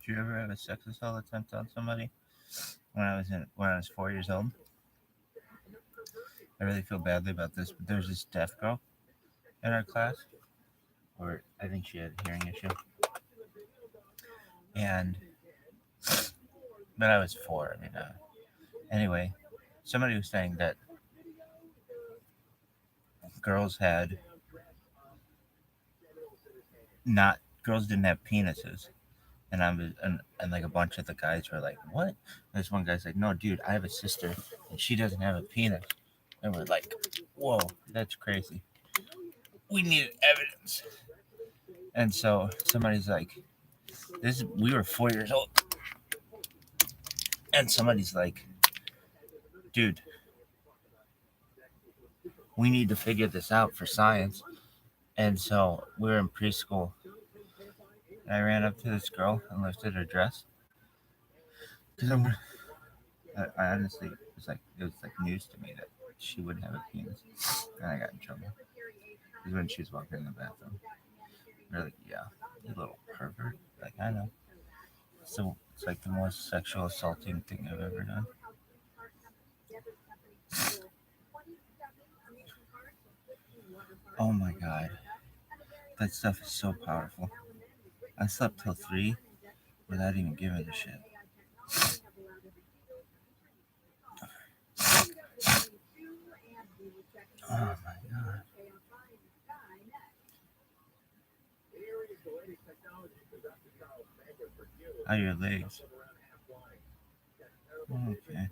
Did you ever have a sex assault attempt on somebody? When I was 4 years old, I really feel badly about this, but there was this deaf girl in our class, or I think she had a hearing issue, and but I was 4. I mean, anyway, somebody was saying that girls didn't have penises. And like a bunch of the guys were like, "What?" And this one guy's like, "No, dude, I have a sister and she doesn't have a penis." And we're like, "Whoa, that's crazy. We need evidence." And so somebody's like, we were 4 years old, and somebody's like, "Dude, we need to figure this out for science." And so we were in preschool. And I ran up to this girl and lifted her dress because I honestly it was like news to me that she wouldn't have a penis, and I got in trouble. It was when she was walking in the bathroom. They're like, "Yeah, you little pervert." Like, I know. So it's like the most sexual assaulting thing I've ever done. Oh my god, that stuff is so powerful. I slept till 3 without even giving a shit. Oh my god. How are your legs? Okay.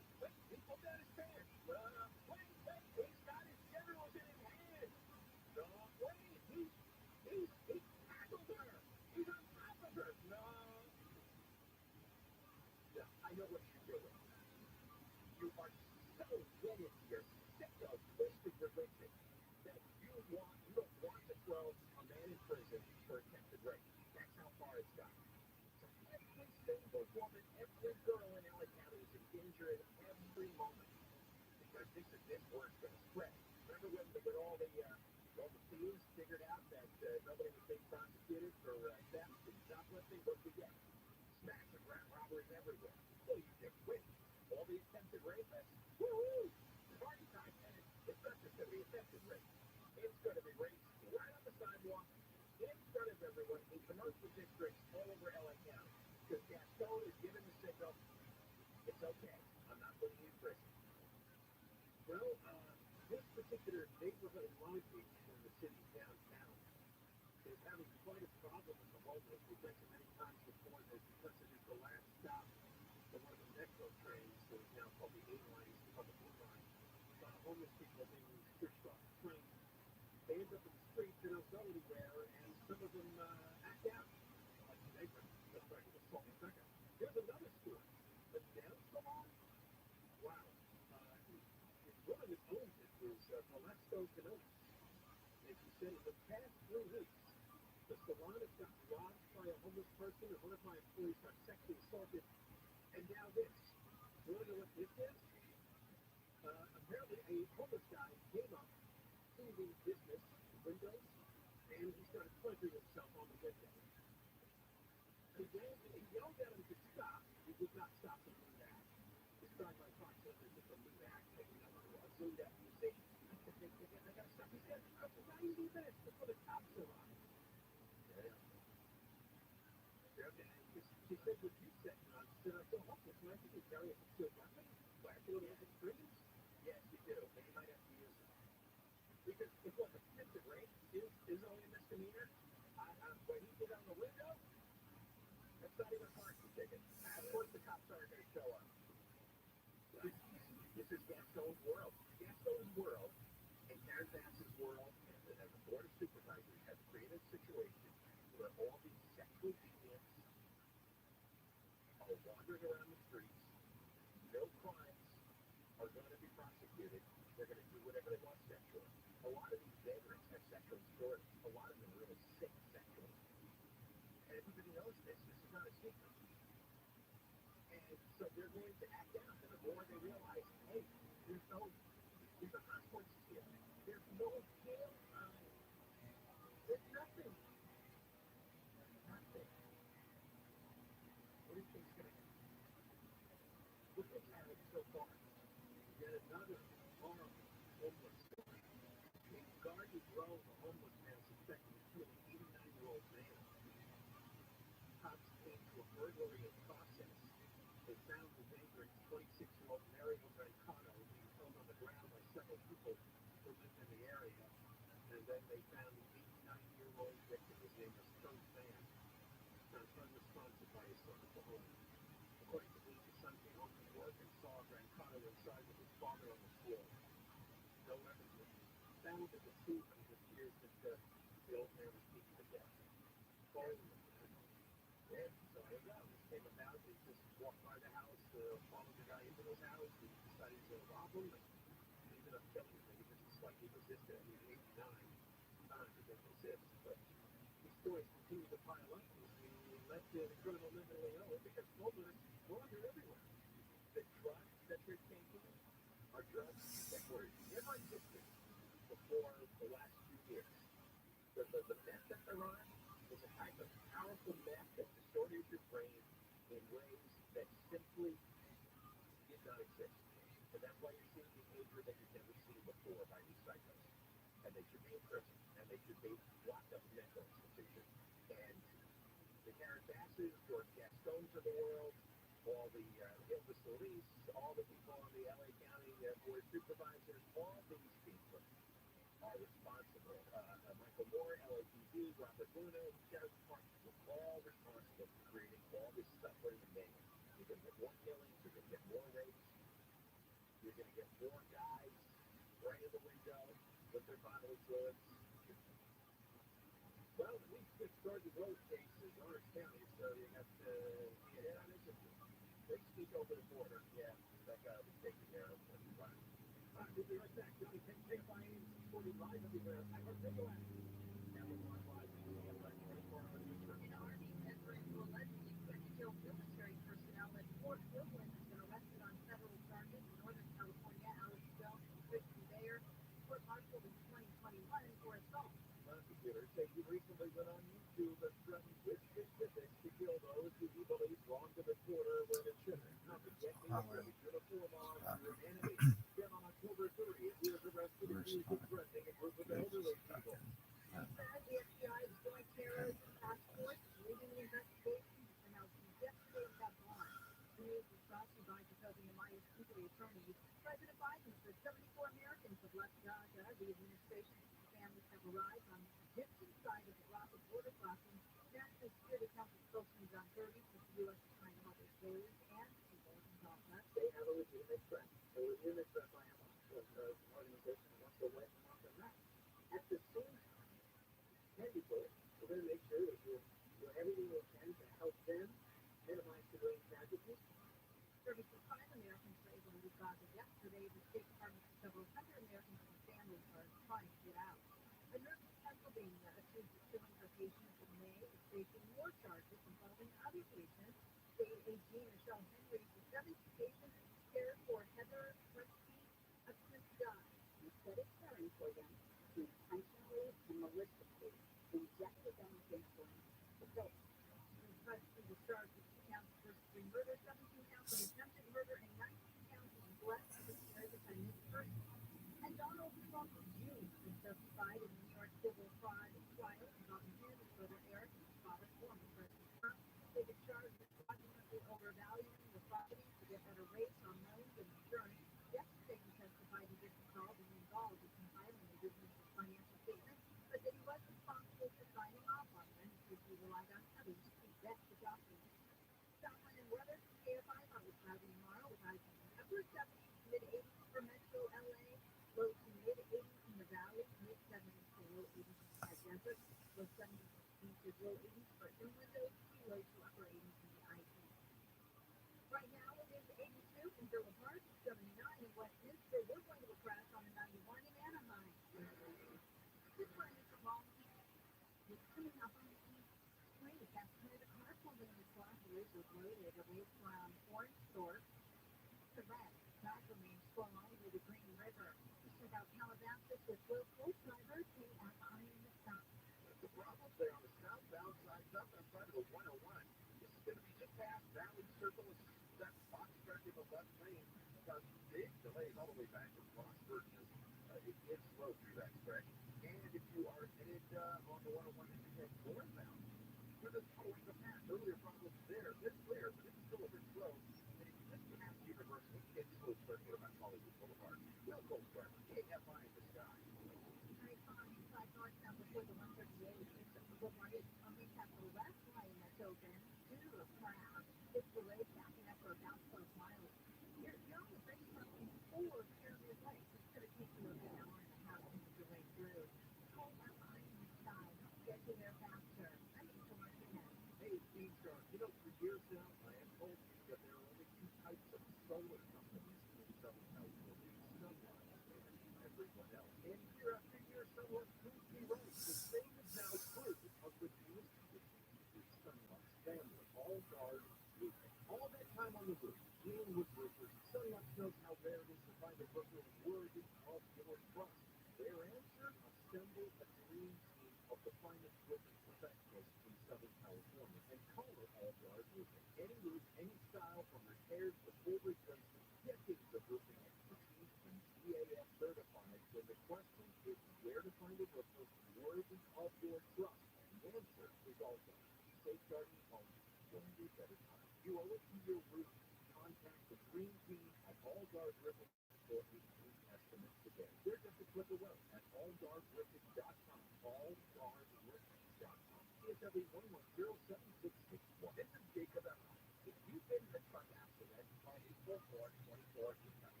And year after year, Sunlight proves me right. The same is now true of the newest addition to Sunlight's family, All Guard Roofing. All that time on the roof, dealing with roofers, Sunlight knows how rare it is to find a roofer worthy of your trust. Their answer? Assemble a dream team of the finest roofing professionals in Southern California and call it All Guard Roofing. Any roof, any style, from repairs to full replacement, decades of roofing expertise and GAF certified. When the question is where to find a roofer worthy of your trust, the answer is All Guard. Safeguarding homes one roof at a time. You owe it to your roof. Contact the dream team at All Guard Roofing for a free estimate today. They're just a click away at allguardroofing.com. Allguardroofing.com. CSW 1107661. This is Jacob Evans. If you've been in a truck accident, call April 424 to touch.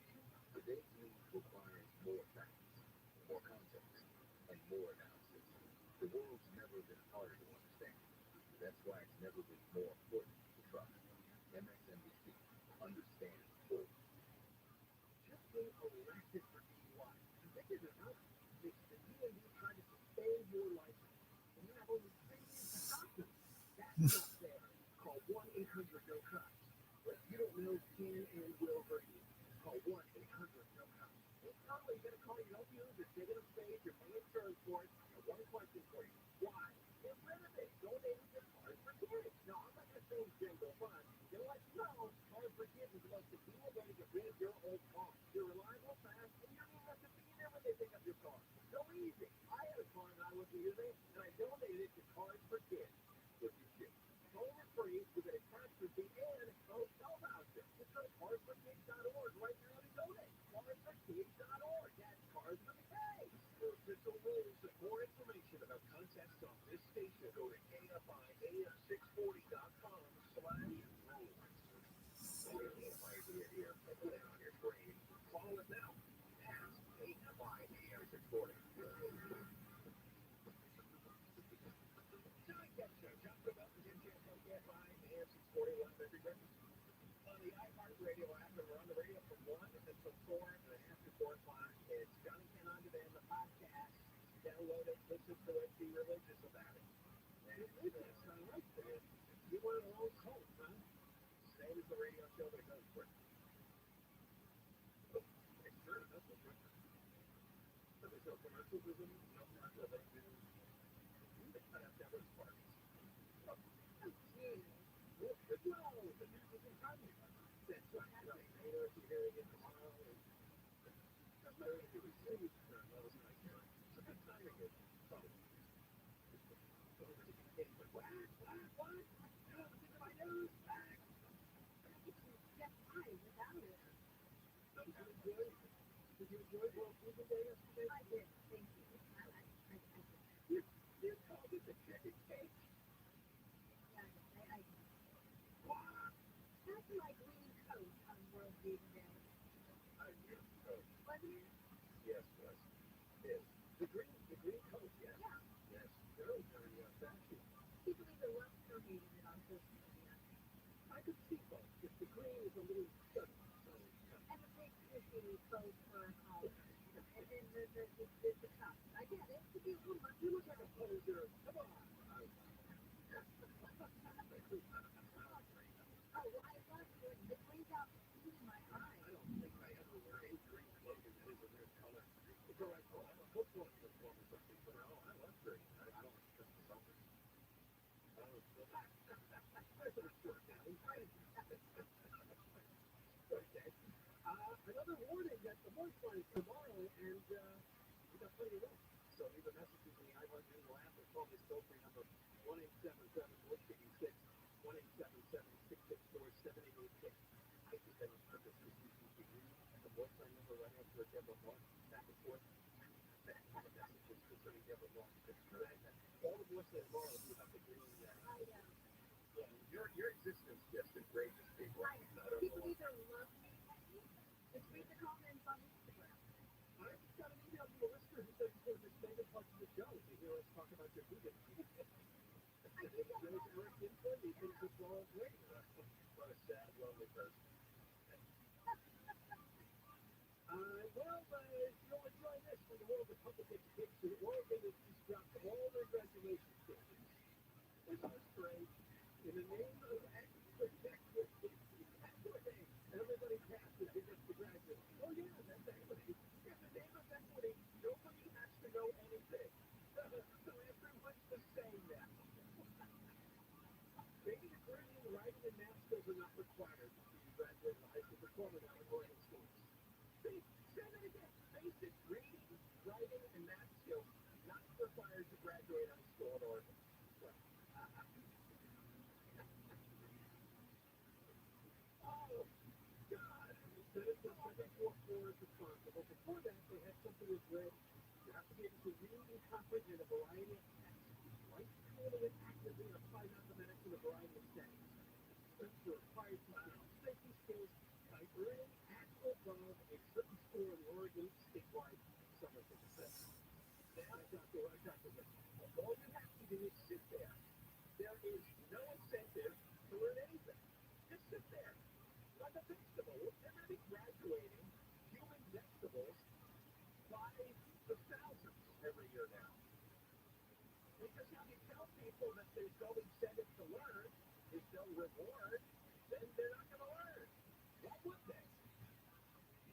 Today's news requires more facts, more context, and more analysis. The world's never been harder to understand. That's why it's never been more important to trust. MSNBC. Understand fully. Just being arrested for DUI, convicted or not, makes the DMV try to suspend your license. And you have only 3 years to stop them. That's not fair. Call 1-800-NO-COPS. What you don't know can and will hurt you. Call 1-800-NO-COPS. Hey, Carly, you got a car you don't use, you're taking a stage, you're paying insurance for it. I got one question for you. Why? Get rid of it. Donate it to Cars for Kids. No, I'm not going to say it's Django Fun. You know what? No, Cars for Kids is the most convenient way to get rid of your old car. You're reliable, fast, and you don't even have to be there when they pick up your car. So easy. I had a car that I wasn't using, and I donated it to Cars for Kids. What you should. Home is free, you get a tax receipt and a hotel voucher. Just go to carsforkids.org right now to donate. Carsforkids.org. That's Cars for the K. For official rules and more information about contests on this station, go to AFIAM640.com/rules. AFI here. Put it on your screen. Follow it now. Ask AFI AM640. Talk about the Jim Jam AFI AM640 live every day. On the iHeartRadio app, and we're on the radio from 1 until 4, and then after 4 o'clock, it's Johnny Ken On Demand, the podcast. Download it, listen to it, be religious about it. Religious, I like that. You want a long cult, huh? Same as the radio show that goes for it. It's true, that's what's right. So there's no commercialism, no marketing. They cut out Deborah's parties. Oh, gee. Well, good luck. The news is in front of you. That's right. Later, if you're hearing it tomorrow, that's better if you receive it. Well, it's not here. It's a good timing. So, what? No, this is my news. Back. It's just fine without it. Did you enjoy World Food Day yesterday? I did. Thank you. I did. You called it the chicken cake. Yeah, I What? that's my green coat on World Food Day. Your coat. Wasn't it? Yes, was. Yes. The green coat, yes. Yeah. Yes. Very, very flashy. People either loved it or hated it on social media. I could see both. If the green is a little sudden, so And the big fishy faux fur collar. And then the top. I get it. To be a little much. you look like a poser. Come on. Oh, well, I love it. It brings out the heat in my eyes. I don't think I ever wear any green clothing that is a weird color. It's all right. Well, I'm a football uniform or something, but no, I love green. I don't like to something. That's a short down. Okay. Another warning that the voice line is tomorrow, and we got plenty of room. So leave a message in the iHeartRadio app or call this toll-free number 1-877-466, 1-877-664-7886. I think that is purpose because you can read the voice line number right after Deborah Moore, back and forth. Messages concerning Deborah Moore. All the voice line tomorrow will be about the green. Your existence just enrages people. People either love me, just read the comments on Instagram. I just got an email from a listener who said he's going to spend a bunch of the show to hear us talk about your vegan. I did get There's Eric Infoy, he thinks it's all great. What a sad, lonely person. Well, you'll enjoy this from the world the public education, Oregon has just dropped all their graduation standards. It's all strange. In the name of equity, everybody passes who gets to graduate. Oh yeah, that's equity. In the name of equity, nobody has to know anything. So everyone's the same now. Reading, writing, and math skills are not required for you to graduate high school diploma now in Oregon schools. See, say that again. Basic reading, writing, and math skills not required to graduate high school in Oregon. Well, oh, God. The second floor is responsible. Before that, they had something that read, you have to be able to read and comprehend a variety of texts, write clearly and accurately, and apply mathematics in a variety of settings. Students were required to have safety skills by earning at or above a certain score in the Oregon statewide summative assessment. Now, Dr. Witt, all you have to do is sit there. There is no incentive to learn anything. Just sit there. Like a vegetable. They're going to be graduating human vegetables by the thousands every year now. Because if you tell people that there's no incentive to learn, there's no reward, then they're not going to learn. Why would they?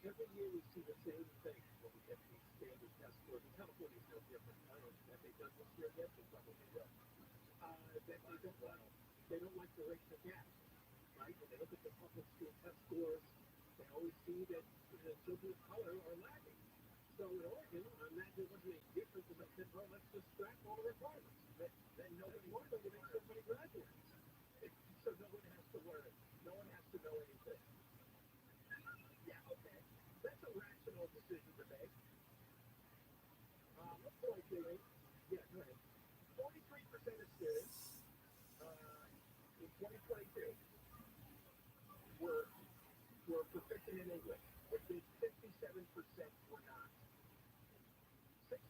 Every year we see the same thing when we get these standard test scores. And California is no different. I don't know if they've done this year yet, they probably will. That they don't like the racial gap, right? When they look at the public school test scores, they always see that the children of color are lagging. So in Oregon, I imagine it wasn't any different because I said, well, let's just scrap all the requirements. Then nobody wants to make so many graduates. So no one has to learn. No one has to know anything. Yeah, okay. That's a rational decision to make. What's the right thing? Yeah, go ahead. 43% of students in 2022 were proficient in English, which means 57% were not. 69%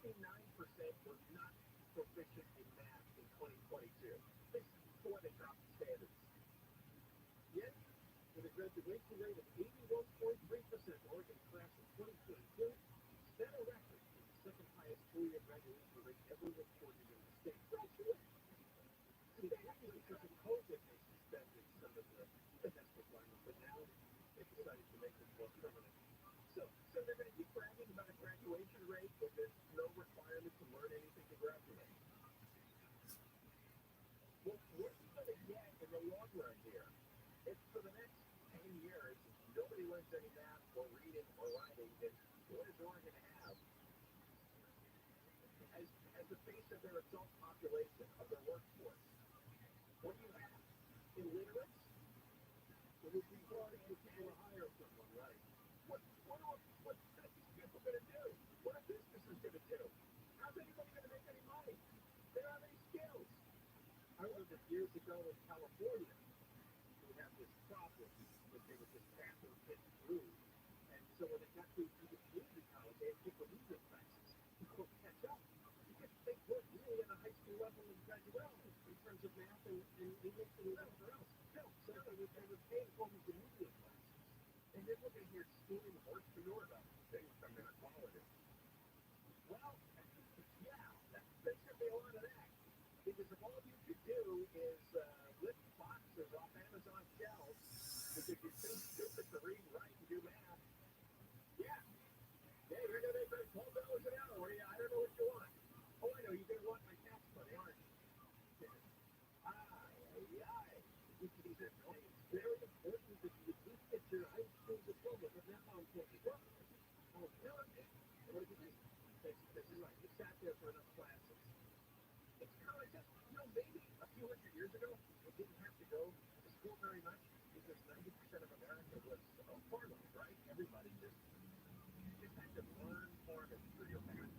were not proficient in math in 2022. This is before they dropped the standards. Yet, with a graduation rate of 81.3%, Oregon class of 2022 set a record for the second highest four-year graduation rate ever recorded in the state. Graduate. See, that was because of COVID, they suspended some of the test requirements, but now they decided to make them more permanent. So they're going to keep bragging about a graduation rate, but there's no requirement to learn anything to graduate. Well, what are you going to get in the long run here? If for the next 10 years, nobody learns any math or reading or writing, then what is Oregon going to have? As the face of their adult population, of their workforce, what do you have? Illiterates? It would be hard to hire someone, right? What are these people going to do? What are businesses going to do? How's anybody going to make any money? They don't have any skills. I remember years ago in California, we had this problem that they were just passing kids through. And so when they got to the community college, they had to take remedial classes to catch up. Because they weren't really at a high school level in graduation in terms of math and English and whatever else. No, so they were paying for these remedial classes. And then we're going to hear schooling of entrepreneur about things from inequality. Well, yeah, there's going to be a lot of that. Because if all you could do is lift boxes off Amazon shelves because you're too stupid to read, write, and do math, yeah, you're going to make $12 an hour. I don't know what you want. Oh, I know, you're going to want my tax money, aren't you? It's very important that you at least get your high school diploma, but that's how important it is. Oh, no, what did you do? This is right. You sat there for enough classes. It's kind of like just, maybe a few hundred years ago, we didn't have to go to school very much because 90% of America was farmland, right? Everybody just had to learn farming through your parents.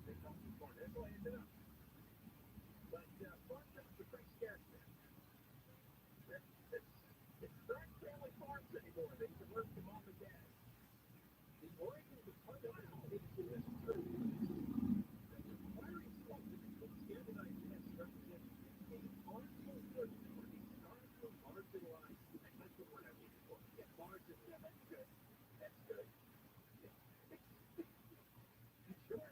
They taught you farming. That's all you ended up. But farm jobs are pretty scarce now. There aren't family farms anymore. They can work from mom and dad. The Oregon Department of Education has proved that requiring small difficult standardized tests represents a harmful push toward historically marginalized, that's the word I'm looking for. Yeah, margin. Yeah, that's good. That's good. Sure.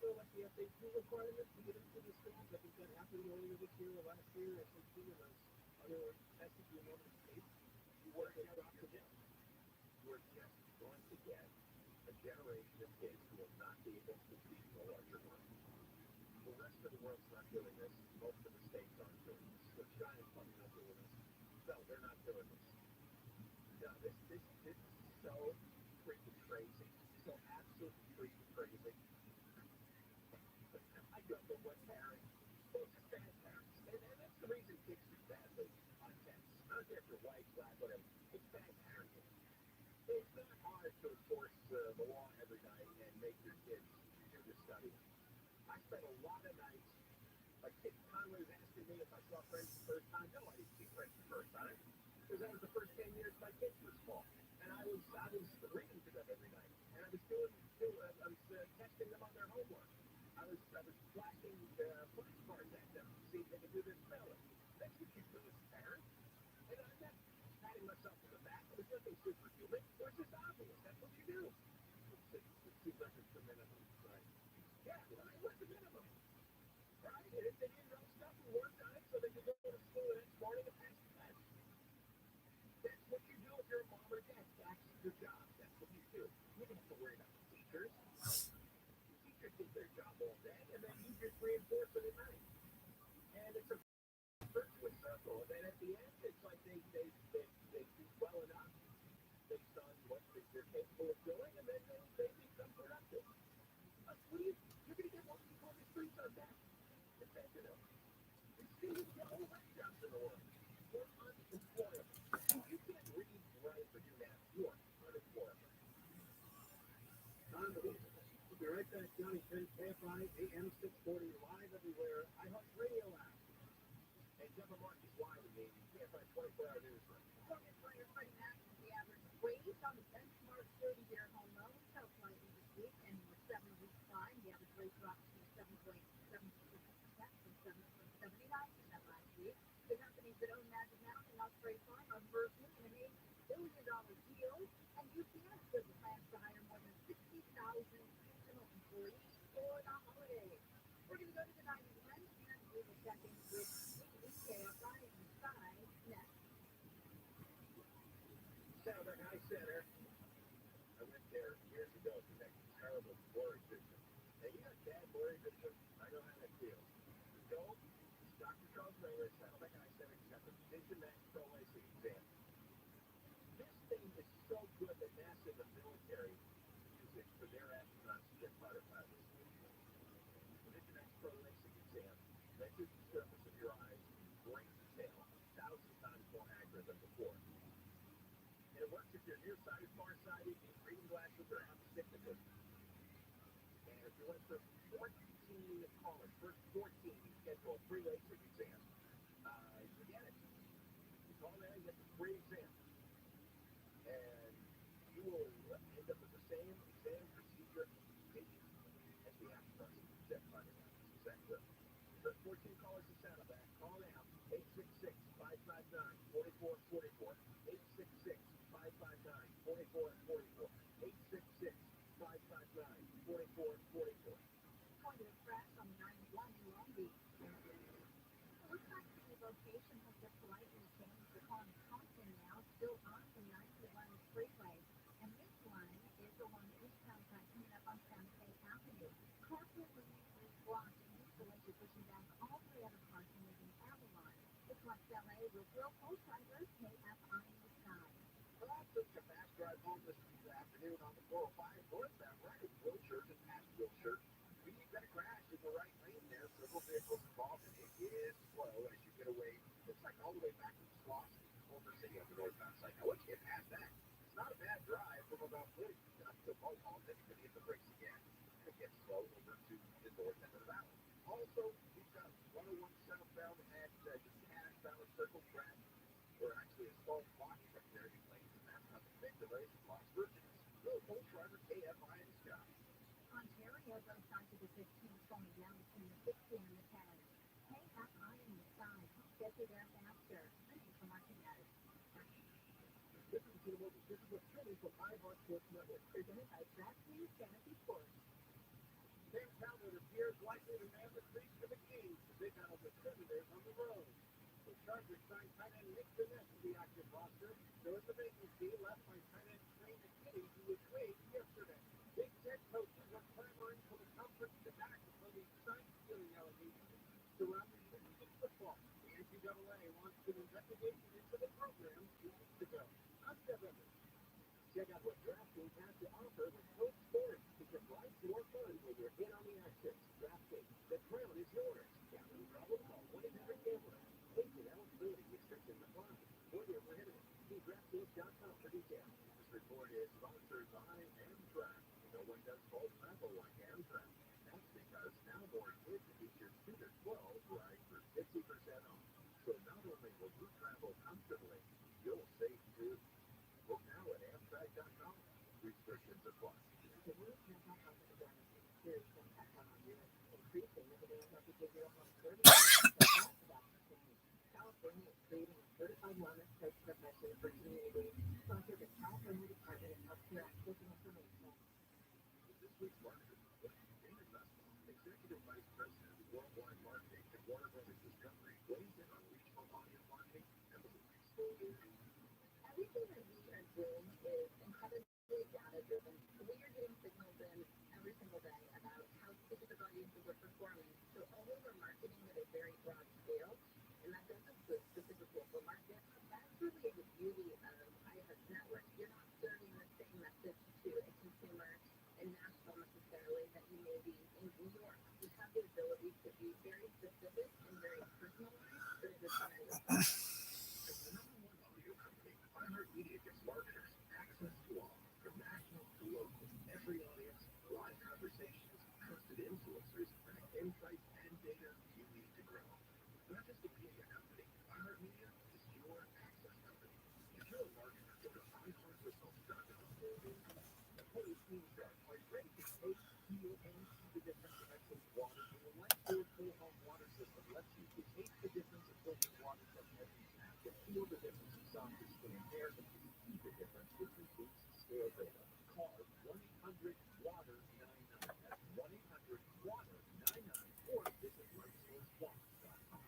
also like the SAT requirements to get into the schools. I think that happened earlier this year or last year. SAT and those other tests that you in other states. You were just off the desk. You are just going to get a generation of kids who will not be able to compete in the larger world. The rest of the world's not doing this. Most of the states aren't doing this. So China's probably not doing this. No, they're not doing this. No, this is so freaking crazy. So absolutely freaking crazy. I don't know what parents. Well, just bad parents. And that's the reason kids do badly on tests. I don't care if you're white, black, whatever. It's bad parenting. It's not hard to enforce the law every night and make your kids do the studying. I spent a lot of nights, like Conway was asking me if I saw friends the first time. No, I didn't see friends the first time. Because that was the first 10 years my kids were small. And I was reading to them every night. And I was testing them on their homework. I was flashing flashcards at them to see if they could do their spelling. That's what you do as a parent. And I'm not patting myself on the back. There's nothing superhuman. It's just obvious. That's what you do. It seems like it's the minimum, right? Yeah, right. What's the minimum? Right? And if they didn't know stuff and worked on it so they could go to school the next morning and pass the test. That's what you do if you're a mom or dad. That's your job. That's what you do. You don't have to worry about the teachers. The teachers do their job all day, and then you just reinforce it at night. And it's a virtuous circle. And then at the end, it's like they do well enough based on what they're capable of doing, and then they become productive. You're going to get more people on the streets on that. You're fentanyl. You're going to get all that jobs in the world. You're unemployable. If you can't read, write, or do math, you are unemployable. Unbelievable. We'll be right back, Johnny 10 KFI, AM 640, live everywhere. iHeartRadio app. And Deborah Marcus live in the KFI 24-hour newsroom. Mortgage lenders Freddie Mac is the average rate on the benchmark 30-year home loan fell slightly this week, and in the 7-week climb, the average rate dropped to 7.76% from 7.79% last week. The companies that own Magic Mountain and Osprey Farm are merging in an $8 billion deal, and UPS says it plans to hire more than 60,000 seasonal employees for the holidays. We're going to go to the 91, and we will check in with KFI inside next. Saddleback High Center. I went there years ago to that terrible blurry vision. Now, you got bad blurry vision. I know how that feels. You go, it's Dr. Charles Raylor, Saddleback High Center. He's got the Vision Max Pro LASIK exam. This thing is so good that NASA and the military use it for their astronauts to get fighter pilots. The Vision Max Pro LASIK exam measures the surface of your eyes in great detail, 1,000 times more accurate than before. And it works if you're nearsighted, farsighted, need reading glasses, or have astigmatism. And if you went for 14 callers, first 14, you schedule a free LASIK exam. You get it. You call there and get the free exam. And you will end up with the same exam procedure as the astronauts in jet fighter pilots. Is that good? First 14 callers to Saddleback. Call now. 866-559-4444. 866-559-4444. 866-559-4444. Going to a crash on 91 in Long Beach. It looks like the location has just slightly changed. The car is Compton now, still on the 91 freeway. And this one is along the eastbound side coming up on Santa Fe Avenue. Carpet remains blocked, and these delays are pushing back all the way out of parking in Avalon. It's West LA with Real Cold Drivers, KFI in the sky. Well, took a fast drive home this afternoon on the 405 northbound, right at Wilshire and past Wilshire. We got a crash in the right lane there. Several vehicles involved, and it is slow as you get away. It's like all the way back from Slauson, Culver City on the northbound side. Now, once you get past that, it's not a bad drive from about 40 up to Mohawk. Then you can hit the brakes again. And it gets slow over to the north end of the valley. Also, we've got 101 southbound at just Cash Valley Circle track. We're actually a small block from there in lanes, and that's not the big delays in Las Virgins. Real Cold Driver, KFI in the sky. Ontario goes on to the 15, slowing down between the 60 and the 10. KFI in the sky. Get you there faster. Thank you for watching that. This is what's trending from iHeart Sports Network. Presented by DraftKings Fantasy Sports. Sam Talbot appears likely to man the crease for the Kings to take out the Trillaionaires on the road. The Chargers signed tight end Nick Gannett to the active roster. There was a vacancy left by tight end Trey McKinney, who was waived yesterday. Big Ten coaches are clamoring for the conference to act on the sign-stealing allegations surrounding Michigan football. The NCAA launched an investigation into the program 2 weeks ago. I'm Jeff Evans. Check out what DraftKings has to offer with code SCORING. Because life's more fun when you're in on the action. DraftKings, the crown is yours. Gambling problem? Call 1-800-GAMBLER. Age and eligibility restrictions apply. Void or prohibited. See DraftKings.com for details. This report is sponsored by Amtrak. No one does full travel like Amtrak. That's because now more kids age 2 to 12 ride for 50% off. So not only will you travel comfortably, you'll save too. Book now at Amtrak.com. Restrictions apply. The word mental health awareness is a serious impact on our youth, increasing the demand for behavioral health services that talk about change. California is creating a certified wellness coach profession for communities, sponsored the California Department of Healthcare Access and Information. This week's marketer, David Nussbaum, Executive Vice President of Worldwide Marketing at Warner Brothers Discovery, weighs in on regional audio marketing and the Everything that we are doing is incredibly data-driven. We are getting signals in every single day about how specific audiences are performing. So although we're marketing at a very broad scale, and that does include specific local markets, that's really the beauty of iHeart Network. You're not serving the same message to a consumer in Nashville necessarily that you may be in New York. We have the ability to be very specific and very personalized, but it is tremendous. Media gives marketers access to all, from national to local, every audience, live conversations, trusted influencers, and insights and data you need to grow. Not just a media company, iHeartMedia is your access company. If you're a marketer, go to iHeartResults.com. The whole team starts like ready to take, heal, and see the difference of excellent water. And the Lifeforce Whole Home Water System lets you taste the difference of filtered water from every tap, and feel the difference of softer skin and hair. The difference between scale data. Call 1-800-WATER-99. That's 1-800-WATER-99. Or visit lifesourcewater.com.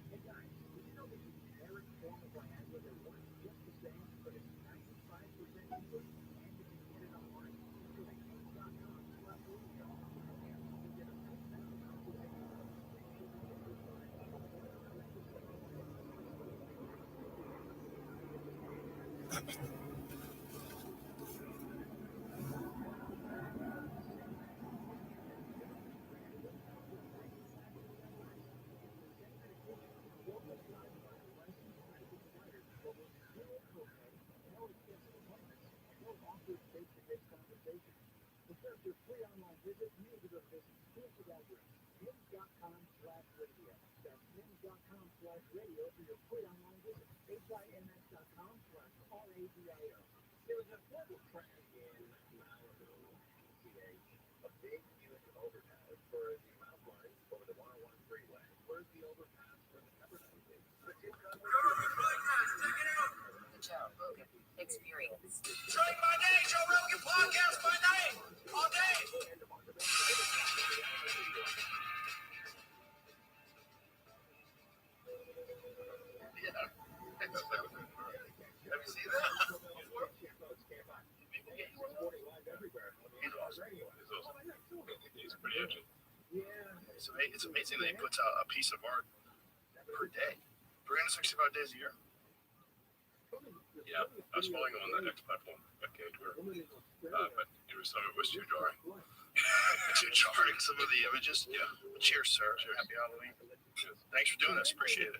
Hey guys, did you know that the generic form of Viagra that works just the same, but it's 95% cheaper, and you can get it online? Go to Hinge.com/radio. You get a nice face-to-face conversation. To start your free online visit, you need to go visit exclusive address, Hinge.com/radio. That's Hinge.com/radio for your free online visit. HIMS.com/RADIO. There was a global trend in Malibu, a big, huge overpass for the mountain line over the 101 freeway. Where's the overpass for the Pepperdine thing? The Joe Rogan Experience. Drink my name, Joe Rogan Podcast, my name, all day. Yeah. Have you seen that? He's pretty edgy. It's amazing that he puts out a piece of art per day, 365 days a year. Yeah, I was following him on the X platform, Twitter, but some of it was too jarring. Too jarring, some of the images. Yeah. Well, cheers, sir. Happy Halloween. Thanks for doing this. Appreciate it.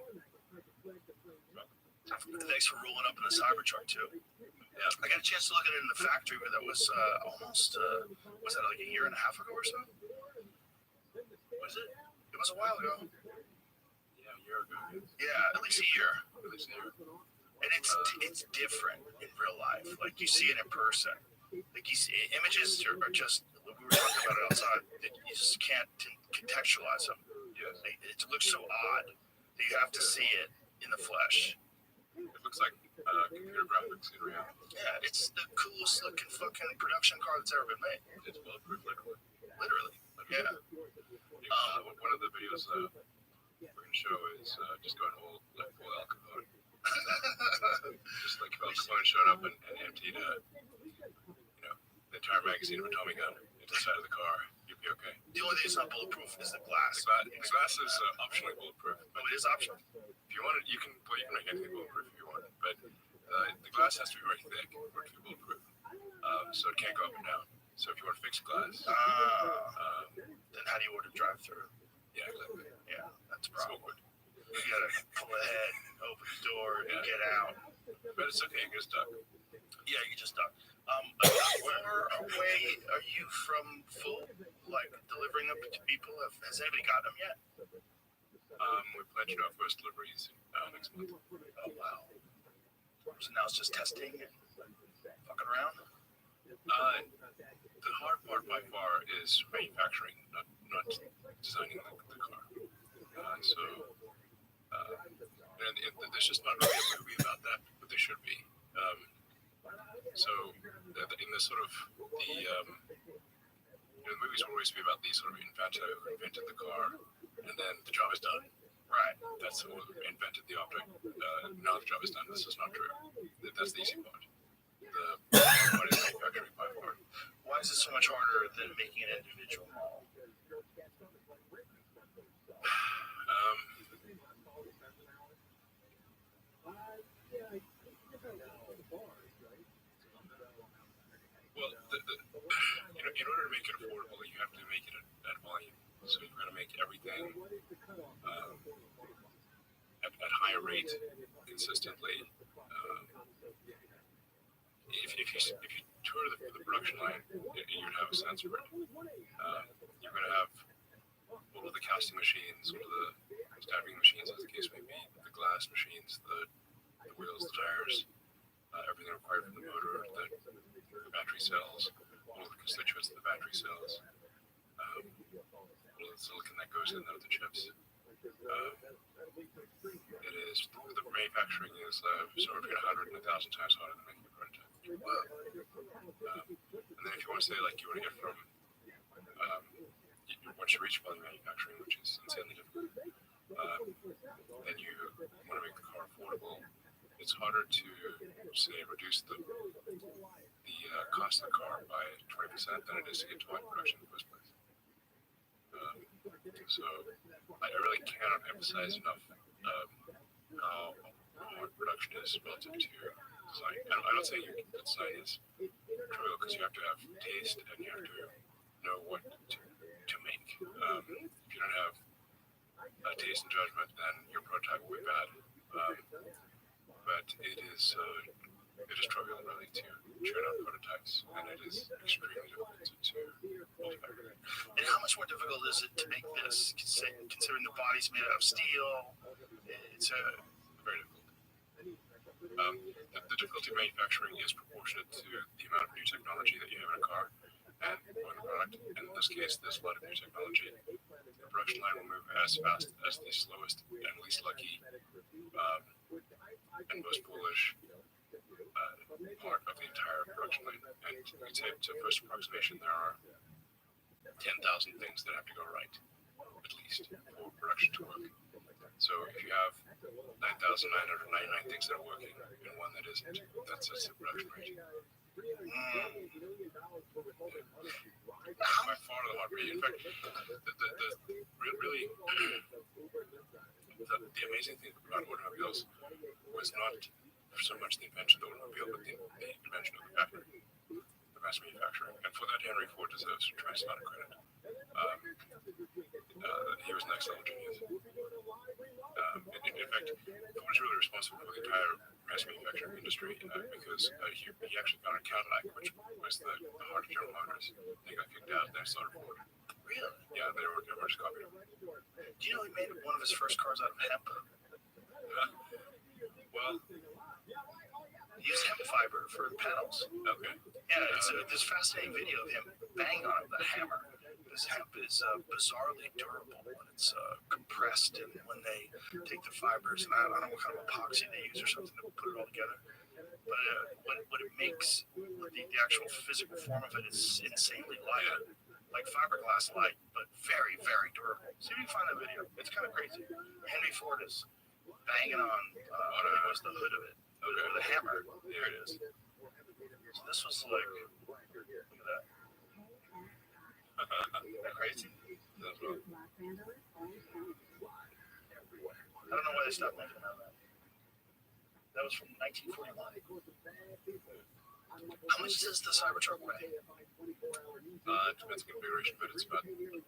Thanks for rolling up in the Cybertruck too. Yeah, I got a chance to look at it in the factory, but that was almost was that like a year and a half ago or so? Was it? It was a while ago. Yeah, a year ago. Yeah, at least a year. And it's different in real life. Like you see it in person. Like images are just, we were talking about it outside, that you just can't contextualize them. Yes. It looks so odd that you have to see it in the flesh. It looks like computer graphics in reality. Yeah, it's the coolest looking fucking production car that's ever been made. It's bulletproof, literally. Literally. Yeah. One of the videos we're going to show is just going whole, like full Al Capone. Just like if Al Capone showed up and emptied the entire magazine of a Tommy gun into the side of the car, you'd be okay. The only thing that's not bulletproof is the glass. The glass is optionally bulletproof. Oh, it is optional? If you want it, you can make anything bulletproof if you want. But the glass has to be very thick for it to be bulletproof. So it can't go up and down. So if you want to fix glass, then how do you order drive-through? yeah, exactly. Yeah, that's a It's problem. awkward. You gotta pull ahead, open the door, and get out. But it's okay, you get stuck. Yeah, you just duck. Where away are you from full, like, delivering them to people? Has anybody got them yet? We plan to do our first deliveries next month. Oh, wow. So now it's just testing and fucking around? The hard part by far is manufacturing, not designing the car. And there's just not really a movie about that, but there should be. In the sort of the movies will always be about the sort of inventor who invented the car, and then the job is done. Right. That's who invented the object. Now the job is done. This is not true. That's the easy part. The hard part is manufacturing by far. Why is it so much harder than making an individual model? Well, in order to make it affordable, you have to make it at volume. So you've got to make everything at high rate consistently. If you tour the production line, you'd have a sense for it. You're going to have all of the casting machines, all of the stamping machines, as the case may be, the glass machines, the wheels, the tires, everything required from the motor, the battery cells, all of the constituents of the battery cells, all of the silicon that goes in there with the chips. It is, the manufacturing is somewhere between 100 and 1,000 times harder than making a prototype. And then if you want to say, like, you want to get from, once you reach volume manufacturing, which is insanely difficult, then you want to make the car affordable. It's harder to, say, reduce the cost of the car by 20% than it is to get to volume production in the first place. So I really cannot emphasize enough how hard production is relative to design. I'm not saying your design is trivial, because you have to have taste and you have to know what to make. If you don't have taste and judgment, then your prototype will be bad. But it is trivial, really, to churn out prototypes, and it is extremely difficult to multi-factor. And how much more difficult is it to make this, considering the body's made out of steel? It's very difficult. The difficulty of manufacturing is proportionate to the amount of new technology that you have in a car and on the product. And in this case, there's a lot of new technology. The production line will move as fast as the slowest and least lucky and most foolish part of the entire production line. And we'd say, to first approximation, there are 10,000 things that have to go right, at least, for production to work. So if you have 9,999 things that are working and one that isn't, that's the production rate. By far the hard rate. In fact, the amazing thing about automobiles was not so much the invention of the automobile, but the invention of the factory, the mass manufacturing. And for that, Henry Ford deserves a tremendous amount of credit. He was an excellent genius. In fact, Ford is really responsible for the entire mass manufacturing industry because he actually founded Cadillac, which was the heart of General Motors. They got kicked out, they started Ford. Really? Yeah, they were just copied him. Do you know he made one of his first cars out of hemp? Well, He used hemp fiber. fiber for panels. Okay. Yeah, it's this fascinating video of him banging on it with a hammer. This hemp is bizarrely durable when it's compressed, and when they take the fibers, and I don't know what kind of epoxy they use or something to put it all together. But what it makes, the actual physical form of it is insanely light, like fiberglass light, but very, very durable. See if you can find that video. It's kind of crazy. Henry Ford is banging on what was the hood of it with a hammer. There it is. So this was like, look at that. Isn't that crazy? That's well. I don't know why they stopped making that. That was from 1941. How much does the Cybertruck weigh? Depends on configuration, but it's about 7,000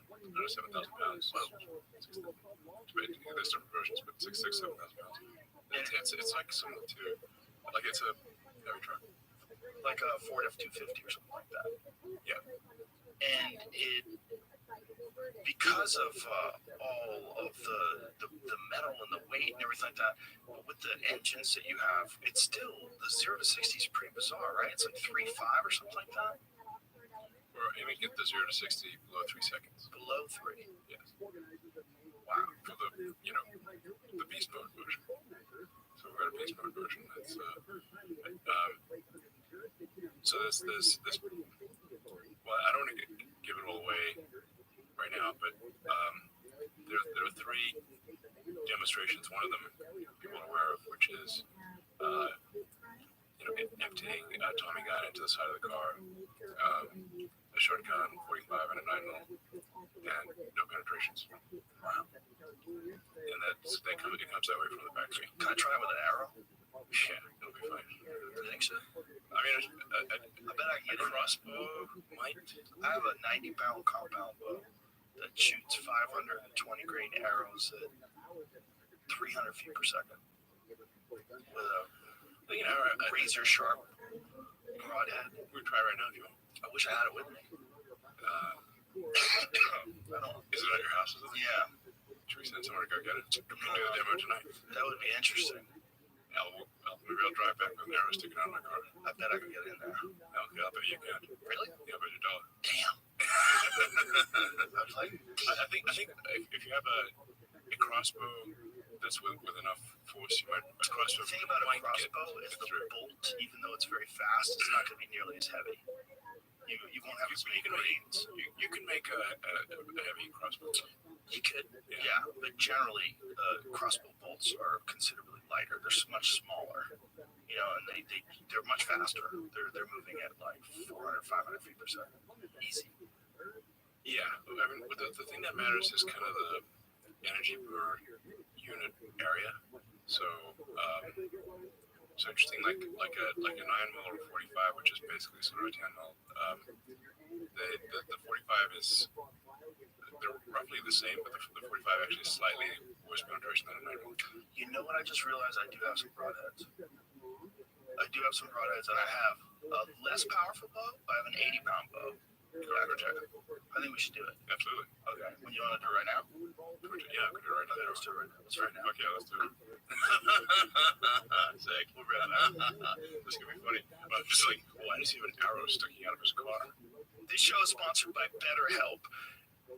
pounds. Well, there's different versions, but 7,000 pounds. It's like similar to, like it's a heavy truck. Like a Ford F-250 or something like that. Yeah. And it, because of all of the metal and the weight and everything like that, with the engines that you have, it's still, the 0 to 60 is pretty bizarre, right? It's like 3.5 or something like that. Or even get the 0 to 60 below 3 seconds. Below 3. Yes. Wow. For the beast mode version. So we've got a beast mode version that's so this well, I don't want to give it all away right now, but there are 3 demonstrations. One of them people are aware of, which is emptying a Tommy gun into the side of the car, a shotgun, 45 and a 9mm, and no penetrations. Wow. And it comes that way from the factory. Can I try it with an arrow? Yeah, it'll be fine. You think so? I mean, I bet I can get a crossbow might. I have a 90-pound compound bow that shoots 520 grain arrows at 300 feet per second with a razor sharp broadhead. We try right now if you want. I wish I had it with me. I don't. Is it at your house? Is it? Yeah, Should we send someone to go get it? We can do the demo tonight. that would be interesting. Maybe I'll drive back with an arrow sticking out of my car. I bet I could get in there. Okay, I'll bet you can. Really? Yeah, I'll bet you $1. Damn. I was like, I think if you have a crossbow that's with enough force, you might. A crossbow. the thing about a might crossbow is the bolt, even though it's very fast, it's not going to be nearly as heavy. You won't have as many grains. You can make a heavy crossbow. You could, yeah, but generally crossbow bolts are considerably lighter. They're much smaller, and they're much faster. They're moving at like 400, 500 feet per second. Easy. Yeah, I mean, the thing that matters is kind of the energy per unit area. So, so interesting, like a 9mm or 45, which is basically sort of a 10mm. The 45 is, they're roughly the same, but the 45 actually is slightly worse penetration than a 9mm. You know what? I just realized I do have some broadheads. And I have a less powerful bow. I have an 80-pound bow. I think we should do it. Absolutely. Okay. When you want to do it right now? Yeah, I could do it right now. Okay, let's do it right now. Let's right now. Okay, let's do it. Sick. We'll be right back. This is going to be funny. But I'm just like, why does he have an arrow sticking out of his car? This show is sponsored by BetterHelp.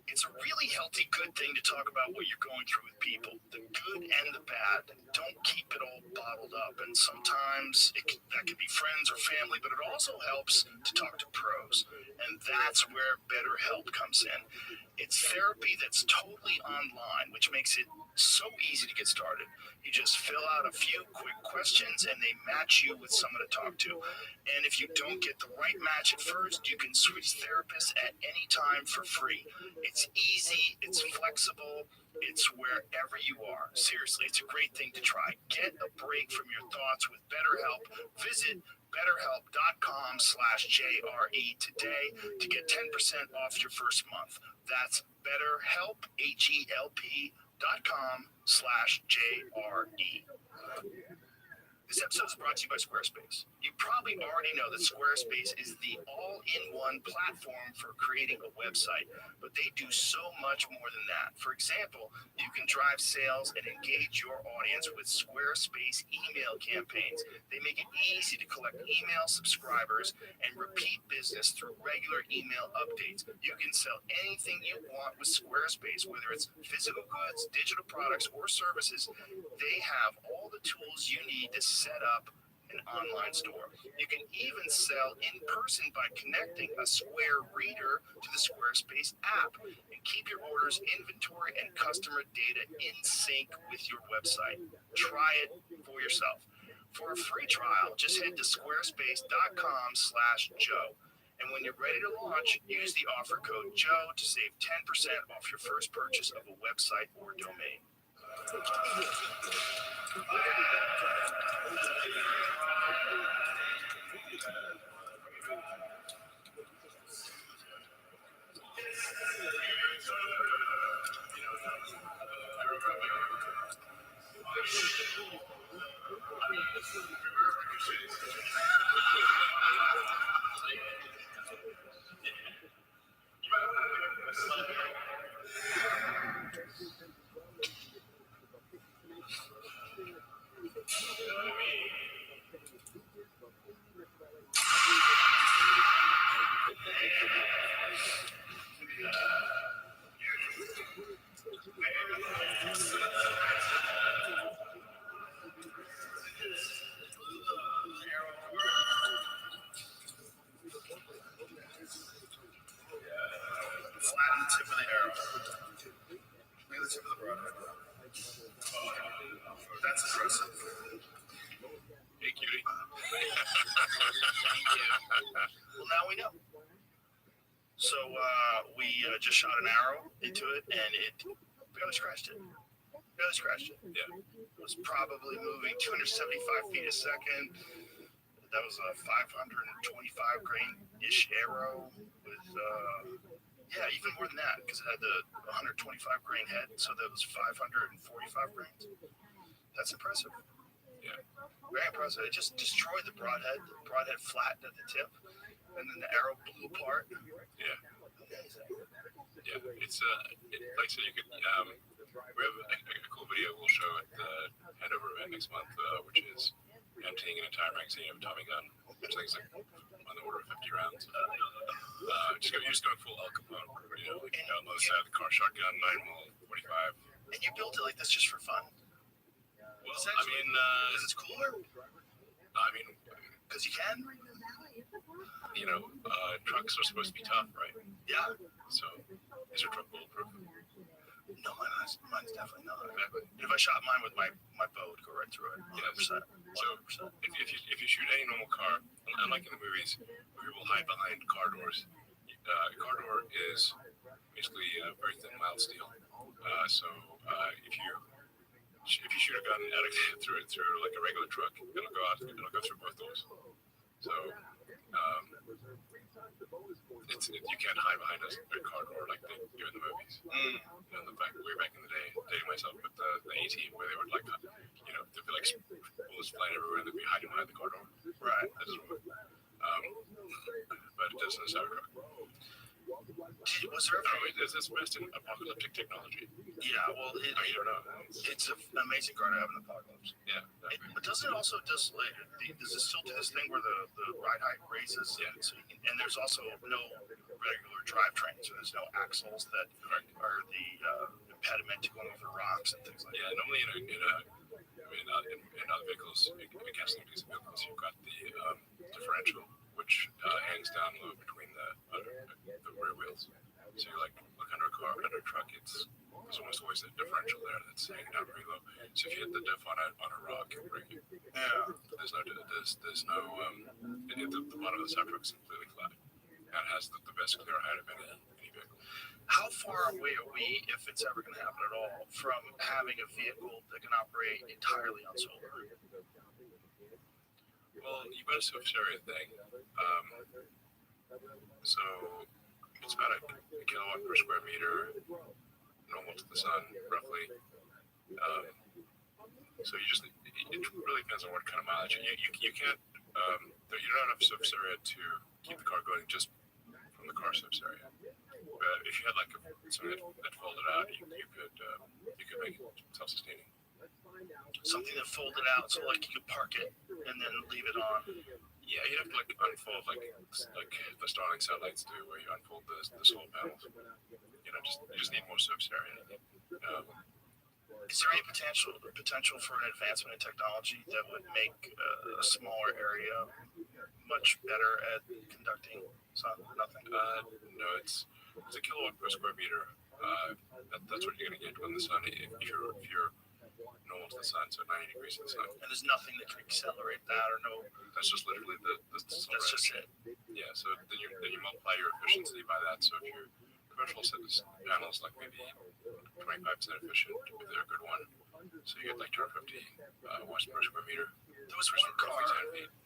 It's a really healthy, good thing to talk about what you're going through with people, the good and the bad. Don't keep it all bottled up. And sometimes that could be friends or family, but it also helps to talk to pros. And that's where BetterHelp comes in. It's therapy that's totally online, which makes it so easy to get started. You just fill out a few quick questions and they match you with someone to talk to. And if you don't get the right match at first, you can switch therapists at any time for free. It's easy, it's flexible, it's wherever you are. Seriously, it's a great thing to try. Get a break from your thoughts with BetterHelp. Visit BetterHelp.com/JRE today to get 10% off your first month. That's BetterHelp, HELP.com/JRE. This episode is brought to you by Squarespace. You probably already know that Squarespace is the all-in-one platform for creating a website, but they do so much more than that. For example, you can drive sales and engage your audience with Squarespace email campaigns. They make it easy to collect email subscribers and repeat business through regular email updates. You can sell anything you want with Squarespace, whether it's physical goods, digital products, or services. They have all the tools you need to set up an online store. You can even sell in person by connecting a Square reader to the Squarespace app and keep your orders, inventory, and customer data in sync with your website. Try it for yourself. For a free trial, just head to squarespace.com/Joe. And when you're ready to launch, use the offer code Joe to save 10% off your first purchase of a website or domain. Flatten the tip of the arrow. Look at the tip of the broadhead. That's impressive. Hey, cutie. Well, now we know. So we just shot an arrow into it, and it barely scratched it. Yeah. It was probably moving 275 feet a second. That was a 525 grain-ish arrow with, even more than that, because it had the 125 grain head, so that was 545 grains. That's impressive. Yeah. Very impressive. It just destroyed the broadhead. The broadhead flattened at the tip, and then the arrow blew apart. Yeah. Amazing. Yeah. It's like I said, you could. We have a cool video we'll show at the Handover event next month, which is emptying an entire magazine of a Tommy gun, which I think is like on the order of 50 rounds. You're just going full Al Capone, like on the other side of the car, shotgun, 9mm, 45. And you built it like this just for fun? Well, I mean, Because it's cooler? Because you can? Trucks are supposed to be tough, right? Yeah. So, is your truck bulletproof? No, mine's definitely not. Exactly. If I shot mine with my bow, it'd go right through it. 100%. So, if you shoot any normal car, unlike in the movies, where people hide behind car doors, a car door is basically very thin, mild steel. If you shoot a gun at it through like a regular truck, it'll go through both doors. So you can't hide behind a car door like they do in the movies. Way back in the day, dating myself with the A-Team, where they would there'd be like bullets flying everywhere and they'd be hiding behind the car door. Right. That doesn't work. But it does in a Cybertruck. Was there ever... It's best in apocalyptic technology. Yeah, well, You don't know. it's an amazing car to have in the apocalypse. Yeah. But does it still do this thing where the ride height raises? Yeah. And there's also no regular drivetrain, so there's no axles that are the impediment to going over rocks and things like that. Yeah, normally in other vehicles, in gasoline diesel vehicles, you've got the differential, which hangs down low between the rear wheels. So you look under a truck, there's almost always a differential there that's hanging down very low. So if you hit the diff on a rock, it'll break it. Yeah. There's no the bottom of the Cybertruck is completely flat. And it has the best clear height of any vehicle. How far away are we, if it's ever going to happen at all, from having a vehicle that can operate entirely on solar? Well, you've got a Swift area thing. So it's about a kilowatt per square meter, normal to the sun, roughly. So you just it really depends on what kind of mileage. You can't. You don't have enough surface area to keep the car going just from the car surface area. But if you had like something that folded out, you could make it self-sustaining. Something that folded out, so like you could park it and then leave it on. Yeah, you'd have to like unfold like the Starlink satellites do, where you unfold the solar panels. You just need more surface area. Is there any potential for an advancement in technology that would make a smaller area much better at conducting sun? Nothing. No, it's a kilowatt per square meter. That's what you're gonna get when the sun. If you're normal to the sun, so 90 degrees to the sun. And there's nothing that can accelerate that, or no. That's just literally the solar That's just energy. it. Yeah, so then you multiply your efficiency by that. So if your conventional panels like maybe 25% efficient, if they're a good one, so you get like 250 watts per square meter. There was one car,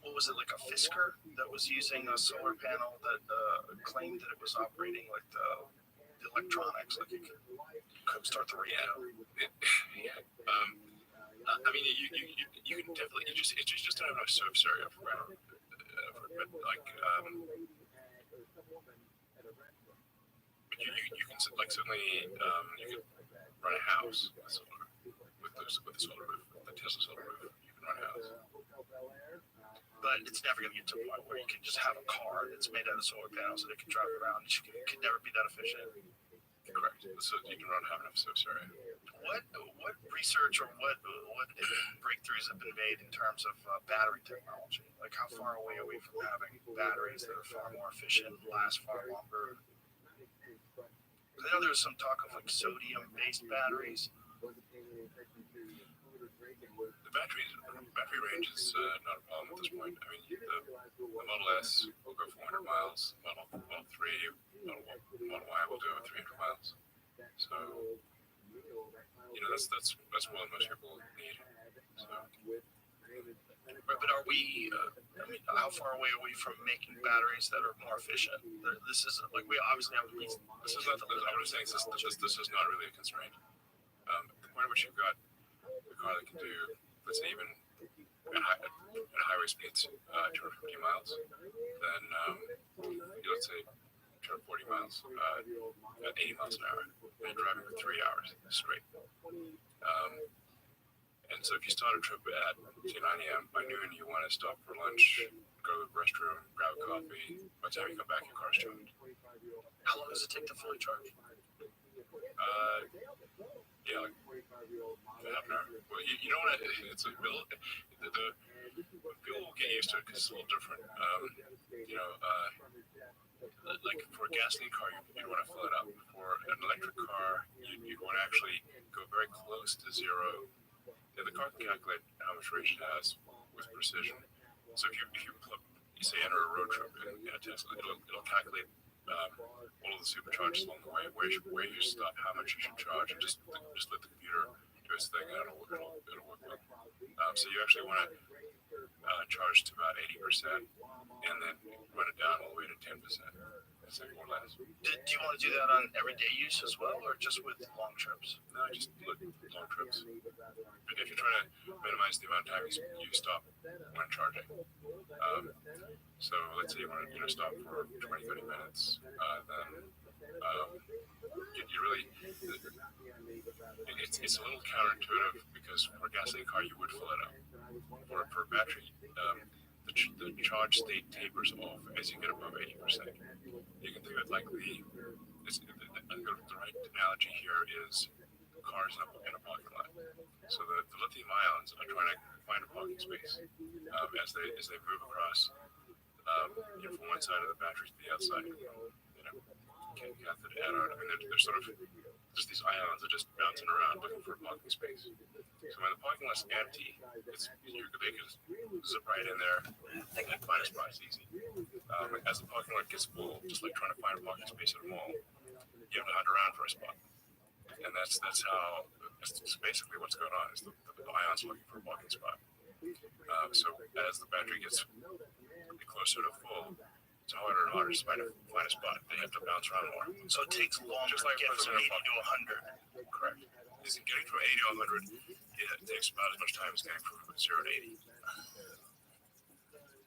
what was it, like a Fisker, that was using a solar panel that claimed that it was operating like the electronics, like you could start the radio. Yeah. I mean, you can definitely. You just don't have enough surface area for like. But you can like certainly you can run a house with the solar roof, the Tesla solar roof. You can run a house. But it's never going to get to a point where you can just have a car that's made out of solar panels and it can drive around. It can never be that efficient. Correct. So you can have enough surface area. What research or what breakthroughs have been made in terms of battery technology? Like how far away are we from having batteries that are far more efficient, last far longer? I know there's some talk of like sodium-based batteries. The battery range is not a problem at this point. I mean, the Model S will go 400 miles. Model 3, Model Y will do 300 miles. So, that's more than most people need. So. Right, but are we? How far away are we from making batteries that are more efficient? This is like we obviously have. This is not. I would say this is not really a constraint. The point at which you've got a car that can do, let's say, even at highway speeds, 250 miles, then let's say 240 miles at 80 miles an hour, and you're driving for 3 hours straight. And so if you start a trip at 9 a.m. by noon, you want to stop for lunch, go to the restroom, grab a coffee. By the time you come back, your car's charged. How long does it take to fully charge? Yeah, like half an hour. Well, you know what? It's a little. People will get used to it because it's a little different. Like for a gasoline car, you want to fill it up. For an electric car, you want to actually go very close to zero. Yeah, the car can calculate how much range it has with precision. So if you say enter a road trip in a Tesla, it'll calculate all of the supercharges along the way, where you stop, how much you should charge, and just let the computer do its thing, and it'll work well. So you actually want to charge to about 80%, and then run it down all the way to 10%. More or less. Do you want to do that on everyday use as well, or just with long trips? No, just long trips. If you're trying to minimize the amount of time you stop when charging. So let's say you want to stop for 20-30 minutes, then you really it's a little counterintuitive because for a gasoline car you would fill it up. For a battery, the charge state tapers off as you get above 80%. You can think of it like the right analogy here is cars in a parking lot. So the lithium ions are trying to find a parking space as they move across from one side of the battery to the outside. Cathode, anode. I mean, they're sort of just these ions are just bouncing around looking for a parking space. So when the parking lot's empty, they can just zip right in there and find a spot. It's easy. As the parking lot gets full, just like trying to find a parking space at a mall, you have to hunt around for a spot. And that's basically what's going on. Is the ions looking for a parking spot. So as the battery gets closer to full, it's harder and harder to find a spot. They have to bounce around more. So it takes longer just to like get from 80 to 100. Correct. getting from 80 to 100, it takes about as much time as getting from 0 to 80.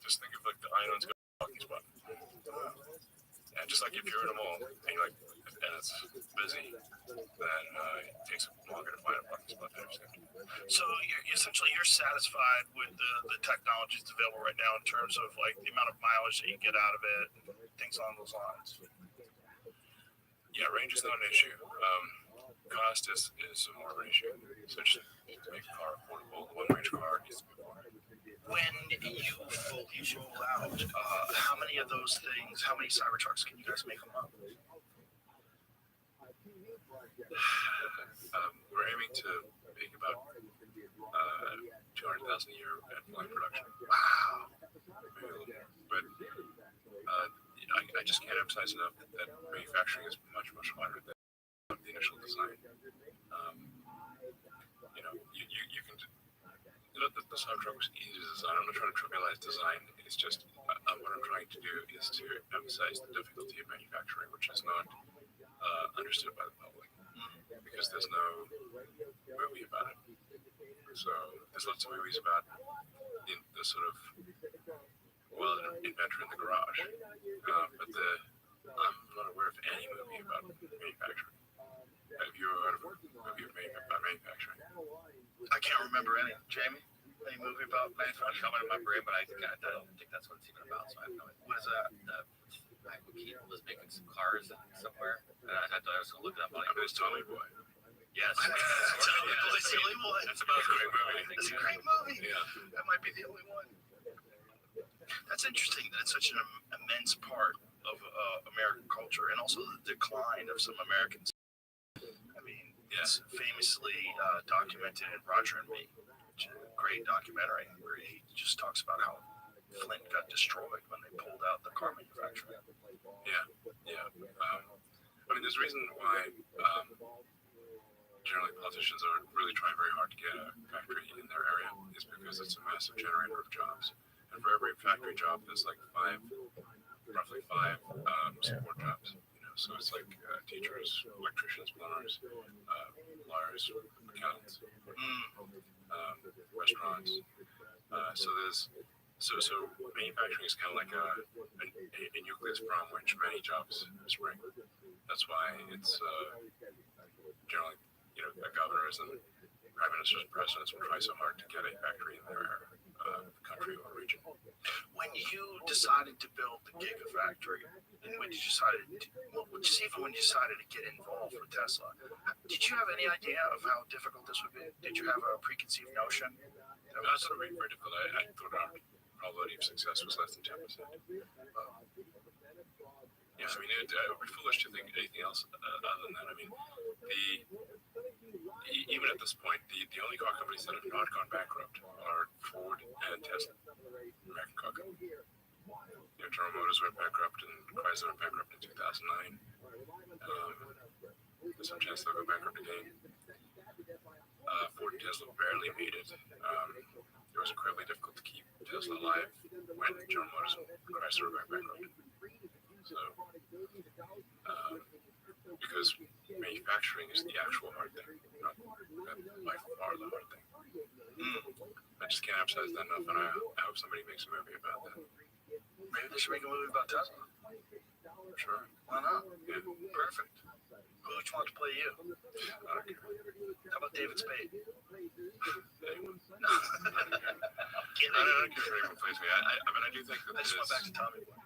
Just think of like the ions got a parking spot. And just like if you're in a mall and you're like, and it's busy, then it takes longer to find a parking spot there. So essentially, you're satisfied with the technologies available right now in terms of like the amount of mileage that you get out of it, and things along those lines. Yeah, range is not an issue. Cost is more of an issue. So just to make a car affordable, the one-range car needs to be affordable. When you fully roll out, how many of those things, how many Cybertrucks can you guys make a month? We're aiming to make about 200,000 a year at volume production. Wow. But I just can't emphasize enough that manufacturing is much harder than the initial design. You can. The Cybertruck was easy to design. I'm not trying to trivialize design. It's just what I'm trying to do is to emphasize the difficulty of manufacturing, which is not understood by the public because there's no movie about it. So there's lots of movies about the sort of inventor in the garage, but I'm not aware of any movie about manufacturing. Have you heard of a movie about manufacturing? I can't remember any. Jamie, any movie about manufacturing? Coming in my brain, but I don't think that's what it's even about. So I have no idea. What is that? Michael Keaton was making some cars somewhere, and I was gonna look it up. I mean, it's Tommy Boy. Yes, Silly Boy. That's about a great movie. It's a great movie. Yeah. That might be the only one. That's interesting that it's such an immense part of American culture and also the decline of some Americans. I mean, it's famously documented in Roger and Me, which is a great documentary where he just talks about how Flint got destroyed when they pulled out the car manufacturing. Yeah. I mean, there's a reason why generally politicians are really trying very hard to get a factory in their area is because it's a massive generator of jobs. And for every factory job, there's like roughly five support jobs. So it's like teachers, electricians, plumbers, lawyers, accountants, restaurants. So manufacturing is kind of like a nucleus from which many jobs spring. That's why it's generally, governors and prime ministers and presidents will try so hard to get a factory in their country or region. When you decided to build the Gigafactory, and when you decided, just even when you decided to get involved with Tesla, did you have any idea of how difficult this would be? Did you have a preconceived notion? That's not very difficult. I thought our probability of success was less than 10%. Yeah, I mean, it would be foolish to think anything else other than that. I mean, even at this point, the only car companies that have not gone bankrupt are Ford and Tesla, American car companies. General Motors went bankrupt and Chrysler went bankrupt in 2009. There's some chance they'll go bankrupt again. Ford and Tesla barely made it. It was incredibly difficult to keep Tesla alive when General Motors and Chrysler went bankrupt. So, because manufacturing is the actual hard thing, not by far the hard thing. I just can't emphasize that enough, and I hope somebody makes a movie about that. Maybe they should make a movie about Tesla. Sure. Why not? Yeah. Perfect. Who would you want to play you? How about David Spade? Anyone? No. I don't care if anyone plays me. I mean, I do think that I just went back to Tommy Boy.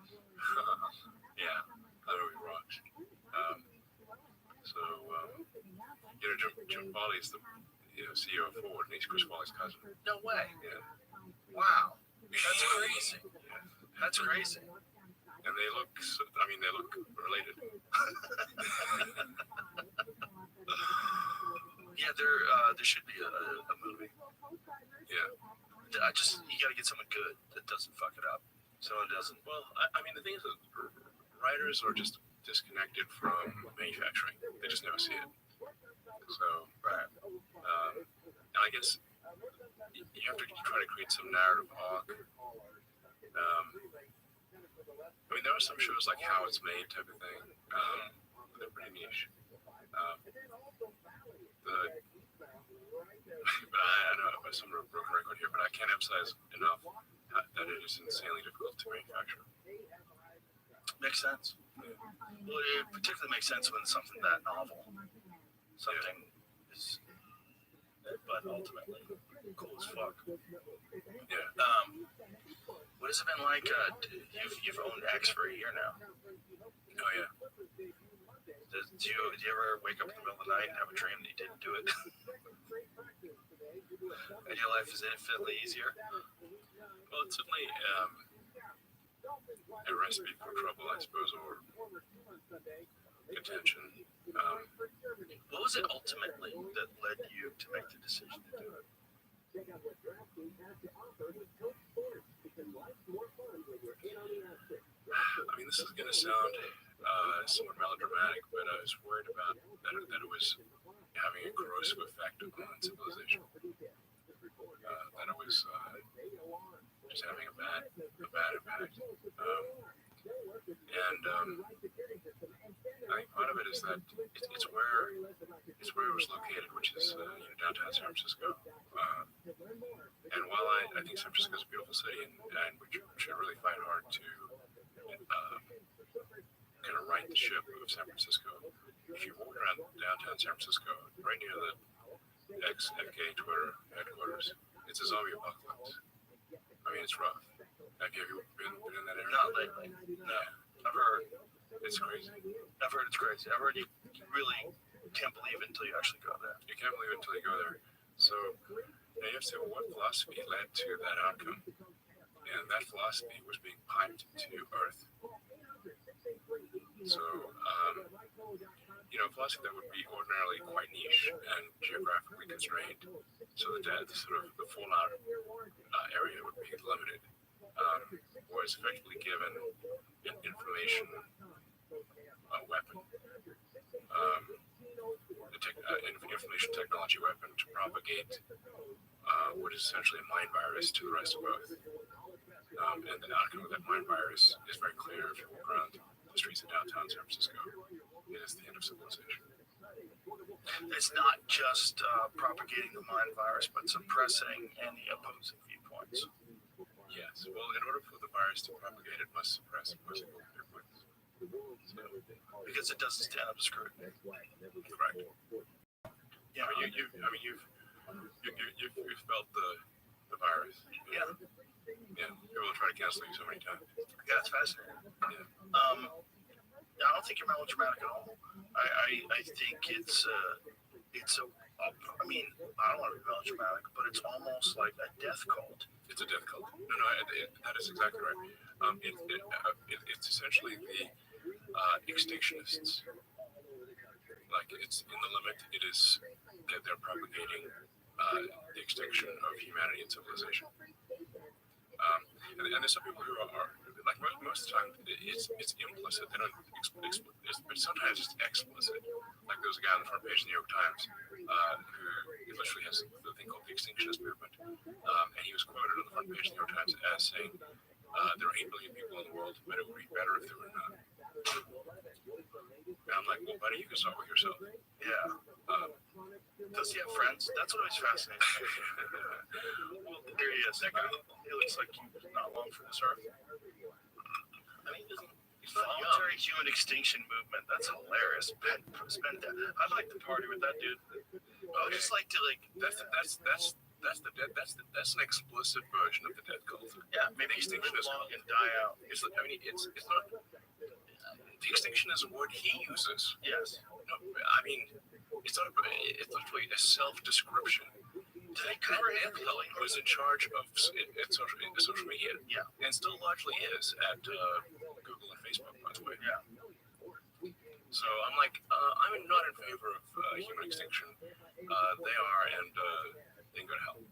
Yeah, that movie rocks. Jim Foley's the CEO of Ford, and he's Chris Foley's cousin. No way. Yeah. Wow. That's crazy. Yeah. That's crazy. And they look related. Yeah, there should be a movie. Yeah. You gotta get someone good that doesn't fuck it up. So it doesn't. Well, I mean, the thing is that writers are just disconnected from manufacturing. They just never see it. So, Right. and I guess you have to try to create some narrative arc. I mean, there are some shows like How It's Made type of thing. They're pretty niche. But I know I'm some broken record here, but I can't emphasize enough that it is insanely difficult to manufacture. Makes sense. Well, it particularly makes sense when it's something that novel. Something is, but ultimately cool as fuck. Yeah. What has it been like? You've owned X for a year now. Oh yeah. Do you ever wake up in the middle of the night and have a dream that you didn't do it? And your life is infinitely easier? Well, it's certainly a recipe for trouble, I suppose, or contention. What was it ultimately that led you to make the decision to do it? I mean, this is going to sound somewhat melodramatic, but I was worried about that it was having a corrosive effect on civilization. That it was just having a bad impact. I think part of it is that it's where it was located, which is downtown San Francisco. And while I think San Francisco is a beautiful city, and we should really fight hard to kind of right the ship of San Francisco, if you walk around downtown San Francisco, right near the ex-FK Twitter headquarters, it's a zombie apocalypse. I mean, it's rough. Have you been in that area? Not lately. No. I've heard It's crazy. I've heard it's crazy. I've heard you really can't believe it until you actually go there. You can't believe it until you go there. So now you have to say, well, what philosophy led to that outcome? And that philosophy was being piped to Earth. So, philosophy that would be ordinarily quite niche and geographically constrained, so that the fallout area would be limited, was effectively given an information weapon, information technology weapon to propagate what is essentially a mind virus to the rest of Earth. And the outcome of that mind virus is very clear if you walk around the streets of downtown San Francisco. It is the end of civilization. It's not just propagating the mind virus, but suppressing any opposing viewpoints. Yes. Well, in order for the virus to propagate, it must suppress opposing viewpoints. So, Because it doesn't stand up to scrutiny. correct. Yeah, You've felt the virus. Yeah. Yeah. People will try to cancel you so many times. Yeah, it's fascinating. Yeah. I don't think you're melodramatic at all. I think it's I mean, I don't want to be melodramatic, but it's almost like a death cult. It's a death cult. No, that is exactly right. It's essentially the extinctionists. Like, it's in the limit. It is that they're propagating the extinction of humanity and civilization. And there's some people who are like most of the time it's implicit. They don't but sometimes it's explicit. Like there was a guy on the front page of the New York Times who literally has the thing called the extinctionist movement, and he was quoted on the front page of the New York Times as saying there are 8 billion people in the world, but it would be better if there were none. And I'm like, well, buddy, you can start with yourself. Yeah. Does he have friends? That's what always fascinates me. Well, here he is. That guy. He looks like he's not long for this earth. I mean, voluntary human extinction movement. That's hilarious. I'd like to party with that dude. I would just like to That's an explicit version of the death cult. yeah, maybe Extinction live is long and die out. It's not. The extinction is a word he uses. Yes. No, I mean, it's literally a self-description. They cover Hillary was in charge of social media, Yeah. and still largely is at Google and Facebook, by the way. Yeah. So I'm like, I'm not in favor of human extinction. They are, and they can go to hell.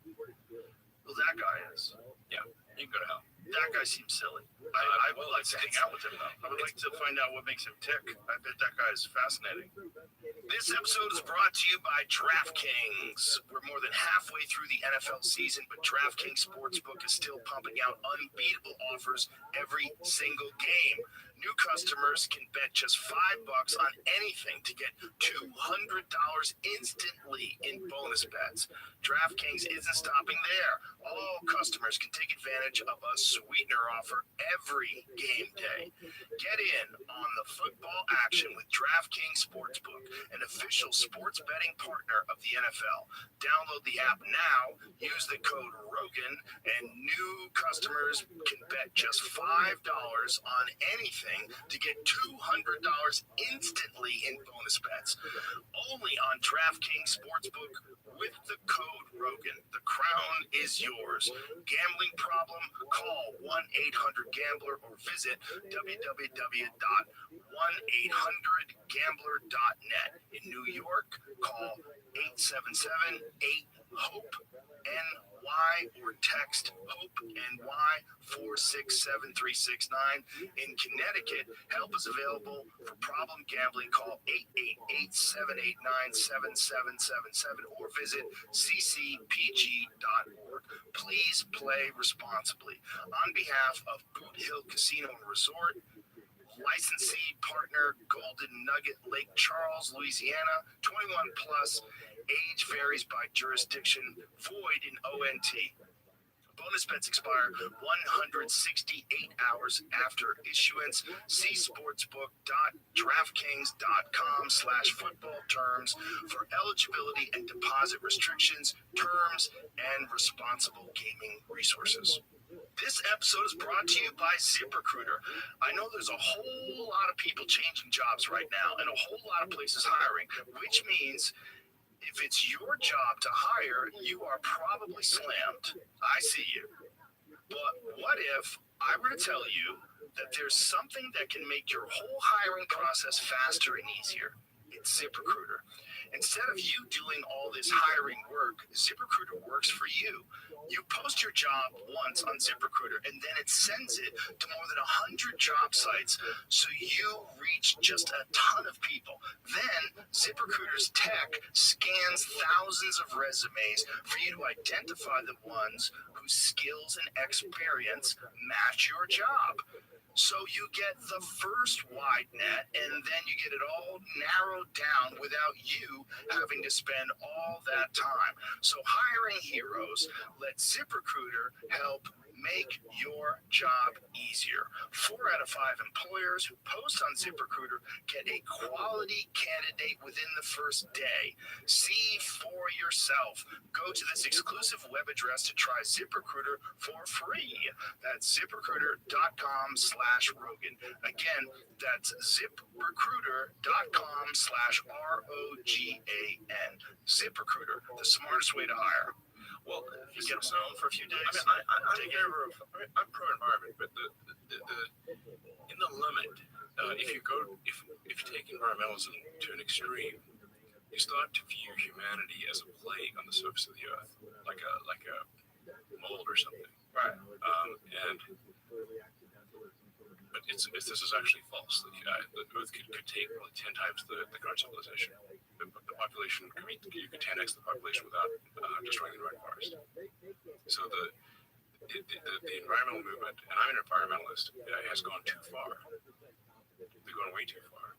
Well, that guy is. Yeah, you can go to hell. That guy seems silly. I would like to hang out with him, though. I would like to find out what makes him tick. I bet that guy is fascinating. This episode is brought to you by DraftKings. We're more than halfway through the NFL season, but DraftKings Sportsbook is still pumping out unbeatable offers every single game. New customers can bet just $5 on anything to get $200 instantly in bonus bets. DraftKings isn't stopping there. All customers can take advantage of a sweetener offer every game day. Get in on the football action with DraftKings Sportsbook, an official sports betting partner of the NFL. Download the app now, use the code ROGAN, and new customers can bet just $5 on anything to get $200 instantly in bonus bets. Only on DraftKings Sportsbook with the code ROGAN. The crown is yours. Gambling problem? Call 1-800-GAMBLER or visit www.1800gambler.net. In New York, call 877-8-HOPE-NY or text HOPE-NY 467369. In Connecticut, help is available for problem gambling. Call 888-789-7777 or visit ccpg.org. Please play responsibly. On behalf of Boot Hill Casino and Resort, licensee partner Golden Nugget, Lake Charles, Louisiana, 21 plus, age varies by jurisdiction, void in ONT. Bonus bets expire 168 hours after issuance. See sportsbook.draftkings.com/football terms for eligibility and deposit restrictions, terms, and responsible gaming resources. This episode is brought to you by ZipRecruiter. I know there's a whole lot of people changing jobs right now and a whole lot of places hiring, which means if it's your job to hire, you are probably slammed. I see you. But what if I were to tell you that there's something that can make your whole hiring process faster and easier? It's ZipRecruiter. Instead of you doing all this hiring work, ZipRecruiter works for you. You post your job once on ZipRecruiter, and then it sends it to more than 100 job sites, so you reach just a ton of people. Then ZipRecruiter's tech scans thousands of resumes for you to identify the ones whose skills and experience match your job. So you get the first wide net, and then you get it all narrowed down without you having to spend all that time. So hiring heroes, let ZipRecruiter help make your job easier. 4 out of 5 employers who post on ZipRecruiter get a quality candidate within the first day. See for yourself. Go to this exclusive web address to try ZipRecruiter for free. That's ZipRecruiter.com/Rogan. Again, that's ZipRecruiter.com/ROGAN. ZipRecruiter, the smartest way to hire. Well, You get them known for a few days. I'm pro-environment, but the in the limit, if you take environmentalism to an extreme, you start to view humanity as a plague on the surface of the earth, like a mold or something. Right. But this is actually false. The Earth could take probably 10 times the current civilization. The population, you could 10x the population without destroying the rainforest. So the environmental movement, and I'm an environmentalist, has gone too far. They've gone way too far.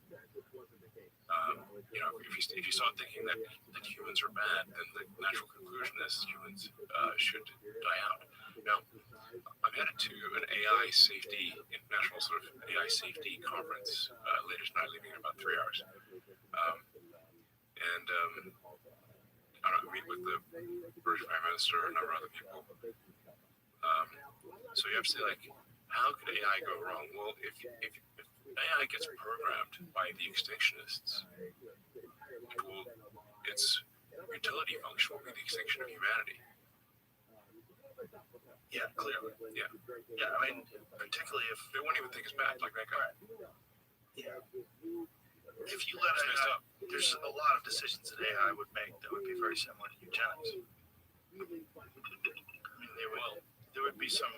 If you start thinking that humans are bad, then the natural conclusion is humans should die out. Now, I'm headed to an AI safety, international sort of AI safety conference later tonight, leaving in about 3 hours. I meet with the British Prime Minister and a number of other people. So you have to say, like, how could AI go wrong? Well, if AI gets programmed by the extinctionists, its utility function will be the extinction of humanity. Yeah, clearly. Yeah. Yeah, I mean, particularly if they won't even think it's bad, like that guy. Yeah. If you let there's a lot of decisions that AI would make that would be very similar to eugenics. I mean, there would be some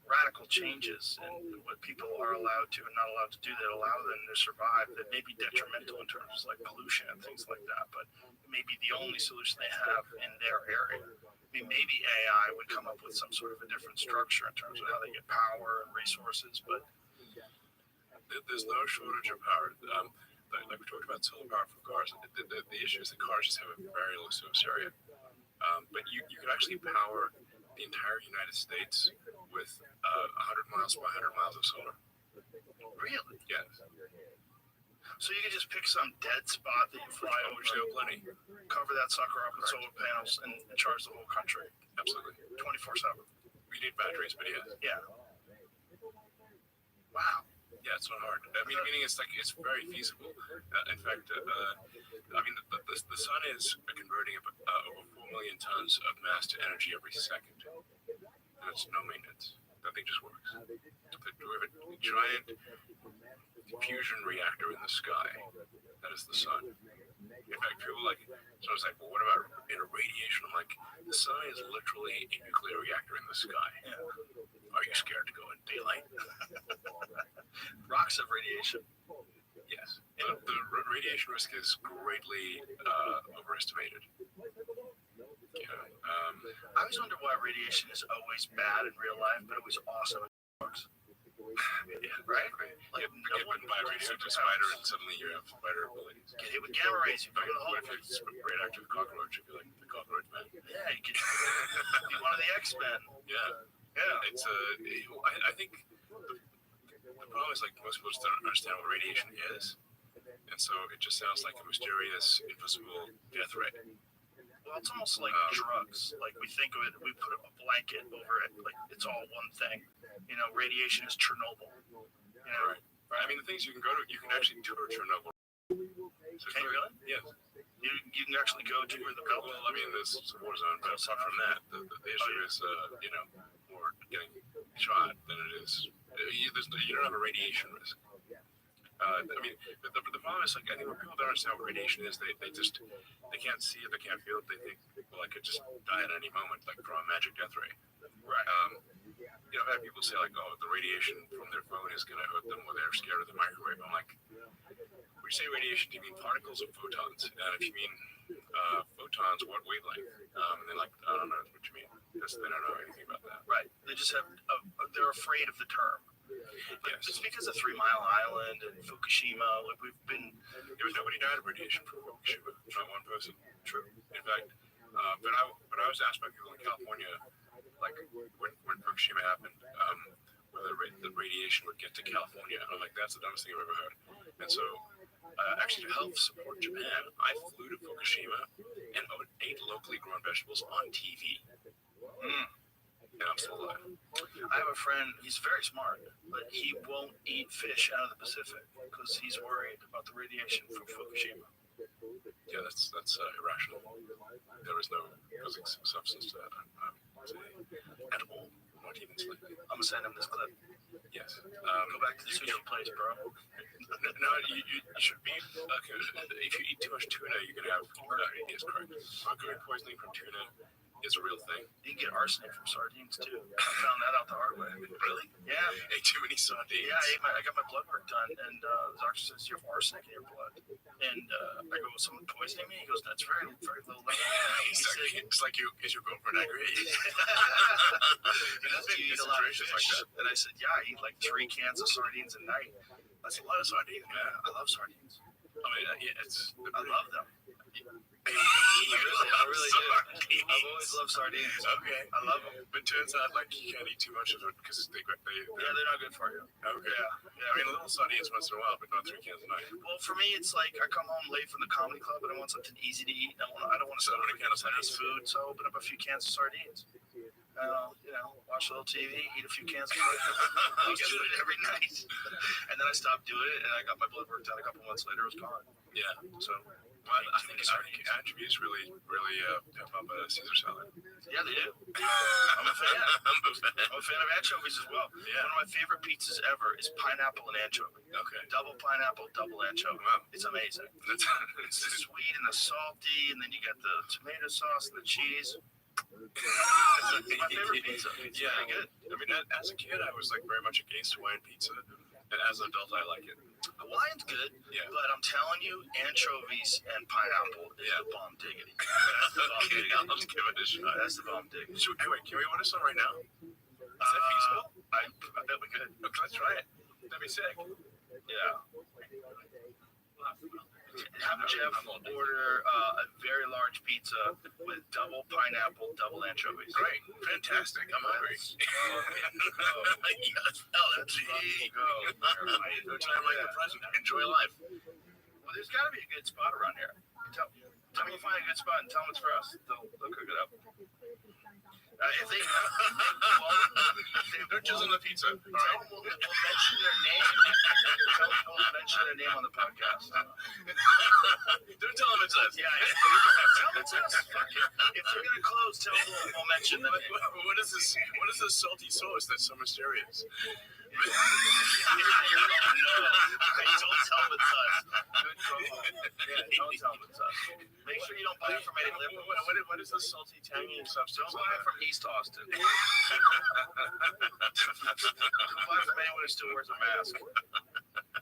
radical changes in what people are allowed to and not allowed to do that allow them to survive that may be detrimental in terms of like pollution and things like that, but it may be the only solution they have in their area. I mean, maybe AI would come up with some sort of a different structure in terms of how they get power and resources, but There's no shortage of power. Like we talked about solar power for cars, the issue is that cars just have a very low surface area. But you could actually power the entire United States with 100 miles by 100 miles of solar. Really? Yes. So you can just pick some dead spot that you fly over Which they to, have plenty. cover that sucker up with solar panels, and charge the whole country Absolutely. 24/7. We need batteries, but yeah. Yeah. Wow. Yeah, it's not hard. Meaning it's very feasible. In fact, the sun is converting over 4 million tons of mass to energy every second. And it's no maintenance. That thing just works. We have a giant fusion reactor in the sky. That is the sun. In fact, people someone's like, well, what about radiation? I'm like, the sun is literally a nuclear reactor in the sky. Yeah. Are you scared to go in daylight? Rocks of radiation. Yes. The radiation risk is greatly overestimated. I always wonder why radiation is always bad in real life, but always awesome in books. Yeah, Right? Like, get bitten by a radioactive spider and suddenly you have spider abilities. Get hit with gamma rays, you go to the What hole. if it's radioactive cockroach? If you like the cockroach man. Yeah, you could be one of the X-Men. Yeah. Yeah. It's I think the problem is like most people just don't understand what radiation is, and so it just sounds like a mysterious, invisible death ray. Well, it's almost like drugs. Like we think of it, we put a blanket over it, like it's all one thing. You know, radiation is Chernobyl. You know, Right. The things you can go to, you can actually tour Chernobyl. So Can you really? Yeah. you can actually go to where the belt. Well, there's a war zone, but apart from that, the issue is, more getting shot than it is. You don't have a radiation risk. The problem is, like, I think when people don't understand what radiation is, they can't see it, they can't feel it, they think, well, I could just die at any moment, like from a magic death ray. Right. I've had people say, like, oh, the radiation from their phone is going to hurt them, or they're scared of the microwave. I'm like, when you say radiation, do you mean particles or photons? And if you mean photons, what wavelength? And they're like, I don't know what you mean, because they don't know anything about that. Right. They just have. They're afraid of the term. Yes. It's because of 3 Mile Island and Fukushima. Like we've been. There was nobody died of radiation from Fukushima. Not one person. True. In fact, but I was asked by people in California, like when Fukushima happened, whether the radiation would get to California. And I'm like, that's the dumbest thing I've ever heard. And so, actually, to help support Japan, I flew to Fukushima and ate locally grown vegetables on TV. And I'm still alive. I have a friend. He's very smart, but he won't eat fish out of the Pacific because he's worried about the radiation from Fukushima. Yeah, that's irrational. There is no physics substance to that. At all. Not even slightly. I'm gonna send him this clip. Yes. Go back to the sushi place, bro. No, you should be. If you eat too much tuna, you can have mercury. Yes, correct. Mercury poisoning from tuna is a real thing. You can get arsenic from sardines too. I found that out the hard way. Really? Yeah. Ate too many sardines. Yeah, I got my blood work done, and the doctor says you have arsenic in your blood. And I go, someone poisoning me? He goes, that's very, very low level. It's like you go for an aggravated. You eat a lot of fish. And I said, yeah, I eat like 3 cans of sardines a night. That's a lot of sardines, man. I love sardines. I love them. I really do. I've always loved sardines. Okay. I love them. But turns out, like, you can't eat too much of it because they're not good for you. Okay. Yeah. A little sardines once in a while, but not 3 cans a night. Well, for me, it's like I come home late from the comedy club and I want something easy to eat. I don't want to sit on a can of Chinese food, so I open up a few cans of sardines. Watch a little TV, eat a few cans of sardines. I was doing it every night. And then I stopped doing it, and I got my blood work done a couple months later. It was gone. Yeah. So, I think attributes really pep up a Caesar salad. Yeah, they do. I'm a fan. I'm a fan of anchovies as well. Yeah. One of my favorite pizzas ever is pineapple and anchovy. Okay. Double pineapple, double anchovy. Wow. It's amazing. It's the sweet and the salty, and then you get the tomato sauce and the cheese. It's my favorite pizza. It's really good. As a kid, I was like very much against Hawaiian pizza, and as an adult, I like it. Hawaiian's good, Yeah. but I'm telling you, anchovies and pineapple is the bomb diggity. Okay, I'll just give it a shot. That's the bomb diggity. So, anyway, can we order some right now? Is that feasible? I bet we could. Okay, let's try it. That'd be sick. Yeah. Have Jeff order a very large pizza with double pineapple, double anchovies. Great, fantastic. I'm hungry. Yes, that's go. No time like the present. Enjoy life. Well, there's got to be a good spot around here. Tell me you find a good spot and tell them it's for us. They'll cook it up. If they They're just on the pizza. All tell right. them we'll mention their name. Tell them we'll mention their name on the podcast. Don't tell them it's us. Yeah, tell them it's us. Fuck it. If they're gonna close, tell them we'll mention them. What is this? What is this salty sauce that's so mysterious? No, don't tell them it's us. Good promo. Yeah, don't tell them it's us. Make sure you don't buy it from any liberal. What is this salty, tangy substance? Don't buy it from East Austin. Don't buy it from anyone who still wears a mask.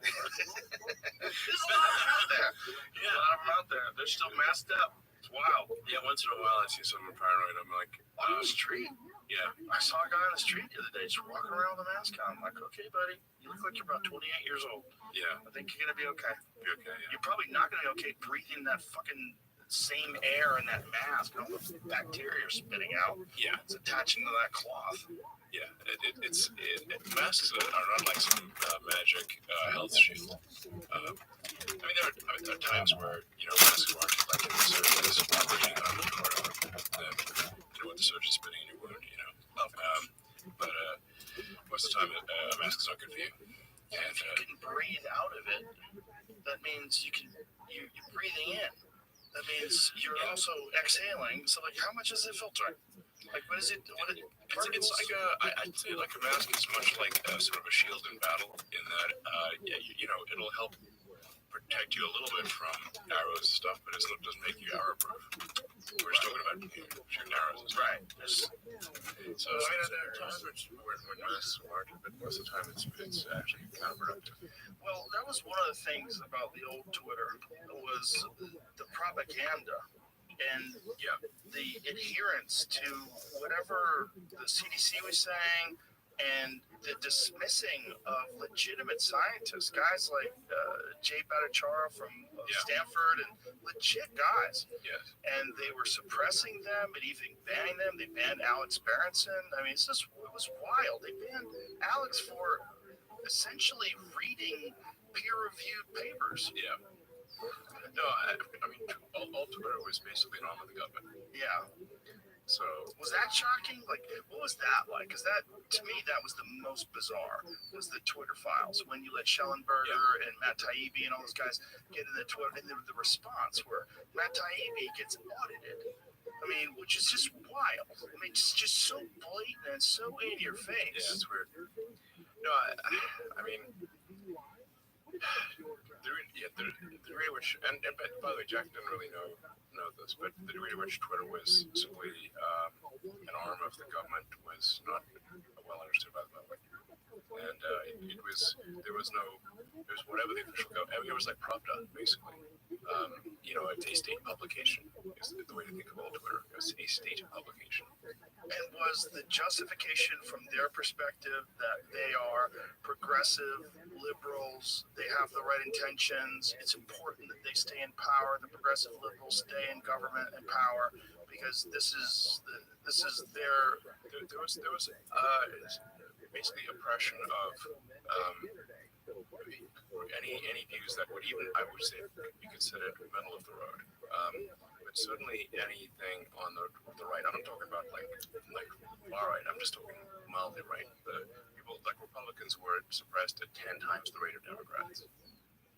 There's a lot of them out there. Yeah, a lot of them out there. They're still masked up. It's wild. Yeah, once in a while I see someone paranoid. I'm like, On the street. yeah. I saw a guy on the street the other day just walking around with a mask on. I'm like, okay, buddy, you look like you're about 28 years old. Yeah, I think you're gonna be okay. you're okay. Yeah. You're probably not gonna be okay breathing that fucking same air in that mask and all the bacteria you're spitting out. Yeah, It's attaching to that cloth. yeah. Masks are not like some magic health shield. I mean, there are times where masks aren't like in the surgery operating on the with the surgeon spitting in your wound. But most of the time, a mask is not good for you. And if you can breathe out of it, that means you're breathing in. That means you're also exhaling. So, like, how much is it filtering? Like, what is it? It's like I'd say like a mask is much like sort of a shield in battle in that it'll help protect you a little bit from arrows and stuff, but it doesn't make you arrow proof. We're just talking about shooting arrows and stuff. Right. So I mean, there are times when masks work, but most of the time it's actually counterproductive. Well, that was one of the things about the old Twitter was the propaganda and the adherence to whatever the CDC was saying and the dismissing of legitimate scientists, guys like Jay Bhattacharya from Stanford and legit guys. Yes. And they were suppressing them and even banning them. They banned Alex Berenson. I mean, it was wild. They banned Alex for essentially reading peer-reviewed papers. Yeah. No, I mean, all Twitter was basically an arm of the government. Yeah. So Was that shocking? Like, what was that like? Because that, to me, that was the most bizarre, was the Twitter files. When you let Schellenberger and Matt Taibbi and all those guys get in the Twitter, and the response where Matt Taibbi gets audited. I mean, which is just wild. I mean, it's just so blatant and so in your face. yeah, it's weird. No, I mean, the degree to which, and by the way, Jack didn't really know this, but the degree to which Twitter was simply an arm of the government was not well understood by the public. And it was whatever the official government, it was like Pravda, basically. A state publication is the way to think of all Twitter. It was a state publication. And was the justification from their perspective that they are progressive liberals, they have the right intentions, it's important that they stay in power, the progressive liberals stay in government and power, because this is their... There was basically oppression of any views that would even, I would say, be considered middle of the road. But certainly anything on the right, I'm not talking about like far right, I'm just talking mildly right. The people like Republicans were suppressed at 10 times the rate of Democrats.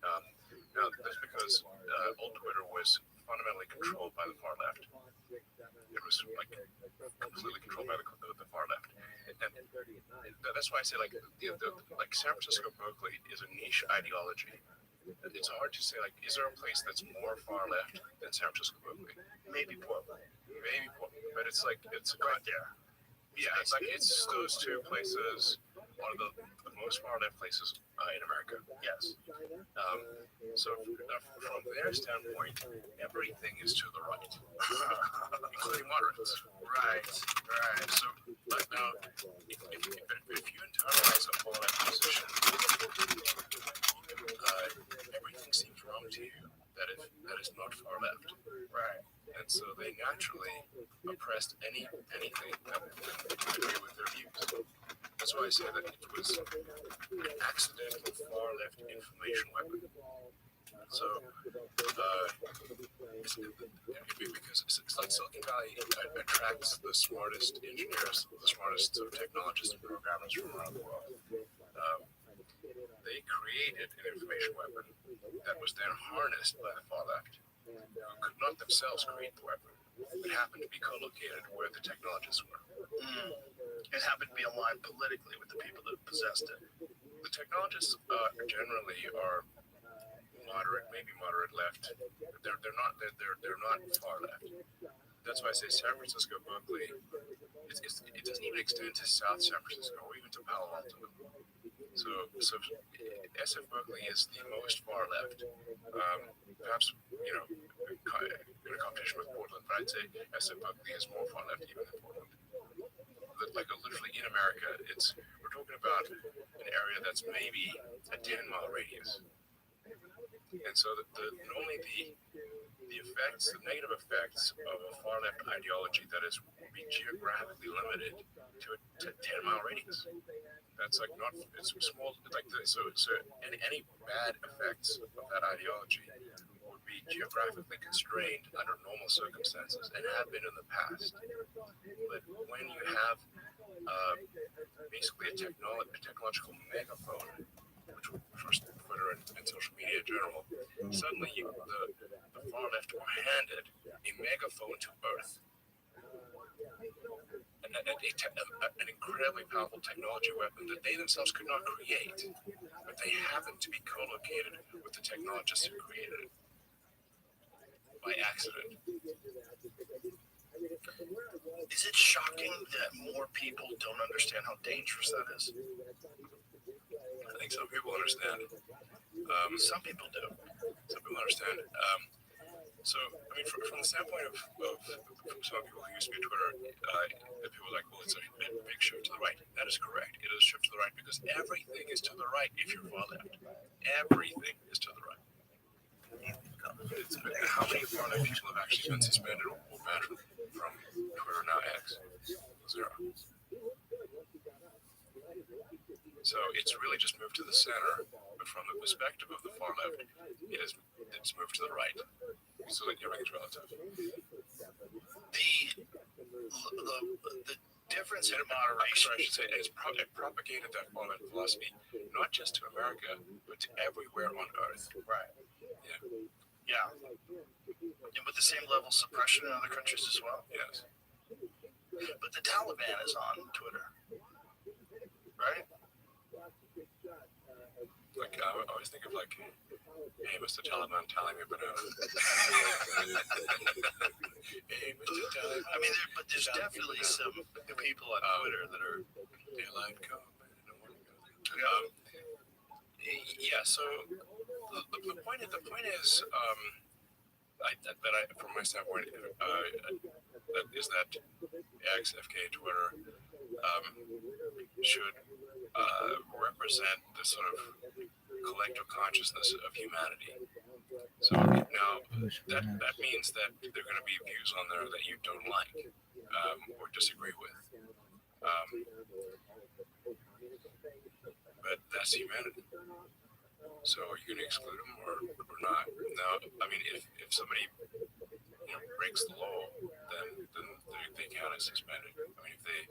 Now that's because old Twitter was fundamentally controlled by the far left. It was like completely controlled by the far left. And that's why I say like San Francisco Berkeley is a niche ideology. It's hard to say like, is there a place that's more far left than San Francisco Berkeley? Maybe Portland. But it's like it's Right there. Yeah, it's like it's those two places, one of the most far left places in America. Yes. So from their standpoint, everything is to the right, including moderates. Right. So, like now, if you internalize a far left position, to you that is not far left. Right. And so they naturally oppressed anything that would agree with their views. That's why I say that it was an accidental far left information weapon. So, because it's like Silicon Valley attracts the smartest engineers, the smartest sort of technologists and programmers from around the world. They created an information weapon that was then harnessed by the far left, who could not themselves create the weapon. It happened to be co-located where the technologists were. It happened to be aligned politically with the people that possessed it. The technologists generally are moderate, maybe moderate left. They're not far left. That's why I say San Francisco, Berkeley. It doesn't even extend to South San Francisco or even to Palo Alto. So SF Berkeley is the most far left. Perhaps in a competition with Portland, but I'd say SF Berkeley is more far left even than Portland. Like literally in America, we're talking about an area that's maybe a 10-mile radius. And so normally the effects, the negative effects of a far left ideology that is will be geographically limited to a 10-mile radius. That's like not, it's small, like any bad effects of that ideology would be geographically constrained under normal circumstances and have been in the past. But when you have basically a technological megaphone, which was Twitter and social media in general, suddenly the far left were handed a megaphone to Earth. An incredibly powerful technology weapon that they themselves could not create, but they happened to be co-located with the technologists who created it by accident. Is it shocking that more people don't understand how dangerous that is? I think some people understand. Some people do. Some people understand. So, I mean, from the standpoint of some people who used to be Twitter, people are like, well, it's a big shift to the right. That is correct. It is a shift to the right because everything is to the right if you're far left. Everything is to the right. How many far left people have actually been suspended or banned from Twitter, now X? Zero. So it's really just moved to the center, but from the perspective of the far left, it's moved to the right. So like everything's relative. The difference in moderation. I should say, it propagated that far left philosophy not just to America, but to everywhere on Earth. Right. Yeah. And with the same level of suppression in other countries as well. Yes. But the Taliban is on Twitter, right? Like I always think of like, hey, Mr. Taliban, tally me a banana. Hey, Mr. Taliban. I mean, but there's definitely some people on Twitter that are daylight come. Yeah. So the point is, from my standpoint, is that X, FK, Twitter should represent the sort of collective consciousness of humanity. So now that means that there are going to be views on there that you don't like or disagree with. But that's humanity. So are you going to exclude them or not? Now, I mean, if somebody breaks the law, then they count as suspended. I mean, if they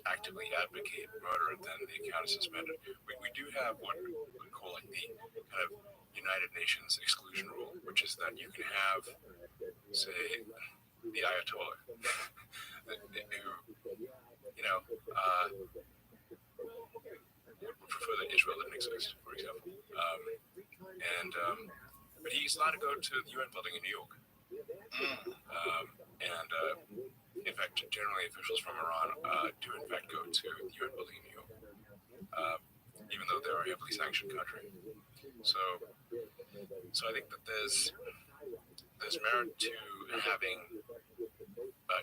actively advocate murder, then the account is suspended. We do have what we call like the kind of United Nations exclusion rule, which is that you can have, say, the Ayatollah, who would prefer that Israel didn't exist, for example. But he's allowed to go to the UN building in New York. In fact, generally officials from Iran do in fact go to the UN building in New York, even though they're a heavily sanctioned country. So I think that there's merit to having,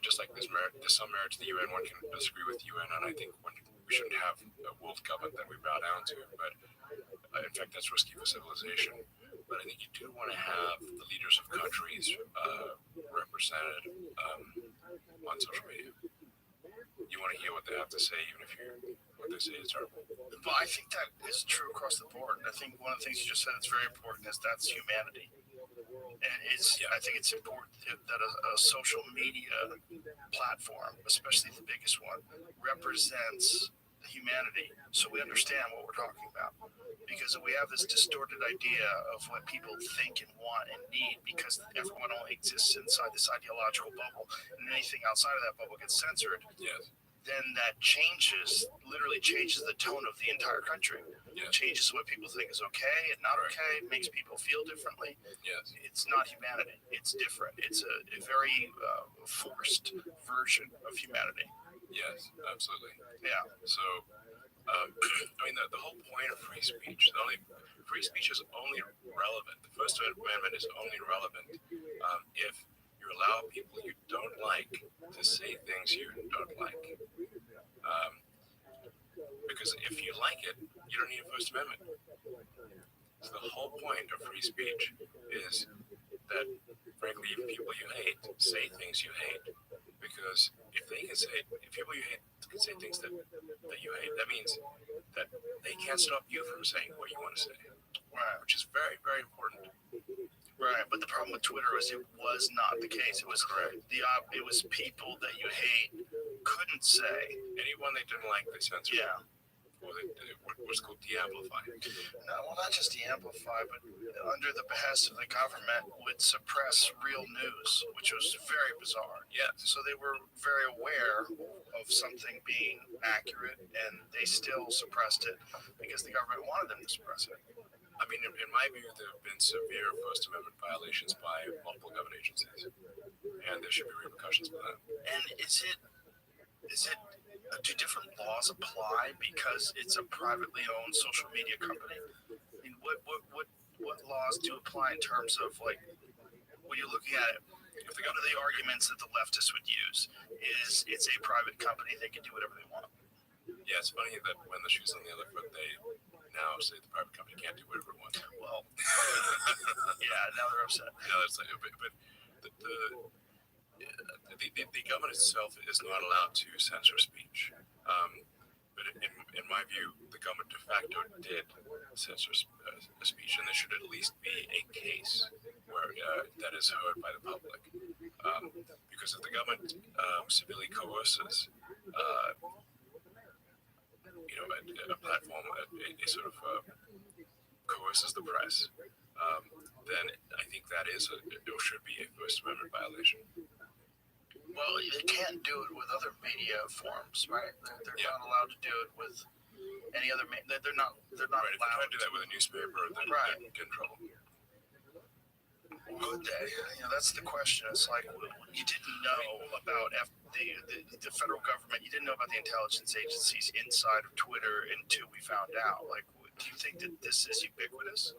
just like there's some merit to the UN. One can disagree with the UN, and I think one we shouldn't have a world government that we bow down to. But in fact, that's risky for civilization. But I think you do want to have the leaders of countries represented on social media. You want to hear what they have to say, even if what they say is terrible. But I think that is true across the board. I think one of the things you just said that's very important is that's humanity. And I think it's important that a social media platform, especially the biggest one, represents humanity so we understand what we're talking about. Because we have this distorted idea of what people think and want and need because everyone only exists inside this ideological bubble, and anything outside of that bubble gets censored. Yes. Then that literally changes the tone of the entire country. Yes. It changes what people think is okay and not okay. It makes people feel differently. Yes. It's not humanity. It's different. It's a very forced version of humanity. Yes, absolutely. Yeah. So, I mean, the whole point of free speech, free speech is only relevant. The First Amendment is only relevant if you allow people you don't like to say things you don't like. Because if you like it, you don't need a First Amendment. So the whole point of free speech is that, frankly, people you hate say things you hate. Because if people you hate can say things that you hate, that means that they can't stop you from saying what you want to say. Right. Which is very, very important. Right, but the problem with Twitter is it was not the case. It was it was people that you hate couldn't say. Anyone they didn't like, they censored. Yeah. Or what's called de-amplify. No, well, not just de-amplify, but under the behest of the government would suppress real news, which was very bizarre. Yeah. So they were very aware of something being accurate, and they still suppressed it because the government wanted them to suppress it. I mean, in my view, there have been severe First Amendment violations by multiple government agencies, and there should be repercussions for that. And is it do different laws apply because it's a privately owned social media company? I mean, what laws do apply in terms of, like, when you're looking at it? If they go to the arguments that the leftists would use is it's a private company, they can do whatever they want. Yeah, it's funny that when the shoe's on the other foot, they now say the private company can't do whatever it wants. Well, yeah, now they're upset. Yeah, that's like, but the government itself is not allowed to censor speech. But in my view, the government de facto did censor speech, and there should at least be a case where that is heard by the public. Because if the government severely coerces, a platform, a sort of coerces the press, then I think that or should be a First Amendment violation. Well, they can't do it with other media forms, right? They're not allowed to do it with any other. They're not Right, if allowed they try to do that with a newspaper, then Right. they get in trouble. Could they? That's the question. It's like you didn't know about the federal government. You didn't know about the intelligence agencies inside of Twitter until we found out. Like, do you think that this is ubiquitous?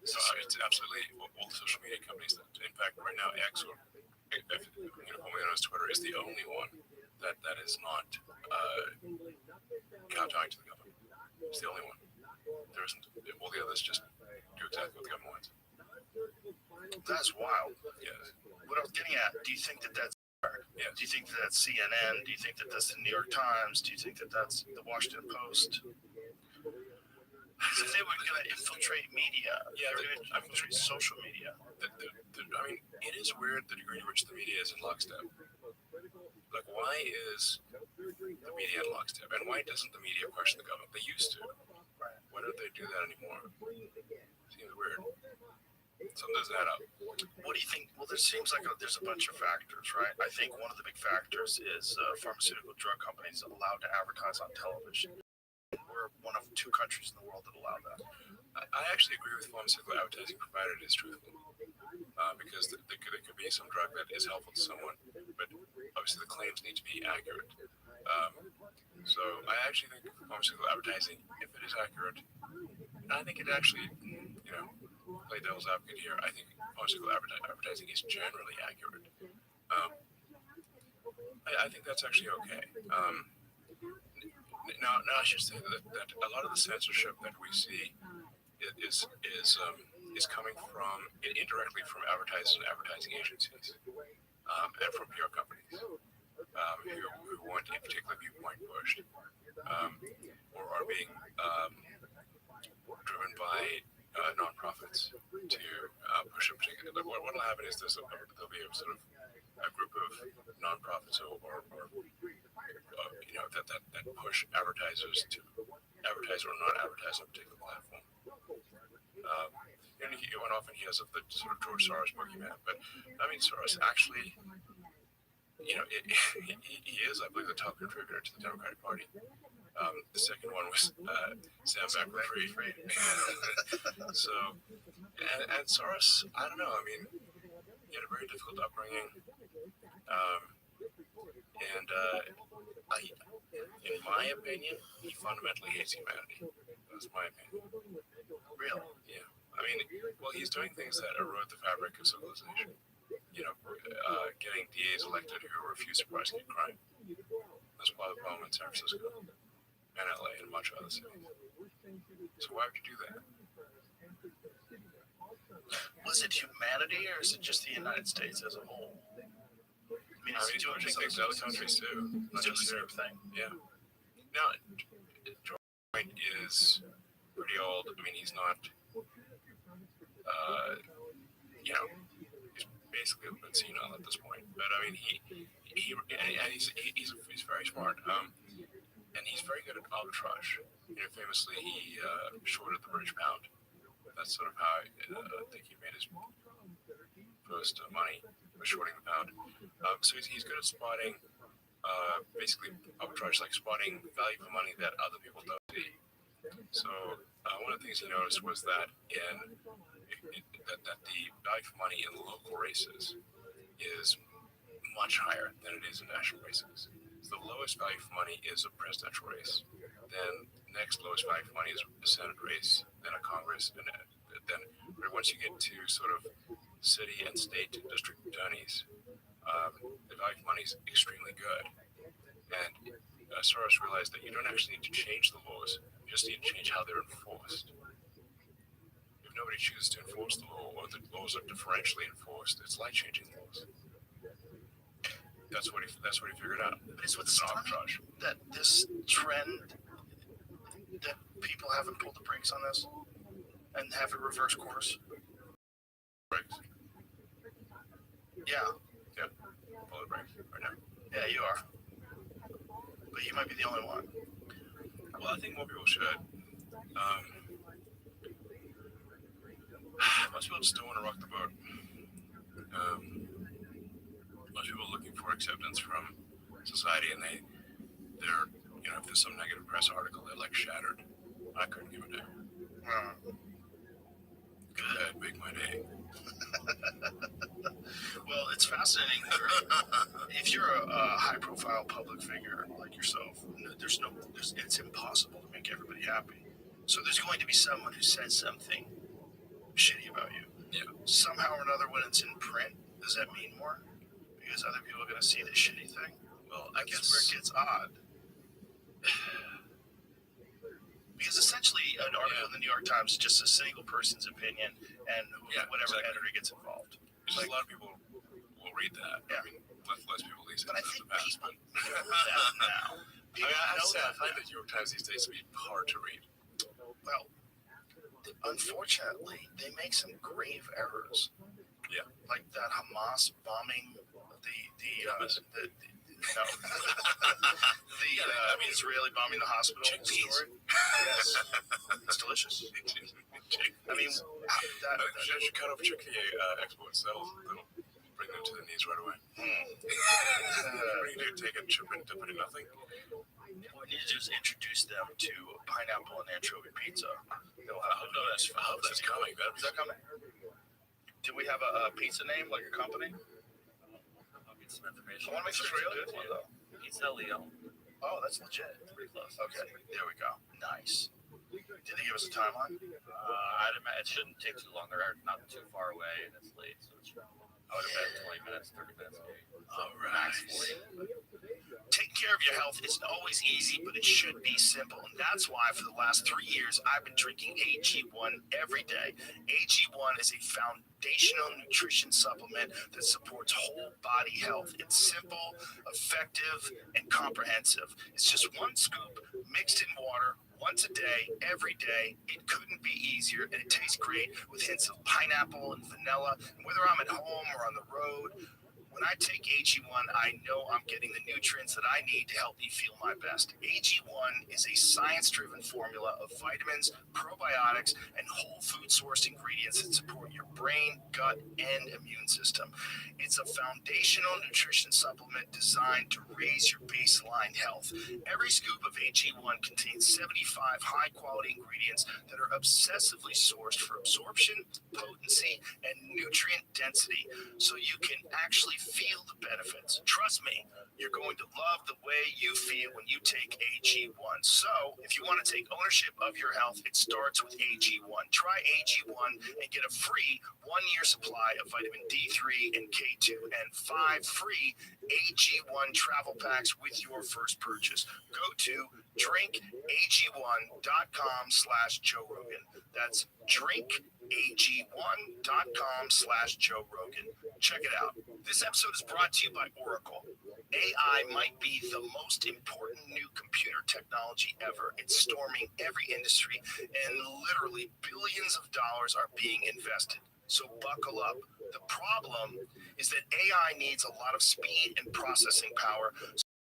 So it's absolutely all the social media companies. In fact, right now, X, or formerly known as Twitter, is the only one that is not kowtowing to the government. It's the only one. There isn't. All the others just do exactly what the government wants. That's wild. Yes. What I was getting at, do you think that that's Yeah. Do you think that that's CNN? Do you think that that's the New York Times? Do you think that that's the Washington Post? If they were going to infiltrate media, Yeah, they're going to infiltrate social media. I mean, it is weird the degree to which the media is in lockstep. Like, why is the media in lockstep? And why doesn't the media question the government? They used to. Why don't they do that anymore? Seems weird. Something doesn't add up. What do you think? Well, there seems like there's a bunch of factors, right? I think one of the big factors is pharmaceutical drug companies allowed to advertise on television. We're one of 2 countries in the world that allow that. I actually agree with pharmaceutical advertising, provided it is truthful. Because there could be some drug that is helpful to someone, but obviously the claims need to be accurate. So I actually think pharmaceutical advertising, if it is accurate, and I think it actually, play devil's advocate here, I think pharmaceutical advertising is generally accurate. I think that's actually okay. now I should say that a lot of the censorship that we see is coming from indirectly from advertisers and advertising agencies, and from PR companies, who want a particular viewpoint pushed, or are being driven by nonprofits to push a particular. What will happen is there'll be a sort of a group of nonprofits or that push advertisers to advertise or not advertise on a particular platform. And often he has the sort of George Soros boogeyman, but I mean Soros actually, he is, I believe, the top contributor to the Democratic Party. The second one was Sam Bankman-Fried. So, and Soros, I don't know. I mean, he had a very difficult upbringing, and in my opinion, he fundamentally hates humanity. That's my opinion. Really? Yeah. I mean, well, he's doing things that erode the fabric of civilization. Getting DAs elected who refuse to prosecute crime. That's part of the problem in San Francisco and LA and much other cities. So why would you do that? Was it humanity, or is it just the United States as a whole? I mean, He's pushing things to other countries too. He's doing the same thing. Yeah. Now, George Floyd is pretty old. I mean, he's not, he's basically a bit senile at this point. But I mean, he's very smart. And he's very good at arbitrage. Famously, he shorted the British pound. That's sort of how I think he made his first money, was shorting the pound. So he's good at spotting, basically arbitrage, like spotting value for money that other people don't see. So one of the things he noticed was that that the value for money in local races is much higher than it is in national races. So the lowest value for money is a presidential race. Then the next lowest value for money is a Senate race, then a Congress, and then once you get to sort of city and state district attorneys, the value for money is extremely good. And Soros realized that you don't actually need to change the laws, you just need to change how they're enforced. If nobody chooses to enforce the law, or the laws are differentially enforced, it's like changing laws. That's what he figured out. But it's what's arbitrage. That this trend, that people haven't pulled the brakes on this and have it reverse course. Brakes? Yeah. Yeah. Pull the brakes right now. Yeah, you are. But you might be the only one. Well, I think more people should. Most people just don't want to rock the boat. Most people are looking for acceptance from society, and they're if there's some negative press article, they're like shattered. I couldn't give a damn. Good, make my day. Well, it's fascinating. If you're a high-profile public figure like yourself, it's impossible to make everybody happy. So there's going to be someone who says something shitty about you. Yeah. Somehow or another, when it's in print, does that mean more? Because other people are going to see the shitty thing. Well, I guess where it gets odd. Because essentially, an article in the New York Times is just a single person's opinion, and whatever editor gets involved. Just a lot of people will read that. Yeah. I mean, less people these days. But I think people know that now. I find the New York Times these days to be hard to read. Well, unfortunately, they make some grave errors. Yeah. Like that Hamas bombing the Israeli bombing the hospital story. Yes. It's delicious. I mean, you should cut off chickpea exports. That'll bring them to the knees right away. What do you do? Take a chip and dip it in nothing? What we need to do is introduce them to pineapple and anchovy pizza. They'll have I hope that's coming. Is that coming? Do we have a pizza name, like a company? I'll get some information. I want to make sure it's a good one, though. Pizza Leo. Oh, that's legit. Pretty close. Okay, there we go. Nice. Did they give us a timeline? I'd imagine it shouldn't take too long. They're not too far away, and it's late, so it's I would have bet 20 minutes, 30 minutes a day. All Max right. 40. Taking care of your health isn't always easy, but it should be simple. And that's why for the last 3 years, I've been drinking AG1 every day. AG1 is a foundational nutrition supplement that supports whole body health. It's simple, effective, and comprehensive. It's just one scoop mixed in water once a day, every day. It couldn't be easier, and it tastes great with hints of pineapple and vanilla. And whether I'm at home or on the road, when I take AG1, I know I'm getting the nutrients that I need to help me feel my best. AG1 is a science-driven formula of vitamins, probiotics, and whole food sourced ingredients that support your brain, gut, and immune system. It's a foundational nutrition supplement designed to raise your baseline health. Every scoop of AG1 contains 75 high-quality ingredients that are obsessively sourced for absorption, potency, and nutrient density, so you can actually feel the benefits. Trust me, you're going to love the way you feel when you take AG1. So, if you want to take ownership of your health, it starts with AG1. Try AG1 and get a free 1-year supply of vitamin D3 and K2 and 5 free AG1 travel packs with your first purchase. Go to drinkag1.com/Joe Rogan. That's drinkag1.com/Joe Rogan. Check it out. This episode is brought to you by Oracle. AI might be the most important new computer technology ever. It's storming every industry, and literally billions of dollars are being invested. So buckle up. The problem is that AI needs a lot of speed and processing power.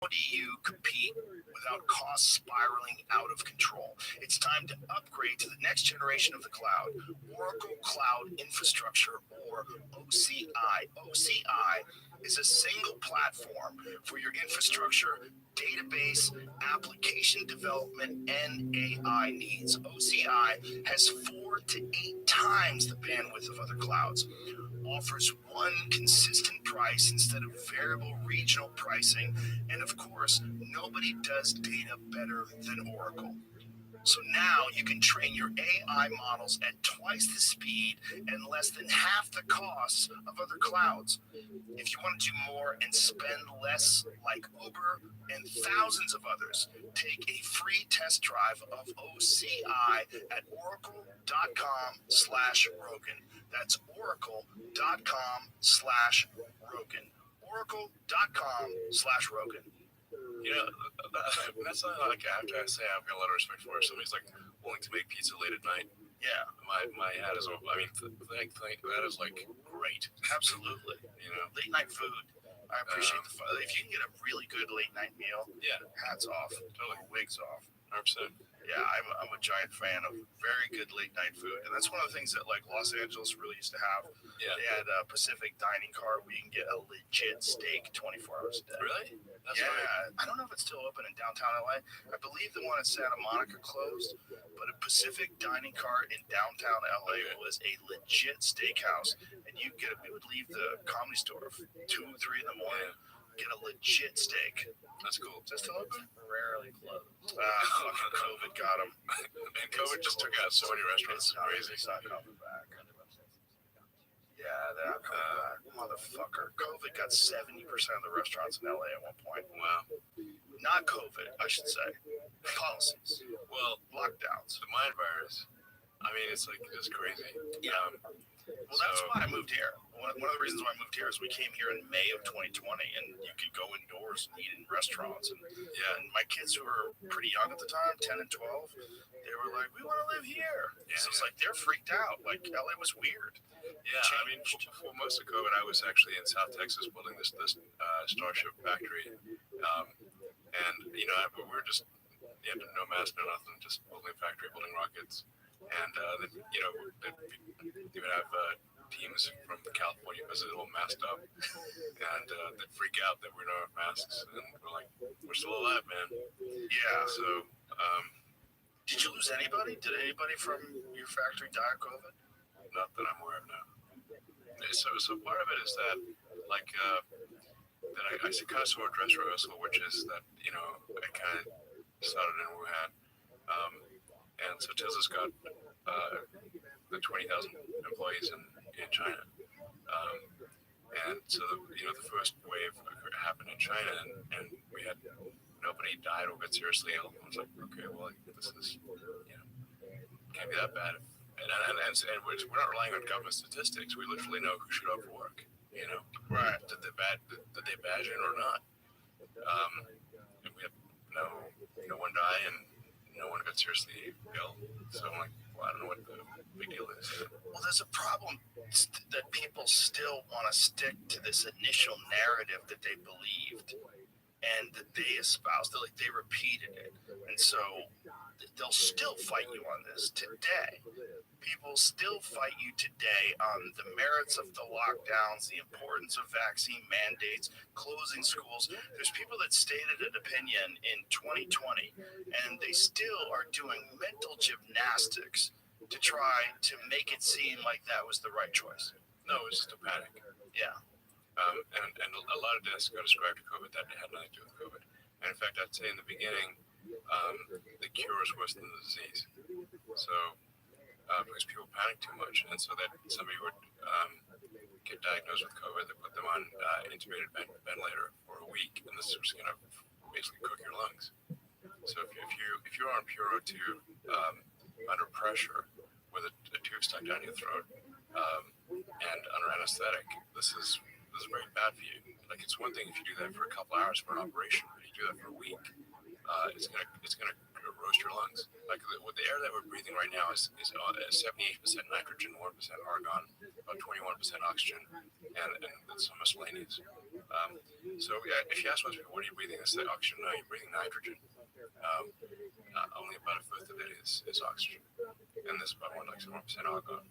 How do you compete without costs spiraling out of control? It's time to upgrade to the next generation of the cloud, Oracle Cloud Infrastructure, or OCI. OCI is a single platform for your infrastructure, database, application development, and AI needs. OCI has 4 to 8 times the bandwidth of other clouds, offers one consistent price instead of variable regional pricing, and of course, nobody does data better than Oracle. So now you can train your AI models at twice the speed and less than half the costs of other clouds. If you want to do more and spend less like Uber and thousands of others, take a free test drive of OCI at oracle.com/Rogan. That's oracle.com/Rogan. Oracle.com/Rogan. You know, that's not like I have to say I've got a lot of respect for. Somebody's like willing to make pizza late at night. Yeah, My hat is, I mean, that is like great. absolutely. You know, Late night food. I appreciate the fun. If you can get a really good late night meal, yeah, hats off. totally, Wigs off. 100%. Yeah, I'm a giant fan of very good late night food, and that's one of the things that like Los Angeles really used to have. Yeah, They had a Pacific dining car where you can get a legit steak 24 hours a day. really? That's Yeah, right. I don't know if it's still open in downtown LA. I believe the one in Santa Monica closed, but a Pacific dining car in downtown LA was a legit steakhouse, and you get we would leave the Comedy Store 2, 3 in the morning, get a legit steak. That's cool. Is that still open? Rarely closed. Fucking COVID got them. And COVID just took out so many restaurants. It's crazy. It's not coming back. Yeah, they're not coming back. Motherfucker. COVID got 70% of the restaurants in LA at one point. Wow. Not COVID, I should say. Policies. Well, Lockdowns. the mind virus. I mean, it's like just crazy. Yeah. Well, that's why I moved here. One of the reasons why I moved here is we came here in May of 2020, and you could go indoors and eat in restaurants. And Yeah, and my kids who were pretty young at the time, 10 and 12, they were like, we want to live here. Yeah, So it's like they're freaked out. Like LA was weird. yeah. I mean, for most of COVID, I was actually in South Texas building this Starship factory, and you know, we're just no mask, no nothing, just building a factory, building rockets, and then, you know, they would have teams from California visit all masked up, and they'd freak out that we don't have masks, and we're like, we're still alive, man. Yeah. So, Did you lose anybody? Did anybody from your factory die of COVID? not that I'm aware of now. So part of it is that, like, that I kind of saw a dress rehearsal, which is that, you know, I kind of started in Wuhan, and so Tesla's got the 20,000 employees in China, And so, the first wave happened in China, and we had nobody died or got seriously ill. I was like, okay, well, this is, can't be that bad. And we're not relying on government statistics. We literally know who showed up for work. Right. Did they badge in or not? And we had no one die, and no one got seriously ill. So I'm like, well, I don't know what the big deal is. Well, there's a problem that people still want to stick to this initial narrative that they believed and that they espoused. They repeated it. And so they'll still fight you on this today. People still fight you today on the merits of the lockdowns, the importance of vaccine mandates, closing schools. There's people that stated an opinion in 2020, and they still are doing mental gymnastics to try to make it seem like that was the right choice. No, it was just a panic. Yeah. And a lot of deaths got ascribed to COVID that had nothing to do with COVID. And in fact, I'd say in the beginning, the cure is worse than the disease. So, because people panic too much, and so that somebody would get diagnosed with COVID, they put them on intubated ventilator for a week, and this was going to basically cook your lungs. So if you're on pure O2 under pressure with a tube stuck down your throat and under anesthetic, this is very bad for you. Like, it's one thing if you do that for a couple hours for an operation, but you do that for a week, it's gonna roast your lungs. Like, with the air that we're breathing right now is 78% nitrogen, 1% argon, about 21% oxygen, and some miscellaneous. So if you ask most people, what are you breathing? They say oxygen. No, you're breathing nitrogen. Only about a fifth of it is oxygen, and there's about 1% argon.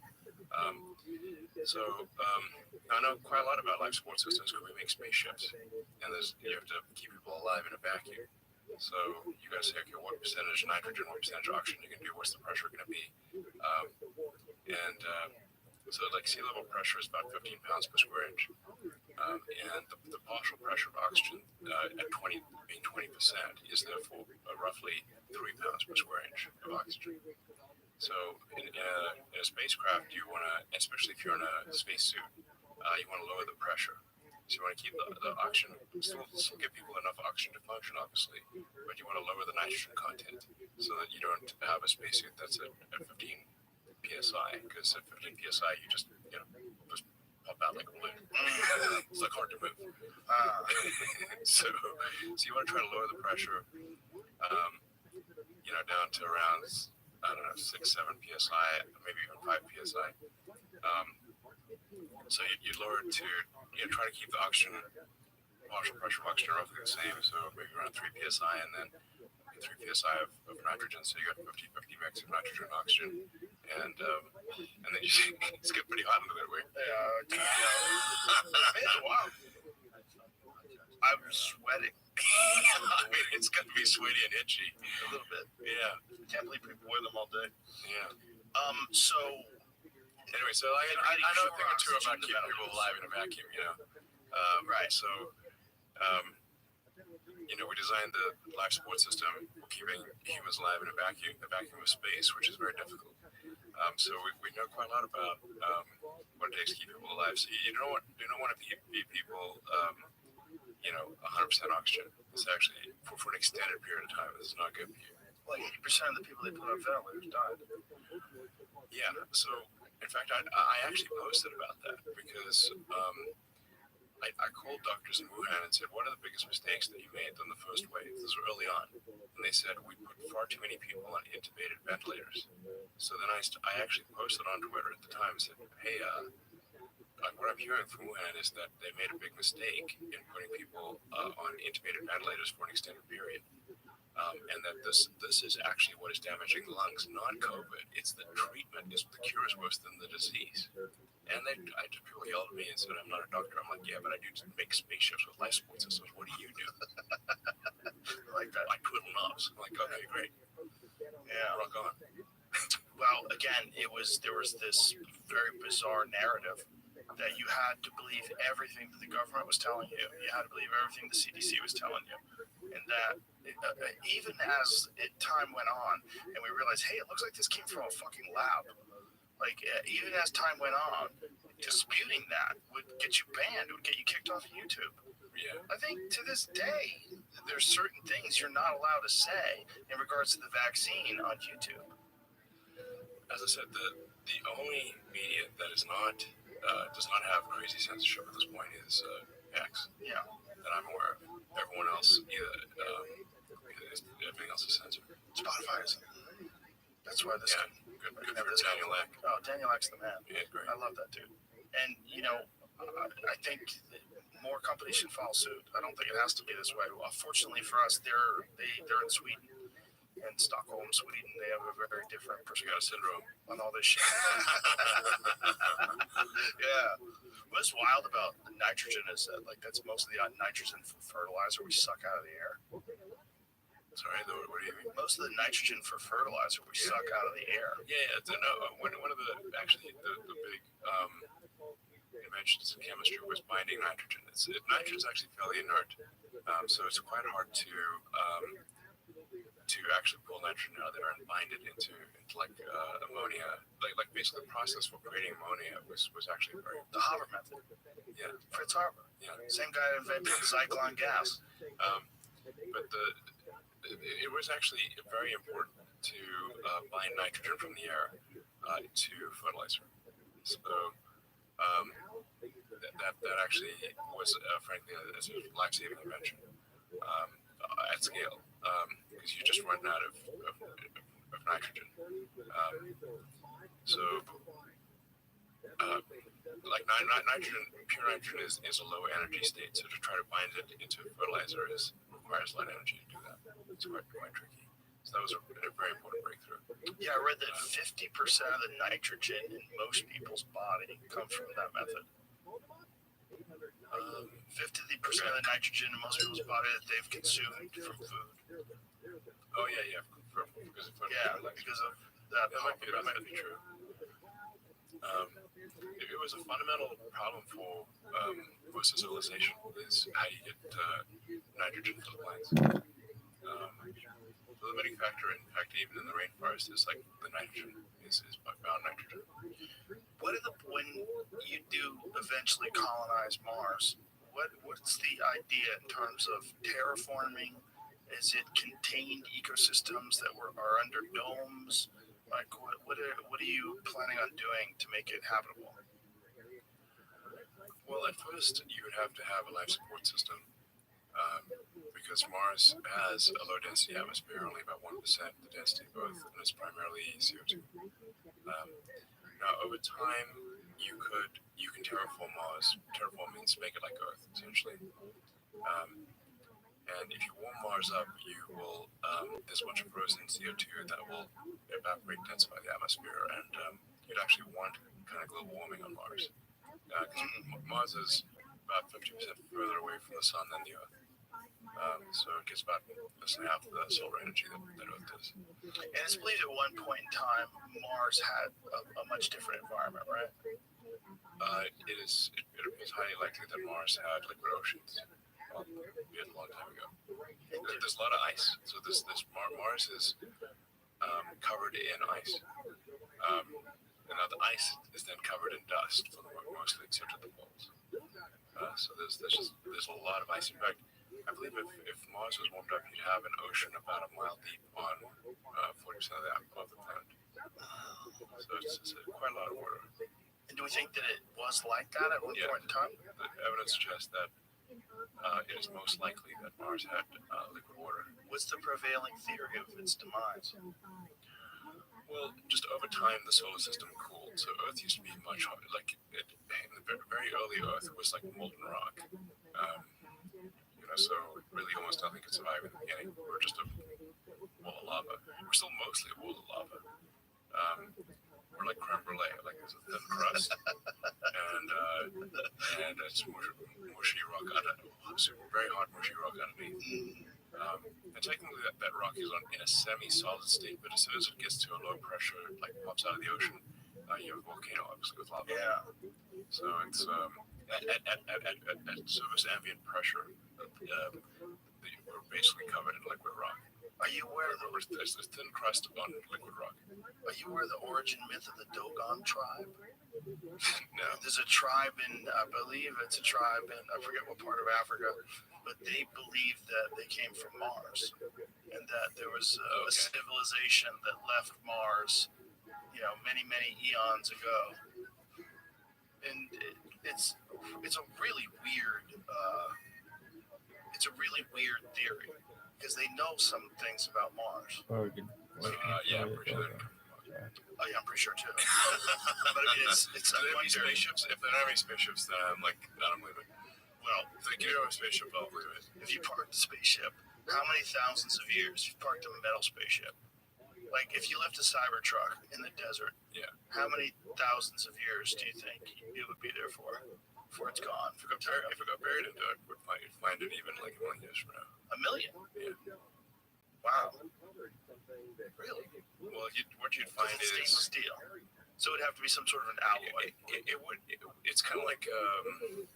I know quite a lot about life support systems because we make spaceships, and you have to keep people alive in a vacuum. So you got to say, okay, what percentage nitrogen, what percentage oxygen you can do, what's the pressure going to be? So like sea level pressure is about 15 pounds per square inch. And the partial pressure of oxygen at 20% is therefore roughly 3 pounds per square inch of oxygen. So in a spacecraft, you want to, especially if you're in a spacesuit, you want to lower the pressure. So you want to keep the oxygen, still give people enough oxygen to function, obviously, but you want to lower the nitrogen content so that you don't have a spacesuit that's at 15 psi, because at 15 psi you just pop out like a balloon. It's like hard to move. So you want to try to lower the pressure, down to around 6-7 psi, maybe even 5 psi. So you lower it to try to keep the oxygen, partial pressure of oxygen roughly the same. So maybe around 3 psi, and then 3 psi of nitrogen. So you got 50-50 mix of nitrogen and oxygen, and then it's getting pretty hot under that way. Wow. I'm sweating. I mean, it's gonna be sweaty and itchy A little bit. Yeah. Can't believe people wear them all day. Yeah. So Anyway, so I know a thing or two about keeping people alive in a vacuum, Right. So, we designed the life support system for keeping humans alive in a vacuum of space, which is very difficult. So we know quite a lot about what it takes to keep people alive. So you don't want to be people, 100% oxygen. It's actually for an extended period of time. This is not good for you. like 80% of the people they put on ventilators died. Yeah. So in fact, I actually posted about that because I called doctors in Wuhan and said, what are the biggest mistakes that you made on the first wave? This was early on. And they said, we put far too many people on intubated ventilators. So then I actually posted on Twitter at the time and said, hey, what I'm hearing from Wuhan is that they made a big mistake in putting people on intubated ventilators for an extended period. And that this is actually what is damaging the lungs, not COVID. It's the treatment. The cure is worse than the disease. And people yelled at me and said, I'm not a doctor. I'm like, yeah, but I do make spaceships with life support systems. What do you do? Like that. I twiddle knobs. I'm like, okay, great. Yeah. Rock on. Well, again, there was this very bizarre narrative that you had to believe everything that the government was telling you. You had to believe everything the CDC was telling you. And that even as time went on and we realized, hey, it looks like this came from a fucking lab. Like, even as time went on, disputing that would get you banned, would get you kicked off of YouTube. Yeah. I think to this day, there's certain things you're not allowed to say in regards to the vaccine on YouTube. As I said, the only media that is not does not have crazy censorship at this point is X. Yeah. That I'm aware of. Everyone else, everything else is censored. Spotify is. That's why this. Yeah. Good for Daniel Ek. Oh, Daniel Ek's the man. Yeah, great. I love that dude. And I think more companies should follow suit. I don't think it has to be this way. Fortunately for us, they're in Sweden, in Stockholm, Sweden. They have a very different Chicago syndrome on all this shit. Yeah. What's wild about nitrogen is that that's most of the nitrogen for fertilizer we suck out of the air. Sorry, what do you mean? Most of the nitrogen for fertilizer we suck out of the air. Yeah. One of the big inventions in chemistry was binding nitrogen. Nitrogen is actually fairly inert, so it's quite hard to actually pull nitrogen out of there and bind it into ammonia. Like basically the process for creating ammonia was actually very The Haber method. Yeah. Fritz Haber. Yeah. Same guy that invented Zyklon gas. But it was actually very important to bind nitrogen from the air to fertilizer. So that actually was frankly a life-saving invention at scale, because you just run out of nitrogen. Nitrogen, pure nitrogen is a low energy state. So to try to bind it into fertilizer requires a lot of energy to do that. It's quite tricky. So that was a very important breakthrough. Yeah, I read that 50% of the nitrogen in most people's body comes from that method. 50% of the nitrogen in most people's body that they've consumed from food. Oh yeah, because of that. That might be true. It was a fundamental problem for most of civilization is how you get nitrogen for the plants. The limiting factor, in fact, even in the rainforest, is like the nitrogen is bound nitrogen. When you do eventually colonize Mars, what's the idea in terms of terraforming? Is it contained ecosystems that are under domes? Like, what are you planning on doing to make it habitable? Well, at first, you would have to have a life support system, because Mars has a low density atmosphere, only about 1% the density of Earth, and it's primarily CO2. Now, over time, you can terraform Mars. Terraform means make it like Earth, essentially. And if you warm Mars up, you will there's a bunch of frozen CO2 that will evaporate, densify the atmosphere, and you'd actually want kind of global warming on Mars. Mars is about 50% further away from the sun than the Earth. So it gets about less than half the solar energy that Earth does. And it's believed at one point in time Mars had a much different environment, right? It appears highly likely that Mars had liquid oceans. Well, we had a long time ago. There's a lot of ice. So Mars is covered in ice. And now the ice is then covered in dust for mostly except at the poles. So there's a lot of ice. In fact, I believe if Mars was warmed up, you'd have an ocean about a mile deep on 40% of the planet. So it's quite a lot of water. And do we think that it was like that at one point in time? The evidence suggests that it is most likely that Mars had liquid water. What's the prevailing theory of its demise? Well, just over time, the solar system cooled. So Earth used to be much hotter. In the very early Earth was like molten rock. So really almost nothing could survive in the beginning. We were just a wall of lava. We're still mostly a wall of lava. We're like creme brulee, like there's a thin crust, and it's mushy rock very hot mushy rock underneath. And technically that rock is in a semi-solid state, but as soon as it gets to a low pressure, like pops out of the ocean, you have a volcano, obviously, with lava. Yeah. So it's at surface ambient pressure, we're basically covered in liquid rock. Are you aware of the There's this thin crust on liquid rock. Are you aware of the origin myth of the Dogon tribe? No. There's a tribe in, I believe it's a tribe in, I forget what part of Africa, but they believe that they came from Mars, and that there was a civilization that left Mars, many, many eons ago. And it's a really weird, theory, because they know some things about Mars. Oregon. Yeah, I'm pretty sure. Oh yeah, I'm pretty sure too. But I mean, it's Do they have any spaceships? If they don't have any spaceships, then I'm like, I don't believe it. Well, If they do have a spaceship, I'll believe it. if you parked a spaceship, how many thousands of years you've parked a metal spaceship? Like if you left a Cybertruck in the desert, Yeah. how many thousands of years do you think it would be there for? Before it's gone? If it got buried into it, we'd find it even like 1 million years from now. A million? Yeah. Wow. Really? Well, what you'd find It's stainless is steel. So it'd have to be some sort of an alloy. It's kind of like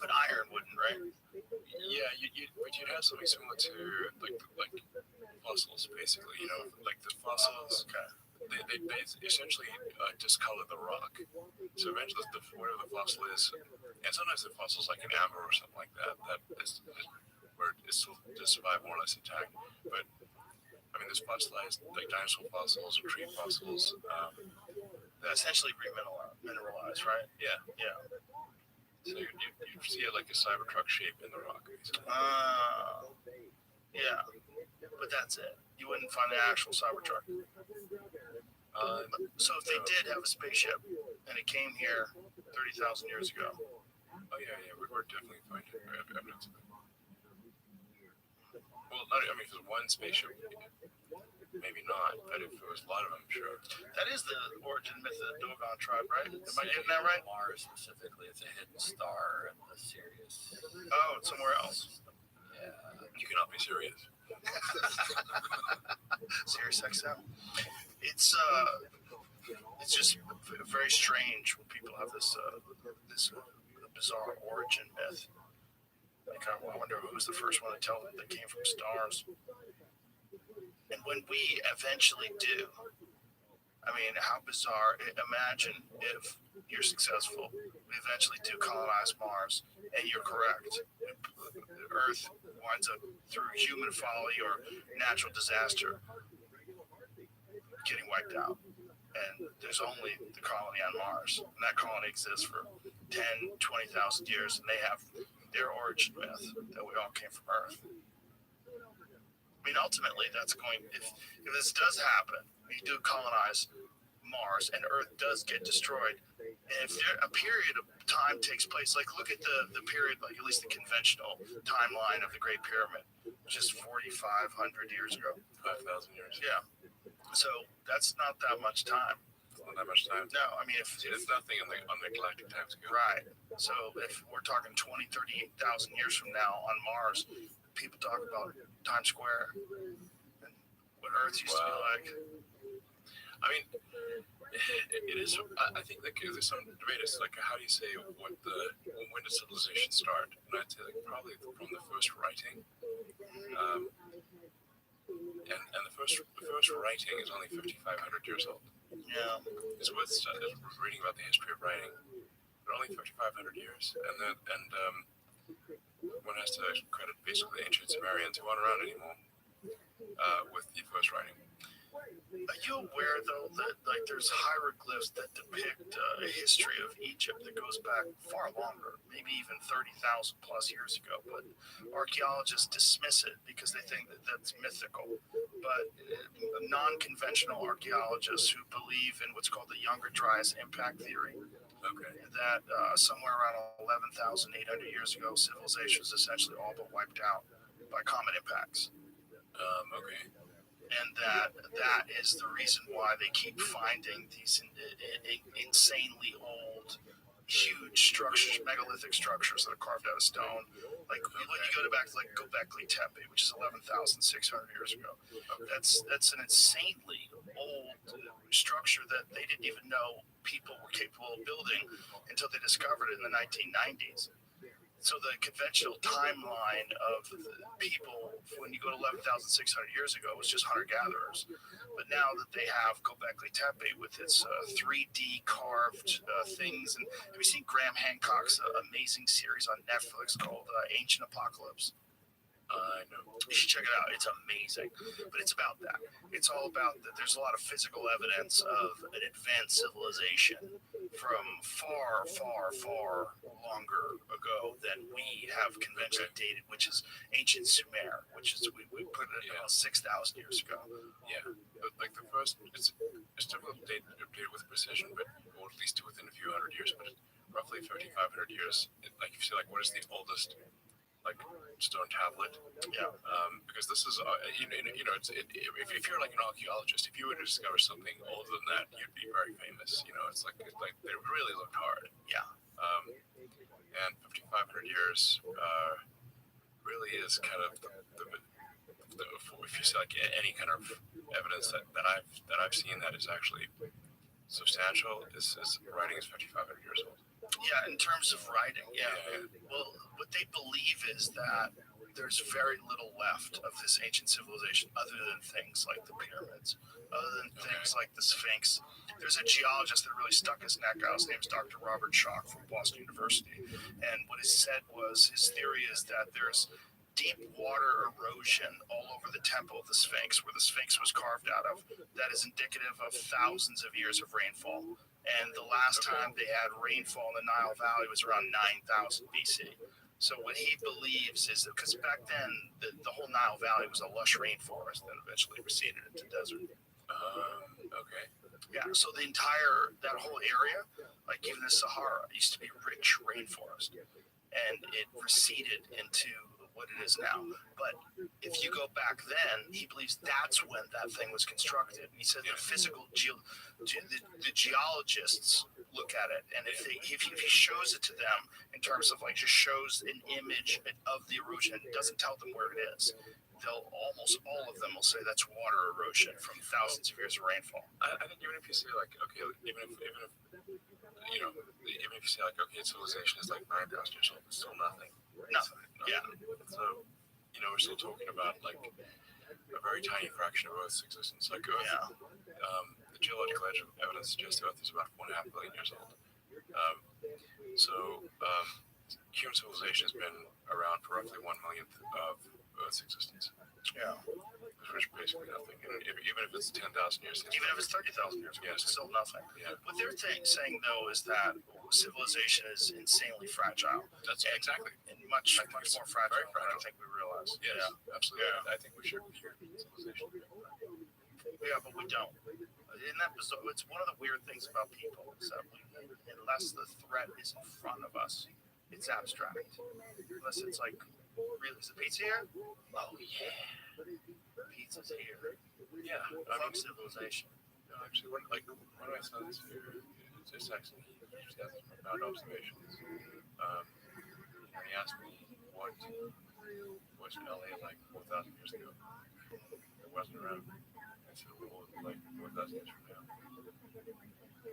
But iron wouldn't, right? yeah, but you'd have something similar to like fossils, basically. Like the fossils. Okay. They essentially discolor the rock. So eventually, whatever the fossil is, and sometimes the fossil's like an amber or something like that. That is where it still does survive more or less intact. But I mean, there's fossilized like dinosaur fossils or tree fossils. They're essentially remineralized, right? Yeah. Yeah. So you see it like a Cybertruck shape in the rock. Basically. Yeah. But that's it. You wouldn't find an actual Cybertruck. So if they did have a spaceship and it came here 30,000 years ago. Oh yeah, we're definitely finding evidence of it. Well, I mean, if it was one spaceship, maybe not. But if it was a lot of them, sure. That is the origin myth of the Dogon tribe, right? Am I getting that right? Mars specifically, it's a hidden star in the Sirius. Oh, it's somewhere else. Yeah. You cannot be serious. Sirius XM. It's just very strange when people have this bizarre origin myth. Like, I wonder who's the first one to tell them they came from stars. And when we eventually do, I mean, how bizarre. Imagine if you're successful, we eventually do colonize Mars, and you're correct. Earth winds up, through human folly or natural disaster, getting wiped out. And there's only the colony on Mars. And that colony exists for 10, 20,000 years, and they have their origin myth that we all came from Earth. I mean, ultimately, that's going, if this does happen, we do colonize Mars and Earth does get destroyed, and if there, a period of time takes place, like look at the period, like at least the conventional timeline of the Great Pyramid, which is 4,500 years ago. 5,000 years. Yeah. So that's not that much time. Not that much time. No, I mean, if It's nothing on the galactic time scale. right. So if we're talking 20, 38,000 years from now on Mars, people talk about Times Square and what Earth used to be like. I mean, it is. I think like there's some debate. It's like, how do you say when did civilization start? And I'd say like probably from the first writing. And the first writing is only 5,500 years old. Yeah. It's worth reading about the history of writing. But only 5,500 years, and one has to credit basically the ancient Sumerians who aren't around anymore with the first writing. Are you aware, though, that like there's hieroglyphs that depict a history of Egypt that goes back far longer, maybe even 30,000 plus years ago? But archaeologists dismiss it because they think that that's mythical. But non-conventional archaeologists who believe in what's called the Younger Dryas impact theory, Okay. that somewhere around 11,800 years ago, civilization was essentially all but wiped out by comet impacts. Okay. And that is the reason why they keep finding these insanely old, huge structures, megalithic structures that are carved out of stone. Like when you go back to like Göbekli Tepe, which is 11,600 years ago. That's an insanely old structure that they didn't even know people were capable of building until they discovered it in the 1990s. So the conventional timeline of people when you go to 11,600 years ago was just hunter-gatherers. But now that they have Göbekli Tepe with its 3D carved things, and have you seen Graham Hancock's amazing series on Netflix called Ancient Apocalypse? No. You should check it out. It's amazing. But it's about that. It's all about that. There's a lot of physical evidence of an advanced civilization from far, far, far longer ago than we have conventionally dated, which is ancient Sumer, which is we put it about 6,000 years ago. Yeah, but like the first, it's difficult to date with precision, but or at least within a few hundred years, but roughly 3,500 years. Like if you say like, what is the oldest like stone tablet? Yeah. Because this is if you're like an archaeologist, if you were to discover something older than that, you'd be very famous. It's like they really looked hard. Yeah. And 5,500 years really is kind of the if you see like any kind of evidence that I've seen that is actually substantial is writing is 5,500 years old. Yeah, in terms of writing, yeah. Well, what they believe is that there's very little left of this ancient civilization other than things like the pyramids, other than things like the Sphinx. There's a geologist that really stuck his neck out. His name's Dr. Robert Schoch from Boston University. And what he said was his theory is that there's deep water erosion all over the temple of the Sphinx, where the Sphinx was carved out of, that is indicative of thousands of years of rainfall. And the last time they had rainfall in the Nile Valley was around 9,000 BC. So what he believes is that, because back then the whole Nile Valley was a lush rainforest, then eventually receded into desert. Okay. Yeah, so that whole area, like even the Sahara, used to be rich rainforest. And it receded into what it is now. But if you go back then, he believes that's when that thing was constructed. And he said the physical the geologists look at it, and if he shows it to them in terms of like just shows an image of the erosion and doesn't tell them where it is, they'll almost all of them will say that's water erosion from thousands of years of rainfall. I think even if you say like, okay, even if you say like, okay, civilization is like 9,000 years old, it's still nothing. Nothing. Yeah. So, we're still talking about like a very tiny fraction of Earth's existence. Like Earth, the geological evidence suggests Earth is about 4.5 billion years old. Human civilization has been around for roughly 1 millionth of Earth's existence. Yeah. Which is basically nothing. And even if it's 10,000 years, even if it's 30,000 years, it's still nothing. Yeah. What they're saying though is that civilization is insanely fragile. That's exactly. And much more fragile than I think we realize. Yes, absolutely. Yeah. I think we should fear civilization. Yeah, but we don't. Isn't that bizarre? It's one of the weird things about people is that unless the threat is in front of us, it's abstract. Unless it's like, really, is the pizza here? Oh yeah, pizza's here. Yeah, Fuck civilization. Actually, one of my sons here just texted me. He just has some profound observations. He asked me what was LA like 4,000 years ago. It wasn't around. I said, well, like 4,000 years from now.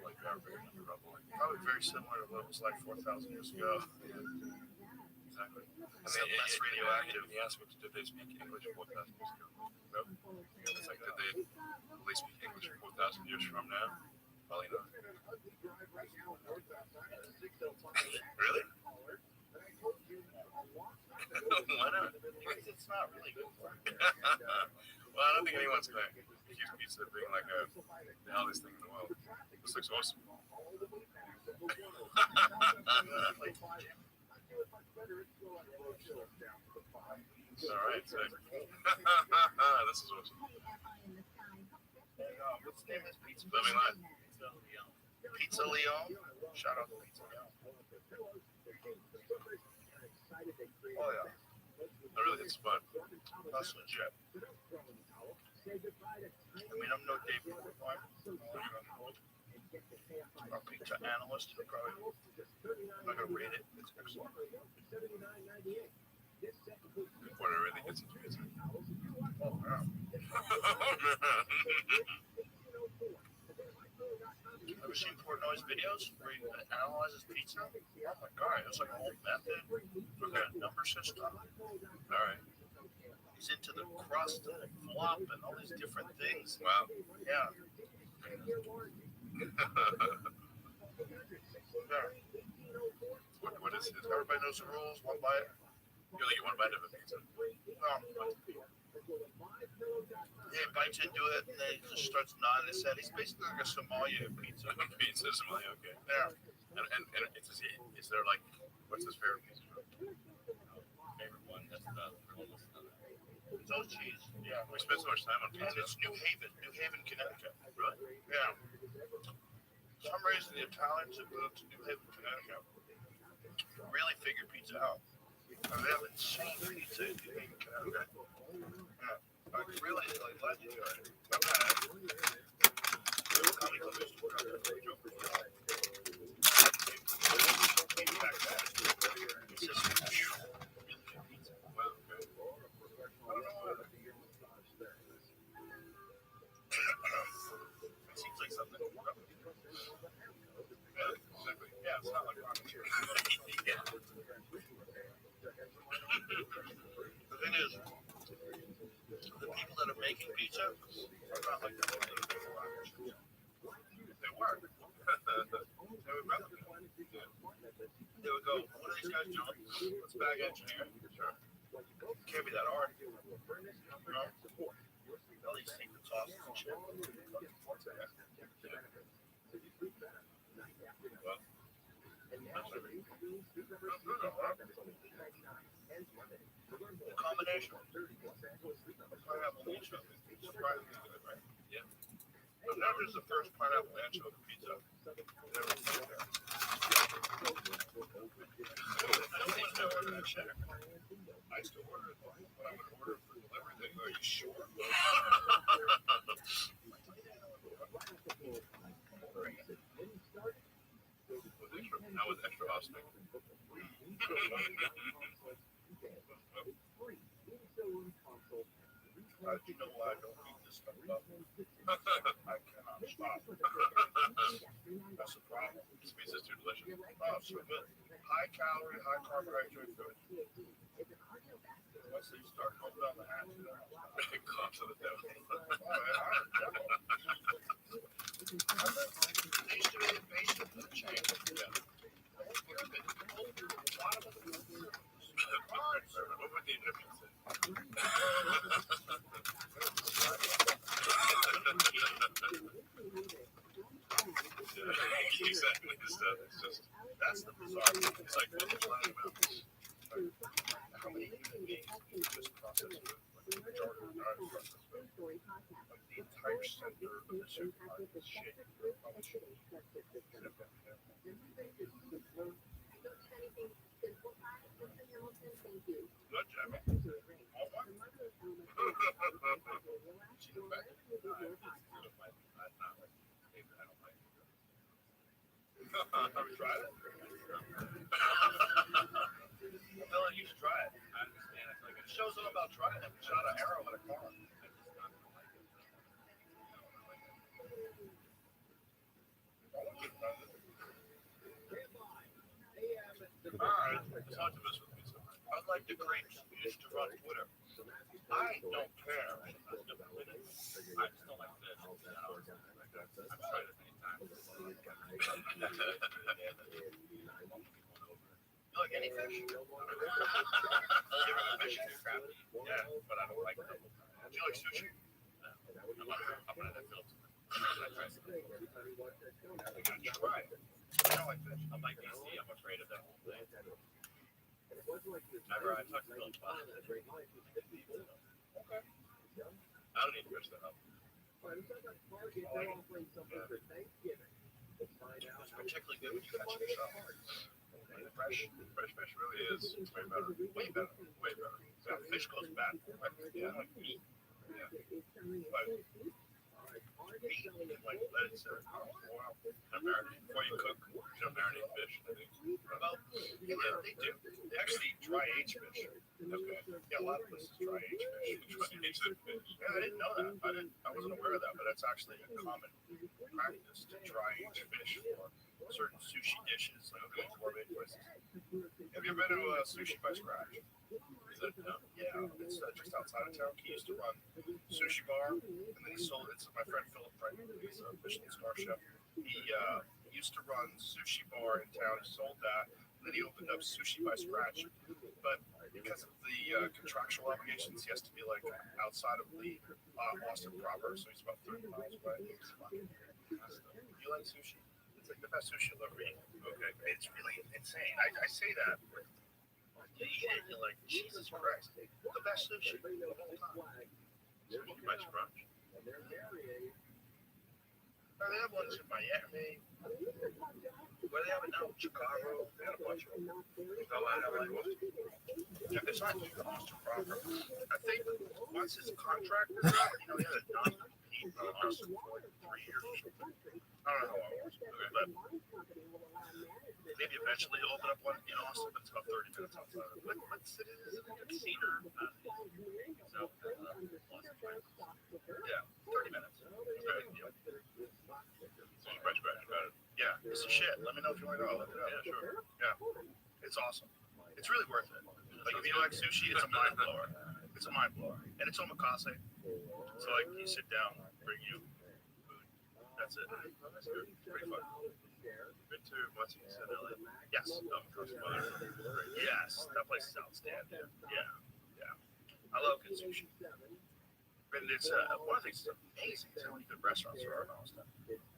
Like our bigger than rubble. Probably very similar to what it was like 4,000 years ago. Yeah. Exactly. So less radioactive. He asked me, did they speak English 4,000 years ago? No. It's like, will they speak English 4,000 years from now? Probably not. Really? Why not? It's not really good for it. Well, I don't think anyone's going to accuse pizza of being like the healthiest thing in the world. This looks awesome. All right, so this is awesome. What's the name of this pizza? Living life. Pizza Leon. Shout out to Pizza Leon. Oh yeah. I really hit spot. That's legit. I mean, I'm no David Portnoy. Our pizza analyst. Probably. I'm not gonna rate it. It's excellent. Before I really gets into pizza. Oh yeah. Ever seen Portnoy's videos where he analyzes pizza? Oh my god, it's like a whole method. Look at number system. Alright. He's into the crust and the flop and all these different things. Wow. Yeah. What is it? Everybody knows the rules. One bite. You only get one bite of a pizza. He bites into it and then he just starts nodding his head. He's basically like a Somalia pizza. Pizza, Somalia, okay. Yeah. And is there like, what's his favorite pizza? Favorite one. That's almost It's all cheese. Yeah. We spent so much time on And pizza. it's New Haven, Connecticut. Really? Yeah. For some reason, the Italians have moved to New Haven, Connecticut. Really figured pizza out. And they have insane pizza in New Haven, Connecticut. Yeah. Like, really, like, legendary. I've had it. Little comedy club used to work out there for a joke. Back then, it's just, really good pizza. Wow, okay. I don't know why. It seems like something. Yeah, exactly. Yeah, it's not like rocket here. Yeah. The thing is, the people that are making pizza are not like the ones that are making rockets. They work. They would rather be. They would go, what are these guys doing? Let's bag engineer. Sure. Can't be that hard. You know? All these secret sauces and shit. The combination. Pineapple anchovy. Surprisingly good, right? Yeah. But now there's the first pineapple anchovy pizza. Never been there. I don't think I ordered that shit. I still order it, but I would order it for delivery. Are you sure? Now with extra hosting. You know why I don't eat this stuff up? I cannot stop. That's the problem. This pizza's too delicious. Oh, so good. High calorie, high carbohydrate food. Once they start going down the hatch, Cops of the devil. they used to be the base of the chain. Yeah. What would the Egyptians say? Exactly. It's just, That's the bizarre thing. it's like what they're talking about. How many human beings can just process food? Like the majority of the process food. Like the entire center of the supermarket is shaped. How much could have been there? Good, Jimmy. All one? See the back? Have you tried it? Dylan, you should try it. I understand. I feel like It shows them about trying it. Shot an arrow at a car. Alright. It's hard to miss with pizza. Unlike the creeps who used to run Twitter, I don't care. I just don't like fish. I've tried it many times. You like any fish? You ever fish? Crab, Yeah. but I don't like them. Do you like sushi? I'm gonna have films. I try some. You gotta try it. I don't like fish. I'm like DC. I'm afraid of that whole thing. Whenever I talk to Bill about it, Okay. I don't need to fish that up. It's particularly good when you catch it yourself. Fresh. Fresh fish really is way better. Way better. Way better. So fish goes bad. Yeah. Like meat. Yeah. But meat, you can like let it sit for a while. Marinate. Before you cook, marinate fish. fish, I think. Well, yeah, they do. They actually dry age fish. Okay. Yeah, a lot of places dry age fish. Dry aged fish. Yeah, I didn't know that. I wasn't aware of that, but that's actually a common practice to dry age fish for certain sushi dishes, like gourmet places. Have you ever been to Sushi by Scratch? Is that no? Yeah, it's just outside of town. He used to run sushi bar, and then he sold it. So my friend Philip Frank, he's a Michelin star chef. He used to run sushi bar in town. He sold that, and then he opened up Sushi by Scratch. But because of the contractual obligations, he has to be like outside of the Austin proper, so he's about 30 miles away. It's fun. You like sushi? It's like the best sushi you'll ever eat. Okay, it's really insane. I say that. You eat it, you're like, Jesus Christ, the best sushi of all time. Smoky by Scratch. They have ones in Miami. Where they have it now in Chicago. They had a bunch of them. Yeah, it's not just Austin proper. I think once his contract is out, he had a non-compete in Austin for like 3 years or something. I don't know how long it was, but maybe eventually he'll open up one in Austin, but it's about 30 minutes outside of it. What city is it? It's Cedar. So, yeah, 30 minutes. Okay. Yeah. Sushi by Scratch. Got it. Yeah, it's a shit. Let me know if you want to go. Look it up. Yeah, sure. Yeah, it's awesome. It's really worth it. Like if you like sushi, it's a mind blower. It's a mind blower, and it's omakase. So like you sit down, bring you food. That's it. Oh, that's good. Pretty fun. Been to once you said LA. Yes. Oh, Coast Mother. Yes, that place is outstanding. Yeah. I love good sushi. And it's one of the things that's amazing is how many good restaurants there are in Austin.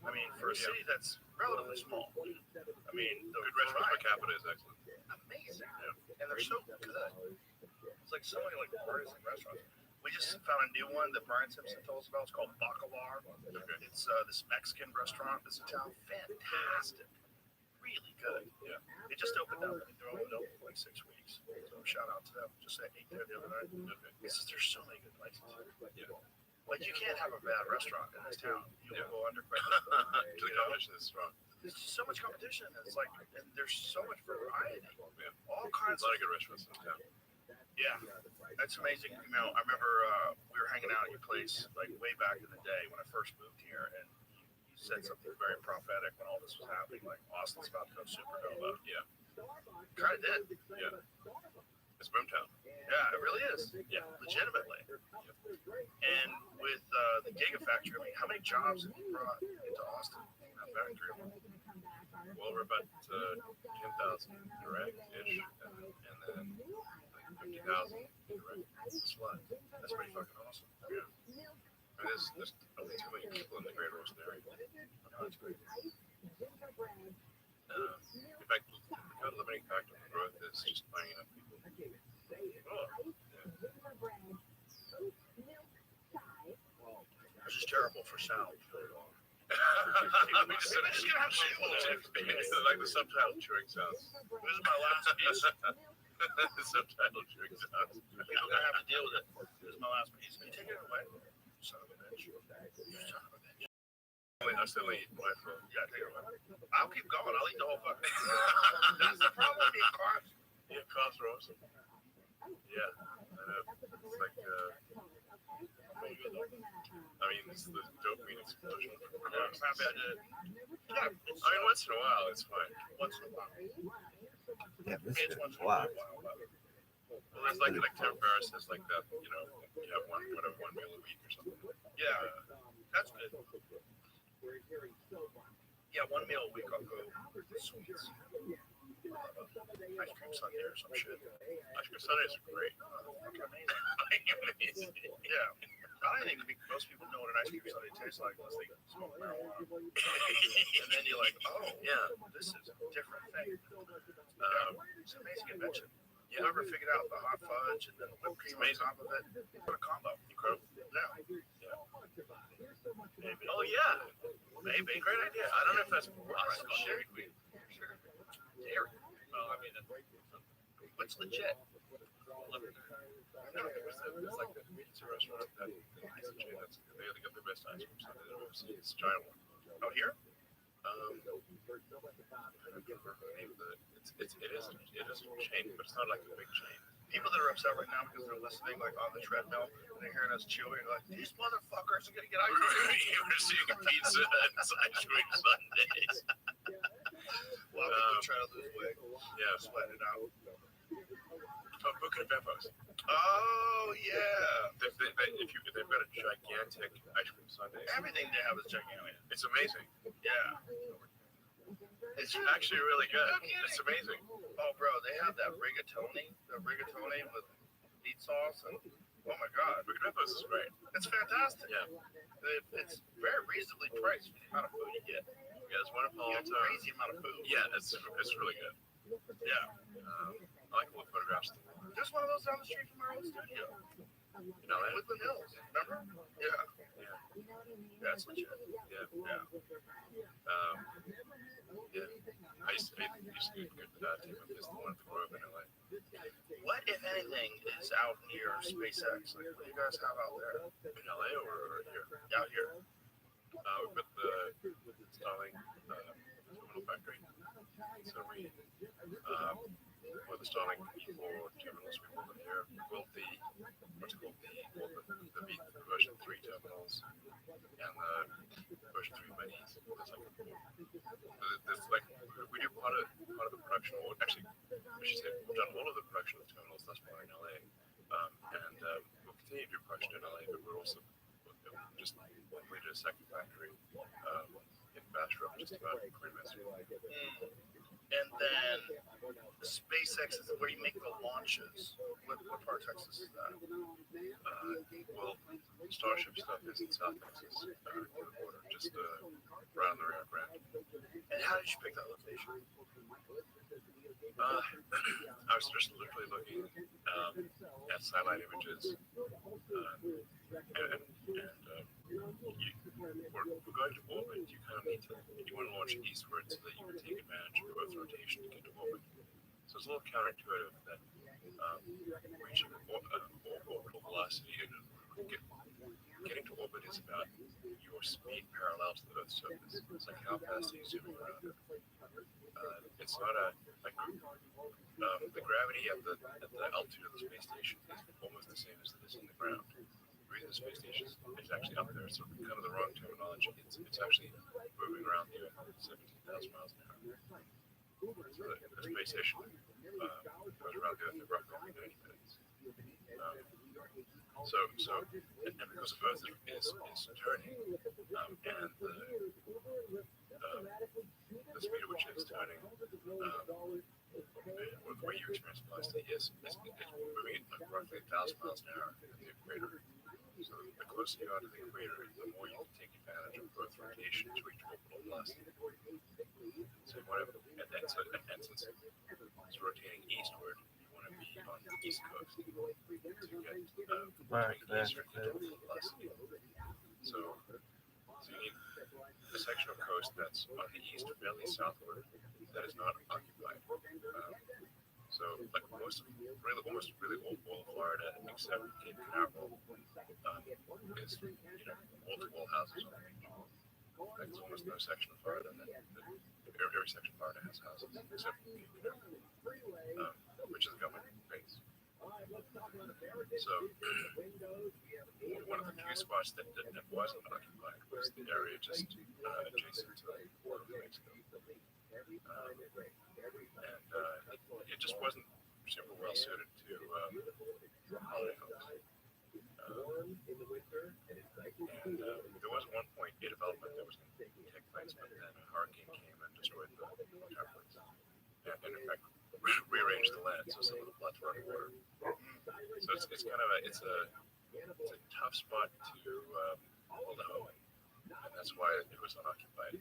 I mean, for a city that's relatively small, I mean, the Good restaurant per capita is excellent. amazing, and they're so good. It's like so many like bars and restaurants. We just found a new one that Brian Simpson told us about. It's called Bacalar. It's this Mexican restaurant that's in town. Fantastic, really good. Yeah. They just opened up. They're only open for like 6 weeks. So shout out to them. Just ate there the other night. Okay. It's just, there's so many good places. Yeah. Like you can't have a bad restaurant in this town. You will go under credit. The competition is strong. There's just so much competition. It's like, and there's so much variety. Yeah. All A kinds lot of of good restaurants in town. Yeah, that's amazing. You know, I remember we were hanging out at your place like way back in the day when I first moved here, and you said something very prophetic when all this was happening, like Austin's about to go supernova. Yeah. Kind of did. Yeah. It's boomtown. Yeah, it really is. Yeah. Legitimately. And with the Gigafactory, I mean, how many jobs have you brought into Austin in that factory? Well, we're about 10,000 direct-ish, and then 50,000 indirect. That's what? That's pretty fucking awesome. Yeah. And there's only too many people in the Greater Austin area. That's great. In fact, the kind of limiting factor for growth is just finding enough people. Oh, Yeah. this is terrible for sound. Maybe just gonna have It's like the subtitle chewing sounds. This is my last piece. The subtitle chewing sounds. I'm gonna have to deal with it. This is my last piece. Can you take it away? Son of a bitch. Son of a bitch. I still eat my phone. Yeah, take it away. I'll keep going. I'll eat the whole fucking thing. That's the problem with eating carbs. Yeah, carbs are awesome. Yeah, I know. It's like, I mean, it's the dopamine explosion from I'm carbs. happy I did it. Yeah, it's, I mean, once in a while, it's fine. once in a while. Yeah, this It's is once in a wow. while. Well, there's like Tim Ferriss says like that, you know, you have one meal a week or something. Yeah, that's good. Yeah, one meal a week I'll go sweets. Ice cream sundae or some shit. Ice cream sundaes are great. Fucking amazing. Yeah. I don't think most people know what an ice cream sundae tastes like unless they smoke marijuana. And then you're like, oh, yeah, this is a different thing. It's an amazing invention. You ever figured out the hot fudge and then whipped cream on top of it? What a combo. Incredible. Yeah. Maybe. Oh yeah, Maybe. great idea. I don't know if that's possible. Sure. Sure. Dairy. Well, I mean, What's legit? there's like the pizza restaurant that pizza chain that's they got the best ice cream sundae I've ever seen. It's a giant one. Out here? I don't can't remember the name of it is a chain, but it's not like a big chain. People that are upset right now because they're listening like on the treadmill and they're hearing us chewing like these motherfuckers are gonna get out of here. You're seeing a pizza inside chewing Sundays. Well, we try to lose weight. Yeah, Sweat it out. book at Beppo's. Oh yeah. If they've got a gigantic ice cream sundae. Everything they have is gigantic. It's amazing. Yeah. It's actually really good. It's amazing. Oh bro, they have that rigatoni with meat sauce and oh my god. Book at Beppo's is great. It's fantastic. Yeah. It's very reasonably priced for the amount of food you get. Yeah, there's one in You get a Paul's. crazy amount of food. Yeah, it's really good. Yeah. I like all the photographs. There's one of those down the street from our old studio. You know that? Woodland Hills. Remember? Yeah. Yeah. That's legit. Yeah. Yeah. Yeah. I used to take my this one at the Grove in LA. What, if anything, is out near SpaceX? Like, what do you guys have out there? In LA or here? Out here. We've got the Starlink terminal factory. So for the Starlink E4 terminals, we built them here. We built the version 3 terminals and the version 3 minis. There's like we do part of the production, or actually, I should say, we've done all of the production of the terminals thus far in LA, and we'll continue to do production in LA, but we're also just completed a second factory in Bastrop, just about 20 minutes away. And then SpaceX is where you make the launches. What part of Texas is that? Well, Starship stuff is in South Texas, near the border, just around the Rio Grande. And how did you pick that location? I was just literally looking at satellite images, we're going to orbit. You kind of you want to launch eastward so that you can take advantage of Earth's rotation to get to orbit. So it's a little counterintuitive that reaching orbital velocity and getting to orbit is about your speed parallel to the Earth's surface. It's like how fast are you zooming around it? It's not the gravity at the altitude of the space station is almost the same as it is on the ground. The reason the space station is actually up there, so kind of the wrong terminology. It's actually moving around the Earth at 17,000 miles an hour. So the space station goes around the Earth in roughly 90 minutes. And because the Earth is turning, and the speed at which it is turning, or the way you experience velocity is moving at like roughly 1,000 miles an hour at the equator. So the closer you are to the equator, the more you can take advantage of Earth's rotation to reach orbital velocity. So you want to, and since it's rotating eastward, you want to be on the east coast to get eastward to orbital velocity. So you need a section of coast that's on the east, fairly southward, that is not occupied. So like almost all Florida, except Cape Canaveral, is multiple houses on the beach. There's almost no section of Florida that every section of Florida has houses except Cape Canaveral, which is a government base. So one of the few spots that wasn't occupied was the area just adjacent to the border of Mexico. It just wasn't super well suited to holiday homes. And there was one point a development that was going to take place, but then a hurricane came and destroyed the entire place. And in fact, rearranged the land so some of the plots were underwater. So it's kind of it's a tough spot to hold a home, and that's why it was unoccupied.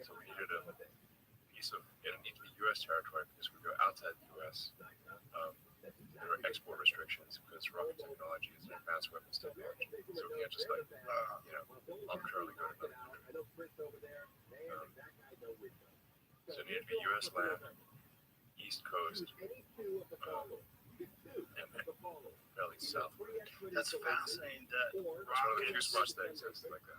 So we needed a piece of it needed to be U.S. territory because we go outside the U.S. There are export restrictions because rocket technology is an advanced weapons technology, so we can't just arbitrarily go to another country. So it needed to be U.S. land, East Coast, Yeah, man. Fairly south. That's fascinating that It's one of the rockets, few spots that exists like that.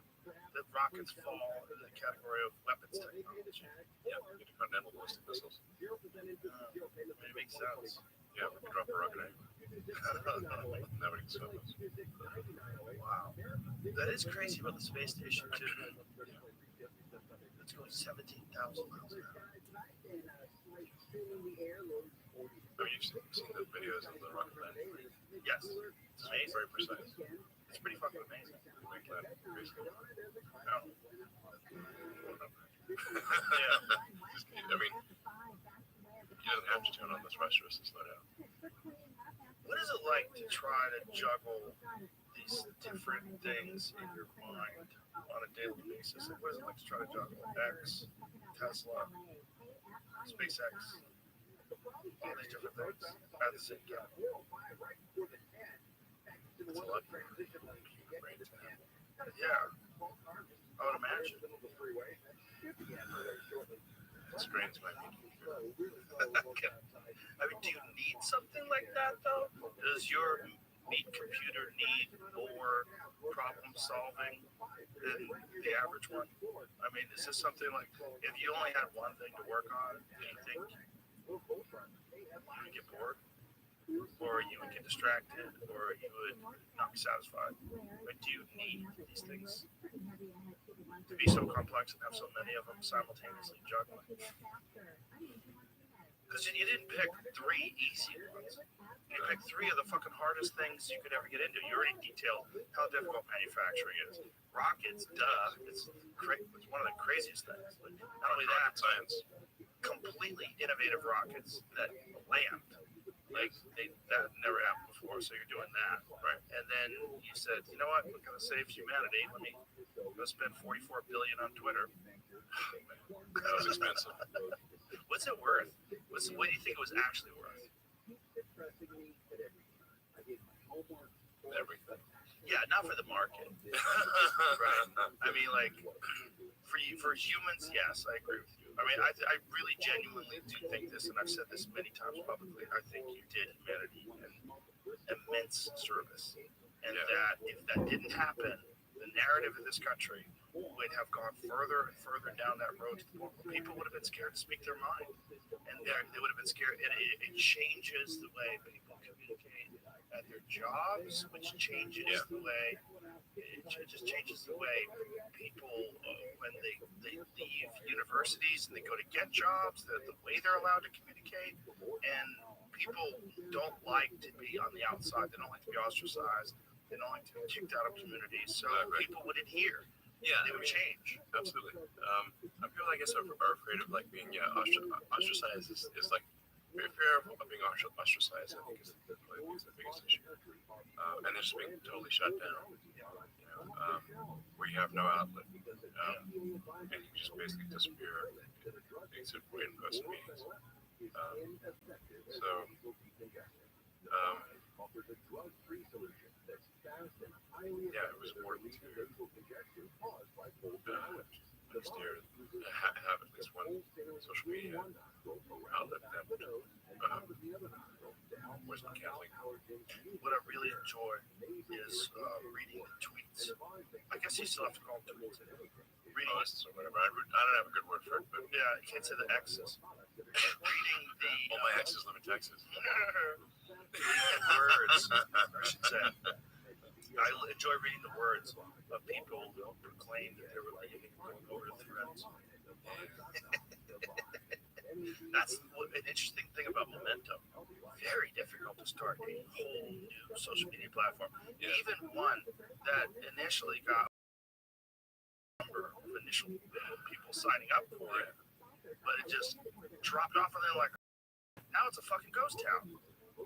that rockets fall into the category of weapons technology. Yeah, intercontinental ballistic missiles. It makes sense. Yeah, we can drop a rocket anywhere. Nobody can stop us. Wow. That is crazy about the space station, too. It's going 17,000 miles an hour. I mean, you've seen the videos of the rocket landing. Yes. It's amazing. Very precise. It's pretty fucking amazing. Big landing, basically. No. Yeah. I mean, you don't have to turn on the thrusters to slow down. What is it like to try to juggle these different things in your mind on a daily basis? Like, what is it like to try to juggle X, Tesla, SpaceX, all these different things at the same time? It's a lot for your brain to have. Yeah, I would imagine. It strains my thinking. I mean, do you need something like that, though? Does your meat computer need more problem solving than the average one? I mean, is this something like, if you only had one thing to work on, do you think you would get bored? Or you would get distracted? Or you would not be satisfied? Like, do you need these things to be so complex and have so many of them simultaneously juggling? Because you didn't pick three easy ones. You picked three of the fucking hardest things you could ever get into. You already detailed how difficult manufacturing is. Rockets, duh. It's one of the craziest things. But not only that, Science. completely innovative rockets that land. Like, that never happened before, so you're doing that. Right. And then you said, you know what, we're going to save humanity. I'm going to spend $44 billion on Twitter. That was expensive. What's it worth? What do you think it was actually worth? Everything. Yeah, not for the market. Right. I mean, like, for humans, yes, I agree with you. I mean, I really genuinely do think this, and I've said this many times publicly. I think you did humanity an immense service. And that if that didn't happen, the narrative of this country would have gone further and further down that road to the point where people would have been scared to speak their mind. And they would have been scared. It changes the way people communicate at their jobs, which changes the way, it just changes the way people, when they leave universities and they go to get jobs, the way they're allowed to communicate. And people don't like to be on the outside. They don't like to be ostracized. They don't like to be kicked out of communities. So people would adhere. Yeah, They would change. absolutely. People, I guess, are afraid of like being ostracized. Is like fear of being ostracized. I think is probably the biggest issue. And they're just being totally shut down. Where you have no outlet, and you just basically disappear into in-person meetings. Yeah, it was important to have at least one social media outlet that wasn't Catholic. What I really enjoy is reading the tweets. I guess you still have to call them tweets. Reading, Or whatever. I don't have a good word for it, but yeah, you can't say the X's. Reading the all my exes live in Texas. words, I should say. I enjoy reading the words of people who proclaim that they were leaving and going over to Threads. That's an interesting thing about momentum. Very difficult to start a whole new social media platform. Even one that initially got a number of initial people signing up for it, but it just dropped off and they're like, now it's a fucking ghost town.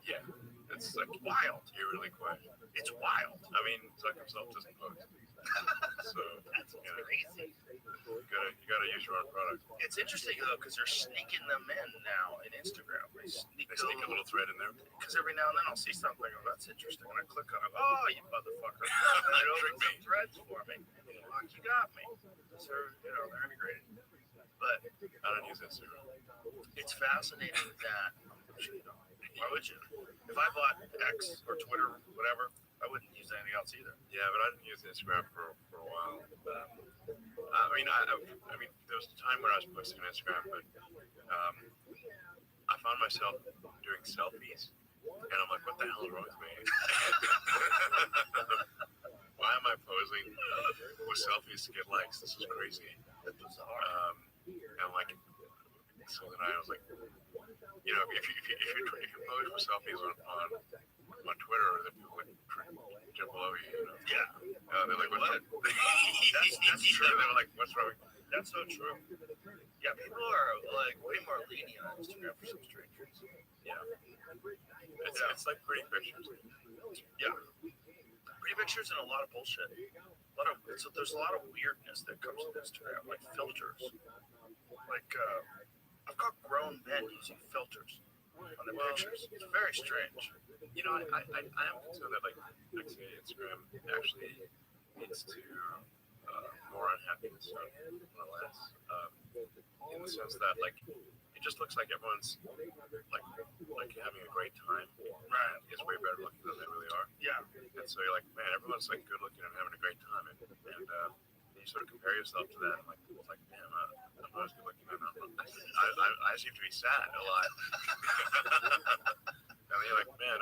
Yeah, it's like Wild. eerily quiet. It's wild. I mean, Zuck himself doesn't post, so That's crazy. you gotta use your own product. It's interesting though because they're sneaking them in now in Instagram. They sneak a little thread in there. because every now and then I'll see something. Oh, that's interesting. When I click on it, oh, you motherfucker! It opens up threads for me. Fuck, you got me. So they're integrated. But I don't use Instagram. it's fascinating that Sure you don't. Why would you? If I bought X or Twitter, whatever, I wouldn't use anything else either. Yeah, but I didn't use Instagram for a while. But I mean, there was a time when I was posting on Instagram, but I found myself doing selfies, and I'm like, what the hell is wrong with me? Why am I posing with selfies to get likes? This is crazy. And like, so then I was like, you know, if you pose for selfies on Twitter, then people like jump below you. You know? Yeah. They're like, what? That's true. They were like, what's wrong? That's so true. Yeah, people are like way more lenient on Instagram for some strangers. Yeah. It's like pretty pictures. Yeah. Pretty pictures and a lot of bullshit. So there's a lot of weirdness that comes with Instagram, like filters. Like, I've got grown men using filters on their pictures. It's very strange. You know, I am concerned that, like, actually Instagram actually leads to more unhappiness, not less. In the sense that, like, it just looks like everyone's like having a great time. Right. It's way better looking than they really are. Yeah. And so you're like, man, everyone's like good looking and having a great time, and you sort of compare yourself to that, and like, it's like, damn, I'm not as good looking. I seem to be sad a lot. And you're like, man,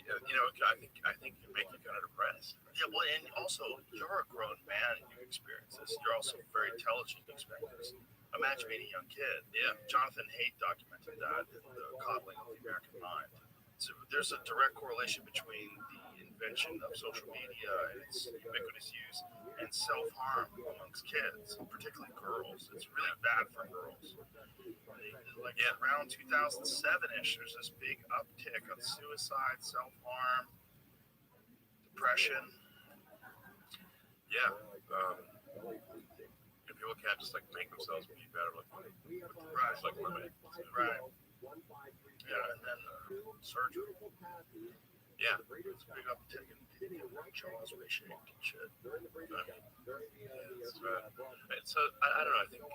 you know, I think it can make you kind of depressed. Yeah, well, and also, you're a grown man and you experience this. You're also very intelligent and experience this. Imagine being a young kid. Yeah, Jonathan Haidt documented that, the coddling of the American mind. So there's a direct correlation between the invention of social media and its ubiquitous use and self-harm amongst kids, particularly girls. It's really bad for girls. Like around 2007-ish, there's this big uptick on suicide, self-harm, depression. Yeah. And people can't just like make themselves be better looking. Right. It's like limited. Right. Yeah, and then surgery. Yeah. It's a big uptick in jaws reshaped and shit. So I don't know. I think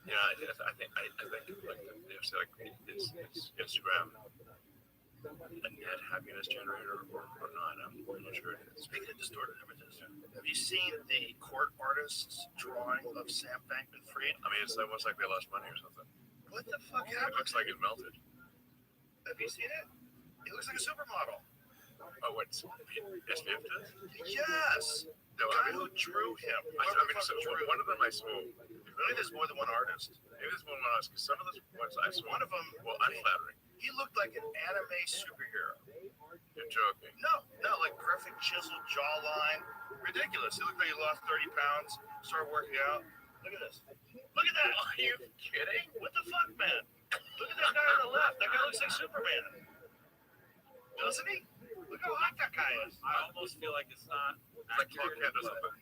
yeah, I think like is Instagram a net happiness generator or not? I'm not sure it is. Speaking of distorted images, have you seen the court artist's drawing of Sam Bankman-Fried? I mean, it's almost like they lost money or something. What the fuck It happened? looks like it melted. Have you seen it? He looks like a supermodel. Oh, what? SPF does? Yes. The guy who drew him. I mean, so one of them I saw. Maybe there's more than one artist. Maybe there's one of us, because some of the ones I saw, One of them, well, unflattering. he looked like an anime superhero. You're joking. No, like perfect chiseled jawline. Ridiculous. He looked like he lost 30 pounds, started working out. Look at this. Look at that. Are you kidding? What the fuck, man? Look at that guy on the left. That guy looks like Superman. Doesn't he? Look how hot that guy is. I almost feel like it's not It's like Clark accurate, Kent or but something.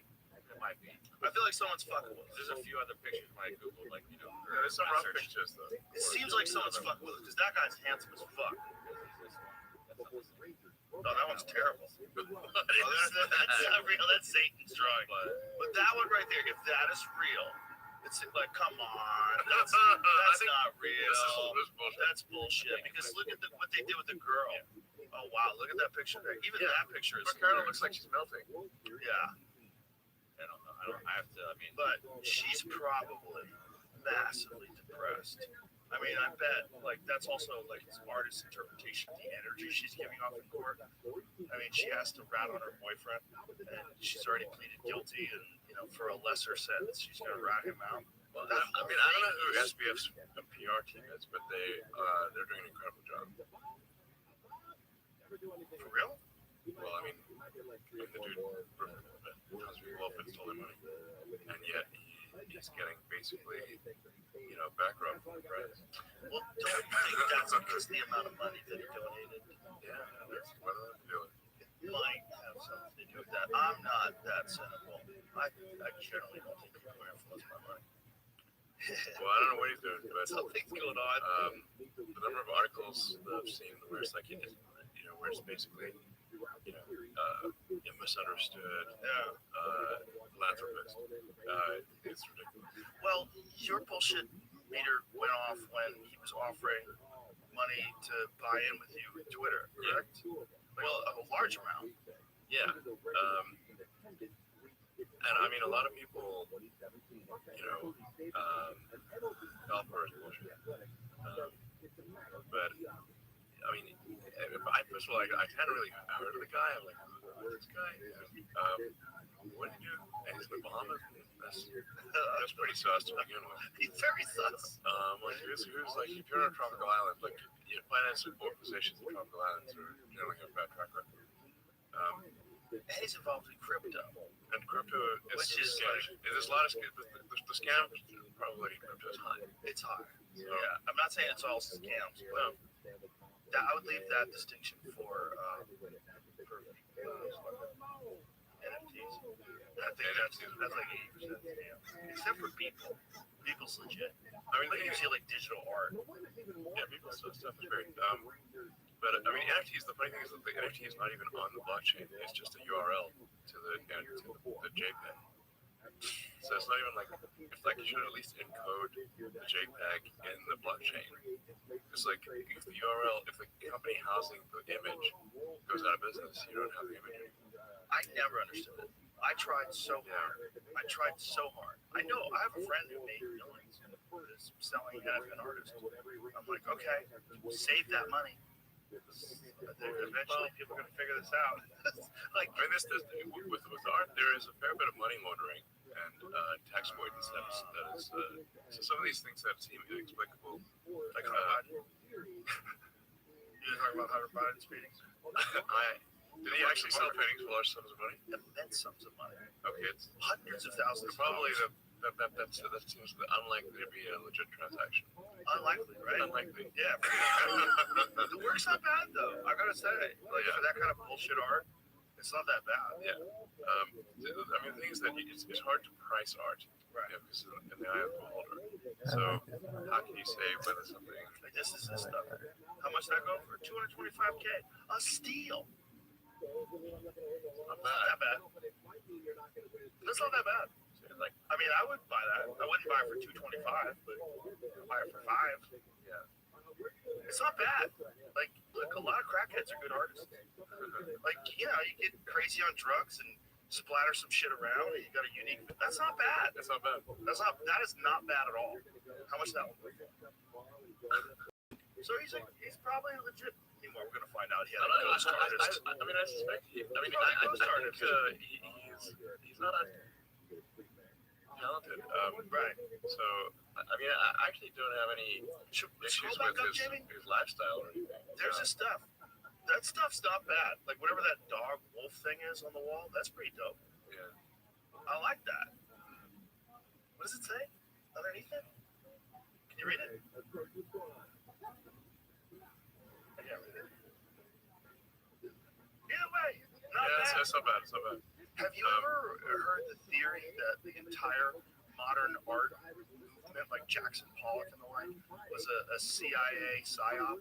it might be. I feel like someone's fucking with us. There's a few other pictures when I Googled, like, you know, Yeah, there's some rough search. pictures, though. It seems like someone's fucking with us because that guy's handsome as fuck. No, that one's terrible. That's not real. That's Satan's drawing. But that one right there, if that is real, it's like, come on. That's not real. That's bullshit. Because look at what they did with the girl. Oh, wow. Look at that picture there. Even that picture is. But Carol looks like she's melting. Yeah. I don't know. I have to, I mean. But she's probably massively depressed. I mean, I bet, like, that's also, like, it's artist's interpretation of the energy she's giving off in court. I mean, she has to rat on her boyfriend, and she's already pleaded guilty, and, you know, for a lesser sentence, she's going to rat him out. Well, I mean, I don't know who SPF's PR team is, but they're doing an incredible job. For real? Well, I mean, the dude has people off and stole their money, and yet he's getting basically, you know, back rub from the press. Well, don't you think that's because of the amount of money that he donated? Yeah, that's what I'm doing. It might have something to do with that. I'm not that cynical. I generally don't think people are influenced by money. Well, I don't know what he's doing, but Something's going on. the number of articles that I've seen where it's like, you know, where it's basically misunderstood philanthropist. It's ridiculous. Well, your bullshit meter went off when he was offering money to buy in with you with Twitter, correct? Well, a large amount. Yeah. And I mean, a lot of people, fell for his bullshit. But I mean, first of all, I hadn't really heard of the guy. I'm like, who is this guy? What did he do? And he's in the Bahamas. That's pretty sus to begin with. He's very sus. Like, who's like, if you're on a tropical island, like, finance support positions in tropical islands are generally have a bad track record. And he's involved in crypto. And crypto is, Which is there's a lot of the scam probability in crypto is high. It's high. So, yeah, I'm not saying it's all scams, but I would leave that distinction for NFTs. I think that's like 80% scam. Except for people. People's legit. I mean, they usually like digital art. Yeah, people's stuff is very dumb. But I mean, NFTs. The funny thing is that the NFT is not even on the blockchain. It's just a URL to the JPEG. So it's not even like, it's like you should at least encode the JPEG in the blockchain. It's like if the URL, if the company housing the image goes out of business, you don't have the image anymore. I never understood it. I tried so hard. I know I have a friend who made millions and is selling an artist. I'm like, okay, save that money. Eventually, people are going to figure this out. Like, I mean, with art, there is a fair bit of money laundering and tax avoidance that is so some of these things that seem inexplicable. Like Hunter Biden. You talking about Hunter Biden's meetings? Did he actually sell paintings for large sums of money? Immense sums of money. Okay, it's Hundreds of thousands. Probably that seems unlikely to be a legit transaction. Unlikely, right? Unlikely. Yeah. The work's not bad though. I gotta say, like for that kind of bullshit art, it's not that bad. Yeah. I mean, the thing is that it's hard to price art, right? Because in the eye of the beholder. So how can you say whether something like this is this stuff? How much did that go for? $225K. A steal. Not that bad. That's not that bad. Like, I mean, I would buy that. I wouldn't buy it for $225, but I'd buy it for $5. Yeah. It's not bad. Like, look, a lot of crackheads are good artists. Like, you get crazy on drugs and splatter some shit around, and you got a unique. That's not bad. That's not bad. That is not bad at all. How much that one? So he's probably legit. Anymore, we're gonna find out. He had a ghost artist. I mean, I suspect. He's not talented. Right. So, I mean, I actually don't have any issues with his lifestyle or anything. There's this stuff. That stuff's not bad. Like whatever that dog wolf thing is on the wall, that's pretty dope. Yeah. I like that. What does it say underneath it? Can you read it? I can't read it. Either way, not bad. That's not bad. It's not bad. Have you ever heard the theory that the entire modern art movement, like Jackson Pollock and the like, was a CIA psyop?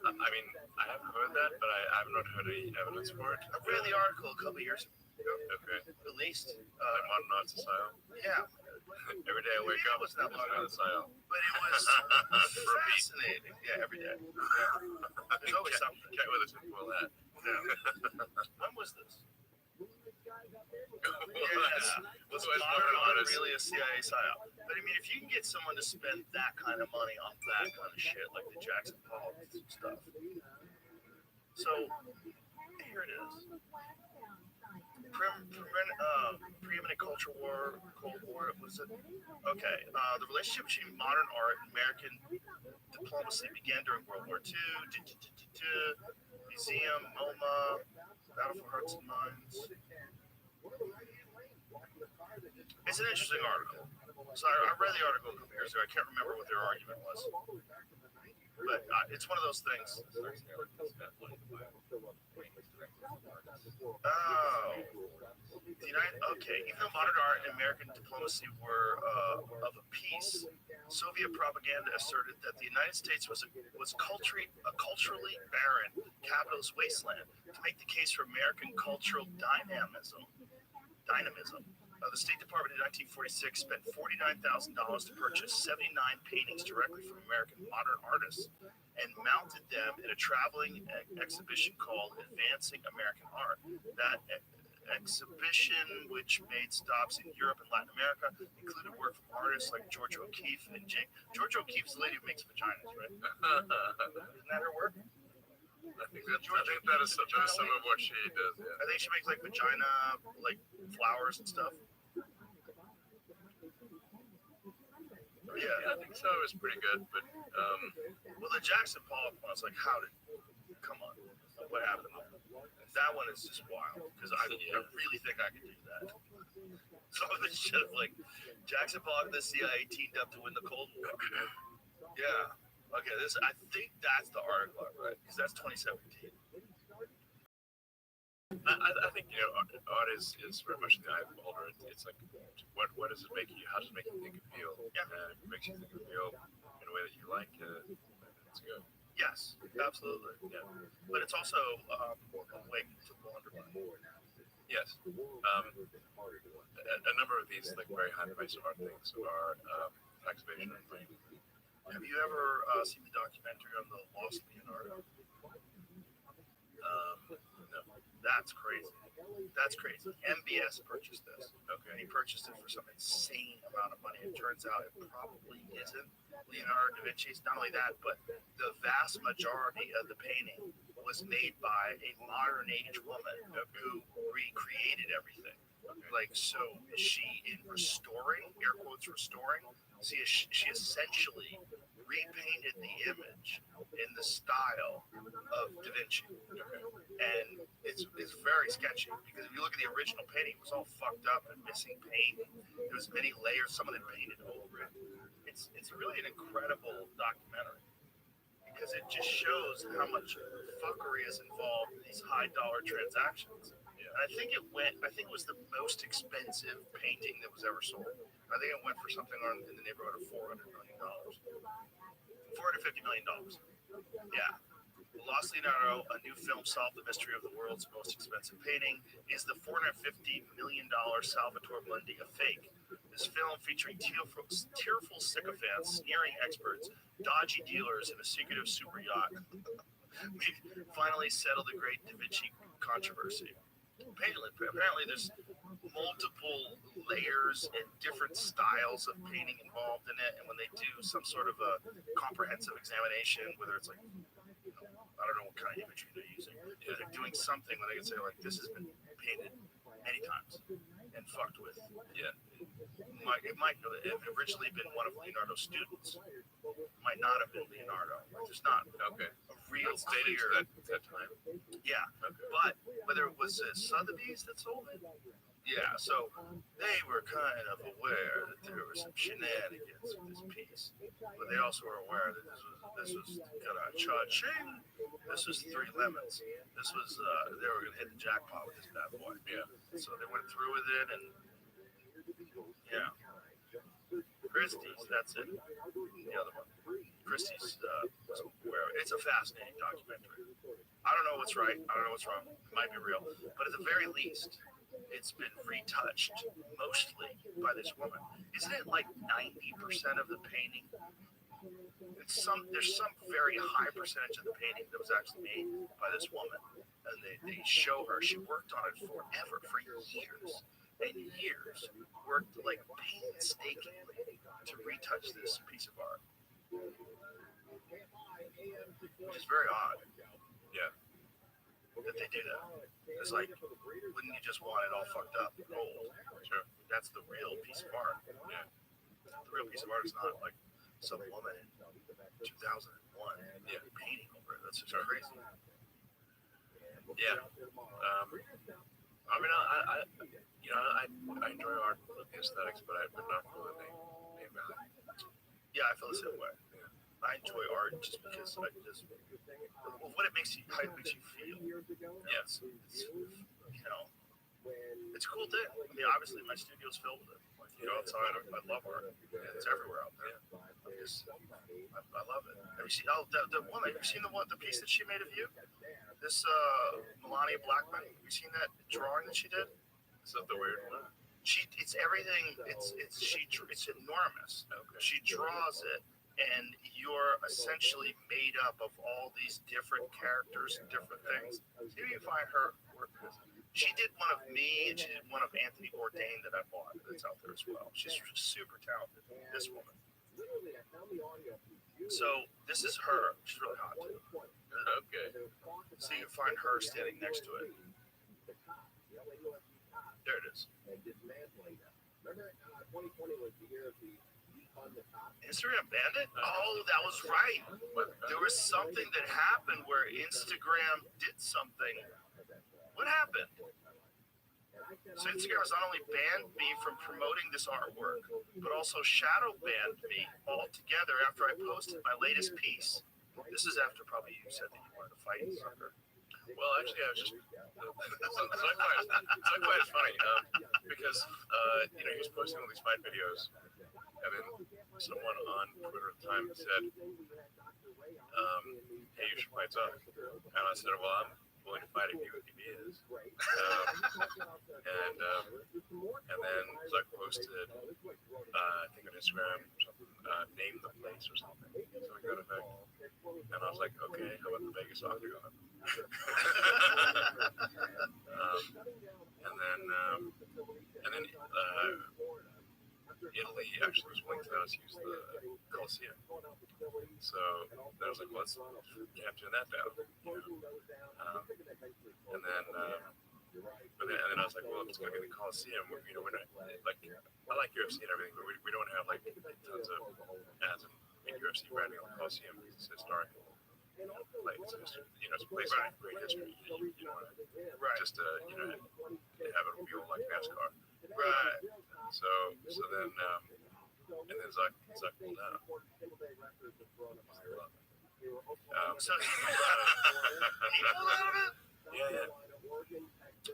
I mean, I have heard that, but I have not heard any evidence for it. I read the article a couple years ago. Okay. At least. Like modern art psyop. Yeah. Every day I wake up, it's not another psyop. But it was fascinating. Yeah, every day. There's always something. Can't wait to spoil that. Yeah. When was this? Was modern art really a CIA psyop? But I mean, if you can get someone to spend that kind of money on that kind of shit, like the Jackson Pollock stuff. So here it is. Preeminent culture war, Cold War. What is it? Okay. The relationship between modern art and American diplomacy began during World War II. Museum, MoMA, Battle for Hearts and Minds. It's an interesting article. So I read the article a couple years ago. I can't remember what their argument was. But it's one of those things. Oh. Even though modern art and American diplomacy were of a piece, Soviet propaganda asserted that the United States was culturally barren, capitalist wasteland. To make the case for American cultural dynamism, the State Department in 1946 spent $49,000 to purchase 79 paintings directly from American modern artists and mounted them in a traveling exhibition called Advancing American Art. That exhibition, which made stops in Europe and Latin America, included work from artists like George O'Keeffe and George O'Keeffe's the lady who makes vaginas, right? Isn't that her work? I think that is some of what she does. Yeah. I think she makes like vagina, like flowers and stuff. Yeah, I think so. It was pretty good, but well, the Jackson Pollock one, I was like, come on, what happened there? That one is just wild because I really think I could do that. Some of the shit like Jackson Pollock and the CIA teamed up to win the Cold War. Yeah. Okay, I think that's the article I read because that's 2017. I think art is very much in the eye of the beholder. It's like what does it make you? How does it make you think and feel? Yeah. If it makes you think and feel in a way that you like, it's good. Yes, absolutely. Yeah, but it's also a way to wander by. Yes. A number of these like very high price art things are tax evasion and things. Have you ever seen the documentary on the Lost Leonardo? No. That's crazy. That's crazy. MBS purchased this. Okay, he purchased it for some insane amount of money. It turns out it probably isn't Leonardo da Vinci's. Not only that, but the vast majority of the painting was made by a modern age woman who recreated everything. Like, so she, in restoring, air quotes restoring, she essentially repainted the image in the style of Da Vinci. And it's very sketchy because if you look at the original painting, it was all fucked up and missing paint. There was many layers, someone had painted over it. It's really an incredible documentary because it just shows how much fuckery is involved in these high dollar transactions. And I think it was the most expensive painting that was ever sold. I think it went for something in the neighborhood of $400 million. $450 million. Yeah. Lost Leonardo, a new film solved the mystery of the world's most expensive painting, is the $450 million Salvatore Mundi a fake. This film, featuring tearful sycophants, sneering experts, dodgy dealers, and a secretive super yacht, finally settled the great Da Vinci controversy. Apparently, there's multiple layers and different styles of painting involved in it, and when they do some sort of a comprehensive examination, whether it's like, I don't know what kind of imagery they're using, they're doing something where they can say like, this has been painted many times and fucked with. Yeah, it might have originally been one of Leonardo's students. It might not have been Leonardo. There's not a real clear that time. Yeah, but whether it was Sotheby's that sold it, yeah, so they were kind of aware that there were some shenanigans with this piece, but they also were aware that this was gonna cha-ching. This was 3 lemons. This was they were gonna hit the jackpot with this bad boy. Yeah, so they went through with it, and yeah, Christie's. That's it. The other one, Christie's. Was aware. It's a fascinating documentary. I don't know what's right. I don't know what's wrong. It might be real, but at the very least, it's been retouched mostly by this woman. Isn't it like 90% of the painting? There's some very high percentage of the painting that was actually made by this woman, and they show her. She worked on it forever, for years and years. Worked like painstakingly to retouch this piece of art, which is very odd. Yeah. That they do that. It's like, wouldn't you just want it all fucked up and old? Sure. That's the real piece of art. Yeah. The real piece of art is not like some woman in 2001 painting over it. That's just crazy. Yeah. I mean, I enjoy art for the aesthetics, but not for the name value. Yeah, I feel the same way. Yeah. I enjoy art just because how it makes you feel. Yes, it's it's a cool thing. I mean, obviously my studio's filled with it. Like, you go outside, I love art. It's everywhere out there. I love it. Have you seen? Oh, the one. Have you seen the piece that she made of you? This Melania Blackman. Have you seen that drawing that she did? Is that the weird one? It's everything. It's enormous. Okay. She draws it, and you're essentially made up of all these different characters and different things. See if you can find her work. She did one of me, and she did one of Anthony Bourdain that I bought. That's out there as well. She's super talented. This woman. So this is her. She's really hot too. Okay. So you can find her standing next to it. There it is. Instagram banned it? Oh, that was right. There was something that happened where Instagram did something. What happened? So Instagram has not only banned me from promoting this artwork, but also shadow banned me altogether after I posted my latest piece. This is after probably you said that you wanted to fight, sucker. Well, actually, I was just Sci-Fi is funny because he was posting all these fight videos, and then someone on Twitter at the time said, "Hey, you should fight Zach," and I said, "Well, I'm willing to fight if he is." And then Zuck posted, I think on Instagram, something, name the place or something, something to that effect. And I was like, okay, how about the Vegas Octagon? And then Italy actually was willing to let us use the Coliseum. So then I was like, well, let's capture that down. And then I was like, well, if it's going to be the Coliseum, we're not, like, I like UFC and everything, but we don't have, like, tons of ads and UFC branding on the Coliseum because it's historical. Like, it's a place of great history. You know, just to, have it feel like NASCAR. Right. So then, and then Zuck pulled out. So he pulled out of it? Yeah.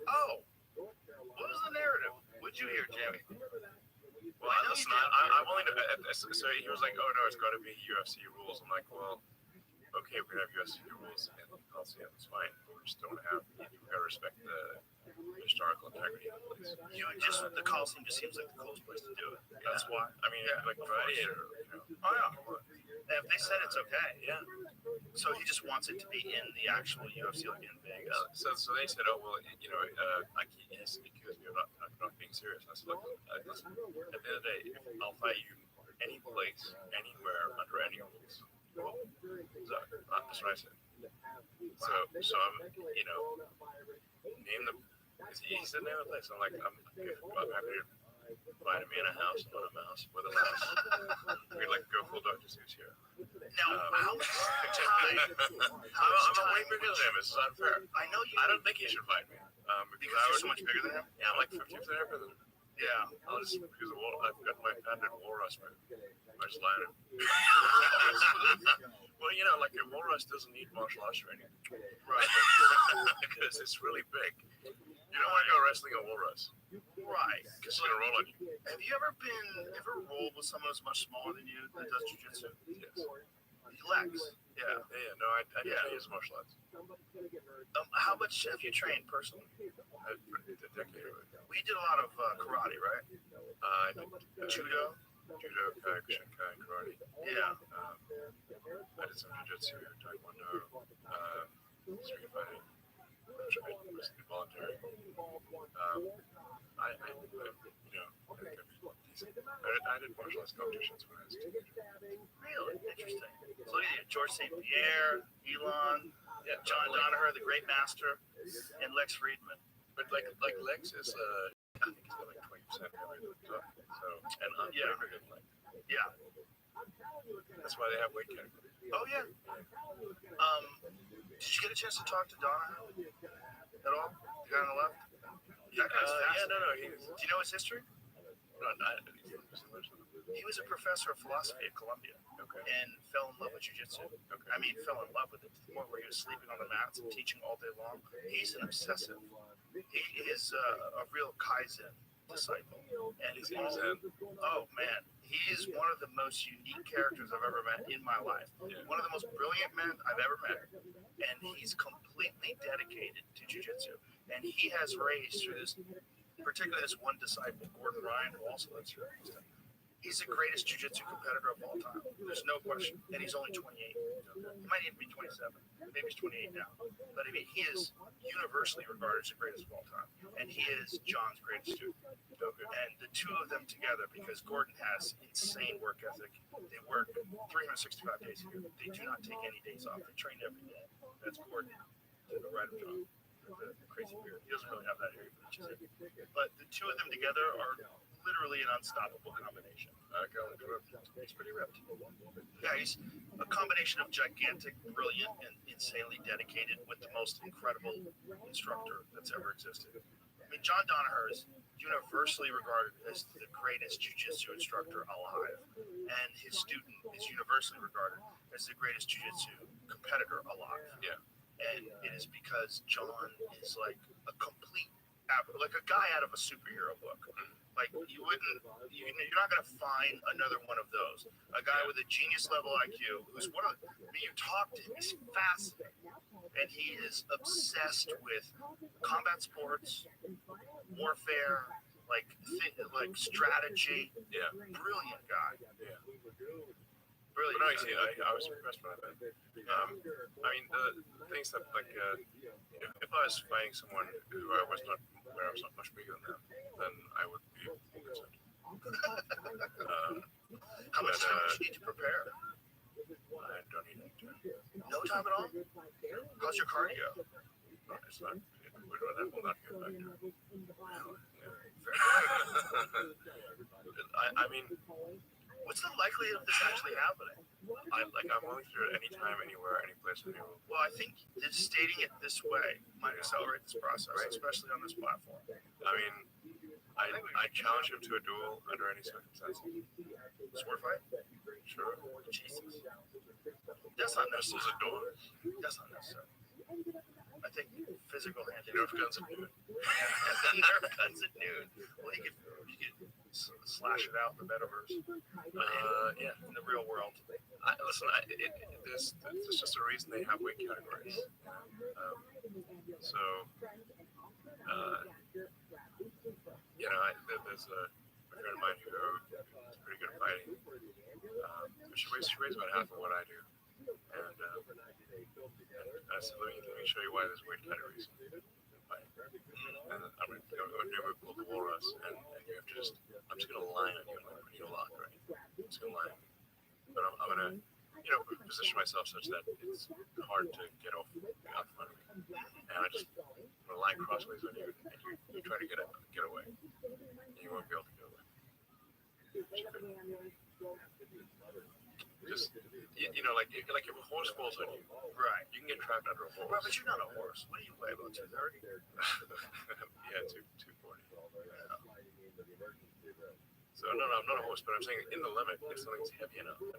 Oh, what was the narrative? What'd you hear, Jamie? Well, listen, I'm willing to. So he was like, "Oh no, it's got to be UFC rules." I'm like, "Well, okay, we can have UFC rules in the Coliseum. It's fine. We just don't have. We've got to respect the historical integrity of the place." The Coliseum just seems like the coolest place to do it. That's why. I mean, like Gladiator. Oh yeah. And if they said it's okay, Yeah. so he just wants it to be in the actual UFC, like in Vegas. So they said, "Oh well, I can't." He accused me of not being serious. I said, "Look, listen. At the end of the day, I'll fight you any place, anywhere, under any rules." Cool. So that's what I said. So I'm, name the. He said name the place. I'm like, I'm happy to find him in a house, on a mouse, with a mouse. We'd like to go full Dr. Seuss here. Now, how much time? I'm way bigger than him. It's unfair. I know you. I don't think he should fight me. Because you're so much bigger than him. Yeah, I'm like 50% bigger than him. Yeah. I'll just because of I've got my patented wall rust move. I just line it. Well, like a wall rust doesn't need martial arts training, Right. because it's really big. You don't want to go wrestling a wall rust. Right. Because it's gonna roll on you. Have you ever rolled with someone who's much smaller than you that does jujitsu? Yes. Legs. Yeah. Yeah. No, I use martial arts. How much have you trained personally? A decade ago. We did a lot of karate, right? I did Judo. Shinkai, karate. Yeah. I did some jiu-jitsu, taekwondo, street fighting, which I was involuntary. I did martial arts competitions when I was a teenager. Really interesting. So look at you, George St. Pierre, Elon, John Donaher, the Great Master, and Lex Friedman. But like Lex is, I think he's got like 20% heavier than Zuck. So, and I'm Yeah. bigger than Lex. Yeah. That's why they have weight categories. Oh yeah. Did you get a chance to talk to Donaher at all? The guy on the left. That guy's fascinating. No. Do you know his history? He was a professor of philosophy at Columbia. Okay. And fell in love with jiu-jitsu. Okay. I mean, fell in love with it to the point where he was sleeping on the mats and teaching all day long. He's an obsessive. He is a real Kaizen disciple, and He's Zen. oh man, he is one of the most unique characters I've ever met in my life. Yeah. One of the most brilliant men I've ever met, and he's completely dedicated to jiu-jitsu. And he has raised through this, particularly this one disciple, Gordon Ryan, who also lives here. He's the greatest jiu-jitsu competitor of all time. There's no question. And he's only 28. He might even be 27. Maybe he's 28 now. But I mean, he is universally regarded as the greatest of all time. And he is John's greatest student. And the two of them together, because Gordon has insane work ethic. They work 365 days a year. They do not take any days off. They train every day. That's Gordon to the right of John. The crazy beard. He doesn't really have that hair, but the two of them together are literally an unstoppable combination. He's pretty ripped. Yeah, he's a combination of gigantic, brilliant, and insanely dedicated with the most incredible instructor that's ever existed. I mean, John Danaher is universally regarded as the greatest jiu-jitsu instructor alive, and his student is universally regarded as the greatest jiu-jitsu competitor alive. Yeah. And it is because John is like a complete, like a guy out of a superhero book. Like you're not going to find another one of those. A guy with a genius level IQ who's one of, I mean, you talk to him, he's fascinating. And he is obsessed with combat sports, warfare, like strategy. Yeah. Brilliant guy. Yeah. Brilliant. But no, you see, I was impressed by that. I mean, the things that, like, if I was fighting someone who I was not much bigger than them, then I would be concerned. How much time do you need to prepare? I don't need any time. No time at all? How's your cardio? No, it's not. That will not get back to I mean, What's the likelihood of this actually happening? I'm willing to do it anytime, anywhere, any place, anywhere. Well, I think just stating it this way might accelerate this process, especially on this platform. I mean, I challenge him to a duel under any circumstances. Sword fight? Sure. Jesus. That's not This is necessary. a duel. That's not necessary. I think physical hand. Nerf guns at noon. Nerf guns at noon. Well, you could slash it out in the metaverse. Yeah. In the real world. Listen, there's just a reason they have weight categories. There's a friend of mine who is pretty good at fighting. She weighs about half of what I do. And I said, let me show you why there's weight categories in fighting. And I'm going to do a pull the walrus, and you have to I'm just going to lie on you like when you lock, right? I'm just going to lie on you. But I'm going to, position myself such that it's hard to get out from under me. And I'm going to lie crossways on you, and you try to get away. And you won't be able to get away. Just, like if a horse falls on you, Right. you can get trapped under a horse. Right, but you're not a horse. What do you weigh, about 230? Yeah, 240. So no, I'm not a horse, but I'm saying in the limit, if something's heavy enough, if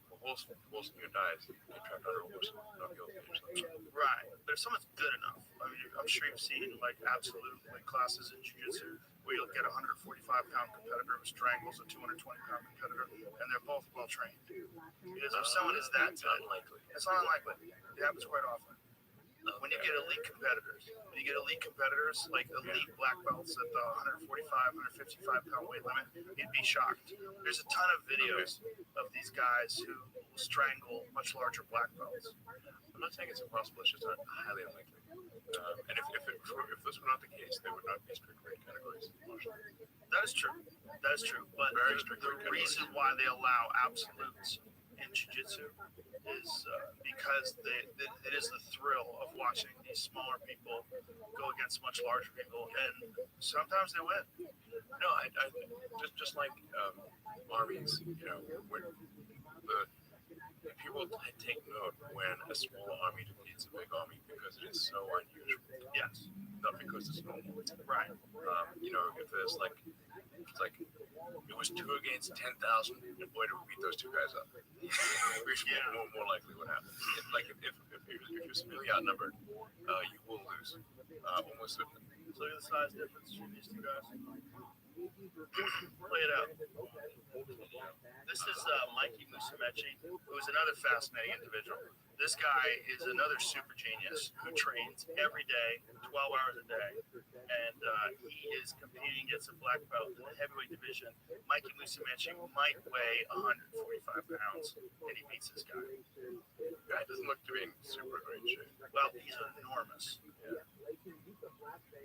a horse falls on you and dies, you get trapped under a horse, not be able to get yourself. Right. But if someone's good enough, I mean, I'm sure you've seen like absolute like classes in jiu-jitsu where you'll get a 145-pound competitor who strangles a 220-pound competitor, and they're both well trained. Because if someone is that It's good, unlikely. it's not unlikely. It happens quite often. When you get elite competitors, like elite black belts at the 145, 155-pound weight limit, you'd be shocked. There's a ton of videos of these guys who will strangle much larger black belts. I'm not saying it's impossible, it's just not highly unlikely. And if this were not the case, there would not be strict weight categories. That is true. But Very strict the reason why they allow absolutes in jiu-jitsu is because it is the thrill of watching these smaller people go against much larger people, and sometimes they win. No, I just like armies, when the people take note when a small army defeats a big army because it is so unusual. Yes. Not because it's normal. Right. If there's like It's like it was 2 against 10,000, and boy, did we beat those 2 guys up. Which more likely would happen. Like if you're severely outnumbered, you will lose. Almost certainly. So look at the size difference between these 2 guys. Play it out. This is Mikey Musumeci, who is another fascinating individual. This guy is another super genius who trains every day, 12 hours a day, and he is competing against a black belt in the heavyweight division. Mikey Musumeci might weigh 145 pounds, and he beats this guy. The guy doesn't look to be in super great shape. Well, he's enormous.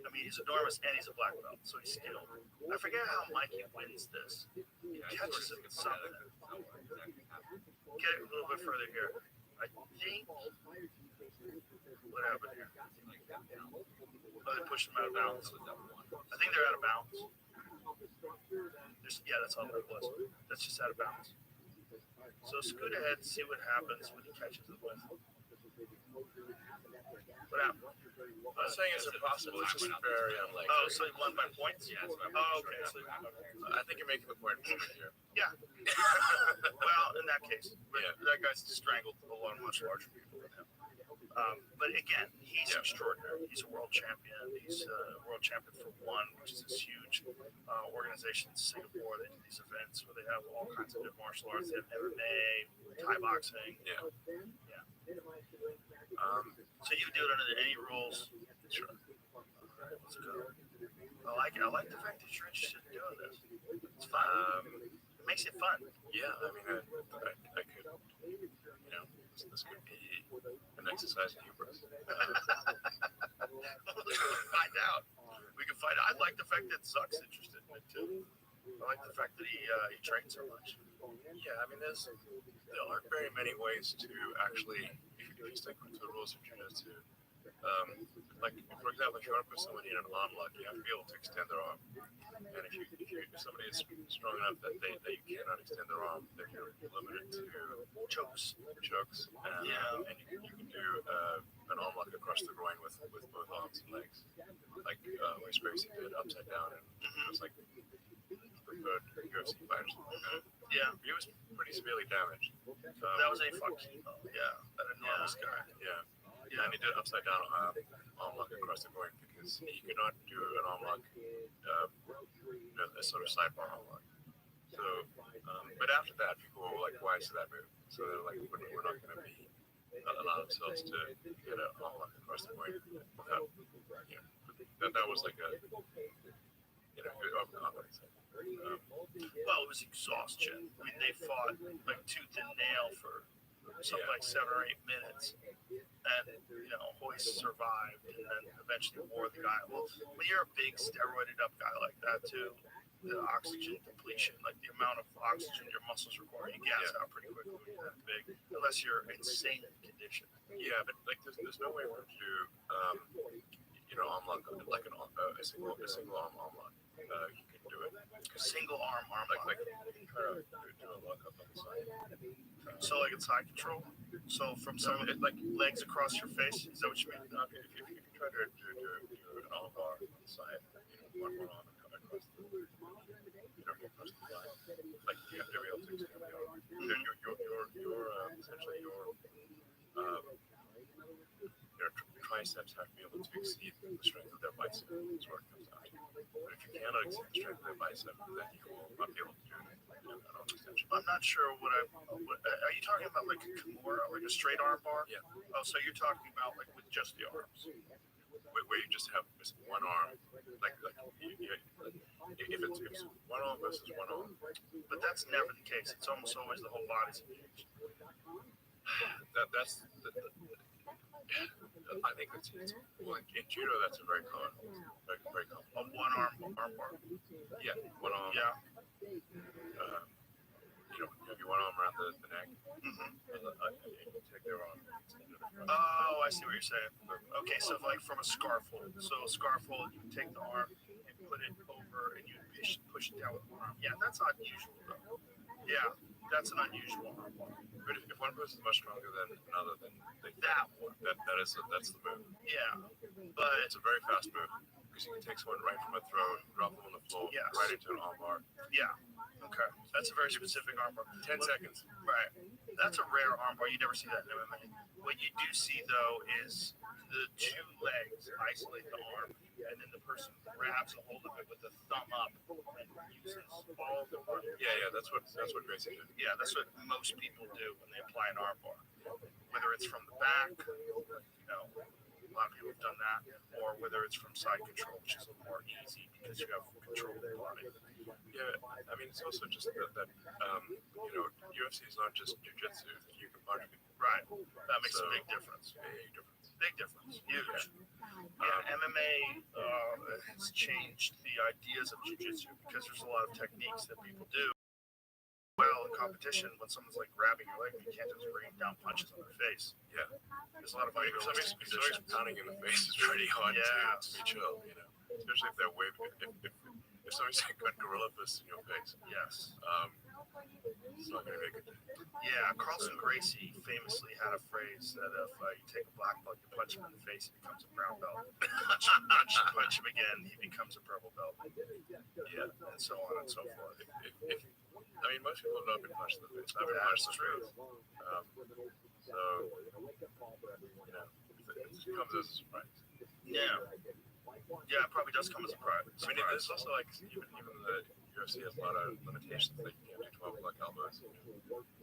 I mean, he's enormous, and he's a black belt, so he's skilled. I forget how Mikey wins this. He catches it with something. Get it a little bit further here. I think. What happened here? Oh, they pushed him out of bounds. I think they're out of bounds. Yeah, that's all that was. That's just out of bounds. So scoot ahead and see what happens when he catches it with. What happened? I'm not saying it's impossible. It's just very unlikely. Oh, so he won by points? Yeah. Oh, okay. So I think you're making the point here. yeah. Well, in that case, but that guy's strangled a lot of much larger people than him. But again, he's extraordinary. He's a world champion. He's a world champion for ONE, which is this huge organization in Singapore. They do these events where they have all kinds of different martial arts. They have MMA, Thai boxing. Yeah. So you do it under any rules. Sure. Let's go. I like it. I like the fact that you're interested in doing this. It's fun. It makes it fun. Yeah, I mean, I could, this could be an exercise in hubris. We can find out. I like the fact that Zuck's interested in it too. I like the fact that he trains so much. Yeah, I mean, there aren't very many ways to actually, if you stick with the rules of jiu-jitsu, like, for example, if you want to put somebody in an arm lock, you have to be able to extend their arm. And if somebody is strong enough that you cannot extend their arm, then you're limited to chokes. And you can do an arm lock across the groin with both arms and legs, like Royce Gracie did upside down, and it was like the third UFC fighter. Yeah, he was pretty severely damaged. That was a fucking that enormous guy. Yeah, and he did upside down arm lock across the groin because he could not do an arm lock, a sort of sidebar arm lock. So, but after that, people were like wise to that move. So they're like, we're not going to be allow themselves to get an arm lock across the groin without, that was like a, well, it was exhaustion. I mean, they fought like tooth and nail for something like 7 or 8 minutes, and Royce survived, and then eventually wore the guy. Well, when you're a big steroided up guy like that too, the oxygen depletion, like the amount of oxygen your muscles require, you gas out pretty quickly when you're that big, unless you're insane condition. Yeah, but like there's no way for him to do arm lock like a single arm lock. You can do it. Single arm lock. Like try to do a lock up on the side. So like it's side control. So from some like legs across your face. Is that what you mean? If you try to do an arm bar on the side, one arm across the across the line, like you have to be able to extend the arm. Your essentially your triceps have to be able to exceed the strength of their bicep. That's where it comes down to. But if you cannot exceed the strength of their bicep, then you will not be able to do an arm extension. I'm not sure what are you talking about, like a Kimura, like a straight arm bar? Yeah. Oh, so you're talking about like with just the arms? Where you just have just one arm, if it's one arm versus one arm. But that's never the case. It's almost always the whole body's engaged. I think it's well, in judo that's a very common, very common. A one arm bar. Yeah, one arm. Yeah. You have your one arm around the neck. Mm-hmm. And you take their arm. Oh, I see what you're saying. Okay, so like from a scarf hold. So a scarf hold, you take the arm and put it over, and you push it down with one arm. Yeah, that's unusual though. Yeah, that's an unusual arm bar. But if one person is much stronger than another, then that one. That's the move. Yeah, but It's a very fast move because you can take someone right from a throne, drop them on the floor, Yes. right into an armbar. Yeah. Okay. That's a very specific armbar. 10 seconds. Right. That's a rare armbar. You never see that in MMA. What you do see though is the two legs isolate the arm, and then the person grabs a hold of it with the thumb up and uses all of the arm. Yeah, that's what Gracie did. Yeah, that's what most people do when they apply an arm bar. Whether it's from the back, a lot of people have done that, or whether it's from side control, which is a little more easy because you have control of the body. Yeah, I mean, it's also just that UFC is not just jiu-jitsu. You can punch people. Right. That makes a big difference. Big difference. Big difference. Huge. MMA has changed the ideas of jiu-jitsu because there's a lot of techniques that people do well in competition. When someone's like grabbing your leg, you can't just bring down punches on their face. Yeah. There's a lot of I mean, if somebody's positions. pounding in the face, it's pretty hard to be chill, especially if they're waving. If somebody's got gorilla fists in your face, Yes. it's not going to be a good thing. Yeah, Carlson Gracie famously had a phrase that if you take a black belt, you punch him in the face, he becomes a brown belt. punch him again, he becomes a purple belt. Yeah, and so on and so forth. I mean, most people have not been punched in the face. I've been That's punched in the true. face. So, it comes as a surprise. Yeah. Yeah, it probably does come as a surprise. I mean, there's also like even the UFC has a lot of limitations. Like you can't do 12 o'clock elbows.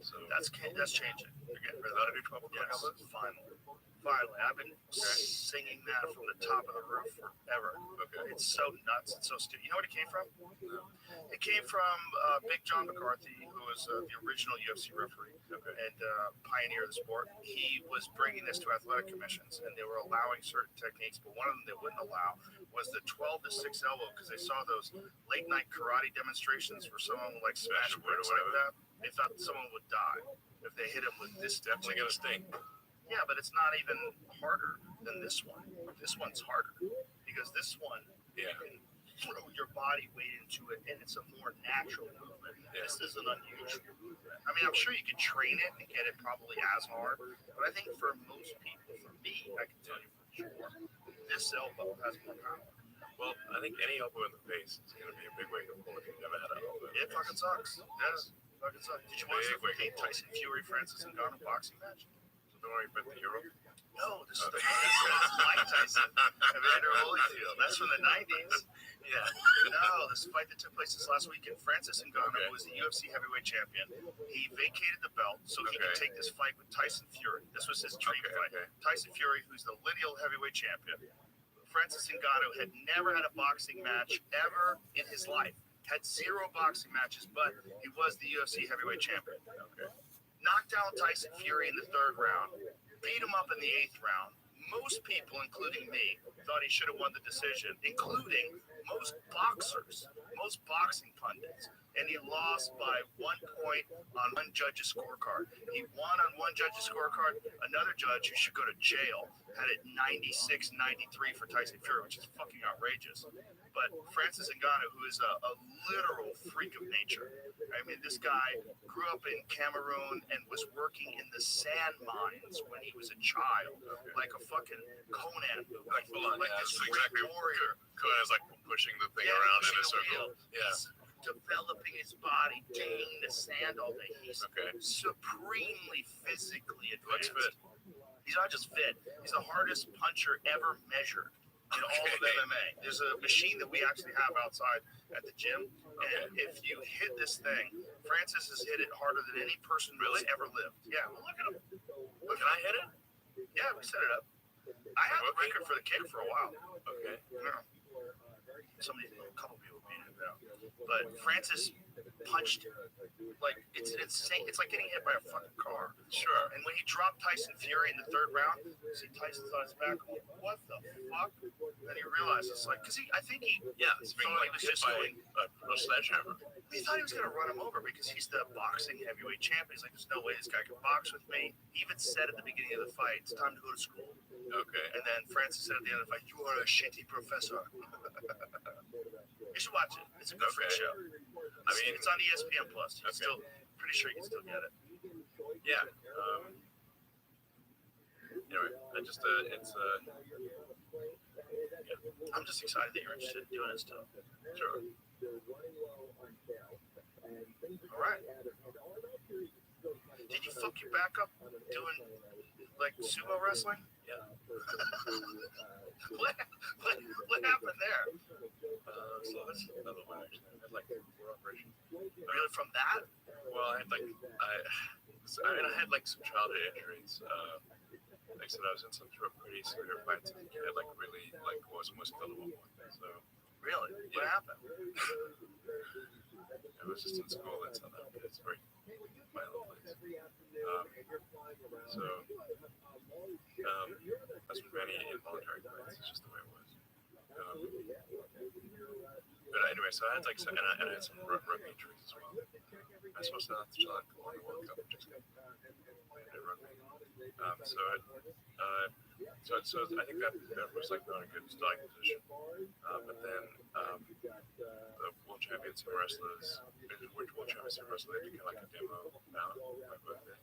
So That's changing. They're getting rid of allowed that. to do 12 o'clock Yes, elbows. finally. Finally. I've been singing that from the top of the roof forever. Okay. It's so nuts. It's so stupid. You know where it came from? It came from Big John McCarthy, who was the original UFC referee and pioneer of the sport. He was bringing this to athletic commissions, and they were allowing certain techniques, but one of them they wouldn't allow was the 12 to 6 elbow, because they saw those late night karate demonstrations where someone would like smash bricks like that. They thought someone would die if they hit him with this Definitely gonna sting. Yeah, but it's not even harder than this one. This one's harder because this one Yeah. you can throw your body weight into it, and it's a more natural movement. This isn't unusual. I mean, I'm sure you could train it and get it probably as hard, but I think for most people, for me, I can tell you for sure, this elbow has more power. Well, I think any elbow in the face is going to be a big wake up call if you've never had an elbow. It fucking sucks. Yes, fucking sucks. Did you watch the fucking Tyson Fury Francis Ngannou boxing match? So don't worry about the hero. No, this is the Mike Tyson, Evander Holyfield. That's from the 90s. Yeah. No, this fight that took place this last weekend. Francis Ngannou was the UFC heavyweight champion. He vacated the belt so he could take this fight with Tyson Fury. This was his dream fight. Tyson Fury, who's the lineal heavyweight champion. Francis Ngannou had never had a boxing match ever in his life. Had 0 boxing matches, but he was the UFC heavyweight champion. Knocked down Tyson Fury in the 3rd round. Beat him up in the 8th round. Most people, including me, thought he should have won the decision, including most boxers, most boxing pundits. And he lost by 1 point on one judge's scorecard. He won on one judge's scorecard. Another judge who should go to jail had it 96-93 for Tyson Fury, which is fucking outrageous. But Francis Ngannou, who is a literal freak of nature. I mean, this guy grew up in Cameroon and was working in the sand mines when he was a child, like a fucking Conan, like this exactly. warrior. Conan's like pushing the thing around in a circle. Yeah. He's developing his body, digging the sand all day. He's supremely physically advanced. Looks fit. He's not just fit. He's the hardest puncher ever measured in all of MMA. There's a machine that we actually have outside at the gym, and if you hit this thing, Francis has hit it harder than any person really ever lived. Yeah, well, look at him. Look, can I hit it? Yeah, we set it up. I had the record for the kick for a while. Okay. Yeah. A couple people beat it now. But Francis punched like it's insane. It's like getting hit by a fucking car. Sure. And when he dropped Tyson Fury in the 3rd round, see Tyson's on his back. What the fuck? Then he realized it's like, because I think he thought he was just going a sledgehammer. He thought he was going to run him over because he's the boxing heavyweight champion. He's like, there's no way this guy can box with me. He even said at the beginning of the fight, it's time to go to school. Okay. And then Francis said at the end of the fight, you are a shitty professor. You should watch it. It's a good freak show. I mean, it's on ESPN Plus. You can still, pretty sure you can still get it. Yeah. Anyway, I just it's I'm just excited that you're interested in doing this stuff. Sure. All right. Did you fuck your back up doing like sumo wrestling? Yeah. what happened there? So that's another one actually. I had like 4 operations. Really from that? Well, I had like I had like some childhood injuries. Like I said, I was in some sort of pretty severe fights as a kid, like really like was almost killed at one point. So Really? What happened? I was just in school in South Africa. It's very violent place. That's many involuntary fights. It's just the way it was. But anyway, so I had like and I had some rugby injuries as well. I was supposed to have to like go on the World Cup, just did rugby. So I think that was like not a good starting position. But then the World Champions and wrestlers, World Champions and wrestlers, they did like a demo about my birthday.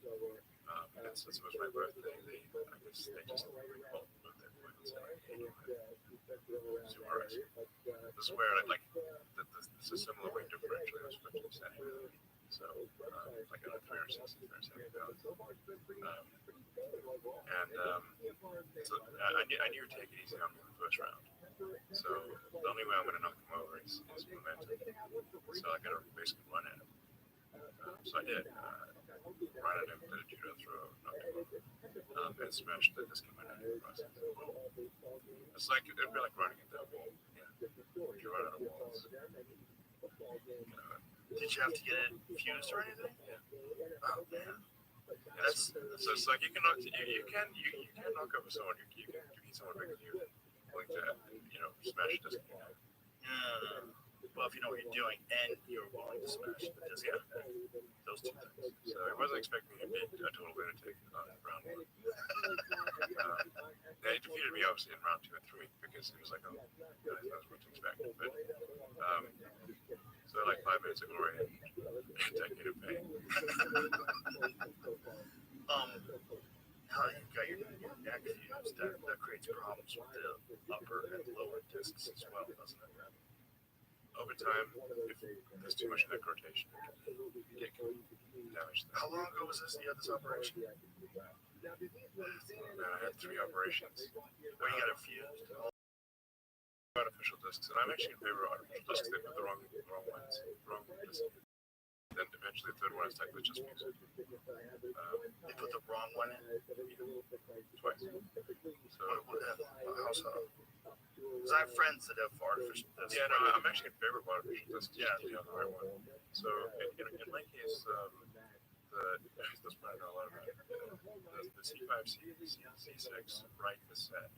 And since it was my birthday, I guess they just recalled my birthday point and said, hey, sumo wrestling. This is where this is a similar weight differential. It was 50%. So like on a 360, 370 pounds. So I knew to take it easy on me in the first round. So the only way I'm going to knock him over is momentum. So I got to basically run at him. So I did. Ran at him, did a judo throw, knocked him over, and smashed the disc in my neck in the process. It's like it'd be like running into a wall. Yeah, you run out of walls. Did you have to get it fused or anything? Yeah. Oh man. Yeah, so it's like you can knock over someone. You can beat someone because you're willing to smash a disc in your neck. Well, if you know what you're doing and you're willing to smash the disc, those two things. So I wasn't expecting to be a total lunatic on round 1. They defeated me obviously in round 2 and 3 because it was like, oh, guys, that's what to expect. But so like 5 minutes of glory and a decade of pain. How you got your neck fused, that creates problems with the upper and lower discs as well, doesn't it? Over time, if there's too much neck rotation, it can damage them. How long ago was this? You had this operation? I had 3 operations. Where you got it fused? Artificial discs, and I'm actually in favor of artificial discs. They put the wrong ones, wrong disc. Then eventually the third one is like, let's just use it. They put the wrong one in? Twice. So, How so? Because I have friends that have artificial discs. yeah, no, I'm actually in favor of artificial discs. Yeah, the right one. So in my case, this might know a lot about it. The C5, C6 right cassette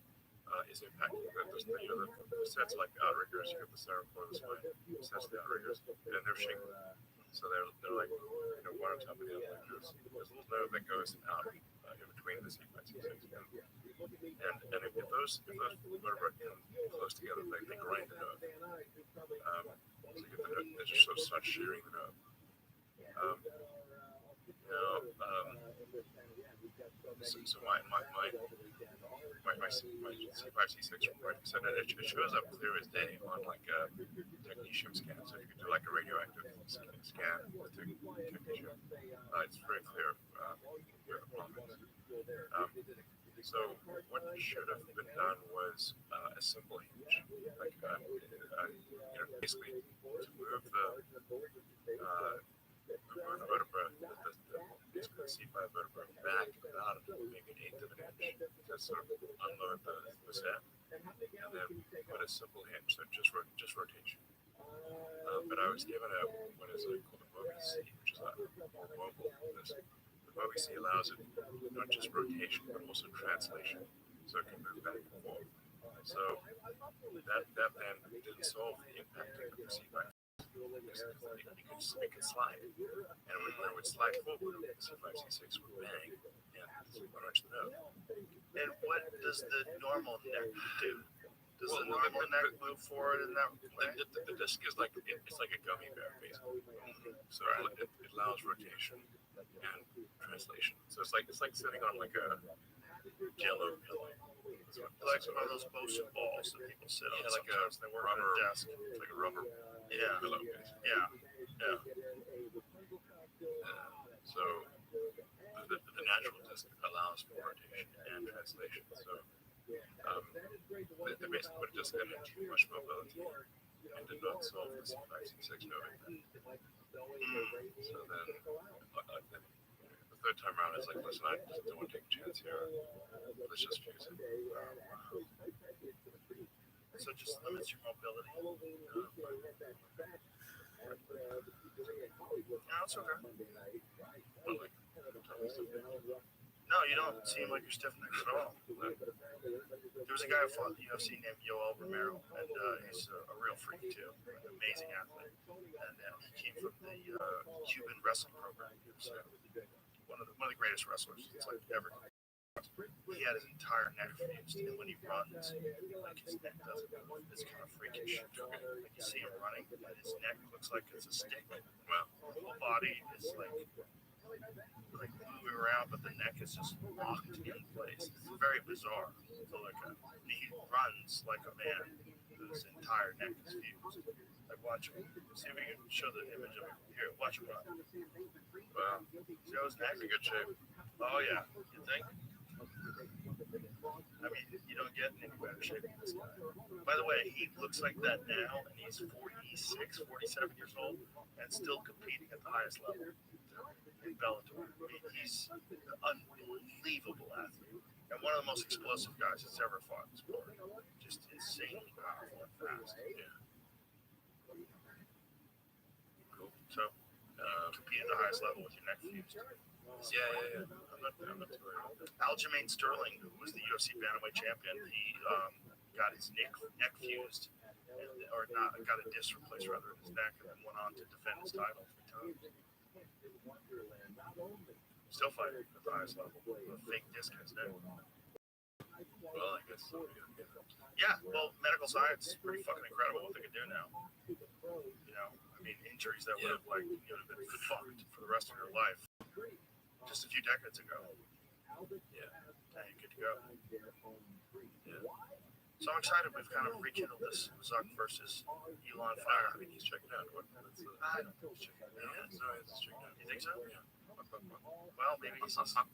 is impacting the cassettes like outriggers. You have the Cerefor, the spine cassettes, the outriggers, and they're shingling. So they're like one on top of the other. Like there's a little nerve that goes out in between the C5, C6, and if those vertebrae come close together, they grind the nerve. So you get the nerve, they just start shearing the nerve. So my C5, C6 right cassette, it shows up clear as day on like a technetium scan. So if you do like a radioactive scan with technetium, it's very clear where the problem is. So what should have been done was a simple hinge, like basically to move the vertebra, the C5 vertebra back about maybe an eighth of an inch to sort of unload the set, and then put a simple hinge, so just rotation. But I was given what is called a Mobi C, which is a mobile. The Mobi C allows it not just rotation but also translation, so it can move back and forth. So that then didn't solve the impact of the C5. It could slide, and when it would slide forward, the C5, C6 would bang and crunch the nerve. And what does the normal neck do? Does the normal neck move forward in that way? The disc is like it's like a gummy bear, basically. So it allows rotation and translation. So it's like sitting on like a Jello pillow. Like one of those motion balls that people sit on. Yeah, like a sometimes they work rubber on a desk. It's like a rubber Yeah, pillow case. yeah, yeah. So the natural disc allows for rotation and translation. So they basically put a disc that had too much mobility and did not solve this 5C6 noving. So then the third time around, I was like, listen, I just don't want to take a chance here. Let's just fuse it. So it just limits your mobility. No, it's okay. But like, No, you don't seem like you're stiff necked at all. There was a guy who fought in the UFC named Yoel Romero, and he's a real freak too, an amazing athlete. And he came from the Cuban wrestling program. So one of the greatest wrestlers it's like ever. He had his entire neck fused, and when he runs, like his neck doesn't move. It's kind of freakish. Like you see him running, and his neck looks like it's a stick. Well, the whole body is like moving around, but the neck is just locked in place. It's very bizarre to look at. He runs like a man whose entire neck is fused. Like watch him. See if we can show the image of him. Here, watch him run. wow, See how his neck he's in good shape. Oh yeah, you think? I mean, you don't get in any better shape than this guy. By the way, he looks like that now, and he's 46, 47 years old, and still competing at the highest level in Bellator. I mean, he's an unbelievable athlete, and one of the most explosive guys that's ever fought in sport. Just insanely powerful and fast. Yeah. Cool. So, compete at the highest level with your neck fused. Yeah. I'm not too worried. Aljamain Sterling, who was the UFC bantamweight champion, he got his neck fused, or not, got a disc replaced rather in his neck, and then went on to defend his title 3 times. Still fighting at the highest level with a fake disc in his neck. Well, I guess so. Yeah, well, medical science is pretty fucking incredible what they can do now. You know, I mean, injuries that would have like you would have been fucked for the rest of your life just a few decades ago. Yeah. Now you're good to go. Yeah. So I'm excited we've kind of rekindled this Zuck versus Elon I fire. mean, he's checking out. I don't think he's checking it out. Yeah, no, he's checking out. You think so? Yeah. Well, maybe he's Suck.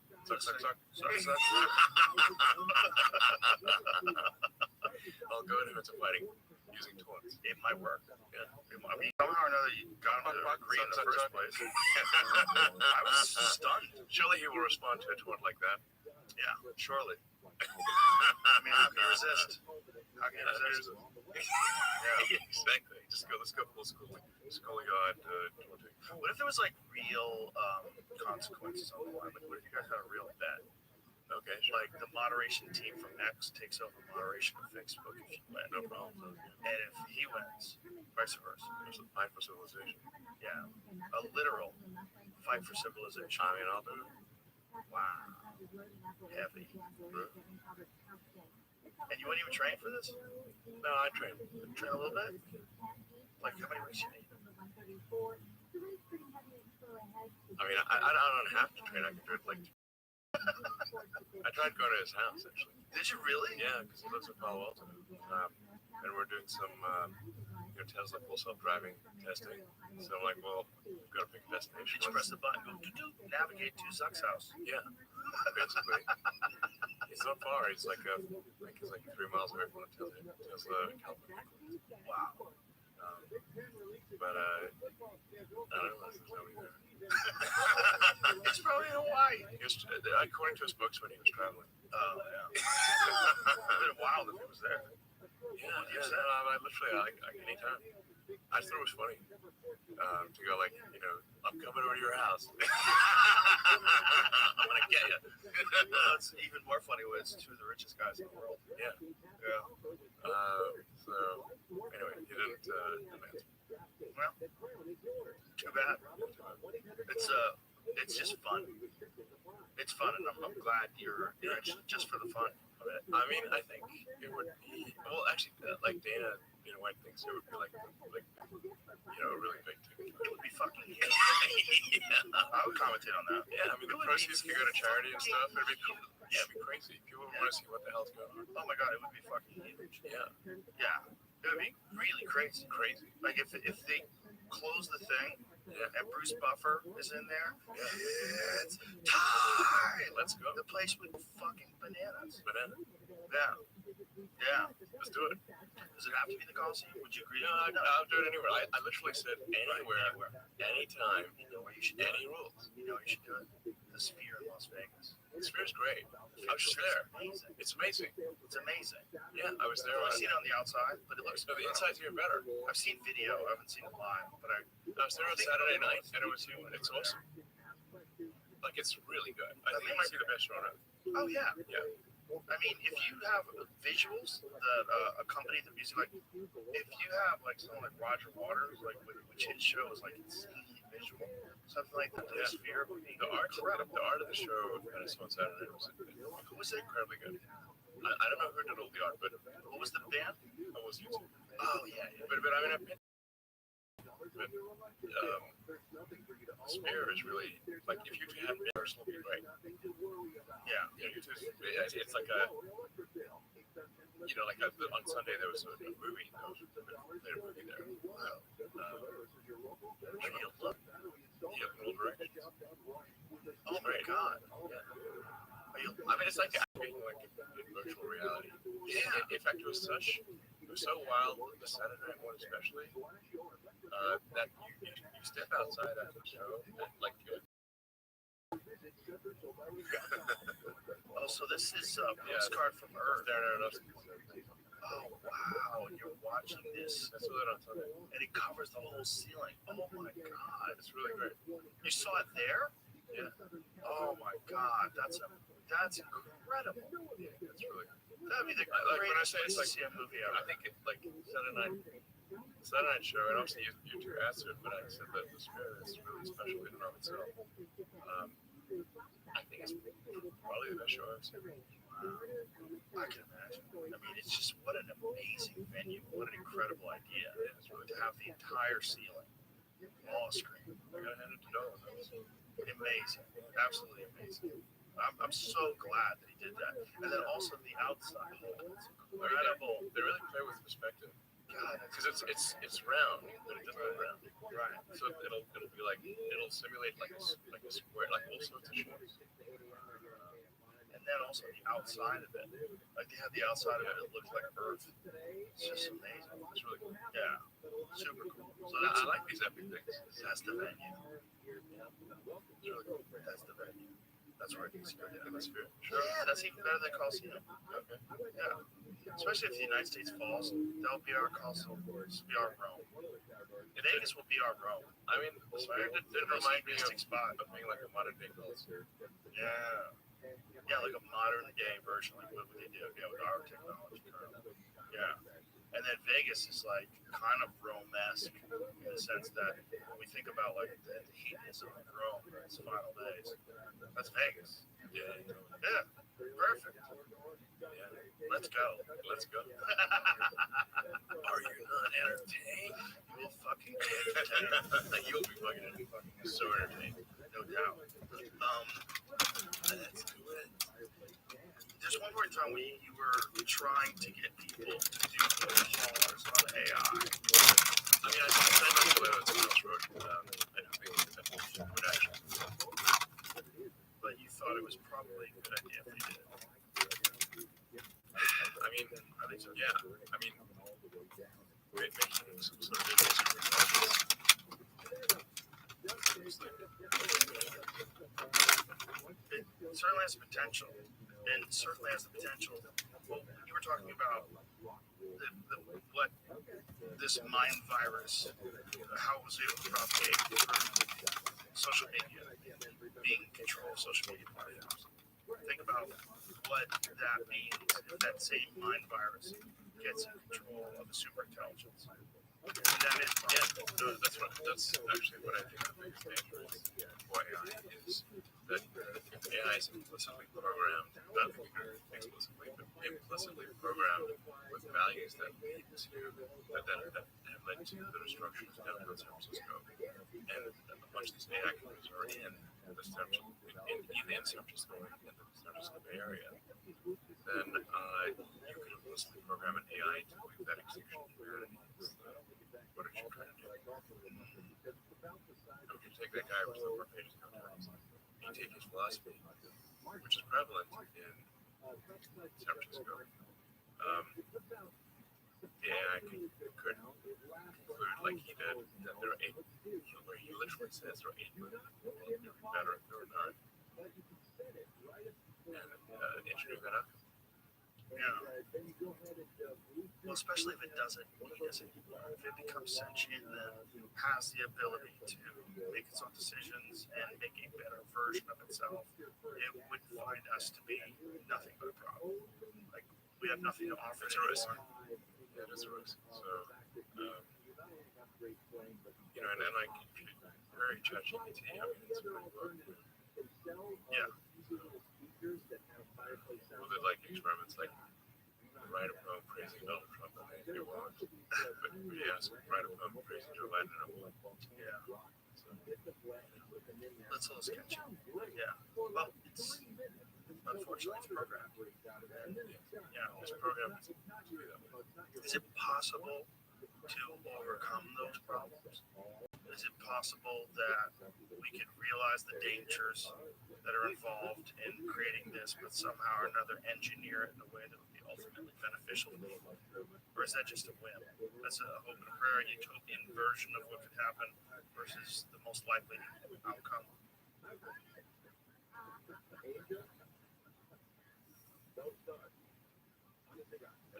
I'll go into into fighting using taunts. It might work. Yeah. I mean, somehow or another you got him to agree in the first place. I was stunned. Surely he will respond to a taunt like that. Yeah, surely. I mean, how can you resist? How can you resist? Yeah, exactly. Let's go full schoolyard taunting. What if there was like real consequences on the line? Like, what if you guys had a real bet? Okay, sure. Like the moderation team from X takes over moderation of Facebook if you win. No problem. And if he wins, vice versa. There's a fight for civilization. Yeah. A literal fight for civilization. I mean, I'll do it. Wow. Heavy. And you wouldn't even train for this? No, I train. Train a little bit? Like how many weeks you need? I mean, I don't have to train. I can do it like. I tried going to his house actually. Did you really? Yeah, because he lives in Palo Alto, and we're doing some Tesla full self-driving testing. So I'm like, well, we've got to pick a destination. Did you press the button? Go navigate to Zuck's house. Yeah, basically. He's not far. He's like 3 miles away from the Tesla in California. Wow. But I don't know. There's nobody there. It's probably in Hawaii. According to a spokesman, he was traveling. Oh, yeah. It would have been wild if he was there. I literally, anytime. I just thought it was funny to go like, I'm coming over to your house. I'm gonna get you. It's even more funny when it's 2 of the richest guys in the world. Yeah. So anyway, he didn't answer. Well, too bad. It's just fun. It's fun, and I'm glad you're interested just for the fun of it. I mean, I think it would be actually like Dana, White thinks it would be like a really big thing. It would be fucking huge. Yeah. I would commentate on that. Yeah, I mean, the proceeds could go to charity and stuff. It'd be cool. Yeah, it'd be crazy. People would want to see what the hell's going on. Oh my god, it would be fucking huge. Yeah, Yeah, it would be really crazy. crazy. Like if they close the thing Yeah, and Bruce Buffer is in there, yeah. it's time. Let's go. The place would go fucking bananas. Banana. Yeah, yeah. Let's do it. Does it have to be the Coliseum? Would you agree? No, I'll do it anywhere. I literally said anywhere, anytime, You know where you should do any it? rules. You know where you should do it? The Sphere in Las Vegas. The Sphere's great. I was just Sphere's there. amazing. It's amazing. It's amazing. Yeah, I was there. I've seen it on the outside, but it looks No, the inside's even better. I've seen video. I haven't seen it live, but I was there on Saturday night, and it's awesome. Like, it's really good. I think it might be the best show on earth. oh yeah. Yeah. I mean, if you have visuals that accompany the music, like if you have like someone like Roger Waters, like which his show is like insanely visual, something like the Sphere would be The art incredible. of the show when I saw on Saturday was incredibly good. I don't know who did all the art, but What was the band? it was YouTube. Oh yeah, yeah. But I mean, I've been. But the Sphere is really like if you have personal, it'd be great. Yeah. Yeah, it's like a, like on Sunday there was a movie. They had a movie there. Wow. Maybe you'll look. Yeah, World Directions. Oh my god. I mean, it's like being like in virtual reality. Yeah. In fact, it was so wild. The Saturday night one especially. That you step outside after the show and like. Oh, so this is a postcard from Earth. Oh wow, and you're watching this, That's what on Sunday. and it covers the whole ceiling. Oh my god, It's really great. you saw it there? Yeah. Oh my god, that's incredible. Yeah, it's really good. That'd be the Like when I greatest say it's place like to see a movie I ever. think it's like Saturday night show, and obviously you two asked it, but I said that the Spirit is really special in and of itself. I think it's probably the best show I've seen. I can imagine. I mean, it's just what an amazing venue. What an incredible idea. It's really to have the entire ceiling all screen. I gotta hand it to Nolan. That was Amazing. Absolutely amazing. I'm so glad that he did that. And then also the outside. Oh, it's incredible. They really play with perspective God, because it's round, but it doesn't look round. right. So it'll be like it'll simulate like a square, like all sorts of shapes. And then also the outside of it. Like they have the outside of it, it looks like Earth. It's just amazing. It's really cool. Yeah. Super cool. So I like these epic things. that's the venue. It's really cool. That's the venue. That's where I can see it. In the Spirit. Yeah, that's even better than Coliseum. Okay. Yeah. Especially if the United States falls, that'll be our Coliseum. It'll be our Rome. Vegas will be our Rome. I mean, the Spirit did remind me of being like a modern day Coliseum. Yeah. Yeah, like a modern day version, like what they do with our technology currently. Yeah. And then Vegas is like kind of Rome-esque in the sense that when we think about like the hedonism of Rome in its final days, that's Vegas. Yeah. Yeah. Perfect. Yeah. Let's go. Let's go. Are you not entertained? You will fucking be entertained. You'll be fucking So entertained, no doubt. Let's do it. There's one more time when you were trying to get people to do callers on AI. I mean, I said that's the way that someone else wrote. I don't think that would actually. But you thought it was probably a good idea if they did it. I mean, I think so. Yeah. I mean, making some sort of visual super intelligence. It certainly has potential, and certainly has the potential. Well, you were talking about what this mind virus, how it was able to propagate through social media, being in control of social media platforms. Think about what that means if that same mind virus gets in control of the super intelligence. That is That's actually what I think the biggest danger is for AI is that AI is implicitly programmed, not explicitly, but implicitly programmed with values that lead to that have and led to the destruction of downtown San Francisco. And a bunch of these AI companies are in the San Francisco and in the San Francisco Bay Area. Then you could implicitly program an AI to believe that extinction of humanity is what it should try to do. And we can take that guy who's over pages of terms. You take his philosophy, which is prevalent in San Francisco. The AI could conclude, like he did, that there are 8, where he literally says there are 8 million people better if there are none. And engineer that up. Yeah. Well, especially if it doesn't need us anymore. If it becomes sentient, then has the ability to make its own decisions and make a better version of itself, it would find us to be nothing but a problem. Like, we have nothing to offer anymore. Yeah, it is a risk. So, and like, very ChatGPT, I mean, it's a great book. Yeah. Well, they like experiments like write a poem praising Donald Trump and they won't. But yes, write a poem praising Joe Biden and it won't. Yeah. So, That's a little sketchy. Yeah. Well, it's unfortunately it's programmed. And, it's programmed to be that way. Is it possible to overcome those problems? Is it possible that we can realize the dangers that are involved in creating this, but somehow or another engineer it in a way that would be ultimately beneficial to people? Or is that just a whim? That's a hope and a prayer, utopian version of what could happen versus the most likely outcome.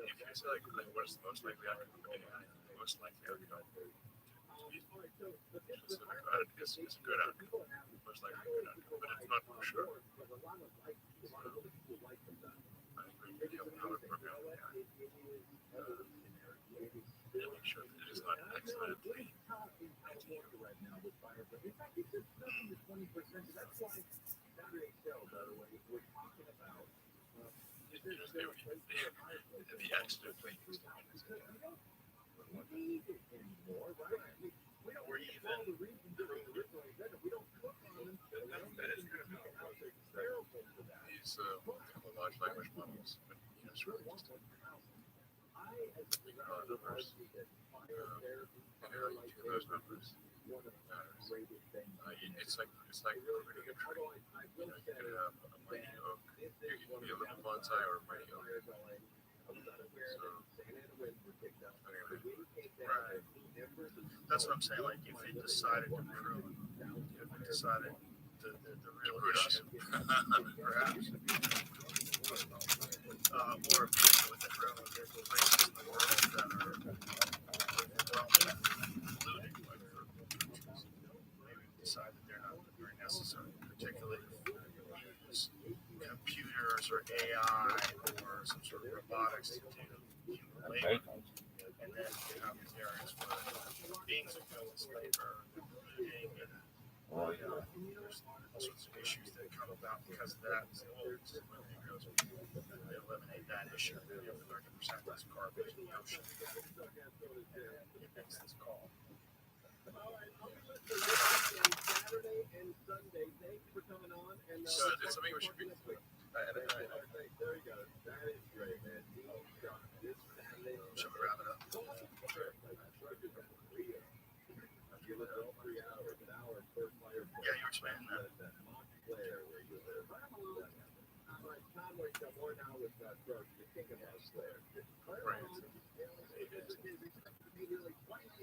if you say like what's the most likely outcome of AI, the most likely outcome to be specific about it is a good outcome. Most likely a good outcome, but it's not for sure. I agree with you on how to program AI. And make sure that it is not accidentally anti-human. The accidentally used to mean Or even these large language models, but it's really just numbers. And how you do those numbers matters. It's like pruning a tree. You can have a mighty oak. You can be a little bonsai or a mighty oak. right. That's what I'm saying. Like, if it decided to prune, if it decided the real issue, perhaps, or with the drone, there's places in the world that are polluted, like maybe decide that they're not very necessary, particularly if you use computers or AI or some sort of robotics to do human labor. And then you have these areas where beings are doing this labor, polluting, and there's all sorts of issues that come about because of that. So, they eliminate that issue. We have 30% less garbage in the ocean. And it makes this call. Saturday and Sunday. Thank you for coming on. And So it's something we should be. there you go. That is great, man. This Saturday. Should we wrap it up? Yeah, you were explaining that.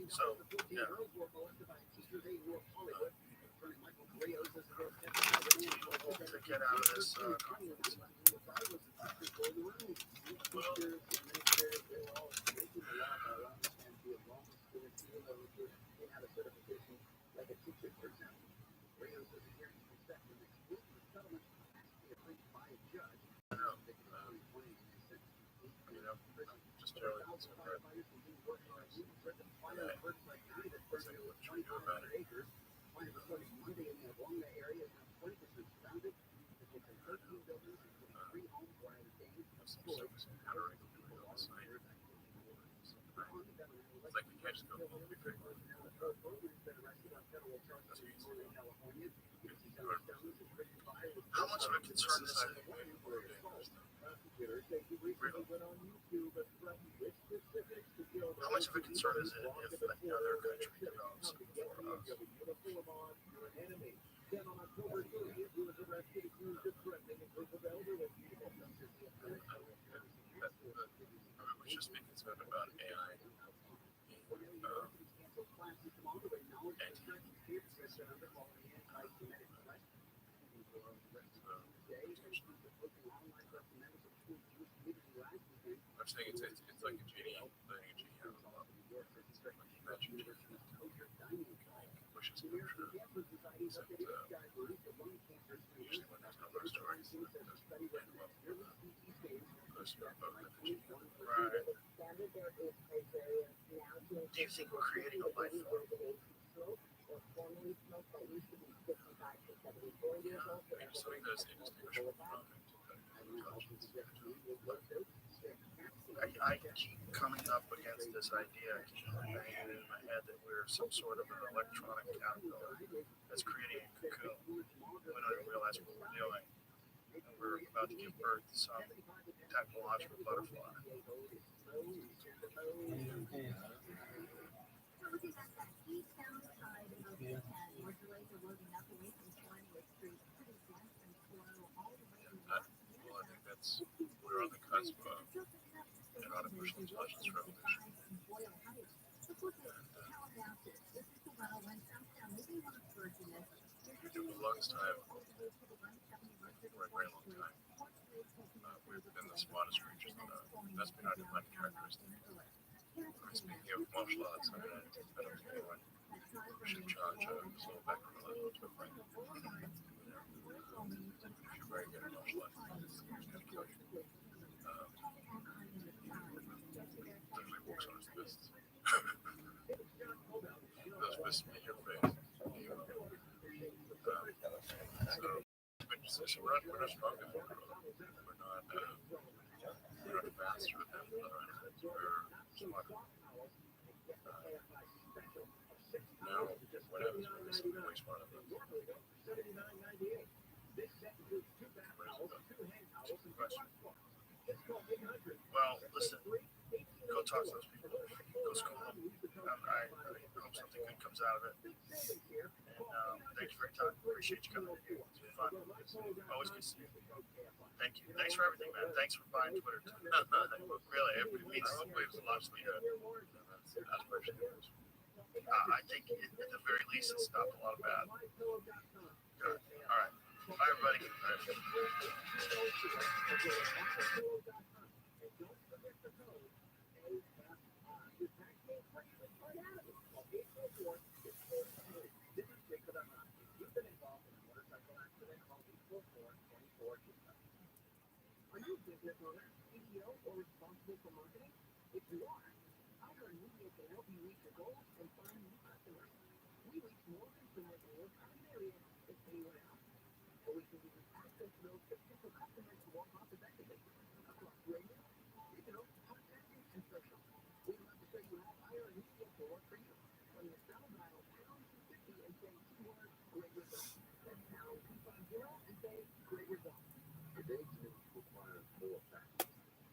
So, yeah. To get out of this conference. Just generally concerned that what should we do about it? How to regulate on the site. It's like we can't just go full big bang. That's what you say. How much of a concern is it? How much of a concern is it if another country develops it before us? We should be concerned about AI being I'm saying it's like a genie, letting a genie out of the bottle. Like a magic genie. Wishes come true. Except usually when there's no more stories, it doesn't end well for the person or boat that the genie out of the bottle. Right. Do you think we're creating a life form? Yeah, I mean, something that's indistinguishable from conscience. I keep coming up against this idea, I keep banging it in my head that we're some sort of an electronic caterpillar that's creating a cocoon. We don't even realize what we're doing. And we're about to give birth to some technological butterfly. So looking at that eastbound side of the 10, where delays are loading up away from 20th Street, pretty dense and slow all the way to Well, I think that's, we're on the cusp of an artificial intelligence revolution. For the longest time, I think for a very long time, we've been the smartest creatures on Earth. That's been our defining characteristic. Speaking of martial arts, I don't think anyone should charge a small background to a friend. If you're very good at martial arts, it's going to kill you. Literally walks on his fists. Those fists in your face. So we're not strong enough. We're not faster than other animals. We're smarter. Now, what happens when there's something way smarter than us? Where does it go? That's the question. Well, listen, go talk to those people. Go school them. I hope something good comes out of it. And thank you for your time. Appreciate you coming in here. It's been fun. Always good to see you. Thank you. Thanks for everything, man. Thanks for buying Twitter. Really, it means a lot to me. That's appreciated. I think at the very least it stopped a lot of bad. Good. All right. Bye, everybody. Are you a business owner, CEO, or responsible for marketing? If you are, our media can help you reach your goals and find new customers. We reach more consumers in your target area than anyone else. And we can give you access to those potential customers who want cost effectively across radio, digital, podcasting, and social. We'd love to show you how our media can work for you. On your cell, dial #250 and say keyword great results. That's #250 and say great results. Today's news requires more facts,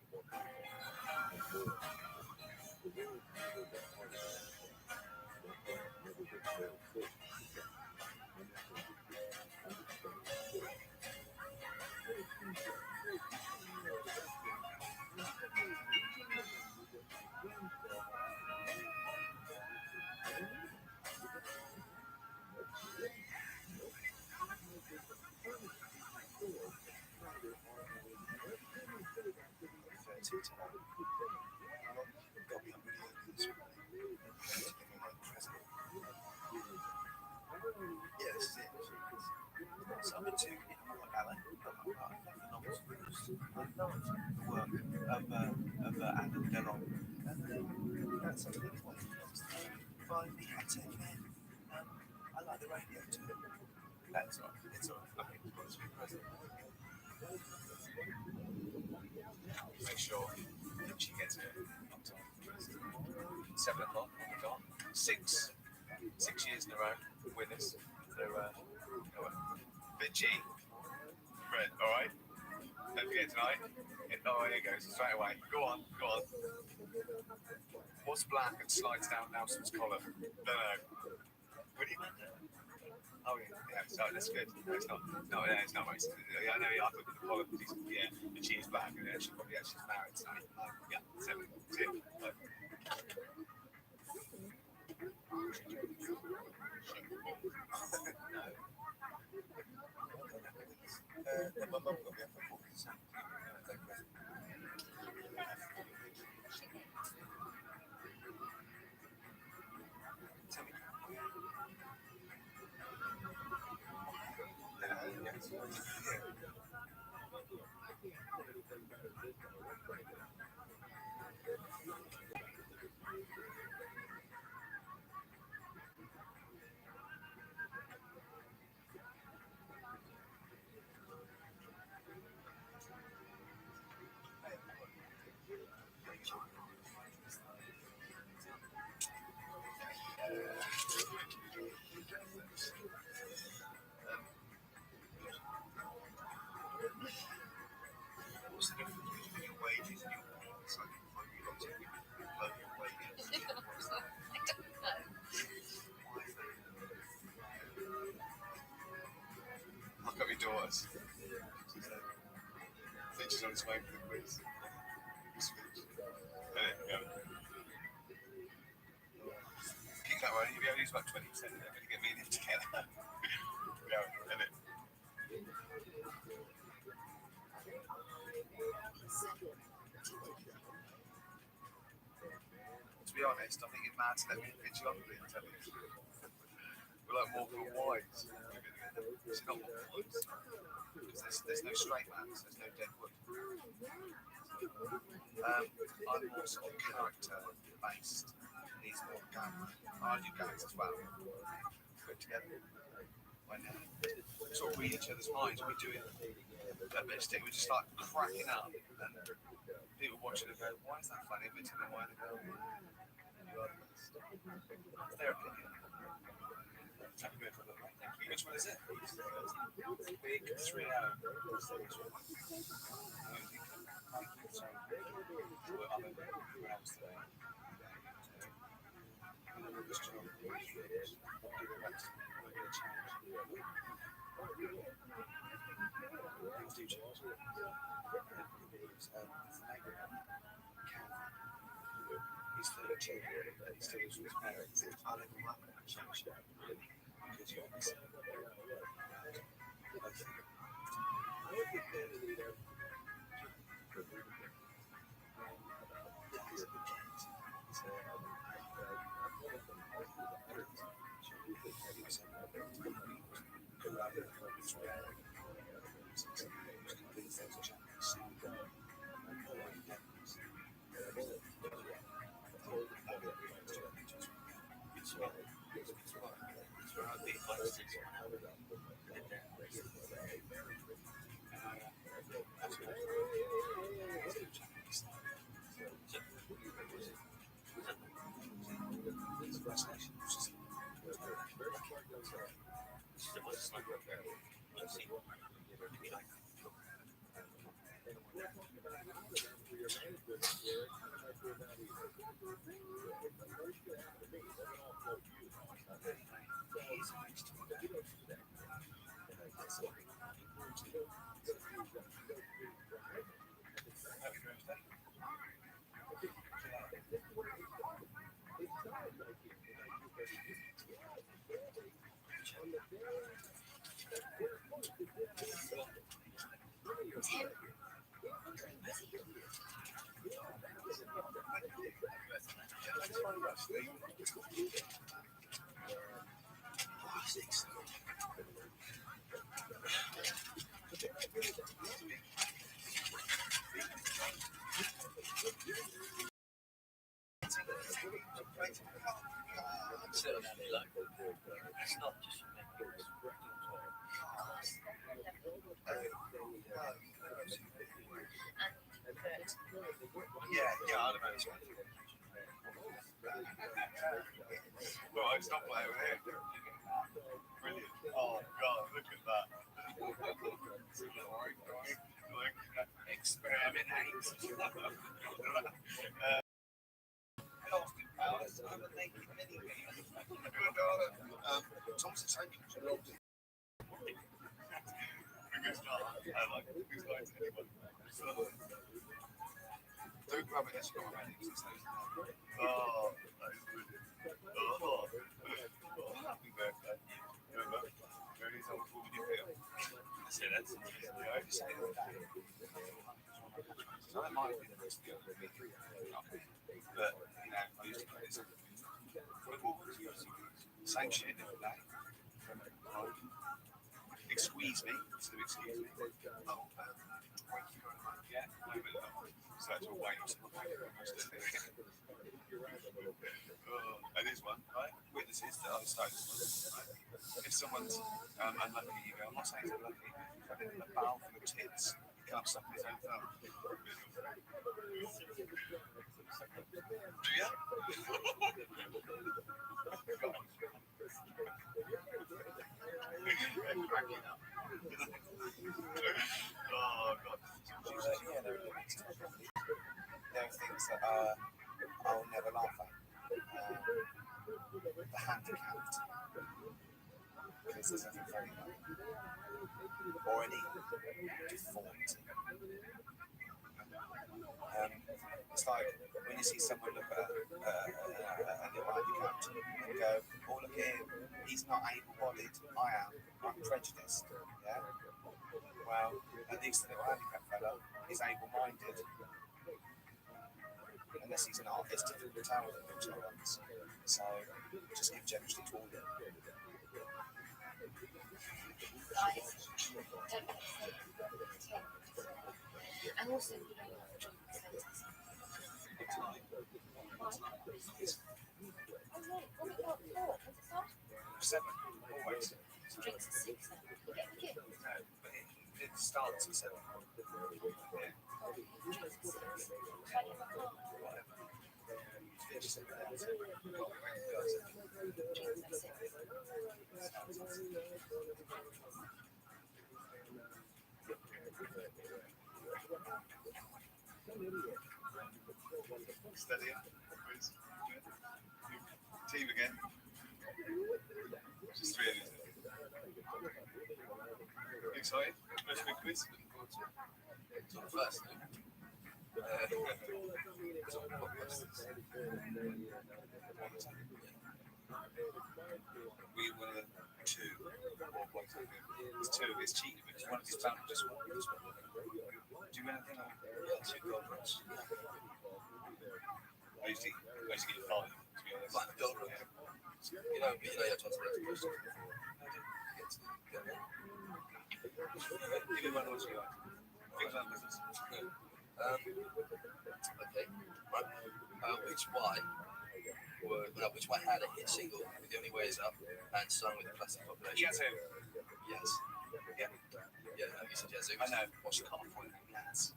more context, and more. The world never been harder than today. That world never been more important than today. And that's why we do understand today. Very Tuesday, very Tuesday, restaurant. And suddenly, reaching the music, Wednesday, Yes, so I'm into Alan, the work of Alan Delon, and that's something I wanted to finally had taken in. I like the radio too. That's all. It's all. I think it's supposed to be present. Make sure she gets it on time. 7 o'clock on the dot. 6 years in a row winners. So, Vinci, Red, all right. Don't forget tonight. Oh, here it goes. Straight away. Go on. What's black and slides down Nelson's collar? No. Really? Oh, yeah. So that's good. No, it's not. No, it's not. Yeah, I know. I thought the collar was decent. Yeah, and she's black, and she's probably she's married tonight. Yeah, 7, 2. My mum got me a football. Tell me. What's the difference between your wages and your pay? It's like your wages. Look at my daughters. I think she's on his way for the quiz. Keep that one, you'll be able to use about 20% of it to get me and him together. To be honest, I think it's mad to let me pitch you up a bit and tell you. We're like Morgan Wise. It's not Morgan Wise. Because there's no straight mans, there's no dead wood. I'm more sort of character based. He's more gang. I do gangs as well. Put together. When sort of read each other's minds, we're doing that bit of stick, we just start cracking up, and people watching it go, why is that funny? But telling them why they go, it's their opinion. Which one is it? Big 3 hour. Things do change. He's 32, but he still lives with his parents. I live in London and change because you're missing. It's not just yeah, I'd imagine. Well, I stopped playing with him. Brilliant. Oh, God, look at that. Experiment 8. Casting powers. I'm a naked mini me. Tom's the same. Biggest laugh. I like biggest light to anyone. Don't grab it as you go around it. Oh, that is brilliant. Oh, happy birthday. Remember? Very old. What would you feel? I say that's yeah, I just say that. So I might be the best deal with me. But, you know, I used to play this. Same shit, different day. Excuse me. Instead of excuse me. Oh, yeah, no, but so that's all wait. And here's one, right? Witnesses that are stoned. If someone's unlucky, you go, I'm not saying they're lucky. I've been in a barrel full of tits. You can't suck his own thumb. Do you? Oh, God. Yeah, there are things that I'll never laugh at. The handicapped. Because there's nothing funny about it. Or any deformity. It's like when you see someone look at a little handicapped and go, oh, look at him, he's not able-bodied, I am, I'm prejudiced. Yeah? Well, at least the little handicapped fella is able-minded. Unless he's an artist, he can tell them which are ones. So, just give generously to all of them. And also, you know, Seven, always. drinks at 6 then. You get the kid. No, but it starts at 7. Yeah. Steady up, please. Team again. Just 3 of you. Excited? First big quiz? First. We were 2. It's 2. It's cheating because one of his family just won. Do you anything like that? Yeah, 2 gold runs. I used to get 5, to be honest. Like gold runs. You know, you have to answer the questions. Give me one what you like. Things like business. Okay. Right. Which Y had a hit single with The Only Way Is Up and sung with the Plastic Population? Yazoo. Yes. Yeah. Yeah, you said Yazoo. I know. What's the colour for it? Yes.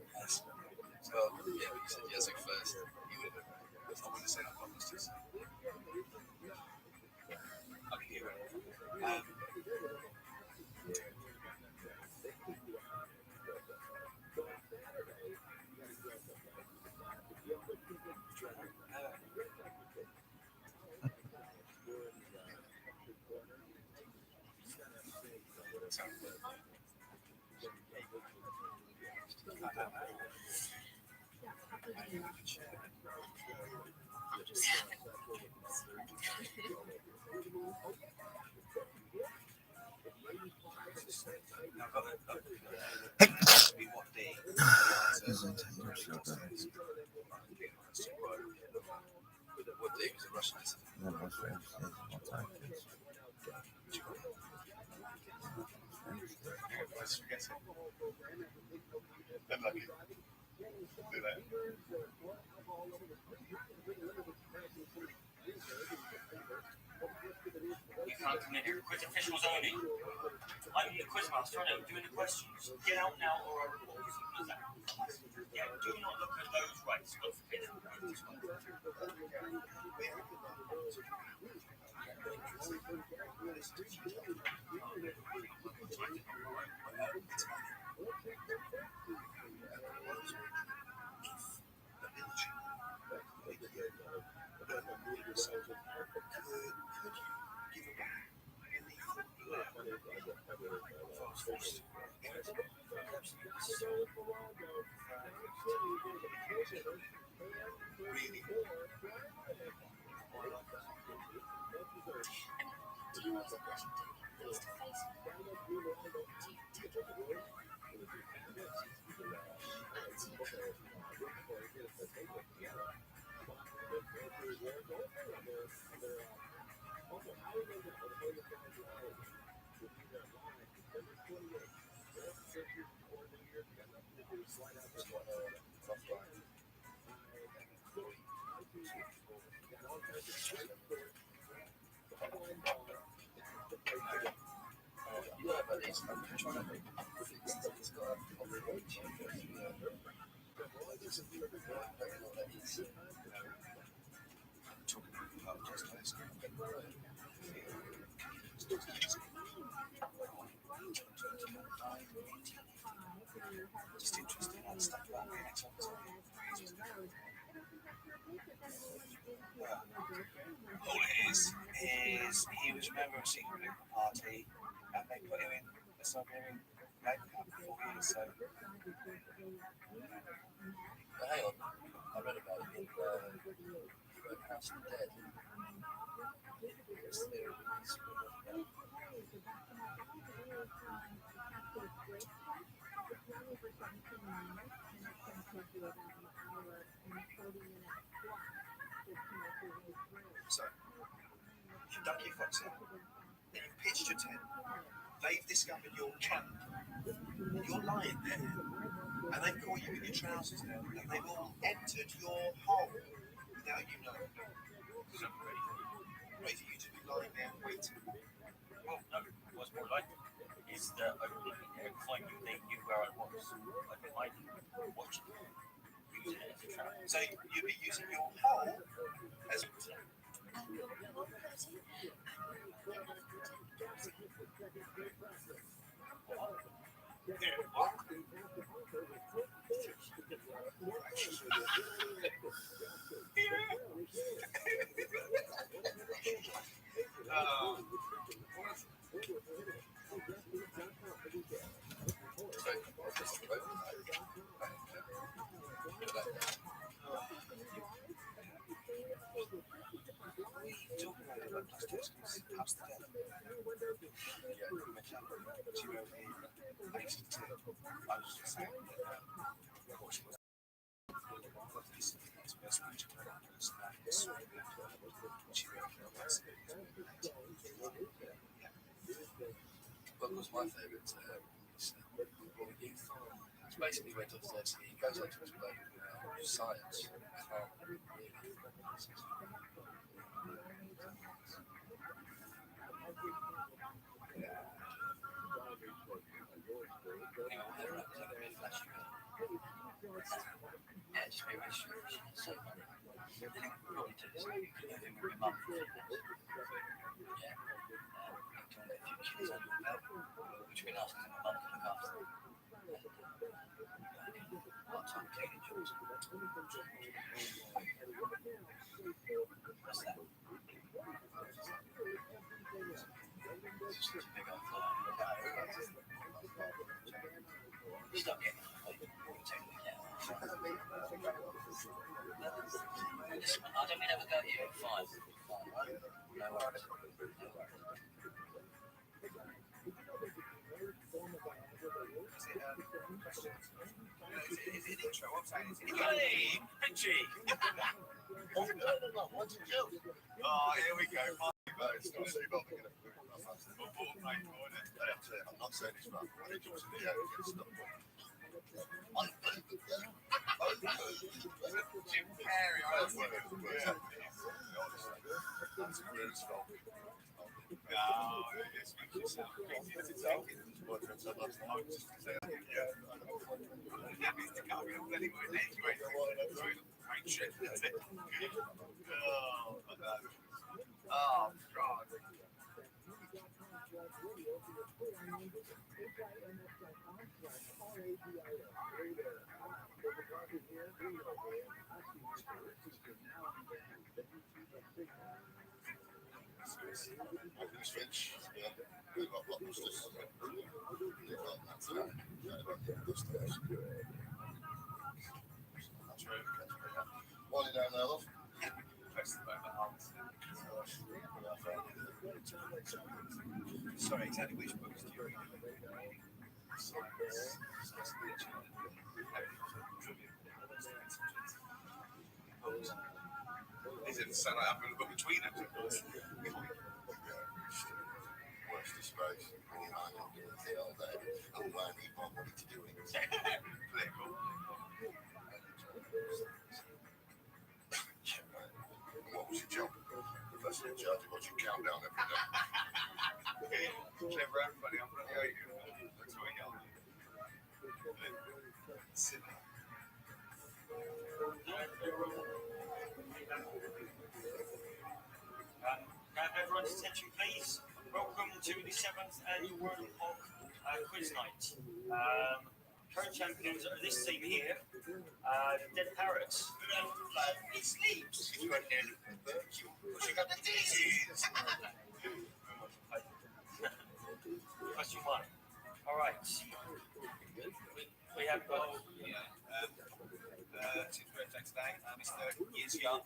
Well, yeah, but you said Yazoo first. You would have. I wouldn't say that publicist. I can hear it. What day was it? Russian? No, my friend says all time. Unlucky. Do that. You can't come in here. Quiz officials only. I'm the quizmaster. I'm doing the questions. Get out now or I report you. Simple as that. Yeah, do not look at those rates. God forbid. Do you use a blushing token face to face? Do you take it? Just interested in stuff like that. All it is he was a member of a secret political party and they put him in a Siberian labour camp for 4 years. So, But hang on, I read about it in House of the Dead. So you've done your foxing, then you've pitched your tent, they've discovered your camp, you're lying there, and they've caught you with your trousers down, and they've all entered your hole without you knowing. Ready for you to be lying there waiting. Well, no, what's more likely is that I would be there finding they knew where I was. I'd be hiding, watching, using it as a trap. So you'd be using your hole as a What was my favourite? It's basically went off there. He goes on to explain science. Can't really. Yeah, just be really sure. So funny. I think we probably do this. You can live in with your mum for a few months. Yeah. Doing a few kids on your belt, which we asked my mum to look after. Part-time cleaning jobs. What's that? It's just a big old fly. Stop getting it. Take it again. Listen, I don't mean ever go at you. Fine. No worries. Hey, Benji! What did you do? Oh, here we go. I'm not saying it's wrong. When it comes to the air, it's not Jim Carrey, I That's a great spell. It's speak for yourself. It's thinking. That means the car will anyway. Anyway, great trip, isn't it? Oh, my God. Oh, God. Switch, yeah. We've got blockbusters. They've got that's right. Blockbusters. That's right. What are you down there, love? Press the button on. Sorry, exactly which books do you read? Science, literature, trivia. Is it sound like I'm going to go between them? Watch the space. When you're hanging out doing the all day, I'm glad you've got money to do it. Political. And what was your job? Professor in charge of watching countdown every day. Clever and funny. I'm going to go you. That's what I yell. Sit down. Can I have everyone's attention, please? Welcome to the 7th annual World Hog Quiz Night. Current champions are this team here, the Dead Parrots. He sleeps. Question 1. All right. We have got. Team's birthday today. Mr. Years Young.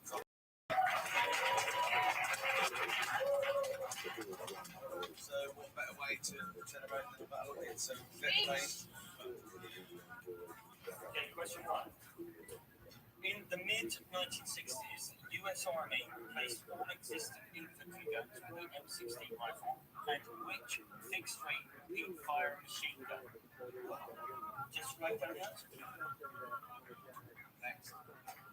So, what better way to celebrate than a battle of it? So, let's play. Okay, question 1. In the mid-1960s, the US Army replaced all existing infantry guns with the M16 rifle and which fixed-rate repeat-fire machine gun? Just write that down. Next.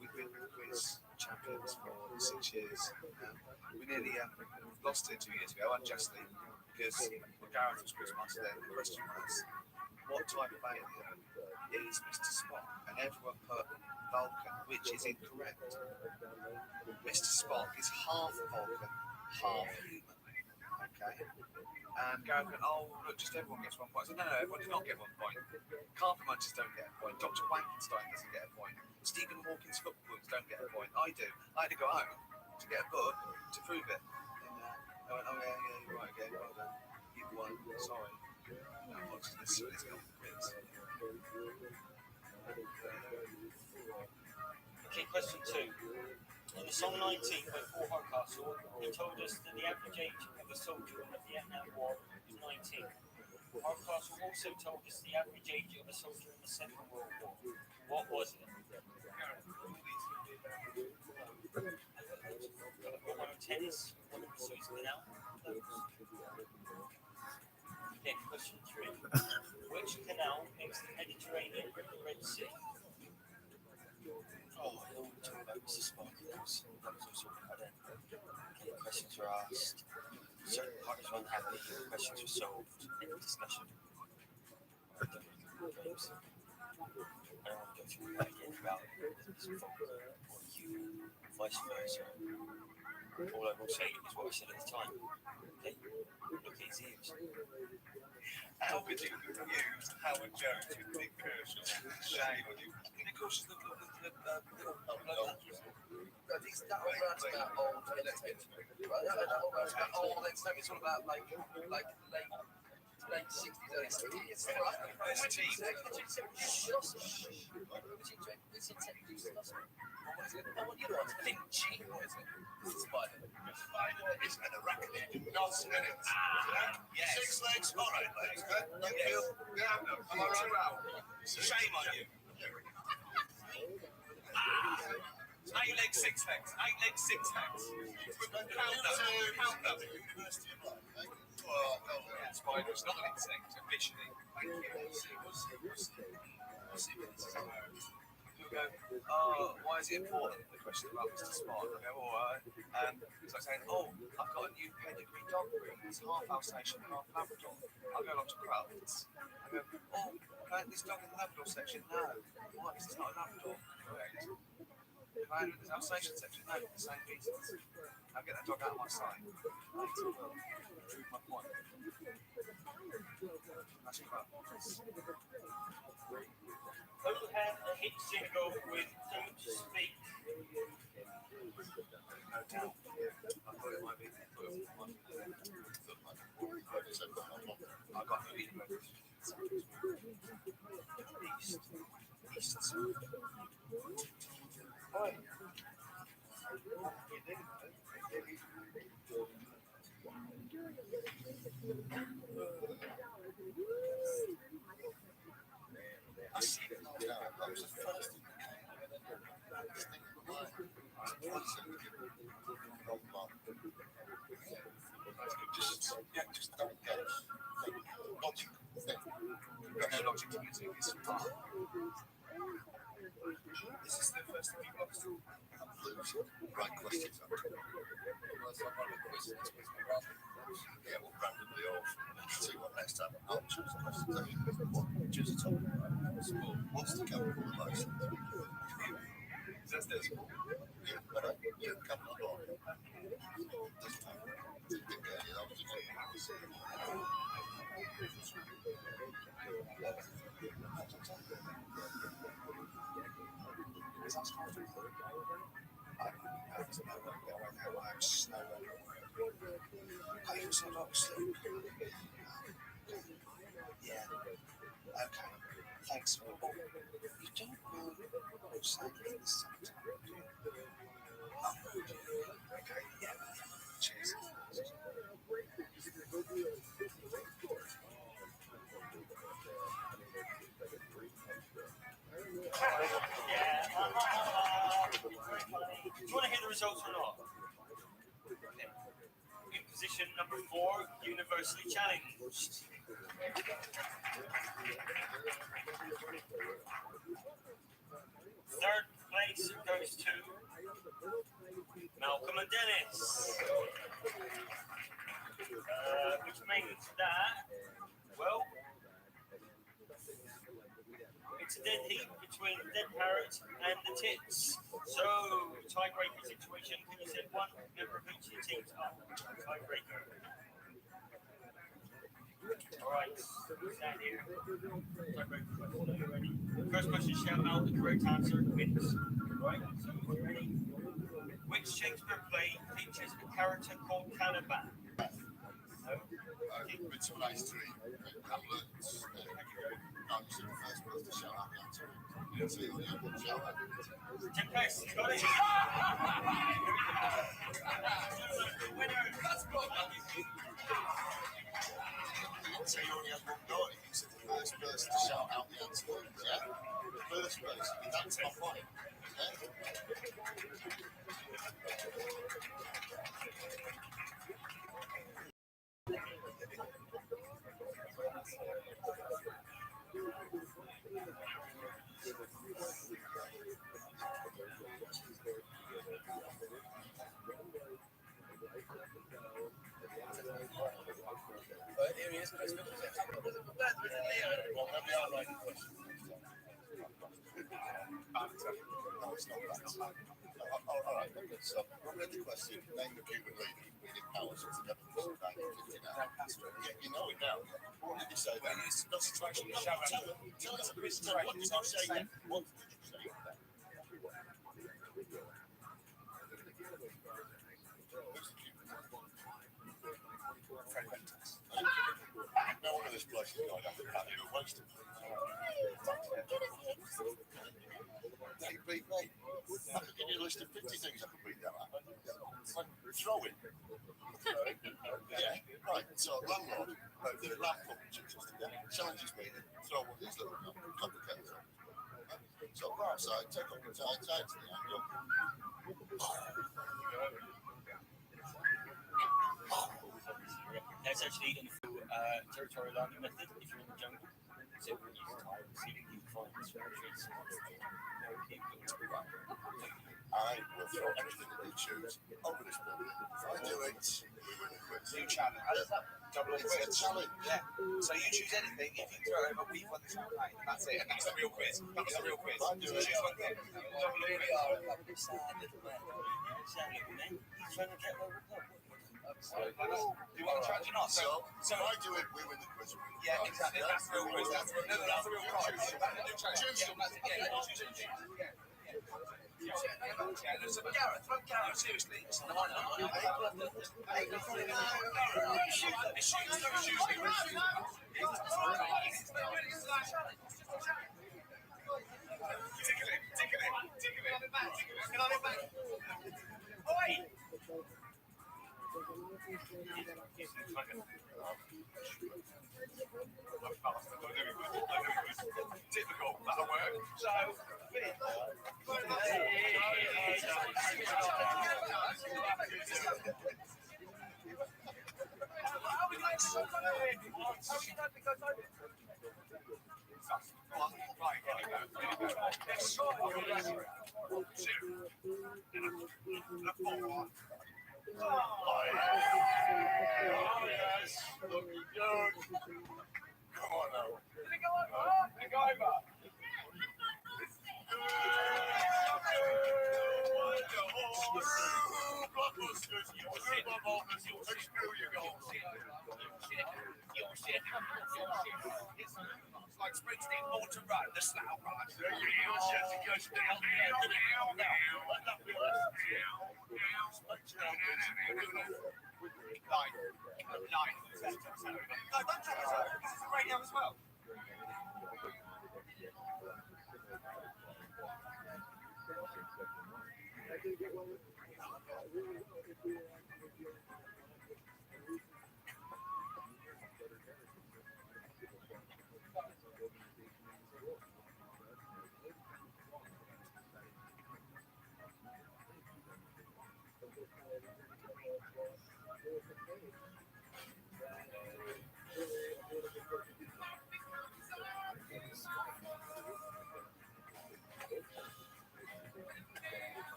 We've been quiz champions for 6 years. We nearly lost it 2 years ago, unjustly, because Gareth was Quizmaster then. The question was, what type of alien is Mr. Spock? And everyone put Vulcan, which is incorrect. Mr. Spock is half Vulcan, half human. Okay? And Gareth went, oh, look, just everyone gets 1 point. I said, no, everyone does not get 1 point. Carpet munchers don't get a point. Dr. Wankenstein doesn't get a point. Stephen Hawking's footballs don't get a point. I do. I had to go home to get a book to prove it. And I went, oh, yeah, you're right again. Well done. You've won. Sorry. No, I'm not just necessarily going to quiz. Okay, question 2. In the song 19 by Paul Hardcastle, he told us that the average age of a soldier in the Vietnam War is 19. Hardcastle also told us the average age of a soldier in the Second World War. What was it? One of tennis, one of so it's now. Okay, question 3. Which canal links the Mediterranean with the Red Sea? Oh, I don't want to talk about Mr. Spock. That was also about it. Okay, questions were asked. Certain parties were unhappy. Questions were solved. End of discussion. Games. I don't want to go through that again about this fault or you, vice versa. All I will say is what I said at the time. Okay? Look at his ears. How could you use Howard Jones with Nick Kershaw? Shame on you. Nick Kershaw's the little These that all rants about old entertainment. That all rants about old entertainment. It's all about like late 60s, early 70s. It's all right. It's an arachnid nonsense. Yes. 6 legs, all right, legs. Thank you. Yeah, no. All right. Shame on you. 8 legs, 6 legs. 8 legs, 6 legs. Count them. University of Life, eh? Well, Spider is not an insect, officially. Thank you. you go, oh, why is it important? The question about Mr. Smart. I go, all right. And it's like saying, oh, I've got a new pedigree dog breed. It's half Alsatian, half Labrador. I'll go along to Crufts. I go, oh, this dog in the Labrador section? No. Why? Because it's not a Labrador. Correct. If I had this Alsatian section? No, the same reasons. I'll get that dog out of my sight. Later. Prove my point. That's Crufts. Who had a hit single with Don't Speak? No doubt. I thought it might be. I got no East. Right. I see it now. That was the first thing that came up. Just don't get it. Logic. No logic to music. It's art. This is the first thing you've lost. Right questions. Yeah, we'll randomly off. See what next time. I'll choose questions. Choose a topic. What's the couple of the most? That's this. Yeah, but yeah, couple of all. Doesn't matter. I'm slow. I also like sleep. Yeah. Okay. Thanks for all. You don't know something sometimes. Okay. Yeah. Cheers. Do you want to hear the results or not? In position number 4, universally challenged. Third place goes to Malcolm and Dennis. Which means that, well, it's a dead heat between the dead parrot and the tits. So, tiebreaker situation. Can you send one member of each of your teams up? Tiebreaker. Alright, stand here. Tiebreaker question. Are you ready? First question, shout out the correct answer wins. Right, so are you ready? Which Shakespeare play features a character called Caliban? No. Between ice three, Hamlet, I'm just the first person to shout out the answer. You didn't say the shout out. Tempest, got it. Winner, let's go. You didn't say you only had one guy. You said the first person to shout out the answer. Yeah? The first person. That's my point. Yeah? Here he is. Well, maybe I'll write the question. No, it's not that. All right. So, what read the question? Name the Cuban leader leading powers since the Revolution of 1959. Yeah, you know it now. What did you say then? It's not situation. Tell us a bit. What did you say then? What did you say then? Who's the Cuban? No one of this place is going after that. You're wasted. They beat me. I could give you a list of 50 things I could beat them at. Throw it. Yeah, right. So, landlord, the lap challenges me to throw one of these little complicated things. So, go outside, take up your tight to the angle. That's actually in the territorial landing method if you're in the jungle. So when you time see that you find this retreats, I will throw anything that we choose over this book. If I do it, we win the quiz. New challenge. It's a challenge. Yeah. So you choose anything. If you throw it over, we've won the champagne. That's it. And that's the real quiz. That's the real quiz. If I do it, Choose one thing. You really are a couple of sad little men. Sad little men. Trying to get over the Do you want to try or not? so if I do it, we win the quiz. Yeah, exactly. That's the real quiz. That's the real prize. New challenge. Choose Yeah, that's it. Yeah, choose. Yeah, so Gareth, seriously. Listen, Typical, that'll work. So, come on now. Did it go over? Did it go over? It's like Springsteen, born to run, the slough run. Radio as well.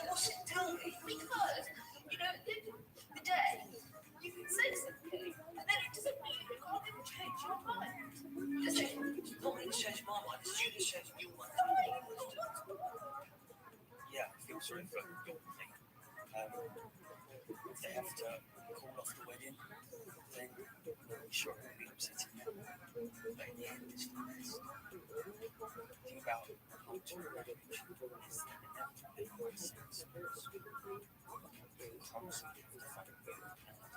What's it tell me? Because, you know, at the end of the day, you can say something, and then it doesn't mean you can't ever change your mind. Does it? Not me changing my mind, it's you that's changing your mind. Yeah, I feel sorry for your thing. If they have to call off the wedding, then I'm sure it will be upsetting them. But in the end, it's for the best. Think about how to marriage is inevitably more sense. Constantly have to find a way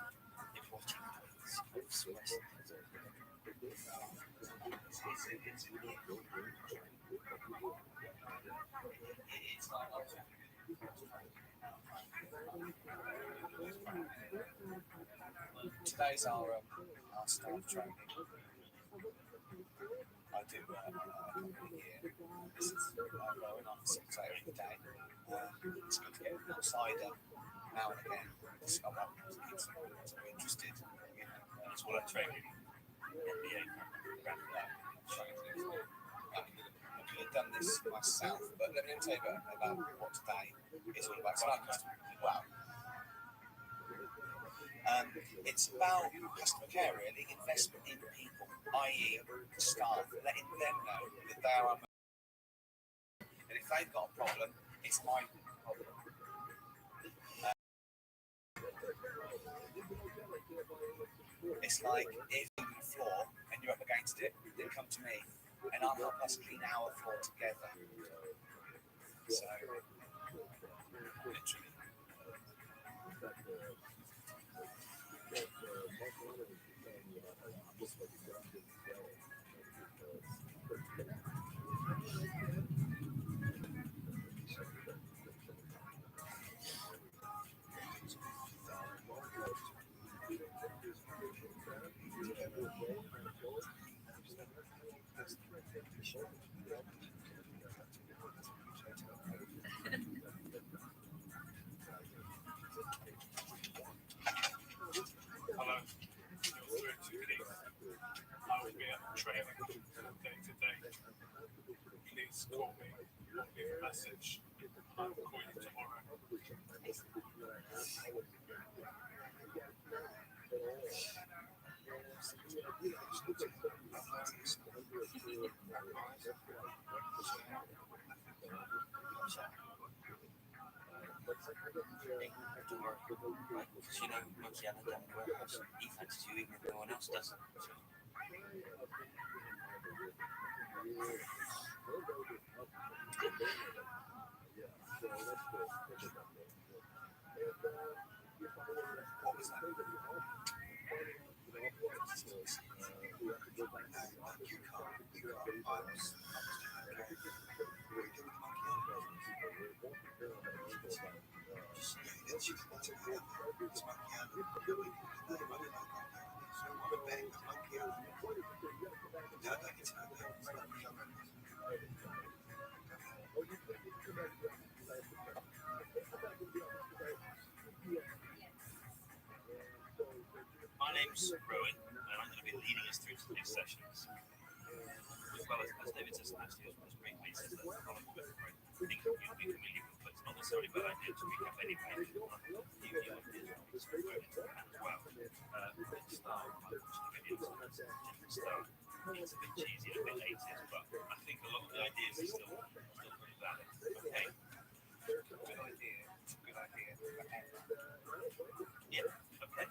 Today's our staff training. I do a year. This is rowing on 6 hours a day. It's good to get an outsider now and again. I'm not interested. That's what I train in NBA around that. I could have done this myself, but let me tell you about what today is all about. It's like wow. It's about customer care, really, investment in people, i.e., staff, letting them know that they are, and if they've got a problem, it's my problem. It's like if you're on the floor and you're up against it, then come to me, and I'll help us clean our floor together. So, literally. Hello, you're through to Keith. I will be at the training day to day. Please call me or leave a message. I'll call you tomorrow. Don't worry, right? Because you know, once you have a damn warehouse, he fancies you even if no one else does. So. What was that? My name's Rowan, and I'm going to be leading us through today's sessions. As well as David says last year, was briefly says that a lot of people think you'll be familiar with, but it's not necessarily a bad idea to recap any page on the view of Israel as well. Let's start by watching the videos on different start. It's a bit cheesy, a bit 80s, but I think a lot of the ideas are still pretty valid. Okay? Good idea. Good idea. Yeah, okay.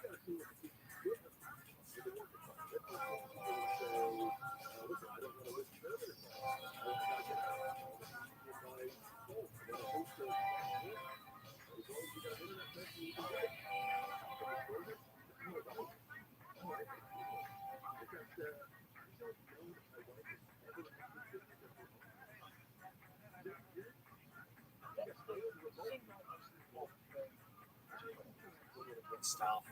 Staff.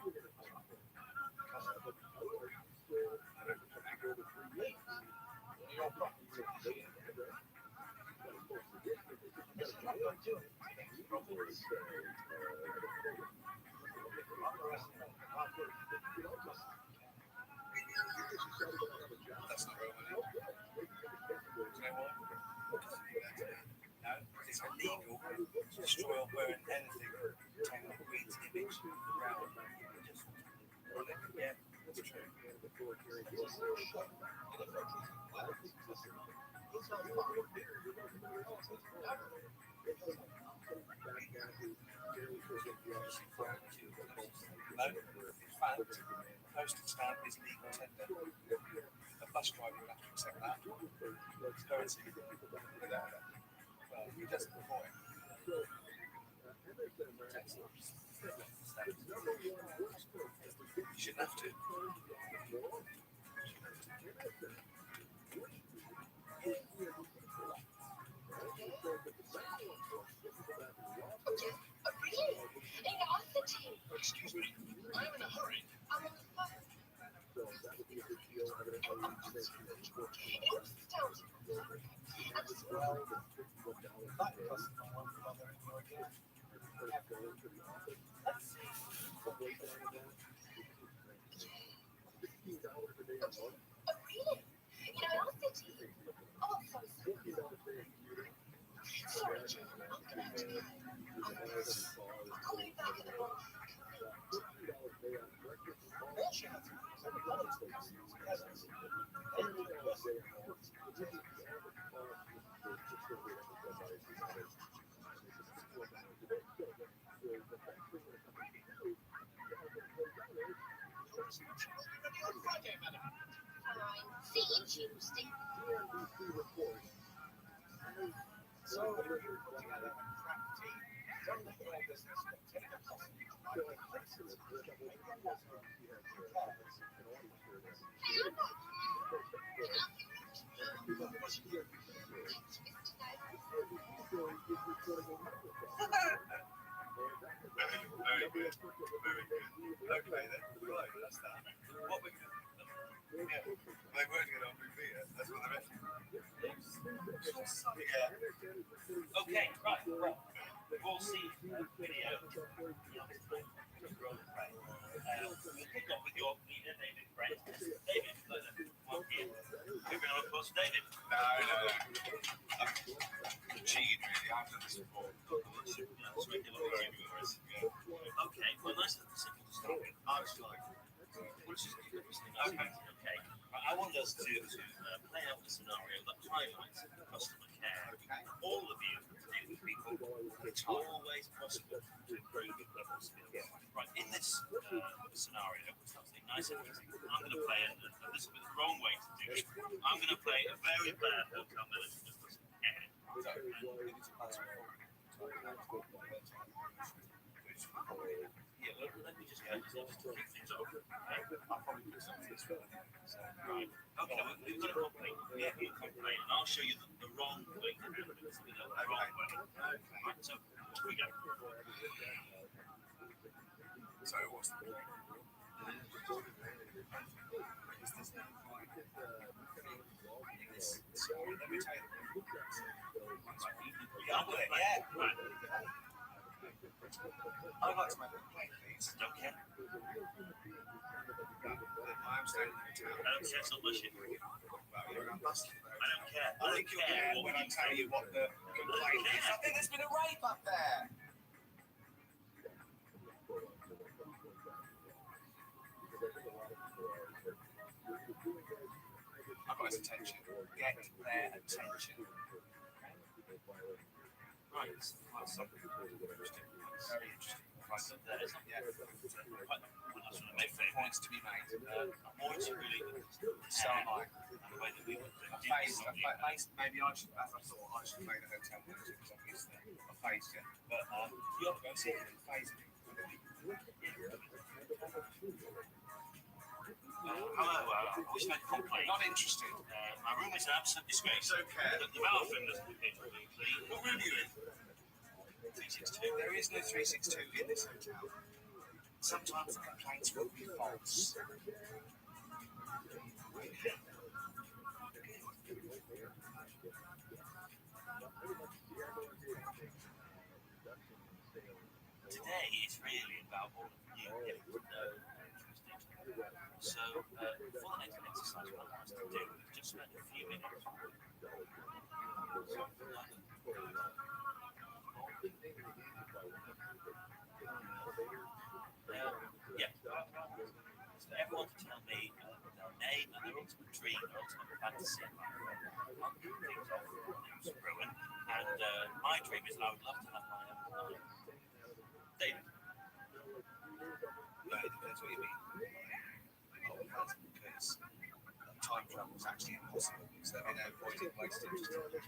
That's not real money. Do you know why? No, it's illegal to destroy or burn anything taking a Queen's image around. Yeah, that's true. No, in fact, a postage stamp is legal tender. A bus driver would have to accept that. It's currency without it. Well, he does it before it. You shouldn't have to. Excuse me, I'm in a hurry. I'm on the phone. That customer won't bother anymore again. Let's see. Oh, really? In our city? Oh, I'm so sorry. Sorry, Jim. I'll come back to you. I'll call you back in a moment. All she has to do is acknowledge the customer's presence. Then the customer will take it. Fine. See you Tuesday. So, if you're looking at a crafty, from the hair business, take a hostage private places. Very good. Very good. Okay then. Right, that's that. What we're going to do? Yeah. They weren't going to repeat it. That's what the rest Yeah. Okay, right. Well, we've all seen the video. We'll pick up with your leader, David Brent. David, one here. Moving on, of course, David. No. Cheating, really. I've done this before. That's regular viewers. Okay, well, nice and simple to start with. I was like, Which is okay. I want us to play out the scenario that highlights customer care. All of you deal with people. It's always possible to improve your level skills. Right, in this scenario, something nice and easy. I'm going to play, and this will be the wrong way to do it. I'm going to play a very bad hotel manager just doesn't care. Yeah, let me just kick things off. Okay? I'll probably do something this way. Right. Okay, we've got a complaint. Yeah, you complain, and I'll show you the wrong way to do it. The wrong way. Right, so here we go. so what's the point? Is this now fine? In this story, let me tell you. Yeah, I'm with it, yeah. Right. I'd like to make a complaint, please. Don't care. I'm staying in the town. I don't care so much. Well, you're an ambassador. I don't care. I think you'll get it when I tell you what the complaint is. I think there's been a rape up there. I've got his attention. Get their attention. Right. Well, something interesting. Very interesting. Right, so there is Yeah. make Points to be made. more to really So am I. and the way that we would I phased. Maybe I should, as I thought, I should play the hotel manager because obviously I phased it. But you have to go and see it and phase it. Hello, I wish to make a complaint. Not interested. My room is an absolute disgrace. okay. The bathroom doesn't look particularly clean. What room are you in? 362. There is no 362 in this hotel. Sometimes the complaints will be false. Today is really about all of you getting to know Tuesday. So, for the next exercise, what I want us to do is just spend a few minutes. Yeah. So everyone to tell me their name and their ultimate dream, their ultimate fantasy. I'll kick things off. My name's Rowan, and my dream is I would love to have my own life. David. But it depends what you mean. Because time travel is actually impossible. So there'd be no point in wasting just talking.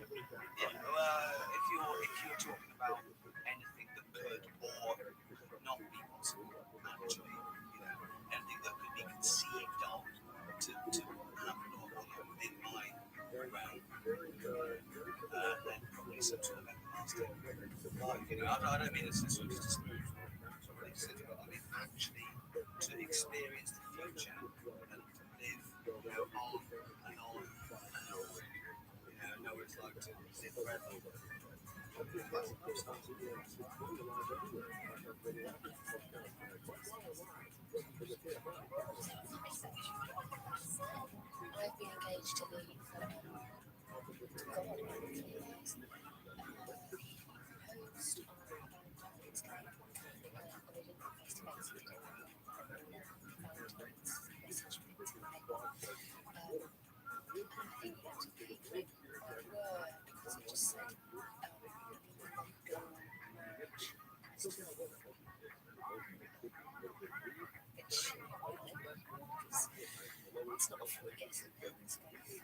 Yeah. If you're talking about anything that could or could not be possible, actually, anything mean, it's sort of just somebody said, but I mean, actually, to experience the future and to live, on and on and on. Know what it's like to live forever. That's a lifestyle. I've been engaged to the God for years. Post on Valentine's Day, but I didn't face to face with him. Valentine's message me today. I think he had to pay for it. Because he just said, we won't go on marriage. It's just which it's not often we get something in space.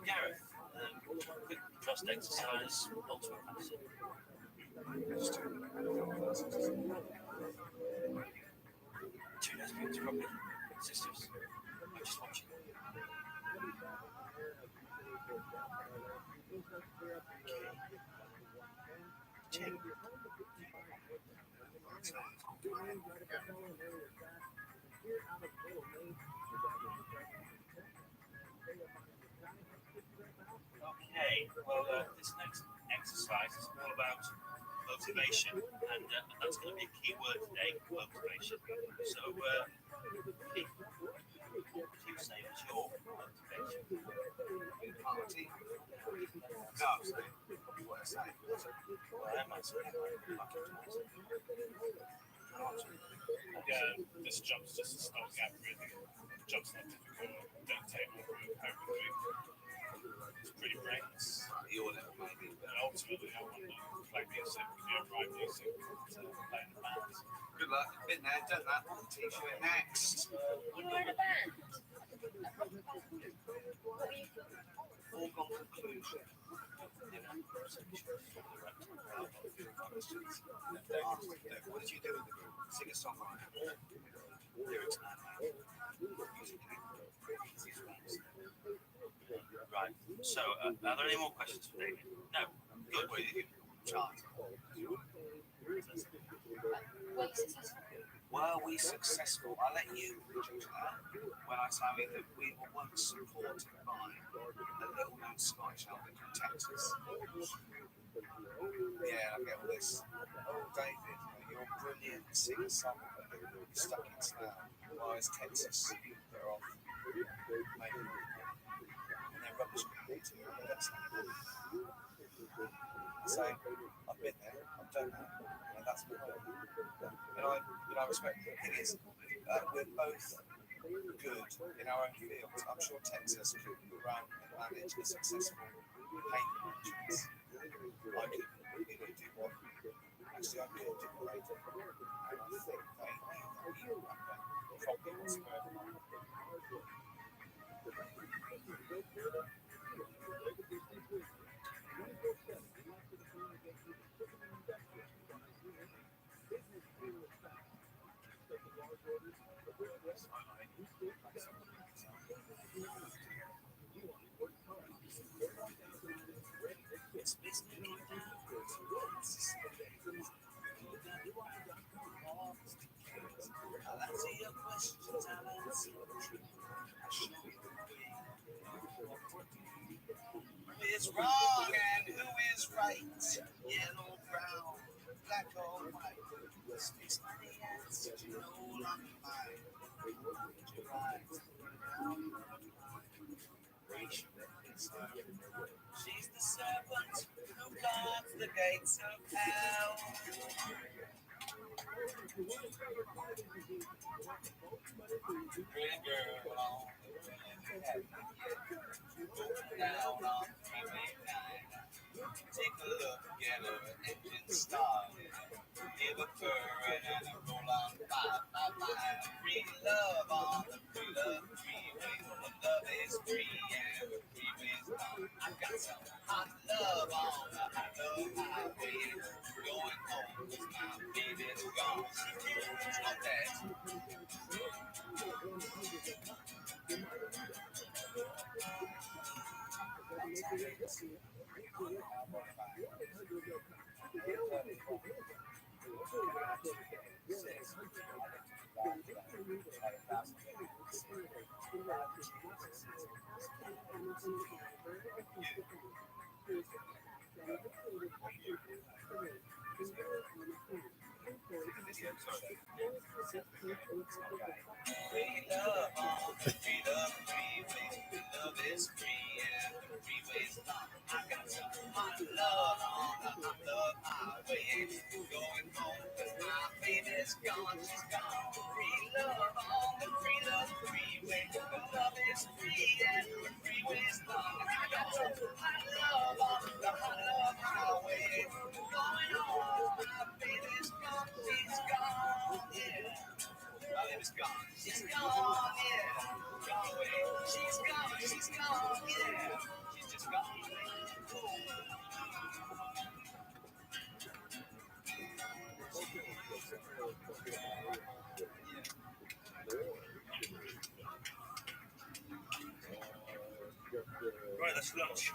Gareth, quick trust exercise, ultimate fantasy. Two lesbians, probably sisters. I'm just watching. Check. Okay, well, this next exercise is all about motivation, and that's going to be a key word today, motivation. So, Keith, what would you say is your motivation? Party. No, so what I say. Well, I might say This job's just a stopgap, really. The job's not difficult. Don't take more room, home quick. It's pretty brains. You will never make it. And ultimately, I want to play music, write music, play in the band. Good luck. Been there, done that. T-shirt next. You were in a band? What were you called? Foregone conclusion. What did you do with the group? Sing a song on it. Lyrics now. Right, so are there any more questions for David? No. Good. Well, you chart. Were you successful? Were we successful? I'll let you judge that when I tell you that we were once supported by a little known Scottish outfit from Texas. Yeah, I get all this. David, you're a brilliant singer-songwriter. You're stuck in now. Whereas Texas, they're off making and they're rubbish creating. So I've been there, I've done that, and that's my home. And I respect the thing is, we're both good in our own fields. I'm sure Texas could run and manage a successful paint merchants. I could, do what actually I could do great. And I think they probably what's going on. It's business. I'll answer your questions, I'll answer your truth. I'll show you the way. Who is wrong and who is right? Yellow, brown, black or white. Space money answer to all on your mind. You're right. She's the serpent who guards the gates of hell. Pretty girl on the down on freeway 9. Take a look at her engine started. Give a purr and a roll on by. Free love on the free love freeway. The love is free and the freeway's gone. I got some hot love on the hot love highway. Going home 'cause my baby's gone. She can't stop that. Free love on the freeway. Love is free and the freeway's not. I got some hot love on the hot love highway. Going home 'cause my baby's gone, she's gone. Free love on the free love freeway. Love is free and the freeway's not. I got some hot love on the hot love highway. Going home, my baby's gone, she's gone, yeah. My baby's gone, she's gone, yeah. Gone away, she's gone, yeah. She's just gone away. Right, that's lunch.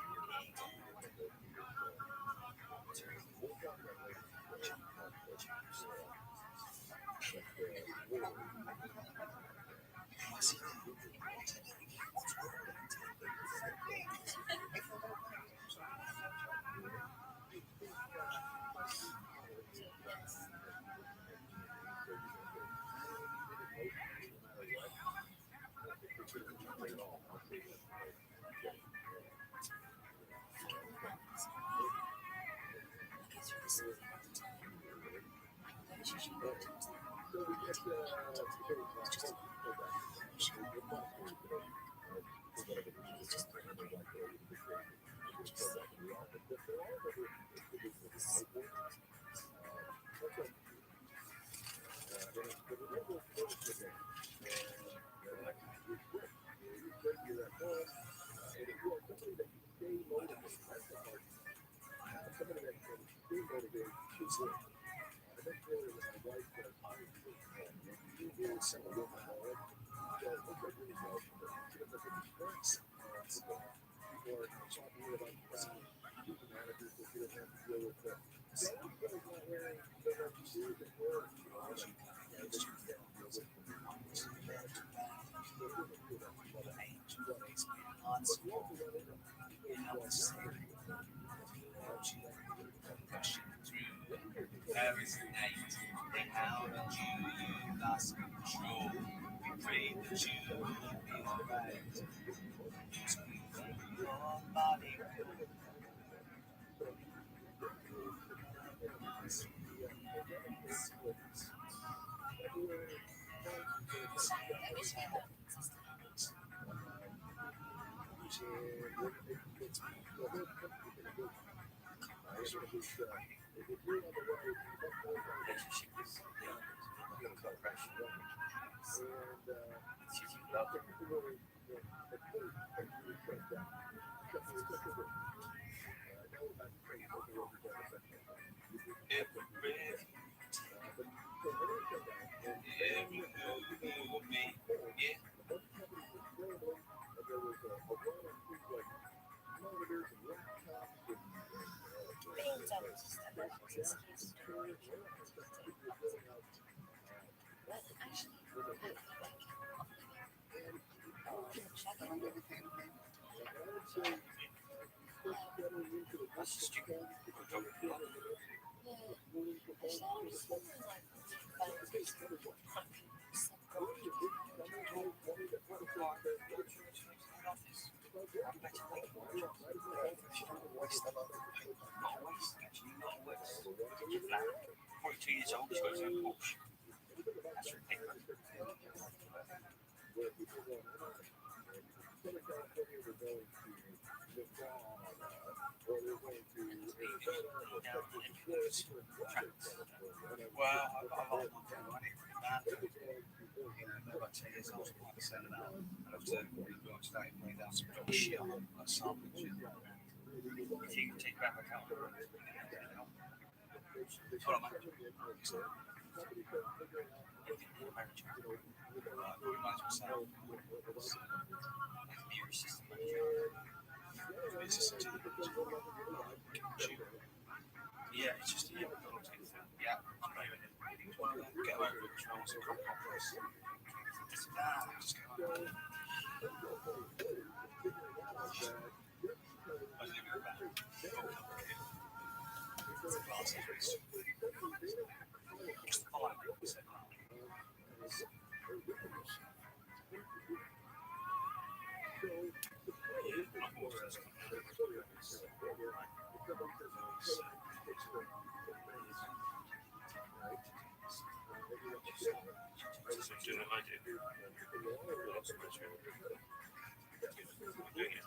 How did you lost control? We prayed that you would be alright. Your body. Years old, he's got his own Porsche. That's ridiculous. Well, I've got a lot more money. I've got 10 years old, so I can send it out. I love to go on stage and play down some dog shit on a sample shit. If you can take back account, hold on, mate. Yeah, it's just yeah, yeah, I'm not even get over it. Just go on. So doing what I do. Lots of much doing it.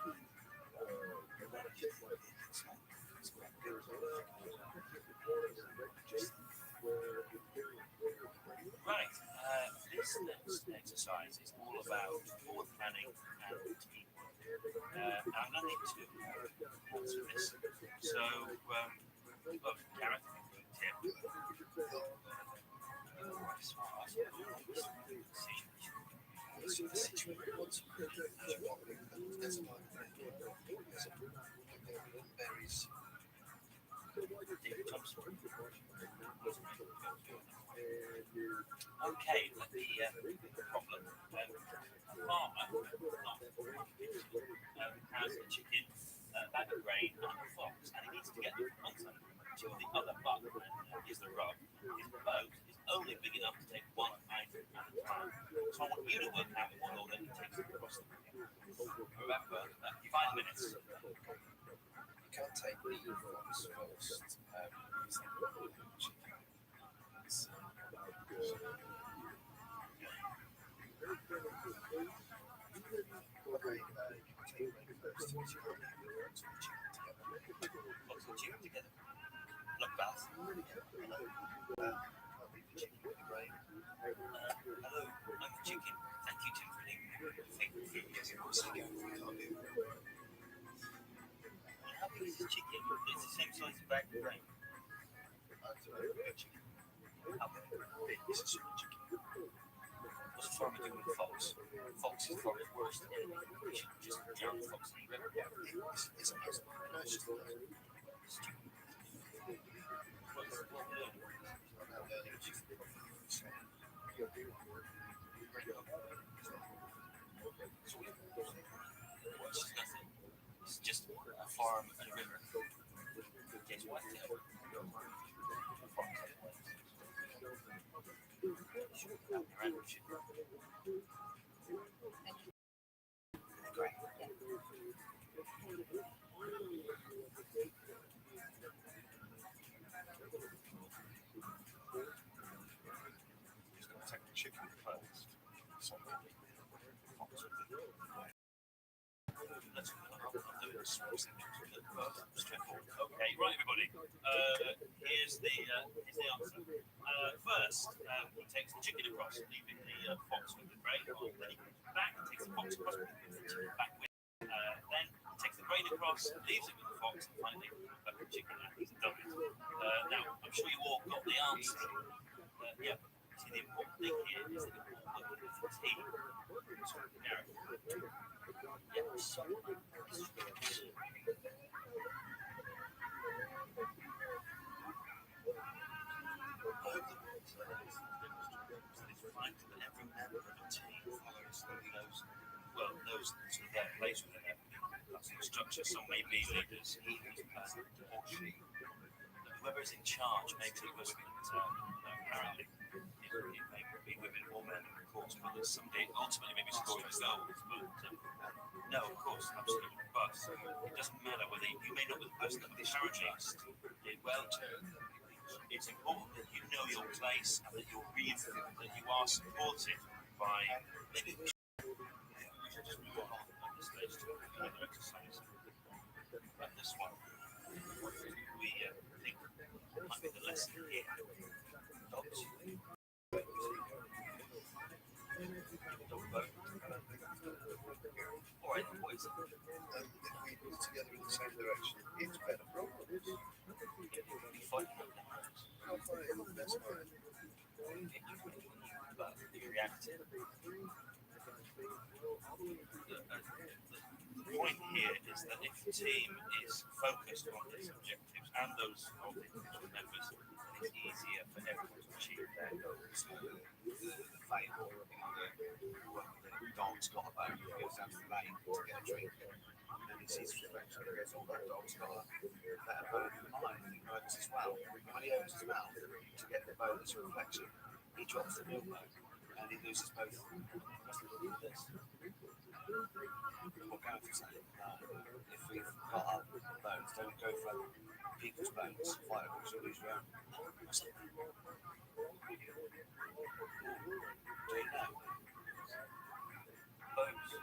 Right. This next exercise is all about forward planning and teamwork. I'm going to need two answer this. So, look, Gareth, Tim. Okay, the problem. A farmer has a chicken, a bag of grain, and a fox, and he needs to get them from one side of the river to the other. But here's the rub: his boat is only big enough to take one item at a time. So I want you to work out in what order he takes them across the river. Remember, 5 minutes. You can't take the fox first. Together. Look, Beth. Hello, I'm the chicken. Thank you, Tim, for leaving favorite food. Yes, of course I can. We can't do it. How big is the chicken? It's the same size as a bag of grain. How big is a chicken? What's a farmer doing with a fox? Fox is farmer's worst enemy. We should just drown the fox in the river. It's impossible. No, it's just not. Stupid. It's nothing. It's just a farm and a river. Guess what? He's going to take the chicken first. So, Okay, right, everybody. Here's the answer. First, he takes the chicken across, leaving the fox with the grain. Then he comes back and takes the fox across, leaving the chicken back with. Then he takes the grain across, leaves it with the fox, and finally back with the chicken. And he's done it. Now, I'm sure you all got the answer. Yeah. See, the important thing here is that you're all looking at the team. Every member of the team follows knows sort of their place within it. That's the structure. Some may be leaders, he or she. Whoever is in charge makes it was apparently it may be women or men, of course, but there's somebody ultimately maybe scoring goals. But no, of course, absolutely. But it doesn't matter whether you may not be the person that apparently did well. It's important that you know your place and that you're that you are supported by maybe we should just move on at this stage to another exercise. But this one we think might be the lesson here. Dogs. Or any boys. If we move together in the same direction, it's better. I'll fight him, that's fine. But if you react, the point here is that if the team is focused on its objectives and those of the individual members, then it's easier for everyone to achieve their goals. the fable, the dog's got a bone, he goes down to the lane to get a drink, and then he sees his reflection and goes, oh, that dog's got a better bone than mine, and he opens his mouth. And when he opens his mouth to get the bone that's a reflection, he drops the real bone, and he loses both. What's the rule of this? What Gareth was saying, if we've got our bones, don't go for people's bones, fight because you'll lose your own. What's that? Do you know? Bones.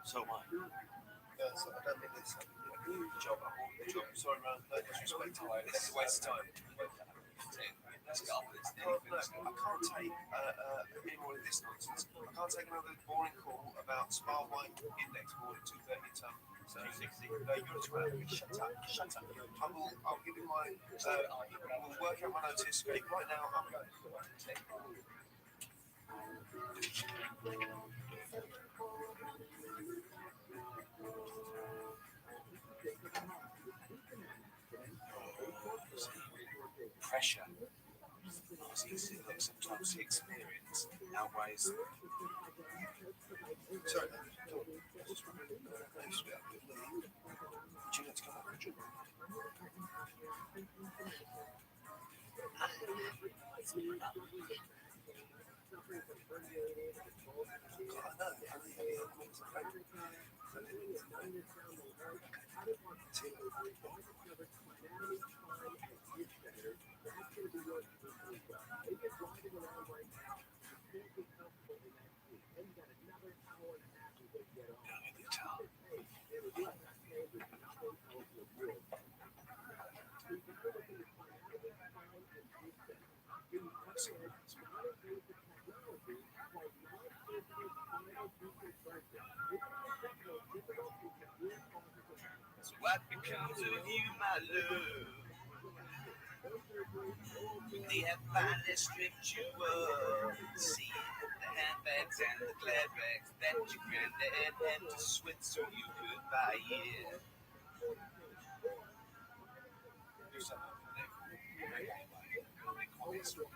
So am I. So I don't think it's job. Sorry, man. No disrespect to it. It's a waste of time. Let's get on with it. I can't take any more of this nonsense. I can't take another boring call about spar white index board at 230 ton. So 60. No, you're a 12. Shut up. Shut up. I'll give you my. We'll work out my notice. Right now, I'm going. Pressure. It's easy to look, sometimes the experience outweighs. Sorry, would you like to come up, Richard? What becomes of you, my love? They have finally stripped you of seeing the handbags and the glad rags that your granddad had to sweat so you could buy it. Do something for them. They call it strong.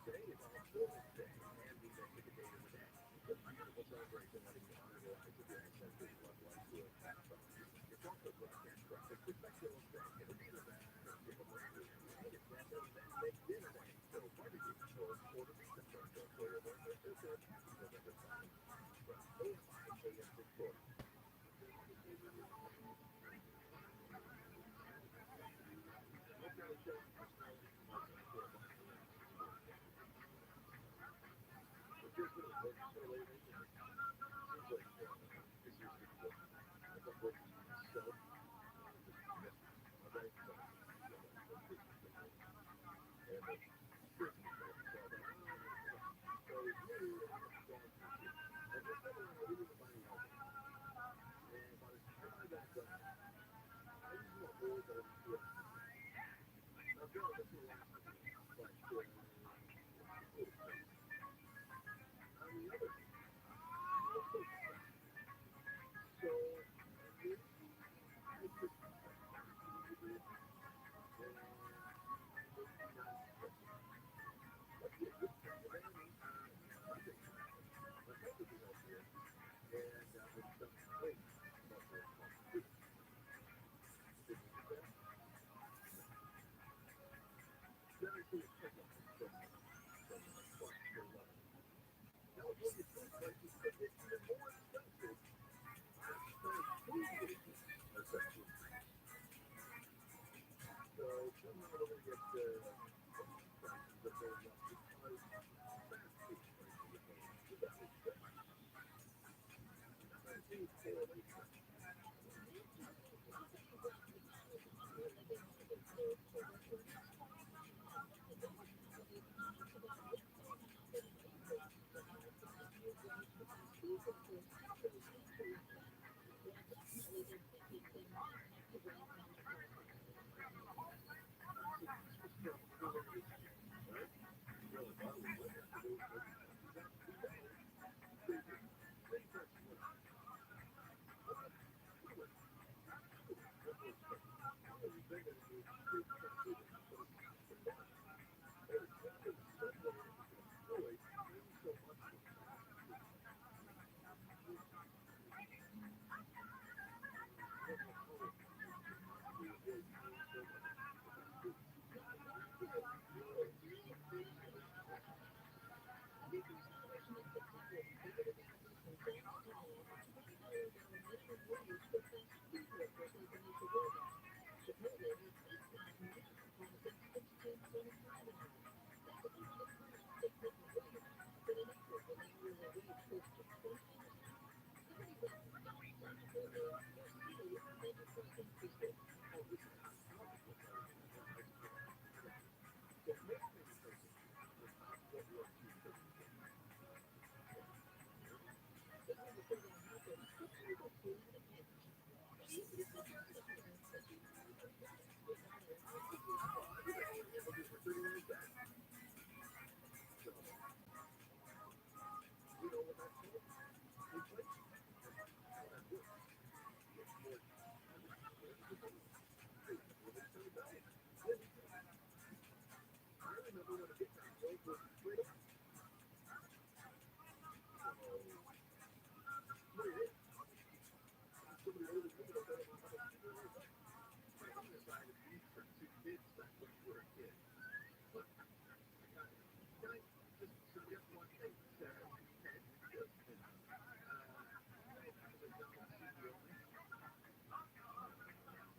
Today is All Children's Day, and we make it the date of the day. It's a beautiful celebration letting you honor the lives of your ancestors, loved ones who have passed on. It's also broadcast breakfast with Bechdel Steak, and it's either that or chicken burger. And it's National Men's Steak Dinner Day, so barbecue or order pizza taco for your brother or sister November 2nd from AMI AM 640. Locally chosen personality promotion for AM 640. But here's what it was for later in life. Seems like this year's going to be wild. I thought we'd be selfie. Just missed it. My wife thought she would feel like the Christmas vacation. And the Christmas party called out, oh, no, it's enough. So it's me and my dog this year. And we're sitting around eating and buying alcohol. And by the time I got done, I was in a hole that I feel nothing. Now, girl, this will last a minute, but it's a little crazy. On the other hand, I'm also sad. So maybe I should start talking a little bit and maybe not express it. Might be a good thing. If anything, nothing can happen. My health will be healthier, and we'll be done complaining about the cost of food. Think we get better? No. Then I see a headline from Fox News 11. California food prices could get even more expensive as fast food wages are set to increase. So somehow we're going to get food prices are going up because fast food prices are going up. Does that make sense? Now that seems correlation. Christmas comes early this year, right? Well, what happened to those heavy prices after the holidays? Stay tuned. Stay fresh and learn. Plus, TRILLIONAIRE. What to expect? Everything that it needs to tackle this but a splash of fun. And it's happened somewhere you can enjoy maybe so much the fast food. You know how powerful it is to possibly avoid paying so much for fast food. Think of how easy it is to make at home. Oh, listen, I always look at it. I got this. So make things simple and opt what works for your budget. You bet. I'll give my 39 back. So, you know what that's called? Inflation. And how that works. It's more everything's more expensive. Hey, you ever turn a diet? Yeah, me too. I remember when a Big Mac meal was straight up. So, here it is. Ask somebody older than me, they'll tell you how much cheaper it is. My mom decided we need to turn 2 kids back when you were a kid. But I got it. Can I just suggest one thing? Sarah, Ted, Justin, you guys have a McDonald's CD only?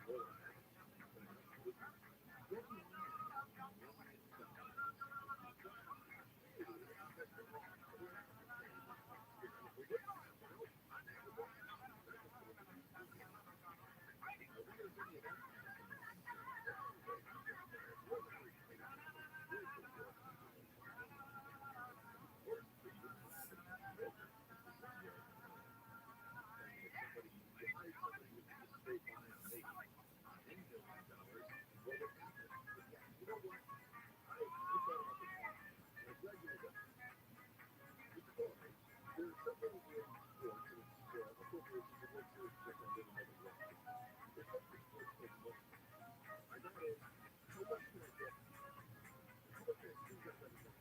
Or can I help you with this? Get online at onemcdonalds.com. Hey, look at that. That's right. We're not saying you're going to forget. No, I'm actually going to. That's just going to be easier. Now, why is any of that information necessary? Well, anyway, more than free payment, here's the deal. First, they wouldn't have an easy broker to send you everything. I mean, if you hired somebody with just straight lines making $10 million, what would happen? But yeah, you know what? I thought about this hard, and I'm glad you did. It's why there's something in sports, and it's a corporation, the World Series pick on little Mother Russia. There's something in sports called money. And that is, how much can I get? How much can I squeeze out of every game?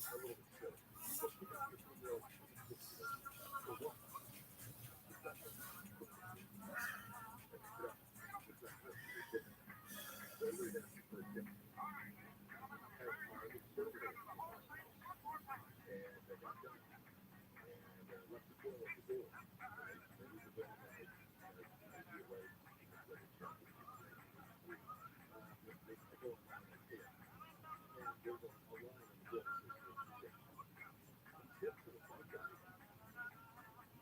a little bit silly. So pick out your 3-year-old and just, for what? It's not for it's not it's different. So everybody has to first get as our exterminator in our house, and I got done and left the toilet at the door, right? Maybe the dog might be awake, let it check and see if it's free. I go online, I pay it, and there's a line on the bill that says there's a tip. A tip for the front guy?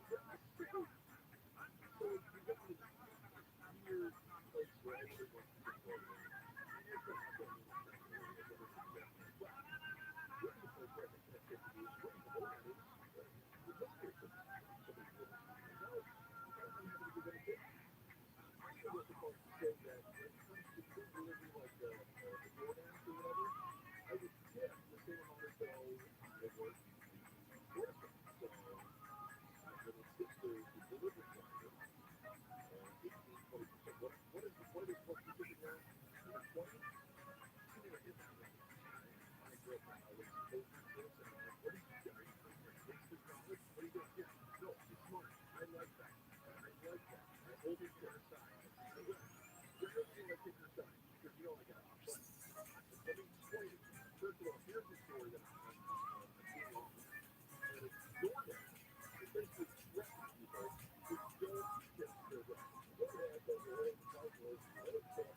That's silly. So you got this weird place where everybody wants to tip everything, and it's not that mean it's not really, it doesn't exactly, but you're in the place where I think that tip is great. The whole matter is, the history of tips. Somebody's living in your house, I'm happy to give them a tip. I even went so far as to say that when it comes to food delivery, like the DoorDash or whatever, I would tip the same amount as though I was the person. So my little sister, the delivery driver, 18, 20%. What is what you're thinking now? Even 20? She never hit that limit. Right? My girlfriend always told me this, and I'm like, what are you doing? Are you like wasting college? What are you doing? Yeah, no, you're smart. I like that. I like that. I hold it to her side. I will. Rarely will I take her side because you know I got it. But let me explain it to you. First of all, here's the story that I'm being offered, and it's DoorDash is basically threatening people who don't tip their drivers. DoorDash does the whole calculus, you don't tip,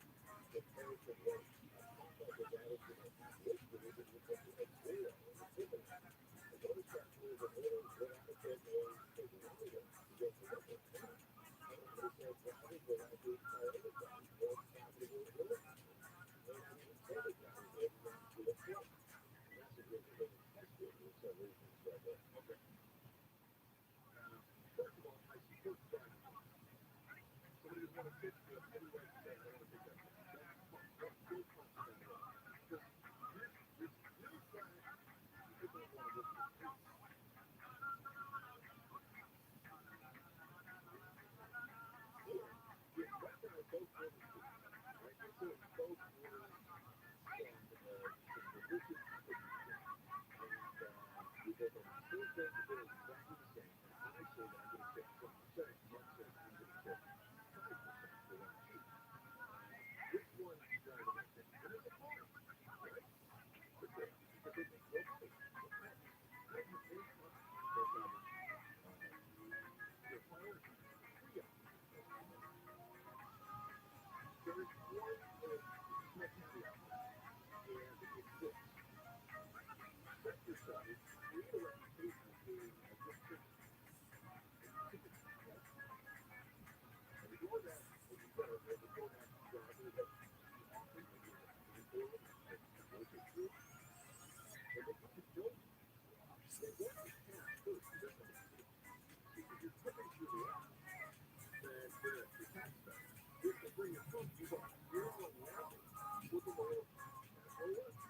the person works. On top of it, that is, at this rate, it would put you at 0 in the tipping line. And those customers are ordering without a tip or taking either. You go for what they're paying. A lot of those drivers will actually call other drivers more profitable in order. And even service drivers will not do a tip. And that's a good thing to test with for some reason. So, okay. First of all, I support the driver's license. Somebody doesn't want to tip, you have every right to say, I don't want to take that tip. That's fine. Don't talk me down at all. Because here's newsflash, people don't want to listen to me. Or your wife and I both ordered food, right? Let's say we both ordered some delicious cookies, right? And we both ordered the same thing, the bill is exactly the same, and I say that I'm going to tip 20%, Mark says I'm going to tip 5% for what I ate. Which one driver am I taking? And there's a car, right? Good for them because they make more money. No problem. I don't have any problem that drivers prioritize. We got it. No problem. There is one small caveat though, and it's this. Set yourself, create a reputation of being a good tipper, and tip it well. And the DoorDash, the DoorDash driver that you often, maybe in a pinnacle of negotiate, when they come to bill you, they want your cash first because that's how they see it. See, if you're tipping too less, then the tax does. If they bring your food, you go, you're all unraveled. Flip them over. That's how it works.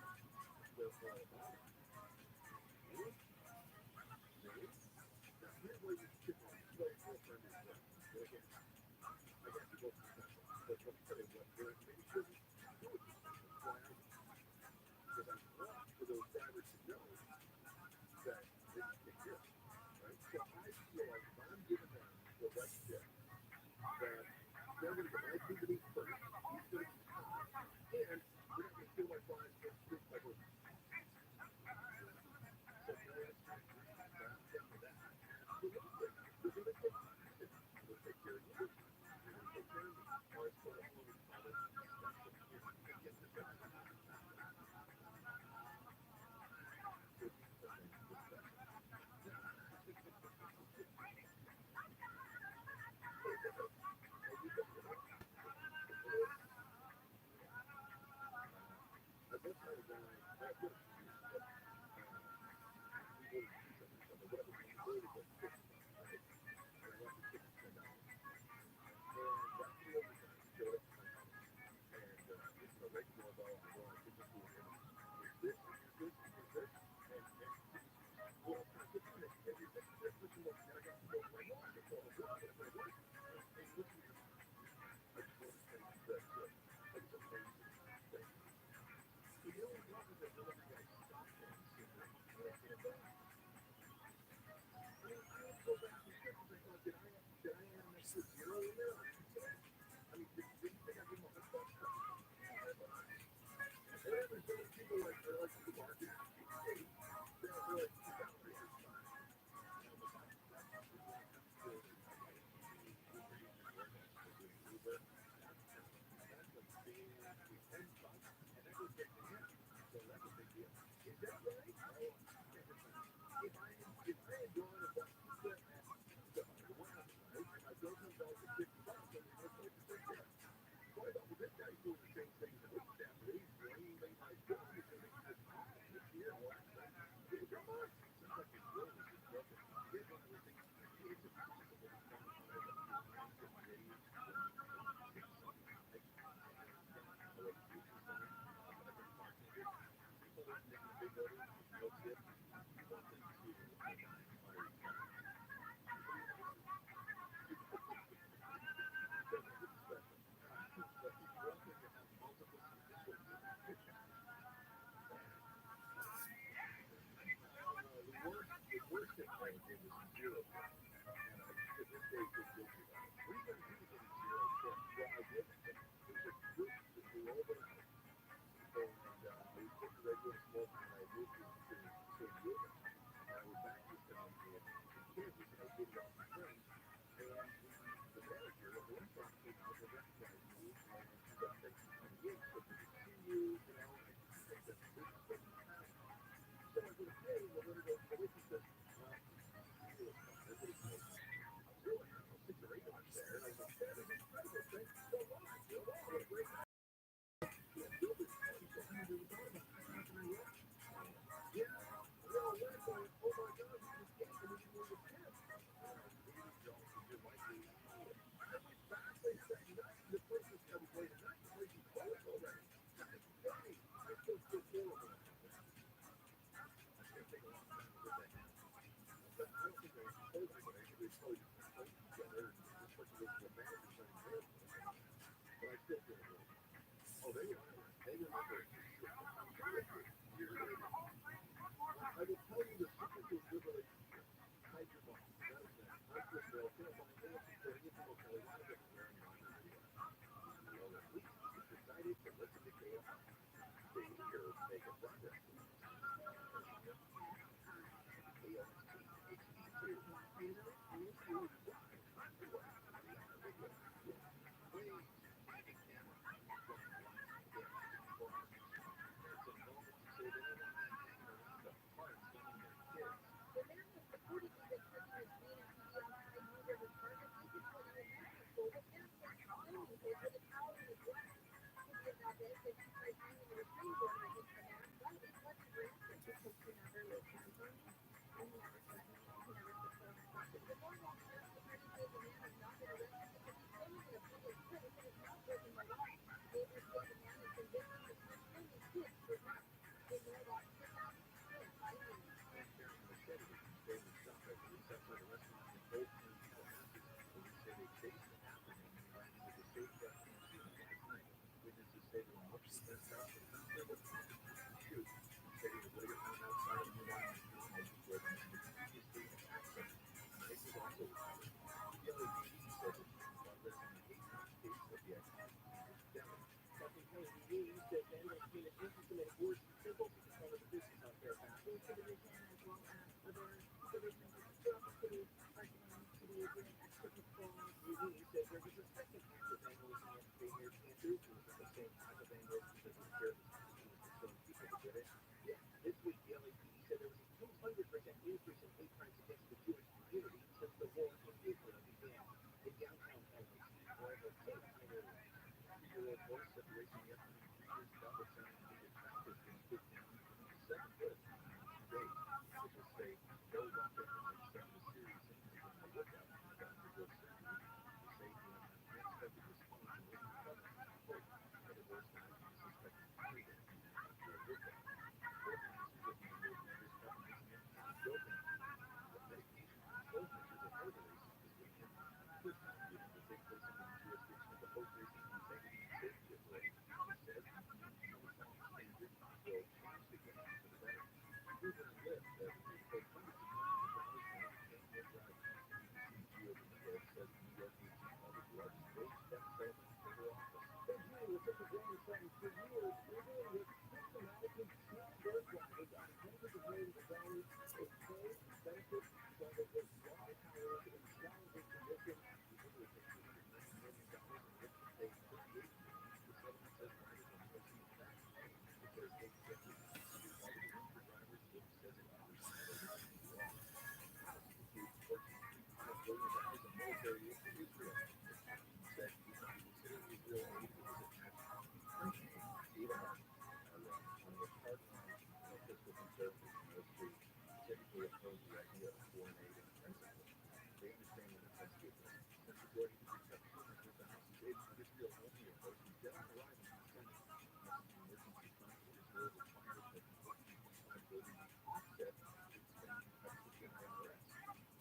They're all about it. Me? Me? Now, here's where you tip off. This is why your girlfriend is right. And again, I got you both in the sense, but let me tell you what, where it maybe shouldn't do it this way, but it's why I do it. Because I want for those drivers to know that they can take tips, right? So I feel like if I'm giving them the right tip, that they're going to get my food to me first, it's going to be kind, and they're not going to steal my fries or squeak my burger. So yes, I agree. Craft them for that. Absolutely. You're going to take care of me. I'm going to take care of you. You're going to take care of me. All right, so that's what we call it special care. And get this, everybody. Cookies are made for special. Well, you got it, huh? I once had a guy, I've done it for years, but we ordered pizza or something, whatever, and we ordered like 50 bucks, right? And I left the tip of $10. And after the overtime, he showed up to my house, and it's an oregano doorbell. I go, I take your food, and here's this, and here's this, and here's this, and he just, what else can I put on it? And here's this, and listen, look, and I got some more. I'm like, no, I just want to work, and I work. And he looks at me and goes, I just wanted to tell you that that was amazing. Thank you. So you know what I'm talking about? Delivery guy stopped me and said,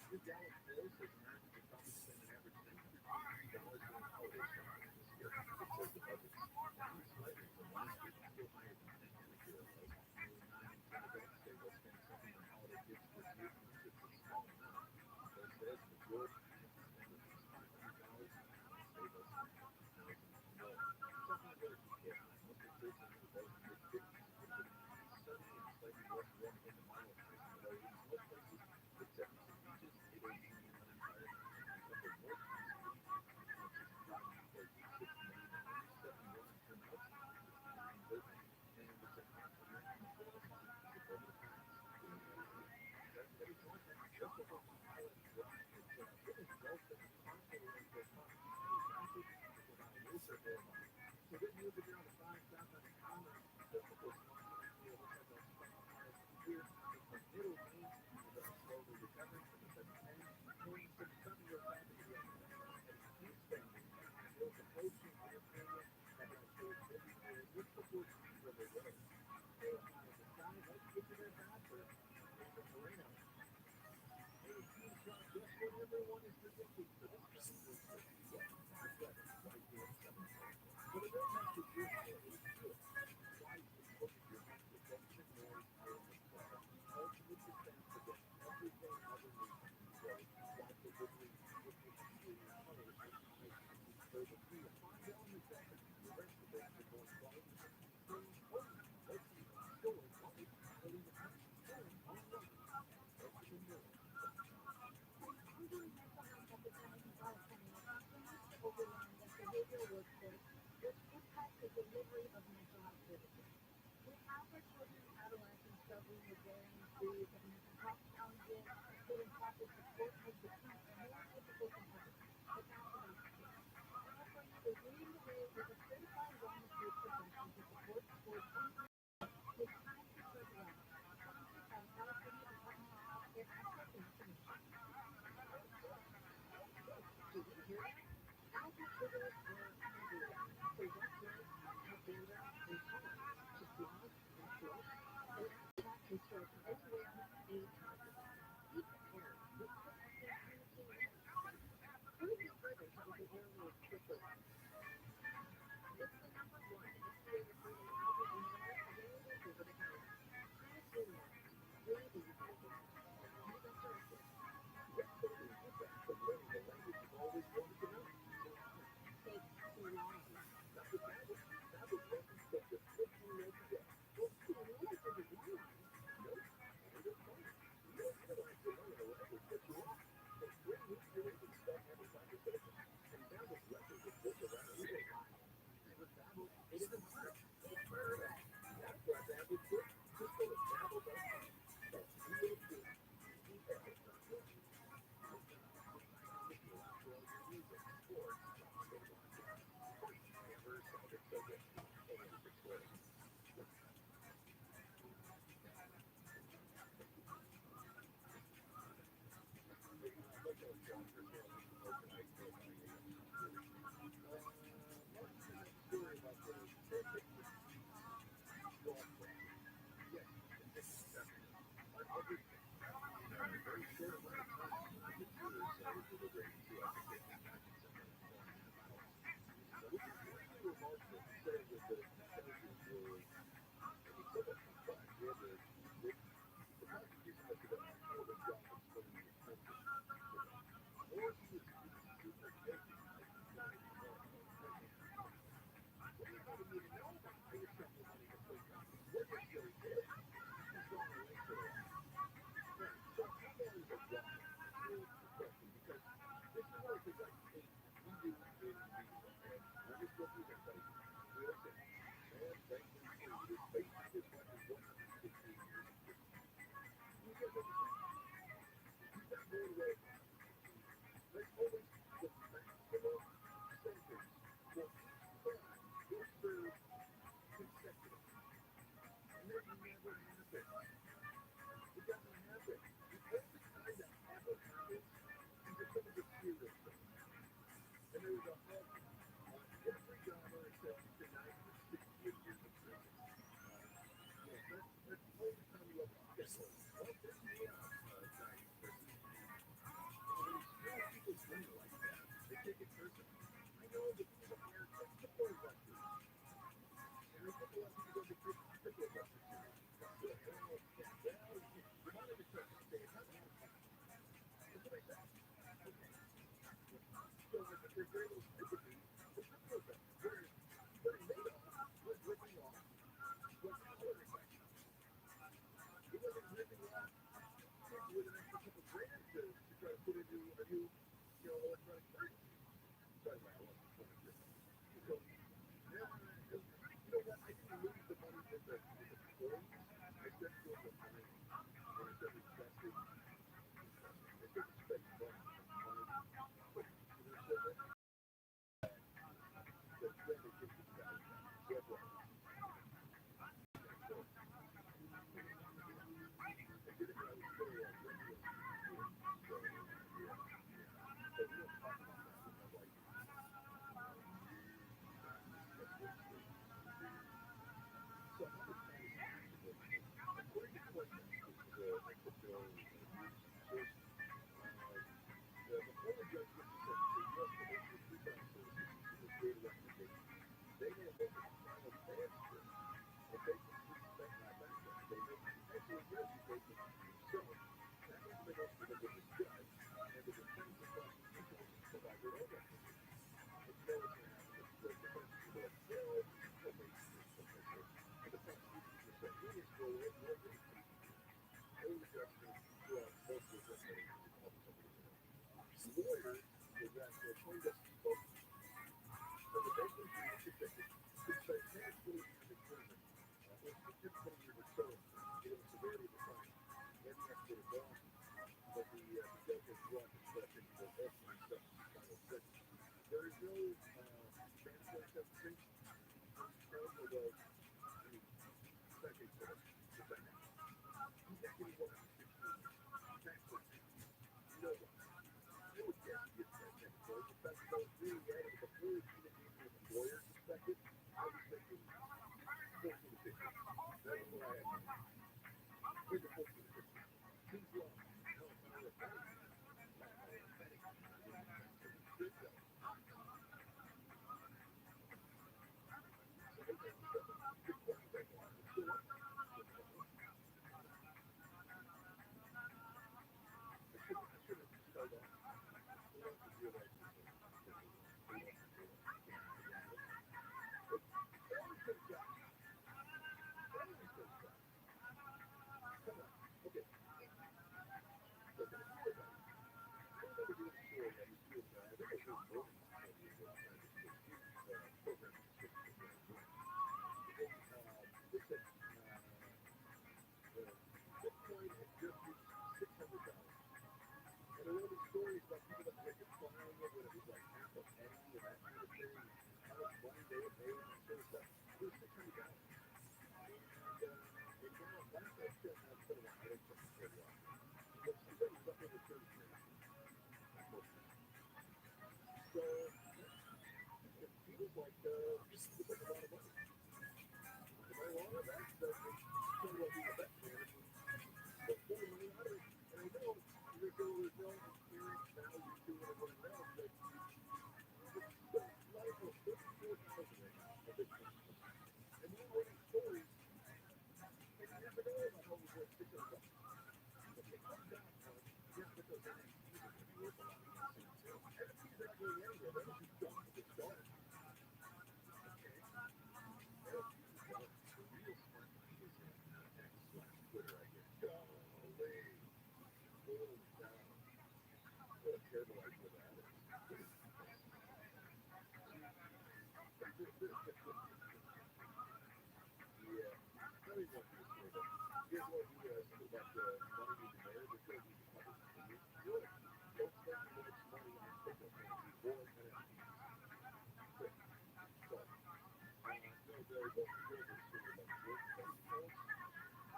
Your Dallas Bills says the Magic will probably spend an average $700 during holiday shopping this year. It says the budget is down slightly from last year, but still higher than pandemic era lows. Nearly 9 in 10 adults say they'll spend something on holiday gifts this year, even if it's a small amount. Bill says the majority plan to spend at least $500, and some say they'll spend thousands more. Something you better keep an eye on. Most of the kids are in the low to mid 50s today, but it's going to be sunny and slightly less warm again tomorrow, with highs in the low 80s most places, with 70s at beaches, mid 80s in the inland empire, and a couple of more trees in the eastern Carolinas. 65 in Newport Beach, 69 in Myers, 71 in Pinellas, 69 in Burbank, and it's a hot one right now in Florida, 68 over the highs. That's today's content. Just over 1 mile and dry. It's getting close, but it's possible rain for a spot. Any traffic is about a loose or more by. Some good news if you're on the 5 southbound in Commerce. Just before Swanson and Clear, looks like they'll spend the cars here in the middle lane as slowly recovering from the 710. And some sunnier traffic in the exit heading eastbound in Chapel Hills, approaching Pennsylvania. That route stays busy here just before Green River Road. Stay high in the sky. Let's get you there faster. Here's the Moreno. A team shot just what everyone is predicting for this coming Thursday. Yes, the weather right here at 7:10. But it does have to do more. It should. Wisely focus your home protection, noise, elements, ultimate defense against everything Mother Nature can throw. Watch the literally wicked exterior colors with eyes to spur the 3 to 5 elements at you. The rest of it is going quality and staying home. Let's see what's stored white out in the country and online at ultimatenews.com. Ongoing mental health epidemic in California continues to overwhelm the behavioral workforce, which impacts the delivery of mental health services. With half our children and adolescents struggling with varying degrees of mental health challenges, getting proper support has become more difficult than ever. But that's about to change. California is leading the way with a certified wellness group profession to support towards ending. It's time to start well, sponsored by the California Department of Healthcare Access and Information. Did you hear that? Apple sugars are everywhere. So what drugs have been around in home to blog and float? An apple that can start anywhere, anytime. Be prepared with quick-acting carnitine medicine. Who of you further have an earlier quickly? It's the #1 FDA-approved apple inhaler available over the counter. Carnitine Meds. Breathe easy with it. Use as directed. Let's go to the impact of learning the language you've always wanted to know. Quran. Take Quran. Dr. Fabulous lessons from just 15 minutes a day. Who's Quran for the one-line? Nope, only they're fun. You don't realize you're learning a language, but you are. For 3 weeks, you're able to start having conversations. And now there's lessons with just around the table. With Babbel, it isn't hard. It's perfect. That's why Babbel's good. Just go to Babbel.com. That's B-A-B-E-L.com. This will allow for all your music, sports, talk, and watching. Never sounded so good. And it's recording. Let's go, John, for journalism overnight for about a story. Martin, you have a story about the perfect golf club. Yes, the fitness assessment on everything. In a very short amount of time, our computers were delivering to us a fitness package in under 4.5 hours. Now, this is really remarkable considering that the temperatures were maybe somewhat confined. We had the Constitution must have done a hell of a job explaining the temperature to them. Or he was super picky, like he wanted to know how important it was. What do you want me to know about how you're spending money to play golf? We're just really good. You saw my link for that. Right. So how long is a drive? Here's the question, because this is one of the things I hate we do in media, and we'll just go through them, buddy. Real simple. Man, Bankman Fried is basically as much as 115 years in prison. You get what I'm saying? He's not going away. There's always the maximum sentence for each crime is served consecutively. And that never happens. It doesn't happen. The only time that ever happens is if someone's a serial killer. And there was a hug on every dollar except tonight for 68 years in prison. Yes, that's the only time you ever see that. Well, there's me out, dying in prison. anything wrong with an extra couple grand to try to put into a new, electronic furnace. Sorry, I wasn't so, yeah, you know what? I didn't lose the money in the coins. I started doing the mining. When I started investing, I started spending money on mining. But there's so many that then it gives its value back. So that's what I did. I did it when I was still regular. So, yeah. But we don't talk about that with my wife. That's real estate. So how much time is it used ago? According to CoinDesk, which is a crypto news source, before the judge gives a sentence, the U.S. Commission of Pre-Trial Services uses data recommendation. They may look at the trial transcript, and based on background, they may potentially judge you based on what you say. That recommendation is looked at this judge, and the defense and prosecution will provide their own recommendation. And you know what's going to happen? The defense is going to be like, well, okay, okay. And the prosecution is going to say, well, we're going to take you. And the judge is going to throw out both of those recommendations and come up with something different. Lawyers was at the CoinDesk spokesman. So the bankruptcy convicted could say, hey, it's really easy to determine. It's typically years or so, given the severity of the crime. Then you have to go to bond. But the judge has brought this question to the ultimate final sentence. There is no mandatory interpretation on terms, although, I mean, second for this, defendant. He's not getting one after 16 years. Tax court thinks. No one. I would guess he gets that next court. In fact, if I was really at it before he even gave me a lawyer's perspective, I was thinking 14 to 15. That was what I had in mind. Thinking 14 to 15. Seems long. Hell, if I were a betting man, if I were a betting man, I wouldn't invest in crypto. So maybe that's a good question right now. It's still up there. I should have started off. Who wants to realize this one? Who wants to do it? They always get a shot. They always get a shot. Come on. Okay. Listen, if you were that, I remember doing a story. I was doing, I think I was doing morning radio at the time. This huge program in Pacific in Arizona. And they said Bitcoin had just reached $600. And there were all these stories about people that had been buying it when it was like half a penny and that kind of thing, and how much money they had made and that sort of stuff. It was $600. And now, last I checked, now it's been a while. I don't check it very often. But she said it was up over 30 grand, unfortunately. So, yeah, he was like, it's like a lot of money. Am I wrong on that? She's talking about being a bet man and pulling money out of it. And I know there's no inherent value to it or whatever else, but still, a lot of people, 34,000 right now for Bitcoin. And we were reading stories maybe years ago about how it was worth $600. Okay, calm down, Alex. Yes, but those NFTs are going to be worth a lot again soon, too. NFTs aren't going anywhere. They're just dumb to start. Okay? NFTs are done. The real smart money is in X/Twitter, I guess. Golly. Holy cow. What a terrible idea that is. Yeah. I don't even want to do this story, but you guys want to do something about money in the narrative? There's no need to cover this. And you do it. Don't spend too much money on cryptocurrency or NFTs. Quit. Stop. No, the Wall Street Journal did a story about joint bank accounts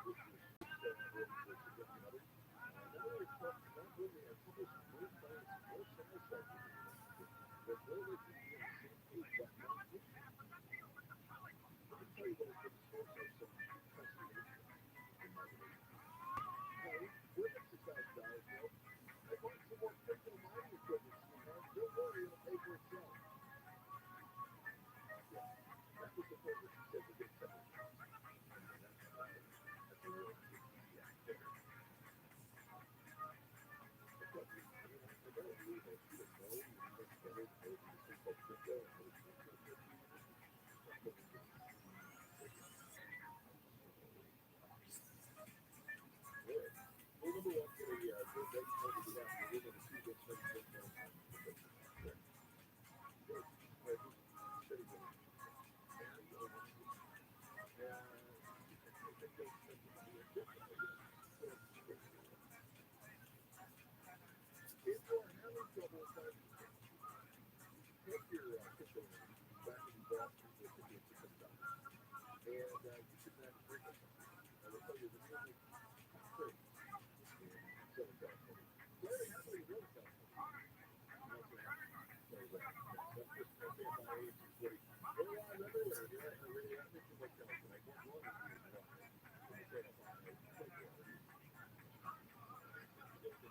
with your spouse or with your significant other. Not only are couples more satisfied with their relationship, they're more likely to be on the same page about money issues. Let me tell you what has been the source of some consternation in my relationship. Honey, we're at $6,000 now. I bought some more crypto mining equipment, sweetheart. Don't worry, it'll pay for itself. Yeah, that was the point where she said we're getting separated. If you're having trouble finding things, take your kitchen back in the bathroom with the kids to come down. And you can then bring us something. I will tell you the music free in Southern California. Larry, how do we go to California? That's what happens. So that's just okay at my age is what we're live everywhere here at the Radio Mission Hotel tonight. One is being live from the KFI 24 hours. You can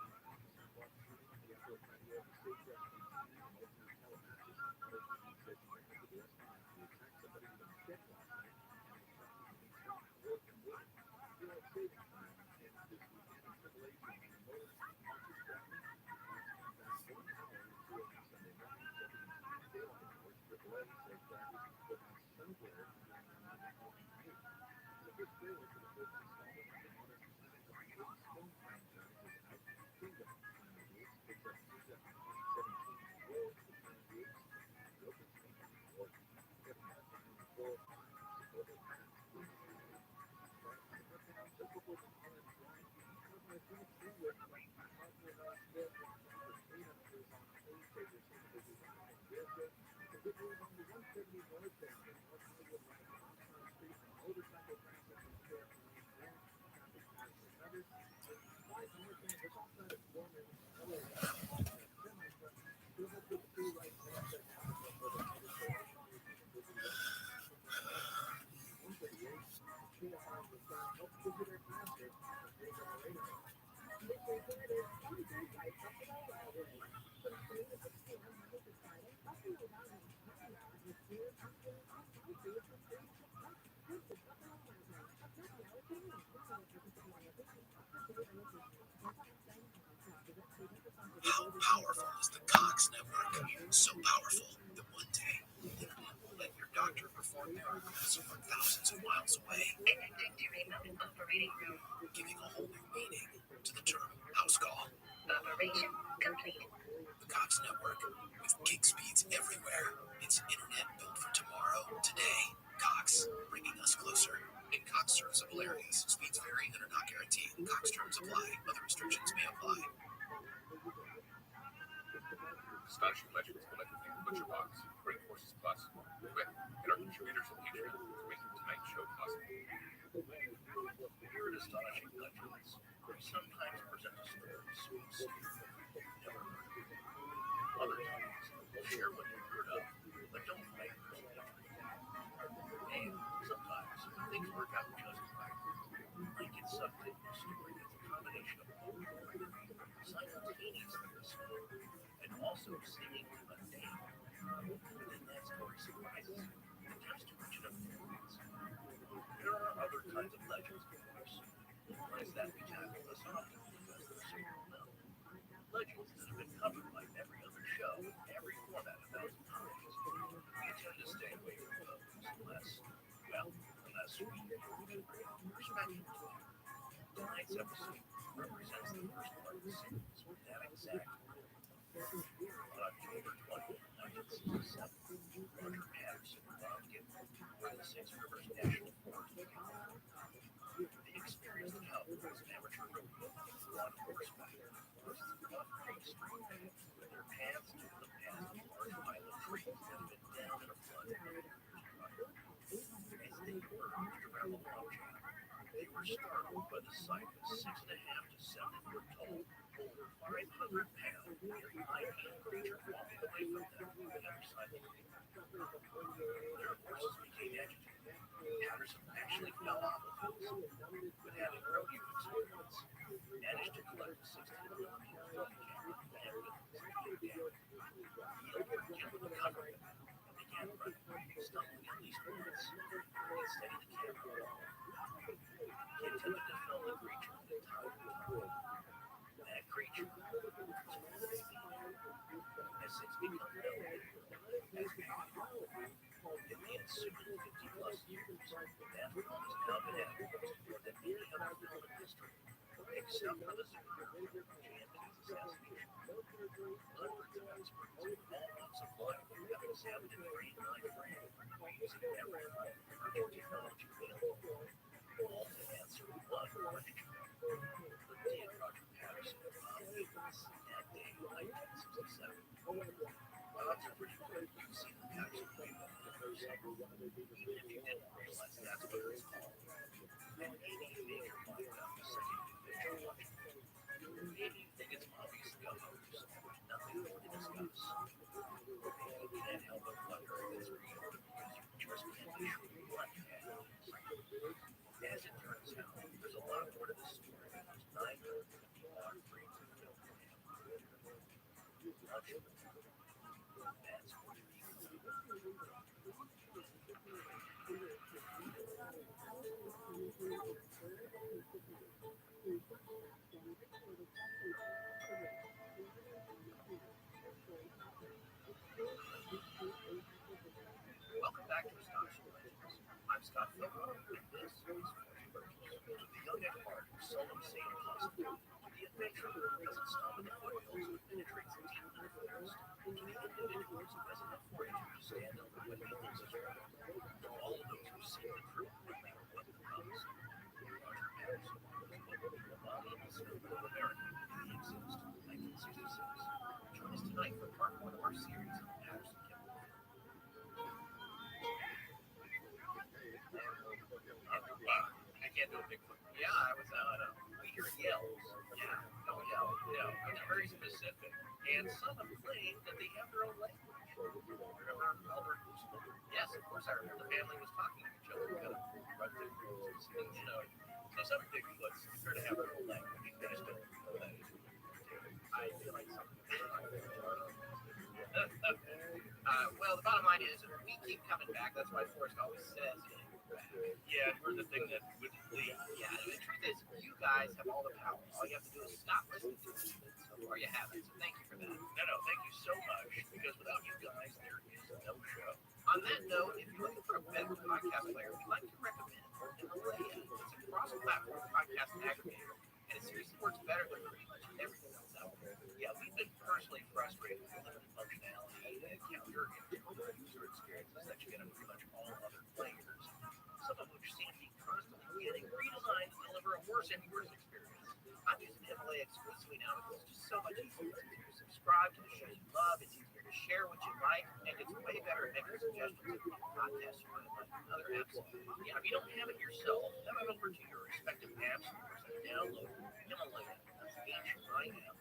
watch streaming on the outdoor patio of the State Rescue Team and ultimate telematics and auto training session at the rescue after we attacked somebody with a machete last night and they shot him in the trunk. Work and live. Daylight savings time ends this weekend. Extra delays remain in motorists and conscious driving. Clocks count back 1 hour into early Sunday morning. Deputies use daylight hours. AAA says drivers who put on somewhere during their normal working commute. The first trailer for the first installment of the modern Planet of the Apes film franchise is out. Kingdom of the Planet of the Apes picks up news after 2017 World of the Planet of the Apes reopens in New York. Kevin Hart finally qualified to support his parents. Back on the countdown just before the all-in grand finale of my 22 with Cosmo Nice Smith and Jennifer Tatum is on stage. Taylor Swift is in Georgia. Some good news on the 170 northbound in North Hollywood right at Oxnard Street. Motorcycle traffic is clear on the lane there. Traffic has recovered. Live from North Van, just outside of Gorman, LA. Semi truck still has good speed right past that traffic for the motorcycle. Busy west on 138. KFI will start help visitor faster as they generate it. This report is sponsored by Buffalo Wild Wings. From 3 to 6 p.m. Monday to Friday, Buffalo Wild Wings happy hour with beer, popcorn, and coffee from 3 to 6 p.m. Visit Buffalo Wild Wings, a happy hour convenience. Buffalo Mississippi on location, Oxford City on location. Contact dining hall staff. Visit How powerful is the Cox network? So powerful that one day the internet will let your doctor perform miracles from thousands of miles away. Connecting to remote operating room. Giving a whole new meaning to the term house call. Operation complete. The Cox network with gig speeds everywhere. It's internet built for tomorrow, today. Cox, bringing us closer. In Cox serviceable areas, speeds vary and are not guaranteed. Cox terms apply. Other restrictions may apply. Astonishing legends collected in the Butcher Box, Great Forces Plus, Quick, and our contributors at Patreon to make tonight's show possible. Here at Astonishing Legends, we sometimes present a story so obscure you've never heard of. Other times, we'll share what you've heard of, but don't find yourself. And sometimes, things work out just right. Like it's sucked into a story that's a combination of old story, simultaneously listening, and also singing to a name. And then that story surprises you and comes to reach enough audience. There are other kinds of legends, of course. Ones that we tackle less often because they're so well known. Legends that have been covered by every other show, every format 1,000 times. We tend to stay away from those unless we respect them. Tonight's episode represents the first part of the series with that exact on October 20th, 1967, Roger Patterson and Bob Gibson were in the Six Rivers National Forest. They experienced the cowboys and amateur rodeo on horseback versus the off-road street. Their paths took them past a large pile of trees that had been down in a flood. As they emerged around the log jam, they were startled by the sight of a 6.5 to 7 foot tall, over 500-pound, IP creature walking away from them on the other side of the road. Their horses became agitated. Patterson actually fell off the horse, but having rodeo experience, managed to collect a 16mm film camera and with his hand down. He overtook the cover and began running, stumbling at least once, and steadied the camera along. He attempted to film the creature at a time. That creature was moving. Has since become known as Bigfoot. In the ensuing 50-plus years, that film has now been advertised more than any other film in history, except for the Zoomer, JFK's assassination. Hundreds of experts from all walks of life have examined and framed by frame, using every form of technology available, all to answer one As it turns out, there's a lot more to this story than just 9 million people are free to film for him. That's what it Welcome back to Astonishing Legends. I'm Scott Philbrook, and this is Fortune Burgess. To the young at heart who seldom say impossible, to the adventurer who doesn't stop at the foothills but penetrates deep into the forest, to the individuals who has enough fortitude to stand up when he thinks is right, to all of those who seek the truth no matter what comes. Roger Patterson was book The Abominable Snowbird of America, The Exist, 1966. Join us tonight for part 1 of our series on Patterson Kimball. I can't do a Bigfoot. Yeah, I was we hear yells. Yeah, don't yell. No, it's very specific. And some have claimed that they have their own language. Yes, of course, I remember the family was talking to each other. Kind of so some Bigfoots appear to have their own language. They just don't know that. I feel like something. Well, the bottom line is we keep coming back. That's why Forrest always says it. Yeah, we're the thing that wouldn't leave. Yeah, the truth is, you guys have all the power. All you have to do is stop listening to us, or you haven't. So thank you for that. No, thank you so much, because without you guys, there is no show. On that note, if you're looking for a better podcast player, we'd like to recommend Himalaya. It's a cross-platform podcast aggregator, and it seriously works better than pretty much everything else out there. Yeah, we've been personally frustrated with limited functionality and counter-intuitive user experiences that you get on pretty much all other players, some of which seem to be constantly getting redesigned to deliver a worse and worse experience. I'm using Himalaya exclusively now because it's just so much easier. It's easier to subscribe to the shows you love, it's easier to share what you like, and it's way better at making suggestions of podcasts you might like and other apps. Yeah, if you don't have it yourself, head on over to your respective app stores and download Himalaya. That's Himalaya.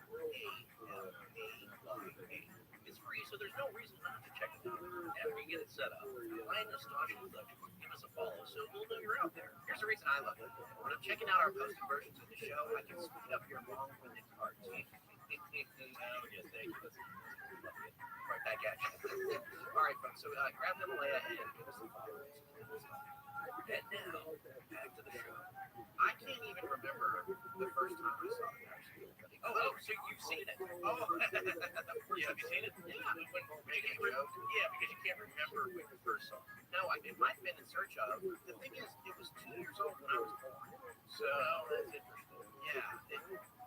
It's free, so there's no reason not to check it out. After you get it set up, find Astonishing Legends, give us a follow so we'll know you're out there. Here's the reason I love it. When I'm checking out our posted versions of the show, I can speed up your long-winded cards. Yes, thank you. Right back at you. All right, folks, so grab Himalaya and give us a follow. And now, back to the show. I can't even remember the first time I saw it, actually. Oh, so you've seen it. Oh, yeah, have you seen it? Yeah, when making a joke. Yeah, because you can't remember when you first saw it. No, it might have been in search of. The thing is, it was 2 years old when I was born. So, that's interesting. Yeah,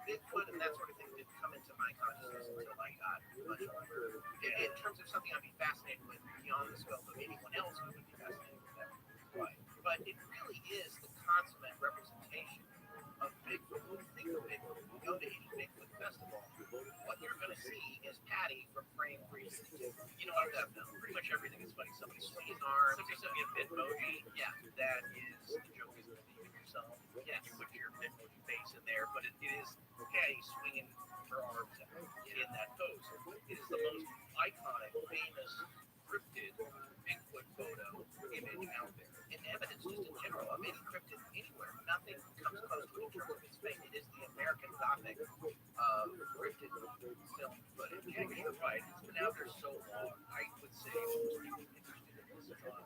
Bigfoot and that sort of thing didn't come into my consciousness until I got much older. In terms of something I'd be fascinated with beyond the scope of anyone else who would be fascinated with that. Right. But it really is the consummate representation of Bigfoot. When you think of Bigfoot, when you go to any Bigfoot festival, what you're going to see is Patty from Frame 362. You know what that film? Pretty much everything is funny. Somebody swinging his arms, somebody sent me a Bitmoji. Yeah, that is the joke, is believing yourself. Yeah, you put your Bitmoji face in there, but it is Patty swinging her arms out in that pose. It is the most iconic, famous, cryptid Bigfoot photo image out there. And evidence just in general of any cryptid anywhere. Nothing comes close to it in terms of its fame. It is the American Gothic cryptid film footage. Yeah, you're right. It's been out there so long. I would say most people interested in this genre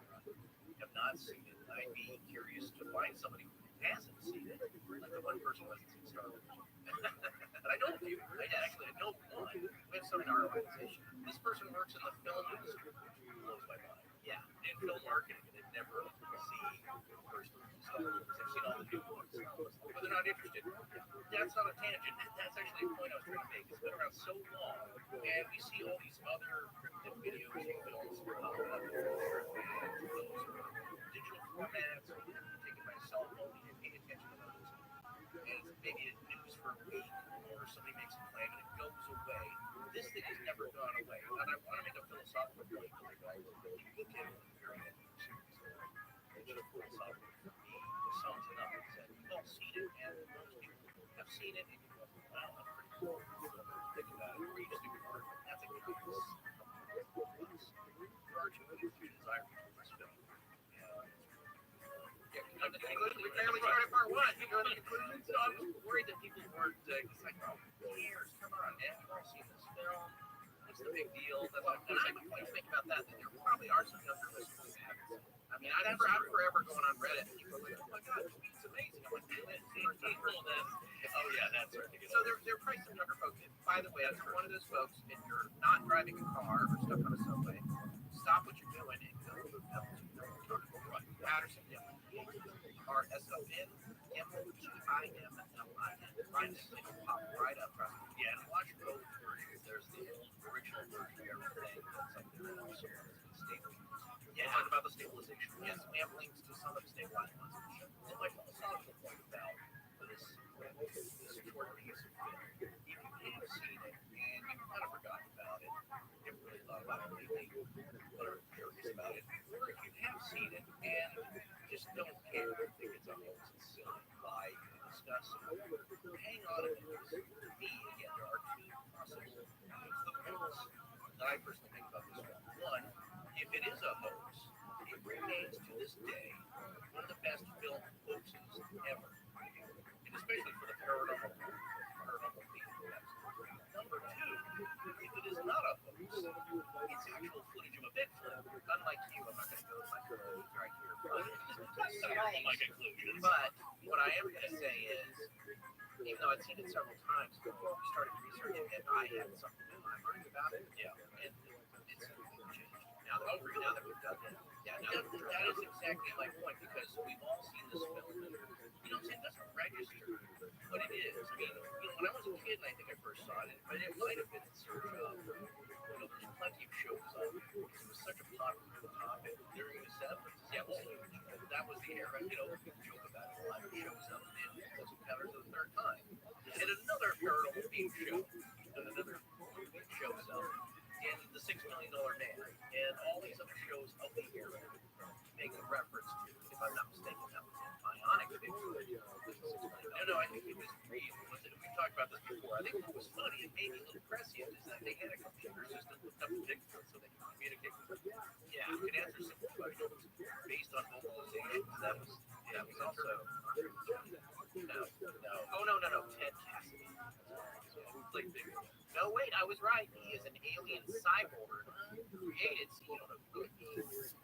have not seen it. I'd be curious to find somebody who hasn't seen it. Like the one person who hasn't seen Star Wars. And I know a few. I know one. We have some in our organization. This person works in the film industry, which blows my mind. Yeah, in film marketing, and they've never seen the first Star Wars. They've seen all the new ones, but they're not interested. That's not a tangent. That's actually a point I was trying to make. It's been around so long, and we see all these other cryptid videos and films popping up here and there, and those are digital formats, taken by a cell phone. You didn't pay attention to those. And maybe it's news for a week, or somebody makes a claim and it goes away. This thing has never gone away. And I want to make a philosophical point for you guys. If you look at the very end of the series, it's just philosophical for me. The sums it up is that we've all seen it, and most people have seen it, and you go, wow, that's pretty cool. Think about it. Or you just do it for that's a good use. Urgently, if you desire to do this film. Yeah, we barely remember I'm forever going on Reddit. And people are like, oh my god, it's amazing. I'm like, oh yeah, that's right. So they're priced in under folks. By the way, if you're one of those folks and you're not driving a car or stuck on a subway, stop what you're doing and go to the Patterson Gimlin. RSON Gimlin GIMLIN. Find it, it'll pop right up. Yeah, and watch both versions. There's the original version of everything, and something else. Yeah, Talk about the stabilization. yes, we have links to some of the stabilized ones. So my philosophical point about this short piece of film, if you have seen it and you kind of forgotten about it, never really thought about it lately, but are curious about it, or if you have seen it and just don't care, think it's a hoax, it's silly, lie, you can discuss it, hang on a minute. To me, again, there are two possible footnotes that I personally think about this film. One, if it is a hoax, it remains to this day one of the best film hoaxes ever, and especially for the paranormal theme. Number two, if it is not a hoax, it's actual footage of a Bigfoot. Unlike you, I'm not going to go to my conclusions right here, my conclusion. But what I am going to say is, even though I'd seen it several times, we started researching it. I had something in my mind about it. Yeah. And it's changed. Now that we've done it. Yeah, that is exactly my point, because we've all seen this film. You know, it doesn't register what it is. I mean, when I was a kid, and I think I first saw it, but it might have been in search of, there's plenty of shows on it, because it was such a popular topic during the 70s. Yeah, well, that was the era, people joke about it a lot. It shows up in Close Encounters of the Third Kind. And another paranormal themed show, shows up in The $6 Million Man, and all these other shows of the era make a reference to, if I'm not mistaken, that was Bionic Bigfoot. No, I think it was real. We talked about this before. I think what was funny and maybe a little prescient is that they had a computer system hooked up to Bigfoot so they could communicate with him. Yeah, you could answer simple questions based on vocalizations. That was also no, Ted Cassidy. Who played Bigfoot? No, wait, I was right. He is an alien cyborg created. See, you don't know who he is.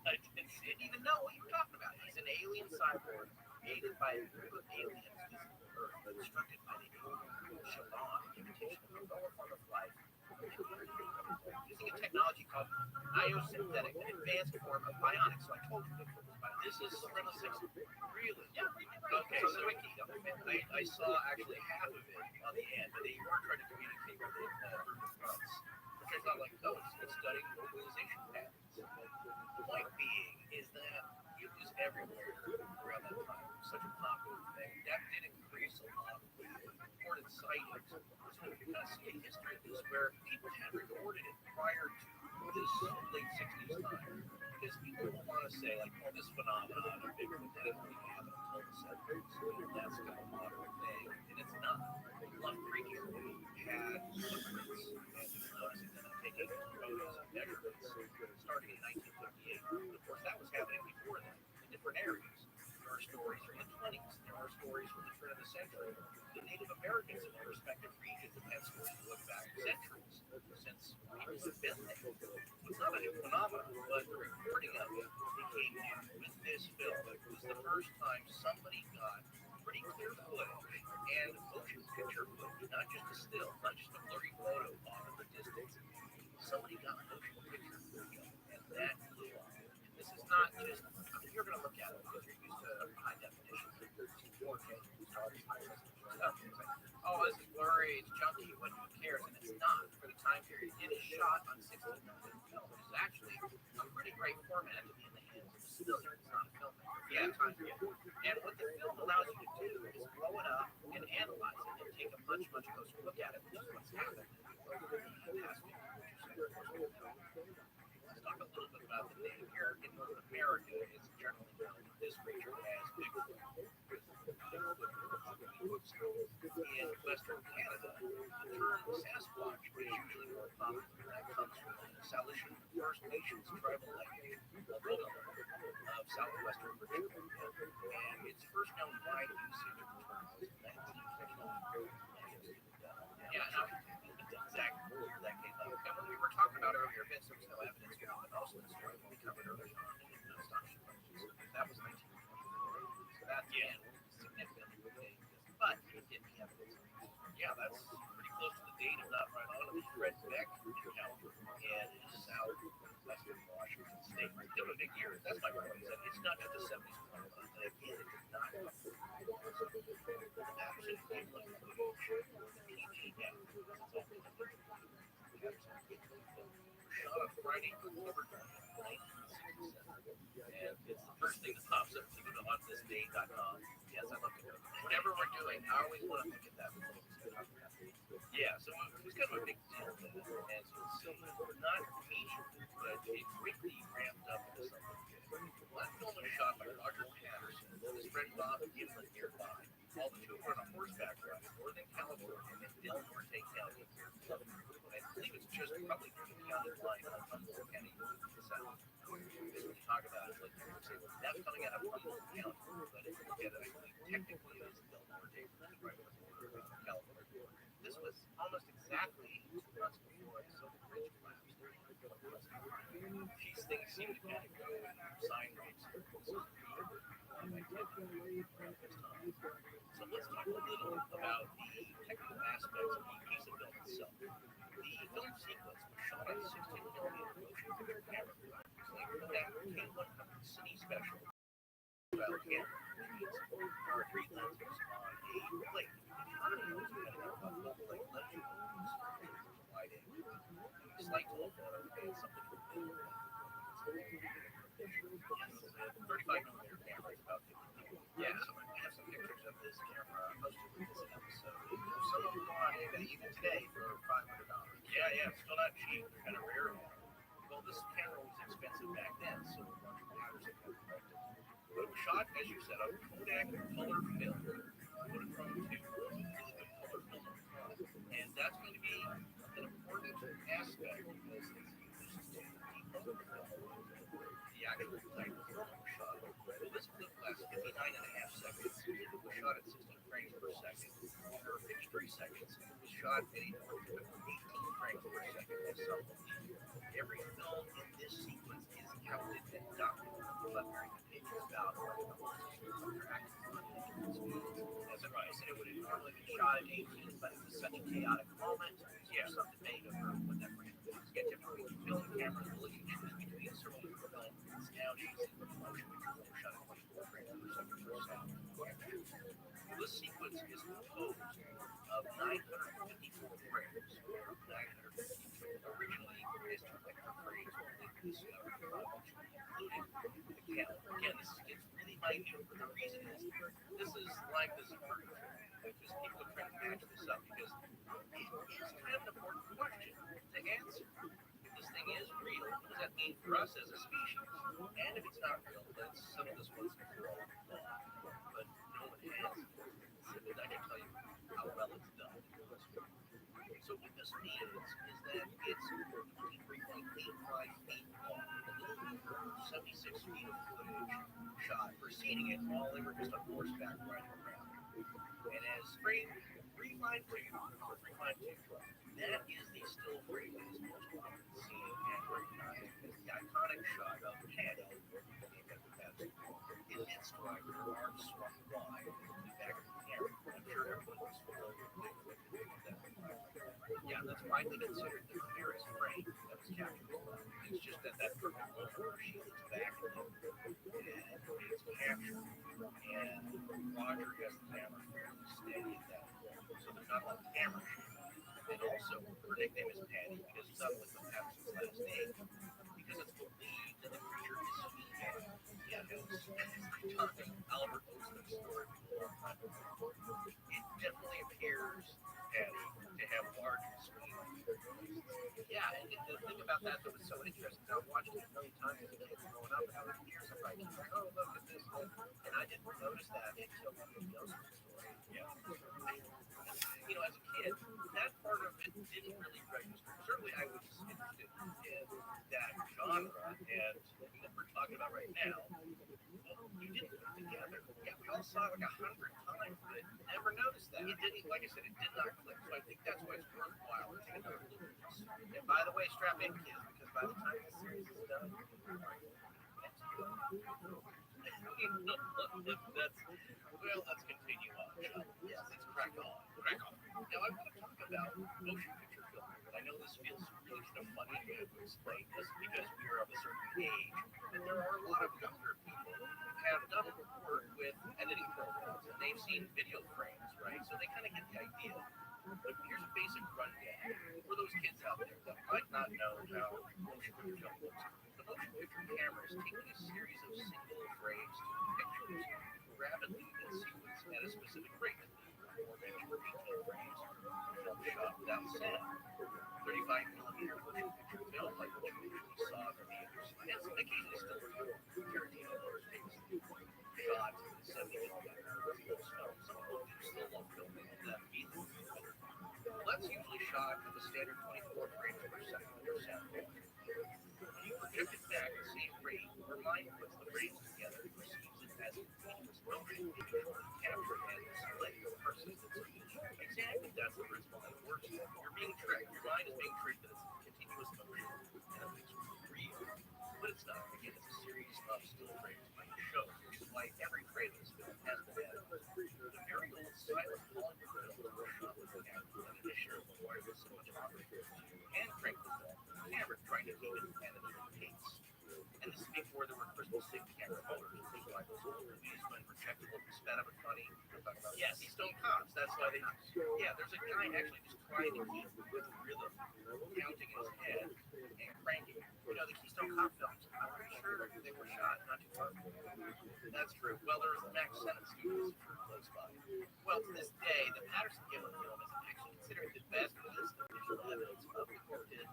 I didn't even know what you were talking about. He's an alien cyborg created by a group of aliens or constructed by the alien Shalon, imitation of a lower form of life, using a technology called iosynthetic, an advanced form of bionics. So I told you Bigfoot was bionic. This is from the 60s. Really? Yeah. Okay, so I saw actually half of it on the end, but they weren't trying to communicate with it through fronts, which I thought, it's studying vocalization patterns. The point being is that it was everywhere around that time. It was such a popular thing. That did increase a lot of reported sightings. So you can kind of see a history of this where people had reported it prior to this late 60s time. Because people will want to say, this phenomenon of Bigfoot didn't really happen until the 70s. That's kind of a modern thing, and it's not. Love Creek had footprints, and you notice it then taking photos and measurements starting in 1958. Of course, that was happening before that in different areas. There are stories from the 20s. There are stories from the turn of the century. The Native Americans in their respective regions have had stories that look back centuries since people have been there. It's not a new phenomenon, but the reporting of it became new with this film. It was the first time somebody got pretty clear footage and motion picture footage, not just a still, not just a blurry photo off in the distance. Somebody got motion picture footage, and that blew up. And this is not just, you're going to look at it because you're used to high definition, 4K, high resolution stuff. Oh, this is blurry, it's junky, who cares? And it's not for the time period. It is shot on 16 mm film, which is actually a pretty great format to be in the hands of a still. It's not a film. Yeah, time period. And what the film allows you to do is blow it up and analyze it and take a much, much closer look at it, which is what's happened over the past few years. Let's talk a little bit about the Native American. North America is generally known in this region as Bigfoot. In Western Canada, the term Sasquatch is usually more common. That comes from the Salishan First Nations tribal language of southwestern British Columbia, and its first known wide usage of the term was in 1959. Yeah, no, exactly where that came up. And when we were talking about earlier, Vince, there was no evidence for most of the story when we covered earlier on in Astonishing. That was 1924. So that again was significantly dated. But it did be evidence. Yeah, that's pretty close to the date, if not right on. It was Fred Beck in California and in southwestern Washington State. They were big years. That's my point. Is that it's not just the 70s phenomenon. And again, it did not come from the action people in footage, PGF. It's all connected. Shot on Friday, October 20th, 1967. And it's the first thing that pops up when you go to onthisday.com. Yes, I love to go. Whatever we're doing, I always want to think of that. Yeah, so it was kind of a big deal, as you'll see. Not immediately, but it quickly ramped up into something big. That film was shot by Roger Patterson with his friend Bob Gimlin nearby. All the two were on a horseback ride in Northern California in Del Norte County. I believe it's just probably near the county line on Humboldt County south. Because when you talk about it, like you would say, well, that's coming out of Humboldt County, but if you look at it, technically it is Del Norte, right on the border of California. This was almost exactly 2 months before I saw the bridge collapse. These things seem to kind of go in sine waves. So let's talk a little about the technical aspects of the piece of film itself. The film sequence was shot on 16mm motion picture camera, using a Kodak K100 Cine Special style camera, or 3 lenses on a plate. Slight telephoto and something to do. 35mm camera is about 50 feet. Yeah, so I have some pictures of this camera posted with this episode. Some of them are on even today for $500. Yeah, still not cheap. They're kind of rare now. Well, this camera was expensive back then, so Roger Patterson had to correct it. But it was shot, as you said, on Kodak color film. Photochrome 2, really good color film. And that's going to be an important aspect because it's used to decode the actual type of film shot. Well, this clip lasts 59.5 seconds. It was shot at 16 frames per second for 53 seconds. It was shot at a 18 frames per second as selfie. Every film in this sequence is counted and documented on various pages about as a rise. It would have normally been shot at 18, but it was such a chaotic moment. Yeah, some debate over what that frame is. Get different film cameras will let you choose between several film. Now she's in motion picture shot at 24 frames per second for sound. This sequence is composed of 954 frames. 952 originally is to picture frames only discovered including the count. Again, this gets really minute, but the reason is this is like the zipper, because people are trying to match this up because it is kind of an important question to answer. If this thing is real, what does that mean for us as a species? And if it's not real, then some of this was controlled. But no one has. I can tell you how well it's done. So what this means is that it's 23.85 feet long, 76 feet of footage shot preceding it while they were just on horseback riding around. And as frame 352, that is the still frame that is most often seen and recognized as the iconic shot of Patty, in its stride with her arms swung wide in the back of the camera. I'm sure everyone was familiar with that. Yeah, that's widely considered the clearest frame that was captured. It's just that perfect moment where she looks back at him and it's captured. And Roger has the camera fairly steady at that point, so there's not a lot of camera shooting. And also, her nickname is Patty because it's not with the Patterson's last name, because it's believed that the creature is female. Yeah, no, it's Albert Oaksman's story a long time ago. It definitely appears, Patty, to have large screen. Yeah, and the thing about that was so interesting. I watched it a million times as a kid growing up, and I was years of like, oh, look at this. And I didn't notice that until the Oaksman story. Yeah. You know, as a kid, that part of it didn't really register. Certainly, I was interested in that genre, and what we're talking about right now, well, you didn't put it together. Yeah, we all saw it like 100 times, but never noticed that. It didn't, like I said, it did not click. So I think that's why it's worthwhile to take another look at this. And by the way, strap in, kids, because by the time the series is done, Let's continue on. Yes, let's crack on. Crack on. Now, I want to talk about motion picture film. I know this feels really kind of funny to explain this because we are of a certain age, but there are a lot of younger people who have done work with editing programs and they've seen video frames, right? So they kind of get the idea. But here's a basic rundown for those kids out there that might not know how motion picture film looks. The motion picture camera is taking a series of single frames to pictures rapidly in sequence at a specific rate. Or maybe 18 frames, film shot without sound. 35 millimeter motion picture film, like what you usually saw from the Igers, and occasionally still Tarantino motor tapes. Shot 70 millimeter close film. Some people do still love filming that feed them. Well, that's usually shot at the standard 24 frames per second or sound quality. When you project it back at the same rate, your mind puts the frames together and perceives it as continuous motion, controlling capture and display with persistent speed. Exactly, that's the principle that it works with. You're being tricked. Your mind is being tricked that it's continuous motion and it looks real. But it's not. Again, it's a series of still frames being shown, which is why every frame of this film has been added. The very old silent Hollywood films were shot with the camera and initially required cinematography to hand crank the film with the camera, trying to keep it at an even pace. And this is before there were crystal sync camera motors and things like those old movies when projected looked sped up and funny. Yes, he's still cops. That's why they. Yeah, there's a guy actually just trying to keep with rhythm, counting in his head and cranking. You know, the Keystone Cop films, I'm pretty sure they were shot not too far from here. That's true. Well, there was the Max Sennett Studios for close by. Well, to this day, the Patterson Gimlin film is actually considered the best list of visual evidence of the cryptid,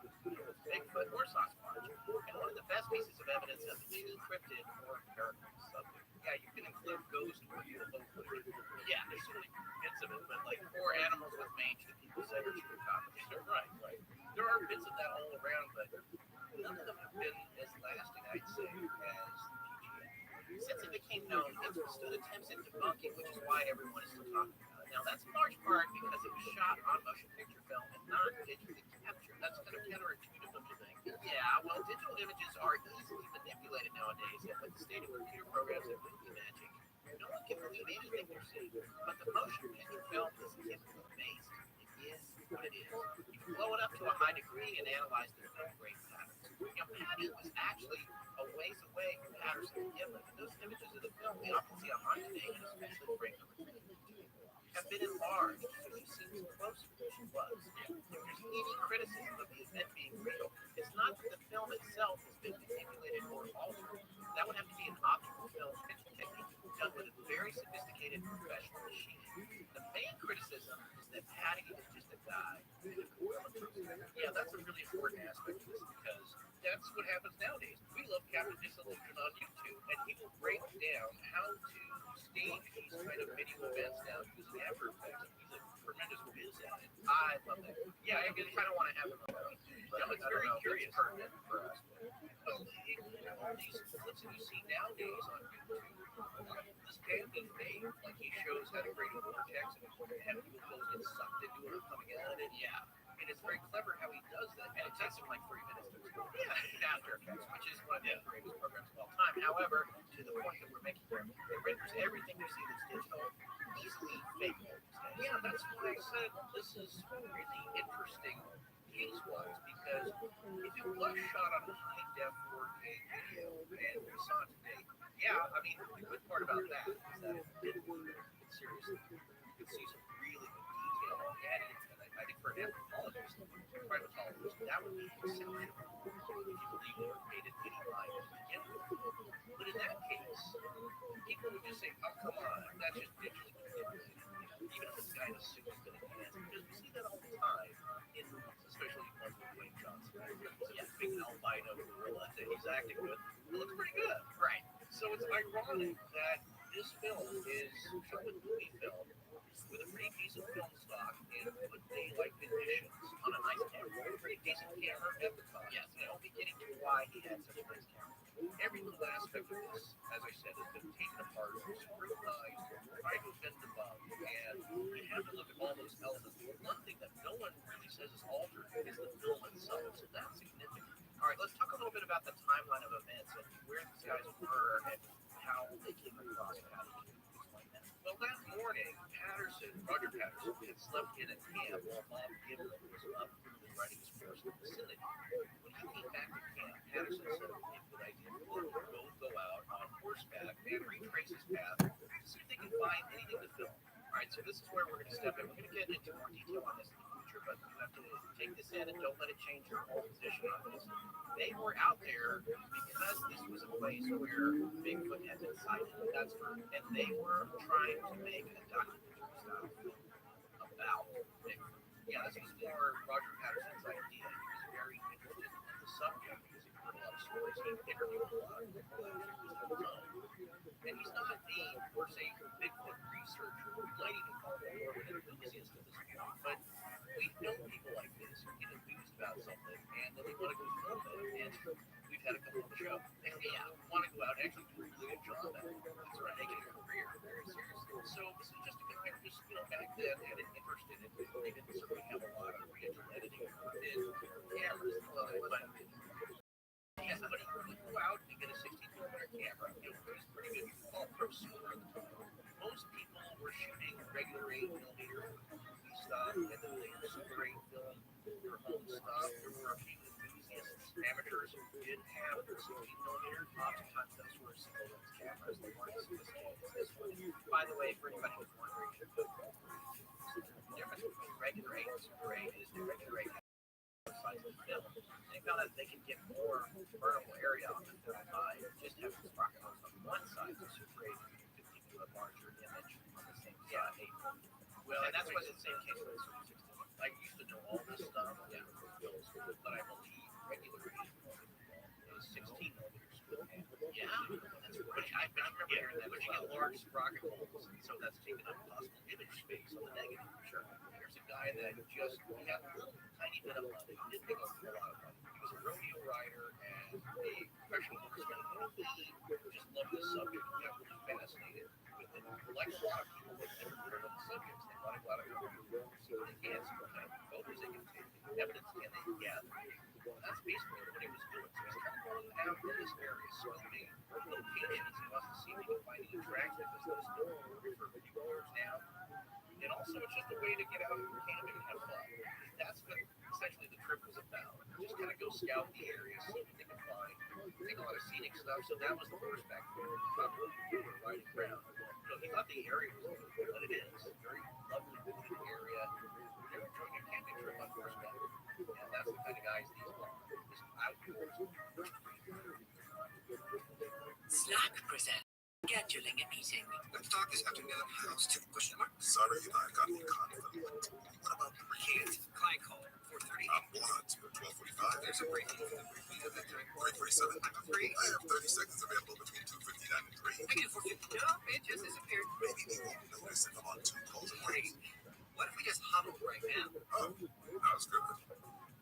Bigfoot or Sasquatch, and one of the best pieces of evidence of the true cryptid or paranormal subject. Yeah, you can include ghost or UFO footage. Yeah, there's so many bits of it, but like 4 animals with mange that people said are true copies. Right, right. There are bits of that all around, but none of them have been as lasting, I'd say, as the PGA. Since it became known, it's withstood attempts at debunking, which is why everyone is still talking about it. Now, that's in large part because it was shot on motion picture film and not digitally captured. That's kind of counterintuitive, don't you think? Yeah, well, digital images are easily manipulated nowadays, and with the state of computer programs and movie magic, no one can believe anything they're seeing. But the motion picture film is image-based. It is what it is. You can blow it up to a high degree and analyze the film grain patterns. Now, Patty was actually a ways away from Patterson and Gimlin, and those images of the film we often see online today, and especially frame number 3 have been enlarged so she seems closer than she was. If there's any criticism of the event being real, it's not that the film itself has been manipulated or altered. That would have to be an optical film picture technique done with a very sophisticated professional machine. The main criticism is that Patty is just a guy. Yeah, that's a really important aspect of this because that's what happens nowadays. We love Captain Disillusion on YouTube, and he will break down how to stage these kind of video events now using After Effects. He's a tremendous whiz at it. I love that. Yeah, I kind of want to have him on. It's very curious for us. Well, all these clips that you see nowadays on YouTube, this band is made like he shows how to create a vortex and have UFOs get sucked into it or coming out of it. Yeah. And it's very clever how he does that. And it takes him like 3 minutes to explain. Yeah, After Effects, which is one of the greatest programs of all time. However, to the point that we're making here, it renders everything you see that's digital easily fakeable. Yeah, that's why I said this is really interesting case-wise, because if it was shot on a high-def 4K video and we saw it today, yeah, I mean, the good part about that is that it didn't take it seriously. You could see some really good detail added, and I think for an anthropologist, primatologist, that would be exceptional if you believe they were painted any line to begin with. But in that case, people would just say, oh, come on, that's just digitally manipulated. Even if it's a guy in a suit is going to dance, because we see that all the time in movies, especially ones with Dwayne Johnson. Yeah, big albino gorilla that he's acting with. It looks pretty good. Right. So it's ironic that this film is shot with movie film with a pretty decent film stock and good daylight conditions on a nice camera. Pretty decent camera at the time. Yes, and I'll be getting to why he had such a nice camera. Every little aspect of this, as I said, has been taken apart, scrutinized, tried to bend the bug, and you have to look at all those elements. But one thing that no one really says is altered is the film itself, so that's significant. All right, let's talk a little bit about the timeline of events and where these guys were and how they came across Patterson. Explain that. Well, that morning, Roger Patterson, had slept in a camp while Bob Gimlin was up riding his horse in the vicinity. When he came back to camp, Patterson said it would be a good idea for them to both go out on horseback and retrace his path to see if they can find anything to film. All right, so this is where we're going to step in. We're going to get into more detail on this in the future, but you have to take this in and don't let it change your whole position on this. They were out there because this was a place where Bigfoot had been sighted. And they were trying to make a documentary style film about Bigfoot. Yeah, this was more Roger Patterson's idea. He was very interested in the subject because he heard a lot of stories. He interviewed a lot of people. And he's not a, per se, Bigfoot researcher. We might even call him more of an enthusiast at this point. But we've known people like this who get enthused about something and then they want to go film it. And we've had a couple on the show. And want to go out and actually do a really good job at it. That's right, making a career, very seriously. So this is just to compare, just, back then, had an interest in it. They didn't certainly have a lot of digital editing and cameras. But yeah, somebody could go out and get a 16mm camera. It was pretty good. All prosumer at the time. Most people were shooting regular 8mm stuff, and then they were Super 8 film, their home stuff. There were a few enthusiasts, amateurs who did have 16mm. Oftentimes, those were single lens cameras. They weren't as sophisticated as this one. By the way, for anybody who's wondering, the difference between regular 8 and Super 8 is the regular 8 size of film. They found out they could get more burnable area on the film by just having the sprocket on one side. The Super 8 could give you a larger image on the same side. Well, and that's why it's the same case with the Super 16. I used to know all this stuff, but I believe regular 8 is 16mm. Yeah, that's pretty. I remember hearing that. But you get large sprocket holes, and so that's taking up possible image space on the negative. Sure. There's a guy that just had a little tiny bit of money. He didn't make a whole lot of money. He was a rodeo rider and a professional horseman. He just loved the subject. He got really fascinated with it. Like a lot of people with different critical subjects, they want to go out and see what they can, see what kind of photos they can take, evidence can they gather. That's basically what he was doing. So he's kind of going out in this area, surrounding locations. He wants to see if he can find any attractive as those for a few years now. And also, it's just a way to get out and camping and have fun. That's what essentially the trip was about. Just kind of go scout the area, see what they can find, take a lot of scenic stuff. So that was the horseback tour. We were riding around. He thought the area was what it is. Very lovely, wooded area. They were enjoying a camping trip on horseback. And that's the kind of guys these are. Just outdoors. Slack presents scheduling a meeting. Let's talk this afternoon. House to question mark. Sorry, I got a conflict. What about the can't? Client call. 4:30. I'm blocked. 12:45. There's a break. 3:47. I'm free. I have 30 seconds available between 2:59 and 3. I can do 4:50. No, it just disappeared. Maybe they won't notice if I'm on 2 calls at once. What if we just huddle right now? Oh, that was good.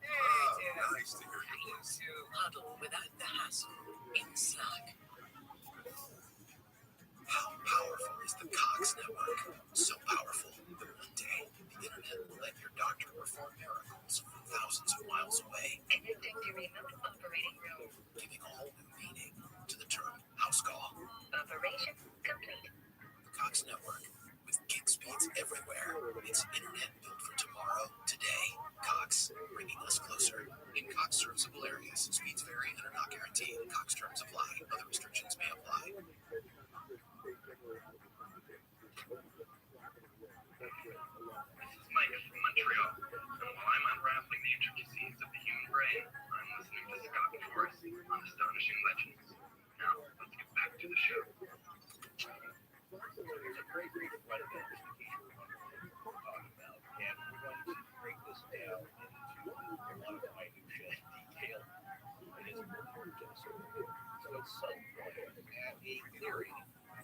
Hey, nice to hear you. To Huddle without the hassle in Slack. How powerful is the Cox network? So powerful that one day the internet will let your doctor perform miracles from thousands of miles away. Connecting to remote operating room. Giving a whole new meaning to the term house call. Operation complete. The Cox network, with gig speeds everywhere. It's internet built for tomorrow, today. Cox, bringing us closer. In Cox serviceable areas, speeds vary and are not guaranteed. Cox terms apply. Other restrictions may apply. Mike from Montreal, and while I'm unraveling the intricacies of the human brain, I'm listening to Scott Forrest on Astonishing Legends. Now, let's get back to the show. There's a great right of identification we're talking about, and we're going to break this down into a lot of minutiae detail. It is important to the story. So at some point, at a clearing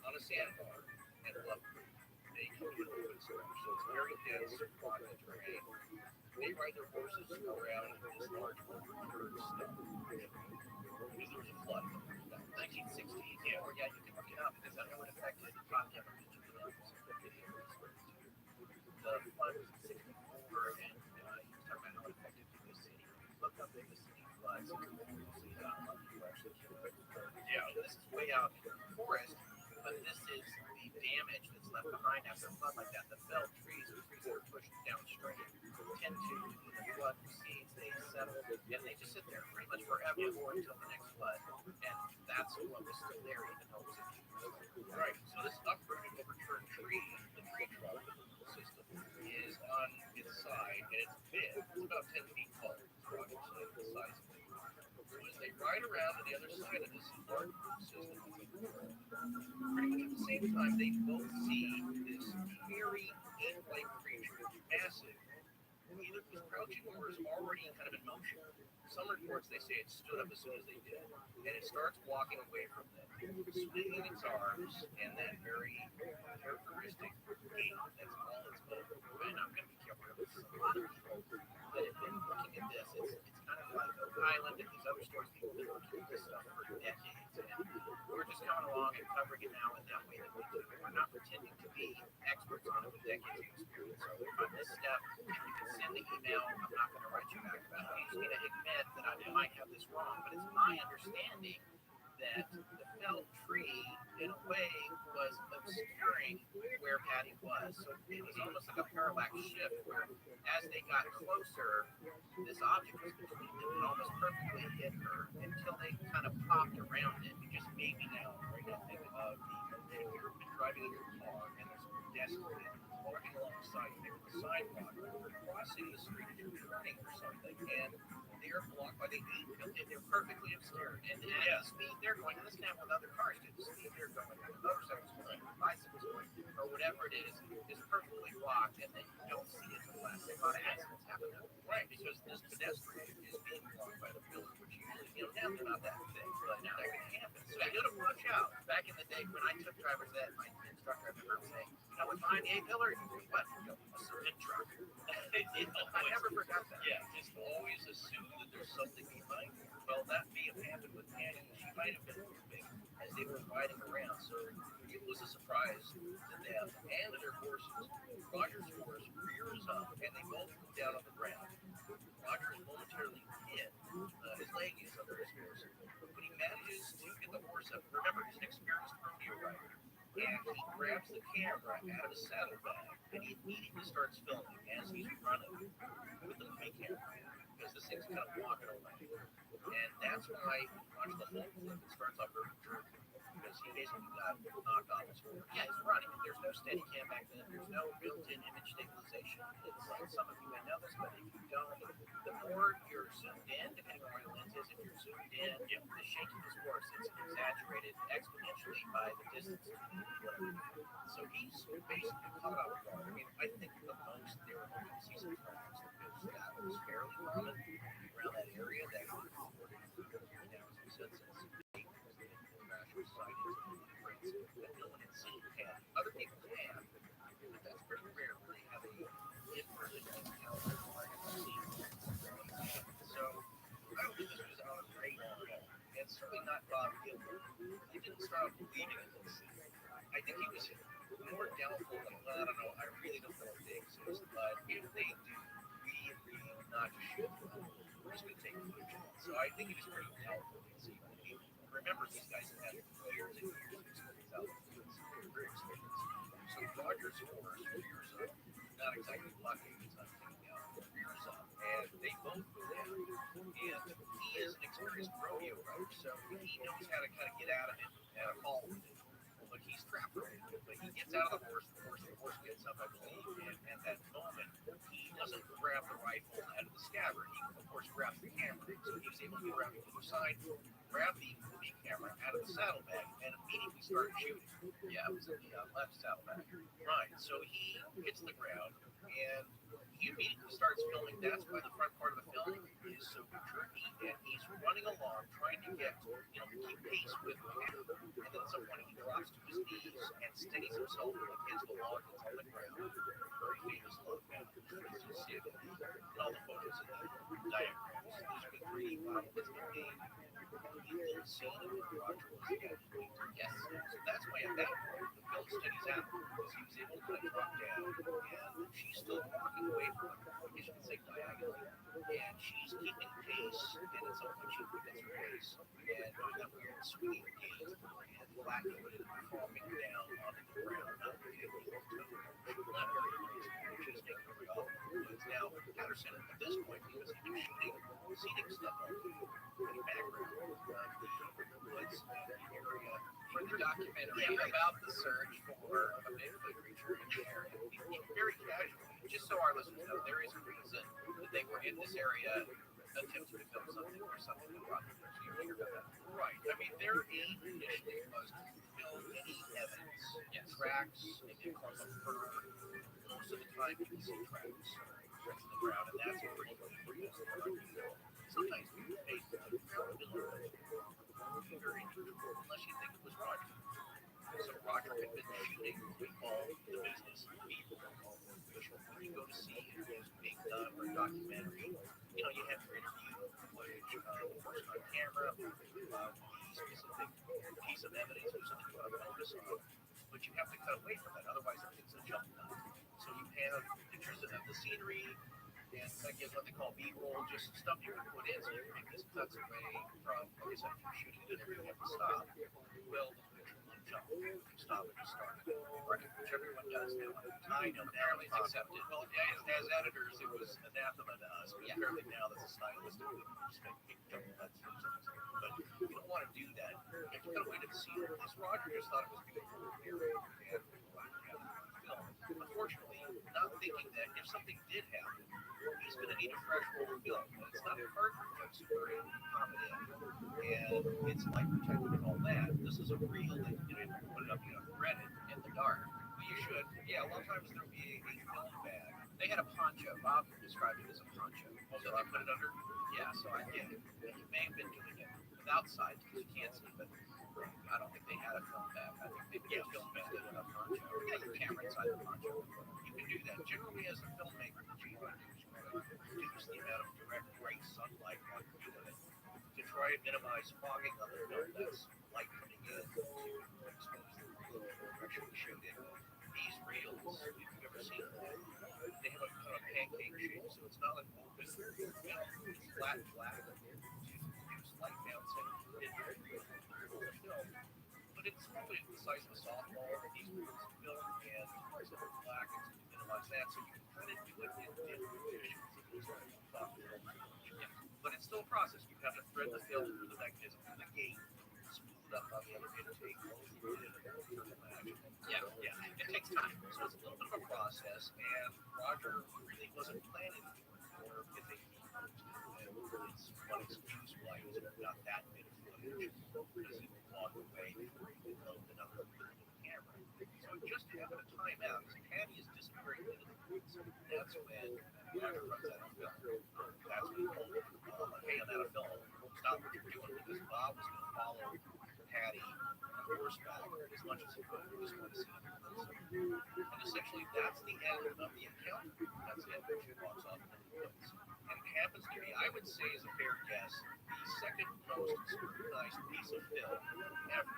on a sandbar at Love Creek, they come to an open source, so it's very dense, rocky terrain. They ride their horses around this large dirt stuff. Because there was a flood in 1960. Yeah, or yeah, you can look it up because I know it affected Rocky Mountain. The flood was in 64, and he was talking about how it affected the city. Look how big the city was. You can see how much you actually can. Yeah, this is way out in the forest. but this is the damage that's left behind after a flood like that. The felled trees, the trees that are pushed downstream, tend to, when the flood recedes, they settle and they just sit there pretty much forever or until the next flood. And that's what was still there, even though it was a few. Right. So this uprooted, overturned tree, the tree trunk system, is on its side, and it's big. It's about 10 feet tall. It's obviously the size of it. So as they ride around to the other side of this large system, pretty much at the same time, they both see this hairy, ape-like creature, massive. Either was crouching or was already kind of in motion. Some reports, they say it stood up as soon as they did, and it starts walking away from them, swinging its arms, and that very characteristic gait. That's all it's got. And I'm going to be careful. There's a lot of people that have been looking at this. It's kind of like Oak Island and these other stories. People have been looking at this stuff for decades, and we're just coming along and covering it now in that way that we do. We're not pretending to be experts on it with decades of experience. So on this step, you can send the email. I'm not going to write you back about it. I just need to admit that I might have this wrong, but it's my understanding that the felled tree, in a way, was obscuring where Patty was. So it was almost like a parallax shift where as they got closer, this object was between them and almost perfectly hit her until they kind of popped around it. You just made me now, right now, think of if you've been driving in your car and there's a pedestrian walking alongside you on the sidewalk, or crossing the street and you're turning for something, and they're blocked by the heat, they're perfectly obscured. And at the speed they're going, and this can happen with other cars, at the speed they're going, with motorcycles going, bicycles going, or whatever it is perfectly blocked, and then you don't see it until the last second. A lot of accidents happen that way. Right, because this pedestrian is being blocked by the pillar, which usually, now they're not that thick, but now that can happen. So you gotta watch out. Back in the day when I took driver's ed, my instructor, I remember saying, what's behind the A-pillar? What? A cement truck. I never forgot that. Yeah, just always assume that there's something behind it. Well, that may have happened with Patty. She might have been moving as they were riding around, so it was a surprise to them and to their horses. Roger's horse rears up, and they both go down on the ground. Roger is momentarily hit. His leg is under his horse, but he manages to get the horse up. Remember, he's an experienced rodeo rider. And he grabs the camera out of his saddlebag, and he immediately starts filming as he's running with the moving camera, because this thing's kind of walking away. And that's why, watch the whole clip, it starts off very jerky, because he basically got knocked off his horse. Yeah, he's running. There's no steady cam back then. There's no built-in image stabilization. It's like, some of you may know this, but if you don't, the more you're zoomed in, depending on where the lens is, if you're zoomed in, the shaking is worse. It's exaggerated exponentially by the distance. So he's basically caught off guard. I mean, I think the most they were hoping to see some tracks, because that was fairly common around that area. That was reported now, as we said, since international societies and friends that no one had seen. And other people have, but that's pretty rare when they have a in-person encounter or have seen. So I don't think this was on a great and certainly not Bob Gilbert. He didn't start believing in this. I think he was more doubtful than, well, I don't know, I really don't know if they exist, but if they do, we agree not to shoot them. We're just going to take footage. So I think he was pretty doubtful. Remember, these guys have had years and years of experience out in the woods. They're very experienced. So Roger's horse rears up, not exactly lucky, he's not taking out, rears up, and they both go down. And he is an experienced rodeo rider, so he knows how to kind of get out of it at a fall with it. But he's trapped right in it. But he gets out of the horse gets up, I believe, and at that moment, he doesn't grab the rifle out of the scabbard. He, of course, grabs the camera. So he was able to grab it to the side, grab the movie camera out of the saddlebag, and immediately start shooting. Yeah, it was in the left saddlebag. Right. So he hits the ground, and he immediately starts filming. That's why the front part of the film is so jerky, and he's running along, trying to get, keep pace with the camera. And then at some point, he drops to his knees and steadies himself against the log that's on the ground. Very famous log now. As you see it in all the photos and the diagrams. These are the three bits of the game. You will see Roger was actually, yes. So that's why at that point, the film steadies out, because he was able to kind of drop down, and she's still walking away from him, I guess you could say diagonally, and she's keeping pace, and at some point she forgets her pace, and doing that weird swinging gait, and flat-footed, falling down. Now, Patterson, at this point, because he was shooting scenic stuff on the background, was area. For the documentary about the search for a Bigfoot creature in the area. Very casually. Just so our listeners know, there is a reason that they were in this area attempting to film something or something that brought them there. So you hear about that. Right. I mean, their aim initially was to film any evidence, tracks, maybe a clump of fur. Most of the time, you can see tracks in the ground, and that's a pretty good thing. Sometimes people take the very unless you think it was Roger. So Roger had been shooting all the business people. When you go to see it was being done or a documentary, you know, you have to interview footage of the person on camera, specific piece of evidence or something you want to focus on, but you have to cut away from that, otherwise it's a jump cut. So you have pictures of the scenery, and that gives what they call B-roll, just stuff you can put in so you can make these cuts away from, like I said, if you're shooting it and you have to stop, well, the picture will jump, stop and start, which everyone does now. I know now it's accepted. Well, as editors, it was anathema to us, but apparently now that's a stylistic thing. Just make jump cuts or something. But you don't want to do that. You have to cut away to the scene. This Roger just thought it was beautiful here and film. Unfortunately, not thinking that if something did happen, he's going to need a fresh roll of film. And it's not hard to put super comment in. And it's like protected and all that. This is a reel that you know, put it up, you know, Reddit in the dark. Well, you should. Yeah, a lot of times there'll be a film bag. They had a poncho. Bob described it as a poncho. So they put it under? Yeah, so I get it. He may have been doing it without sight because you can't see, but I don't think they had a film bag. I think they just used it in a poncho. Yeah, your camera inside the poncho. You can do that. Generally, as a filmmaker, what you want to do is you want to reduce the amount of direct bright sunlight on the unit to try and minimize fogging on the film. That's light coming in to expose the reel. Actually showed it. These reels, if you've ever seen them, they have a kind of pancake shape, so it's not like open. It's flat, to reduce light bouncing in the film. But it's probably the size of a softball. These reels are film and it's black to minimize that, so you can kind of do it in dim conditions. But it's still a process. You have to thread the film through the mechanism through the gate, spool it up on the elevator table. Yeah, it takes time. So it's a little bit of a process, and Roger really wasn't planning for if they it's one excuse why he was not that bit of footage because he walked away before he loaded another camera. So it just happened to time out because Patty is disappearing into the woods. That's when Roger runs out of film. That's when he told him, hey, I'm out of film. Stop what you're doing because Bob was going to follow Patty on horseback as much as he could. He just wanted to see him closer. And essentially, that's the end of the encounter. That's it. She walks off into the woods. And it happens to be, I would say, as a fair guess, the second most scrutinized piece of film ever,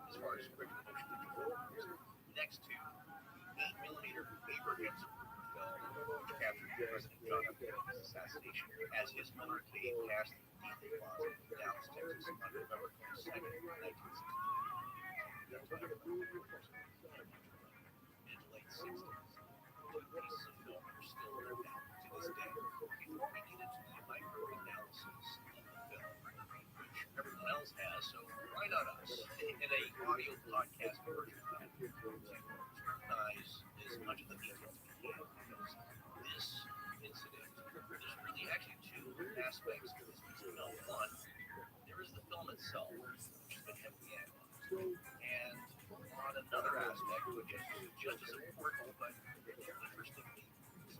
as far as regular motion picture film, next to 8mm Abraham film, which captured President John F. Kennedy's assassination as his motorcade passed the Dealey Plaza in Dallas, Texas, on November 22nd, 1962. That's what I remember. In the late 60s. Two pieces of film are still there now to this day. Before we get into the micro-analysis of film, which everyone else has, so why not us? In a audio podcast version, we scrutinize as much of the details we can because this incident, there's really actually two aspects to this piece of film. One, there is the film itself, which has been heavily analyzed, and on another aspect, which is just as important, but interestingly,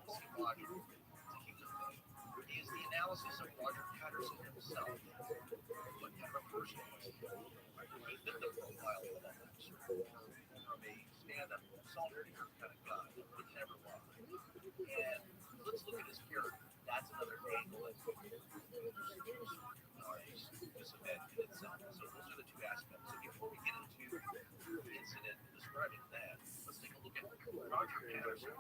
psychological to keep the thing, is the analysis of Roger Patterson himself. What kind of a person was he? He fit the profile of all that sort of from a stand-up soldier kind of guy that would never lie. And let's look at his character. That's another angle that this event in itself. So those are the two aspects. So before we get into the incident describing that, let's take a look at Roger Patterson.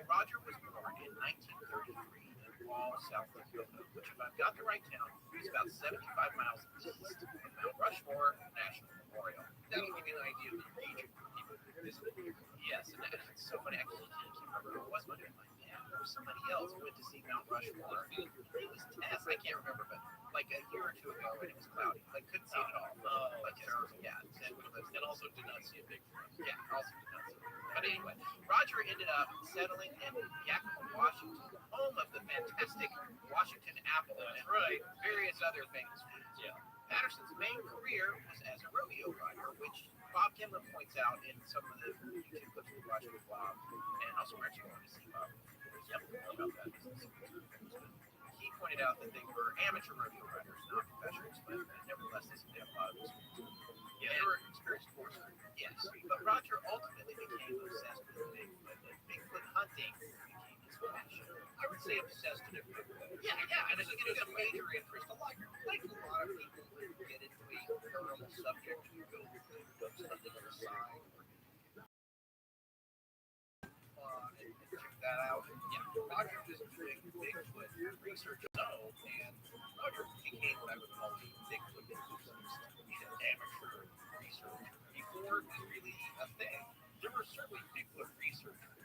Roger was born in 1933 in Wall, South Dakota, which, if I've got the right town, is about 75 miles east of Mount Rushmore National Memorial. That'll give you an idea of the region for people who visit here. Yes, and it's so funny. I can't remember who it was, but it was was somebody else who went to see Mount Rushmore. It was Tess. I can't remember, but like a year or two ago when it was cloudy. Like couldn't see it at all. Like yeah, and also did not see a big friend. Yeah, also did not see it. But anyway, Roger ended up settling in Yakima, Washington, home of the fantastic Washington Apple and various other things. Yeah. Patterson's main career was as a rodeo rider, which Bob Kimler points out in some of the YouTube clips we watched with Bob, and also we're actually going to see Bob. Yep, about that. He pointed out that they were amateur rodeo riders, not professionals, but nevertheless, they seemed to have a lot of experience. Yeah, they were experienced horsemen. Yes, but Roger ultimately became obsessed with Bigfoot, and Bigfoot hunting became his passion. I would say obsessed in a good way. Yeah, and I think it was a major interest. Like a lot of people who get into a paranormal subject, you go something on the side. And check that out. Yeah, Roger just doing Bigfoot research alone, and Roger became what I would call a Bigfoot enthusiast. He's an amateur researcher. Before it was really a thing, there were certainly Bigfoot researchers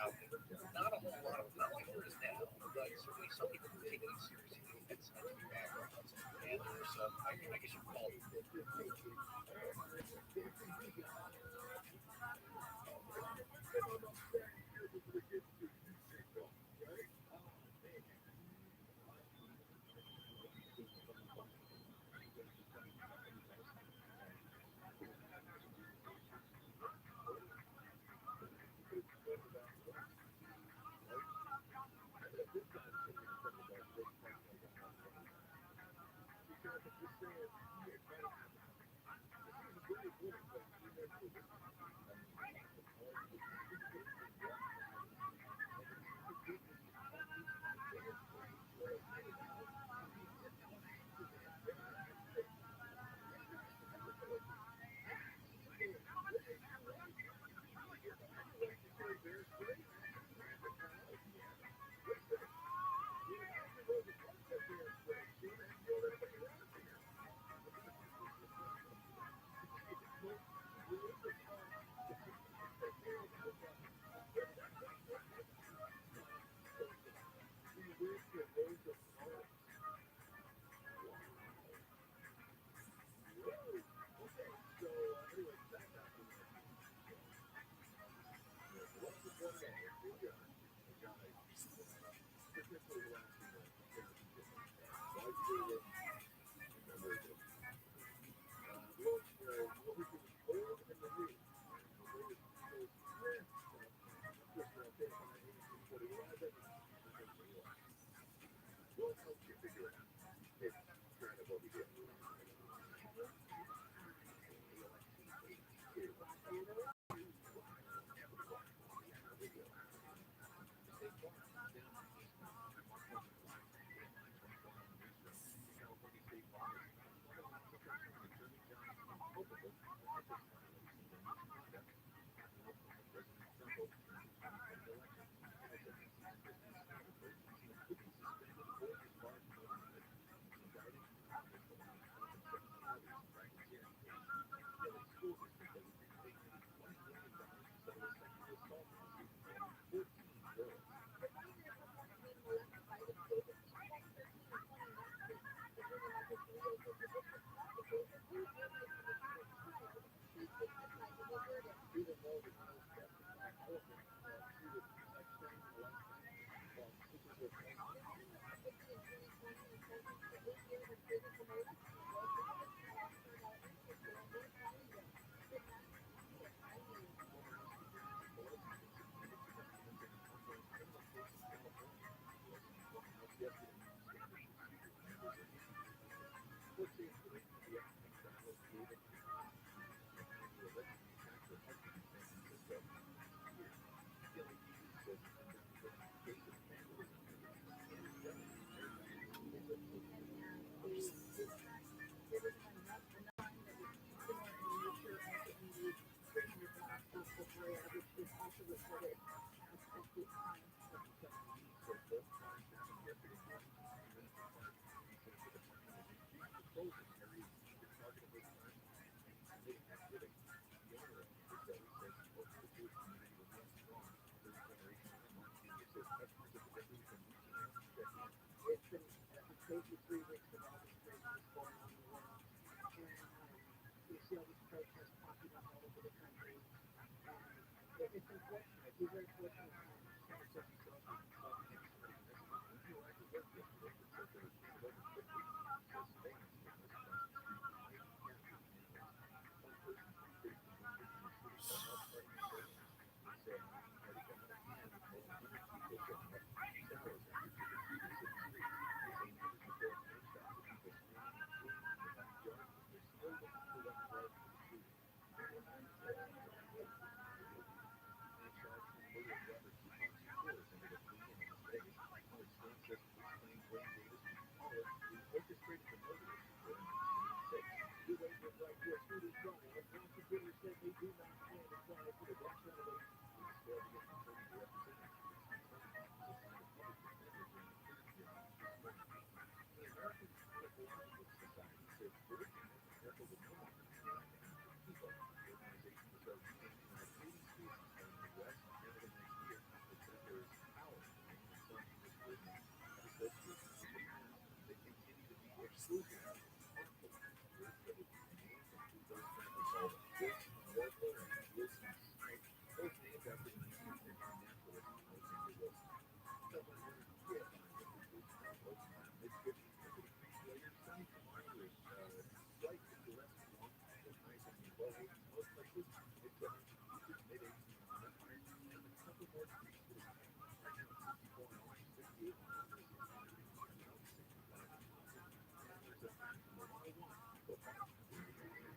out there. Not a whole lot of them, not like there is now, but certainly some people were taking it seriously and scientific backgrounds. And there were some, I guess you call it. take you 3 weeks of all this craziness going on in the world, and you see all these protests popping up all over the country, and it's unfortunate. You're very fortunate someone such as yourself involved in extreme this time. You know, I can work with it. It's like a can of over 50. So surveillance cameras across the street in Miami County in the Midwest. One person from city to members in the city for house party surveillance. It's narcotic and more than 100 people get cut showers after trick-or-treaters hit the street. Same footage records night shots of people screaming and fleeing from their backyards as they're still looking for what led to the shooting. Meanwhile, police say the guy has pleaded guilty. Man charged in the murder of rapper Tupac's supporters ended up fleeing in Las Vegas. Howard Stern says police claim Wayne Davis from Colorado, who orchestrated the murder of Shakur in 1996. You're waiting for right U.S. Food trial. Prosecutors say they do not stand a trial for the death penalty. Police failed to get an attorney to represent him. Davis' attorney insisted a public defender during a court hearing this morning. The American Ornithological Society says birds are more comparable to normal birds than to people. The organization will start renaming around 80 species found in the U.S. and Canada next year. It says there is power in the name, and some English bird names have associations with the past that continue to be exclusionary and harmful. Birds that would be renamed include those currently called Wilson Warbler and Wilson Snipe, both named after the 19th century naturalist Alexander Wilson. Southern winter will find temperatures drop low to mild mid-50s. Look at a few later. Sunny tomorrow with slight picturesque warmth with highs in the low 80s most places. Mid-70s to mid-80s around the Empire, and a couple more degrees to the south. Right now it's 64 in Orange, 68 in Columbus, and in Sacramento, 65 in Johnson. And there's a friend from the 101 for parking in the area.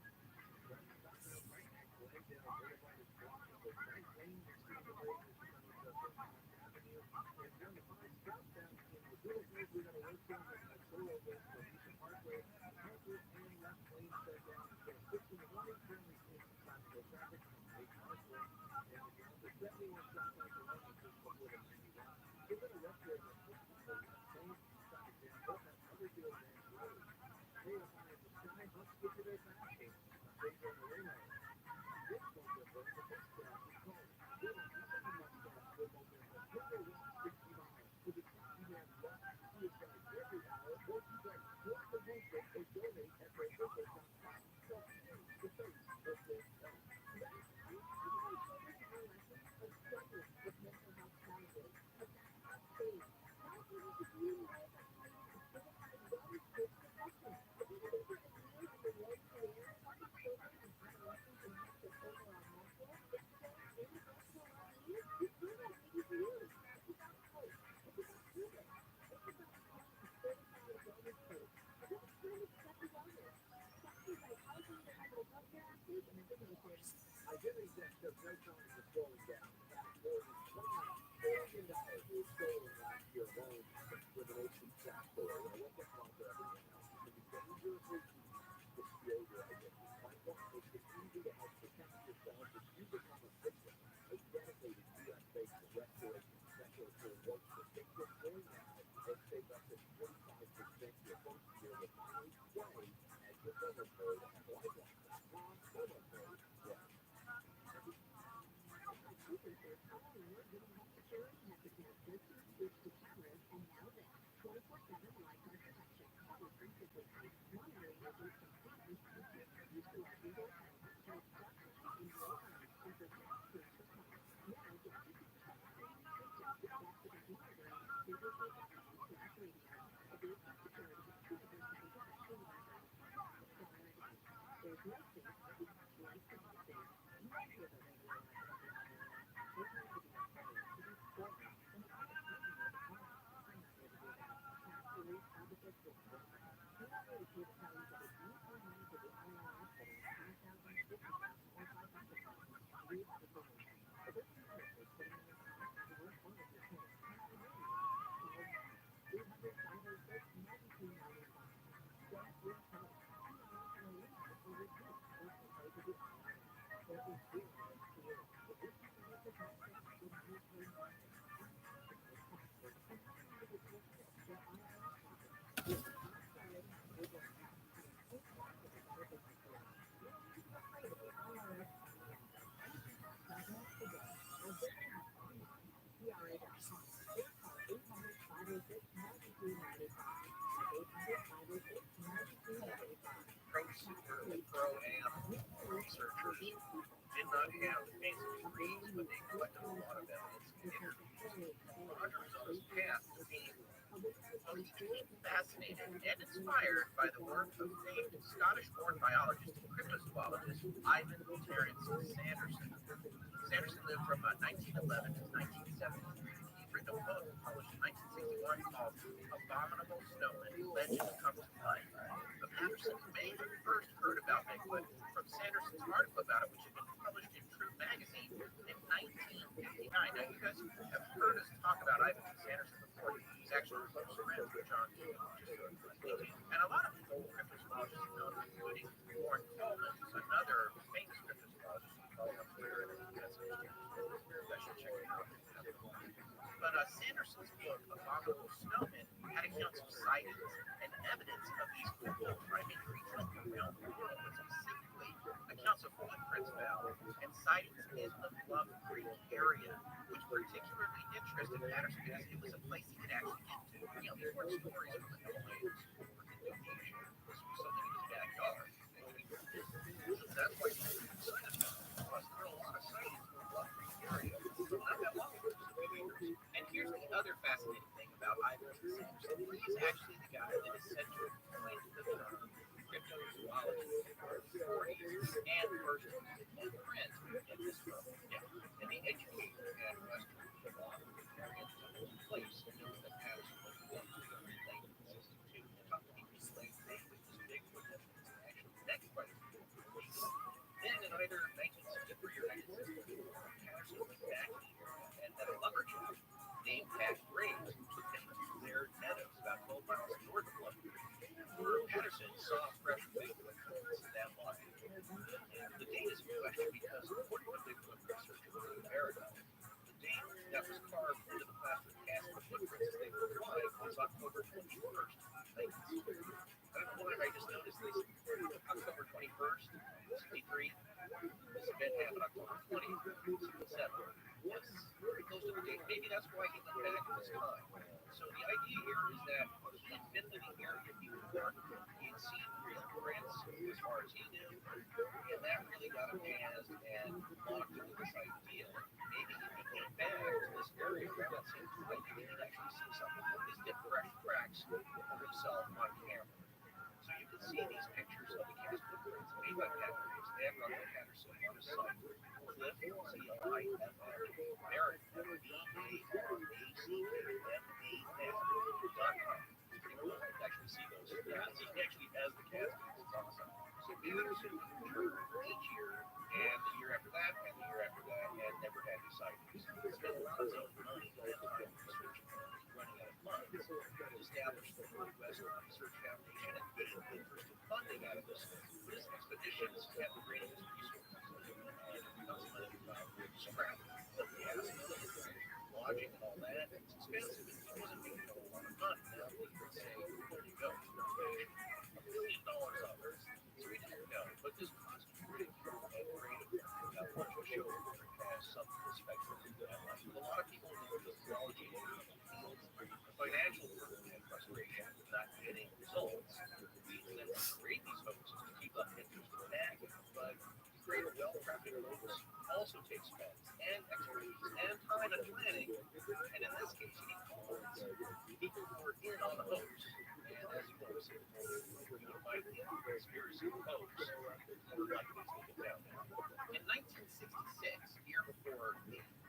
Driving southbound right at Glendale Boulevard is blocked on the right lane. You're seeing delays as you come into First Park Avenue. And if you're on the 5 southbound in the Villages, we got a work zone that's got thorough lanes for Alicia Parkway. Harvard and left lane shut down until 6 in the morning. Currently seeing some stop-and-go traffic from Lake Parkway. And if you're on the 71 southbound along the first couple of the 91, give it a rest area that pushes the left lane. Traffic jam both at Motherfield and Rose. Hey, up high in the sky, let's get you there faster. I'm Pedro Moreno. This weather burn the best gas is calling. Get a piece of the mustache football business. Hit the rock 60 miles. For the top you have luck. Suicide every hour. Or you break. Flip the blanket or donate at thevisit.com. So here's the face of this health. Last night, I gave my children a lesson of struggling with mental health challenges. About self-esteem. Now I need to do more about how you can certified wellness coach profession. If you're looking for a career in the role career, helping children and adolescents enhance their overall mental, physical, and emotional well-being, this program may be for you. It's about a coach. It's about proven. It's about becoming a certified wellness coach. And this program is Happy Wellness, sponsored by California Department of Healthcare Access and Information. Identity theft took no signs of slowing down. In fact, more than $29 billion was stolen last year alone from discrimination software. Now, what gets lost for everyone else, it can be dangerously easy to steal your identity. Likeform makes it easy to help protect yourself if you become a victim. A dedicated US-based restoration specialist will work to fix it for you now and save up to 45% your first year with my way as your promo code at LikeLock.com. Promo code way. Unlike nofilters, our getting health security has advanced filters, switch to cameras, and now this 24/7 lifeguard protection. Powered principally, monitoring your group completely features to our Google Home help document in real time and protect first response. Now get 50% off any subscription with back-to-back monitoring at googlefilter.com/radio. Advanced security, 24/7 protection monitoring. That's all in a day. There's no safety like privacy. You are here the regular life of the IRS. They want to be afraid, to be scorned, and to have it written on the phone. I'm not here to do that. Tax-free, advocates will work with us. We're not really here to tell you that if you owe money to the IRS, whether it's 5,000, 50,000, or 500,000, we have a solution. If it's honestly putting in your car or one of your kids, and I know you are, call now. 800-506-9395. Get your help. IRS will eliminate or reduce what you owe to the IRS. There is zero to you. If you're trying to make your taxes, then you pay nothing. Untaxable taxes and non-individual tips for IRS profits. If you're not sorry, we're going to. And take control of your business law. You don't need to be afraid of the IRS any longer. You can start us today by visiting us online at TRA.com or call 800-506-9395. That's not have the fancy degrees, but they collected a lot of evidence and interviews. Roger was on his path to being fascinated and inspired by the work of famed Scottish-born biologist and cryptozoologist Ivan Terence Sanderson. Sanderson lived from 1911 to 1973. He's written a book published in 1961 called Abominable Snowman, Legend Comes to Life. But Patterson may have first heard about Bigfoot from Sanderson's article about it, which had been published in True magazine in 1959. Now, you guys have heard us talk about Ivan Sanderson before. He's actually a close friend with John King, and a lot of people, cryptozoologists, know him, including Warren Coleman, who's another famous cryptozoologist. You can follow him on Twitter, and he has some I should check it out. But Sanderson's book, Abominable Snowman, had accounts of sightings and evidence of these primate creatures around the world, but specifically accounts of footprints found and sightings in the Bluff Creek area, which particularly interested Patterson because it was a place he could actually get to. You know, these weren't stories from the Himalayas or Indonesia. This was something in his backyard. That's why he was excited about it. Plus, there are a lot of sightings in the Bluff Creek area. Not that long ago. And here's the other fascinating thing about Ivan Sanderson. He's actually the guy that essentially coined the term cryptozoology in the 40s and first in print in this book. Yeah. And the education at Western Vermont took place in the Patterson was built in late 62. The company relayed with this Bigfoot evidence and actually next question. Then in either 1963 or 1964, Patterson went back to the area and met a lumberjack named Pat Graves, who took him to their meadows about 12 miles north of Bluff Creek. Patterson saw fresh Bigfoot tracks that line. And the date is in question because, according to Bigfoot researchers in America, the date that was carved into the plaster cast of footprints as they were alive was October 21st, 1963. I don't know why I just noticed this. October 21st, 63. This event happened October 20th, 67. Yes, pretty close to the date. Maybe that's why he went back at this time. So the idea here is that he had been living here in New York. He had seen real prints as far as he knew, and that really got him jazzed and locked into this idea. Maybe he could get back to this area where that seemed to like he could actually see something. These get fresh tracks of himself on camera. So you can see these pictures of the cast footprints made by Pat Graves and Rabbi Patterson on his site. Cliff, C-L-I-F-F, American, B-A-R-A-C-K-M-A-N.com. It's pretty cool. You can actually see those. Yeah, so he actually has the castings. It's awesome. So Patterson returned each year, and the year after that, and the year after that, and never had any sightings. He spent a lot of his own money and time researching, running out of funds, established the Northwest Research Foundation and gained interest in funding out of this. His expeditions kept bringing his resources. Scrap, gas, lodging, and all that. It's expensive, and he wasn't making a whole lot of money. Now he would say, "Where do you go? $1 million on this." So we didn't know, but this constant ridicule and creative want to show has something to spectrum. A lot of people in the zoology fields, financial burden and frustration with not getting results leads them to create these hoaxes to keep up interest in that. But to create a well-crafted hoax also takes funds and expertise and time and planning. And in this case, you need people who are in on the hoax. And as you notice, you might be a conspiracy hoax. More likely to take it down now. In 1966, a year before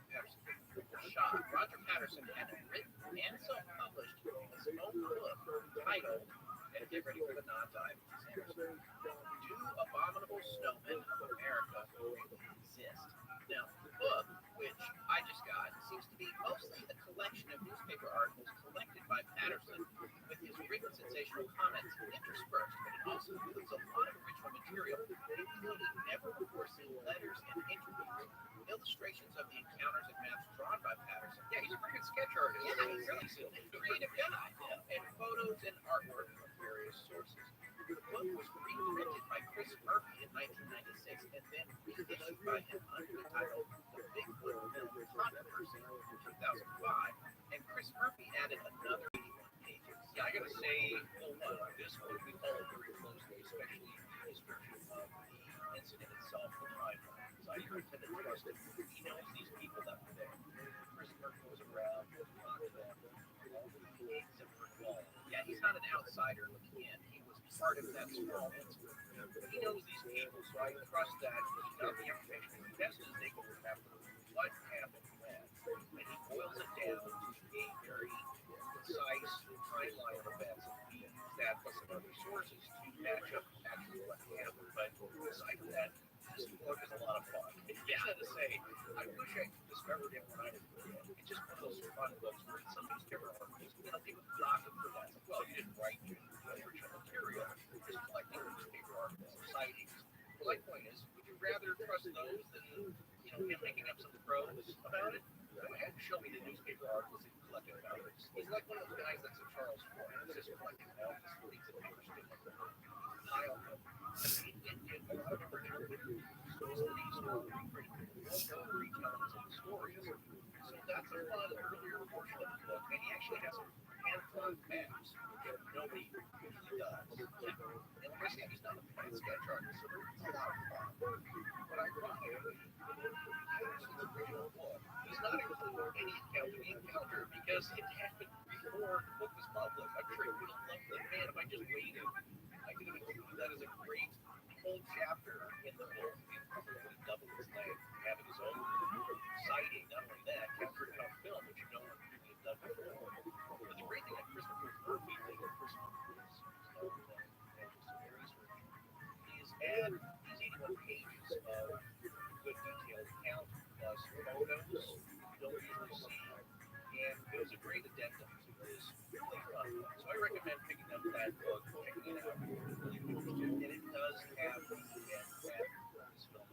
Patterson was shot, Roger Patterson had written and self-published his own book titled, and get ready for the non-dive, Do Abominable Snowmen of America Really Exist? Now, the book, which I just got, seems to be mostly a collection of newspaper articles collected by Patterson with his written sensational comments interspersed, but it also includes a lot of original material, including never-before-seen letters and interviews, illustrations of the encounters and maps drawn by Patterson. Yeah, he's a pretty good sketch artist. Yeah, he's really a creative guy. Yeah. And photos and artwork from various sources. The book was reprinted by Chris Murphy in 1996 and then reissued by him under the title The Bigfoot Myth Controversy in 2005. And Chris Murphy added another 81 pages. Yeah, I gotta say, this book we followed very closely, especially his version of the incident itself, the timeline. I don't tend to trust him. He knows these people that were there. Chris Murphy was around, talked to them, all the gigs that were involved. Yeah, he's not an outsider looking in. He was part of that small incident. He knows these people, so I trust that he got the information as best as they can remember what happened when. And he boils it down to a very concise timeline of events, and he used that plus some other sources to match up actually what happened. But aside from that, this book is a lot of fun. Yeah, to say, I wish I discovered it when I was a kid. It's just one of those fun books where some newspaper articles, people block it for that. It's like, well, you didn't write the original material. You're just collecting newspaper articles or sightings. Well, my point is, would you rather trust those than, him making up some prose about it? Go ahead and show me the newspaper articles that you collected about it. He's like one of those guys that's a Charles Ford. He's just collecting all these things that papers stick up there. Pile of them. And a lot of them are true interviews. So some of these are pretty well-known retellings of the stories. So that's a fun earlier portion of the book. And he actually has some hand-drawn maps, which nobody usually does. And like I said, he's not a bad sketch artist, so it's a lot of fun. But ironically, in the original book, he's not including any account of the encounter because it happened before the book was published. I'm sure he would have loved it. Man, if I just waited, I could have included that as a great whole chapter in the book. It probably would have doubled his length, having his own sighting. Not only that, captured it on film, which no one really had done before. But the great thing that Christopher Murphy did, and Christopher is known for some research, is add these 81 pages of good detailed account plus photos you don't usually see, and it was a great addendum to this really fun book. So I recommend picking up that book, checking it out. Really interesting, and it does have the event that this film is real.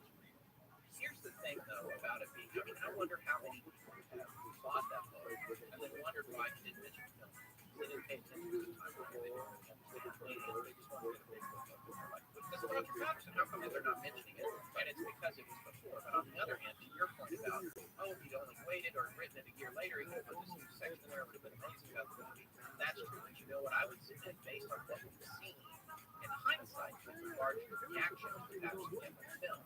Here's the thing, though, about it being, I wonder how many people have bought that book and then wondered why he didn't mention film. They didn't pay attention to the timeline. They didn't play it. They just wanted to get a big book up in their life. But this is Roger Patterson. How come they're not mentioning it? And it's because it was before. But on the other hand, to your point about, if he'd only waited or written it a year later, he could have put this section in there. It would have been amazing about the movie. That's true. But you know what I would submit based on what we've seen in hindsight with regard to the reaction to that film.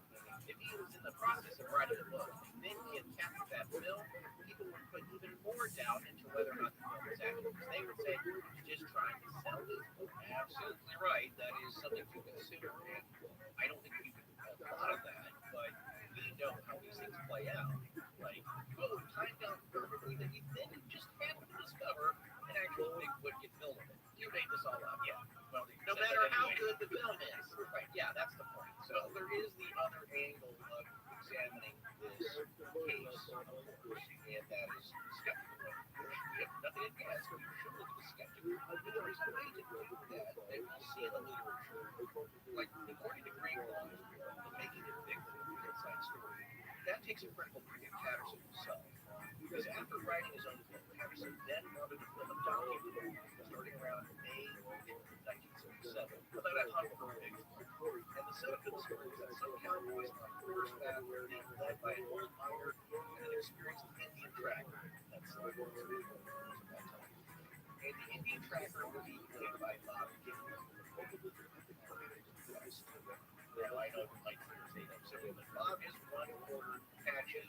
If he was in the process of writing a book, and then he had captured that film, people would put even more doubt into whether or not the film was accurate. Because they would say, you're just trying to sell this book. Absolutely right. That is something to consider. And I don't think you can apply that, but we know how these things play out. Like, timed out perfectly that you then just happened to discover an actual Bigfoot get film of it. You made this all up. Yeah. Well, no matter how good the film is. Right. Yeah, that's the point. So there is the other angle of examining this case, of course, and that is skeptical. We have nothing against. We should look at the skeptical. But there is a way to do that we see in the literature. Like, according to Greg Long's book, The Making of Bigfoot, the inside story, that takes a critical look at Patterson himself. Because after writing his own book, Patterson then wanted to film a documentary starting around May 1967 about a hunt for Bigfoot. And the setup of the story was that some cowboys on horseback were being led by an old miner and an experienced Indian tracker. That's the word of that time. And the Indian tracker would be played by Bob Gibson. Now, I know you might say that silly, but Bob is 1/4 patchy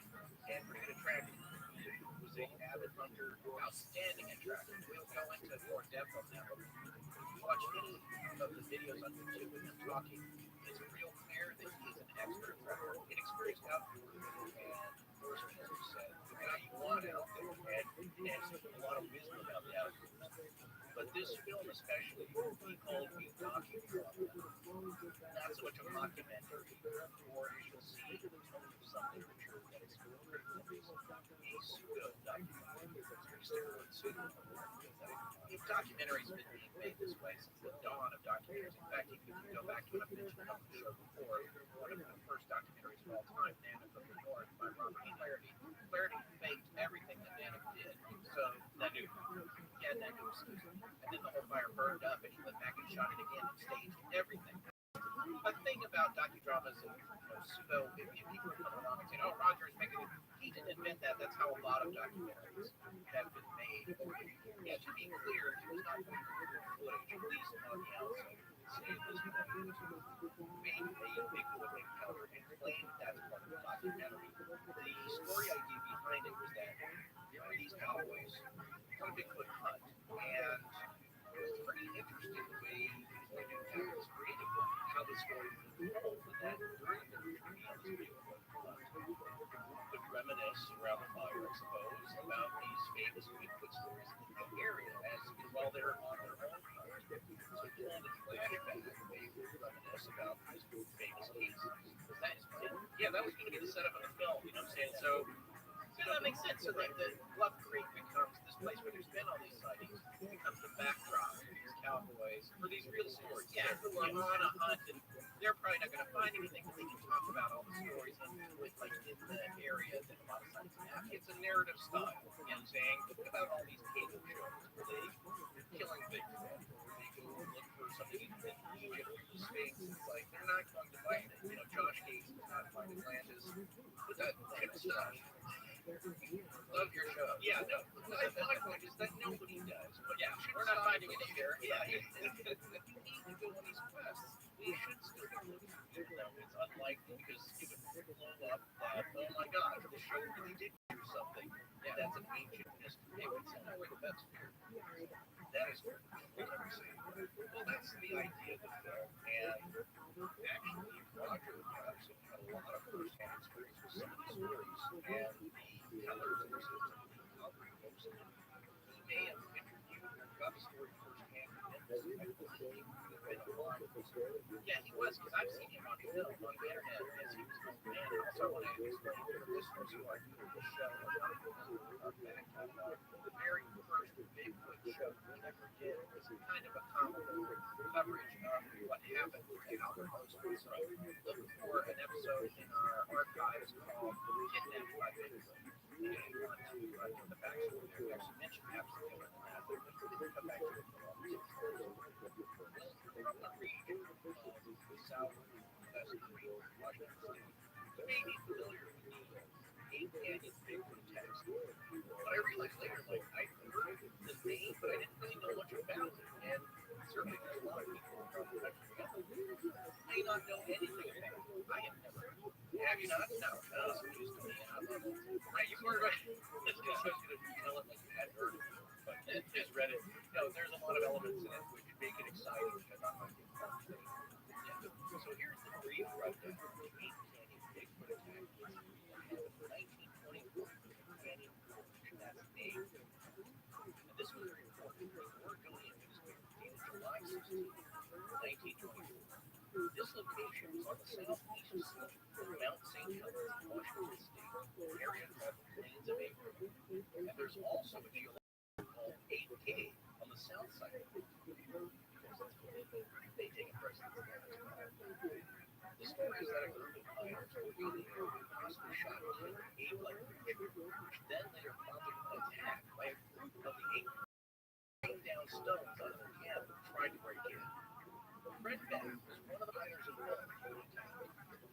and pretty good at tracking. He was an avid hunter, outstanding at tracking. We'll go into more depth on that. But if you watch any of the videos on YouTube with him talking, it's real clear that he is an expert tracker, inexperienced outdoor and horseman, as you said. The guy you want out there, and has a lot of wisdom about the outdoors. But this film especially, he called a docudrama, not so much a mockumentary, or as you'll see, the tone of some literature that is critical of this, a pseudo-documentary. It's very similar to documentaries have been being made this way since the dawn of documentaries. In fact, even if you go back to what I mentioned on the show before, one of the first documentaries of all time, Nana from the North, by Robert Flaherty. Flaherty faked everything that Nana did. So that new, and then the whole fire burned up, and he went back and shot it again and staged everything. A thing about docudramas and pseudo, if people come along and say, "Oh, Roger's making it," he didn't invent that. That's how a lot of documentaries have been made. Yeah, to be clear, he was not footage, at least on the outside. Say this maybe a Bigfoot encounter and claimed that's part of the documentary. one Bigfoot hunt, and it was pretty interesting the way they do that was creative, how the story unfolds, and that during the retreat on this Bigfoot hunt would reminisce around the fire, I suppose, about these famous Bigfoot stories in the area as while they're on their own hunt. So during the flashback, they would reminisce about these famous cases. That was going to be the setup of the film, you know what I'm saying? So that makes sense. So like the Bluff Creek becomes this place where there's been all these sightings, becomes the backdrop for these cowboys, for these real stories. Yeah, who are on a hunt and they're probably not going to find anything, but they can talk about all the stories with like in the area that a lot of sightings have. It's a narrative style. You know what I'm saying? Think about all these cable shows where they killing Bigfoot. They go look for something in Egypt or the States. It's like they're not going to find it. You know, Josh Gates is not finding Atlantis. But that shit's Josh. Love your show. Yeah, no. My point is that nobody does. But yeah, we're not finding it either. Yeah, you need to go on these quests. We should still be looking, even though it's unlikely because it would blow up that, oh my god, the show really did do something. Yeah, that's an ancient history. Hey, what's in there with that's weird. That is weird. Well, that's the idea of the film. And actually, Roger Patterson had a lot of first-hand experience with some of these stories. And the tellers of this Calgary folks, he may have interviewed or got the story firsthand from them. I believe been on. Yeah, he was, because I've seen him on film on the internet as he was an old man. And also, I want to explain to the listeners who are new to the show, a lot of people are back catalog. The very first Bigfoot show we ever did was kind of a comical coverage of what happened to Albert Oswald. So look for an episode in our archives called Kidnapped by Bigfoot. And you want to know the backstory there. We actually mentioned absolutely on that, but we didn't come back to it for a long time. From the region of the southwest Creek, Washington State, you may be familiar with the Eight Canyon Bigfoot attacks. But I realized later, like, I heard the name, but I didn't really know much about it. And certainly there's a lot of people around the country may not know anything about it. I have never heard of it. Have you not? No, that was news to me. I love it. Right, you were right. It's just so good to tell it like you hadn't heard of it. But just read it. No, there's a lot of elements in it which make it exciting because I'm like, so here's the brief rundown of the Eight Canyon Bigfoot attack that happened in 1924 in Canyon Gorge. That's named. And this was very important. The Oregonian newspaper dated July 16, 1924. This location is on the southeast slope of Mount St. Helens in Washington State, an area called the Plains of April. And there's also a geological called 8K on the south side of it. They take a precedence there as well. The story is that a group of miners were in the area possibly shot and killed an ape-like creature, which then later prompted an attack by a group of the ape, laying down stones out of their camp and tried to break in. Fred Beck was one of the miners involved in the attack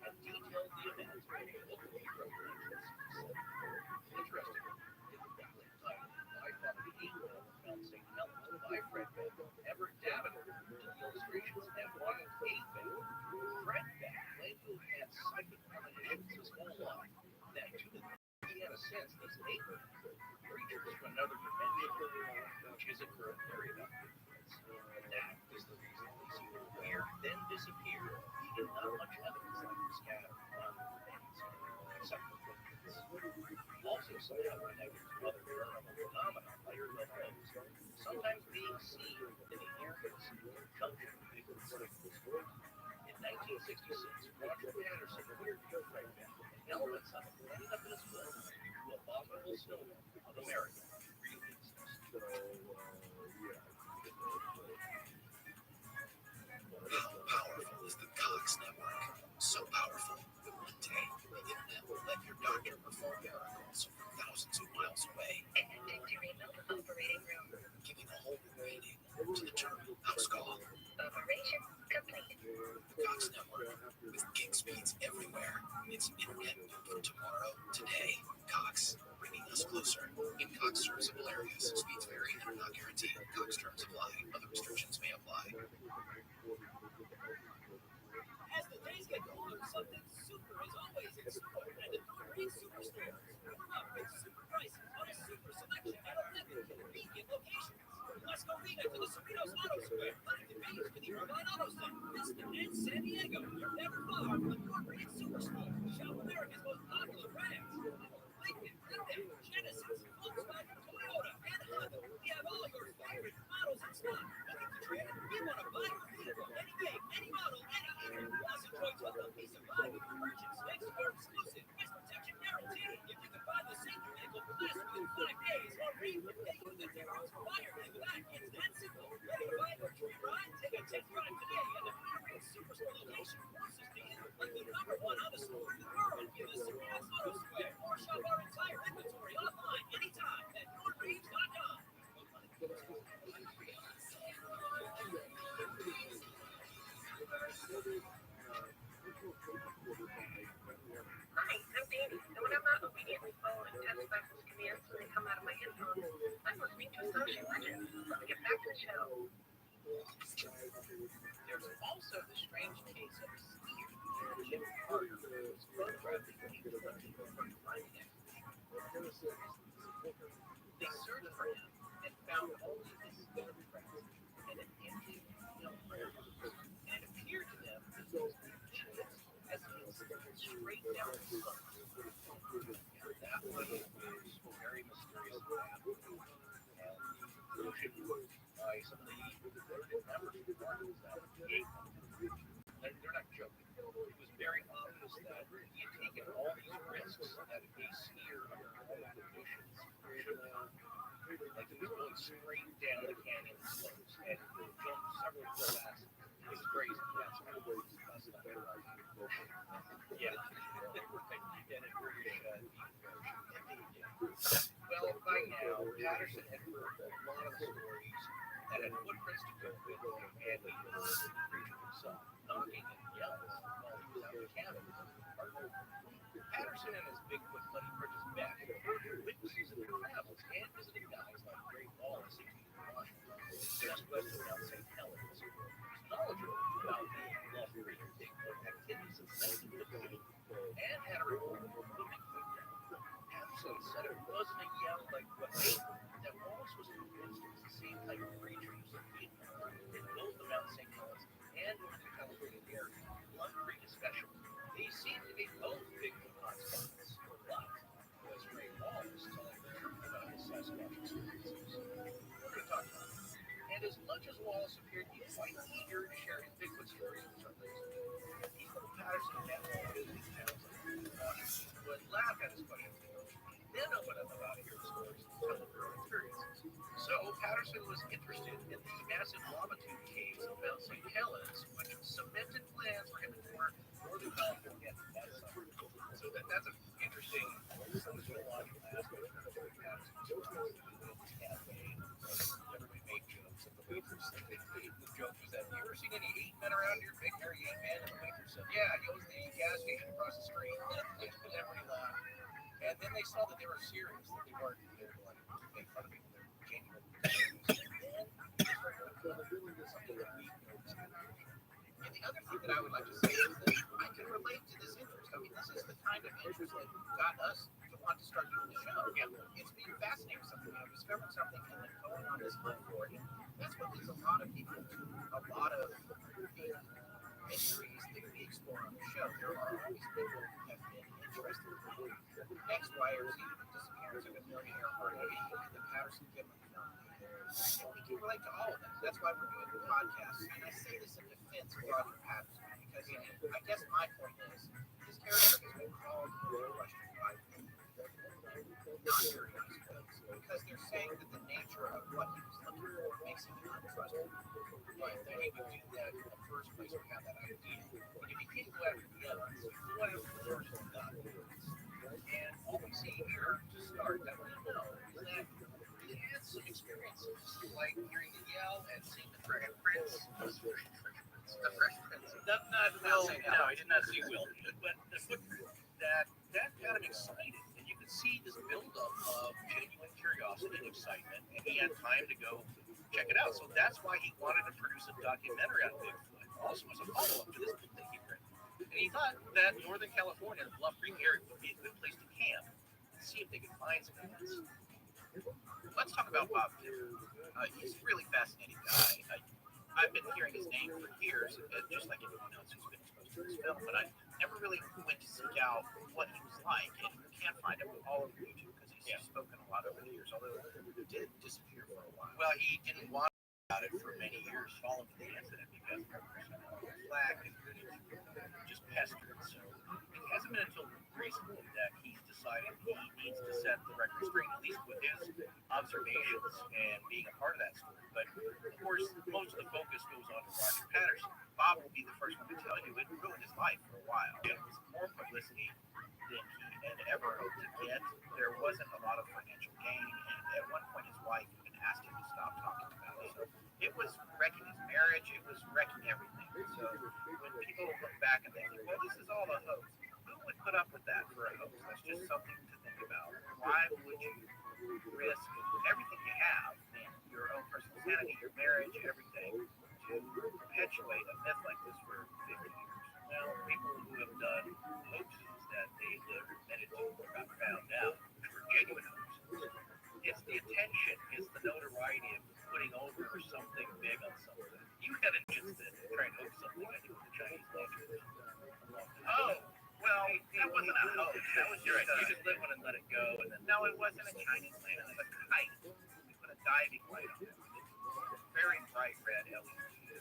and detailed the event in a local hero legend. Interestingly, in the booklet titled Life on the Ape Hill of Mount St. Helens by Fred Beck, Everett Davenport did the illustrations and Ronald A. Beck. Fred Beck claimed to have had psychic premonitions his whole life, that to the he had a sense these ape creatures from another dimension, which is a current theory about Bigfoots. And that is the reason these people appeared, then disappeared, leaving not much evidence like the scatter on the remains, except for footprints. Also somehow connected to other paranormal phenomena like UFOs, sometimes being seen in the areas of junction with Bigfoot sites. In 1966, Roger Patterson interviewed Fred Beck, and elements of it ended up in his book, The Abominable Snowman of America, Really Exist. How powerful is the Cox Network? So powerful that one day the internet will let your doctor perform miracles from thousands of miles away. Connected to remote operating room. Giving a whole new meaning to the term house call. Operation complete. The Cox Network, with gig speeds everywhere. It's internet built for tomorrow, today. Cox, bringing us closer. In Cox serviceable areas, speeds vary and are not guaranteed. Cox terms apply. Other restrictions may apply. As the days get colder, something super is always in store at the North Superstore. Warm up with super prices on a super selection of Olympic and vegan to the Cerritos Auto Square, Huntington Beach, to the Irvine Auto Center, Destin, and San Diego. You're never far from the Corporate Superstore. Shop America's most popular brands. Lincoln, Hyundai, Genesis, Volkswagen, Toyota, and Honda. We have all your favorite models in stock. Looking to trade? We want to buy your vehicle, any make, any model, any year. Plus, enjoy 12-month peace of mind with your purchase. Next to our exclusive price protection guarantee. If you can buy the same vehicle less within 5 days, or we will pay you the difference for buyer money back. It's that simple. Ready to buy your dream ride? Take a test drive today at the Corporate Superstore location closest to you. Like the #1 Honda store in the world in the Cerritos Auto Square. Or shop our entire inventory online anytime at yourrange.com. Hi, I'm Danny, and when I'm not obediently following text message commands when they come out of my headphones, I'm listening to a social legend. Let's get back to the show. There's also the strange case of a skier, Jim Carter, who was photographed in from climbing expedition. They searched for him and found only his skin tracks and an empty hill ground. And it appeared to them that he was being chased as he ascended straight down the slope. And that was very mysterious and conclusion by some of the noted members of the party that they're not joking. It was very obvious that he had taken all these risks that a skier under normal conditions should not. Like he was going straight down the canyon slopes and jumped several fast. It was crazy. That's kind of what that's not yeah. And in British well, by now, Patterson had heard a lot of stories that had footprints to go with, and he was the creature himself, knocking and yells while he was out in the cabin. Patterson and his Bigfoot buddy Bridges Beck were witnesses of their travels and visited guys like Great Wallace in just west of Mount St. Helens, who was knowledgeable about the love-breeding Bigfoot activities since 1915 and had a report of the Bigfoot ground. Patterson said it wasn't a yell like what they heard, that Wallace was convinced it was the same type of creatures that he had found in both the Mount St. Helens and Northern California area, Bluff Creek especially. They seemed to be both Bigfoot hotspots, but was Ray Wallace telling the truth about his Sasquatch experiences? We're going to talk about it. And as much as Wallace appeared to be quite eager to share his Bigfoot stories with some reason, people in Patterson met all these towns would laugh at his questions. Then open up about to hear the stories and tell of their own experiences. So Patterson was interested in the massive lava tube caves of Mount St. Helens, which cemented plans for him to tour Northern California that summer. So that's an interesting sociological aspect of Patterson's cafe. Everybody made jokes at the waitress. The joke was that, you ever seen any 8 men around here? Big hairy 8 men? And the waitress said, yeah, he was the gas station across the street. And everybody laughed. And then they saw that they were serious, that they weren't there to like make fun of people. They're genuine. And the other thing that I would like to say is that I can relate to this interest. I mean, this is the kind of interest that got us to want to start doing the show. Yeah, it's been fascinating something. I've discovered something and then going on this hunt for it. That's what leads a lot of people to a lot of mysteries that we explore on the show. There are always people who have been interested in X, Y, or Z disappearance of a millionaire or the Patterson Gimlin phenomenon. And we can relate to all of them. That's why we're doing the podcast. And I say this in defense of Roger Patterson because I guess my point is his character has been called into question by not very nice folks because they're saying that the nature of what he was looking for makes him untrustworthy. But then he would do that in the first place or have that idea. But if you can't go after the evidence, you go after the person who got the evidence. And all we see here to start that we know is that he had some experiences, like hearing the yell and seeing the fresh prints. The fresh prints. Not Will. No, I did not see Will. But the footprint that got him excited, and you could see this buildup of genuine curiosity and excitement, and he had time to go check it out. So that's why he wanted to produce a documentary on Bigfoot, also as a follow-up to this book that he'd written. And he thought that Northern California, the Bluff Creek area, would be a good place to camp and see if they could find some evidence. let's talk about Bob Kim. He's a really fascinating guy. I've been hearing his name for years, just like everyone else who's been exposed to this film, but I never really went to seek out what he was like. And you can't find him all over YouTube because he's spoken a lot over the years, although he did disappear for a while. Well, he didn't want about it for many years following the incident because Black is just pestered. So it hasn't been until recently that he's decided he needs to set the record straight, at least with his observations and being a part of that story. But of course, most of the focus goes on to Roger Patterson. Bob will be the first one to tell you it ruined his life for a while. It was more publicity than he had ever hoped to get. There wasn't a lot of financial gain, and at one point his wife even asked him to stop talking about it. So it was wrecking his marriage, it was wrecking everything. So when people look back and they think, well, this is all a hoax, who would put up with that for a hoax? That's just something to think about. Why would you risk everything you have, and your own personal sanity, your marriage, everything, to perpetuate a myth like this for 50 years? Well, people who have done hoaxes that they later admitted to or got found out, which were genuine hoaxes. It's the attention, it's the notoriety of putting over something big on something. You had an instance that tried to hoax something, I think, with the Chinese lanterns. Oh, well, that wasn't a hoax. That was just, you just lit one and let it go. And then, no, it wasn't a Chinese lantern. It was a kite. We put a diving light on it. Very bright red LED.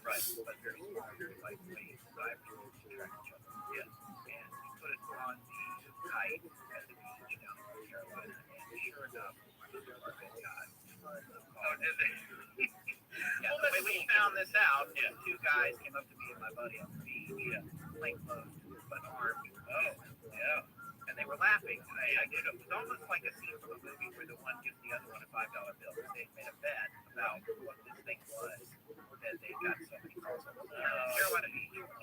Right, but very small, very lightweight. Divers to track each other. Yeah. And we put it on the kite at the beach down in North Carolina. And sure enough, our big guy. Oh, did they? Yeah, well, the way we found this out, two guys came up to me and my buddy on the beach, plainclothes, but armed. Oh, yeah. And they were laughing. It was almost like a scene from a movie where the one gives the other one a $5 bill. They made a bet about what this thing was that they got so many calls on. Carolina Beach, looked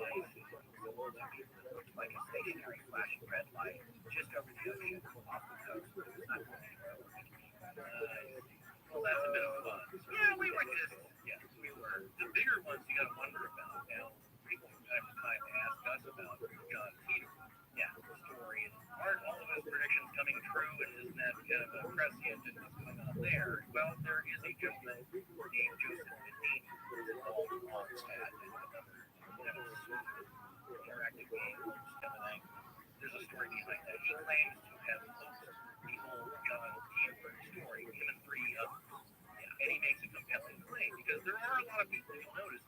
like a stationary flashing red light just over the ocean off the coast. It was not going anywhere. Well, that's a bit of fun. Yeah, we were just, we were. The bigger ones you got to wonder about now. People from time to time ask us about John Peter. Yeah, the story. And aren't all of his predictions coming true? And isn't that kind of a prescient in what's going on there? Well, there is a gentleman named Joseph Medini who's involved in ROTHSCHILD and another interactive game, kind of thing. There's a story behind that. He claims to have hoaxed the whole John Peter story, him and three others. And he makes a compelling claim because there are a lot of people you'll notice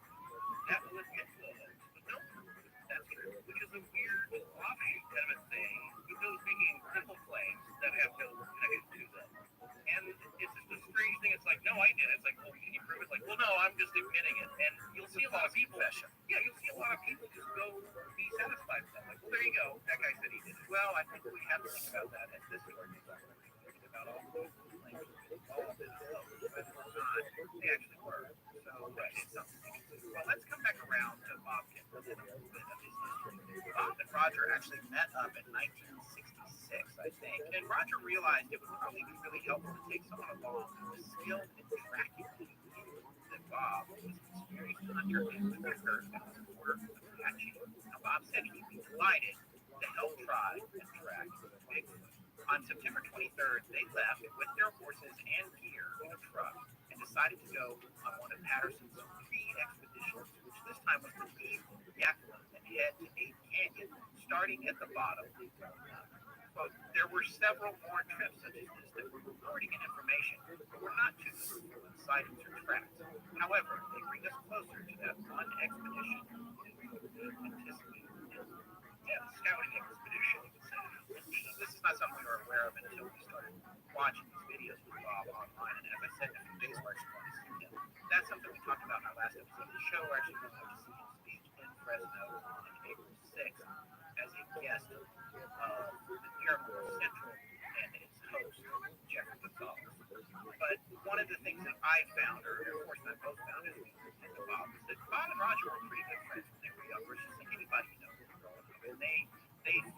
that will admit to a hoax, but don't prove that's true, which is a weird offshoot kind of a thing with those making incredible claims that have no connection to them. And it's just a strange thing. It's like, no, I did it. It's like, well, can you prove it? Like, well, no, I'm just admitting it. And you'll see a lot of people. Yeah, you'll see a lot of people just go be satisfied with that. Like, well, there you go. That guy said he did it. Well, I think we have to think about that as this story is thinking about all those claims all of this stuff, whether or not they actually were. So it's something to consider. Well, let's come back around to Bob Kim and a little bit of his history. Bob and Roger actually met up in 1966, I think, and Roger realized it would probably be really helpful to take someone along who was skilled in tracking people. That Bob was an experienced hunter and woodpecker and was a supporter of Apache. Now, Bob said he'd be delighted to help try and track Bigfoot. On September 23rd, they left with their horses and gear in a truck and decided to go on one of Patterson's 3 expeditions, which this time was to leave Yakima and head to Ape Canyon, starting at the bottom. Quote, there were several more trips such as this that were reporting and information, but were not too fruitful in sightings or tracks. However, they bring us closer to that one expedition anticipated. Yeah, scouting expedition, you could say. This is not something we were aware of until we started watching these videos with Bob online. And as I said, in a few days, we're actually going to see him. That's something we talked about in our last episode of the show. We're actually going to see him speak in Fresno on April 6th as a guest of the Miracle Central and its host, Jeffrey Gonzalez. But one of the things that I found, or of course I both found as we looked into Bob, is that Bob and Roger were pretty good friends when they were younger. It's just like anybody you know. And they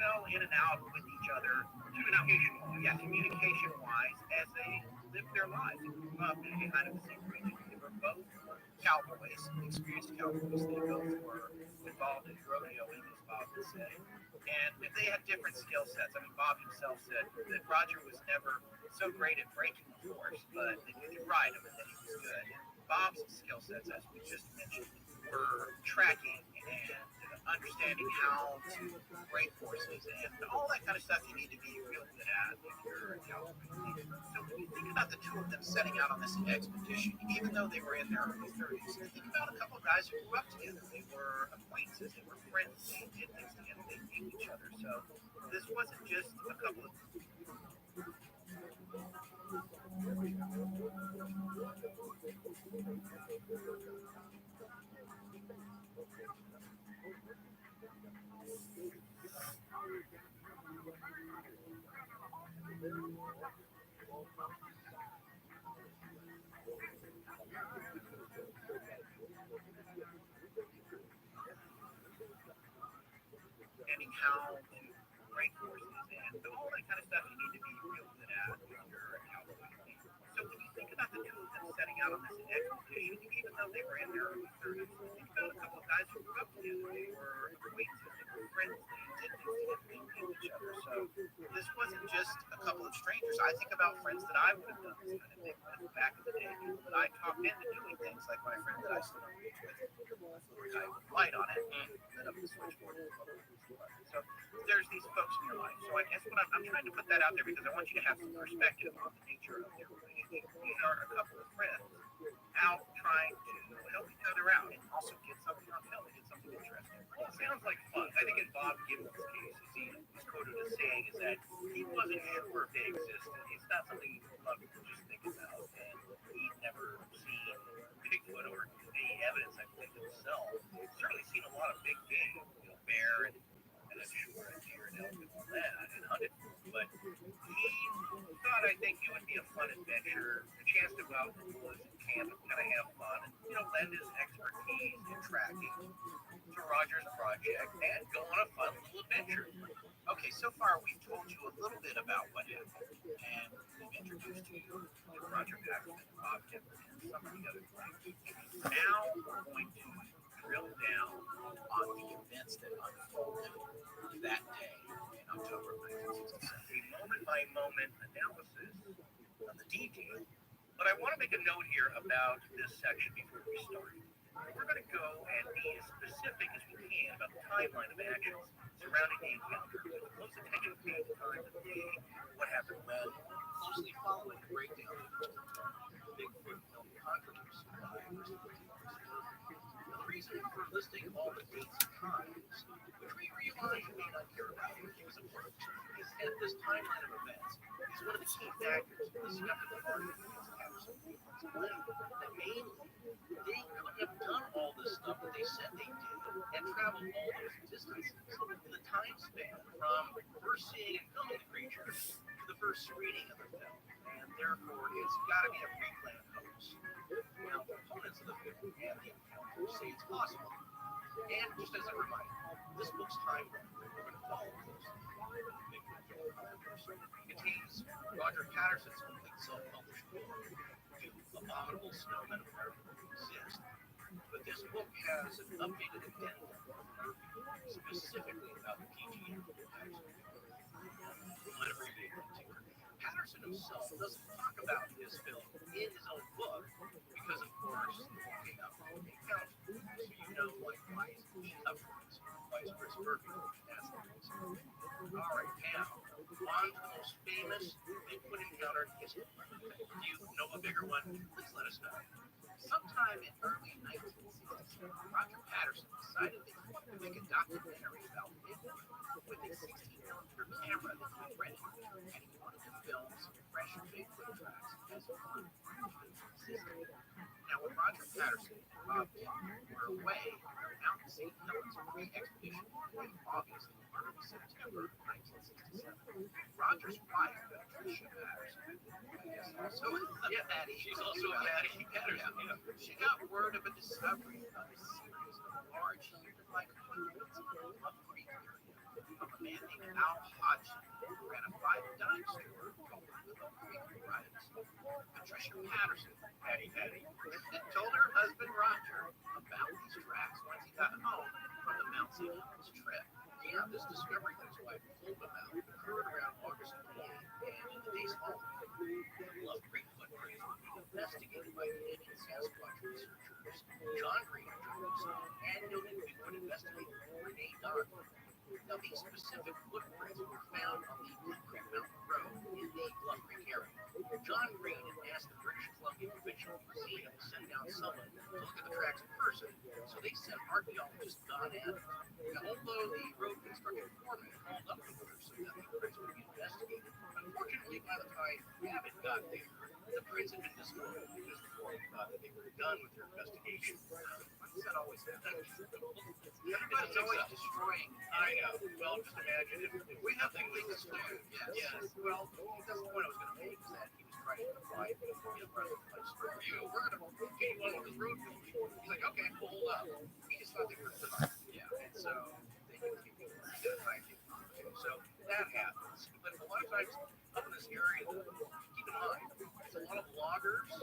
fell in and out with each other communication wise as they lived their lives and grew up in kind of the same region. They were both cowboys, experienced cowboys. They both were involved in rodeoing, as Bob would say. And they had different skill sets. I mean, Bob himself said that Roger was never so great at breaking the horse, but that you could ride him and that he was good. And Bob's skill sets, as we just mentioned, were tracking and understanding how to break horses and all that kind of stuff you need to be real good at if you're a cowboy. So when you think about the two of them setting out on this expedition, even though they were in their early 30s, you think about a couple of guys who grew up together. They were acquaintances, they were friends, they did things together, they knew each other. So this wasn't just a couple of understanding how to break horses and all that kind of stuff you need to be real good at if you're a cowboy. So when you think about the two of them setting out on this expedition, even though they were in their early 30s, you think about a couple of guys who grew up together. They were acquaintances, they were friends, they did things together, they knew each other. So this wasn't just a couple of strangers. I think about friends that I would have done this kind of thing with back in the day, people that I talked into doing things, like my friend that I stood on the beach with, I would light on it and lit up the switchboard. So there's these folks in your life. So I guess what I'm trying to put that out there because I want you to have some perspective on the nature of their relationship. These are a couple of friends out trying to help each other out and also get something on film, get something interesting. Well, it sounds like fun. I think in Bob Gibbons' case, he's quoted as saying is that he wasn't sure if they existed. It's not something a lot of people just think about, and he'd never seen Bigfoot or any evidence, I believe, himself. He's certainly seen a lot of big game, bear and I'm sure a deer and elk and all that, and hunted. But he thought, I think, it would be a fun adventure, a chance to go out in the woods and camp and kind of have fun, and lend his expertise in tracking to Roger's project and go on a fun little adventure. Okay, so far we've told you a little bit about what happened, and we've introduced you to Roger Patterson and Bob Gibbons and some of the other things. Now we're going to drill down on the events that unfolded that day in October of 1967. A moment-by-moment analysis of the detail. But I want to make a note here about this section before we start. We're going to go and be as specific as we can about the timeline of actions surrounding the encounter, with close attention paid to time of day, what happened when, Closely following the breakdown of the Bigfoot film controversy by the reason for listing all the dates and times, which we realize you may not care about, is important, is that this timeline of events is one of the key factors in the skeptical argument against Patterson claim that mainly they couldn't have done all this stuff that they said they did and traveled all those distances in the time span from first seeing and filming the creature to the first screening of the film, and therefore it's got to be a pre-planned hoax. Now, the opponents of the film and the encounter say it's possible. And just as a reminder, this book's timeline that we're going to follow contains Roger Patterson's complete self-published book, Do Abominable Snowmen of America Exist? But this book has an updated addendum from Murphy, specifically about the PGM of Patterson. Let him read it. Patterson himself doesn't talk about his film in his own book because, of course, the book came out from the account. So why is he up for this? Why is Chris Murphy? That's the reason. All right, now, on to the most famous Bigfoot encounter in history. Do you know a bigger one? Please let us know. Sometime in early 1960s, Roger Patterson decided that he wanted to make a documentary about Bigfoot with a 16mm camera that he rented, and he wanted to film some fresh Bigfoot tracks as one system. Now, when Roger Patterson and Bob Gibbons were away on their Mountain St. Helens pre-expedition in late August of early September 1967. Roger's wife, Patricia Patterson, also yeah, Patty. She's also Patty Patterson. Yeah. She got word of a discovery of a series of large human-like footprints in the Bluff Creek area from a man named Al Hodgson, who ran a $5 store called the Bluff Creek Riders. Patricia Patterson, Patty, told her husband Roger about these tracks once he got home from the Mount St. Helens trip. Yeah, this discovery that his wife told him about occurred around August 28th, and in the days following, Bluff Creek footprints were being investigated by Canadian Sasquatch researchers John Green and noted Bigfoot investigator Renee Dunn. Now, these specific footprints were found on the Blue Creek Mountain Road in the Bluff Creek area. John Green had asked the British Columbia Provincial Museum to send down someone to look at the tracks in person, so they sent archaeologist Don Adams. Now, although the road construction foreman called up the order so that the prints would be investigated, unfortunately, by the time Abbott got there, the prints had been destroyed because the foreman thought that they were done with their investigation. Why does that always happen? Everybody's always destroying. I know. Well, just imagine if we have things to do. Yes. Well, that's the point I was going to make, is that he was trying to provide place for you. We're going to get you on with this road. He's like, okay, hold up. He just thought they were done. Yeah. And so they continue to try to get on too. So that happens. But a lot of times up in this area, keep in mind, it's a lot of loggers,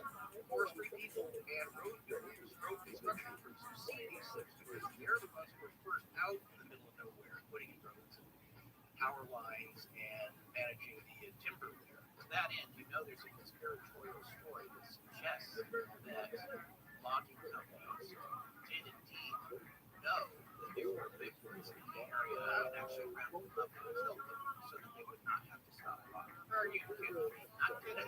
forestry people, and road builders, road construction crews who see these things because they're the ones who are first out in the middle of nowhere, putting in roads and power lines and managing the timber there. To that end, you know there's a conspiratorial story that suggests that logging companies did indeed know that there were Bigfoots in the area and actually rounded them up and killed them so that they would not have to stop logging. Are you kidding me? Not kidding.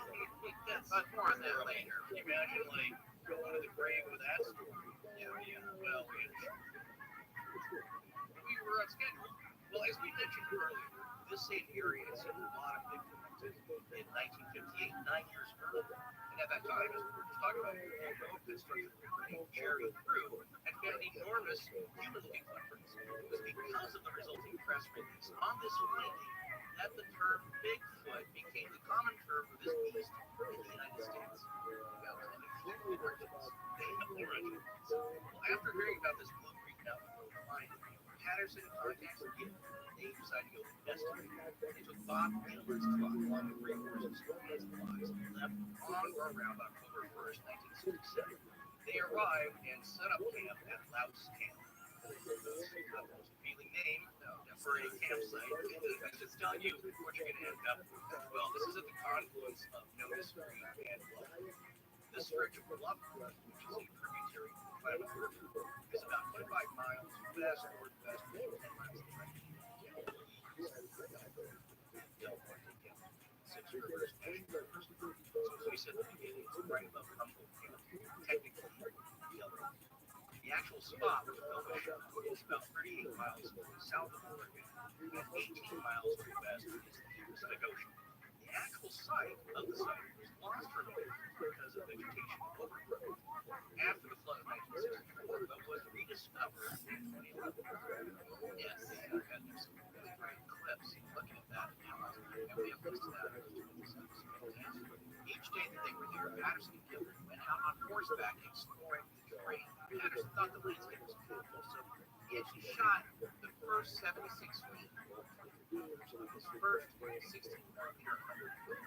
But more on that later. Can you imagine, like, going to the grave with that story? Yeah. Well, we were on schedule. Well, as we mentioned earlier, this same area has seen a lot of Bigfoot in 1958, 9 years earlier. And at that time, as we were just talking about, the road construction company, Jerry Crew, had found enormous human-looking footprints. It was because of the resulting press release on this finding that the term Bigfoot became the common term for this beast in the United States. Origins. Well, after hearing about this Blue Creek Mountain Road finding, Patterson contacts the Gibbon, and they decided to go investigate. They took Bob Gilbert's truck along with 3 horses, and supplies, and left on or around October 1st, 1967. They arrived and set up camp at Loud's Camp. Not the most appealing name for a campsite. It's just telling you what you're going to end up with. Well, this is at the confluence of Notice Creek and Bluff. This stretch of Bluff Creek, which is a tributary of the Klamath River, is about 25 miles west-northwest of 10 miles of range. Six Rivers National Forest. So as we said at the beginning, it's right above Humboldt Camp, technically Yellow. The actual spot where the film was shot is about 38 miles south of Oregon and 18 miles to the west is the Pacific Ocean. The actual site of the site was lost for years because of vegetation overgrowth after the flood of 1964, but was rediscovered in 2011. Yes, and I had some really great clips looking at that now. And we have links to that. Each day that they were there, Patterson and Gilbert went out on horseback exploring the terrain. Patterson thought the landscape was beautiful, so he actually shot the first 76 feet. His first 16-millimeter 100-foot,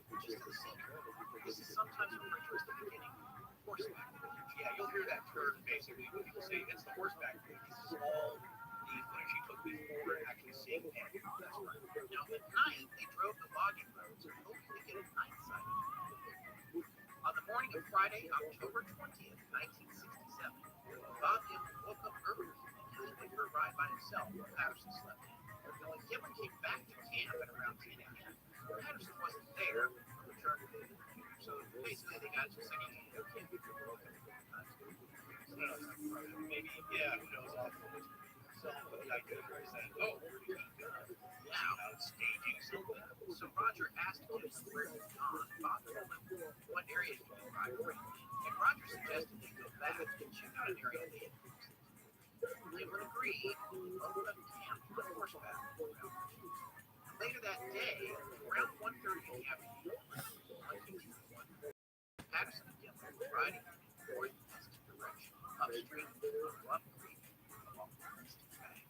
which is the secret. This is sometimes referred to as the beginning horseback footage. Yeah, you'll hear that term basically when people say it's the horseback footage. This is all the footage he took before actually seeing him. That's right. Now, at night, they drove the logging roads hoping to get a night sighting. On the morning of Friday, October 20th, 1967, Bob Gilbert woke up early and he went for a ride by himself while Patterson slept in. When Gilbert came back to camp at around 10 a.m., Patterson wasn't there to return to the computer. So basically, they got to singing, okay, maybe, yeah, who knows, awful. So the idea is that, oh, where did he go? Now it's staging something. So Roger asked him where he was gone. Bob told him what area he was driving, and Roger suggested they go back and check out an area they had previously. They were agreed, both left camp on horseback. Later that day, around 1:30 in the afternoon, Patterson and Gilman were riding in the northeast direction, upstream of Bluff Creek along the Princeton Bank.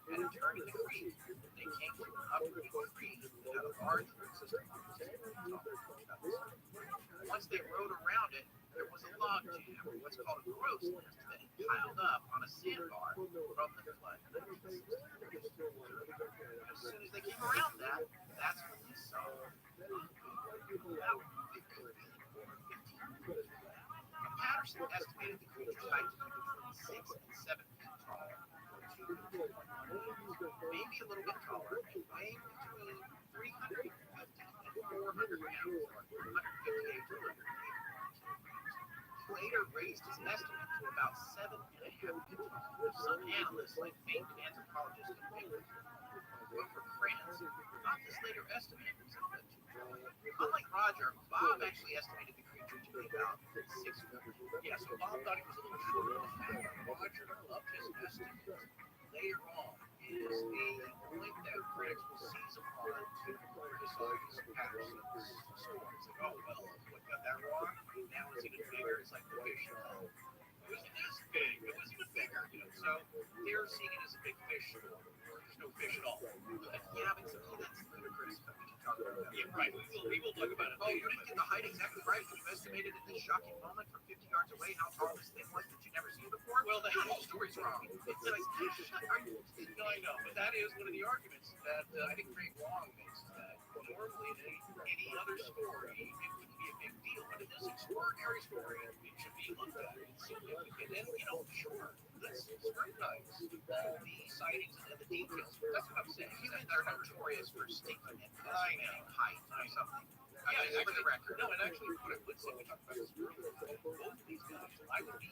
At a turn in the creek, they came to an uprooted tree that had a large root system on it. Once they rode around it, there was a log jam, or what's called a crow's nest, that had piled up on a sandbar from the flood. As soon as they came around that, that's when they saw Patterson estimated the creature's height to be between 6 and 7 feet tall, maybe a little bit taller, and weighing between 350 and 400 pounds, or 158 to 200 kilograms. He later raised his estimate to about 7.5 feet tall. Some analysts, like famed anthropologist and painter Wilbur Krantz, thought this later estimate was a bit too tall. Unlike Roger, Bob actually estimated the creature to be about 6 feet. Yeah, so Bob thought he was a little short of the fact that Roger upped his estimate later on is a point that critics will seize upon to criticize Patterson's story. It's like, oh, well, what got that wrong? Now it's even bigger. It's like the fish. It was this big. It was even bigger, you know. So they're seeing it as a big fish story, or there's no fish at all. Yeah, but to me that's ludicrous. But we can talk about that. Yeah, right. We will talk about it. Oh, you didn't get the height exactly right. You estimated at this shocking moment from 50 yards away how tall this thing was that you never seen before. Well, the whole story's wrong. It's like, no, I know, but that is one of the arguments that I think Frank Long makes. That normally in any other story, it wouldn't be a big deal, but in this extraordinary story, it should be looked at. It's significant, and you know, sure, let's scrutinize the sightings and the details. That's what I'm saying. They're notorious for stinking and height or something. Yeah, for the record. No, and actually, what I would say, we talked about this earlier, both of these guys, I would be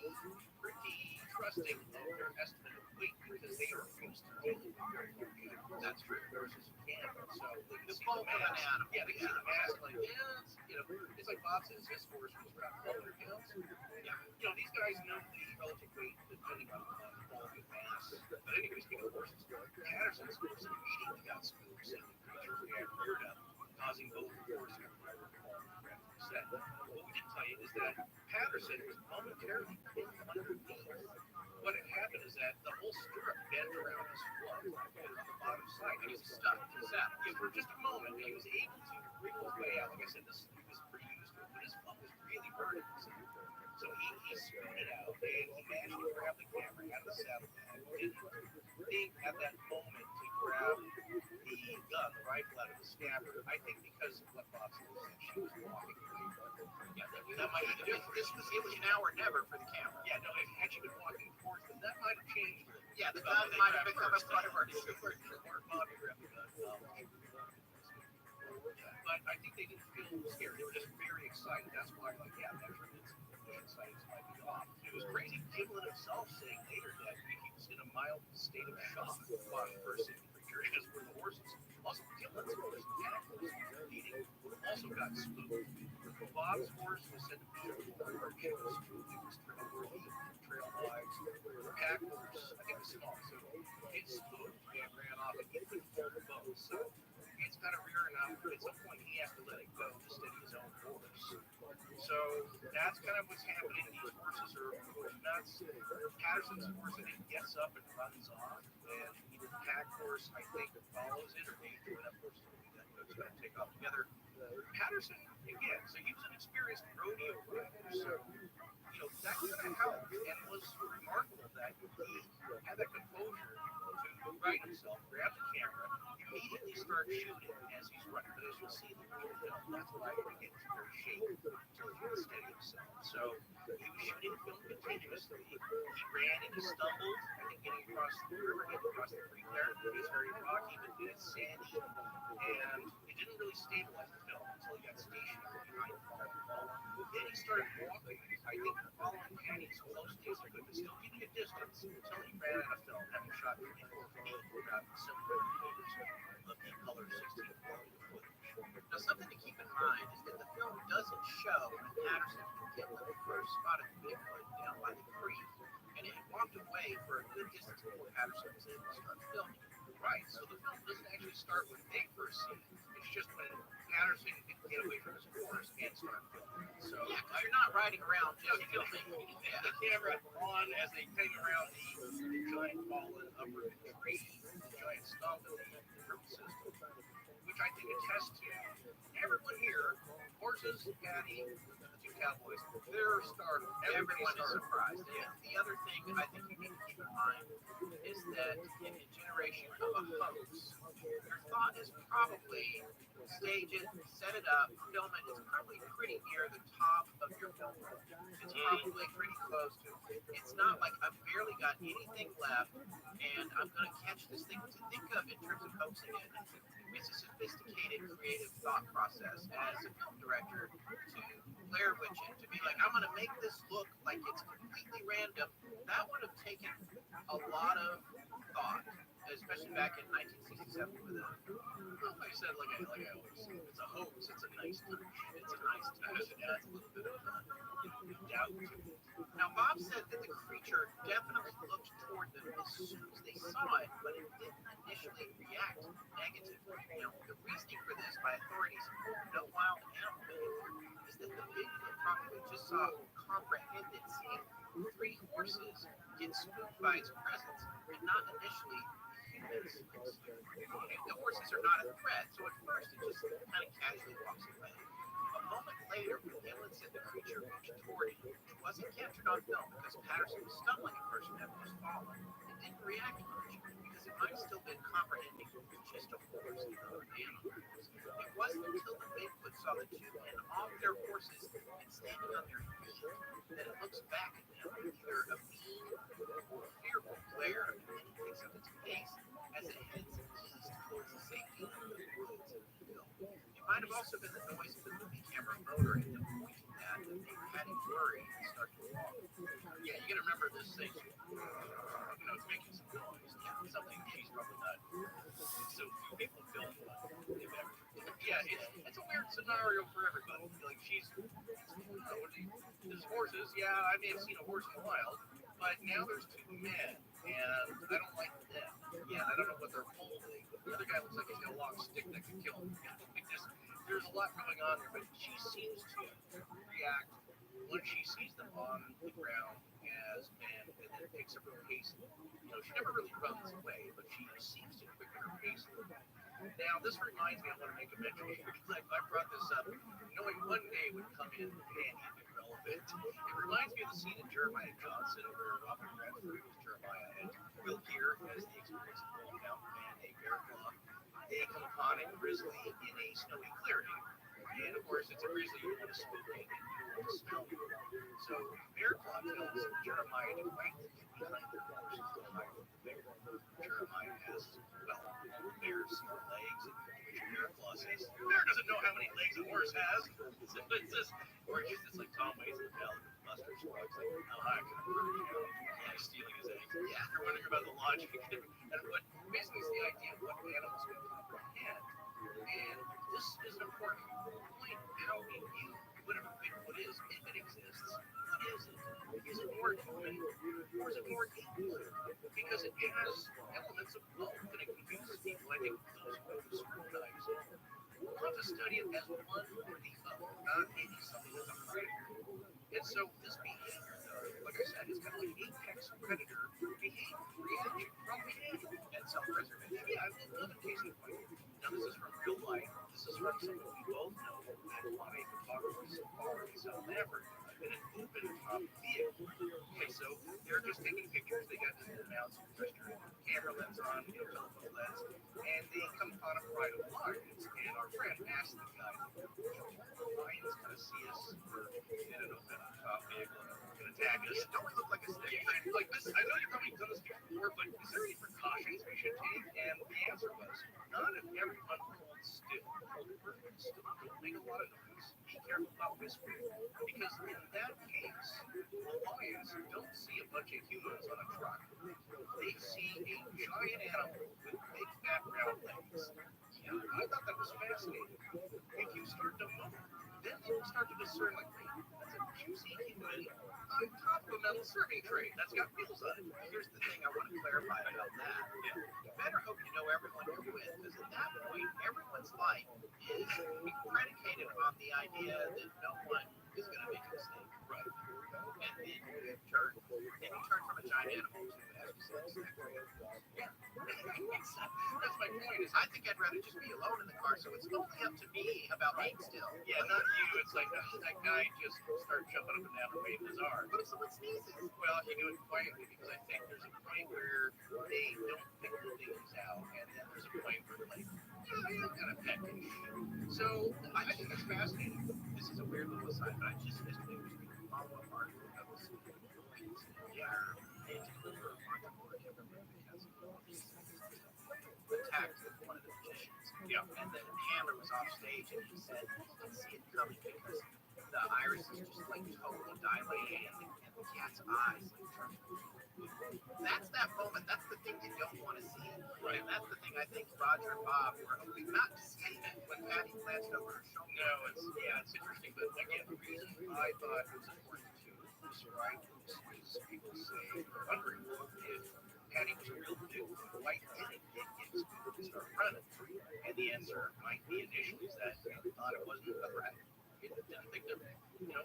pretty trusting of their estimate of weight because they are used to dealing with very large animals. That's true. Versus camels. So they can see the mass. Yeah, they see the mass like, yeah, it's, you know, it's like Bob says, his horse was around 100 pounds. Yeah, you know, these guys know the relative weight depending on quality of mass. But anyways, speaking of horses, Patterson's horse immediately got spooked, seeing the creatures we had reared up, causing both the horse and rider to fall to the set. What we didn't tell you is that Patterson was momentarily pinned underneath. What had happened is that the whole stirrup bent around his foot on the bottom side, and he was stuck to the saddle. Yeah, for just a moment, and he was able to wriggle his way out. Like I said, this was pretty used to it, but his foot was really burning. So he scooted out, and he managed to grab the camera out of the saddlebag. Didn't think at that moment to grab the gun, the rifle out of the scabbard. I think because of what Bob said, she was walking away. Yeah, that might have been, it was now or never for the camera. Yeah, no, had she been walking towards them, that might have changed. Yeah, the gun might have become a priority. Or Bob grabbed the gun. But I think they didn't feel scared. They were just very excited. That's why, like, yeah, measurements and sightings might be off. It was crazy. Gimlin himself saying later that he was in a mild state of shock while he first seen the creature, as were the horses. Also, Gimlin's horse, leading, also got spooked. Bob's horse was said to be a large. It was trail-worthy, trail-wise. The pack horse, I think, was small, so it spooked and ran off, and he couldn't hold the bow. So it's kind of rare enough, but at some point he has to let it go to steady his own horse. So that's kind of what's happening. These horses are nuts. Patterson's horse, I think, gets up and runs off, and either the pack horse, I think, follows it, or they join up horses that goes going to take off together. Patterson, again, so he was an experienced rodeo rider, so you know that kind of helped, and it was remarkable that he had that composure to right himself, grab the camera, immediately start shooting as he's running. But as you'll see in the film, that's why he gets very shaky to steady himself. So he was shooting film continuously. He ran and he stumbled, I think, getting across the river, getting across the creek there. It was very rocky, but it's sandy, and it didn't really stabilize the film until he got stationary behind the wall. Then he started walking, I think, following Penny as closely as he could, but still keeping a distance until he ran out of film, having shot 24 feet without similar indicators of the color 16 quality footage. Now, something to keep in mind is that the film doesn't show when Patterson and Gimlin first spotted Bigfoot down by the creek, and it walked away for a good distance before Patterson was able to start filming. Right. So the film doesn't actually start when they first see it. It's just when Patterson can get away from his horse and start filming. So yeah, because you're not riding around just filming. Yeah. The camera on as they take around the giant fallen upper tree, the giant stump in the root system, which I think attests to everyone here, horses, Patty, the two cowboys, they're startled. Everyone's surprised. Yeah. The other thing I think you need to keep in mind is that in a generation of a hoax, your thought is probably stage it, set it up, film it. It's probably pretty near the top of your film roll. It's probably pretty close to. It's not like I've barely got anything left, and I'm going to catch this thing. To think of in terms of hoaxing it, it's a sophisticated, creative thought process as a film director to Blair Witch it, to be like, I'm going to make this look like it's completely random. That would have taken a lot of thought, especially back in 1967 with a, well, like I said, like I always say, it's a hoax. It's a nice touch. It's a nice touch. It adds a little bit of doubt to it. Now, Bob said that the creature definitely looked toward them as soon as they saw it, but it didn't initially react negatively. Now, the reasoning for this by authorities who know wild animal behavior is that the Bigfoot probably just saw comprehended seeing three horses get spooked by its presence and not initially humans. The horses are not a threat, so at first it just kind of casually walks away. A moment later, when Gimlin said the creature reached toward him, it wasn't captured on film because Patterson was stumbling at first whenever it was following. It didn't react much because it might have still been comprehending just a horse and other animals. It wasn't until the Bigfoot saw the two men off their horses and standing on their feet that it looks back at them with either a mean or fearful glare, and then it picks up its pace as it heads east towards the safety of the woods and the hill. It might have also been the noise of the movie camera motor at them pointing that made Patty worry and start to walk. Yeah, you gotta remember this thing, it's making some noise. Yeah, something she's probably not. So few people film, if ever. Yeah, it's a weird scenario for everybody. Like there's horses. Yeah, I may have seen a horse in the wild, but now there's two men, and I don't like them. Yeah, I don't know what they're holding. The other guy looks like he's got a long stick that can kill him. There's a lot going on there, but she seems to react when she sees them on the ground as men, and then picks up her pace. She never really runs away, but she seems to quicken her pace a little bit. Now, this reminds me, I want to make a mention here, because I brought this up, knowing one day would come in handy and relevant. It reminds me of the scene in Jeremiah Johnson, where Robin Redford, who's Jeremiah, and Will Gear has the experience of going out with a man named Bear Claw. They come upon a grizzly in a snowy clearing, and of course, it's a grizzly you want to spook it, and you want to smell it. So, Bear Claw tells Jeremiah to quietly get behind the horses to hide from the bear. Jeremiah asks, well, bears see the legs, and Bear Claw says, bear doesn't know how many legs a horse has. So it's just, or it's just like Tom Waits in the Ballad of Buster Scruggs, like, oh, I can really like stealing his eggs. Yeah, you're wondering about the logic and what basically is the idea of what animals can comprehend. And this is an important point. How we view whatever Bigfoot is, if it exists. What is it? Is it more human or is it more evil? Because it has elements of both, and it confuses people. I think those who scrutinize it will have to study it as one or the other, not maybe something that's a predator. And so this behavior, like I said, is kind of like apex predator behavior, reaction from behavior and self-preservation. Yeah, I love a case in point. Now, this is from real life. This is from someone we both know that on a photography safari in South Africa in an open top vehicle. Okay, so they're just taking pictures. They got the mounts registered camera lens on, telephone lens, and they come upon a pride of lions. And our friend asked the guy, the lions kind of see us in an open top vehicle and attack us. Don't we look like a stick? Like this, I know you've probably done this before, but is there any precautions we should take? And the answer was, not if everyone holds still. Don't make a lot of noise. Be careful about whispering. Because in that case, the lions don't see a bunch of humans on a truck. They see a giant animal with big fat round legs. Yeah, I thought that was fascinating. If you start to move, then they will start to discern, like, wait, that's a juicy human on top of a metal serving tray that's got wheels on it. Here's the thing I want to clarify about that. You better hope you know everyone you're with, because at that point, everyone's life is predicated on the idea that no one is going to make a mistake. Right. And then you turn from a giant animal to yeah. That's my point. Is I think I'd rather just be alone in the car, so it's only up to me about me still. Yeah, not you. It's like that guy just started jumping up and down and waving his arm. What if someone sneezes? Well, he do it quietly because I think there's a point where they don't figure things out, and then there's a point where they're like, yeah, kind of peckish. So I think it's fascinating. This is a weird little aside, but I just yesterday was reading a follow-up article about this. Yeah. Attacked one of the magicians. Yeah. And the hammer was off stage, and he said he didn't see it coming because the iris is just like totally dilated, and the cat's eyes like turn. That's that moment. That's the thing you don't want to see. Right. And that's the thing I think Roger and Bob were hoping not to see when Patty glanced over her shoulder. No, it's interesting, but again, the reason I thought it was important to describe this is people say, wondering if Patty was a real dude, why didn't it get to start running? And the answer might be initially that they thought it wasn't a threat. They didn't think that,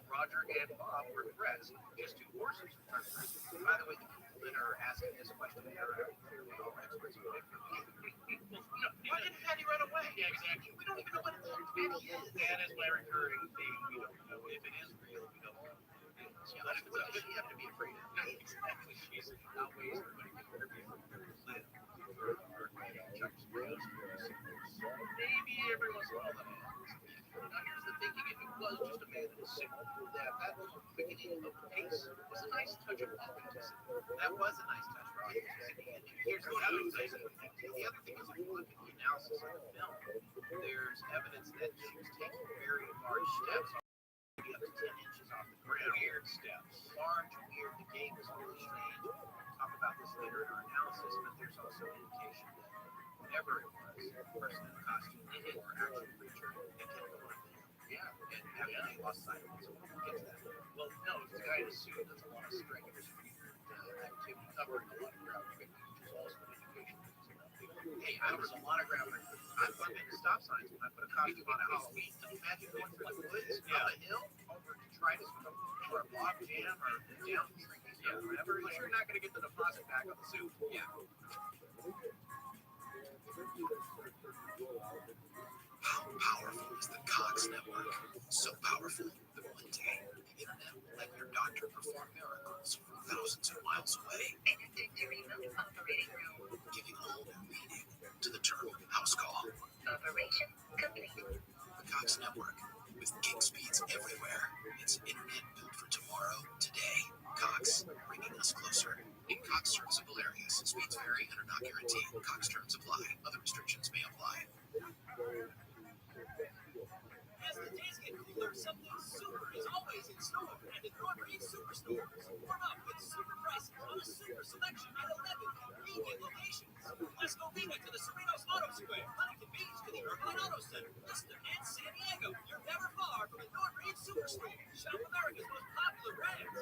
Roger and Bob were threats. Just two horses. By the way, the people that are asking this question are clearly all experts on it. Why didn't Patty run away? Yeah, exactly. We don't even know what Patty is. That is my recurring theme. We don't know if it is real. We don't know. Yeah, what does she have to be afraid of? Exactly. She's outweighs everybody. Maybe every once in a while that happens. Now here's the thinking, if it was just a man in a suit, that beginning of the pace was a nice touch of authenticity. That was a nice touch of authenticity. And here's the other thing. The other thing is, if you look at the analysis of the film, there's evidence that she was taking very large steps, maybe up to 10 inches off the ground. Weird steps. Large, weird. The game was really strange. We'll talk about this later in our analysis, but there's also an indication that whatever it was, the person in the costume or actual creature, they kept going. Yeah, and after they lost sight of it, so we'll get to that. Well, no, it's the guy in a suit that's a lot of strenuous activity covering a lot of ground, which is also an indication. Hey, I was a lot of ground. I bumped into stop signs when I put a costume on at Halloween. Can you imagine going through the woods, up a hill, over detritus or a log jam or down trees or whatever? But you're not going to get the deposit back on the suit. Yeah. How powerful is the Cox Network? So powerful that one day the internet will let your doctor perform miracles from thousands of miles away, giving a whole new meaning to the term house call. Operation complete. The Cox Network, with gig speeds everywhere. It's internet built for tomorrow, today. Cox, bringing us closer. In Cox serviceable areas, speeds vary and are not guaranteed. Cox terms apply. Other restrictions may apply. As the days get cooler, something super is always in store at the Northridge Superstores. Warm up with super prices on a super selection at 11 convenient locations. Let's go Viva to the Cerritos Auto Square, Huntington Beach to the Irvine Auto Center, Worcester, and San Diego. You're never far from the Northridge Superstore. Shop America's most popular brands: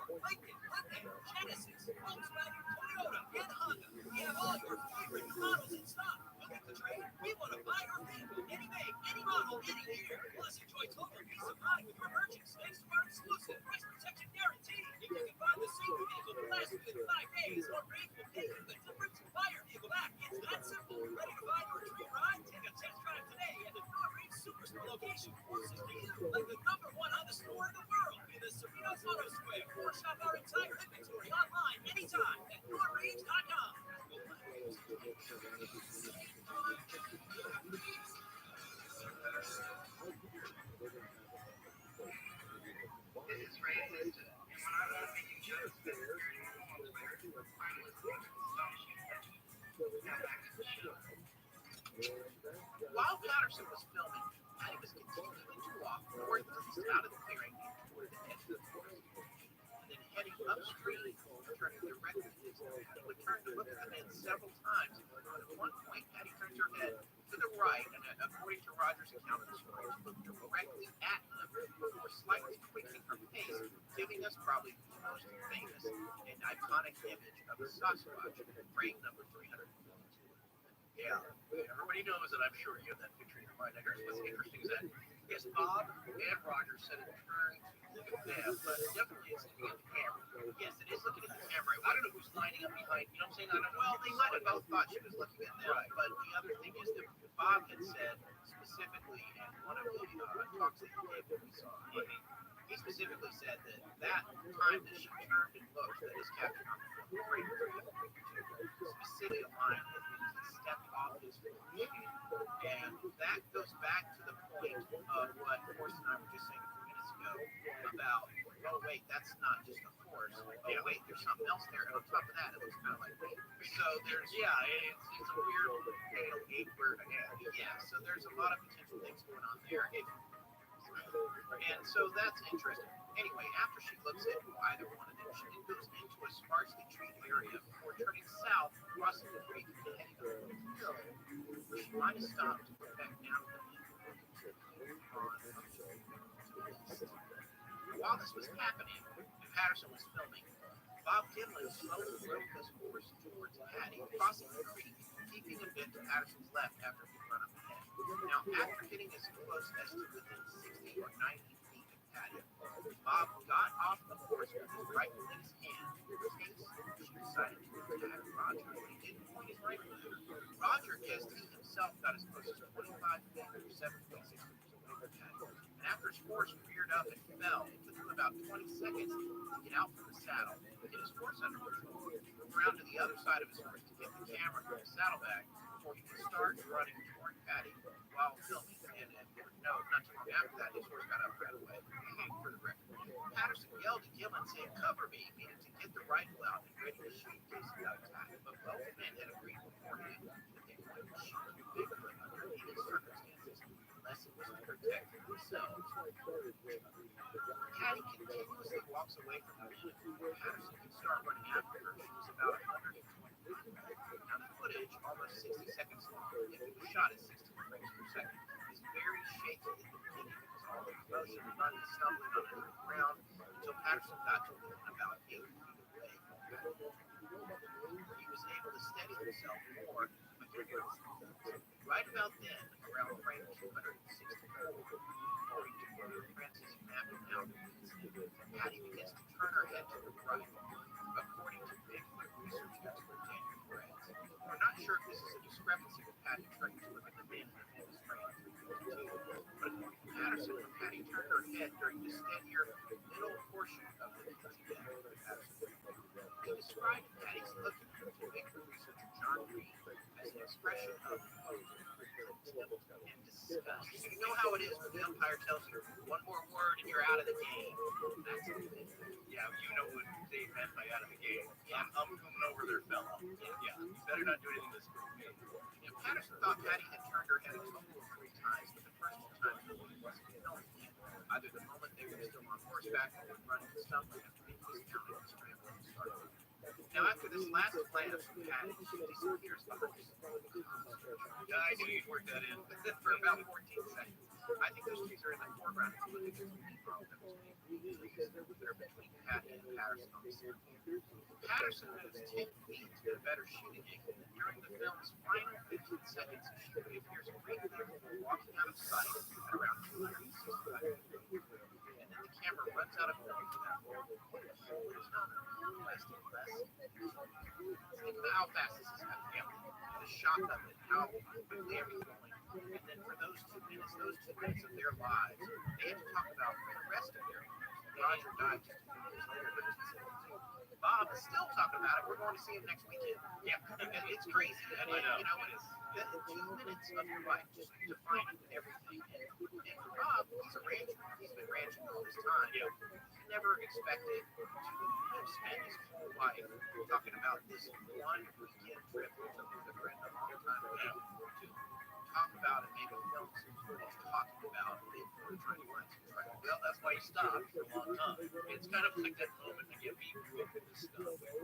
Lincoln, Hyundai, Genesis, Volkswagen, Toyota, and Honda. We have all your favorite models in stock. Looking to trade? We want to buy your vehicle any make, any model, any year. Plus, enjoy total peace of mind with your purchase thanks to our exclusive price protection guarantee. If you can find the same vehicle that lasts within 5 days, Northridge will pay you the difference and buy your vehicle back. It's that simple. Ready to buy your dream ride? Take a test drive today at the Northridge Superstore location closest to you. Like the #1 Honda store in the world in the Cerritos Auto Square. Or shop our entire inventory online anytime at northridge.com. While Patterson was filming, Patty was continuing to walk northeast out of the clearing toward the edge of the forest, and then heading upstream, turning directly to his left. Patty would turn to look at the men several times, but at one point, Patty turns her head to the right, and according to Roger's account of the story, she looked directly at him before slightly tweaking her pace, giving that's probably the most famous and iconic image of a Sasquatch, frame number 342. Yeah, everybody knows that. I'm sure you have that picture in your mind. Now, here's what's interesting is that yes, Bob and Roger said it turned to look at them, but definitely it's looking at the camera. Yes, it is looking at the camera. I don't know who's lining up behind. You know what I'm saying? I don't know. Well, they might have both thought she was looking at them, right. But the other thing is that Bob had said specifically in one of the talks that he gave that we saw. He specifically said that time that she turned and looked, that is captured on the film, frame 352, specifically a line that means he stepped off his horse. And that goes back to the point of what Forrest and I were just saying a few minutes ago about, oh wait, that's not just a horse. Oh wait, there's something else there. And on top of that, it looks kind of like me. So there's, it's a weird pale 8-word head. Yeah, so there's a lot of potential things going on there. And so that's interesting. Anyway, after she looks at either one of them, she then goes into a sparsely treated area before turning south, crossing the creek and heading up the hill, where she might have stopped to look back down at the east. While this was happening, and Patterson was filming, Bob Gimlin slowly rode his horse towards Patty, crossing the creek, keeping a bit to Patterson's left after he run up ahead. Now, after getting as close as to within 60 or 90 feet of Patty, Bob got off the horse with his rifle in his hand. In case she decided to attack Roger, but he didn't point his rifle at her. Roger guessed he himself got as close as 25 feet or 7.6 meters away from Patty. And after his horse reared up and fell, it took him about 20 seconds to get out from the saddle, get his horse under control, move around to the other side of his horse to get the camera from the saddlebag before he could start running toward Patty while filming. And no, not too long after that, his horse got up right away, for the record. Patterson yelled at Gilman saying, "Cover me," meaning to get the rifle out and ready to shoot in case he got attacked. But both men had agreed beforehand that they wouldn't shoot Bigfoot under any circumstances unless it was to protect themselves. Patty continuously walks away from the men. Patterson can start running after her. She was about 120 feet. Now the footage, almost 60 seconds long, if it was shot at 16 frames per second, is very shaky in the beginning because all the motion, running, stumbling on the ground until Patterson got to within about 8 feet away from Patty, where he was able to steady himself more. Right about then, around frame 264, according to where Francis mapping out, Patty begins to turn her head to the right, according to Bigfoot research expert Daniel Perez. We're not sure if this is a discrepancy with Patty turning to look at the men in his frame 342, but according to Patterson, when Patty turned her head during the steadier middle portion of the Patterson, he described Patty's looking to Bigfoot researcher John Reed as an expression of contempt and disgust. You know how it is when the umpire tells you one more word and you're out of the game. That's the thing. Yeah, you know what they meant by out of the game. Yeah, I'm coming over there, fella. Yeah, you better not do anything this good. And Patterson thought Patty had turned her head a total of 3 times, but the first 2 times really wasn't filmed yet. Either the moment they were still on horseback or running and stumbling after being discounted and scrambling to start over. Now, after this last glance from Patty, she disappears behind us. I knew you'd work that in. For about 14 seconds. I think those trees are in the foreground. If you look at this row that was they're between Patty and Patterson on the side. Patterson moves 10 feet to get a better shooting angle, and during the film's final 15 seconds, she reappears briefly walking out of sight at around 265 feet. And then the camera runs out of film for that role. There's no lasting less. Think about how fast this is happening. The shock of it, how quickly everything's going. And then for those 2 minutes of their lives, they had to talk about for the rest of their lives. Roger died just a few years later, 1972. Bob is still talking about it. We're going to see him next weekend. Yeah, it's crazy. I mean, you know, it is. The 2 minutes of your life just defining everything. And for Bob, he's a rancher. He's been ranching all this time. Yeah. He never expected to spend his whole life talking about this one weekend trip that took his friend a long time ago to talk about and make a film footage talking about it for trying to run some track. Well, that's why he stopped for a long time. It's kind of like that moment again, we grew up with this stuff, seeing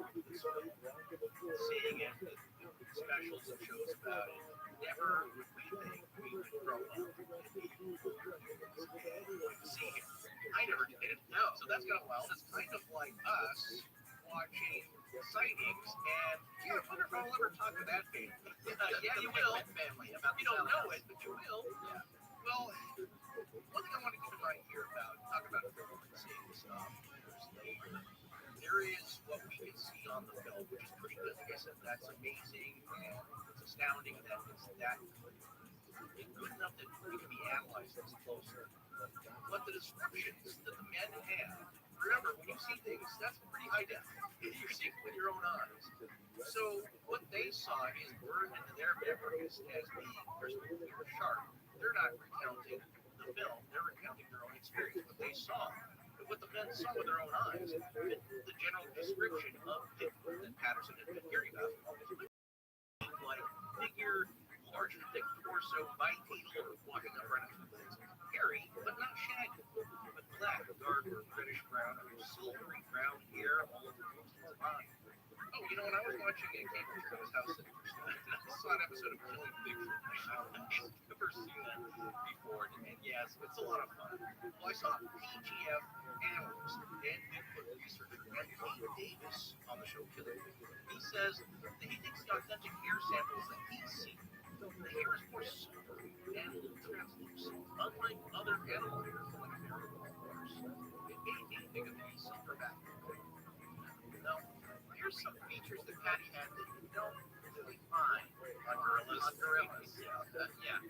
it, the specials and shows about it. Never would we think we would grow up and be see him. I never did. No. So that's kind of wild. It's kind of like us watching sightings, and I wonder if I'll ever talk to that family. Yeah, you will. Family about you don't know it, but you will. Yeah. Well, one thing I want to keep in mind here about talk about films is there is what we can see on the film, which is pretty good. Like I said, that's amazing and it's astounding that it's that good enough that it can be analyzed this closer. But the descriptions that the men have, remember, when you see things, that's pretty high def. You're seeing with your own eyes. So what they saw is burned into their memories as being crystal clear sharp. They're not recounting the film, they're recounting their own experience, what they saw. But what the men saw with their own eyes, the general description of Bigfoot that Patterson had been hearing about for all his life, like figure, large and thick torso, bipedal, or walking upright on two legs, hairy, but not shaggy, but black, dark, or reddish brown, or silvery brown hair all over most of his body. Oh, you know, when I was watching a cable show, I was house sitting for I saw an episode of Killing Bigfoot. I've never seen that before, and yes, it's a lot of fun. Well, I saw PGF analyst and Bigfoot researcher Anthony Davis on the show Killing Bigfoot. He says that he thinks the authentic hair samples that he's seen, the hair is more super and translucent, unlike other animal hairs like hair of a horse. It made me think of the silverback. Now, here's some features that Patty had that you don't really find on gorillas. Yeah.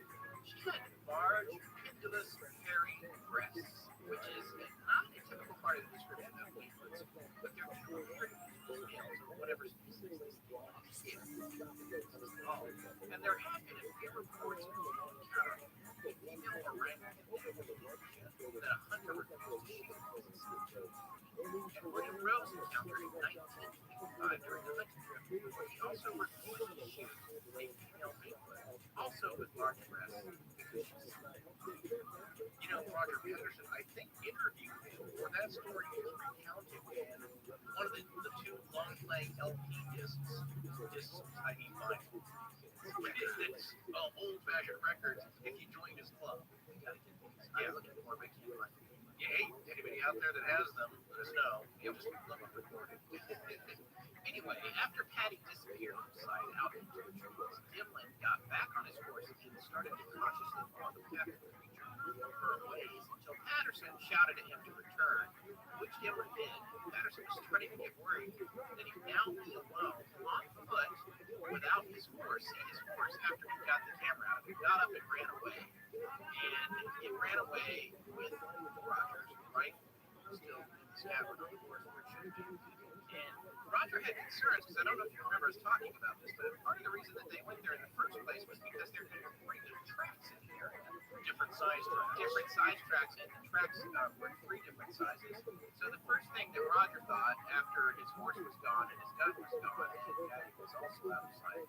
She had large, pendulous, hairy breasts, which is not a typical part of the description of Bigfoots, but they're two hairy females of whatever species this is. And there have been a few reports of people encountering a female orangutan that a hunter refused to shoot. And William Rose encountered in 1955 during a hunting trip, where he also refused to shoot a female Bigfoot, also with large breasts. You know, Roger Patterson, I think, interviewed him for that story he was recounting in one of the two long-playing LP discs I need mine. It's old-fashioned records if you join his club. Yeah, looking for them. Yeah, hey, anybody out there that has them, let us know. You'll just love them recorded. Anyway, after Patty disappeared from sight out into the trees, Dimlin got back on his horse and started to cautiously follow the path of the creature for a ways until Patterson shouted at him to return, which Dimlin did. Patterson was starting to get worried that he'd now be alone on foot without his horse. See, his horse, after he got the camera out, he got up and ran away. And it ran away with Rogers, right? Still in the scabbard of the horse, and Roger had concerns, because I don't know if you remember us talking about this, but part of the reason that they went there in the first place was because there were three tracks in the area. Different size tracks, and the tracks were three different sizes. So the first thing that Roger thought after his horse was gone and his gun was gone and Patty was also out of sight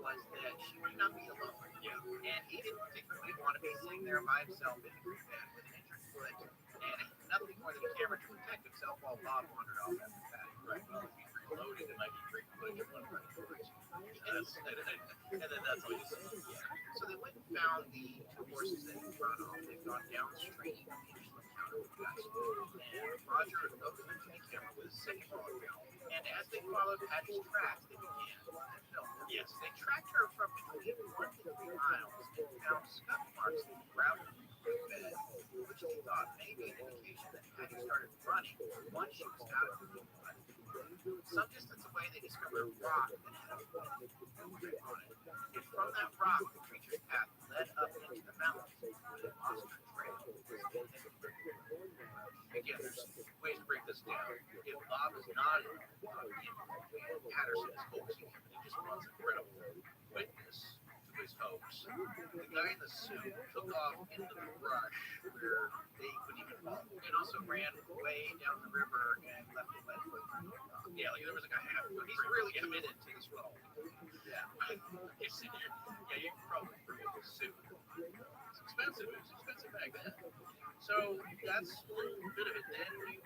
was that she might not be alone. Yeah. And he didn't particularly want to be sitting there by himself in the creek bed with an injured foot and nothing more than a camera to protect himself while Bob wandered off after Patty. Right. Well, if he's reloaded, it might be great footage of one running towards. Yes. And then that's all you see. Yeah. So they went and found the two horses that had run off. They'd gone downstream into the encounter with guys. And Roger opened the camera with a second log down. And as they followed Patty's tracks, they began to film. Yes. They tracked her from between 1 to 3 miles and found scuff marks in the gravel bed, which they thought may be an indication that Patty started running once she was out of the mud. Some distance away, they discovered a rock that had a footprint on it. And from that rock, the creature's path led up into the mountains, where they lost her trail. Again, there's ways to break this down. If Bob is not Patterson is hoaxing him, and he just wants a credible witness to his hoax. The guy in the suit took off into the brush where they couldn't even follow, and also ran way down the river and left a lead footprint. Yeah, like there was like a half. He's really committed to this role. Yeah, yeah, you can probably forget the suit. It's expensive. It was expensive back then. So that's a little bit of it. Then if you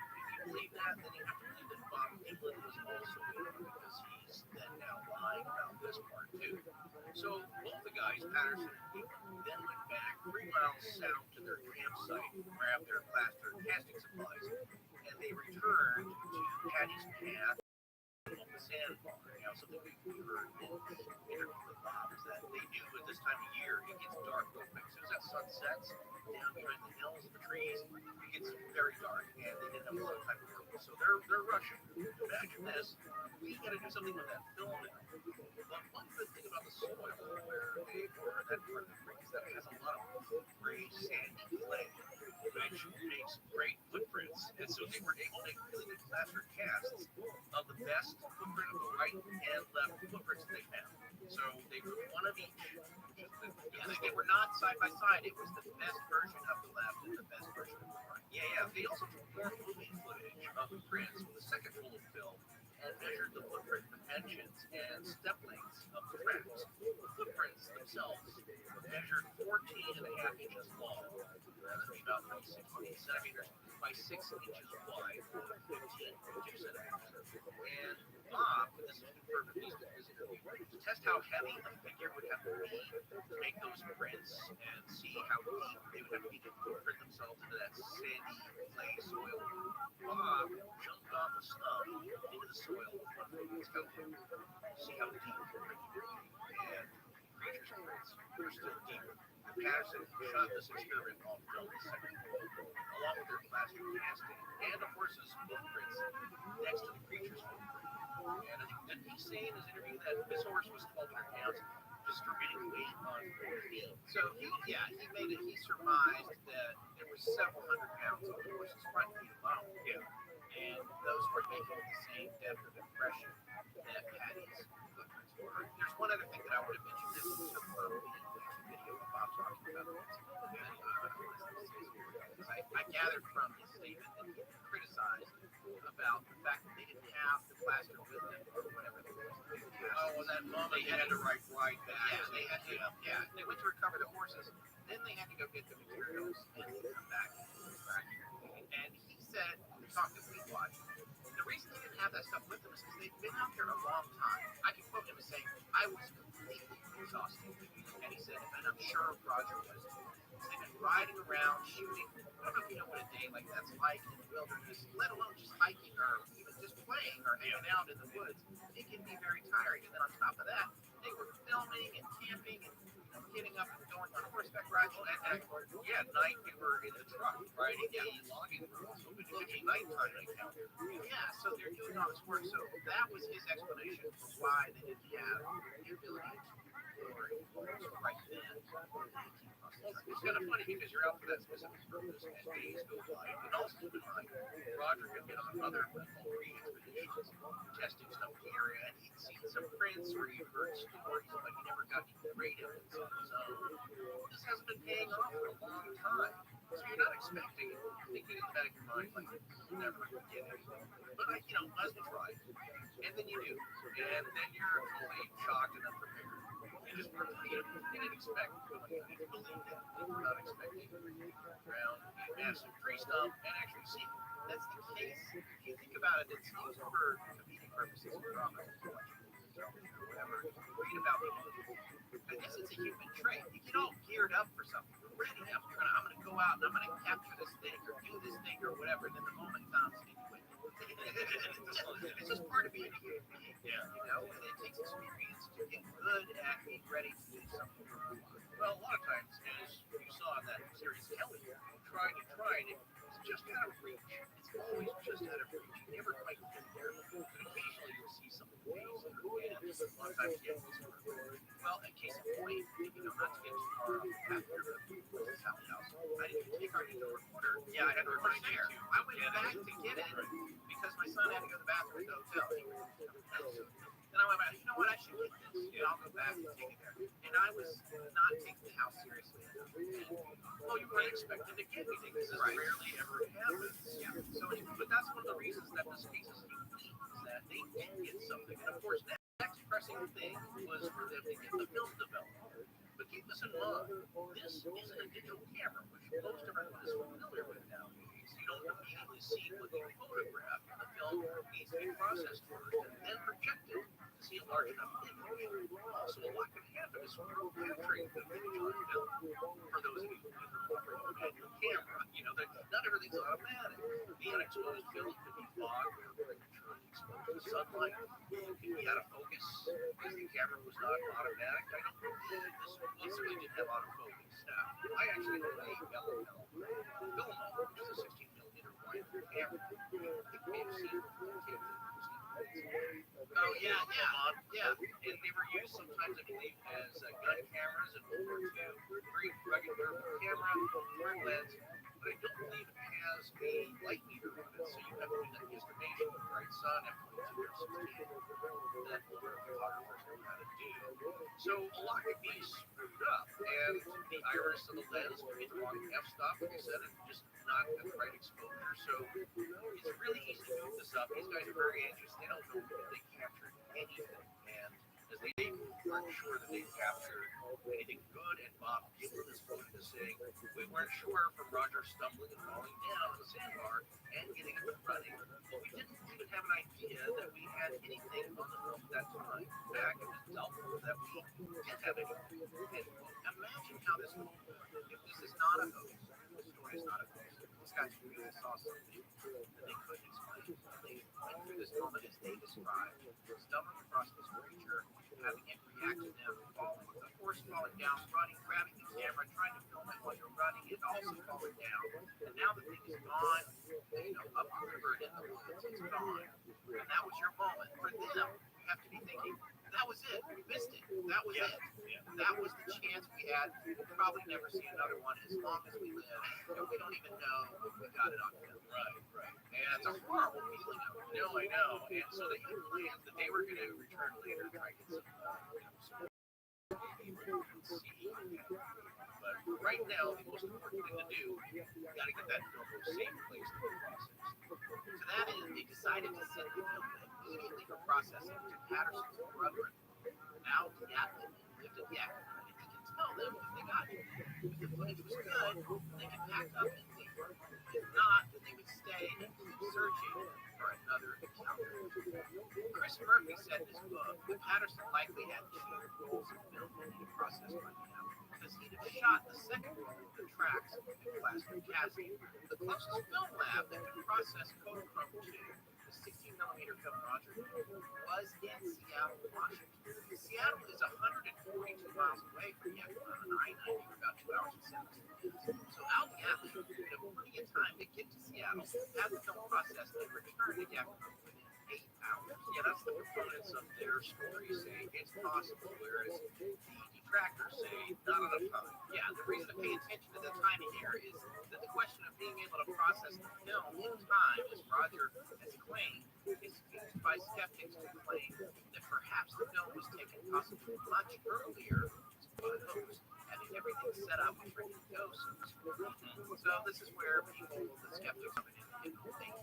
believe that, then you have to believe that Bob England was also there because he's then now lying about this part too. So both the guys, Patterson and England, then went back 3 miles south to their campsite, grabbed their plaster casting supplies, and they returned to Patty's Path on the sandbar. Now, something we heard in the interview with Bob is that they knew at this time of year it gets dark real quick. As soon as that sun sets down behind the hills and the trees, it gets very dark, and they didn't have a lot of time to work with. So they're rushing. Imagine this: we got to do something with that film now. But one good thing about the soil where they were, that part of the creek, is that it has a lot of gray, sandy clay, which makes great footprints. And so they were able to make really good plaster casts of the best footprint of the right and left footprints that they found. So they were one of each. They were not side by side. It was the best version of the left and the best version of the right. Yeah. They also took more movie footage of the prints with a second roll of film and measured the footprint dimensions and step lengths of the tracks. The footprints themselves measured 14.5 inches long. That's about 26 centimeters by 6 inches wide, or 15.2 centimeters. And Bob, this is confirmed at least in his interview, to test how heavy the figure would have to be to make those prints and see how deep they would have to be to print themselves into that sandy clay soil. Bob jumped off a stump into the soil with one foot on his skeleton to see how deep the print would be. And creatures' prints were still deeper. Patterson shot this experiment on film the second floor, along with their plaster casting and the horse's footprints next to the creature's footprint. And I think, didn't he say in his interview that this horse was 1,200 pounds, distributing weight on 4 feet? So he surmised that there was several hundred pounds on the horse's front feet alone. Yeah. And those were making the same depth of impression that Patty's footprints were. There's one other thing that I would have mentioned that we took from the video of Bob talking about it. I gathered from his statement that he criticized about the fact that they didn't have the plaster with them or whatever the was. Oh, well, that moment they had to write right back. Yeah, they had to. Yeah, they went to recover the horses. Then they had to go get the materials and come back. And he said, we talked this week watch. The reason they didn't have that stuff with them is because they've been out there a long time. I can quote him as saying, "I was completely exhausted," and he said, and I'm sure Roger was. They've been riding around shooting. I don't know if you know what a day like that's like in the wilderness, let alone just hiking or even just playing or hanging out in the woods. It can be very tiring. And then on top of that, they were filming and camping and getting up and going on horseback rides. And at night we were in the truck riding the logging roads. So it was a nighttime encounter. Yeah, so they're doing all this work. So that was his explanation for why they didn't have the ability to right then. It's kind of funny because you're out for that specific purpose and days go by. And also keep in mind, Roger had been on other creating expeditions, testing stuff in the area, and he'd seen some prints or he'd heard stories, but he never got any great evidence on his own. This hasn't been paying off for a long time. So you're not expecting it, thinking in the back of your mind, like, you'll never get it. But, let's try. And then you do. And then you're totally shocked and unprepared. You just didn't expect what you didn't believe that. You're not expecting around a massive tree stump and actually see it. That's the case. If you think about it, it's used for comedic purposes or drama. Whatever. Read about it. I guess it's a human trait. You get all geared up for something. You're ready. I'm going to go out and I'm going to capture this thing or do this thing or whatever. And then the moment comes and you win. It's just part of being a human being. Yeah. And it takes experience to get good at being ready to do something. Well, a lot of times, as you saw in that series, Kelly tried, it's just out of reach. It's always just out of reach. You never quite get there. But occasionally you'll see something amazing. And a lot of times you get this sort of, well, in case of point, not to get too far off the path here, but this Sally house, I didn't take our digital recorder. Yeah, I had to record there. I went back to get it because my son had to go to the bathroom at the hotel. Then I went back, what, I should get this. Yeah, I'll go back and take it there. And I was not taking the house seriously enough. Well, you weren't expecting to get anything. This is rarely ever happens. Yeah. So, but that's one of the reasons that this case is unique, is that they did get something. And of course, next pressing thing was for them to get the film developed. But keep this in mind, this isn't a digital camera, which most everyone is familiar with nowadays. You don't immediately see what you photograph, and the film needs to be processed first and then projected to see see a large enough image. Also, a lot can happen is through capturing the image on film. For those of you who use your camera, not everything's automatic. The unexposed film could be fogged or prematurely exposed to sunlight. It could be out of focus because the camera was not automatic. I don't believe this one didn't have autofocus. I actually have a yellow film mode, which is a 16mm wide camera. I think you may have seen Oh yeah. And they were used sometimes, I believe, as gun cameras in World War II. Very rugged, durable camera, hard lens, but I don't believe it has a light meter on it, so you have to do that estimation with bright sun after 22 or 16 that older photographers know how to do. So a lot could be screwed up, and the iris of the lens could be the wrong f-stop, like I said, and just not at the right exposure. So it's really easy to goof this up. These guys are very anxious. They don't know if they captured anything, and as they weren't sure that they captured anything good, and Bob Gillen is quoted as saying, "We weren't sure from Roger stumbling and falling down on the sandbar and getting up and running, but we didn't even have an idea that we had anything on the film at that time. In fact, it was doubtful that we did have anything." And imagine how this would be if this is not a hoax. The story is not a hoax. These guys really saw something that they couldn't explain. They went through this moment as they described, stumbling across this creature, having it react to them falling, the horse falling down, running, grabbing the camera, trying to film it while you're running, it also falling down. And now the thing is gone, up the river and in the woods, it's gone. And that was your moment. For them, you have to be thinking, that was it. We missed it. That was it. That was the chance we had. We'll probably never see another one as long as we live. And we don't even know if we got it on film. Right. And it's a horrible feeling. I know. And so they had plans that they were going to return later and try to get some But right now, the most important thing to do, you got to get that film to a safe place to process. To that end, they decided to send the film immediately for processing to Patterson's brethren. Now, Yakima lived in Yakima, and he can tell them if they got it. If the footage was good, they could pack up and leave. If not, then they would stay and keep searching for another encounter. Chris Murphy said in his book that Patterson likely had two rolls of film that he processed by now, because he'd have shot the second roll of the tracks in plaster chasm. The closest film lab that could process Kodachrome 2, the 16mm film Roger, was in Seattle, Washington. Seattle is 142 miles away from Yakima on I-90 for about 2 hours and 17 minutes. So Al Gatlin would have plenty of time to get to Seattle, have the film processed, and return to Yakima within 8 hours. Yeah, that's the proponents of their story say it's possible, whereas the detractors say not enough time. Yeah, the reason to pay attention to the timing here is that the question of being able to process the film in time, as Roger has claimed, is used by skeptics to claim that perhaps the film was taken possibly much earlier, having everything set up and ready to go. So this is where people, the skeptics, come in and think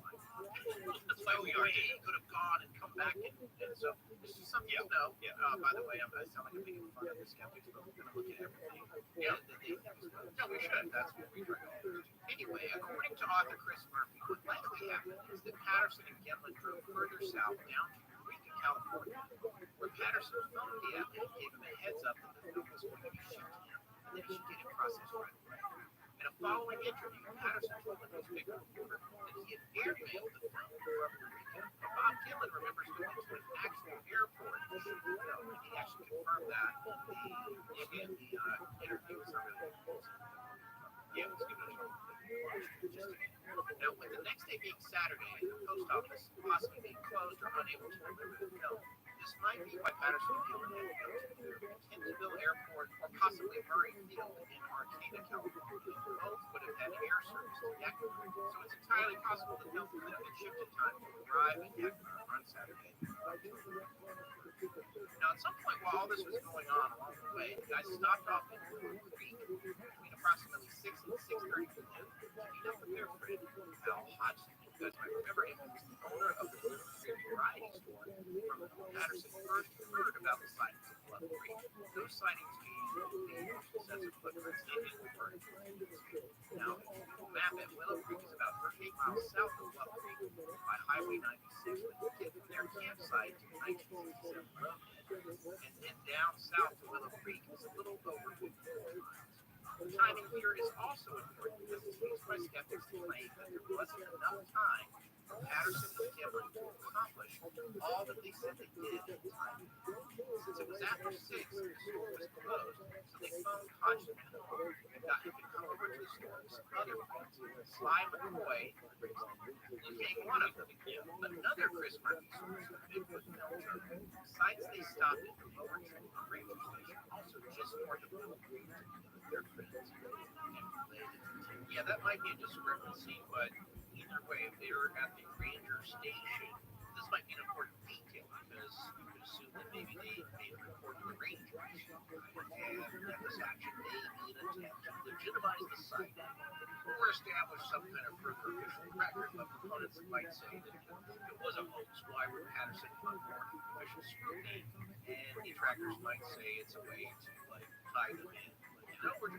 that's why we are. He could have gone and come back, and so this is something you know. By the way, I sound like I'm making fun of the skeptics, but we're going to look at everything. No, we should. That's what we try to do. Anyway, according to author Chris Murphy, what likely happened is that Patterson and Gimlin drove further south down to Eureka, California, where Patterson phoned the athlete and gave him a heads up that the film was going to be shipped to him and that he should get it processed right away. In a following interview, Patterson told the newspaper reporter that he had airmailed the film from Eureka. Bob Gillen remembers going to an actual airport to shoot the film, and he actually confirmed that in the interview with somebody. Yeah, let's give it a try. Now, with the next day being Saturday, the post office possibly being closed or unable to deliver the film, this might be why Patterson and Gillen had to go to either Kendallville Airport or possibly Murray Field in Arcata, California. Both would have had air service to Yakima, so it's entirely possible the film could have been shipped in time to arrive in Yakima on Saturday. Now, at some point while all this was going on along the way, the guys stopped off in Blue Creek between approximately 6 and 6:30 p.m. to meet up with their friend Al Hodgson. You guys might remember him. He was the owner of the Blue Creek variety store from whom Patterson first heard about the sightings of Blood Creek. Those sightings being the sensor footprints dated in the Now, map at Willow Creek is about 38 miles south of Bluff Creek by Highway 96, but you get from their campsite site to 1967 and down south to Willow Creek is a little over 54 miles. Timing here is also important because it's used by skeptics to claim that there wasn't enough time for Patterson and Gimlin to accomplish all that they said they did at the time. Since it was after 6, the store was closed, so they phoned Hodgson at home and got him to come over to the store with some other friends, Sly McCoy and Chris. Looking one of them, another Chris Murphy source, Bigfoot filter, sites they stopped at the Lower Trumman radio station, also just north of Willow Creek, their friends. Yeah, that might be a discrepancy, but either way, if they were at the ranger station, this might be an important detail because you could assume that maybe they made a report to the rangers, and that this action may be an attempt to legitimize the site or establish some kind of further official record. But opponents might say that it was a hoax. Why would Patterson unwarrant official scrutiny? And detractors might say it's a way to tie them in. We're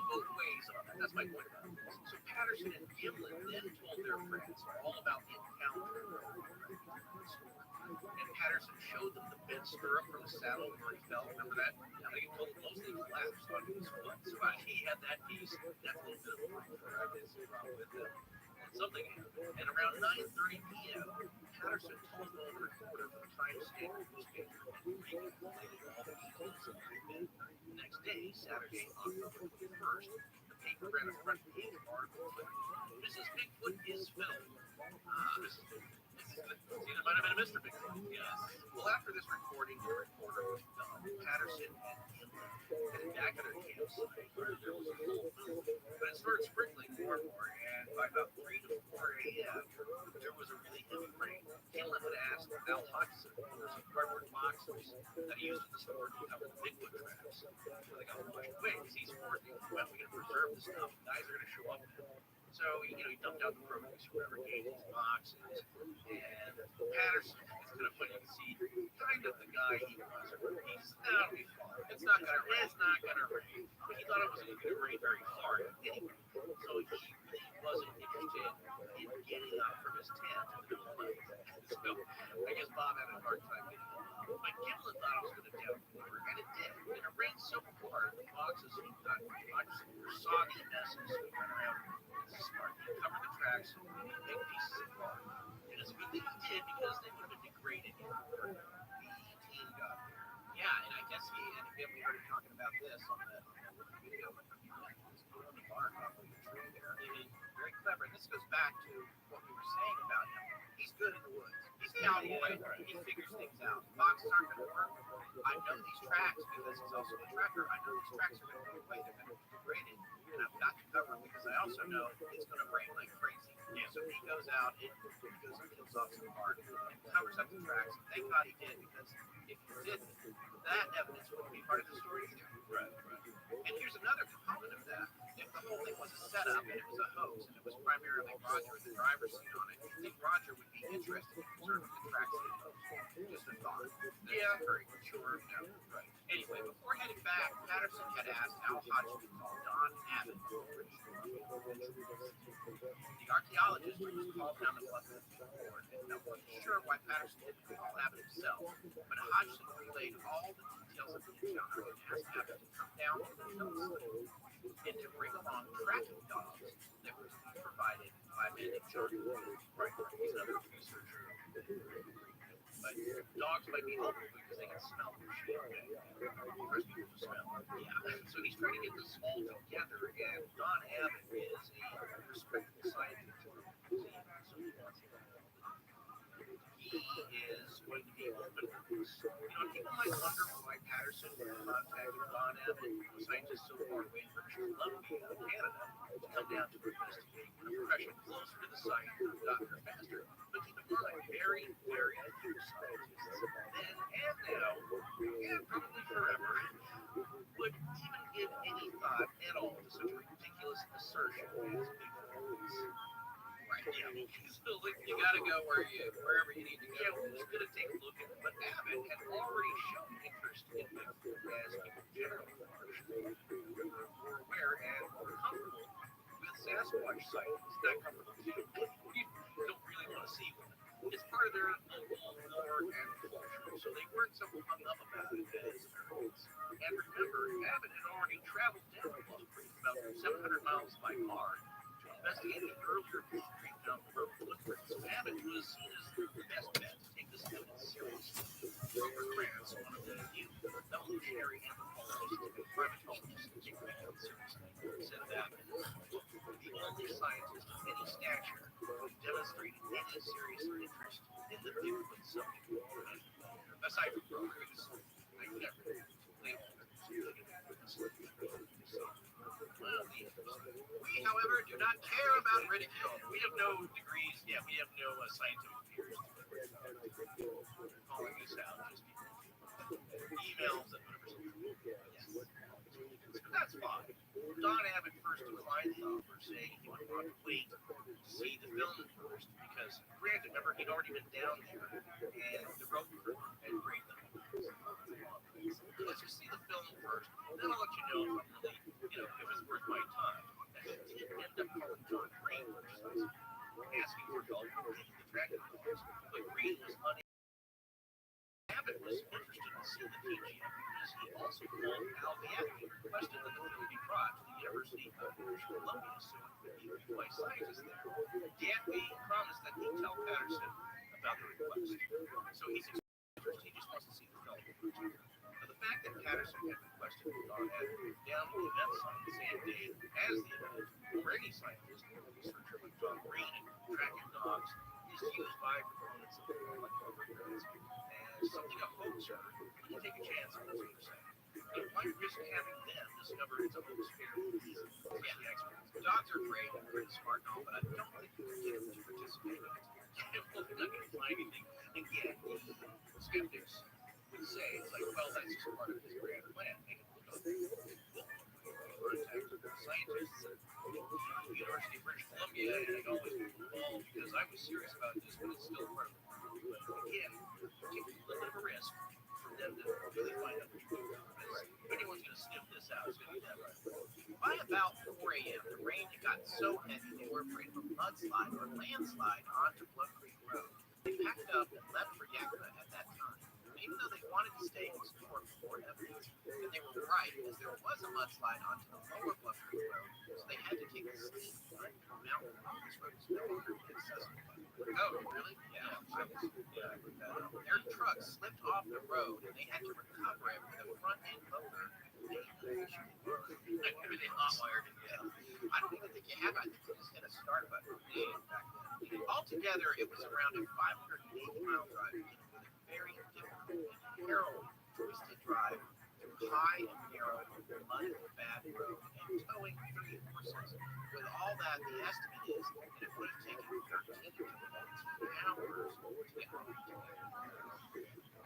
both ways on that. That's my point about it. So Patterson and Gimlin then told their friends all about the encounter and Patterson showed them the bent stirrup from the saddle where he fell. Remember that? I think he told them those things collapsed on his foot. So he had that piece. That's a little bit of proof for his problem with them. And something happened. And around 9:30 p.m., Patterson told the reporter for the Times Standard newspaper and related all the details of the event. The next day, Saturday, October 1st, the paper ran a front page article titled, Mrs. Bigfoot is filmed. Mrs. Bigfoot. It might have been a Mr. Bigfoot. Yes. Well, after this recording, the reporter was Patterson and Gimlin headed back to their campsite where there was a full moon. But it started sprinkling more and more, and by about 3 to 4 a.m., there was a really heavy rain. Gimlin had asked Al Hodgson for some cardboard boxes that he used at the store to cover the Bigfoot tracks. So they got a bunch of wigs. He's working. Well, we can preserve the stuff. Guys are going to show up now. So, he dumped out the produce or whatever, gave these boxes, and Patterson, it's kind of funny to see, kind of the guy he was. He's, that'll be fine. It's not gonna rain. But he thought it wasn't going to rain very hard anyway. So he really wasn't interested in getting up from his tent in the middle of the night. So I guess Bob had a hard time getting up. But Gimlin thought it was going to downpour, and it did. And it rained so hard, the boxes got were soggy messes that went around. Smart. He covered the tracks with big pieces of bark. And it's a good thing he did because they would have been degraded before the team got there. Yeah, and I guess and again, we heard him talking about this on the video. He's pulling the bark off of the tree there. Very clever. And this goes back to what we were saying about him. He's good in the woods. He's cowboy. He figures things out. Boxes aren't going to work. I know these tracks because he's also a tracker. I know these tracks are going to go away. They're going to be degraded. And I've got to cover them because I also know it's going to rain like crazy. Yeah. So he goes out, he goes and kills off some bark and covers up the tracks. Thank God he did, because if he didn't, that evidence wouldn't be part of the story either. Right. And here's another component of that. If the whole thing was a setup and it was a hoax and it was primarily Roger with the driver's seat on it, I think Roger would be interested in preserving the tracks of the hoax. Just a thought. Yeah, very sure. No. Right. Anyway, before heading back, Patterson had asked Al Hodgson to call Don Abbott over at the archaeologist who was called down to Bluffton before and wasn't sure why Patterson didn't call Abbott himself, but Hodgson relayed all the details of the encounter and asked Abbott to come down to the hillside and to bring along tracking dogs that were provided by a man named John. Right, he's another researcher. But dogs might be helpful because they can smell their shit. First people to smell. Yeah. So he's trying to get this all together, and Don Abbott is a respected scientist. He is going to be open to this. People might wonder why Patterson contacted Don Abbott, a scientist so far away in British Columbia, Canada, to come down to investigate a profession closer to the site could have gotten her faster. But keep in mind, very, very few scientists then and now, and probably forever, would even give any thought at all to such a ridiculous assertion as Bigfoot. Right, yeah. So you gotta go wherever you need to go. Who's gonna take a look at it? But Abbott had already shown interest in Bigfoot as people generally were aware and were comfortable with Sasquatch sightings. Not comfortable too. You don't really want to see one. It's part of their more so hung up about it as Americans. And remember, Abbott had already traveled down Bluff Creek about 700 miles by car to investigate the earlier Bluff Creek down the road footprint. So Abbott was seen as the best bet to take this evidence seriously. Robert Krantz, one of the few evolutionary anthropologists and primatologists to take the evidence seriously, said that the only scientist of any stature who demonstrated any serious interest in the Bigfoot subject. Aside from Grover, I never believed we, however, do not care about ridicule. We have no degrees. Yeah, we have no scientific peers. Calling this out, just emails and whatever. Yes. But that's fine. Don Abbott first declined the offer, saying he would want to wait to see the film first, because granted, remember, he'd already been down there, and the road crew had great them. Let's just see the film first, then I'll let you know if I'm really, if it's worth my time. And he did end up calling John Green, asking for help with the tracking dogs, but Green was unable. Abbott was interested in seeing the TGM because he also called Al Viadne and requested that the film be brought to the University of British Columbia so it could be reviewed by scientists there. Viadne promised that he'd tell Patterson about the request. So he's interested, he just wants to see the film. Now, the fact that Patterson had requested that Don Abbott down to the event site the same day as the event, or any scientist or researcher like John Green and tracking dogs, is used by proponents of the like something a hoaxer wouldn't take a chance on, that's what they're saying. It might risk having them discover it's a hoax fairly easily. Yeah, the experts. Dogs are great and pretty smart and all, but I don't think you can get them to participate in it. Well, they're not going to find anything. And yet, skeptics would say, it's like, well, that's just part of his grand plan. Make it look up. Contacted scientists at the University of British Columbia, and it always was involved because I was serious about this, but it's still part of it. Again, take a little bit of a risk for them to really find out the truth. If anyone's going to sniff this out, it's going to be that right. By about 4 a.m., the rain had gotten so heavy they were afraid of a mudslide or landslide onto Bluff Creek Road. They packed up and left for Yakima at that time. Even though they wanted to stay and explore more evidence, and they were right, as there was a mudslide onto the lower Bluff Creek Road, so they had to take a steep mountain. This road is no longer accessible. Oh, really? Yeah. Their truck slipped off the road, and they had to recover it with a front end loader. Everything hot wired. Yeah. I don't even think you have. I think you just hit a start button. Altogether, it was around a 580-mile drive, with a very difficult and narrow, twisted drive through high and narrow, mud and bad road, and towing 3 horses. With all that, the estimate is that it would have taken 13 to 14 hours to get home.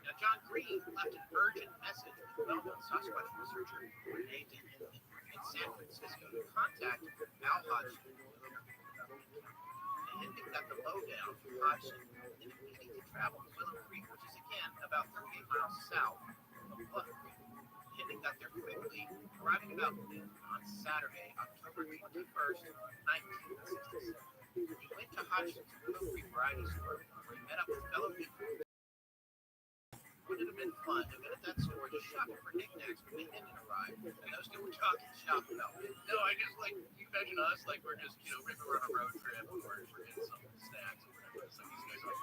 Now, John Green left an urgent message with well-known Sasquatch researcher Renee in San Francisco to contact Al Hodgson. And they got the lowdown from Hodgson and immediately traveled to Willow Creek, which is again about 38 miles south of Bluff Creek. Hinton got there quickly, arriving about noon on Saturday, October 21st, 1967. He went to Hodgson's Willow Creek variety store, where he met up with fellow people. Wouldn't it have been fun to visit that store just shopping for knickknacks when Hinton arrived, and those two were talking shop about it. No, I guess, like, you imagine us, like, we're just, maybe we're on a road trip, or we're getting some snacks, or whatever. So these guys are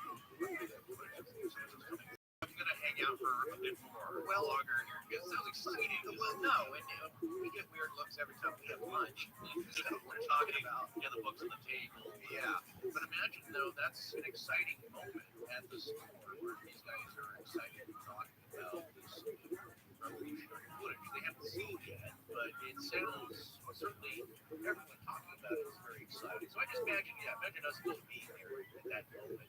I'm going to hang out for a bit more, longer here. It sounds exciting. Well, no, and we get weird looks every time we have lunch. We're talking about, the books on the table. Yeah. But imagine, though, that's an exciting moment at the store where these guys are excited to talk about this revolutionary footage. They haven't seen it yet, but it sounds, certainly, everyone talking about it is very exciting. So I just imagine us just being there at that moment,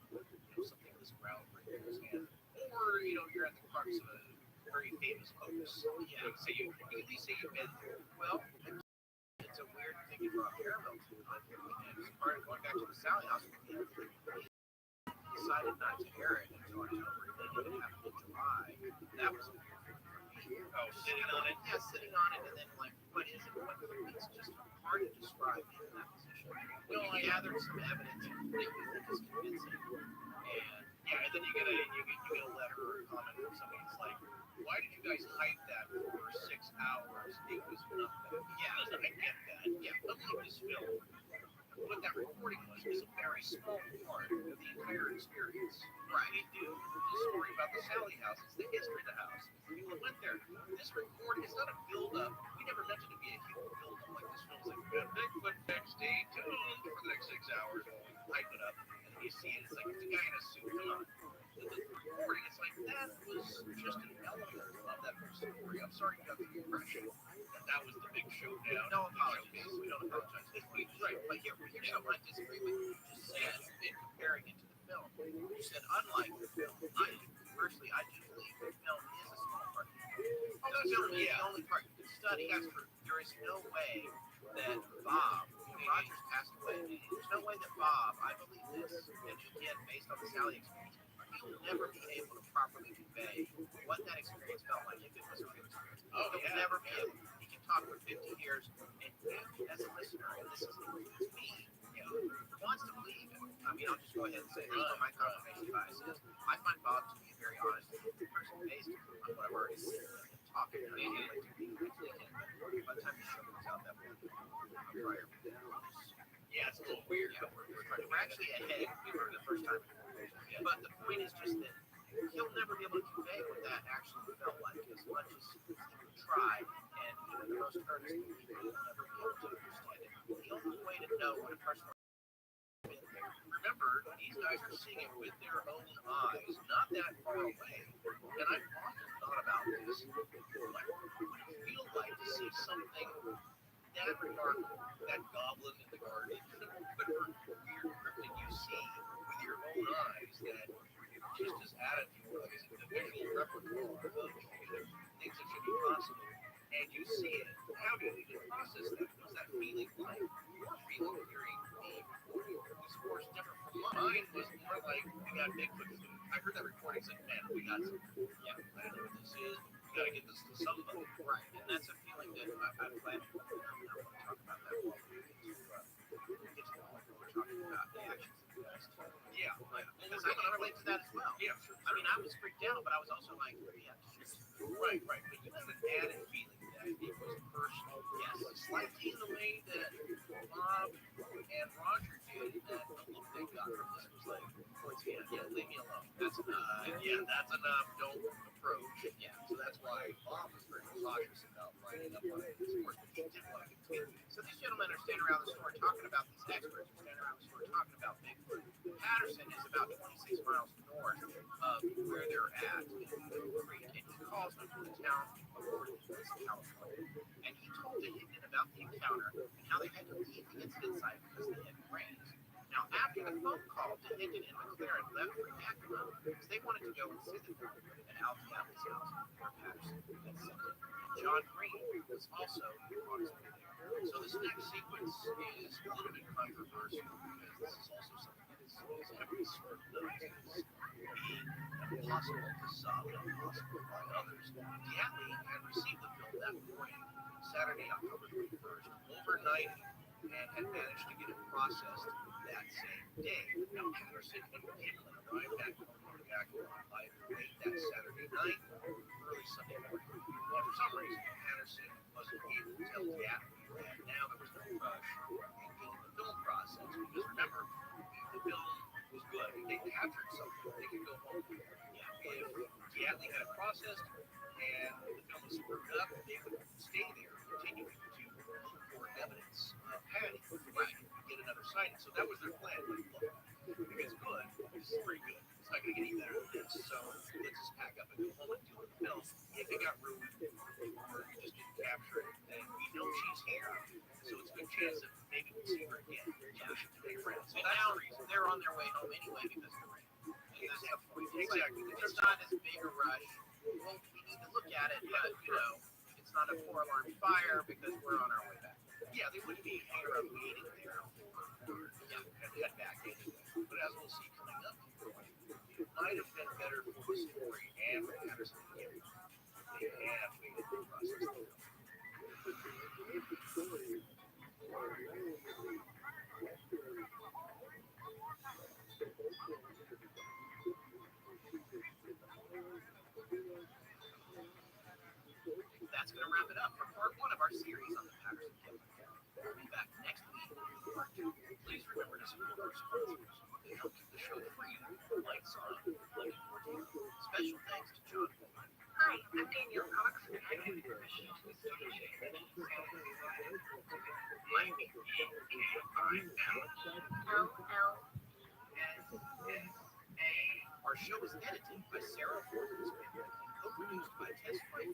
something this groundbreaking was happening. Or, you're at the crux of a very famous hoax. Yeah. So you at least say you've been there. Well, it's a weird thing to draw parallels to. And as part of going back to the Sally House, we decided not to air it until October. It happened in July. That was a weird thing for me. Oh, sitting on it? Yeah, sitting on it, and then, like, what is it? It's just hard to describe in that position. I gathered some evidence that you think is convincing. And And then you get a letter or a comment from somebody that's like, why did you guys hype that for 6 hours? It was nothing. Yeah, I get that. Yeah, but look, this film, what that recording was a very small part of the entire experience. Right. They do the story about the Sally house. It's the history of the house. People that went there. This recording is not a build-up. We never meant it to be a huge build-up. Like this film's like, Bigfoot next, stay tuned for the next 6 hours. Hype it up. And then you see it. It's like, it's a guy in a suit. Come on. The recording, it's like, that was just an element of that whole story. I'm sorry you got the impression that was the big showdown. No apologies. We don't apologize. Right, but here's something I disagree with you just said in comparing it to the film. You said, unlike the film, personally, I do believe the film is a small part of the film. Oh, the film is the only part you can study. That's true. There is no way that Bob, Rogers passed away. There's no way that Bob, I believe this, and again, based on the Sally experience, he'll never be able to properly convey what that experience felt like if it was a real experience. Oh, he'll never be able. He can talk for 50 years, and you, as a listener, and this is me, wants to believe it. I mean, I'll just go ahead and say this is what my confirmation bias is. I find Bob to be a very honest person based on what I've already seen him talking. I mean, like to be actually him, but by the time the show comes out, that will be prior. Yeah, it's a little weird. Yeah, we're actually ahead. We were the first time. Yeah. But the point is just that he'll never be able to convey what that actually felt like as much as he would try, and even the most earnest people will never be able to understand it. The only way to know what a person remember, these guys are seeing it with their own eyes, not that far away. And I've often thought about this. What would it feel like to see something that remarkable, that goblin in the garden, whatever weird cryptid you see with your own eyes, that just as additive as the visual repertoire of things that should be possible, and you see it. How did you process that? Was that feeling like your feeling hearing me recording? Was of course different from mine. Was more like we got Bigfoot food. I heard that recording said, man, we got some. Yeah, I don't know what this is. We got to get this to somebody. Right, and that's a feeling that I'm glad you talk about that. While we get to the point where we're talking about the actions of the guys. Yeah, because I can relate to that as well. Yeah, sure. I mean, I was freaked out, but I was also like, yeah, right. But you have an added feeling that it was personal. Yes, slightly in the way that Bob and Roger did, that the look they got from this was like, yeah, leave me alone. That's enough. Yeah, that's enough. Don't approach. Yeah, so that's why Bob was very cautious about lining up on this course, but he didn't want to continue. So these gentlemen are standing around the store talking about these experts. Are standing around the store talking about Bigfoot. Patterson is about 26 miles north of where they're at in the creek, and he calls them from the town of Orleans, California. And he told the Indian about the encounter and how they had to leave the incident site because they had rains. Now, after the phone call, Hinton and McLaren left for Yakima because they wanted to go and see the film at Alfie's house where Patterson had sent it. John Green was also on his way there. So this next sequence is a little bit controversial because this is also something that is heavily scrutinized as being impossible to solve and impossible by others. Diatley had received the film that morning, Saturday, October 21st, overnight, and had managed to get it processed that same day. Now, Patterson and Hinton arrived back home in Yakima by late that Saturday night, early Sunday morning. Well, for some reason, Patterson wasn't able to tell Diatley that now there was no rush in getting the film process. Because remember, the film was good. They captured something. They could go home. Yeah, if Diatley had it processed and the film was screwed up, they would stay there, continuing to look for evidence of Patty, right, get another sighting. So that was their plan. Like, look, if it's good, this is pretty good. It's not going to get any better than this. So let's just pack up and go home and deal with the film. If it got ruined or you just didn't capture it, then we know she's here. So it's a good chance that maybe we'll see her again. Yeah. Push it to make friends. So now they're on their way home anyway because of the rain. And that's the point. Exactly. Like, it's not as big a rush. Well, we need to look at it, but it's not a 4-alarm fire because we're on our way back. Yeah, they wouldn't be here of meeting there and head back anyway. But as we'll see coming up, it might have been better for the story and for Patterson to get it. They have waited to process the film. part one of our series on the Patterson Kit. We'll be back next week with part two. Please remember to support our sponsors. They help keep the show free, like Sarah, like Forty. Special thanks to John. Hi, I'm Danielle Cox, and I'm in the mission to associate Our show is edited by Sarah Fortens and co-produced by Tess Frank.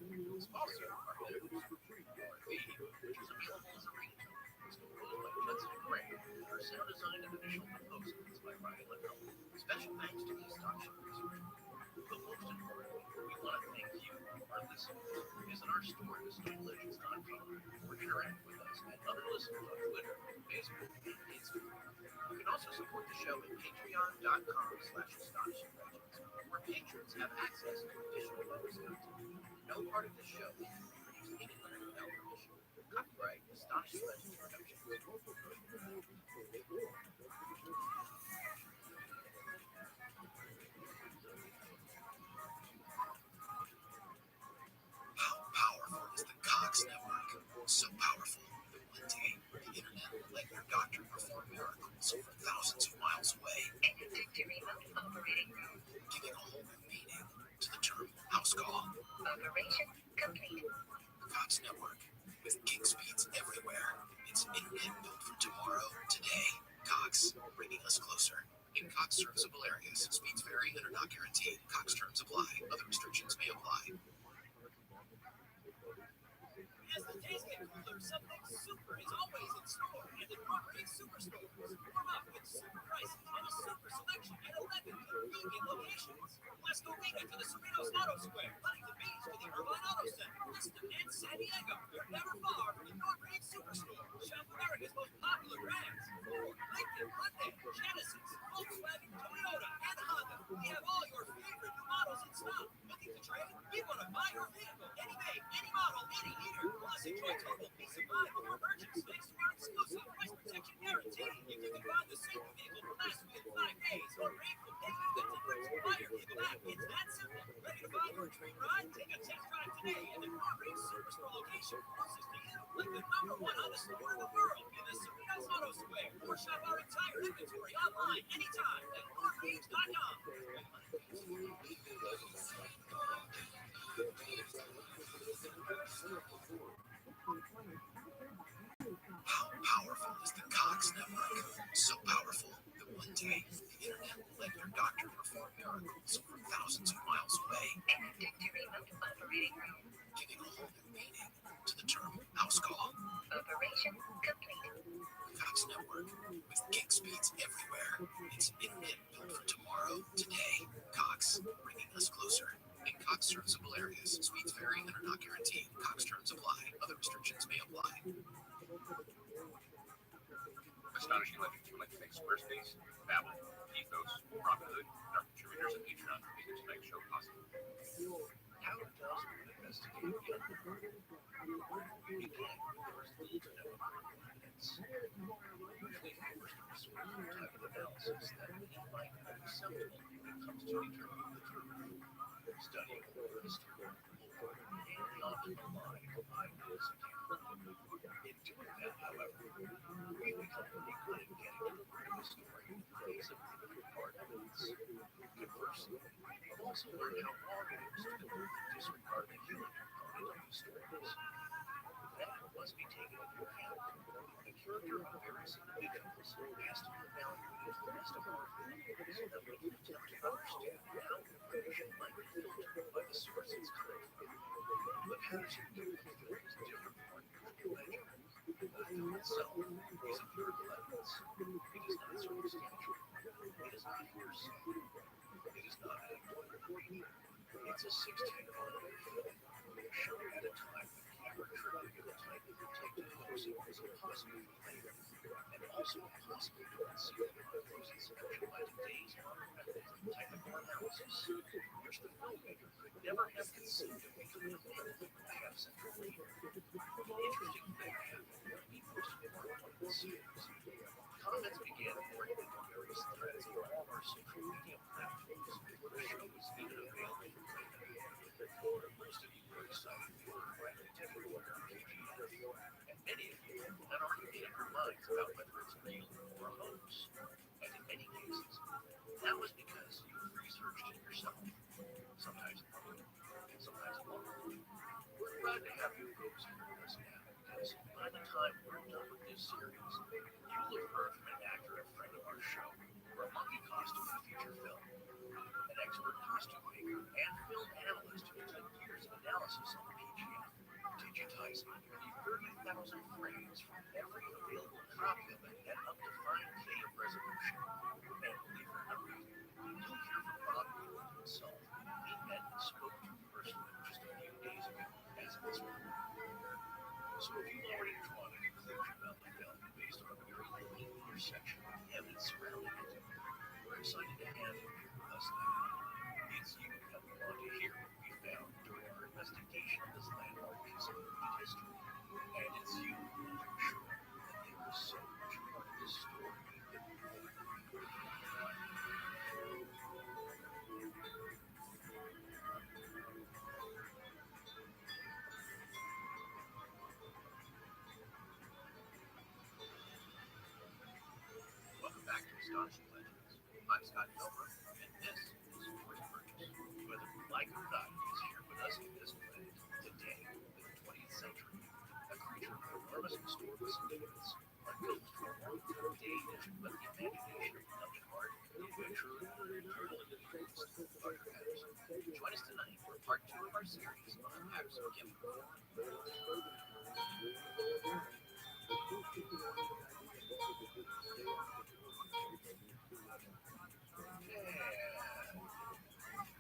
Also, our head host, ROTHSCHILD, which is available as a ringtone. It's composed by Judson Gray. Our sound design and initial composers by Ryan Liddell. Special thanks to East Research. But most importantly, we want to thank you, our listeners. Visit our store at AstonedLegends.com or interact with us and other listeners on Twitter, Facebook, and Instagram. You can also support the show at patreon.com/astonishinglegends, where patrons have access to additional bonus content. No part of the show is produced anywhere without permission. Copyright Astonishing Legends Productions. How powerful is the Cox Network? So powerful that one day the internet will let your doctor perform miracles over thousands of miles away, connected to remote operating room. giving a whole new meaning to the term house call. Operation complete. The Cox Network, with gig speeds everywhere. It's internet built for tomorrow, today. Cox, bringing us closer. In Cox serviceable areas, speeds vary and are not guaranteed. Cox terms apply. Other restrictions may apply. As the days get cooler, something super is always in store at the Northridge Superstore. Warm up with super prices and a super selection at 11 convenient locations. West Covina to the Cerritos Auto Square, Huntington Beach to the Irvine Auto Center, Vista and San Diego. You're never far from the Northridge Superstore. Shop America's most popular brands: Ford, Lincoln, Hyundai, Genesis, Volkswagen, Toyota, and Honda. We have all your favorite new models in stock. Looking to trade? We want to buy your vehicle. Any make, any model, any year. Plus, enjoy total peace of mind with our purchase thanks to our exclusive price protection guarantee. If you can find the same vehicle from last week in 5 days, or rate will pay you the difference. Buy your vehicle back. It's that simple. Ready to buy your dream ride? Take a test drive today at the Northridge Superstore location closest to you. Like the #1 Honda store in the world in the Cerritos Auto Square. Or shop our entire inventory online anytime at northridge.com. How powerful is the Cox Network? So powerful that one day the internet will let your doctor perform miracles over thousands of miles away, Connected to remote operating room. giving a whole new meaning to the term house call. Operation complete. Cox Network, with gig speeds everywhere. It's internet built for tomorrow, today. Cox, bringing us closer. In Cox serviceable areas, speeds vary and are not guaranteed. Cox terms apply. Other restrictions may apply. Astonishing Legends would like to thank Squarespace, Babel, Ethos, Robinhood, and our contributors at Patreon for making tonight's show possible. How does an investigative get the murder? You can't first need to know evidence. Usually, first of a certain type of analysis that you might be acceptable when it comes to determining the truth. Studying oral history, and the often relied ideas of human. In doing that, however, we become pretty good at getting to the root of the story in the face of difficult arguments. Conversely, I've also learned how wrong it is to disregard the human component of these stories. That must be taken into account. The character of various individuals has to be evaluated as the rest of our so that we can attempt to understand how information might be filtered by the source it's coming from. But Patterson Kit is different from our usual measure. The film itself is empirical evidence. It is not circumstantial. It is not hearsay. It is not anecdotal. It's a 16-millimeter film, shown at a time when camera trickery of the type that would take to closing was impossible for later, and also impossible to conceal on closing selection by today's modern methods of technical analysis, which the filmmaker could never have conceived of making a minute and a half central later. An interesting thing happened when we posted part one of the series. Comments began pouring into various threads on all of our social media platforms. The show was even available for playback. Most of you were excited for the technical KG about whether it's real or a hoax. And in many cases, that was because you've researched it yourself, sometimes alone, and sometimes alone. We're glad to have you folks here with us now, because by the time we're done with this series, you will have heard from an actor and friend of our show, or a monkey costume feature film, an expert costume maker, and film analyst who took years of analysis on the PGF, digitizing nearly 30,000 frames from every available copy of it at up to 5K of resolution. And believe it or not, you'll hear from Bob Newland himself, who we met and spoke to personally just a few days ago as of this recording. So if you've already drawn a conclusion about the film based on the very unique intersection of the evidence surrounding it, we're excited to have you here with us now. It's you that we want to hear what we found during our investigation of this landmark piece of movie history. And it's you who will ensure that there is so much more to this story than we thought. Welcome back to Astonishing Legends. I'm Scott Milgram, and this is Force Purchase. Whether we like it or not, he's here with us in this planet today in the 20th century. A creature of enormous historical significance, a ghost from a long day that should let the imagination of nothing hard, adventurer, brutal individualist, Roger Patterson. Join us tonight for part 2 of our series on Patterson Gimmick.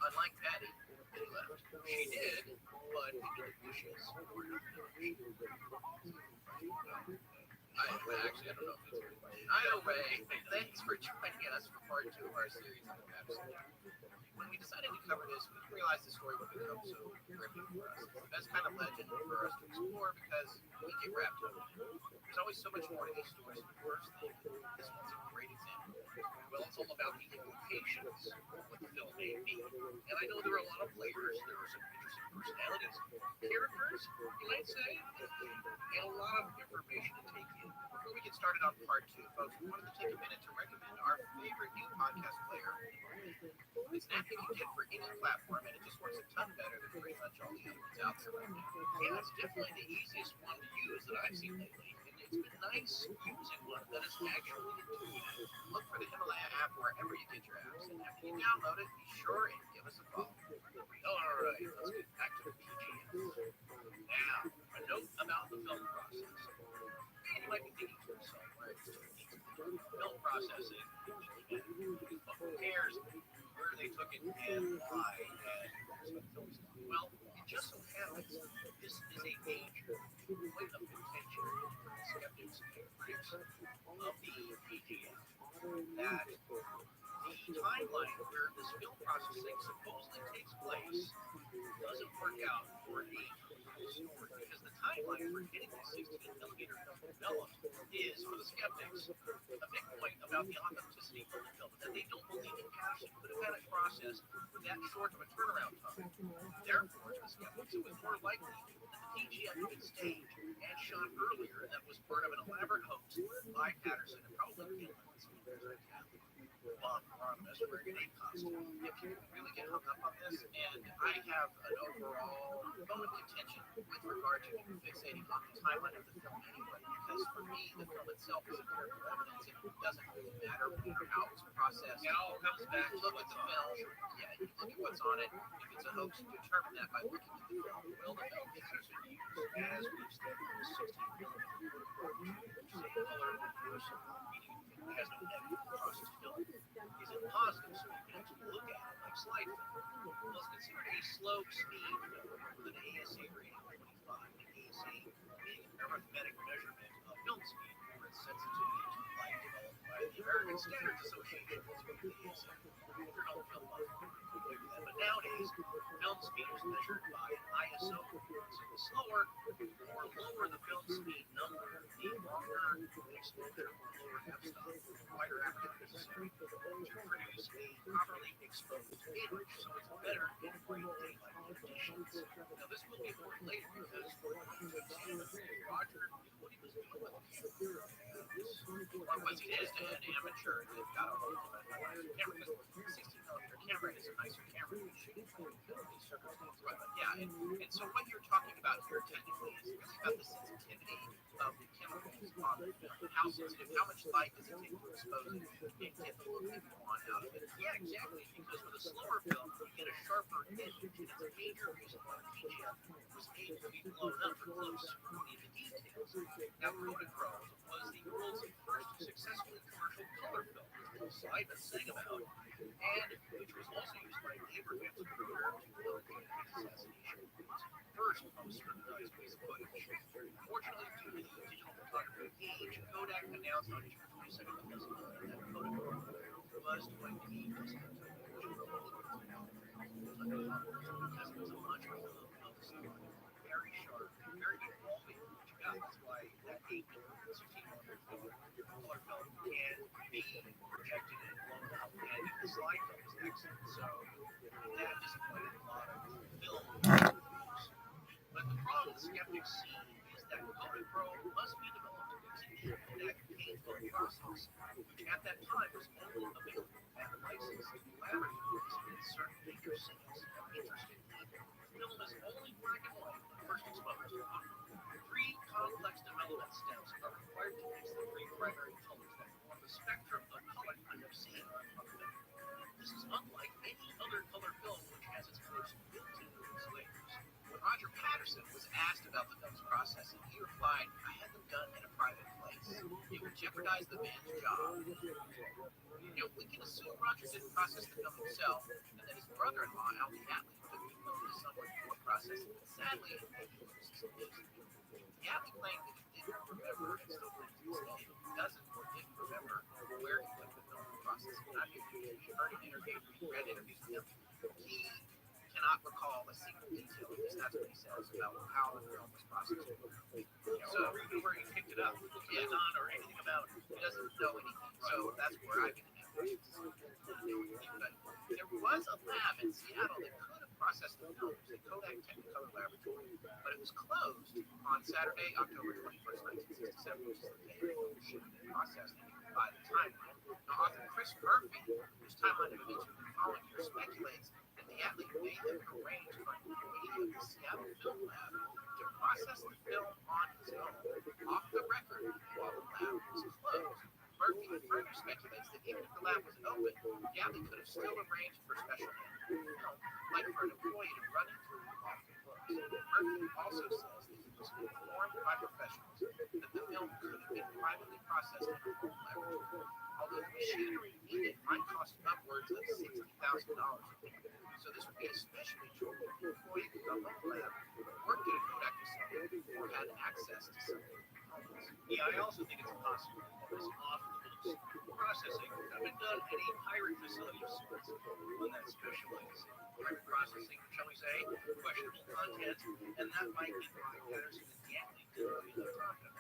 Unlike Patty, they left. She did, but into the bushes or not finished. Actually, I don't know if it's either way. Thanks for joining us for part 2 of our series on the Patterson. When we decided to cover this, we realized the story would become so gripping for us. It's the best kind of legend for us to explore because we get wrapped up in it. There's always so much more to these stories than the first thing. This one's a great example. Well, it's all about the implications of what the film may be. And I know there are a lot of players, there are some interesting personalities, characters, you might say, and a lot of information to take in. Before we get started on part 2, folks, we wanted to take a minute to recommend our favorite new podcast player. It's an app you can get for any platform, and it just works a ton better than pretty much all the other ones out there right now. Yeah, it's definitely the easiest one to use that I've seen lately, and it's been nice using one that is actually intuitive. Look for the Himalaya app wherever you get your apps, and after you download it, be sure and give us a follow. Alright, let's get back to the PGF. Now, a note about the film process. And you might be thinking to yourself, where it's film processing, but who cares where they took it and why and film stuff? Well, it just so happens this is a major point of contention between skeptics and critics of the PGF. That the timeline where this film processing supposedly takes place doesn't work out for the story, because the timeline for getting the 16mm film developed is, for the skeptics, a big point about the authenticity of the film, that they don't believe it actually could have had it processed with that short of a turnaround time. Therefore, to the skeptics, it was more likely that the PGF had been staged and shot earlier, and that was part of an elaborate hoax by Patterson and probably Bob Hieronymus wearing an ape costume. Yeah, people really get hung up on this, and I have an overall bone of contention with regard to fixating on the timeline of the film anyway, because for me, the film itself is empirical evidence, and it doesn't really matter how it's processed. It all comes back to look at the film. Yeah, you look at what's on it. If it's a hoax, you determine that by looking at the film. Will the film Patterson use, as we've stated, the 16mm approach, which is a color reversal, meaning it has no negative processed film. Is it positive, so you can actually look at it like slide film? Well, it's considered a slow speed film with an ASA rating of 25. An ASA being an arithmetic measurement of film speed, or its sensitivity to light developed by the American Standards Association. That's what the ASA. If you're not a film buff, but nowadays, film speed is measured by an ISO. So the slower or lower the film speed number, the longer exposure or lower f-stop, the wider aperture necessary to produce a properly exposed image, so it's better in bright daylight conditions. Now, this will be important later, because Roger, what he was Well, what's it is to an amateur, they've got a hold of a nicer camera because 16 millimeter camera is a nicer camera to shoot in these circumstances. But yeah, and so what you're talking about here technically is really about the sensitivity of the chemicals on the film. How sensitive, how much light does it take to expose it and get the look that you want out of it? Yeah, exactly. Because with a slower film, you get a sharper edge, and it's a major reason why PGF was able to be blown up for close scrutiny of the details. Now, Kodachrome was the world's first successfully commercial color film, which I've been saying about, and which was also used by Abraham's career to locate assassination its first most scrutinized piece of footage. Unfortunately, due to the digital photography age, Kodak announced on June 22nd, 2009 that Kodachrome was going to be discontinued. Because it was a much more very sharp, very good quality of what you got. That's why that 8 millimeter, 16 millimeter color film can be projected and blown up, and the slide film is excellent. So that disappointed a lot of film reviewers. But the problem the skeptics see is that Kodachrome must be developed using the Kodak paintful process, which at that time was only available at licensed laboratories in certain major cities. Interestingly, film is only black and white when first exposed. 3 complex development steps are required to mix the 3 primary colors that form the spectrum of color kind of seen on film. This is unlike any other color film which has its first built-in layers. When Roger Patterson was asked about the film's processing, he replied, "I had them done in a private place. It would jeopardize the man's job." We can assume Roger didn't process the film himself, and that his brother-in-law, Alvin Yatley, took the film to someone for processing. Sadly, he loses some days. Yatley claimed that he didn't remember, and still claims to this day, he doesn't or didn't remember where he took the film for processing. Not if he heard an interview, he read interviews with him. He cannot recall a single detail, at least that's what he says, about how the film was processed. So even where he picked it up, yeah, not or anything about it, he doesn't know anything. So that's where I get the questions. But there was a lab in Seattle that could have processed the film, the Kodak Technicolor Laboratory, but it was closed on Saturday, October 21st, 1967, which is the day the film should have been processed by the timeline. Now, author Chris Murphy, whose timeline of events we've been following here, speculates that the athlete may have arranged for an employee of the Seattle Film Lab to process the film on his own, off the record, while the lab was closed. Murphy further speculates that even if the lab was open, Yatley could have still arranged for special film, like for an employee to run it through off the books. Murphy also says that he was informed by professionals that the film could have been privately processed in a home laboratory, although the machinery needed might cost upwards of $60,000. So this would be especially true if the employee of the home lab worked at a Kodak facility or had access to some components. Yeah, I also think it's possible that this off-the-books processing could have been done at a pirate facility of sorts, one that specializes in private processing, shall we say, questionable content, and that might be why Patterson and Yatley didn't feel confident.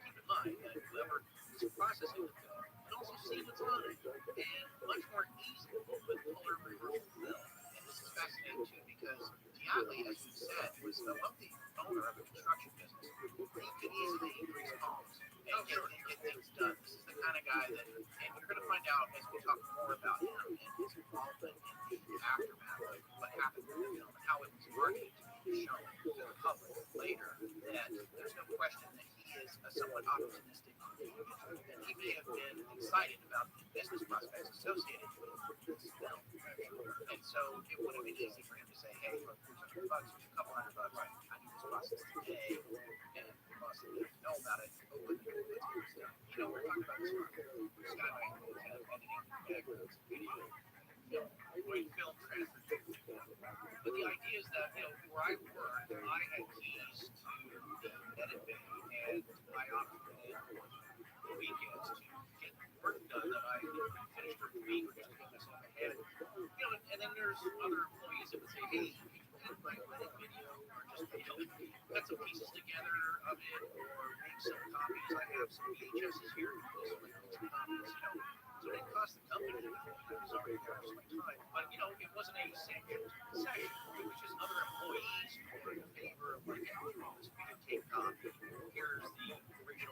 Keep in mind that whoever is processing the film can also see what's on it, and much more easily with color reversal film. And this is fascinating too because Yatley, as we said, was a wealthy owner of a construction business. He could easily increase homes and get things done. This is the kind of guy that, and you're going to find out as we talk more about him and his involvement in the aftermath of what happened with the film and how it was marketed to be shown to the public later, that there's no question that he is a somewhat optimistic individual, and he may have been excited about the business prospects associated with this film. And so it would have been easy for him to say, "Hey, look, $200, a couple $100, I need this process today," and the boss didn't have to know about it. Oh, but we're talking about this skydiving, editing, video, film transfer. But the idea is that, where I worked, I had keys to the edit bay, and I often went in on weekends to get work done that I finished for the week or just to get myself ahead. And then there's other employees that would say, "Hey, can you edit my wedding video, or just, put some pieces together of it, or make some copies. I have some VHSs here, some copies, So it didn't cost the company anything. It was already there for some time. But, it wasn't a sanctioned session. It was just other employees who were in favor of, like, "Hey, this videotape copy. Here's the original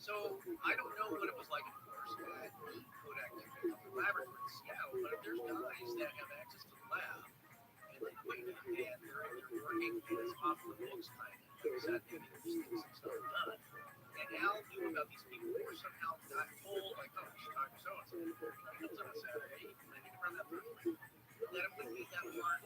So I don't know what it was like, of course, at Kodak Technical Laboratory in Seattle, but if there's guys that have access to the lab and they quit it and they're working as off the books kind of, like I said, maybe they're just getting some stuff done. And Al knew about these people or somehow got told, like, oh, you should talk to so and so. He comes on a Saturday, and I need to run that through. Let him complete that work.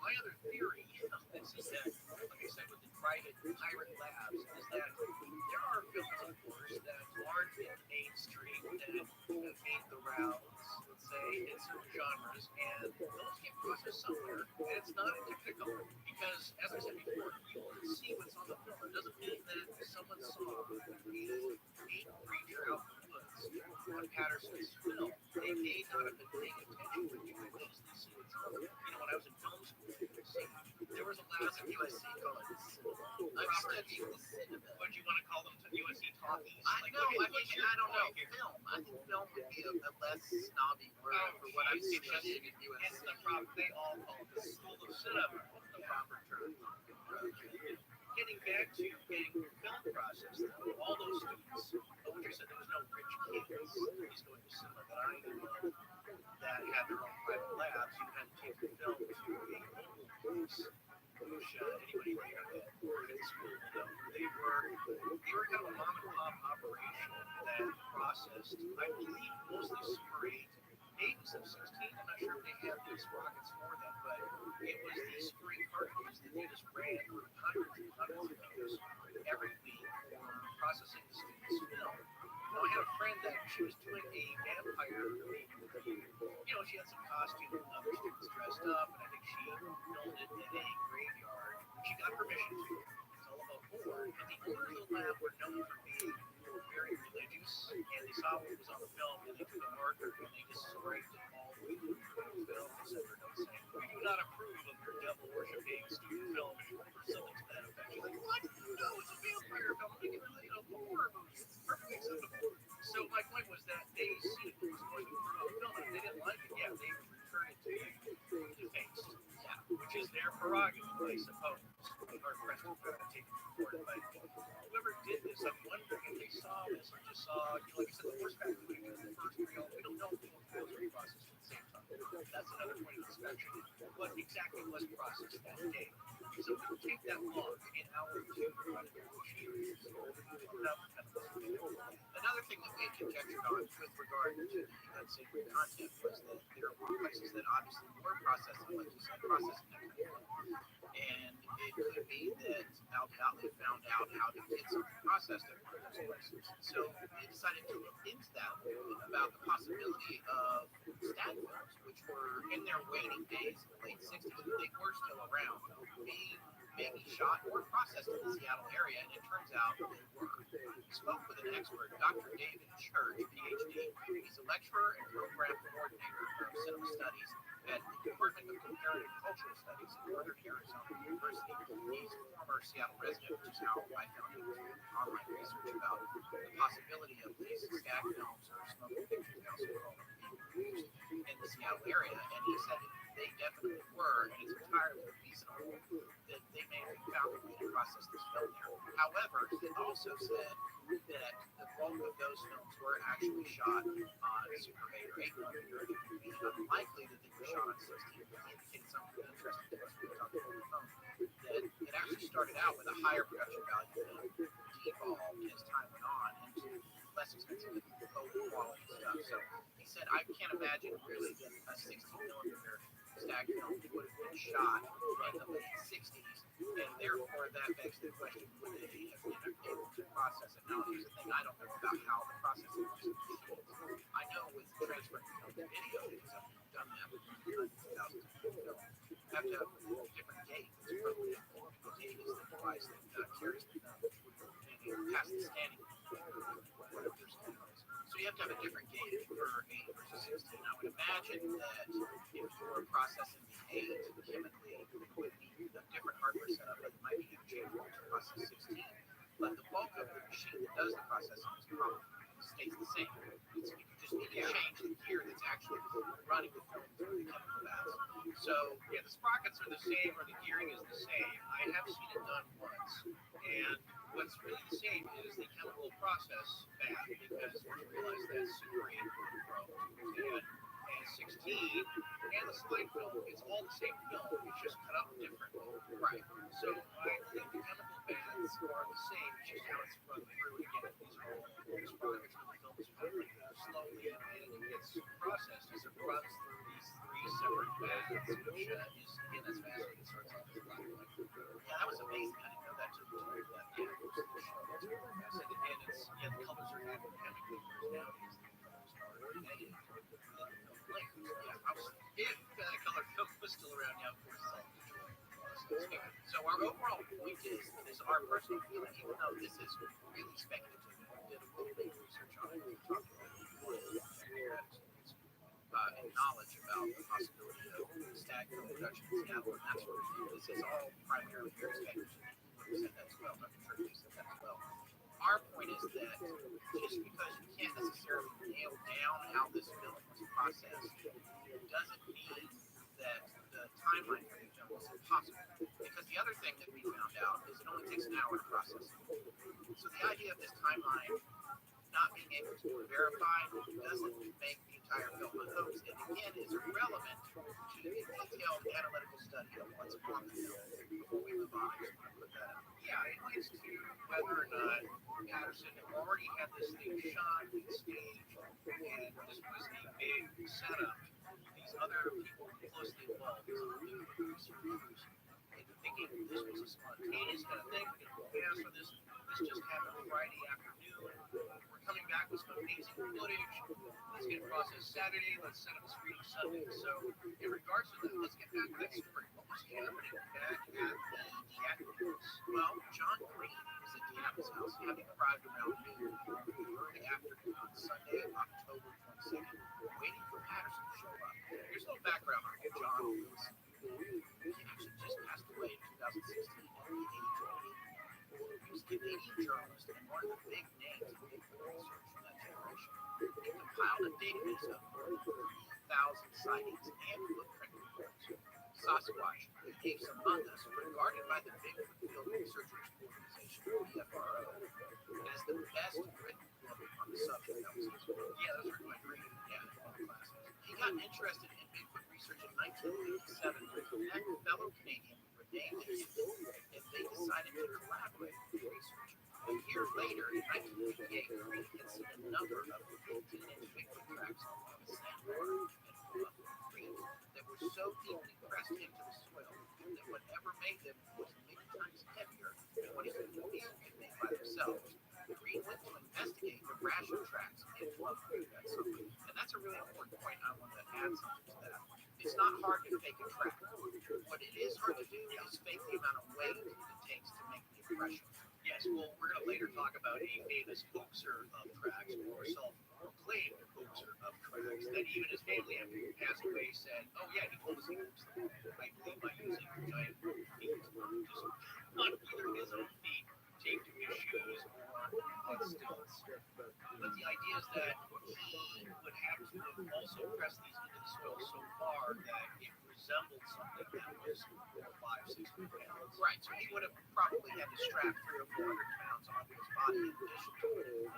My other theory of this is that, like I said, with the private pirate labs, is that there are films, of course, that aren't in mainstream, that have made the rounds, let's say, in certain genres, and those get processed somewhere, and it's not in Technicolor. Because, as I said before, you can see what's on the film. It doesn't mean that someone saw a meat creature out in the woods on Patterson's film. They may not have been paying attention, but you can easily see what's on it. You know, when I was in film school, there was a class at USC called the cinema. I'm studying the cinema. What do you want to call them? USC talkies? I don't know. Film. I think film would be a less snobby word for what I'm studying at USC. It's the proper. They all call it the school of cinema. The proper term. Getting back to getting film process, though, all those students, what you said, there was no rich kids who's going to cinema that I knew of that had their own private labs. You had to take your film to a local place, which anybody there that worked at school, you know, they were kind of a mom and pop operation that processed, I believe, mostly Super 8, maybe some 16. I'm not sure if they had these rockets for them, but it was these Super 8 cartridges that they just ran hundreds and hundreds of those every week for processing the students' film. Now, I had a friend that she was doing a vampire movie. You know, she had some costumes and other students dressed up, and I think she filmed it in a graveyard. She got permission to. It's all about horror. And the owners of the lab were known for being very religious, and they saw what was on the film, and they took a marker and they just scraped it all over the film. They said, for no saying, we do not approve of your devil worshiping student film, or something to that effect. She's like, what? No, it's a vampire film. I'm making a horror movie. It's perfectly acceptable. So my point was that they seen what was going through the film, and if they didn't like it, yeah, they would return it to taste. Yeah, which is their prerogative, I suppose. Our press would take it to court, but whoever did this, I'm wondering if they saw this or just saw, you know, like I said, the horse factory pictures, the first reel. We don't know if both reels were processed at the same time. That's another point of inspection. What exactly was processed that day? So it would take that long, an hour or two, to run it through machinery. Another thing that we conjectured on with regard to the unsavory content was that there were places that obviously were processing, like you said, processing everything. And it could be that Outlet found out how to get something processed at one of those places. So they decided to look into that a little bit about the possibility of stag films, which were in their waning days in the late 60s, but they were still around, being maybe shot or processed in the Seattle area, and it turns out they were. We spoke with an expert, Dr. David Church, PhD. He's a lecturer and program coordinator of cinema studies at the Department of Comparative Cultural Studies at Northern Arizona University. He's a former Seattle resident, which is how I found out through online research about the possibility of these stag films or smoking pictures, they also call them, being produced in the Seattle area. And he said they definitely were, and it's entirely reasonable that they may have found a way to process this film there. However, he also said that the bulk of those films were actually shot on Super 8 or 8 millimeter, and it would be unlikely that they were shot on 16. He indicated something interesting to us when we were talking on the phone, that it actually started out with a higher production value and devolved as time went on into less expensive photo quality stuff. So he said, I can't imagine really that a 16 millimeter stag film would have been shot in the late 60s, and therefore that begs the question, would they have been able to process it? Now, here's the thing, I don't know about how the processing was in the machines. I know with transferring film to video, because I've done that with hundreds of thousands of film, you have to have different gates. For example, the gate is the device that carries the film, and it passes the scanning, whatever their scanning is. So you have to have a different gate for 8 versus 16. I would imagine that if you were processing the 8 chemically, it would be a different hardware setup, but it might be interchangeable to process 16. But the bulk of the machine that does the processing is probably stays the same. You just need to change the gear that's actually running the film through the chemical baths. So yeah, the sprockets are the same or the gearing is the same. I have seen it done once, and what's really the same is the chemical process bad because once you realize that Supreme and A16 and the slide film, it's all the same film. It's just cut up differently. Right. So I think the chemical bands are the same. It's just how it's run through. Again, these are all sprockets and the film is running slowly and it gets processed as it runs through these three separate bands, which is again that's fascinating. It starts off as black and white. Yeah, that was amazing. I didn't know that took that. Yeah, it was the show. That's really fascinating. And it's the colors are handled chemically, whereas nowadays the colors are negative. Yeah, I was if color film was still around. Yeah, of course, it's all digital. So our overall point is our personal feeling, even though this is really speculative, we did a little bit of research on it. We talked about it before, and knowledge about the possibility of stag film production in Seattle, and that sort of thing. This is all primarily very speculative. You said that as well. Dr. Turkey said that as well. Our point is that just because you can't necessarily nail down how this film was processed doesn't mean that the timeline for the film is impossible. Because the other thing that we found out is it only takes an hour to process it. So the idea of this timeline not being able to verify doesn't make the entire film a hoax. And again, is irrelevant to the detailed analytical study of what's on the film. Before we move on, I just want to put that out. Yeah, it leads to whether or not Patterson already had this thing shot and staged, and this was a big setup. These other people closely involved, these other big producers, and thinking this was a spontaneous kind of thing. Yeah, so this just happened Friday afternoon. We're coming back with some amazing footage. Let's get processed Saturday. Let's set up a screening Sunday. So, in regards to that, let's get back to that story. What was happening back at the Diaconus? Well, John Green was at Diaconus' house, having arrived around noon early afternoon on Sunday, October 22nd, waiting for Patterson to show up. Here's a little background on who John was. He actually just passed away in 2016 at the age of 80. He was a Canadian journalist and one of the big names in Bigfoot research from that generation. He compiled a database of 3,000 sightings and footprint reports. Sasquatch, the apes among us, regarded by the Bigfoot Field Researchers Organization, BFRO, as the best written book on the subject. That was his book. Yeah, those are my reading. Yeah, classes. He got interested in Bigfoot research in 1987 to connect fellow Canadian Renee Gibson, and they decided to collaborate with research. A year later, in 1988, Green had seen a number of 15-inch Bigfoot tracks on the sandbar and Bluff Creek that were so deeply pressed into the soil that whatever made them was many times heavier than what even wheels could make by themselves. Green went to investigate the ration tracks in Bluff Creek that summer. And that's a really important point. I want to add something to that. It's not hard to fake a track. What it is hard to do is fake the amount of weight it takes to make the impression. Yes, well, we're going to later talk about a famous hoaxer of tracks, or self-proclaimed hoaxer of tracks, that even his family, after he passed away, said, oh yeah, he told us he hoaxed them. I believe by using giant feet, just on either his own feet, taped to his shoes, or on stilts. But the idea is that he would have to have also pressed these into the soil so far that it resembled something that was 5-6 pounds. Right, so he would have probably had to strap 300 or 400 pounds onto his body in addition to it.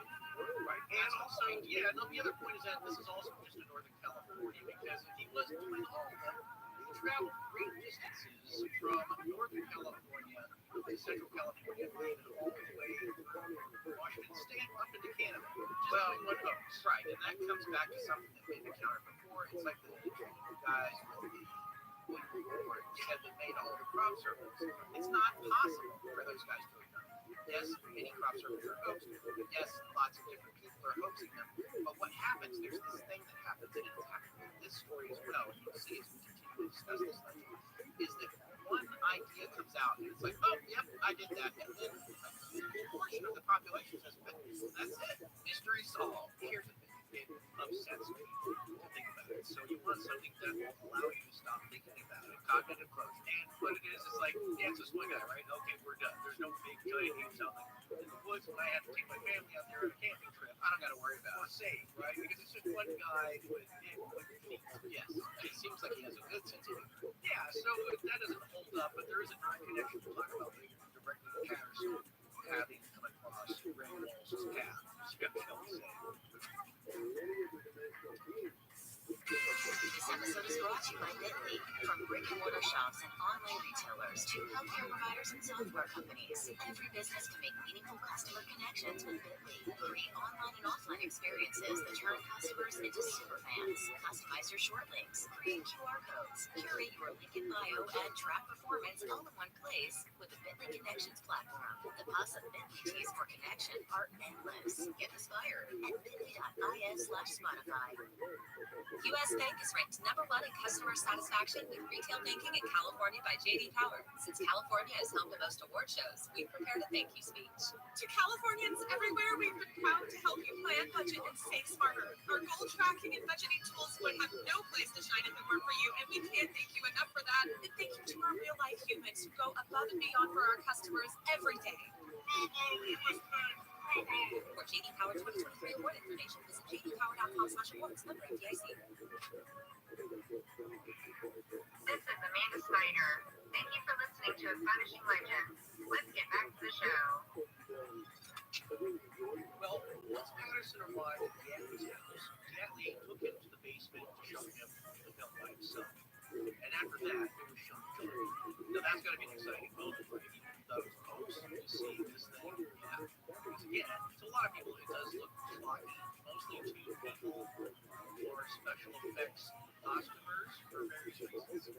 Right, and also, yeah, no, the other point is that this is also just in Northern California, because if he wasn't doing all of them, he traveled great distances from Northern California to Central California, and all the way through Washington State up into Canada. Well, one hoax, right, and that comes back to something that we've encountered before. It's like the guys with the said that made all the crop circles. It's not possible for those guys to have done. Yes, many crop circles are hoaxed. Yes, lots of different people are hoaxing them. But what happens, there's this thing that happens, and it's happened with this story as well, and you'll see as we continue to discuss this legend, is that one idea comes out, and it's like, oh, yep, I did that. And then a huge portion of the population says, that's it. Mystery solved. Here's the thing. It upsets me to think about it. So you want something that will allow you to stop thinking about it. Cognitive closure. And what it is like, yeah, it's just one guy, right? Okay, we're done. There's no big giant apes out there in the woods when I have to take my family out there on a camping trip. I don't got to worry about it. Safe, right? Because it's just one guy with feet. Yes, it seems like he has a good sense of humor. to you by Bitly. From brick-and-mortar shops and online retailers to healthcare providers and software companies, every business can make meaningful customer connections with Bitly. Create online and offline experiences that turn customers into superfans. Customize your short links, create QR codes, curate your link in bio, and track performance all in one place with the Bitly Connections platform. The possibilities for connection are endless. Get inspired at bit.ly/Spotify. U.S. Bank is ranked #1 in customer satisfaction with retail banking in California by J.D. Power. Since California is home to most award shows, we've prepared a thank you speech. To Californians everywhere, we've been proud to help you plan, budget, and save smarter. Our goal tracking and budgeting tools would have no place to shine if it weren't for you, and we can't thank you enough for that. And thank you to our real-life humans who go above and beyond for our customers every day. For J.D. Power 2023 award information, visit jdpower.com/awards. Member FDIC. This is Amanda Snyder. Thank you for listening to Astonishing Legends. Let's get back to the show. Well, once Patterson arrived at Gatley's house, Gatley took him to the basement to show him the film by himself. And after that, it was shown to him. Now that's got to be an exciting moment for him. You thought it was close to see this thing. Yeah. Because again, to a lot of people, it does look sloppy. Mostly to people for special effects costumers for various reasons.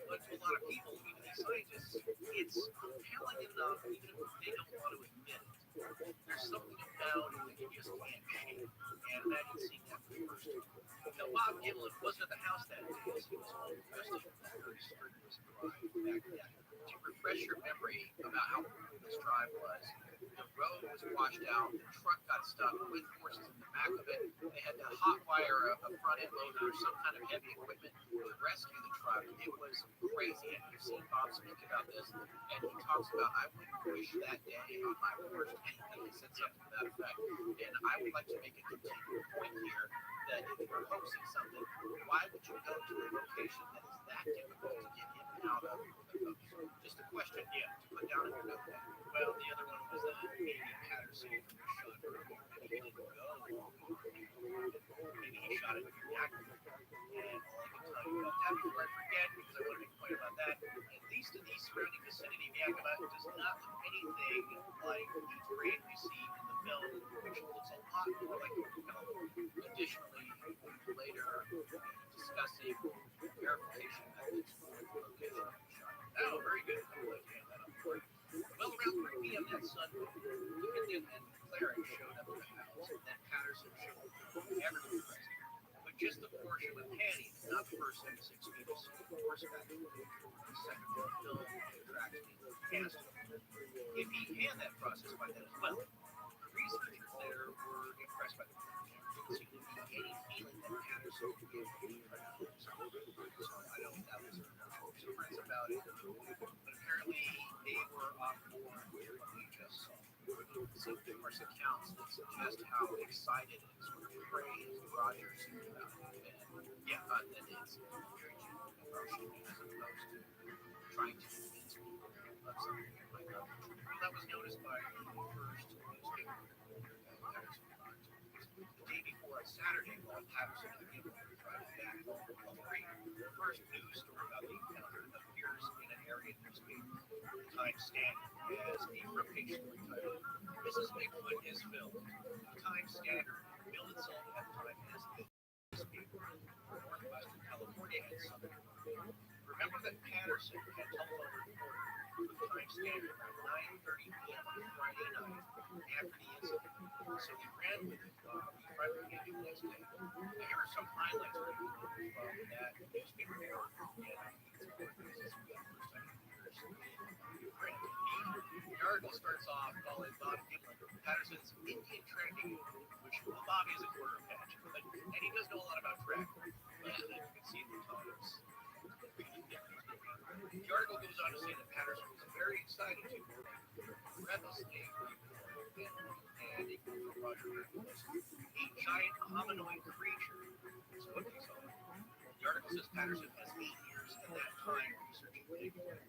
But to a lot of people, even these scientists, it's compelling enough, even if they don't want to admit it. There's something about it that you just can't shake. And imagine seeing that for the first time. Now, Bob Gimlin wasn't at the house that day as he was home resting from a very strenuous drive back then. To refresh your memory about how cool this drive was, the road was washed out, the truck got stuck with horses in the back of it. They had to hotwire a front-end loader or some kind of heavy equipment to rescue the truck. It was crazy. And you've seen Bob speak about this, and he talks about, I wouldn't wish that day on my worst enemy. He said something to that effect. And I would like to make a continual point here that if you're hosting something, why would you go to a location that is that difficult to get in and out of? Just a question, yeah, to put down in your notepad. Well, the other one was maybe Patterson from the shot earlier. Maybe he didn't go. Maybe he shot it with Yakima. And all I can tell you about that before I forget, because I want to make a point about that, at least in the surrounding vicinity of Yakima, does not look anything like the terrain we see in the film, which looks a lot more like the film. Additionally, later discussing verification methods for the location of the shot. Oh, very good. I would like to hand that up. Well, around 3 p.m. that Sunday, Linden and Clarence showed up at the house, and then Patterson showed up. Everyone present. But just the portion with Patty, not the first 76 feet of horseback, the second one film tracks being cast. If he had that process by then as well, the researchers there were impressed by the film. Didn't seem to be any feeling that Patterson could give any credit for himself. So I don't know that was surprise about it. But apparently they were on board with what we just saw. So numerous accounts that suggest how excited and sort of praised Roger seemed about it. And yeah, that is very genuine emotion as opposed to trying to convince people of something like that. Well, that was noticed by the first newspaper that Patterson arrived. The day before, on Saturday, while Patterson and Gimlin were driving back home from Hungary, the first news story about the encounter appears in an area newspaper, the Times Standard, as a front page story titled, Mrs. Bigfoot is filmed. The Times Standard, billed itself at the time as the newspaper for Northwestern California and Southern California. Remember that Patterson had telephone reported with the Times Standard around 9:30 p.m. on Friday night after the incident. So he ran with it while he tried to get the next day. Here are some highlights from that newspaper. The article starts off calling Bob Gimlin Patterson's Indian tracking, which Bobby is a quarter patch, and he does know a lot about tracking. And you can see the times. The article goes on to say that Patterson was very excited to breathlessly and it grew from Roger Repost, a giant hominoid creature. Is what he saw. The article says Patterson has 8 years at that time researching Bigfoot, and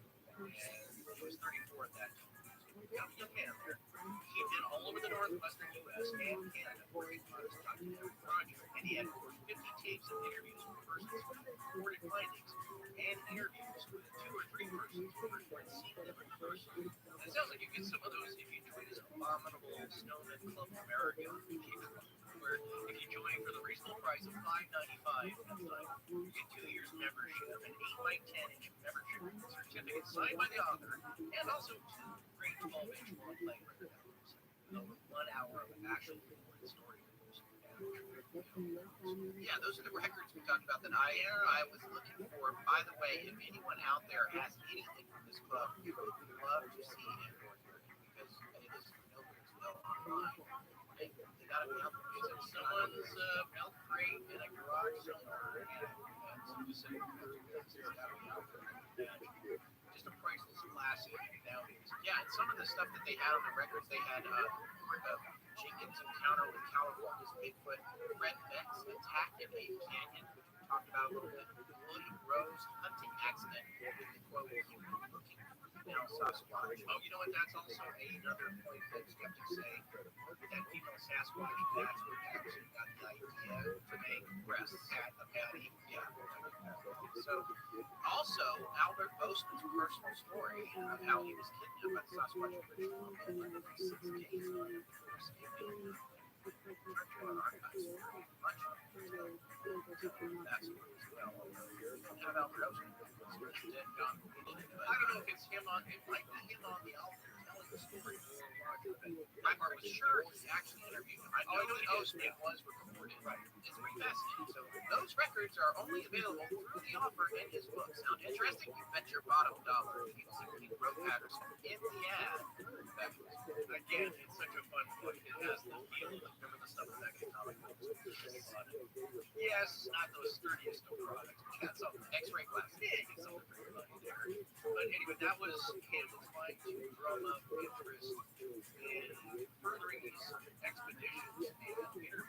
he was 34 at that time. Young man there. He'd been all over the northwestern U.S. and Canada working on his documentary project, and he had over 50 tapes of interviews with persons who reported findings and interviews with 2 or 3 persons who reported seeing them in person. And it sounds like you get some of those if you join this abominable Snowman Club America, where if you join for the reasonable price of $5.95 next time, you get 2 years membership, an 8x10-inch membership certificate signed by the author, and also 2 great 12-inch long-play record albums with over 1 hour of actual recorded story. Yeah, those are the records we talked about that I was looking for. By the way, if anyone out there has anything from this club, we would love to see it because it is nobody's well online. They got to be out there. It's in someone's milk crate in a garage somewhere, and some just said, it's got to be out there. Just a priceless classic nowadays. Yeah, and some of the stuff that they had on the records, they had Jenkins' encounter with California's Bigfoot, Fred Beck's attack in a canyon, which we talked about a little bit, William Rowe's hunting accident with the quote, "human looking female Sasquatch." Oh, you know what? That's also another point that skeptics say. That female Sasquatch, that's where Patterson got the idea to make breasts at a patty. Yeah. So, also, Albert Boastman's personal story of how he was kidnapped by the Sasquatch original in 6 days on that's as well. How about Rosen? I don't know if it's him on, it might be him on the album telling the story. I was sure he actually interviewed him. I know that it was recorded. It's pretty fascinating. So those records are only available through the offer in his book. Sound interesting? You bet your bottom dollar. You can see what he wrote Patterson in the ad. Again, it's such a fun book. It has the feel of remember the stuff back in the comic books. Yes, not those sturdiest of products. That's some X-ray glass. Yeah, you get something pretty funny there. But anyway, that was him trying to drum up interest in furthering these expeditions and interviews.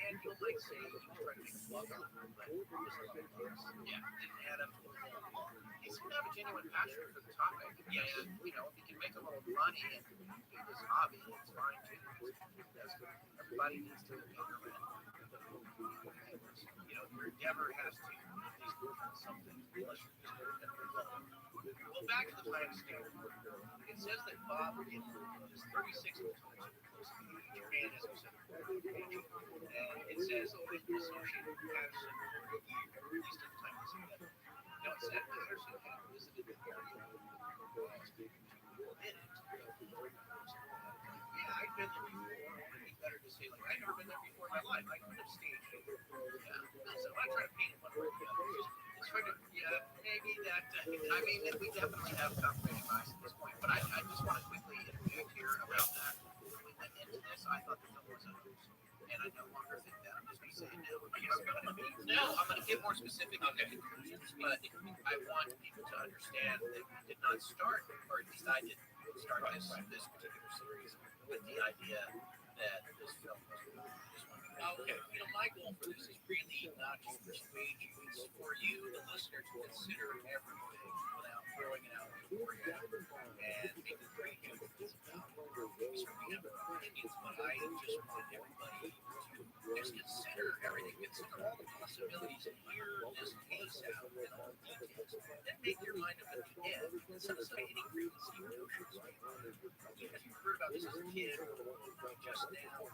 And you might say he was trying to make a buck on them, but just yeah, didn't add up to the whole lot. He seemed to have a genuine passion for the topic. Yeah, and you know, if he can make a little money and do this hobby, it's fine too. Everybody needs to internet. You know, your endeavor has to at least work on something. Unless you're just going to well, back to the time scale. It says that Bob is 36 and close to the age, and as we said, and it says that he associated with Patterson for a year, at least at the time of this event. No, it said Patterson had visited the area. Yeah, I've been there before. It'd be better to say, like, I've never been there before in my life. I couldn't have staged it. Yeah. So I'm not trying to paint one way or the other. It's trying to, yeah, maybe that, I mean, we definitely have confirmation bias at this point, but I just want to quickly interject here about that. When we went into this, I thought the film was a hoax. And I no longer think that. I'm just going to say it now. I'm going to get more specific on the conclusions, but I want people to understand that we did not start, or at least I didn't start this particular series with the idea that this film was just one. Okay, you know, my goal for this is really not to persuade you, it's for you, the listener, to consider everything without throwing it out for you and making great judgments about it. We certainly have opinions, but I just want everybody to just consider everything, consider all the possibilities, and hear this case out and all the details, then make your mind up at the end, and set aside any preconceived notions. Even if you heard about this as a kid or just now,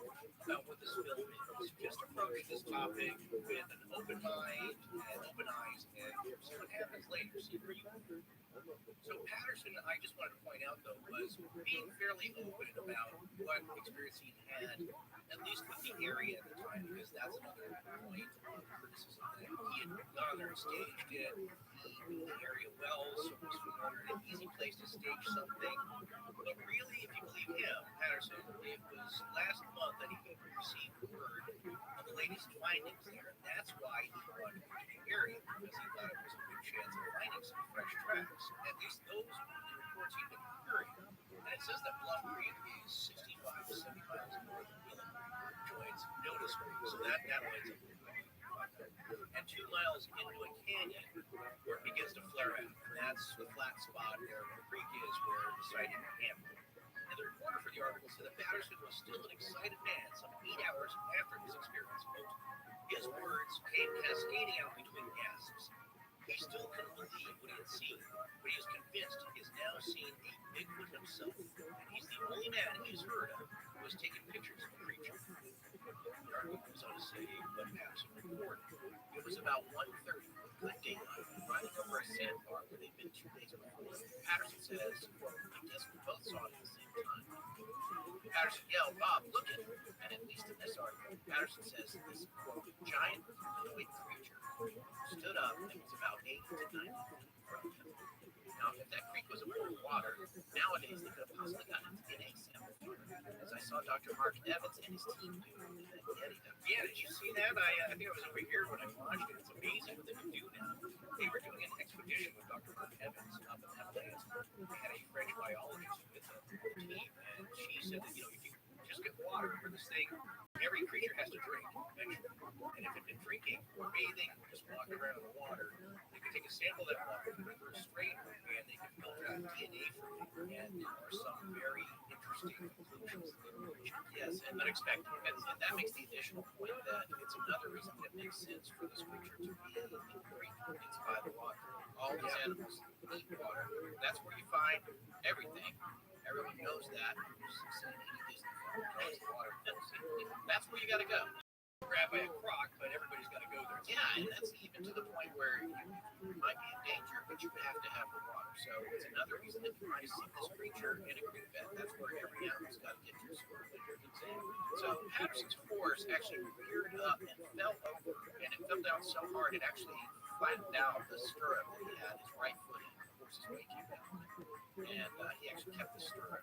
about what this film is, just approach this topic with an open mind and open eyes, and see what happens later, see where you go. So Patterson, I just wanted to point out, though, was being fairly open about what experience he had, at least with the area at the time, because that's another point of criticism that he had gone there and staged it. He knew the area well, so it was familiar and an easy place to stage something. But really, if you believe him, Patterson, it was last month that he received word of the latest findings there. And that's why he wanted to the area, because he thought it was a good chance of finding some fresh tracks. At least those reports he'd been hearing. And it says that Bluff Creek is 65 to 70 miles north of Willow, joins Notice Creek, so that lines up with and 2 miles into a canyon where it begins to flare out. And that's the flat spot where the creek is, where the sighting happened. the article said that Patterson was still an excited man some 8 hours after his experience. Quote, his words came cascading out between gasps. He still couldn't believe what he had seen, but he was convinced he has now seen a Bigfoot himself, and he's the only man he's heard of who has taken pictures of the creature. The article goes on to say what Patterson reported. It was about 1:30 with good daylight, riding over a sandbar where they'd been 2 days before. Patterson says, quote, I guess we both saw it at the same time. Patterson yelled, Bob, look at it. And at least in this article, Patterson says this, quote, giant humanoid creature stood up and was about 80 to 90 feet from him. Now, if that creek was underwater, nowadays they could have possibly gotten a DNA sample from it, as I saw Dr. Mark Evans and his team do. Yeah, did you see that? I think I was over here when I watched it. It's amazing what they can do now. They were doing an expedition with Dr. Mark Evans up in Himalayas. They had a French biologist with the team, and she said that, if you just get water for this thing, every creature has to drink eventually. And if it's been drinking or bathing or just walking around in the water, they can take a sample of that water for a strainer and they can filter out DNA from it. And there are some very interesting conclusions that they reach. Yes, and unexpected. And that makes the additional point that it's another reason that it makes sense for this creature to be in the creek. It's by the water. All these animals eat water. That's where you find everything. Everyone knows that. That's where you got to go. Grab by a crock, but everybody's got to go there. Yeah, and that's even to the point where you might be in danger, but you have to have the water. So it's another reason that you might see this creature in a creek bed. That's where every animal's got to get to. So Patterson's horse actually reared up and fell over, and it fell down so hard it actually flattened out the stirrup that he had his right foot in. The horse's weight came down, and he actually kept the stirrup.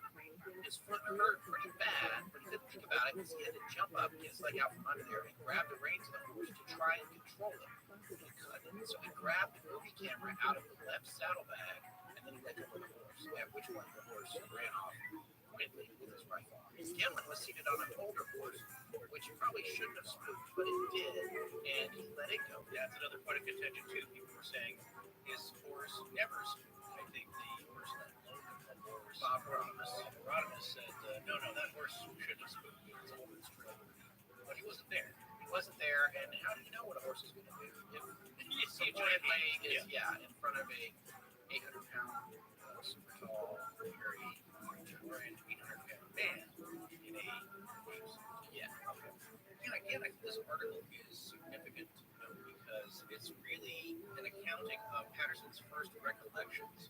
His foot hurt pretty bad, but he didn't think about it because he had to jump up, get his leg out from under there, and grab the reins of the horse to try and control it. He couldn't, so he grabbed the movie camera out of the left saddlebag, and then he let go of the horse, at which point the horse ran off quickly with his rifle. His gimlet was seated on an older horse, which probably shouldn't have spooked, but it did, and he let it go. That's another point of contention, too. People were saying his horse never spooked. I think the person that loaned the horse, Bob Rodimus said, no, that horse shouldn't have spooked. It's old and straight. But he wasn't there. He wasn't there, and how do you know what a horse is going to do? If you see a giant leg is, in front of a 800-pound, super tall, very or an 800-pound man in a okay. And again, I think this article is significant to note because it's really an accounting of Patterson's first recollections.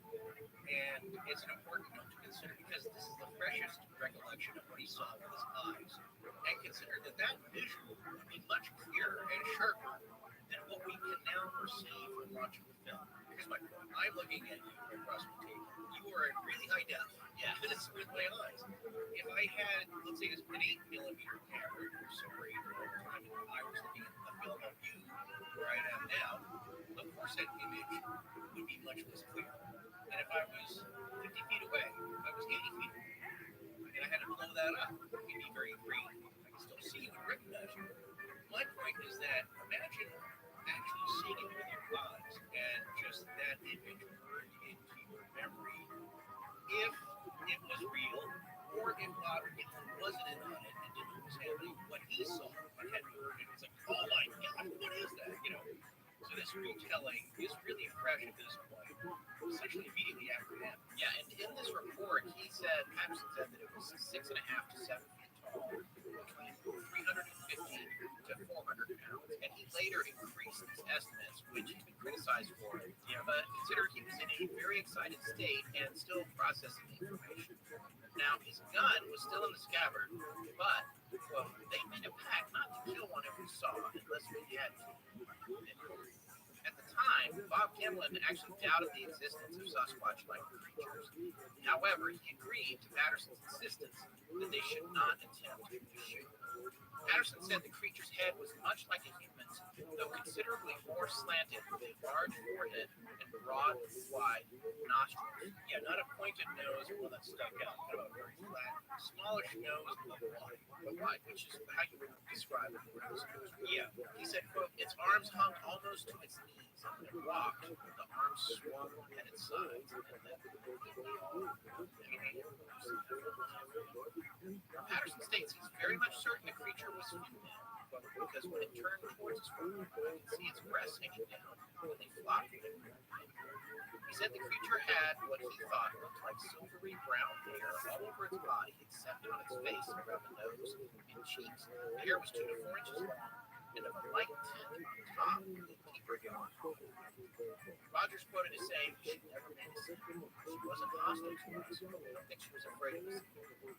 And it's an important note to consider because this is the freshest recollection of what he saw with his eyes. And consider that vision would be much clearer and sharper than what we can now perceive from watching the film. Here's my point. I'm looking at you across the table. You are in really high def. Yeah, this is with my eyes. If I had, let's say, an 8mm camera or so great over time, and I was looking at the film of you where I am now, of course that image would be much less clear. And if I was 50 feet away, if I was 80 feet away, and I had to blow that up, it'd be very green. I can still see you and recognize you. My point is that imagine actually seeing it with your eyes and just that image burned into your memory. If it was real, or if Bob wasn't in on it and didn't know what was happening, what he saw, what had heard, and it's like, oh my God, what is that? So this retelling is really fresh at this point, essentially immediately after him. Yeah, and in this report, Patterson said that it was 6.5 to 7 feet tall, between 350 to 400 pounds, and he later increased these estimates, which he's been criticized for. But consider he was in a very excited state and still processing the information. Now, his gun was still in the scabbard, but, quote, they made a pact not to kill one if we saw, unless we had to. At the time, Bob Kimlin actually doubted the existence of Sasquatch-like creatures. However, he agreed to Patterson's insistence that they should not attempt to shoot. Patterson said the creature's head was much like a human's, though considerably more slanted, with a large forehead and broad, wide nostrils. Yeah, not a pointed nose or one that stuck out, kind of a very flat, smallish nose, but wide, which is how you would describe it. Yeah, he said, quote, its arms hung almost to its knees, walked, the arms swung at its sides, and then Patterson states he's very much certain the creature was female, because when it turned towards its partner, I could see its breasts hanging down when they flopped. He said the creature had what he thought looked like silvery brown hair all over its body, except on its face and around the nose and cheeks. The hair was 2 to 4 inches long and of a light tint on the top with deeper hair. Rogers quoted as saying she never made a scene. She wasn't hostile to us. I don't think she was afraid of us.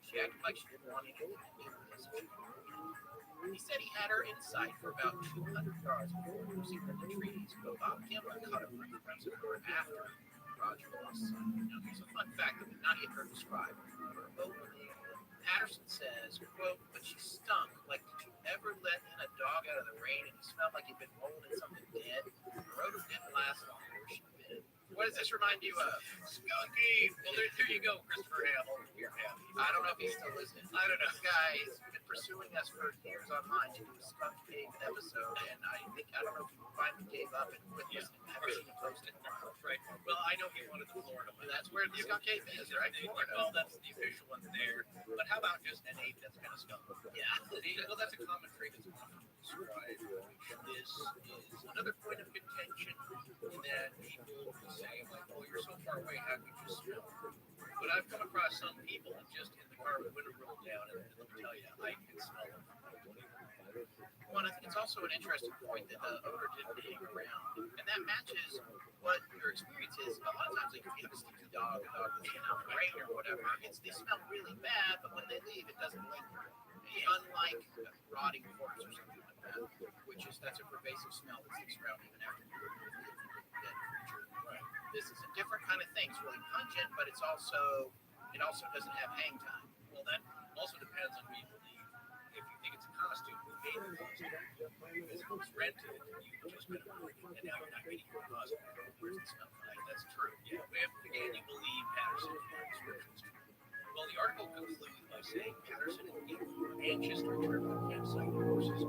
She acted like she didn't want anything to do with us. He said he had her in sight for about 200 yards before losing her in the trees, but Bob Gimler caught a brief glimpse of her after Roger lost sight. Now, here's a fun fact that we've not yet heard described her openly. Patterson says, quote, but she stunk. Like, did you ever let in a dog out of the rain and it smelled like you'd been rolling in something dead? The odor didn't last long where she been. What does this remind you of? Skunky. Well, there you go, Christopher Hamill. We're happy. I don't know if he's still listening. I don't know. Guys, he's been pursuing us for years online to do a Skunk Cave episode, and I don't know if he finally gave up and quit listening. I haven't seen him post it. Right. Well, I know he wanted the Florida one. That's where the Skunk Cave is, right? Well, that's the official one there. But how about just an ape that's kind of skunk? Yeah. Well, that's a common trait that's often described. This is another point of contention in that people will say, like, oh, you're so far away, how could you smell? But I've come across some people just in the car with window rolled down, and let me tell you, I can smell them. Well, I think it's also an interesting point that the odor didn't hang around, and that matches what your experience is. A lot of times, like if you have a stinky dog, a dog that's in out in the rain or whatever, they smell really bad, but when they leave, it doesn't linger. Unlike rotting corpse or something like that, that's a pervasive smell that sticks around even after you're dead creature. Right. This is a different kind of thing. It's really pungent, but it also doesn't have hang time. Well, that also depends on who you believe. If you think it's a costume, who made the costume? Because if it was rented, you just kind of work it, and now you're not getting your costume. Where's the smell? That's true. Yeah. If you believe Patterson's descriptions true. Well, the article concludes by saying Patterson and Gimler were anxious to return to the campsite with horses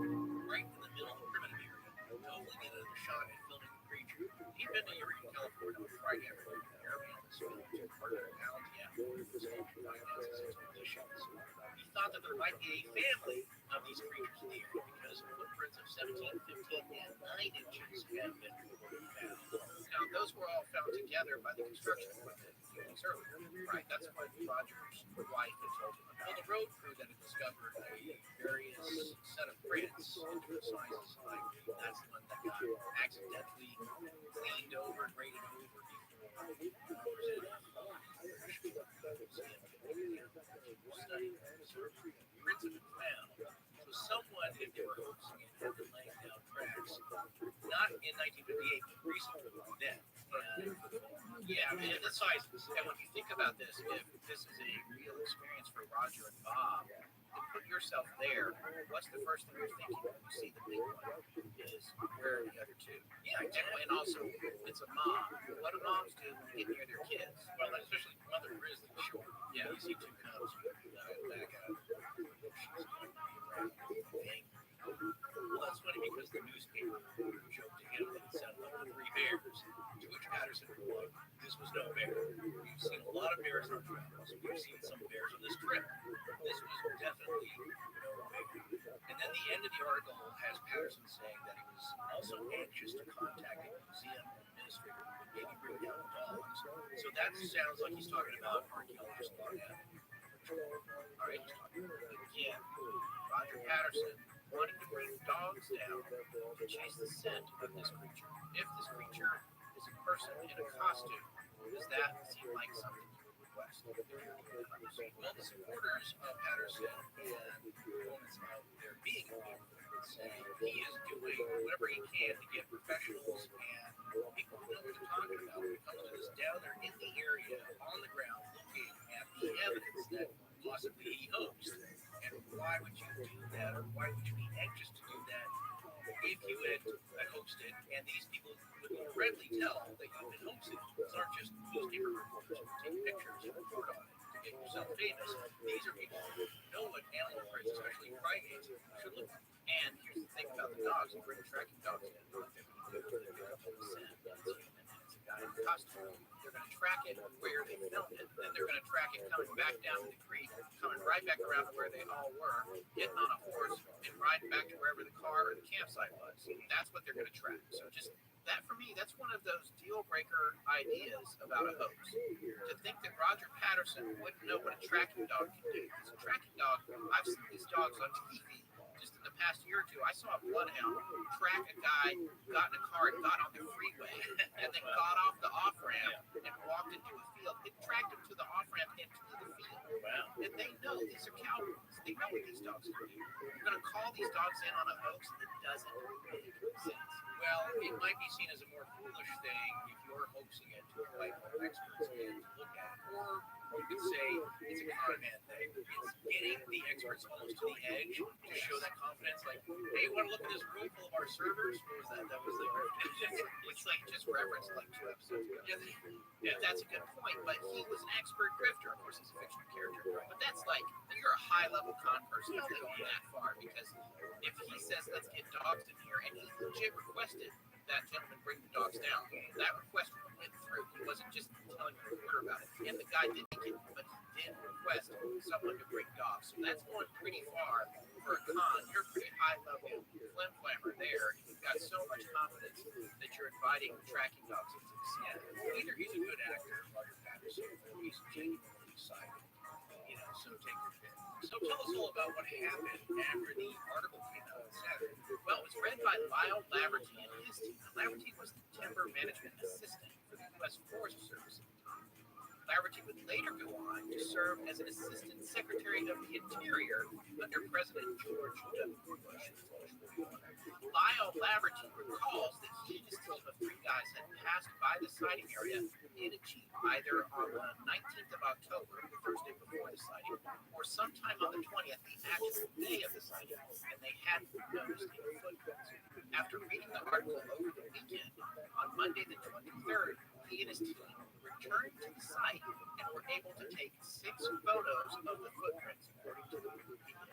right in the middle of the primitive area, totally get another shot at filming the creature. He'd been to Eureka, California on Friday afternoon with an airman on film to partner out the afternoon for his finances expeditions. He thought that there might be a family of these creatures in the area because footprints of 17, 15, and 9 inches had been found. Now, those were all found together by the construction equipment a few weeks earlier. Right, that's what Roger's wife had told him. Well, the road crew that had discovered a various set of prints in different sizes, like that's the one that got accidentally cleaned over and rated over before prints have been found. So someone, if they were hoaxing it, had been laying down tracks, not in 1958, but recently then. Yeah, and the size. And when you think about this, if this is a real experience for Roger and Bob, to put yourself there, what's the first thing you're thinking when you see the big one? Is where are the other two? Yeah, and also it's a mom. What do moms do when they get near their kids? Well, especially Mother Grizzly, sure. Yeah, you see two cubs back out. Well, that's funny because the newspaper joked to him that it sounded like 3 bears, to which Patterson replied, this was no bear. We've seen a lot of bears on our travels. We've seen some bears on this trip. This was definitely no bear. And then the end of the article has Patterson saying that he was also anxious to contact a museum administrator who would maybe bring down dogs. So that sounds like he's talking about archaeologists looking at. All right, again, Roger Patterson wanting to bring dogs down to chase the scent of this creature. If this creature is a person in a costume, does that seem like something you would request? Well, the supporters of Patterson and proponents of there being a bear would say he is doing whatever he can to get professionals and people who know what they're talking about when it comes to this down there in the area, on the ground, looking at the evidence that possibly he hoaxed. And why would you do that, or why would you be anxious to do that if you had hoaxed it, and these people would readily tell that you've been hoaxing? These aren't just newspaper reporters who take pictures and report on it to get yourself famous. These are people who know what animal prints, especially primates, should look like. And here's the thing about the dogs: you bring tracking dogs in, they pick up on the scent. So lost, they're going to track it where they filmed it, then they're going to track it coming back down to the creek, coming right back around to where they all were, getting on a horse, and riding back to wherever the car or the campsite was. That's what they're going to track. So just that, for me, that's one of those deal breaker ideas about a hoax. To think that Roger Patterson wouldn't know what a tracking dog can do. Because a tracking dog, I've seen these dogs on TV just in the past year or two. I saw a bloodhound track a guy, got in a car and got on the freeway, and then got off the off-ramp and walked into a field. It tracked him to the off-ramp into the field. Wow. And they know these are cowboys. They know what these dogs can do. You're going to call these dogs in on a hoax that doesn't make sense. Well, it might be seen as a more foolish thing if you're hoaxing it to invite more experts in to look at it. Or you could say it's a con man thing. It's getting the experts almost to the edge to show that confidence. Like, hey, want to look at this room full of our servers? What was that? That was like, it's like just referenced like 2 episodes ago. Yeah, that's a good point. But he was an expert grifter. Of course, he's a fictional character. But that's like, you're a high-level con person if you're going that far. Because if he says, let's get dogs in here, and he legit requested that gentleman bring the dogs down, that request went through. He wasn't just telling the reporter about it. And the guy didn't get it, but he did request someone to bring dogs. So that's going pretty far for a con. You're a pretty high-level flim-flammer there. You've got so much confidence that you're inviting tracking dogs into the scene. Either he's a good actor, Roger Patterson, or he's genuinely excited. So take your pick. So tell us all about what happened after the article came out on Saturday. Well, it was read by Lyle Laverty and his team. Laverty was the timber management assistant for the U.S. Forest Service at the time. Laverty would later go on to serve as an assistant secretary of the Interior under President George W. Bush. Lyle Laverty recalls that he and his team of 3 guys had passed by the sighting area in a Jeep either on the 19th of October, the Thursday before the sighting, or sometime on the 20th, the actual day of the sighting, and they hadn't noticed any footprints. After reading the article over the weekend, on Monday the 23rd, he and his team returned to the site and were able to take 6 photos of the footprints, according to the Wikipedia.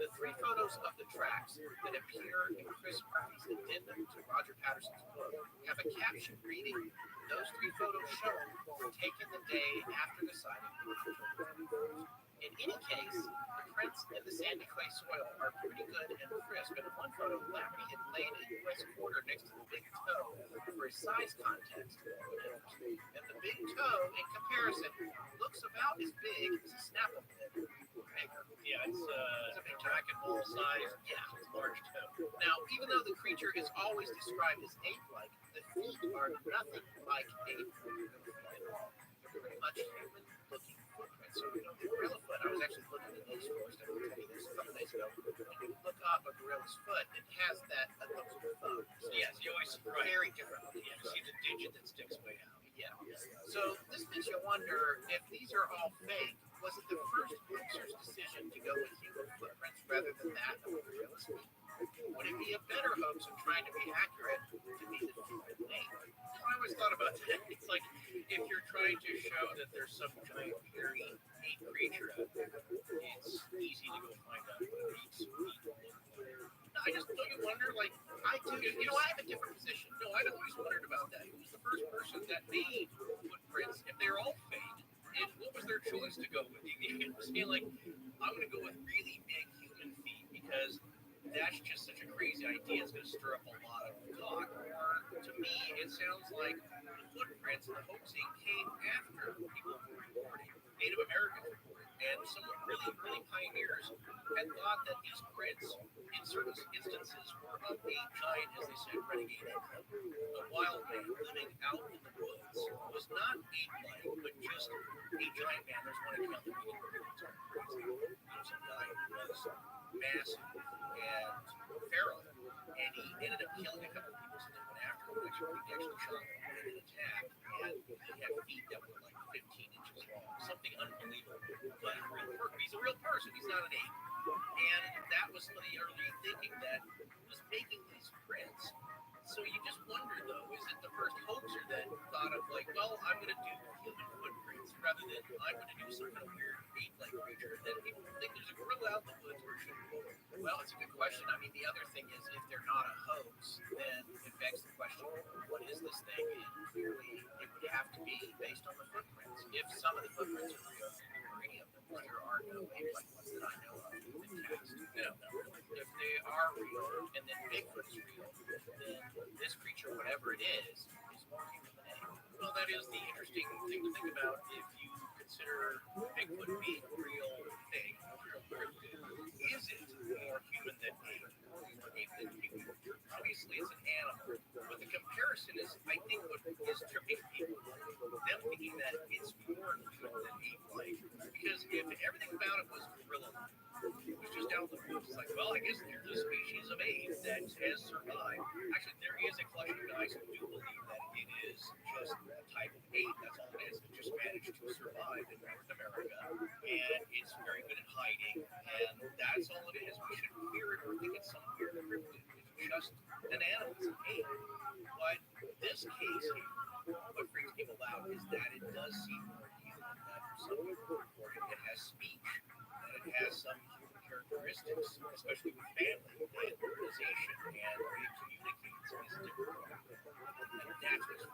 The 3 photos of the tracks that appear in Chris Murphy's addendum to Roger Patterson's book have a caption reading, "Those 3 photos shown were taken the day after the sighting on October 21st. In any case, the prints in the sandy clay soil are pretty good and crisp, and in one photo, Laverty had laid a U.S. quarter next to the big toe for a size context. And the big toe, in comparison, looks about as big as a Snapple bit. Yeah, it's a big racquetball size. Yeah, it's a large toe. Now, even though the creature is always described as ape-like, the feet are nothing like ape at all. They're pretty much human-looking footprints. So, the gorilla foot, I was actually looking at these first, I will tell you this a couple days ago. When you look up a gorilla's foot, it has that looks thumb. Yes, you always very different. Yeah, you see the digit that sticks way out. Yeah. So this makes you wonder if these are all fake. Was it the first hoaxer's decision to go with human footprints rather than that of a gorilla's feet? Would it be a better hoax of trying to be accurate to be the human ape? I always thought about that. It's like if you're trying to show that there's some giant hairy ape creature out there, it's easy to go find out what ape's feet look like. I just don't you wonder, like, I do, I have a different position. No, I've always wondered about that. Who's the first person that made footprints if they're all fake? And what was their choice to go with? You know, saying like, I'm going to go with really big human feet because that's just such a crazy idea. It's going to stir up a lot of talk. Or to me, it sounds like the footprints and the hoaxing came after people were reporting, Native Americans reported, and some really early pioneers had thought that these prints, in certain instances, were of a giant, as they said, renegade Indian. A wild man living out in the woods was not ape-like, but just a giant man. There's one account that we can read. There's a guy who was massive and feral, and he ended up killing a couple of people, so they went after him. He actually shot him in an attack, and he had feet that were like 15 inches long. Something unbelievable. But he's a real person. He's not an ape. And that was some of the early thinking that was making these prints. So you just wonder, though, is it the first hoaxer that thought of like, well, I'm going to do human footprints rather than I'm going to do some kind of weird ape-like creature that people think there's a gorilla out in the woods where it shouldn't go. Well, it's a good question. I mean, the other thing is if they're not a hoax, then it begs the question, what is this thing? And clearly it would have be based on the footprints. If some of the footprints are real, or any of them, there are no ape-like ones that I know of that have been cast. If they are real, and then Bigfoot is real, then this creature, whatever it is more human than ape. Well, that is the interesting thing to think about if you consider Bigfoot being a real thing, real cryptid. Is it more human than ape, or more ape than human? Obviously, it's an animal, but the comparison is, I think, what is tripping people. Them thinking that it's more human than ape-like, because if everything about it was gorilla-like, it was just out in the woods, it's like, well, I guess there's a species of ape that has survived. Actually, there is a collection of guys who do believe that it is just a type of ape. That's all it is. It just managed to survive in North America, and it's very good at hiding, and that's all it is. We shouldn't fear it or think it's some weird cryptid. It's just an animal. It's an ape. But this case here, what freaks people out is that it does seem more human. That some people report it has speech, that it has some human characteristics, especially with family and organization, and the way it communicates is different. And that's what's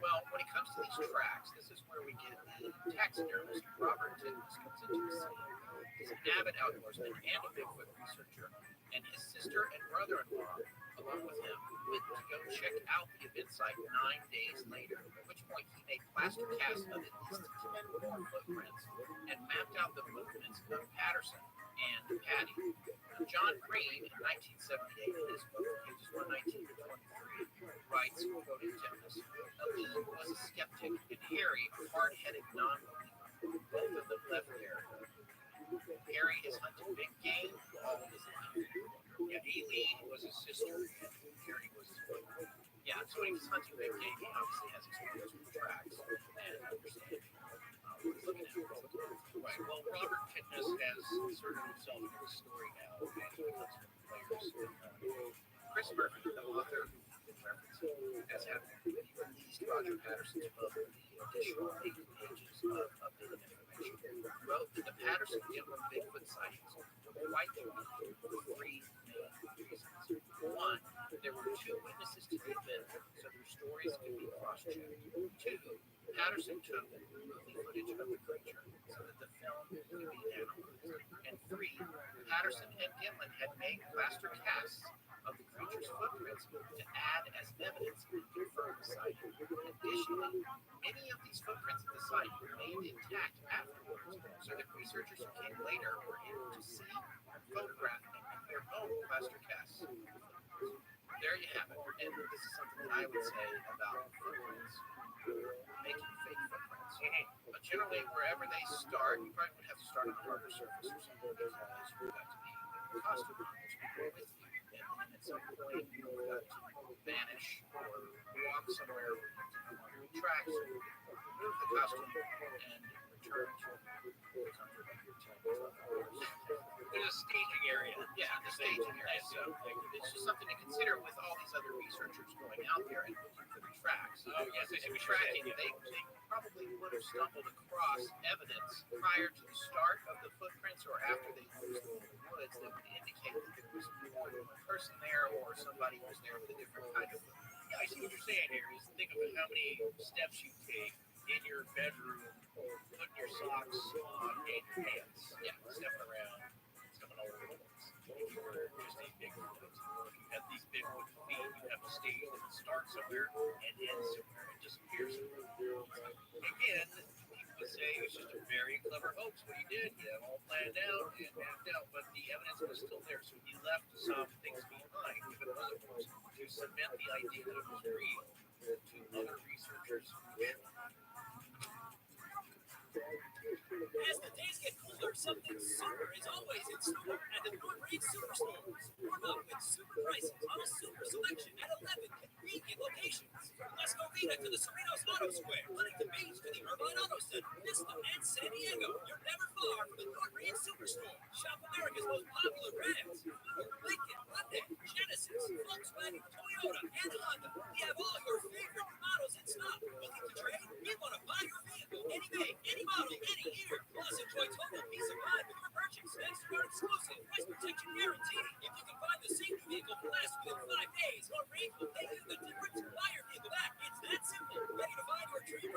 well, when it comes to these tracks, this is where we get the taxidermist Robert Titmus comes into the scene. He's an avid outdoorsman and a Bigfoot researcher, and his sister and brother-in-law, along with him, went to go check out the event site 9 days later, at which point he made plaster casts of at least 10 more footprints and mapped out the movements of Patterson and Patty. Now, John Green, in 1978, in his book, pages 119 to 23, writes, quoting Titmus, Aline was a skeptic and Harry a hard-headed non-believer. Both of them left there. Harry has hunted big game all of his life. Yeah, Aileen was his sister, and Harry was his brother. Yeah, so when he was hunting big game, he obviously has experience with tracks and understanding what he's looking at. Right, well, Robert Titmus has inserted himself into the story now, and he becomes players. Chris Murphy, the author, been referencing as having released Roger Patterson's book, the additional 8 pages of updated information, wrote that the Patterson Gimlin Bigfoot sightings were quite unique for 3 main reasons. One, there were 2 witnesses to the event, so their stories could be cross-checked. 2, Patterson took movie footage of the creature so that the film could be analyzed. And 3, Patterson and Gimlin had made plaster casts of the creature's footprints to add as evidence and confirm the sighting. Additionally, many of these footprints at the site remained intact afterwards, so that researchers who came later were able to see, photograph, and compare own plaster casts. There you have it. And this is something that I would say about footprints, making fake footprints. But generally, wherever they start, you probably would have to start on a harder surface or something, because you've got to be costume models people with you. And at some point, you've got to vanish or walk somewhere where you can no longer tracks, remove the costume, and return to the comfort of your tent. There's a staging area. Yeah, the staging area. So it's just something to consider with all these other researchers going out there and looking for the tracks. Oh, yes, they should be tracking. They probably would have stumbled across evidence prior to the start of the footprints or after they used the woods that would indicate that there was more than one person there or somebody was there with a different kind of. Yeah, I see what you're saying here. Is think of how many steps you take in your bedroom, putting your socks on and your pants. Yeah, stepping around, stepping all over the place. If you were just a Bigfoot, if you have these Bigfoot feet, you have a stage that would start somewhere and end somewhere and disappear somewhere. Again, people would say it's just a very clever hoax what he did. He had it all planned out and mapped out, but the evidence was still there, so he left some things behind, if it was a hoax, to cement the idea that it was real to other researchers. As the days get cooler, something super is always in store at the North Range Superstores. Warm up with super prices on a super selection at 11 convenient locations. From Las Colinas to the Cerritos Auto Square, Huntington Beach to the Irvine Auto Center, Vista and San Diego. You're never far from the North Range Superstore. Shop America's most popular brands: Lincoln, Hyundai, Genesis, Volkswagen, Toyota, and Honda. We have all your favorite models in stock. Looking to trade? We want to buy your vehicle any make, any model, any year. Plus, enjoy total peace of mind with your purchase. Thanks to our exclusive price protection guarantee. If you can find the same new vehicle for less within 5 days, North Range will pay you the difference to buy your vehicle back. It's that simple. Ready to find your dream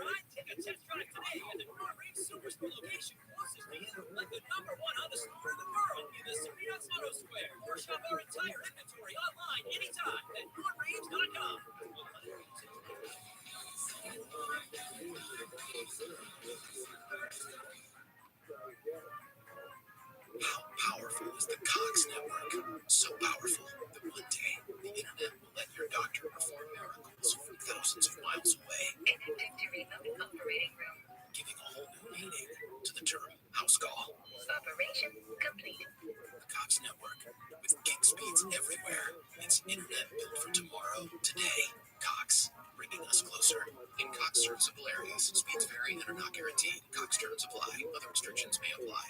us closer. In Cox serviceable areas, speeds vary and are not guaranteed. Cox terms apply. Other restrictions may apply.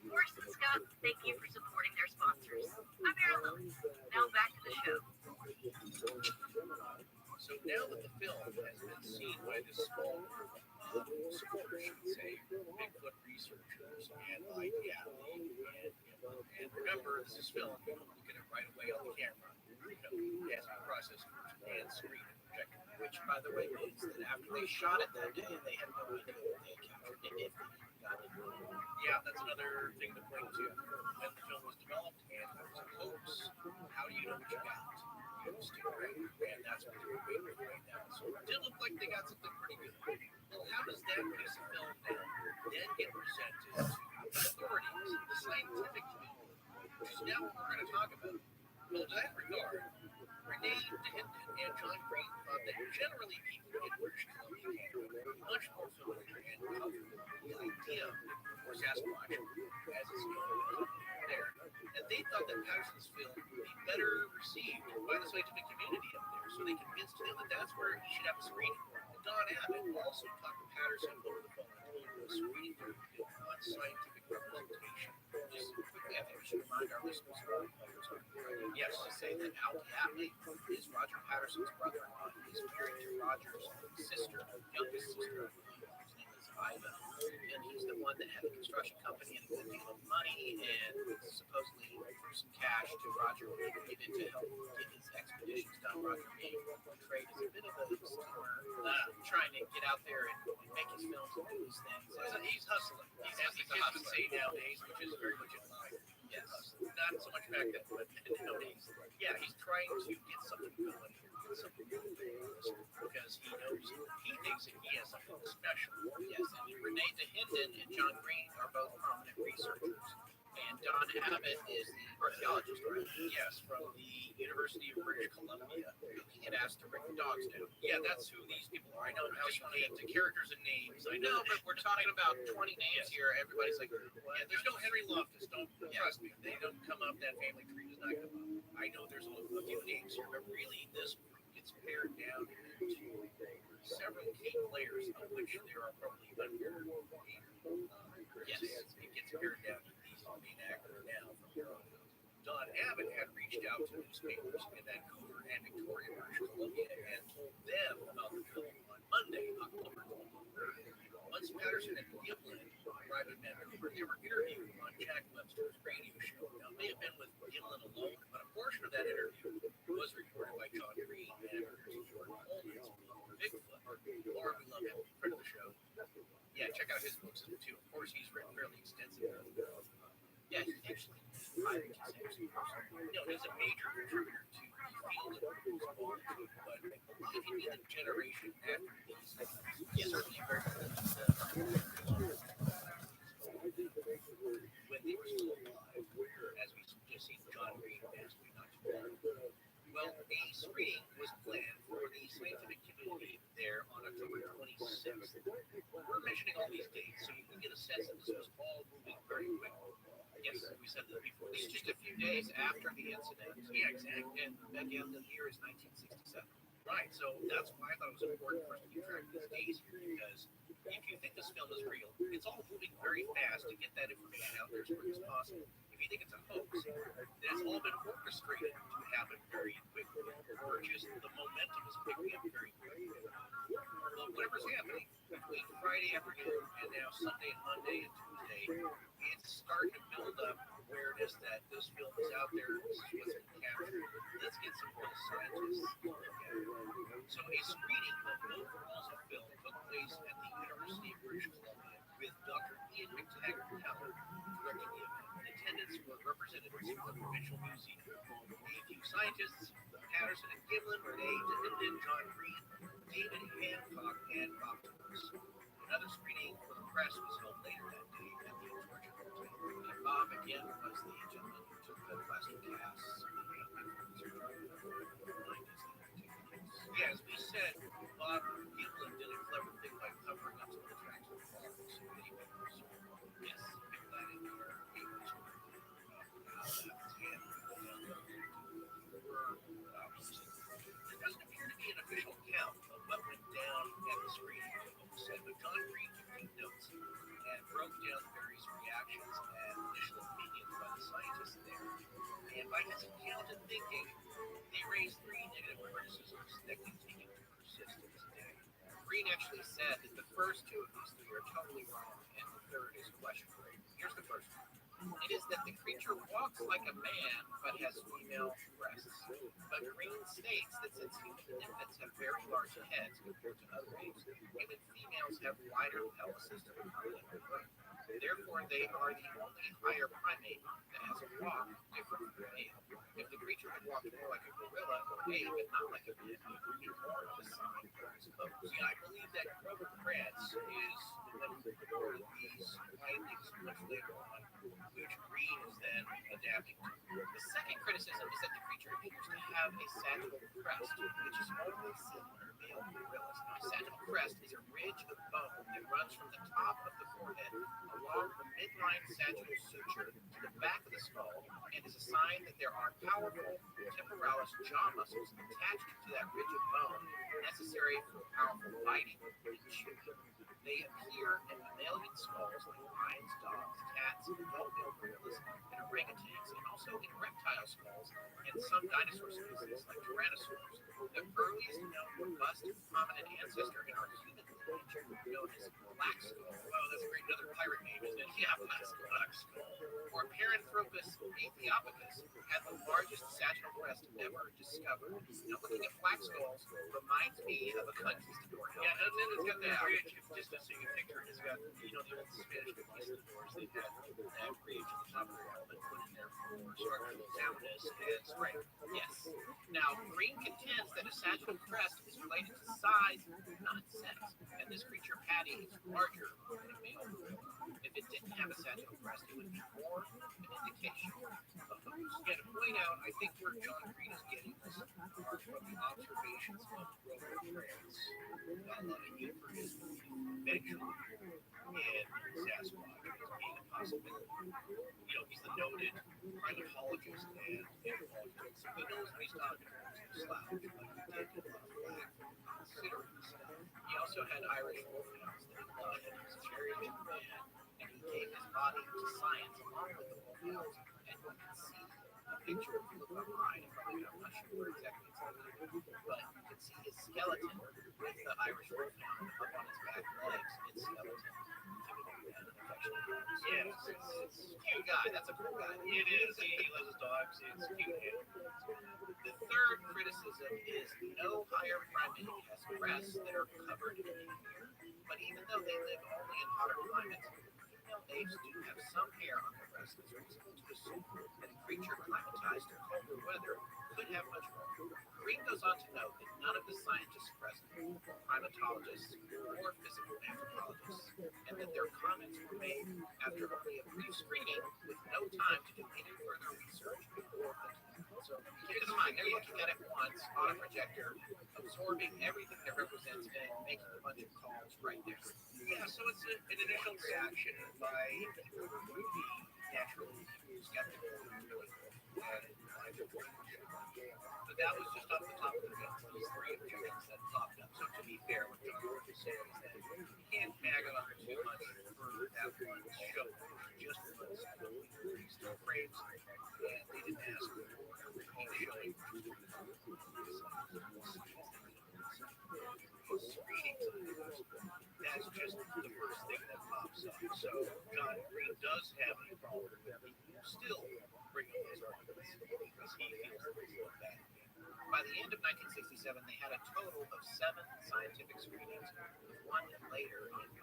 Morris and Scott, thank you for supporting their sponsors. I'm Marilyn. Now back to the show. So now that the film has been seen by this small group of supporters, should say, Bigfoot researchers and and remember, this is film. You don't look at it right away on the camera. It has to be processed first and screened and projected, which, by the way, means that after they shot it that day, they had no idea that they had captured it if they even got it. Yeah, that's another thing to point to. When the film was developed and it was a hoax, how do you know what you got? You stick around, and that's what they're waiting for right now. So it did look like they got something pretty good. Well, how does that piece of film then get presented to the authorities, the scientific community, which is now what we're going to talk about? Well, in that regard, Renee DeHinden and John Green thought that generally people in British Columbia Canada are much more familiar and comfortable with the idea of Sasquatch, as it's known there, and they thought that Patterson's film would be better received by the scientific community up there, so they convinced him that that's where he should have a screening. And Don Abbott also talked to Patterson over the phone and told him the screening there would be a non-scientific representation. Just quickly, I think we should remind our listeners yes, to say that Al Abbott is Roger Patterson's brother-in-law. He's married to Roger's sister, youngest sister, whose name is Iva, and he's the one that had the construction company and a good deal of money and supposedly threw some cash to Roger needed to help get his expeditions done. Roger being portrayed as a bit of a schemer, trying to get out there and make his films and do these things. He's hustling. He's as the kids would say nowadays, which is very much in line. Yes, not so much back then, but nowadays. Yeah, he's trying to get something going here, get something going because he knows, he thinks that he has something special. Yes, and Renee DeHinden and John Green are both prominent researchers. And Don Abbott is the archaeologist, right? Yes, from the University of British Columbia. He get asked to bring the dogs down. Yeah, that's who these people are. I know how you get to characters and names. I know, but we're talking about 20 names here. Everybody's like, yeah, there's no Henry Loftus. Don't trust me. They don't come up. That family tree does not come up. I know there's a few names here, but really this group gets pared down into several key players, of which there are probably under yes, it gets pared down to these main actors now from here on out. Don Abbott had reached out to newspapers in Vancouver and Victoria, British Columbia, and told them about the film on Monday, October 23rd. Once Patterson and Giblin arrived in Vancouver, they were interviewed on Jack Webster's radio show. Now, it may have been with Giblin alone, but a portion of that interview was recorded by John Green and producer Jordan Coleman speaking Bigfoot. Laura, we love him, friend of the show. Yeah, check out his books too. Of course, he's written fairly extensively. Yeah, he's actually, I think he's actually, he's a major contributor to the field of football, but I believe he'd be the generation after these. Yeah, certainly very when they were still alive, as we just seen John Green passed away not too long ago. Well, a screening was planned for the scientific community there on October 26th. We're mentioning all these dates so you can get a sense that this was all moving very quickly. Yes, we said that before. It's just a few days after the incident. Yeah, exactly. And again, the year is 1967. Right, so that's why I thought it was important for us to keep track of these days here, because if you think this film is real, it's all moving very fast to get that information out there as quick as possible. If you think it's a hoax, then it's all been orchestrated to happen very quickly, or just the momentum is picking up very quickly. Well, whatever's happening between Friday afternoon and now Sunday and Monday and Tuesday, it's starting to build up awareness that this film is out there, this is what's been captured. Let's get some real scientists to look at it. So a screening of both rolls of film took place at the University of British Columbia with Dr. Ian McTaggart Keller directing the event. In attendance were representatives from the Provincial Museum, a few scientists, Patterson and Giblin, Renee DeHinden, John Green, David Hancock, and Bob Torres. Another screening for the press was held later that day at the Georgia Hotel. And Bob, again, was the gentleman who took the plaster casts. Yeah, as we said, Bob Giblin did a clever thing by covering up some of the tracks with bars. Yes, that in our papers. How that was handled. thinking, they raised three negative criticisms that continue to persist to this day. Green actually said that the first two of these three are totally wrong, and the third is questionable. Here's the first one. It is that the creature walks like a man, but has female breasts. But Green states that since human infants have very large heads compared to other apes, human females have wider pelvises to accommodate their birth. Therefore, they are the only higher primate that has a walk different from a male. If the creature had walked more like a gorilla or ape, but not like a man, it would be more of a sign of his pose. Yeah, I believe that Grover Kratz is the one who recorded these findings much later on, which Green is then adapting to. The second criticism is that the creature appears to have a sagittal crest, which is only seen in male gorillas. Now, a sagittal crest is a ridge of bone that runs from the top of the forehead along the midline sagittal suture to the back of the skull, and is a sign that there are powerful temporalis jaw muscles attached to that ridge of bone necessary for powerful biting and chewing. They appear in mammalian skulls like lions, dogs, cats, bone-billed gorillas, and orangutans, and also in reptile skulls and some dinosaur species like tyrannosaurs. The earliest known robust hominid ancestor in our human lineage, known as Black Skull. Oh, that's a great another pirate name, isn't it? Yeah, Black Skull. Or Paranthropus aethiopicus had the largest sagittal crest ever discovered. Now, looking at Black Skulls reminds me of a conquistador helmet. Yeah, and then it's got that ridge, just to see a picture, it's got, the old Spanish conquistadors, they had that ridge at the top of their helmet put in there for structural soundness and strength. Yes. Now, Green contends that a sagittal crest is related to size, not sex, and this creature, Patty, is larger than a male gorilla. If it didn't have a sagittal crest, it would be more an indication of those. Yeah, to point out, I think where John Green is getting this are from the observations of Grover Kratz for his venture in Sasquatch as being a possibility. He's the noted primatologist and anthropologist. So he knows what he's talking about. He's slouch, like he did a lot of black considering stuff. He also had Irish wolfhounds that he loved, and he was a very young man, and he gave his body to science along with the wolfhounds, and you can see a picture if you look online. I'm not sure where exactly it's located, but you can see his skeleton with the Irish wolfhound up on his back legs, its skeleton. Yeah, it's a cute guy. That's a cool guy. It is. He loves his dogs. It's cute. The third criticism is no higher primate has breasts that are covered in hair. But even though they live only in hotter climates, female apes do have some hair on their breasts. It's reasonable to assume that a creature climatized to colder weather could have much more. Green goes on to note that none of the scientists present, primatologists or physical anthropologists, and that their comments were made after only a brief screening with no time to do any further research or opinion. So keep in mind, they're looking at it once on a projector, absorbing everything that represents it, and making a bunch of calls right there. Yeah, so it's an initial reaction by people who would be naturally skeptical and but that was just off the top of the dome. These three objections that popped up. So to be fair, what John Rourke is saying is that you can't bag on too much for that one show. Just once. These two frames, and they didn't ask for a repeat showing. That's just the first thing that pops up. So John Green does have a problem with people still bring up those arguments because he feels that. By the end of 1967, they had a total of 7 scientific screenings, with one later in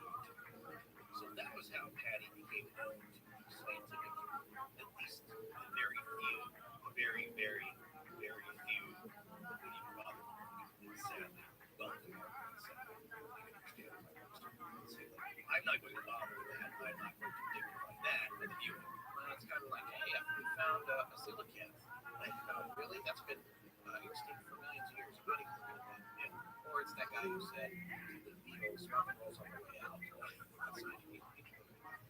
So that was how Patty became known to scientific community. At least very few, very, very, very few would even bother with it, sadly. Well, I'm not going to bother with that. I'm not going to dignify that with you. It's kind of like, hey, we found a coelacanth. Like, really? That's been extinct for millions of years. I'm not even looking at that. Yeah. Or it's that guy who said the old sperm rolls on the way out.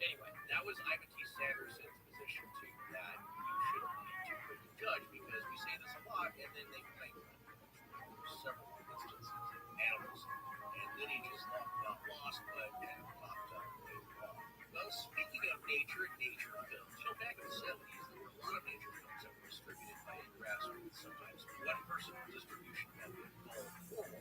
Anyway, that was Ivan T. Sanderson's position too, that you shouldn't be too quick to judge because we say this a lot, and then they claim several instances of animals, and lineage is not lost, but popped up later on. Well, speaking of nature and nature films, back in the 70s, there were a lot of nature films that were distributed by grassroots sometimes one personal distribution method called forward.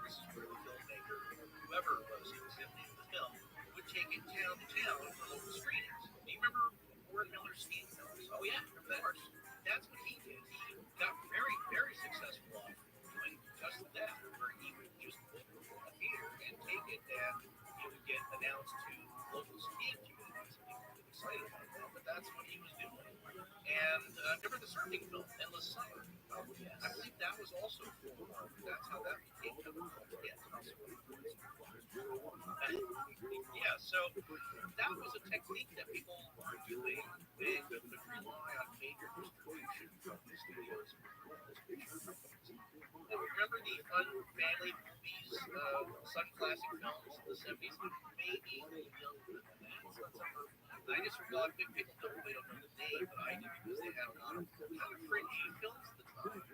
This is where the filmmaker, whoever it was who was exhibiting the film, would take it town to town for local screenings. Do you remember Warren Miller's Steam films? Oh yeah, of course. That's what he did. He got very, very successful off doing just that, where he would just book a theater and take it, and it would get announced to local skiing communities. And people were excited about that, but that's what he was doing. And remember the surfing film, Endless Summer? Oh, yes. I believe that was also foodporn. That's how that became kind of a hit. Yeah, so that was a technique that people were doing when you could rely on major distribution from the studios and distribution companies. Now, remember the fun family movies, Sun Classic films in the 70s? Maybe younger than that. I just recall people don't know the name, but I do because they had a lot of kind of fringy films at the time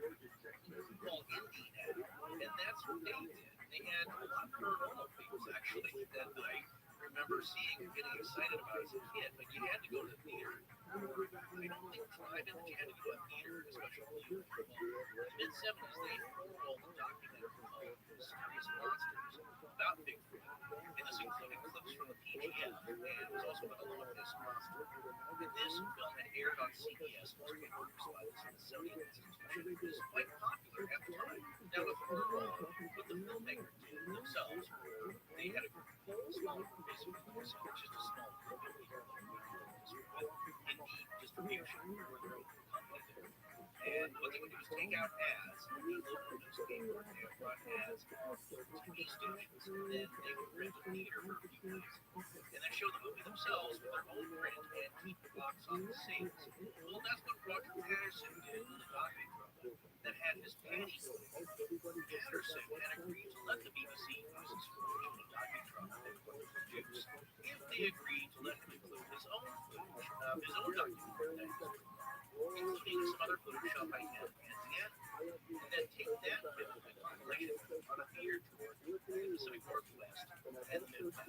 called indie now, and that's what they did. They had a lot of paranormal things actually that I remember seeing and getting excited about as a kid, but you had to go to the theater. I don't think drive-in, but you had to go to a theater, especially in the mid-70s. They rolled a documentary called Mysterious Monsters about Bigfoot, and this included clips from the PGF, and it was also about a Loch Ness Monster. And this film had aired on CBS, was produced by the Smithsonian Institution. It was quite popular at the time. Now, what the filmmaker did themselves, they had a whole small, basically, just a small company with indie distribution for their own company there. And what they would do is take out ads in the local newspaper. They would run ads on TV stations, and then they would rent a theater for a few days, and then show the movie themselves with their own print and keep the box office sales. Well, that's what Roger Patterson did with the documentary that had his Patty footage. Patterson had agreed to let the BBC use his footage in the documentary that was produced if they agreed to let him include his own footage of his own documentary, including some other footage shot by him and Deanna, and then take that film and compilation on a theater tour in the Pacific Northwest and the Midwest.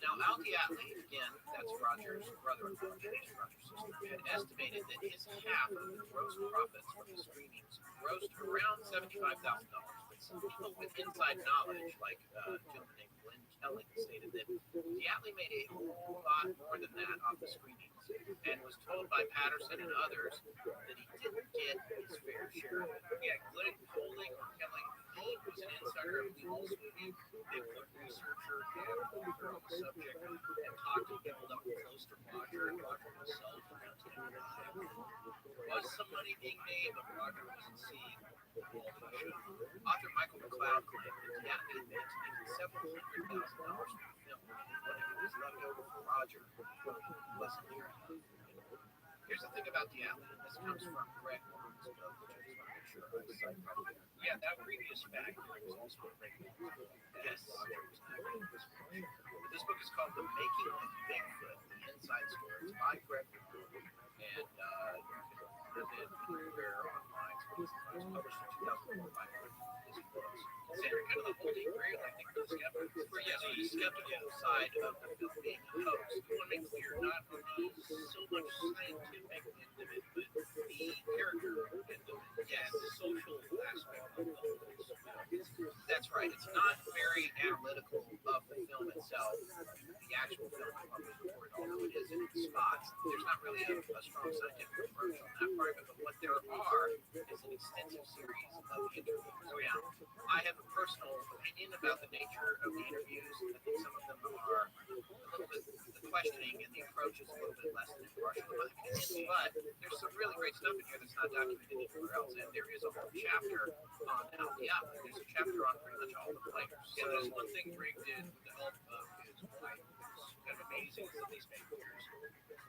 Now, Al Diatley, again, that's Roger's brother-in-law, Jane's Roger's sister, had estimated that his half of the gross profits from the screenings grossed around $75,000. But some people with inside knowledge, like a gentleman named Glenn Kelly, stated that Diatley made a whole lot more than that off the screenings, and was told by Patterson and others that he didn't get his fair share of it. Yeah, Glenn Kelly, he was an insider of the Wolf's movie, big researcher and author on the subject, and talked to people that were close to Roger and Roger himself around standing by. There was some money being made, but Roger wasn't seeing all that he should. Author Michael McLeod claimed that Diatley admitted to making several $100,000 from the film when it was left over for Roger. Wasn't there enough? Here's the thing about Diatley, and this comes from Greg Warren's book, which I just want to make sure I cite properly. Yeah, that previous fact was also a Greg Warren. Yes. This book is called The Making of Bigfoot, The Inside Stories by Greg Warren, and you can live it anywhere online. So it was published in 2004 by one of his books. Considered kind of the holy grail, I think, for the skeptics. Yeah, the skeptical side of the film being a hoax. We want to make clear, not only so much scientific end of it, but the character end of it. Yeah, the social aspect of the whole film. That's right. It's not very analytical of the film itself. The actual film report, although it is in spots, there's not really a strong scientific approach on that part of it. But what there are is an extensive series of interviews. Now, I have a personal opinion about the nature of the interviews. I think some of them are a little bit, the questioning and the approach is a little bit less than impartial in my opinion, but there's some really great stuff in here that's not documented anywhere else, and there is a whole chapter on Al Diatley. There's a chapter on pretty much all the players. So there's one thing Greg did with the help of his wife. It's kind of amazing some of these papers,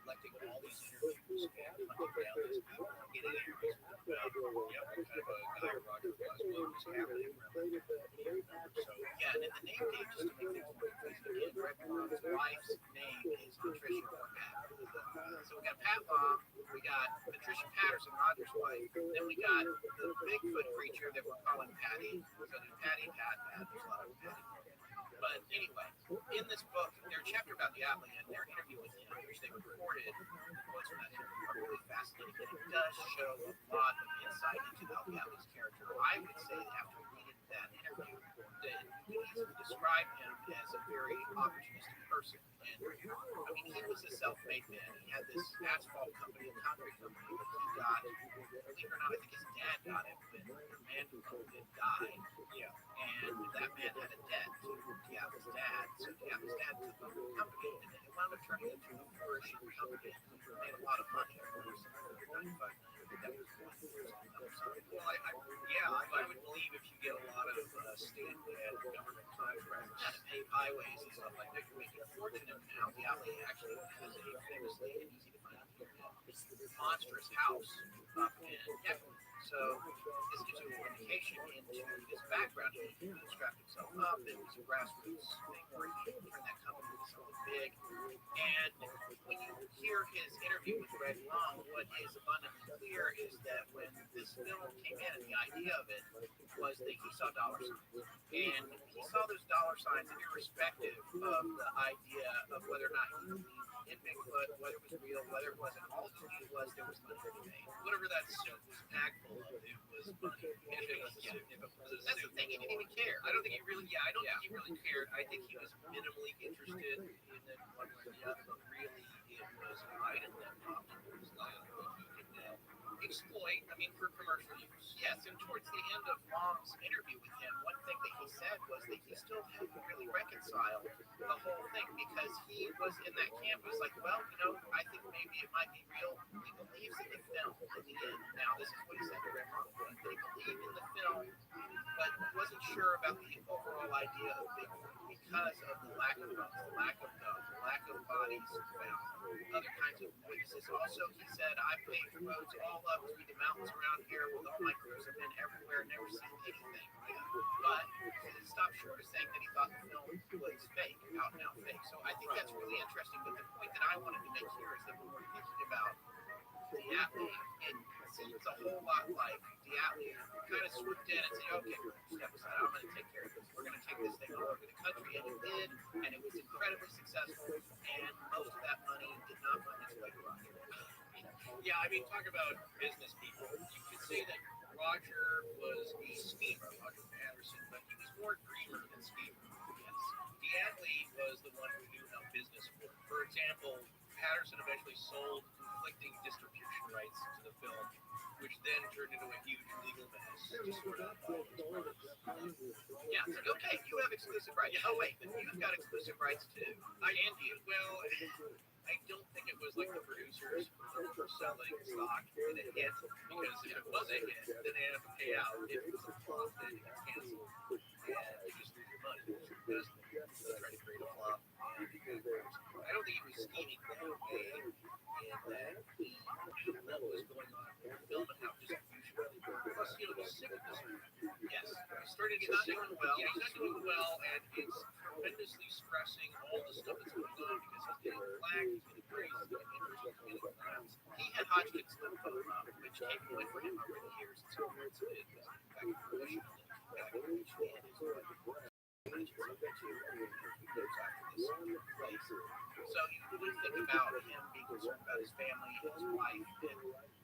collecting all these interviews and hunting down these people and getting answers about, kind of a guy Roger was, what was happening around the So, yeah, and in the name page, just to make things more confusing, again, Greg Warren's wife's name is Patricia or Pat. So we got Pat Long, we got Patricia Patterson, Roger's wife, then we got the Bigfoot creature that we're calling Patty. So there's Patty, Pat, there's a lot of Patty. But anyway, in this book, there's a chapter about Diatley and their interview with him, which they recorded. Quotes from that interview are really fascinating, and it does show a lot of insight into how very opportunistic person. And I mean, he was a self-made man. He had this asphalt company, a concrete company that he got. Believe it or not, I think his dad got it when the man who owned it died. Yeah. And that man had a debt to Diablo's dad. So Diablo's dad took over the company, and it wound up turning into a flourishing company. He made a lot of money. Of course, $195 million. That was well, I would believe if you get a lot of state and government contracts and pave highways and stuff like that, you're making a fortune. And now Diablo actually has a famously and easy to find monstrous house up in Denver. So this gives you an indication into his background. He strapped himself up. It was a grassroots thing where he turned that company into something big. And when you hear his interview with Greg Long, what is abundantly clear is that when this film came in, the idea of it was that he saw dollar signs. And he saw those dollar signs irrespective of the idea of whether or not he believed in Bigfoot, whether it was real, whether it wasn't. All he knew was there was money to be made. Whatever that suit was packed full of, it was money. If it was a suit. That's the thing, he didn't even care. I don't think he really, I don't think he really cared. I think he was minimally interested in it one way or the other, but really it was an item that popped into his life that he could exploit, I mean, for commercial use. Yes, and towards the end of Long's interview with him, one thing that he said was that he still hadn't really reconciled the whole thing because he was in that camp. He was like, well, you know, I think maybe it might be real. He believes in the film in the end. Now, this is what he said to Rick Long. They believed in the film, but wasn't sure about the overall idea of Bigfoot because of the lack of bones, the lack of dogs, the lack of bodies found, other kinds of witnesses. Also, he said, I've paved roads all up through the mountains around here with all my crews. I've been everywhere, never seen anything. But he didn't stop short of saying that he thought the film was fake, out and out fake. So I think that's really interesting. But the point that I wanted to make here is that when we're thinking about Diablo, it seems a whole lot like Diablo kind of swooped in and said, okay, step aside, I'm going to take care of this. We're going to take this thing all over the country. And it did, and it was incredibly successful. And most of that money did not find its way to Roger. Yeah, I mean, talk about business people. You could say that Roger was a schemer, Roger Patterson, but he was more dreamer than schemer. Yes. Diablo was the one who knew how business worked. For example, Patterson eventually sold conflicting distribution rights to the film, which then turned into a huge legal mess to sort out all these parties. Yeah, it's like, okay, you have exclusive rights. Oh, wait, but you've got exclusive rights too. And you. Well, I don't think it was like the producers were selling stock in a hit, because if it was a hit, then they have to pay out. If it was a flop, then it gets canceled. And you just lose your money. It's your business. They try to create a flop. I don't think he was scheming that way, and that he knew what was going on in the film and how distribution really worked. Plus, you know, the sickness. Yes, he started to get doing well. Yeah, he's not doing well, and it's tremendously stressing all the stuff that's going on because he's getting flagged, he's getting praised, he's getting interest, he's getting clams. He had Hodgkin's lymphoma, which came away from him over the years, and so it was back in fruition. Back in fruition, and his so you would think about him being concerned about his family, his wife, and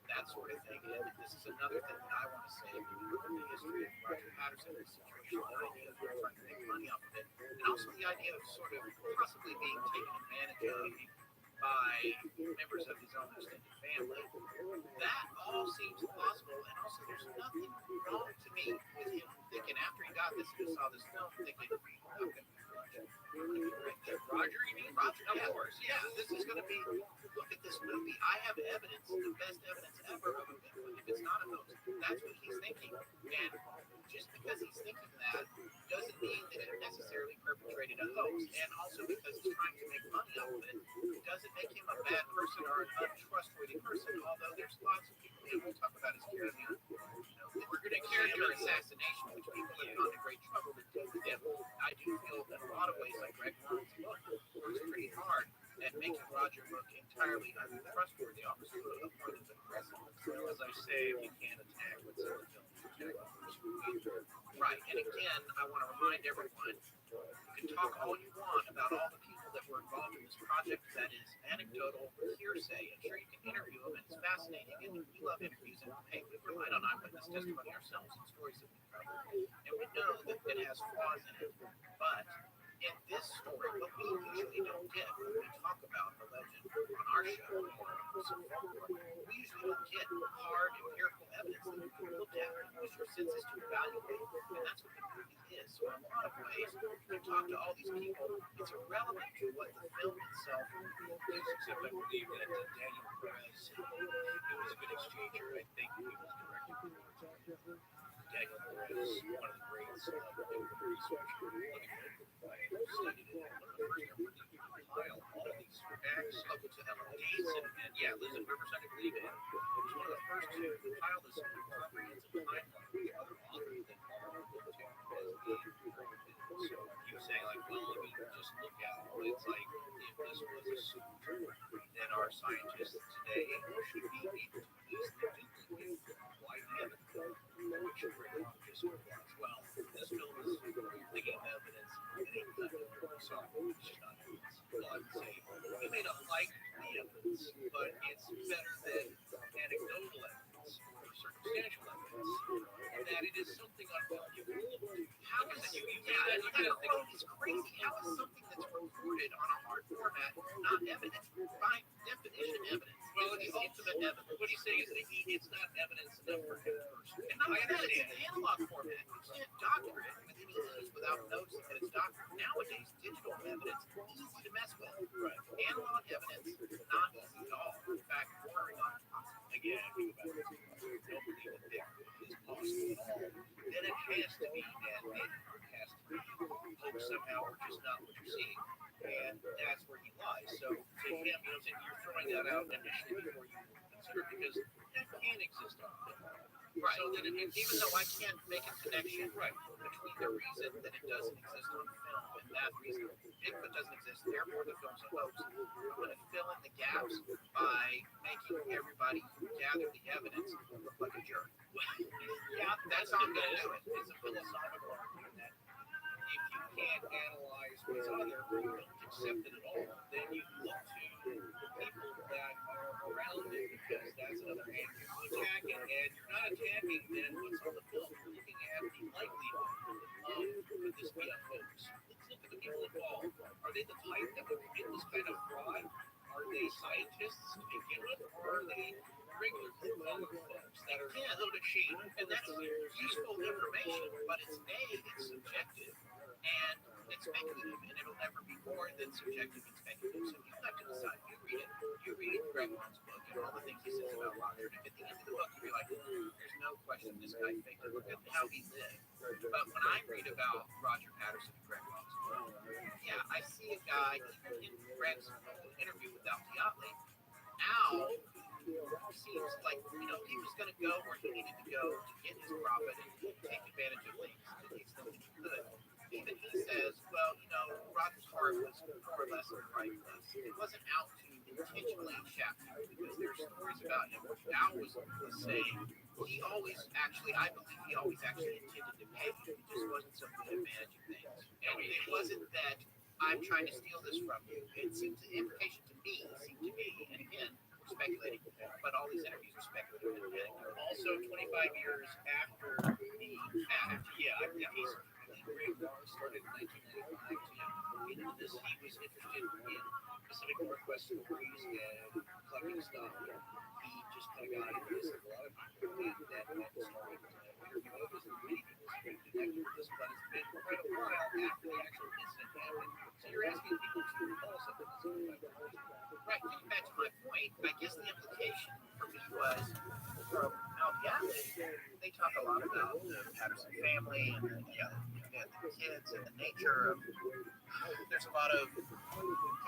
that sort of thing. And this is another thing that I want to say. When you look at the history of Roger Patterson, the situation, the idea of trying to make money off of it, and also the idea of sort of possibly being taken advantage of by members of his own extended family, that all seems plausible. And also, there's nothing wrong to me with him thinking after he got this, he saw this film, thinking, okay, Roger, you mean Roger? Of course, yeah. This is going to be. Look at this movie. I have evidence, the best evidence ever of a Bigfoot. If it's not a hoax, that's what he's thinking. And just because he's thinking that doesn't mean that it necessarily perpetrated a hoax. And also because he's trying to make money off of it, doesn't make him a bad person or an untrustworthy person. Although there's lots of people that we'll talk about his character. We're going to character assassination, which people have gone to great trouble to do with him. I do feel in a lot of ways like Greg Long's book works pretty hard at making Roger look entirely untrustworthy, almost to a point of aggressive. Well, as I say, we can't attack what's in the film. Right, and again, I want to remind everyone, you can talk all you want about all the people that were involved in this project that is anecdotal hearsay, and sure you can interview them, and it's fascinating, and we love interviews, and hey, we've relied on eyewitness testimony ourselves and stories that we've covered, and we know that it has flaws in it, but in this story, what we usually don't get when we talk about a legend on our show or some folklore, we usually don't get hard empirical evidence that you can look at and use your senses to evaluate. And that's what the movie is. So in a lot of ways, you talk to all these people, it's irrelevant to what the film itself is, except I believe that Daniel Perez, it was a good exchanger. I think he was directing Daniel Perez, one of the greats of research. I studied it. One of the first ever people to compile all of these facts up to dates and yeah, lives in Riverside, I believe. And he was one of the first to compile this comprehensive timeline with other authors that are looked to as being corrected. So he was saying like, well, I mean, just look at it. It's like if this was a super, then our scientists today should be able to easily duplicate white heaven. Which just well, this film is thinking of evidence. It ain't that. Sorry, it's just not evidence. Well, I would say you may not like the evidence, but it's better than anecdotal evidence or circumstantial evidence, and that it is something on film you can look to. How is it? That quote is crazy. How is something that's recorded on a hard format not evidence? By definition, evidence. Well, it's the ultimate evidence. What he's saying is that it's not evidence enough for him personally. And not like that, it's an analog format. You can't doctor it with any ease without noticing that it's doctored. Nowadays, digital evidence easy to mess with. Right. Analog evidence not easy at all. In fact, bordering on impossible. Again, I think about it. Don't believe that there is possible at all. Then it has to be man-made. It has to be hope somehow or just not what you're seeing. And that's where he lies. So to him, you know, you're throwing that out initially before you consider it because that can exist on film. Right. So then, even though I can't make a connection between the reason that it doesn't exist on film and that reason Bigfoot doesn't exist, therefore the film's a hoax, I'm going to fill in the gaps by making everybody who gathered the evidence look like a jerk. Yeah, that's how I'm going to do it. It's a philosophical argument that if you can't analyze what's on there, or you don't accept it at all, then you look to people that are around it because that's another angle to attacking. And you're not attacking then what's on the film. You're looking at the likelihood of could this be a hoax. Let's look at the people involved. Are they the type that would commit this kind of fraud? Are they scientists to begin with, or are they regular blue-collar folks that are a little bit shady? And that's useful information, but it's subjective. And it's speculative, and it'll never be more than subjective and speculative. So you have to decide. You read Greg Long's book and all the things he says about Roger. And at the end of the book, you'll be like, there's no question this guy faked it. Look at how he lived. But when I read about Roger Patterson and Greg Long's book, yeah, I see a guy, even in Greg's interview with Al Diatley, Al seems like, you know, he was going to go where he needed to go to get his profit and take advantage of things to the extent that he could. Even he says, well, you know, Roger's heart was more or less in the right place. It wasn't out to intentionally shaft him because there's stories about him. Al was saying he always actually, I believe he always actually intended to pay. He just wasn't so good at managing things. And it wasn't that I'm trying to steal this from you. It seems the implication to me seemed to be, and again, we're speculating, but all these interviews are speculative. And also, 25 years after I believe he's Greg Long started in 1995 to get into this. He was interested in Pacific Northwest stories and collecting stuff. He just kind of got into this. A lot of people think that started interviewing others and meeting detective for this, but it's been quite a while after the actual incident happened. So you're asking people to recall something that's right. Getting back to my point, I guess the implication for me was from Al Diatley, they talk a lot about the Patterson family and the kids and the nature of. There's a lot of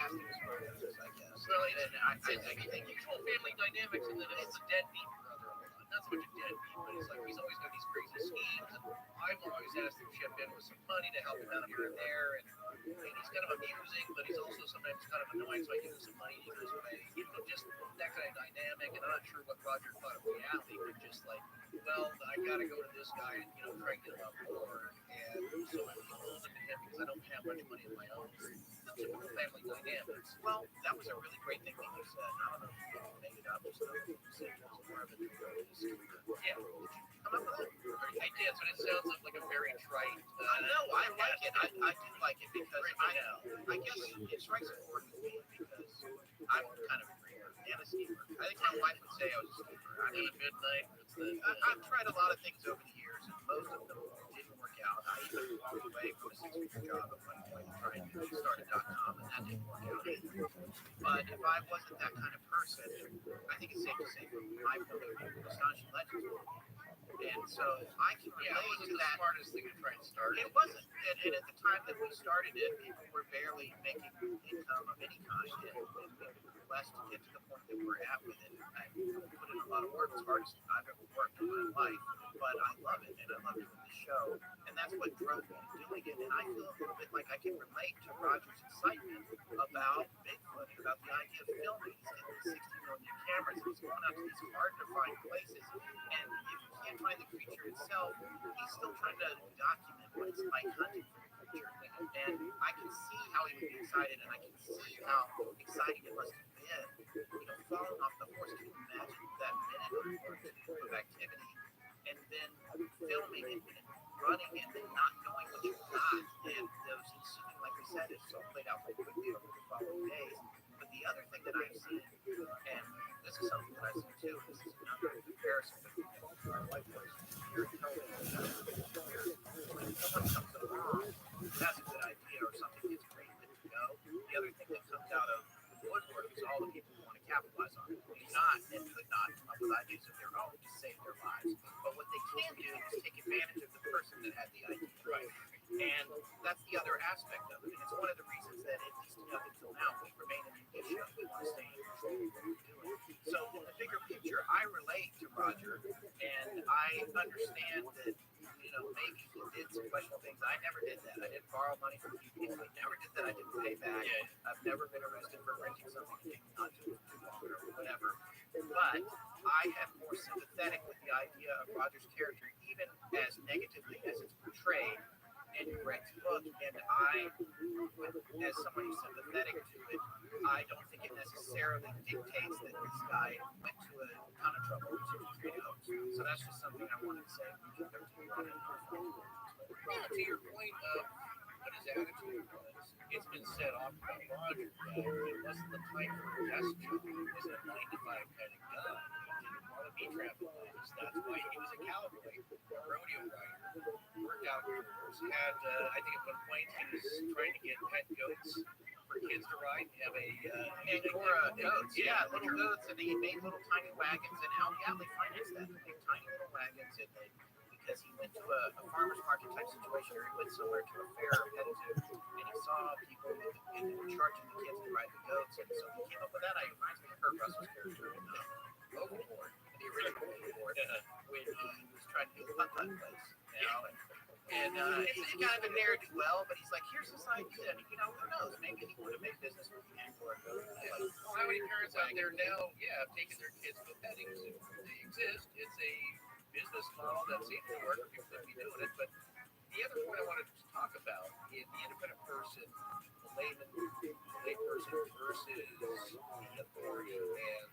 casting spoilers, I guess. Well, I think control family dynamics, and then it's a deadbeat brother. Not so much a deadbeat, but it's like he's always got these crazy schemes. And I've always asked him to chip in with some money to help him out here and there. And he's kind of amusing, but he's also sometimes kind of annoying, so I give him some money either his way. You know, just that kind of dynamic. And I'm not sure what Roger thought of reality, but just like, well, I got to go to this guy and, you know, try and get him out more. And so I'm loaning to him because I don't have much money of my own. The typical family dynamics. Well, that was a really great thing that you said. I don't know if you made it up or something. You said it was more of a yeah. Did you come up with it? I Yeah, so it sounds like a very trite. No, I like it. I do like it because I guess it strikes a chord with me because I'm kind of a dreamer and a schemer. I think my wife would say I was a schemer. I mean, midnight. I've tried a lot of things over the years, and most of them didn't work out. I even walked away from a 6-figure job at one point trying to start a.com, and that didn't work out either. But if I wasn't that kind of person, I think it's safe to say from my point of view, Astonishing Legends would be. And so I can relate to that. Smartest thing to try and start. It wasn't. And at the time that we started it, people were barely making income of any kind, and we were blessed to get to the point that we're at with it. I put in a lot of work. It's hardest I've ever worked in my life, but I love it, and I love doing the show, and that's what drove me to doing it. And I feel a little bit like I can relate to Roger's excitement about Bigfoot, about the idea of filming. He's getting 60 millimeter cameras, and he's going out to these hard-to-find places, and if you can't find the creature itself, he's still trying to document what it's like hunting for the creature. And I can see how he would be excited, and I can see how exciting it must have been, falling off the horse. Can you imagine that minute of activity, and then filming and running and then not knowing what you got, and those ensuing, like I said, it's so played out pretty quickly over the following days. But the other thing that I've seen, and this is something that I've seen too, this is another comparison between my wife was here in California. When someone comes along who has a good idea or something gets great that you know, the other thing that comes out of the woodwork is all the people who want to capitalize on it. Do not and could not come up with ideas of their own to save their lives. But what they can do is take advantage of the person that had the idea. Right. And that's the other aspect of it. And it's one of the reasons that, at least up until now, we remain in the issue. We want to stay in control of what we're doing. So in the bigger picture, I relate to Roger, and I understand that, maybe he did some questionable things. I never did that. I didn't borrow money from people. I never did that. I didn't pay back. I've never been arrested for renting something and maybe not doing it too long or whatever. But I am more sympathetic with the idea of Roger's character, even as negatively as it's portrayed in Greg's book. And I, as someone who's sympathetic to it, I don't think it necessarily dictates that this guy went to a ton of trouble to create a hoax. So that's just something I wanted to say. Well, to your point of what his attitude was, it's been said often by Roger that it wasn't the type for a desk job. It wasn't a 9-to-5 kind of guy. He didn't want to be traffic police. That's why he was a cowboy, a rodeo rider, worked outdoors, had, I think at one point he was trying to get pet goats for kids to ride. Have a Angora goats, yeah, little goats, and he made little tiny wagons, and they financed that. They made tiny little wagons, and because he went to a farmer's market type situation, or he went somewhere to a fair repetitive, and he saw people and they were charging the kids to ride the goats, and so he came up with that idea. It reminds me of Kurt Russell's character in Overboard, the original Overboard, when he was trying to do the putt-putt place, and it's kind of a ne'er-do well, but he's like, here's this idea, and who knows, maybe he would have made business with the Angora goat. How many parents out there now, have taken their kids to petting zoos? They exist. It's a business model that seems to work. People could be doing it. But the other point I wanted to talk about is the independent person, the layperson versus the authority and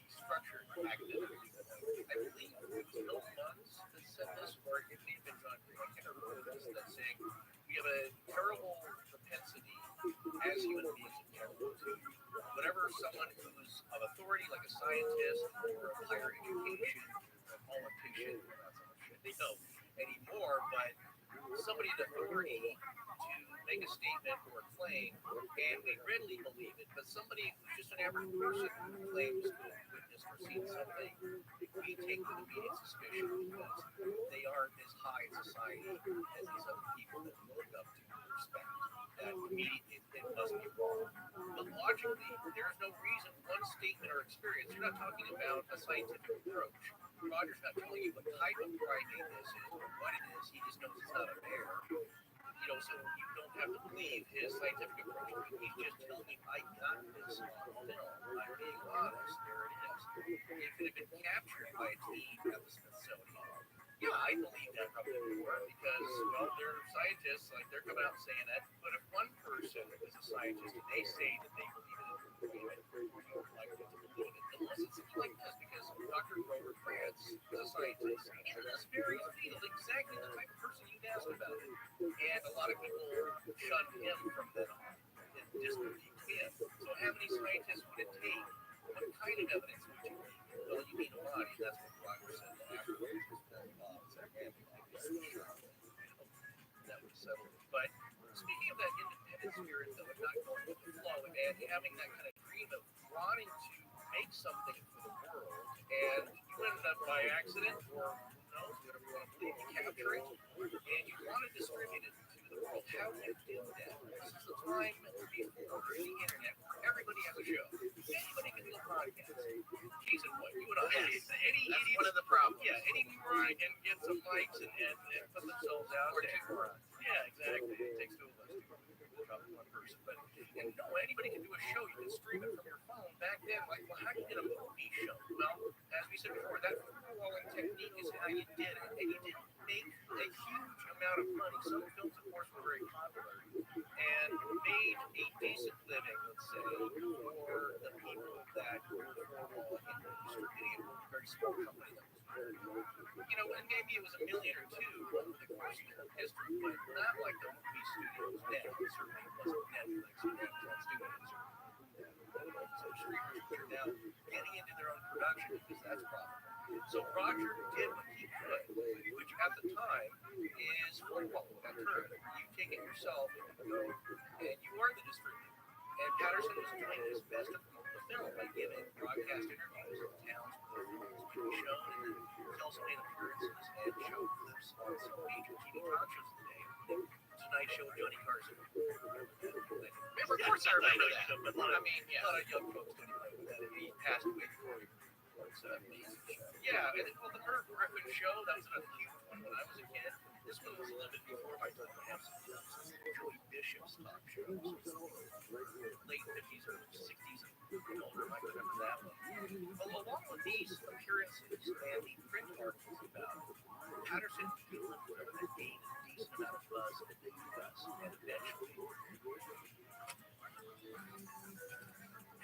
structured activity. I believe it was Bill Munns that said this, or it may have been John Green. I can't remember this. That's saying we have a terrible propensity as human beings in general to whenever someone who's of authority, like a scientist or a higher education, a politician, not so much shit they know anymore, but somebody in authority to make a statement or a claim, and we readily believe it, but somebody who's just an average person who claims to have witnessed or seen something, we take with immediate suspicion because they aren't as high in society as these other people that we look up to and respect. That immediately it must be wrong. But logically, there's no reason one statement or experience. You're not talking about a scientific approach. Roger's not telling you what type of primate this is or what it is. He just knows it's not a bear. So you don't have to believe his scientific approach. He's just telling you, I got this on film. I'm being honest. There it is. It could have been captured by a team at the Smithsonian. Yeah, I believe that probably more because, they're scientists, like they're coming out saying that. But if one person is a scientist and they say that they believe it, you would like them to believe it. Unless it's something like this, because Dr. Robert France is a scientist in this very field, exactly lot of people shunned him from then on and disbelieved him. So how many scientists would it take? What kind of evidence would you need? Well, you need a lot, and that's what Roger said afterwards. That would settle it. But speaking of that independent spirit, though, and not going with the flow, and having that kind of dream of wanting to make something for the world, and you ended up by accident, or who knows, whatever you want to believe, you capture it, and you want to distribute it to the world. How do you do that? This is the time before the internet where everybody has a show. Anybody can do a podcast. Case in point, you and I. Yes. That's one of the problems. Yeah, any moron can get some mics and put themselves out there. Or two morons. Yeah, exactly. It takes two of us to probably one person. But no, anybody can do a show. You can stream it from your phone. Back then, like, well, how do you get a movie show? Well, as we said before, that footballing technique is how you did it. And you didn't make a huge amount of money. Some films, of course, were very popular and made a decent living, let's say, for the people that were distributing a very small company that was, and maybe it was $1 million or $2 million over the course of history, but not like the movie studios now. Certainly it wasn't Netflix or Amazon Studios or some streamers which are now getting into their own production because that's profitable. So Roger did what he could, which at the time is football, that term. You take it yourself and you go, and you are the distributor. And Patterson was doing his best to promote the film by giving broadcast interviews in towns where the film was being shown, and then telephone appearances and show clips on some major TV talk shows of the day. Tonight Show with Johnny Carson. Remember, of course I remember that. But a lot of young folks don't even know that. He passed away before he was amazing show. Yeah, and the Merv Griffin show, that was a huge one when I was a kid. This one was a little bit before my time. I have some Joey Bishop's talk shows. Late 50s or 60s. Older, I remember that one. Well, along with these appearances and the print articles about Patterson feeling whatever that gained a decent amount of buzz in the U.S. and eventually.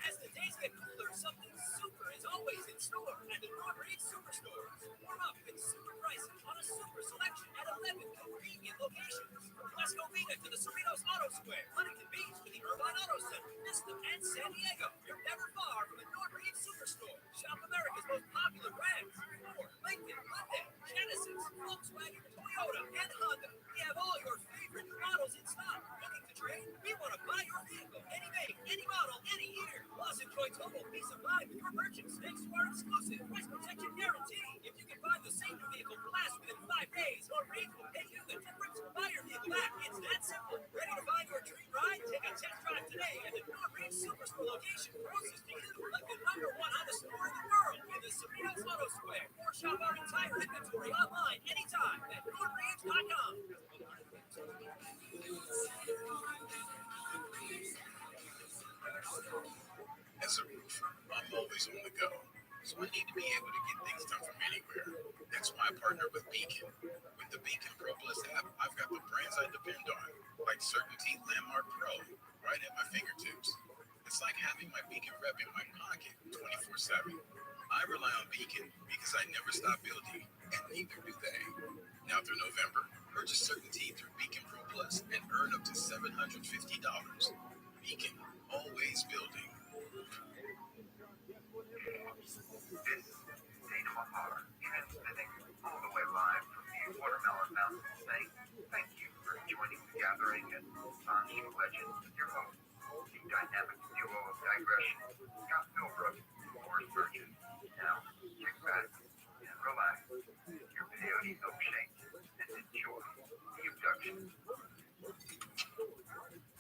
As the days get cooler, something super is always in store at the Nord-Reed Superstores. Warm up with super prices on a super selection at 11 convenient locations. From West Covina to the Cerritos Auto Square, Huntington Beach to the Irvine Auto Center, Vista, and San Diego. You're never far from the Nord-Reed Superstore. Shop America's most popular brands: Ford, Lincoln, Hyundai, Genesis, Volkswagen, Toyota, and Honda. We have all your favorite models in stock. Looking to trade? We want to buy your vehicle. Any make, any model, any year. Plus, enjoy total peace of mind with your purchase. Thanks to our exclusive price protection guarantee. If you can find the same new vehicle for less within 5 days, Nord-Reed will pay you the difference to buy your vehicle back. It's that simple. Ready to find your dream ride? Take a test drive today at the Nord-Reed Superstore location closest to you. Like the #1 Honda store in the world in the Cerritos Auto Square. Or shop our entire inventory online anytime at Nordreed.com. As a roofer, I'm always on the go, so I need to be able to get things done from anywhere. That's why I partner with Beacon. With the Beacon Pro Plus app, I've got the brands I depend on, like Certainty Landmark Pro, right at my fingertips. It's like having my Beacon rep in my pocket 24/7. I rely on Beacon because I never stop building, and neither do they. Now through November, purchase Certainty through Beacon Pro Plus and earn up to $750. Beacon, always building. Dana Mahar, transmitting all the way live from the Watermelon Mountain State. Thank you for joining the gathering at On-Show Legends with your host, the dynamic duo of digression, Scott Philbrook, Morris Burgess. Now, kick back and relax, your peyote milkshake, and enjoy the abduction.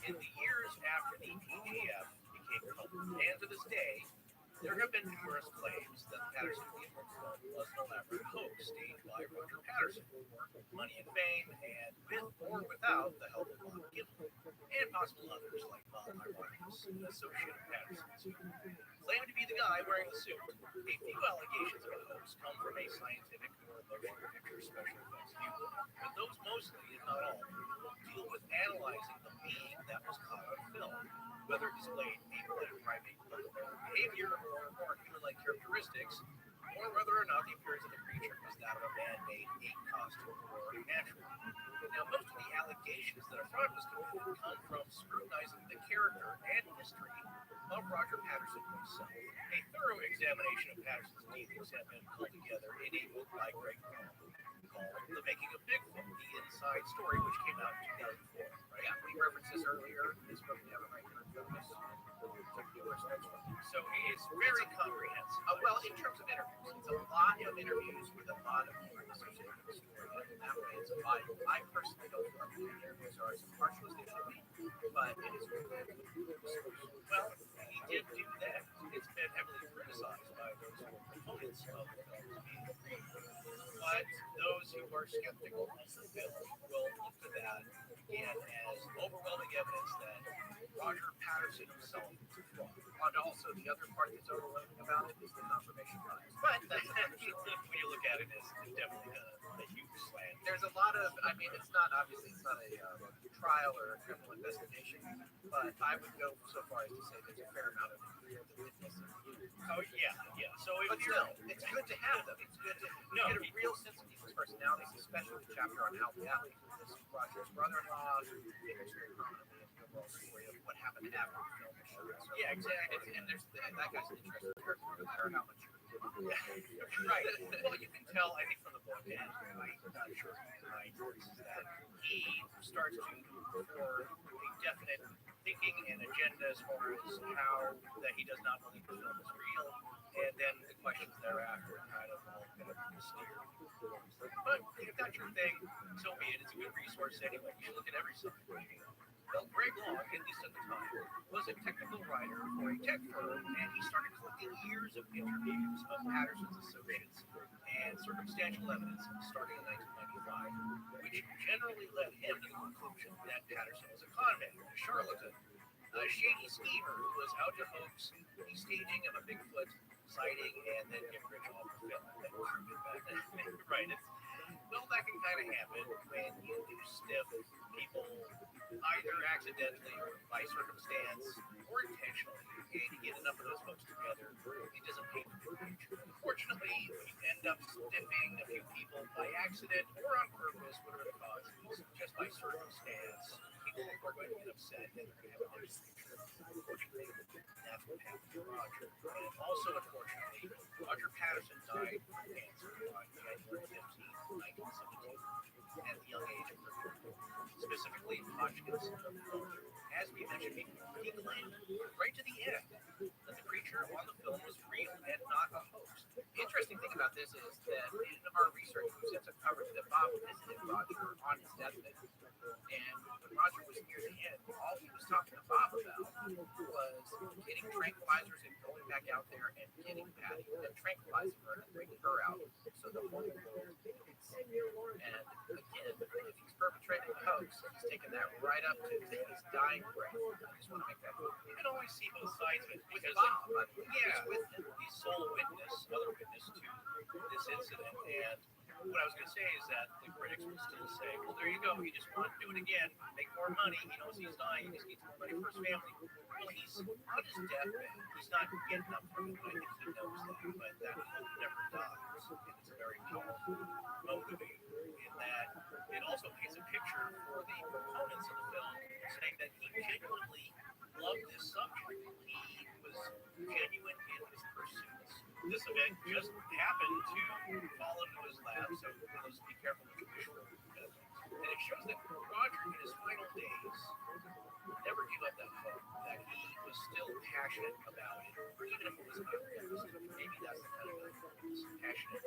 In the years after the TGF became public, and to this day, there have been numerous claims that the Patterson Gimlin film was an elaborate hoax staged by Roger Patterson for money and fame, and with or without the help of Bob Gimlin, and possible others like Bob Ironicus, an associate of Patterson's. Claiming to be the guy wearing the suit, a few allegations of a hoax come from a scientific or motion picture special effects viewpoint, but those mostly, if not all, deal with analyzing the being that was caught on film, whether it displayed ape-like primate behavior or human-like characteristics, or whether or not the appearance of the creature was that of a man-made ape costume or natural. Now, most of the allegations allegations that a fraud was committed come from scrutinizing the character and history of Roger Patterson himself. A thorough examination of Patterson's dealings have been pulled together in a book by Greg called The Making of Bigfoot, the Inside Story, which came out in 2004. Right? Yeah, we referenced this earlier. This book we have it right here in front of us. So it's very comprehensive. Well, in terms of interviews, it's a lot of interviews with a lot of people associated with the story. And that way, it's a Bible. I personally don't remember the interviews are as impartial as they should be, but it is very good. Well, he did do that. It's been heavily criticized by those who are proponents of the film's being created. But those who are skeptical of the film will look to that again as overwhelming evidence that Roger Patterson himself is a fraud. And also, the other part that's overwhelming about it is the confirmation bias. But when you look at it, it's definitely a huge slant. There's a lot of, I mean, it's not a trial or a criminal investigation, but I would go so far as to say there's a fair amount of witness. Oh, yeah. So but still, it's good to have them. It's good to get a real sense of people's personalities, especially the chapter on Al Gatley, who was Roger's brother-in-law, who figures very prominently in the overall story of what happened after the film was shot. So, yeah, exactly. And that guy's an interesting character, no matter how much right. Well, you can tell, I think, from the book, and I'm not sure my notes is that he starts to look for a definite thinking and agenda as far as how that he does not believe the film is real, and then the questions thereafter kind of all kind of steer. But if that's your thing, so be it. It's a good resource anyway. You should look at every subject. Well, Greg Long, at least at the time, was a technical writer for a tech firm, and he started collecting years of interviews of Patterson's associates and circumstantial evidence starting in 1995, which generally led him to the conclusion that Patterson was a con man, a charlatan, a shady schemer who was out to hoax the staging of a Bigfoot sighting and then get rich off the film. Right. Well, that can kind of happen when you do stiff people either accidentally or by circumstance or intentionally, and you get enough of those folks together, it doesn't paint the picture. Unfortunately, you end up stiffing a few people by accident or on purpose, whatever the cause is, just by circumstance. People are going to get upset and they're going to have a different picture. Unfortunately, that's what happened to Roger. And also, unfortunately, Roger Patterson died from cancer on January 15, 1917, at the young age of 34, specifically Hodgkin's lymphoma. As we mentioned before, he claimed right to the end that the creature on the film was real and not a hoax. The interesting thing about this is that in our research, we since have covered that Bob visited Roger on his deathbed. And when Roger was near the end, all he was talking to Bob about was getting tranquilizers and going back out there and getting Patty and tranquilizing her and bringing her out so the whole world can see. And again, if he's perpetrating a hoax, he's taking that right up to his dying breath. I just want to make that clear. You can always see both sides of it because Bob, with him, he's sole witness, other witness to this incident. And what I was going to say is that the critics will still say, well, there you go, he just wanted to do it again, make more money, he knows he's dying, he just needs more money for his family. Well, he's on his deathbed, he's not getting up from it, I think he knows that, but that hope never dies, and it's a very powerful motivator in that it also paints a picture for the proponents of the film, saying that he genuinely loved this subject, he was genuine in his pursuits. This event just happened to fall into his lap, so let's be careful what you wish for. And it shows that Roger, in his final days, never gave up that hope, that he was still passionate about it, or even if it was not realistic. Maybe that's the kind of guy who was passionate,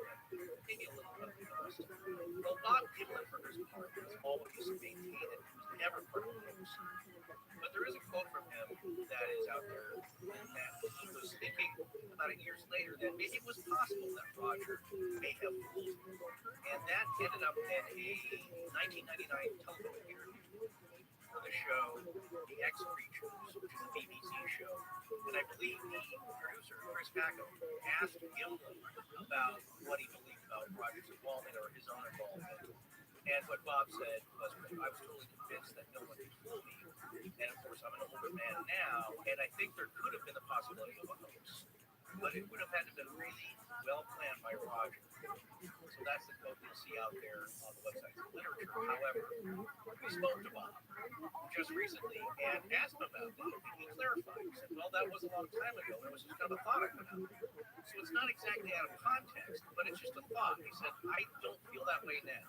maybe a little bit of the Well, Bob Dylan, for his part, has always maintained that he was never part of the hoax. But there is a quote from him that is out there that he was thinking about years later that maybe it was possible that Roger may have fooled him. And that ended up in a 1999 television interview for the show The X Creatures, which is a BBC show. And I believe the producer, Chris Packham, asked Gilman about what he believed about Roger's involvement or his own involvement. And what Bob said was, I was totally convinced that no one could fool me. And of course, I'm an older man now, and I think there could have been the possibility of a hoax. But it would have had to have been really well planned by Roger. So that's the quote you'll see out there on the website. The literature However, we spoke to Bob just recently and asked him about that, and he clarified. He said, well, that was a long time ago. It was just kind of a thought I put out there. So it's not exactly out of context, but it's just a thought. He said, I don't feel that way now.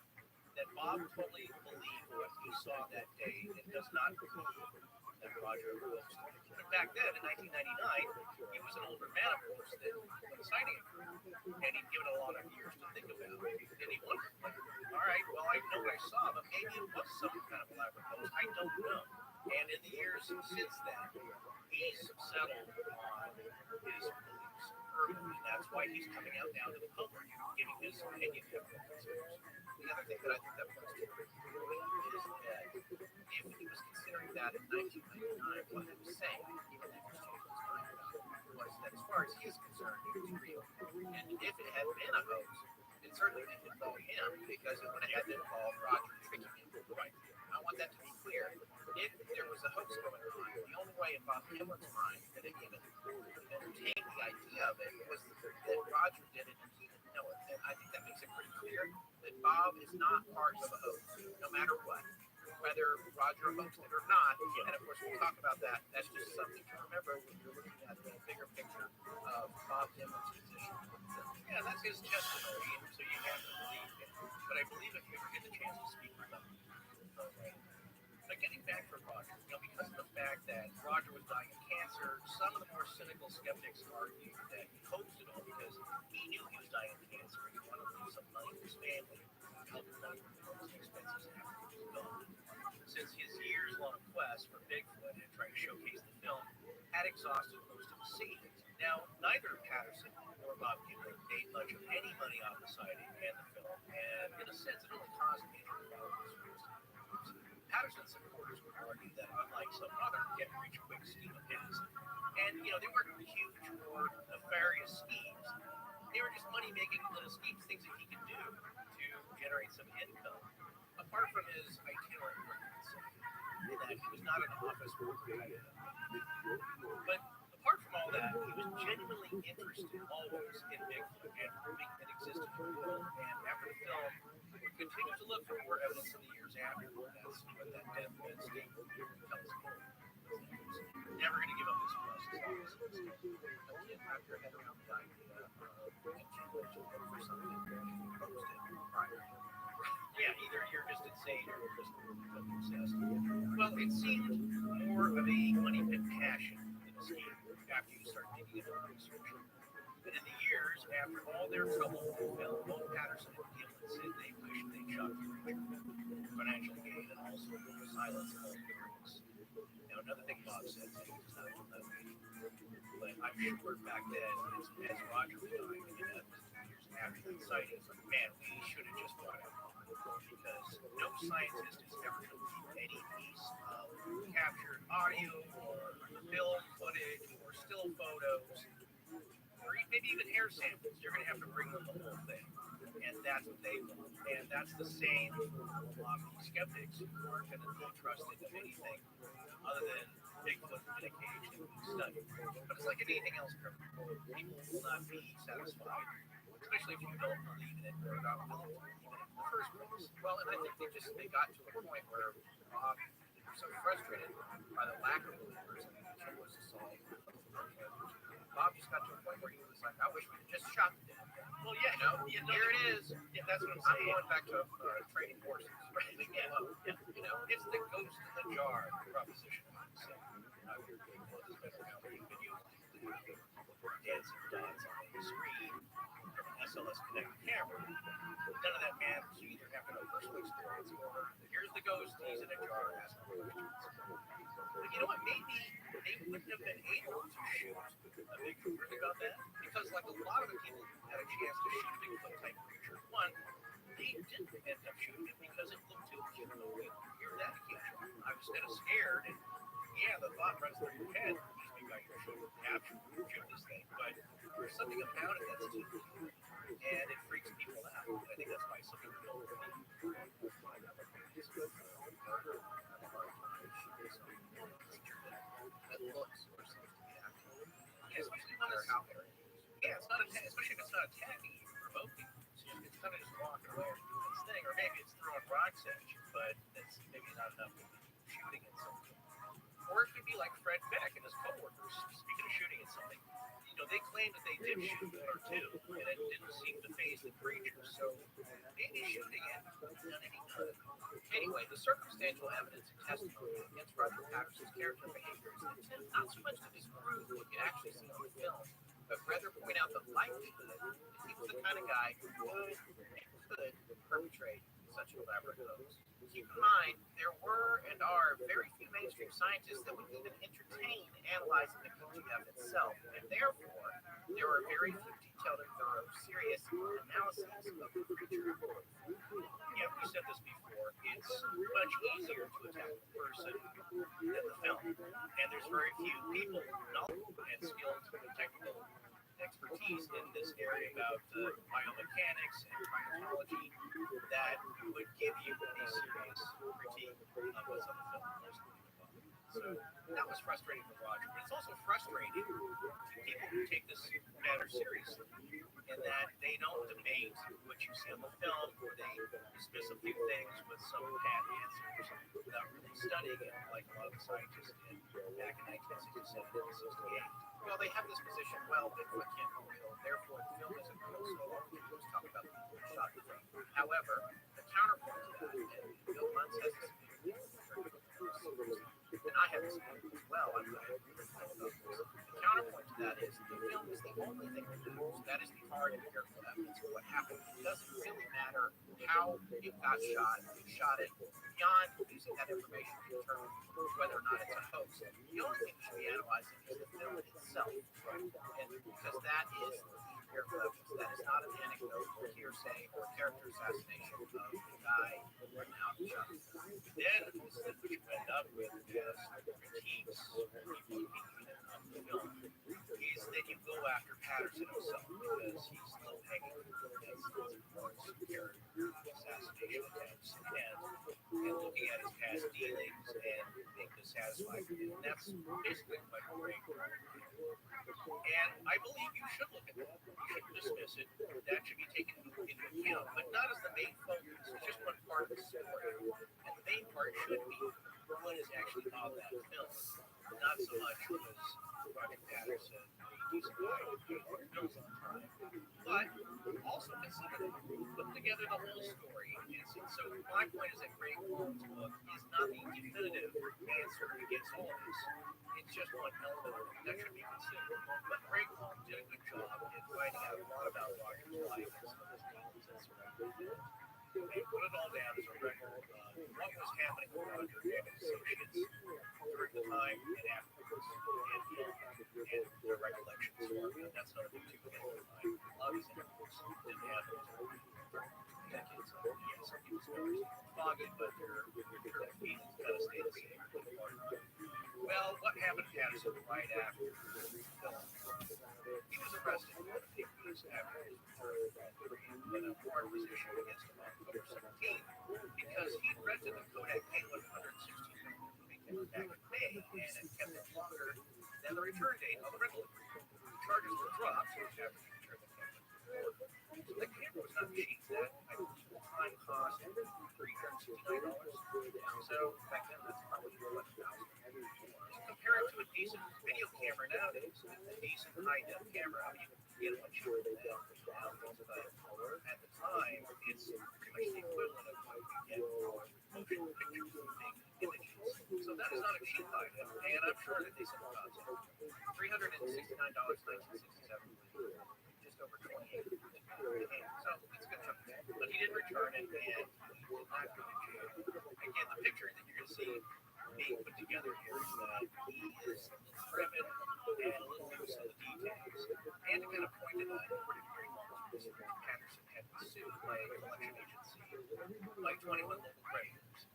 That Bob totally believed what he saw that day and does not believe that Roger hoaxed him. But back then, in 1999, he was an older man, of course, than when the sighting occurred. And he'd given it a lot of years to think about it. And he wondered, like, all right, well, I know what I saw, but maybe it was some kind of elaborate hoax. I don't know. And in the years since then, he's settled on his beliefs firmly. And that's why he's coming out now to the public, giving his opinion after all these years. The other thing that I think that points to is that if he was considering that in 1999, what he was saying, even if he's changed his mind about it, was that as far as he's concerned, it was real. And if it had been a hoax, it certainly didn't involve him because it would have had to involve Roger tricking him. Right. I want that to be clear. If there was a hoax going on, the only way in Bob Hamlin's mind that it even entertained the idea of it was that Roger did it and he didn't know it. And I think that makes it pretty clear that Bob is not part of a hoax, no matter what. Whether Roger hoaxed it or not, and of course we'll talk about that. That's just something to remember when you're looking at the bigger picture of Bob Hamlin's position. Yeah, that's his testimony, so you have to believe him. But I believe if you ever get the chance to speak with him. But getting back to Roger, because of the fact that Roger was dying of cancer, some of the more cynical skeptics argue that he hoaxed it all because he knew he was dying of cancer and he wanted to leave some money to his family to help him out with his expenses after he was gone. Since his years-long quest for Bigfoot and trying to showcase the film had exhausted most of the savings. Now, neither Patterson or Bob Gimlin made much of any money off the sighting and the film, and in a sense, it only caused major problems for his Patterson's supporters would argue that unlike some other get-rich-quick scheme of his, and they weren't huge or nefarious schemes, they were just money-making little schemes, things that he could do to generate some income. Apart from his itinerant work, in that he was not an office worker, but apart from all that, he was genuinely interested always in Bigfoot and proving it existed in the world. And after the film, we continued to look for more evidence in the years after. That's when that deathbed statement becomes clear. Never going to give up this quest. After head around the idea of for something posted prior. Yeah, either you're just insane or you're just obsessed. Well, it seemed more of a money pit passion than a scheme after you start digging into the research. But in the years after all their trouble with the film, both Patterson and Gimlin said they wished they'd shot the richer. Financial gain and also the silence of all the critics. Now, another thing Bob said that he was not motivated. But I'm sure back then, as Roger was dying, and that was 2 years after that sighting, it's like, man, we should have just brought out Bob. Because no scientist is ever going to believe any piece of captured audio or film footage or still photos or maybe even hair samples. You're going to have to bring them the whole thing. And that's what they want. And that's the same for a lot of these skeptics who aren't going to be trusted in anything other than Bigfoot in a cage that we study. But it's like anything else, people will not be satisfied, especially if you don't believe in it or are not willing to believe in it in the first place. Well, and I think they got to a point where Bob was so frustrated by the lack of believers and he was to solve Bob just got to a point where he was like, I wish we had just shot the damn guy. Well, yeah, here it is. Yeah, that's what I'm saying. I'm going back to training horses, right? It's the ghost in the jar proposition. So, dancing dots on the screen from an SLS connected camera. None of that matters. You either have to know personal experience or here's the ghost, he's in a jar asking questions. But you know what? Maybe they wouldn't have been able to shoot a Bigfoot. Think about that? Because like a lot of the people who had a chance to shoot a Bigfoot type creature, one, they didn't end up shooting it because it looked too cute. You're that occasion. I was kind of scared, and yeah, the thought runs through your head. These big guys should capture, shoot this thing, but there's something about it that's too cute, and it freaks people out. And I think that's why some people don't believe that looks or seems to be acting. Especially when they're out there. Yeah, it's not especially if it's not attacking you or provoking. It's kind of just walking away and doing its thing. thing, or maybe it's throwing rocks at you, but it's maybe not enough to be shooting at something. Or it could be like Fred Beck and his coworkers. Speaking of shooting at something, they claimed that they did shoot one or two, and it didn't seem to faze the creatures. So maybe shooting it would have done any good. Anyway, the circumstantial evidence and testimony against Roger Patterson's character behavior is intended not so much to disprove what you actually see on the film, but rather point out the likelihood that he was the kind of guy who would and could perpetrate such an elaborate hoax. Keep in mind, there were and are very few mainstream scientists that would even entertain analyzing the PGF itself, and therefore, there are very few detailed and thorough, serious analyses of the creature. Yeah, we said this before, it's much easier to attack the person than the film, and there's very few people knowledgeable and skilled technical expertise in this area about biomechanics and primatology that would give you a serious critique of what's on the film. So that was frustrating for Roger, but it's also frustrating to people who take this matter seriously, in that they don't debate what you see on the film, or they dismiss a few things with some pat answers without really studying it, like a lot of the scientists did back in 1967 and 68. Well, they have this position, well, Bigfoot can't be real, therefore the film isn't real, so all we do is talk about the people who shot the film. However, the counterpoint to that, and Bill Muntz has this view, and I have this view as well, I'm going to agree with Bill about this. The counterpoint to that is the film is the only thing that matters. That is the hard and careful evidence of what happened. It doesn't really matter how it got shot, who shot it, beyond using that information to determine whether or not it's a hoax. The only thing you should be analyzing is the film itself, and because that is the careful evidence. That is not an anecdote or hearsay or character assassination of the guy who went out and shot it. Then, what you end up with is critiques of the film is that you go after Patterson himself because he's low hanging fruit as far as character assassination attempts, and looking at his past dealings and being dissatisfied with it. And that's basically what Greg did. And I believe you should look at that. You shouldn't dismiss it. That should be taken into account, but not as the main focus. It's just one part of the story. And the main part should be what is actually on that film. Not so much was Roger Patterson a decent guy who paid for films all the time, but also consider putting together the whole story. And so my point is that Greg Holmes' book is not the definitive answer against all of this. It's just one element of it that should be considered. But Greg Holmes did a good job in finding out a lot about Roger's life and some of his dealings and surroundings. They put it all down as a record of what was happening with Roger and his associates during the time and afterwards, and their recollections. That's not a big deal. A lot of these interviews didn't happen until decades ago. Yeah, some people's memories are foggy, but their feelings kind of stay the same. Well, what happened to Patterson right after the film? He was arrested for a few weeks after his return from Korea, when a warrant was issued against him on October 17th because he'd rented the Kodak K116 movie camera back in May and had kept it longer than the return date of the rental agreement. The charges were dropped after he returned the camera. The camera was not cheap. That time cost $369. So back then, that's probably $11,000. Compare it to a decent video camera nowadays. A decent high-def camera, I mean, you get much cheaper than that. But at the time, it's pretty much the equivalent of what you get for motion picture moving images. So that is not a cheap item, and I'm sure that they said about it. $369, 1967, just over 28. So it's a good chunk. But he didn't return it, and he did not go to jail. Again, the picture that you're going to see being put together here is that he is driven and a little loose on the details, and to kind of point to that, pretty long Patterson had been sued by a collection agency, like 21 local creditors.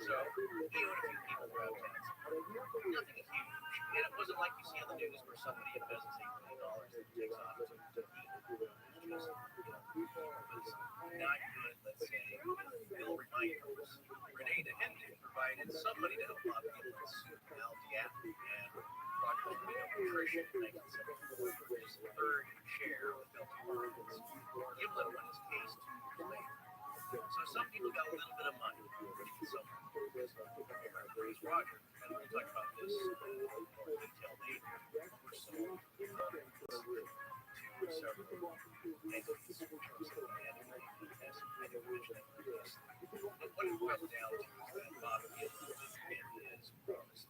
So he owed a few people were out of town. Nothing huge, and it wasn't like you see on the news where somebody embezzles $8 million and takes off to eat. It was not good, let's say. Bill reminders Renee DeHende provided somebody to help out people suit Al Diab and Roger Nutrition in 1974 for his third share of the Felton Markets. Giblin won his case 2 years later. So some what it boils down to is that Bob Gibson and his bros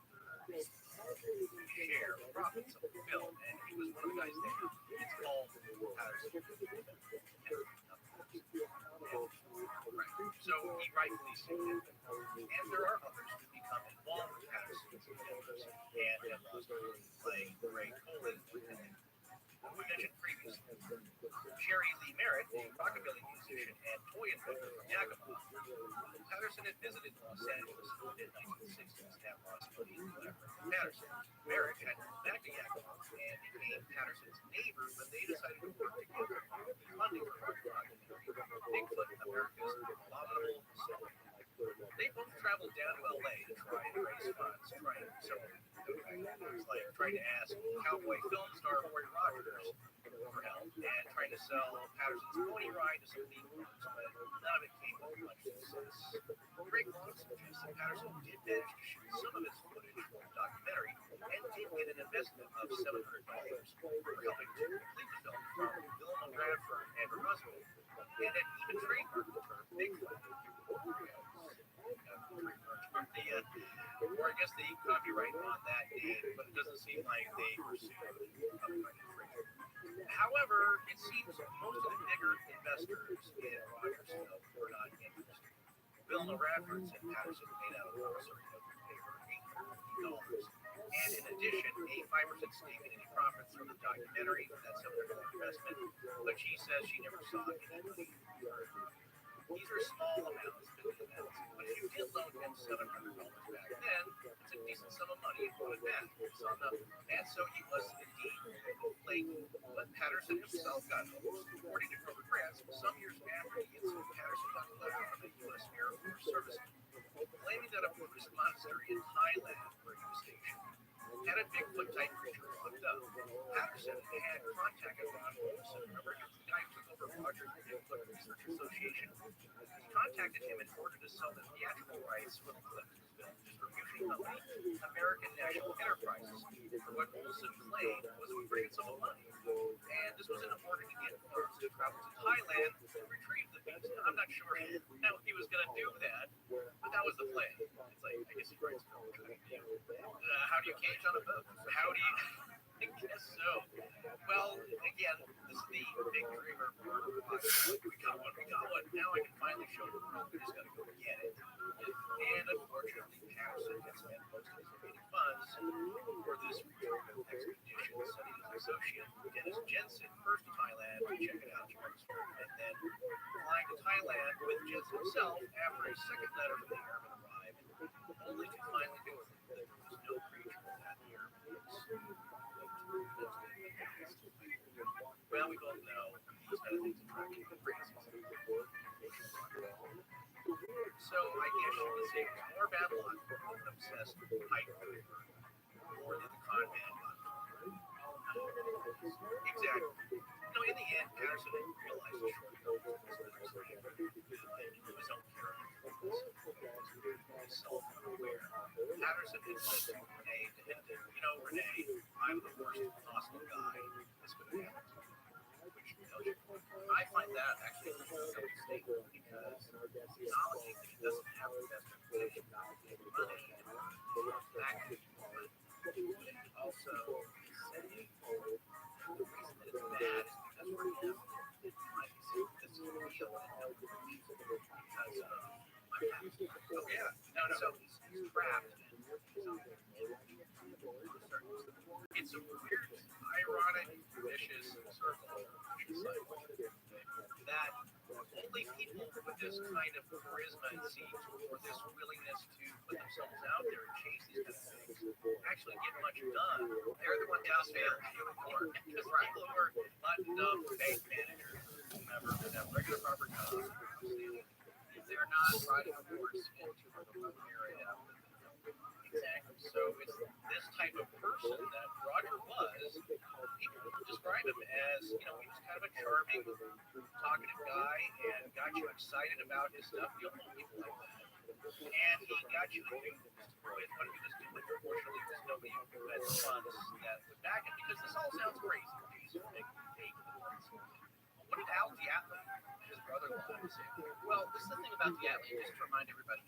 share profits of the film, and he was one of the guys there. It's called Patterson. Right. So he rightfully sued him. And there are others who become involved with Patterson's endeavors and have lost money, like Ray Coley, who we mentioned previously. Jerry Lee Merritt, a rockabilly musician and toy inventor from Yakima, Patterson had visited Los Angeles in the mid-1960s and lost money in Patterson. Merritt had moved back to Yakima and became Patterson's neighbor when they decided to work together on funding for rock documentary Bigfoot, America's Abominable Selfie. They both traveled down to LA to try and raise funds, trying to ask cowboy film star Roy Rogers for help and trying to sell Patterson's pony ride to some people, but none of it came with much success. Greg Long suggests that Patterson did manage to shoot some of his footage for the documentary and did get an investment of $700 for helping to complete the film from Wilma Bradford and her husband, and had even trademarked the term Bigfoot. Or I guess the copyright on that name, but it doesn't seem like they pursued copyright infringement. However, it seems most of the bigger investors in Rogers film were not interested. Wilma Radford said Patterson paid out a promissory note to pay her $850, and in addition, a 5% stake in any profits from the documentary. That's $700 investment, but she says she never saw any money. These are small amounts, but if you did loan him $700 back then, it's a decent sum of money to put back. And so he was indeed late, but Patterson himself got home. According to Grover Grants, some years after the incident, Patterson got a letter from the U.S. Air Force Service claiming that a Buddhist monastery in Thailand, where he was stationed, had a Bigfoot-type creature locked up. Patterson had contacted Ron Olson, remember the guy who took over Rogers Bigfoot Research Association. He contacted him in order to sell the theatrical rights for the film distribution company, American National Enterprises, for what Olson claimed was a great sum of money. And this was in order to get funds to travel to Thailand to retrieve the beast. Now, I'm not sure how he was going to do that, but that was the plan. It's like, I guess he writes how do you cage on a boat? How do you... I guess so. Well, again, this is the big dreamer part of the podcast. We got one. Now I can finally show the world. We just got to go get it. And unfortunately, Patterson had spent most of his remaining funds for this return expedition, sending his associate, Dennis Jensen, first to Thailand to check it out, and then flying to Thailand with Jensen himself after a second letter from the airman arrived, only to finally conclude that there was no creature in that airplane. Well, we both know these kind of things attract people crazy. So I guess you could say it was more bad luck for an obsessed hike creeper more than the con man got caught. Exactly. No, in the end, Patterson realized the shortcomings of his own character. Self-aware. Patterson had said to Renee, Renee, I'm the worst hostile guy this could have happened to me. Which tells you, I find that actually a silly statement because acknowledging that he doesn't have the best reputation, money, back and also saying the reason that it's bad is because for him, it might be saying this is real and because I'm happy. Oh yeah, so he's trapped. It's a weird, ironic, vicious circle that only people with this kind of charisma, it seems, or this willingness to put themselves out there and chase these kind of things, actually get much done. They're the ones out there unicorn. Because people who are buttoned up bank managers, whomever, that have regular proper jobs, they're not riding a horse into a remote area. Exactly. So it's this type of person that Roger was. People describe him as, he was kind of a charming, talkative guy and got you excited about his stuff. You'll know people like that. And he got you enthused with what he was doing. Unfortunately, there's nobody who had funds that would back him because this all sounds crazy. What did Al Diablo, his brother-in-law was saying, well, this is the thing about the athlete, just to remind everybody,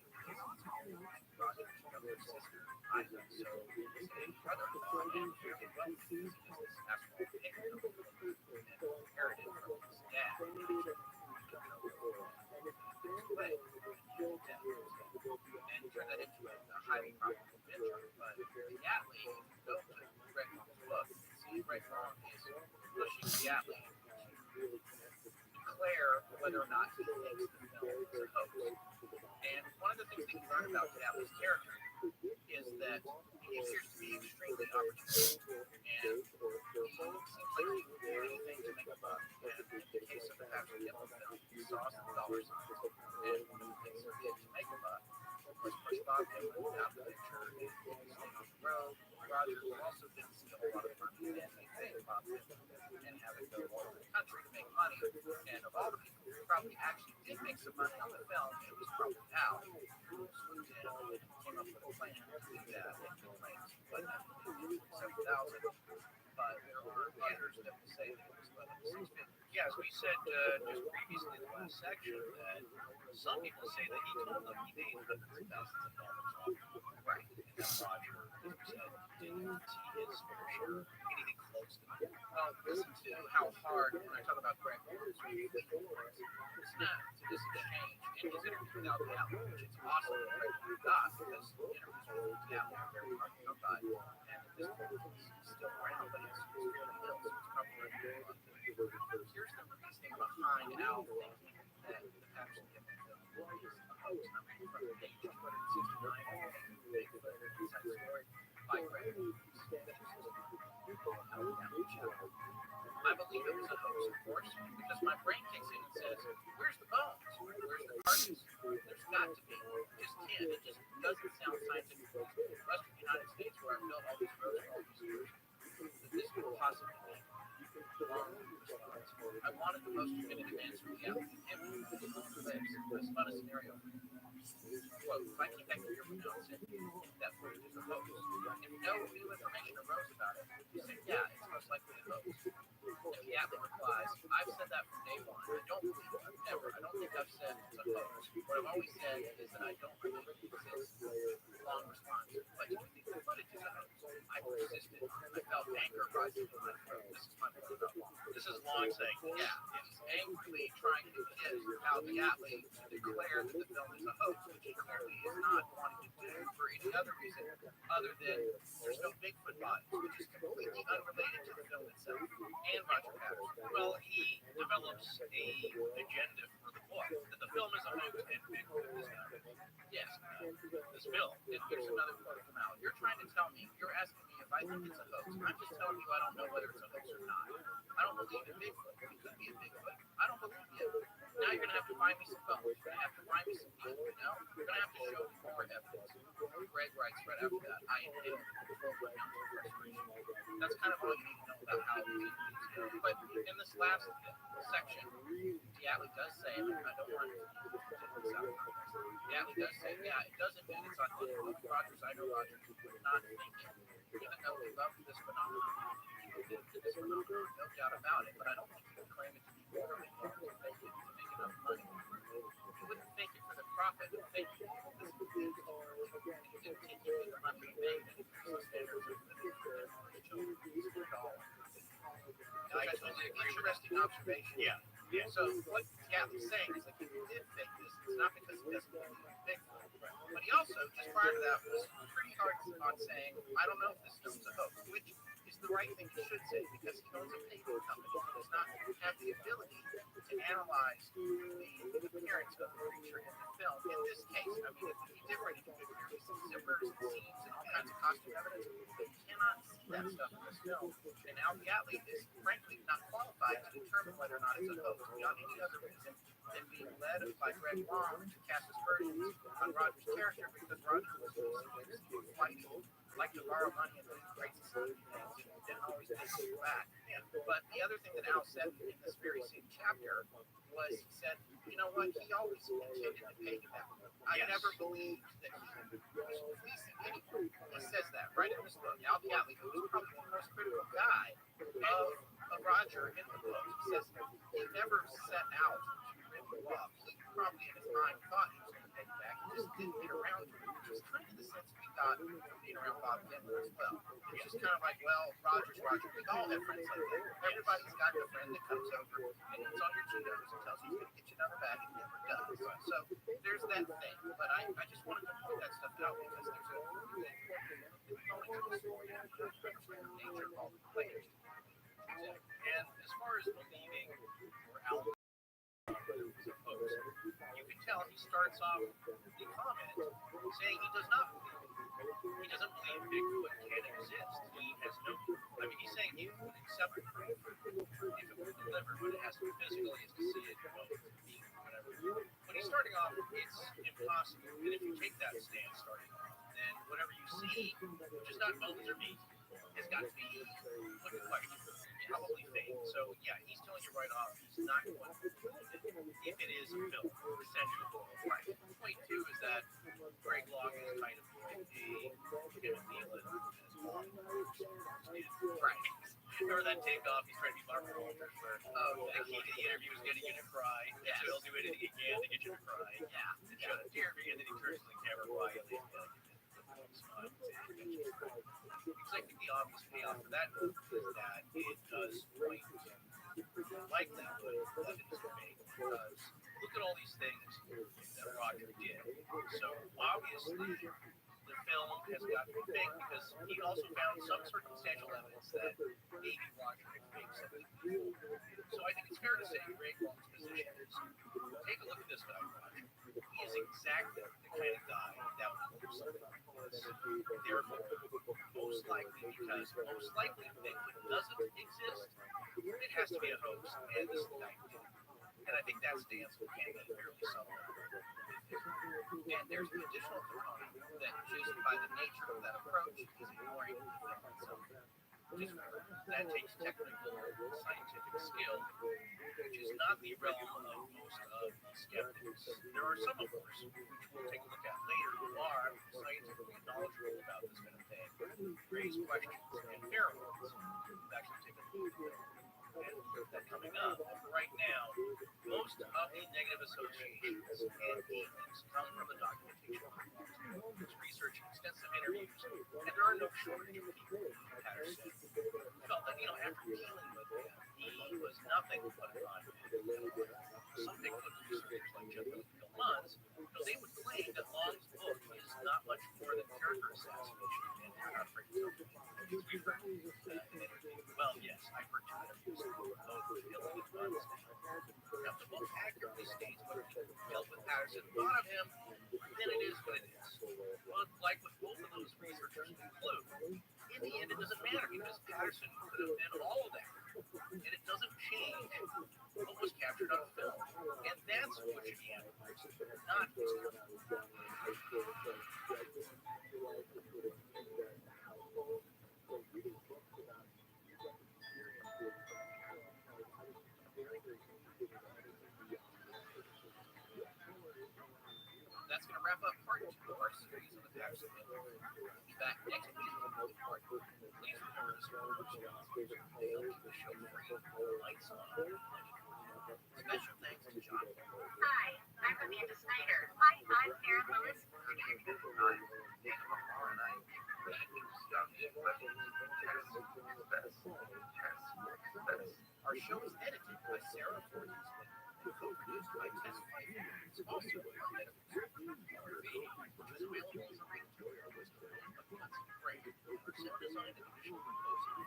Roger's younger sister, Isaac, so his brother-in-law, and he did well because he was this basketball player and inherited from his dad. And turned that into a highly profitable venture. But the athlete, if you go to Greg Long's book, you can see Greg Long is pushing the athlete to declare whether or not he thinks the film is a hoax. And one of the things that you learn about the athlete's character is that he appears to be extremely opportunistic, and he seems like he would do anything to make a buck. And in the case of the Patrick Ewing film, he saw some dollars on it, and one of the things he did to make a buck was push Bob Dylan out of the picture and stay on the road. Roger also didn't see a whole lot of money in anything Bob Dylan and have it go all over the country to make money. And of all the people who probably actually did make some money on the film, it was probably Al, who swooped in and came up with a plan to do that. And he claims he wasn't at $7,000, but there are others that will say that it was $650. Yeah, as we said just previously in the last section, that some people say that he told them he made hundreds of thousands of dollars off. Right. And that Roger, as we said, didn't see his fair share anything close to that. Well, listen to how hard, when I talk about Greg Lawrence, it's not to this exchange. In his interview with Al Gallo, which it's awesome that Greg Lawrence got, because interviews with Gallo are very hard to come by. And at this point, he's still around, but it's really ill, so it's probably a good one. Here's the reasoning behind Al thinking that the Patterson Gimlin film is a hoax. I'm reading from page 269 of the Bigfoot Inside Story by Greg Lawrence. I believe it was a hoax, of course, because my brain kicks in and says, where's the bones? Where's the carcass? There's got to be. It just can't. It just doesn't sound scientific. In the Western United States, where I've built all these roads for all these years, that this could possibly be. I wanted the most definitive answer from the athlete. Him, I spun a scenario. Quote, if I came back a year from now and said, that footage is a hoax, if no new information arose about it, you say, yeah, it's most likely a hoax. And the athlete replies, I've said that from day one. I don't believe it, ever. I don't think I've said it's a hoax. What I've always said is that I don't believe it exists. Long response, but you think the footage is a hoax? I persisted. I felt anger rising from my throat. This is my point about Long. This is Long saying, yeah, he's angrily trying to get Al the athlete to declare that the film is a hoax, which he clearly is not wanting to do for any other reason other than there's no Bigfoot bodies, which is completely unrelated to the film itself and Roger Patterson. Well, he develops a agenda for the book, that the film is a hoax and Bigfoot is not. Yes, This film. and here's another quote from Al. You're trying to tell me, you're asking me if I think it's a hoax. I'm just telling you I don't know whether it's a hoax or not. I don't believe in Bigfoot. It could be a Bigfoot. I don't believe you. Now you're going to have to find me some bones. You're going to have to find me some meat, you know? You're going to have to show me more evidence. Greg writes right after that, I inhaled frustration. That's kind of all you need to know about how these go. But in this last section, the athlete does say, and I don't want to take this out of context. The athlete does say, yeah, it doesn't mean it's on Rogers. I know Rogers would not think it, even though they love this phenomenon. No doubt about it, but I don't think you can claim it to be morally wrong to fake it to make enough money. You wouldn't fake it for the profit, you fake it because you didn't take it for the money you made and the standards of the children. I totally agree. Interesting observation. Yeah. Yeah. So what the athlete's saying is like if he did fake this, it's not because he doesn't believe in Bigfoot. But he also, just prior to that, was pretty hard on saying, I don't know if this film's a hoax, which is the right thing he should say because he owns a paper company. He does not have the ability to analyze the appearance of the creature in the film. In this case, I mean, if he did write into it, there's some zippers and seams and all kinds of costume evidence, but you cannot see that stuff in this film. And now the athlete is frankly not qualified to determine whether or not it's a hoax beyond any other reason than being led by Greg Long to cast aspersions on Roger's character because Roger was flighty, liked to borrow money and do great society things and didn't always take it back. But the other thing that Al said in this very same chapter was he said, you know what, he always intended to pay you back. I never believed that he was fleecing anyone. He says that right in this book. Al the athlete, who was probably the most critical guy of Roger in the book, he says he never set out to you off. He probably at his mind thought he was going to pay you back. He just didn't get around to it, which was kind of the sense we got being around Bob Denver as well. It's just kind of like, well, Roger's Roger. We all have friends like that. Everybody's got the friend that comes over and it's on your Cheetos and tells you he's going to get you another bag and never does. So there's that thing. But I just wanted to point that stuff out because there's a component to the story and understand the nature of all the players. And as far as believing or out the post, you can tell he starts off the comment saying he does not believe it. He doesn't believe Bigfoot can exist. He has no proof. I mean, he's saying he would accept proof if it were delivered, but it has to be physical. He has to see it, whatever. When he's starting off, it's impossible. And if you take that stance starting off, then whatever you see, which is not bones or meat, has got to be put in question. Probably fake. So yeah, he's telling you right off he's not going to believe it if it is a film, essentially. Right. Point two is that Greg Long is kind of like a Neil as long right. Remember that takeoff? He's trying to be Mark Walters where the key to the interview is getting you to cry. Yeah. So he'll do anything he can to get you to cry. Yeah. And show the Jeremy, and then he turns to the camera quietly and smile. Because I think the obvious payoff for that move is that it does point likelihood that it is fake. Because look at all these things that Roger did. So obviously the film has got to be fake because he also found some circumstantial evidence that maybe Roger had faked something. So I think it's fair to say Greg Long's position is take a look at this guy, Roger. He is exactly the kind of guy that would do something like this. Therefore, most likely Bigfoot doesn't exist, it has to be a hoax, and this guy did. And I think that stance can be fairly solid. And there's an additional component that just by the nature of that approach is ignoring the film itself. That takes technical, scientific skill, which is not the realm of most of the skeptics. There are some, of course, which we'll take a look at later, who are scientifically knowledgeable about this kind of thing, raise questions, and fair ones. We've actually taken a look at that coming up. But right now, most of the negative associations and demons come from the documentation of his research, extensive interviews, and there are no shortage of people. Patterson felt that, after dealing with him, he was nothing but a confident. Some Bigfoot researchers like Jeff Munns, they would claim that Long's book is not much more than character assassination, and they're not afraid to tell you. Well, yes, I've heard two interviews both with Hillary and Munns. Now, the book accurately states what Kelvin Patterson thought of him, then it is what it is. Well, like with both of those researchers conclude, in the end, it doesn't matter because Patterson could have been all of that. And it doesn't change what was captured on film. And that's what should be analyzed, not his That's going to wrap up part 2 of our series on the Patterson Hill. We'll be back next week with part 3. Please remember to subscribe to the show free. Lights on. Special thanks to John. Hi, I'm Amanda Snyder. Hi, I'm Karen Lewis. Hi, David Lamar, and I'm bad news. Our show is edited by Sarah Fortescue and co-produced by Tess Pfeiffer. It's also edited by ROTHSCHILD, which is available as a link to our list of great sound design and additional composing.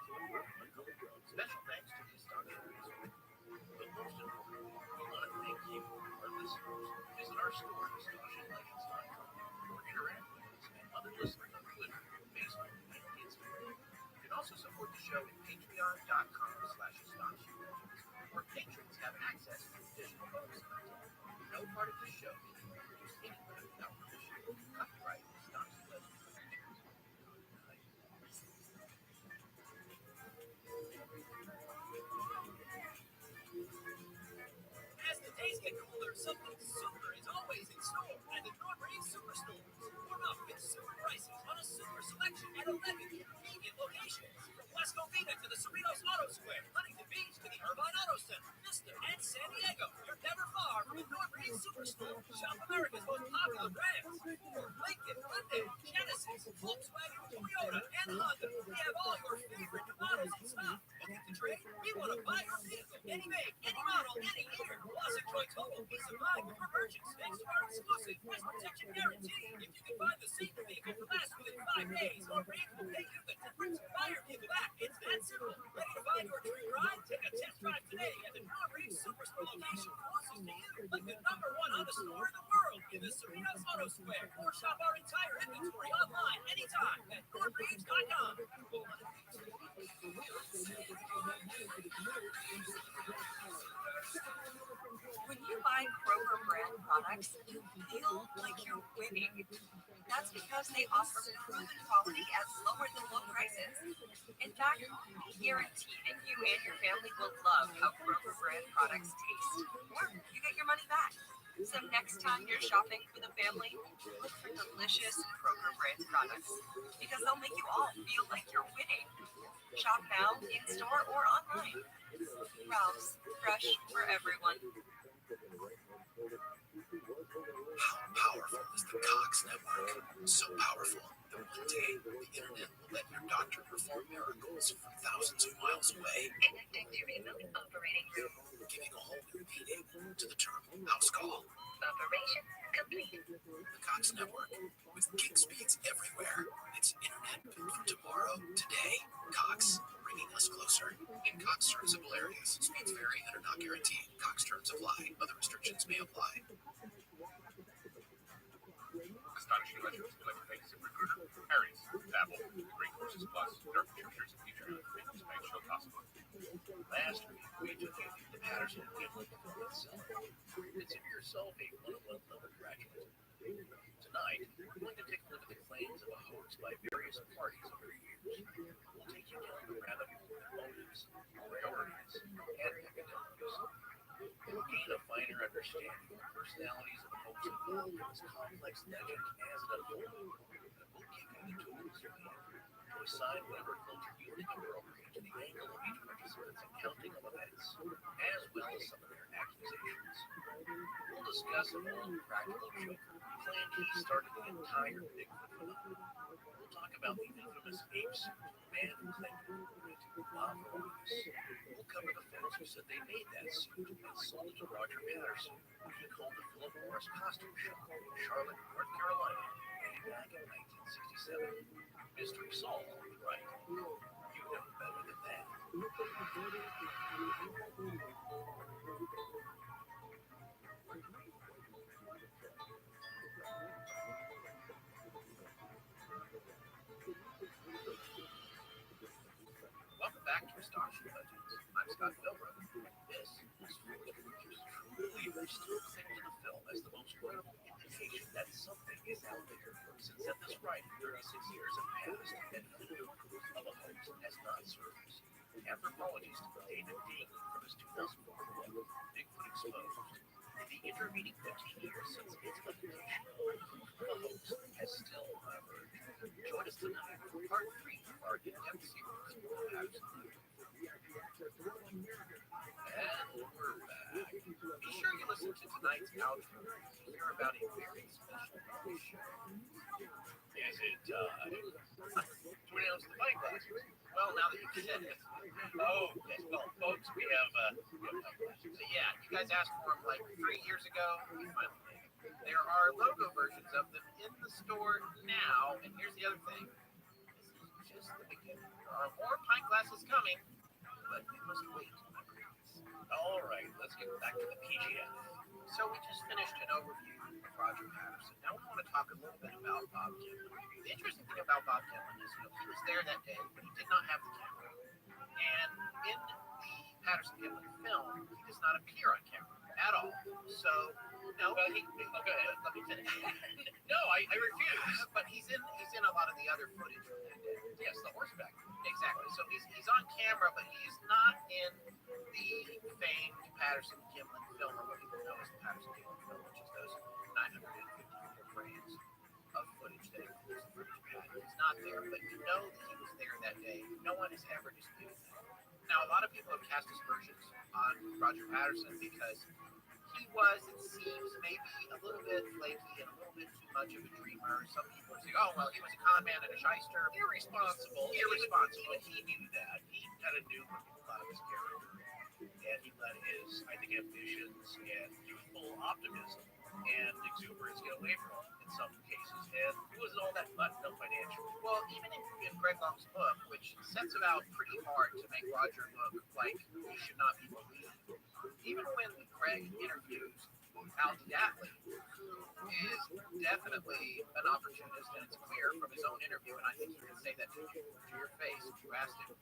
Special thanks to the astonishing music. But most importantly, we want to thank you, our listeners. Visit our store at astonishinglegends.com or interact with us and other listeners on Twitter, Facebook, and Instagram. You can also support the show at patreon.com/astonishinglegends, where patrons have access to additional bonus content. No part of the show can be produced anywhere without permission. Copyright Astonishing Legends Productions. As the days get cooler, something super is always in store at the North Superstore. Warm up with super prices on a super selection at 11 convenient locations. From West Covina to the Cerritos Auto Square, Huntington Beach to the Irvine Auto Center, Vista, and San Diego. You're never far from North Superstore. Shop America's most popular brands. Lincoln, Hyundai, Genesis, Volkswagen, Toyota, and Honda. We have all your favorite models in stock. Looking to trade? We want to buy your vehicle. Any make, any model, any year. Plus enjoy total peace of mind with your purchase. Thanks to our exclusive price protection guarantee. If you can find the same vehicle fast within 5 days, our bank will pay you the difference. Buy your vehicle back. It's that simple. Ready to find your dream ride? Take a test drive today at the ViralRabbi Superstore location closest to you. Like the #1 Honda store in the world in the Cerritos Auto Square. Or shop our entire inventory online anytime at ViralRabbi.com. When you buy Kroger brand products, you feel like you're winning. That's because they offer proven quality at lower than low prices. In fact, we guarantee that you and your family will love how Kroger brand products taste. Or you get your money back. So next time you're shopping for the family, look for delicious Kroger brand products because they'll make you all feel like you're winning. Shop now, in store, or online. Ralph's, fresh for everyone. How powerful is the Cox network? So powerful that one day the internet will let your doctor perform miracles from thousands of miles away. Connecting to remote operating room. Giving a whole new meaning to the term house call. Operation complete. The Cox network with gig speeds everywhere. It's internet built for tomorrow, today. Cox, bringing us closer. In Cox serviceable areas, speeds vary and are not guaranteed. Cox terms apply. Other restrictions may apply. Astonishing legends, electric ZipRecruiter, Harry's, Apple, Great Courses Plus, Nerf Futures, and Future, Business Bank Show possible. Last week, we took you to the Patterson Gimlet itself. Consider yourself a one-on-one lover graduate. Tonight, we're going to take a look at the claims of a hoax by various parties over the years. We'll take you down the rabbit hole of motives, priorities, and academics. You'll gain a finer understanding of the personalities of the folks involved in this complex legend as it unfolds. And we'll give you the tools you need to assign whatever filter you think appropriate to the angle of each participant's accounting of events, as well as some of their accusations. We'll discuss an old practical joke who claimed he started the entire Bigfoot phenomenon. We'll talk about the infamous ape suit man who claimed to We'll cover the folks who said they made that suit and sold it to Roger Patterson, who he called the Philip Morris costume shop in Charlotte, North Carolina, back in 1967. Mystery solved, right? You know better than that. Welcome back to Astonishing Legends. I'm Scott Philbrook, and this is Food Creatures True Believers still cling to the film as the most credible indication that something is out there. Since at this writing, 36 years have passed, and video proof of a hoax has not surfaced. Anthropologist David Dean from his 2004 book, Bigfoot Exposed. In the intervening 15 years since its publication, proof of a hoax has still not emerged. Join us tonight for part 3 of our in-depth series on Patterson Theory. And we're back. Be sure you listen to tonight's outro to hear about a very special show. Is it time? To announce the fight class. Well, now that you said it. Oh, yes. Well, folks, we have fight classes. So yeah, you guys asked for them like 3 years ago. We finally did. There are logo versions of them in the store now. And here's the other thing. This is just the beginning. There are more pint glasses coming, but you must wait. All right, let's get back to the PGF. So we just finished an overview of Roger Patterson. Now we want to talk a little bit about Bob Dylan. The interesting thing about Bob Dylan is, he was there that day, but he did not have the camera. And in the Patterson Gimlet film, he does not appear on camera at all. So, no, but he, go ahead, let me finish. No, I refuse. But he's in a lot of the other footage from that day. Yes, the horseback. Exactly. So he's on camera, but he is not in the famed Patterson Gimlet film, or what people know as the Patterson Gimlet film, which is those 954 frames of footage that includes the footage pad. He's not there, but you know that he was there that day. No one has ever disputed that. Now, a lot of people have cast aspersions on Roger Patterson because he he was, it seems, maybe a little bit flaky and a little bit too much of a dreamer. Some people are saying, oh, well, he was a con man and a shyster. Irresponsible. Irresponsible. And he knew that. He kind of knew when people thought of his character. And he let his, I think, ambitions and youthful optimism and exuberance get away from him in some cases. And he wasn't all that buttoned up financially. Well, even in Greg Long's book, which sets it out pretty hard to make Roger look like he should not be believed, even when Greg interviews Al-Diatley, who is definitely an opportunist, and it's clear from his own interview, and I think he can say that to your face if you asked him.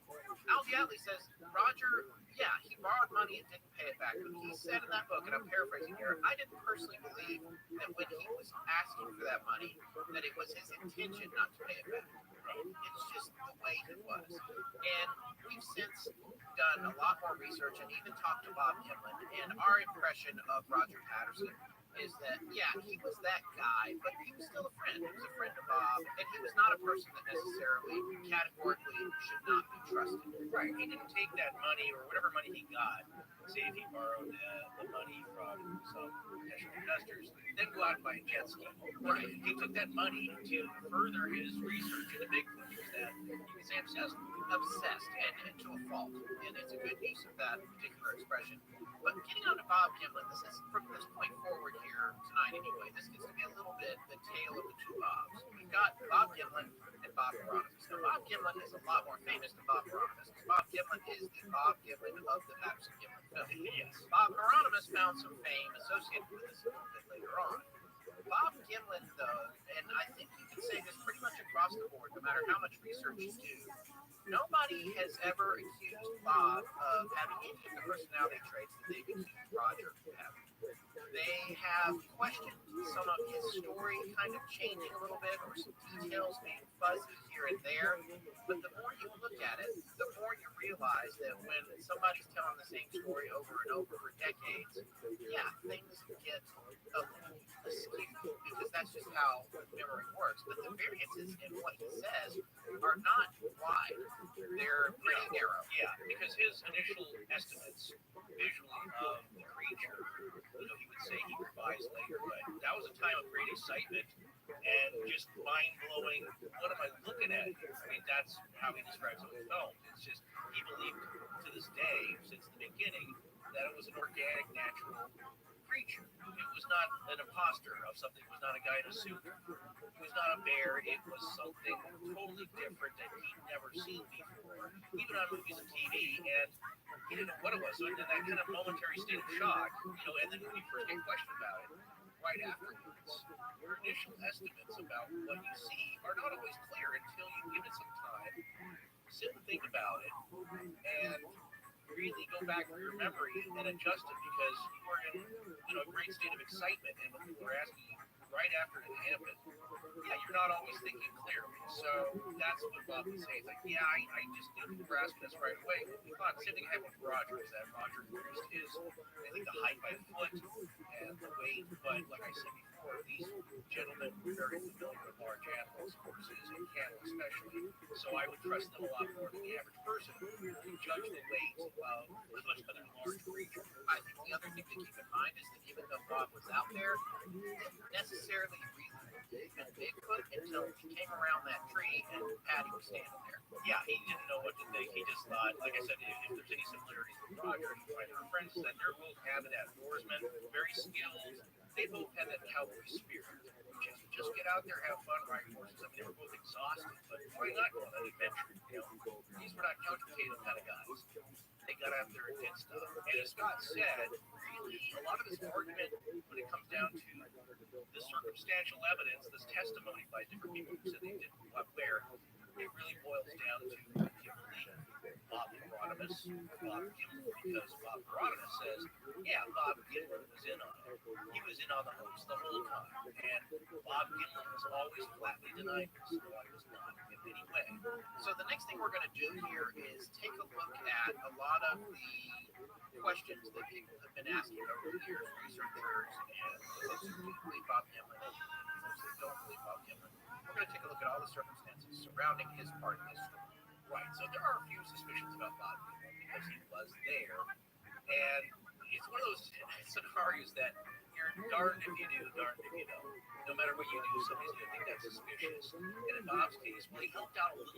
Al-Diatley says, Roger, yeah, he borrowed money and didn't pay it back, but he said in that book, and I'm paraphrasing here, I didn't personally believe that when he was asking for that money, that it was his intention not to pay it back. It's just the way he was. And we've since done a lot more research and even talked to Bob Gimlin, and our impression of Roger Patterson is that, yeah, he was that guy, but he was still a friend. He was a friend of Bob, and he was not a person that necessarily categorically should not be trusted. Right. He didn't take that money or whatever money he got, say if he borrowed the money from some potential investors, then go out and buy a jet ski. Right. He took that money to further his research into Bigfoot. That you can say obsessed and to a fault, and it's a good use of that particular expression. But getting on to Bob Gimlin, this is from this point forward here tonight anyway, this gets to be a little bit the tale of the two Bobs. We've got Bob Gimlin and Bob Hieronymus. Now, Bob Gimlin is a lot more famous than Bob Hieronymus. Bob Gimlin is the Bob Gimlin of the Patterson Gimlin film. Yes. Bob Hieronymus found some fame associated with this a little bit later on. Bob Gimlin, though, and I think you can say this pretty much across the board, no matter how much research you do, nobody has ever accused Bob of having any of the personality traits that they've accused Roger of having. They have questioned some of his story kind of changing a little bit, or some details being fuzzy here and there. But the more you look at it, the more you realize that when somebody's telling the same story over and over for decades, yeah, things get a little askew, because that's just how memory works. But the variances in what he says are not wide. They're pretty narrow. Yeah, because his initial estimates visually of the creature, he would say he revised later, but that was a time of great excitement and just mind-blowing. What am I looking at here? I mean, that's how he describes it in films. It's just, he believed to this day, since the beginning, that it was an organic, natural creature. It was not an imposter of something. It was not a guy in a suit. It was not a bear. It was something totally different that he'd never seen before, even on movies and TV, and he didn't know what it was. So in that kind of momentary state of shock, and then when you first get questioned about it, right afterwards, your initial estimates about what you see are not always clear until you give it some time, sit and think about it, and really go back through your memory and adjust it, because you were in a great state of excitement, and when people are asking you right after it happened, yeah, you're not always thinking clearly. So that's what Bob would say. It's like, yeah, I just didn't grasp this right away. We thought the same thing happened with Roger, is that Roger increased his, I think, the height by a foot and the weight, but like I said before, these gentlemen were very familiar with large animals, horses and cattle especially, so I would trust them a lot more than the average person to judge the weight of a large creature. I think the other thing to keep in mind is that even though Bob was out there, he didn't necessarily believe in Bigfoot until he came around that tree and Patty was standing there. Yeah, he didn't know what to think. He just thought, like I said, if there's any similarities with Roger, you find her friends that they're both avid outdoorsmen, very skilled. They both had that cowboy spirit, which is just get out there, have fun, ride horses. I mean, they were both exhausted, but why not go on an adventure? These were not couch potato kind of guys. They got out there and did stuff. And as Scott said, really, a lot of his argument, when it comes down to the circumstantial evidence, this testimony by different people who said they didn't wear, it really boils down to Bob Hieronymus, Bob Gimlin, because Bob Hieronymus says, yeah, Bob Gimlin was in on it. He was in on the hoax the whole time. And Bob Gimlin has always flatly denied this. No, I was not in any way. So the next thing we're going to do here is take a look at a lot of the questions that people have been asking over the years, researchers and those who believe Bob Gimlin and those who don't believe Bob Gimlin. We're going to take a look at all the circumstances surrounding his part of this story. Right, so there are a few suspicions about Bob Gimlin because he was there, and it's one of those scenarios that you're darned if you do, darned if you don't. No matter what you do, somebody's going to think that's suspicious. And in Bob's case, well, he helped out a little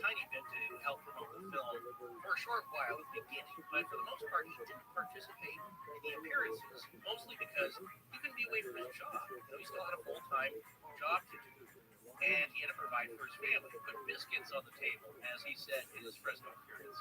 tiny bit to help promote the film for a short while at the beginning, but for the most part, he didn't participate in the appearances, mostly because he couldn't be away from his job. He still had a full-time job to do, and he had to provide for his family, put biscuits on the table, as he said in his Fresno appearance.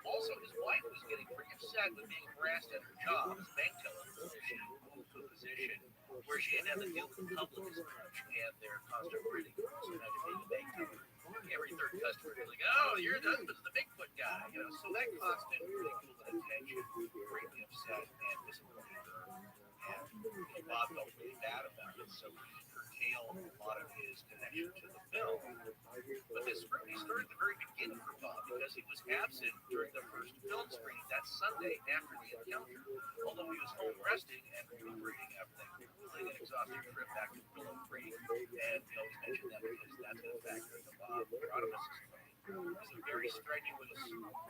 Also, his wife was getting pretty upset with being harassed at her job as a bank teller. She moved to a position where she didn't have to deal with the public as much and their constant ridicule. So imagine being a bank teller. Every third customer is like, "Oh, your husband's the Bigfoot guy," So that constant ridicule and attention greatly upset and disappointed her. And Bob felt really bad about it, so he curtailed a lot of his connection to the film. But this scrutiny started at the very beginning for Bob because he was absent during the first film screening that Sunday after the encounter. Although he was home resting and recuperating after that grueling and exhausting trip back to Willow Creek, and we always mention that because that's going to factor into Bob Rodimus' claim. It was a very strenuous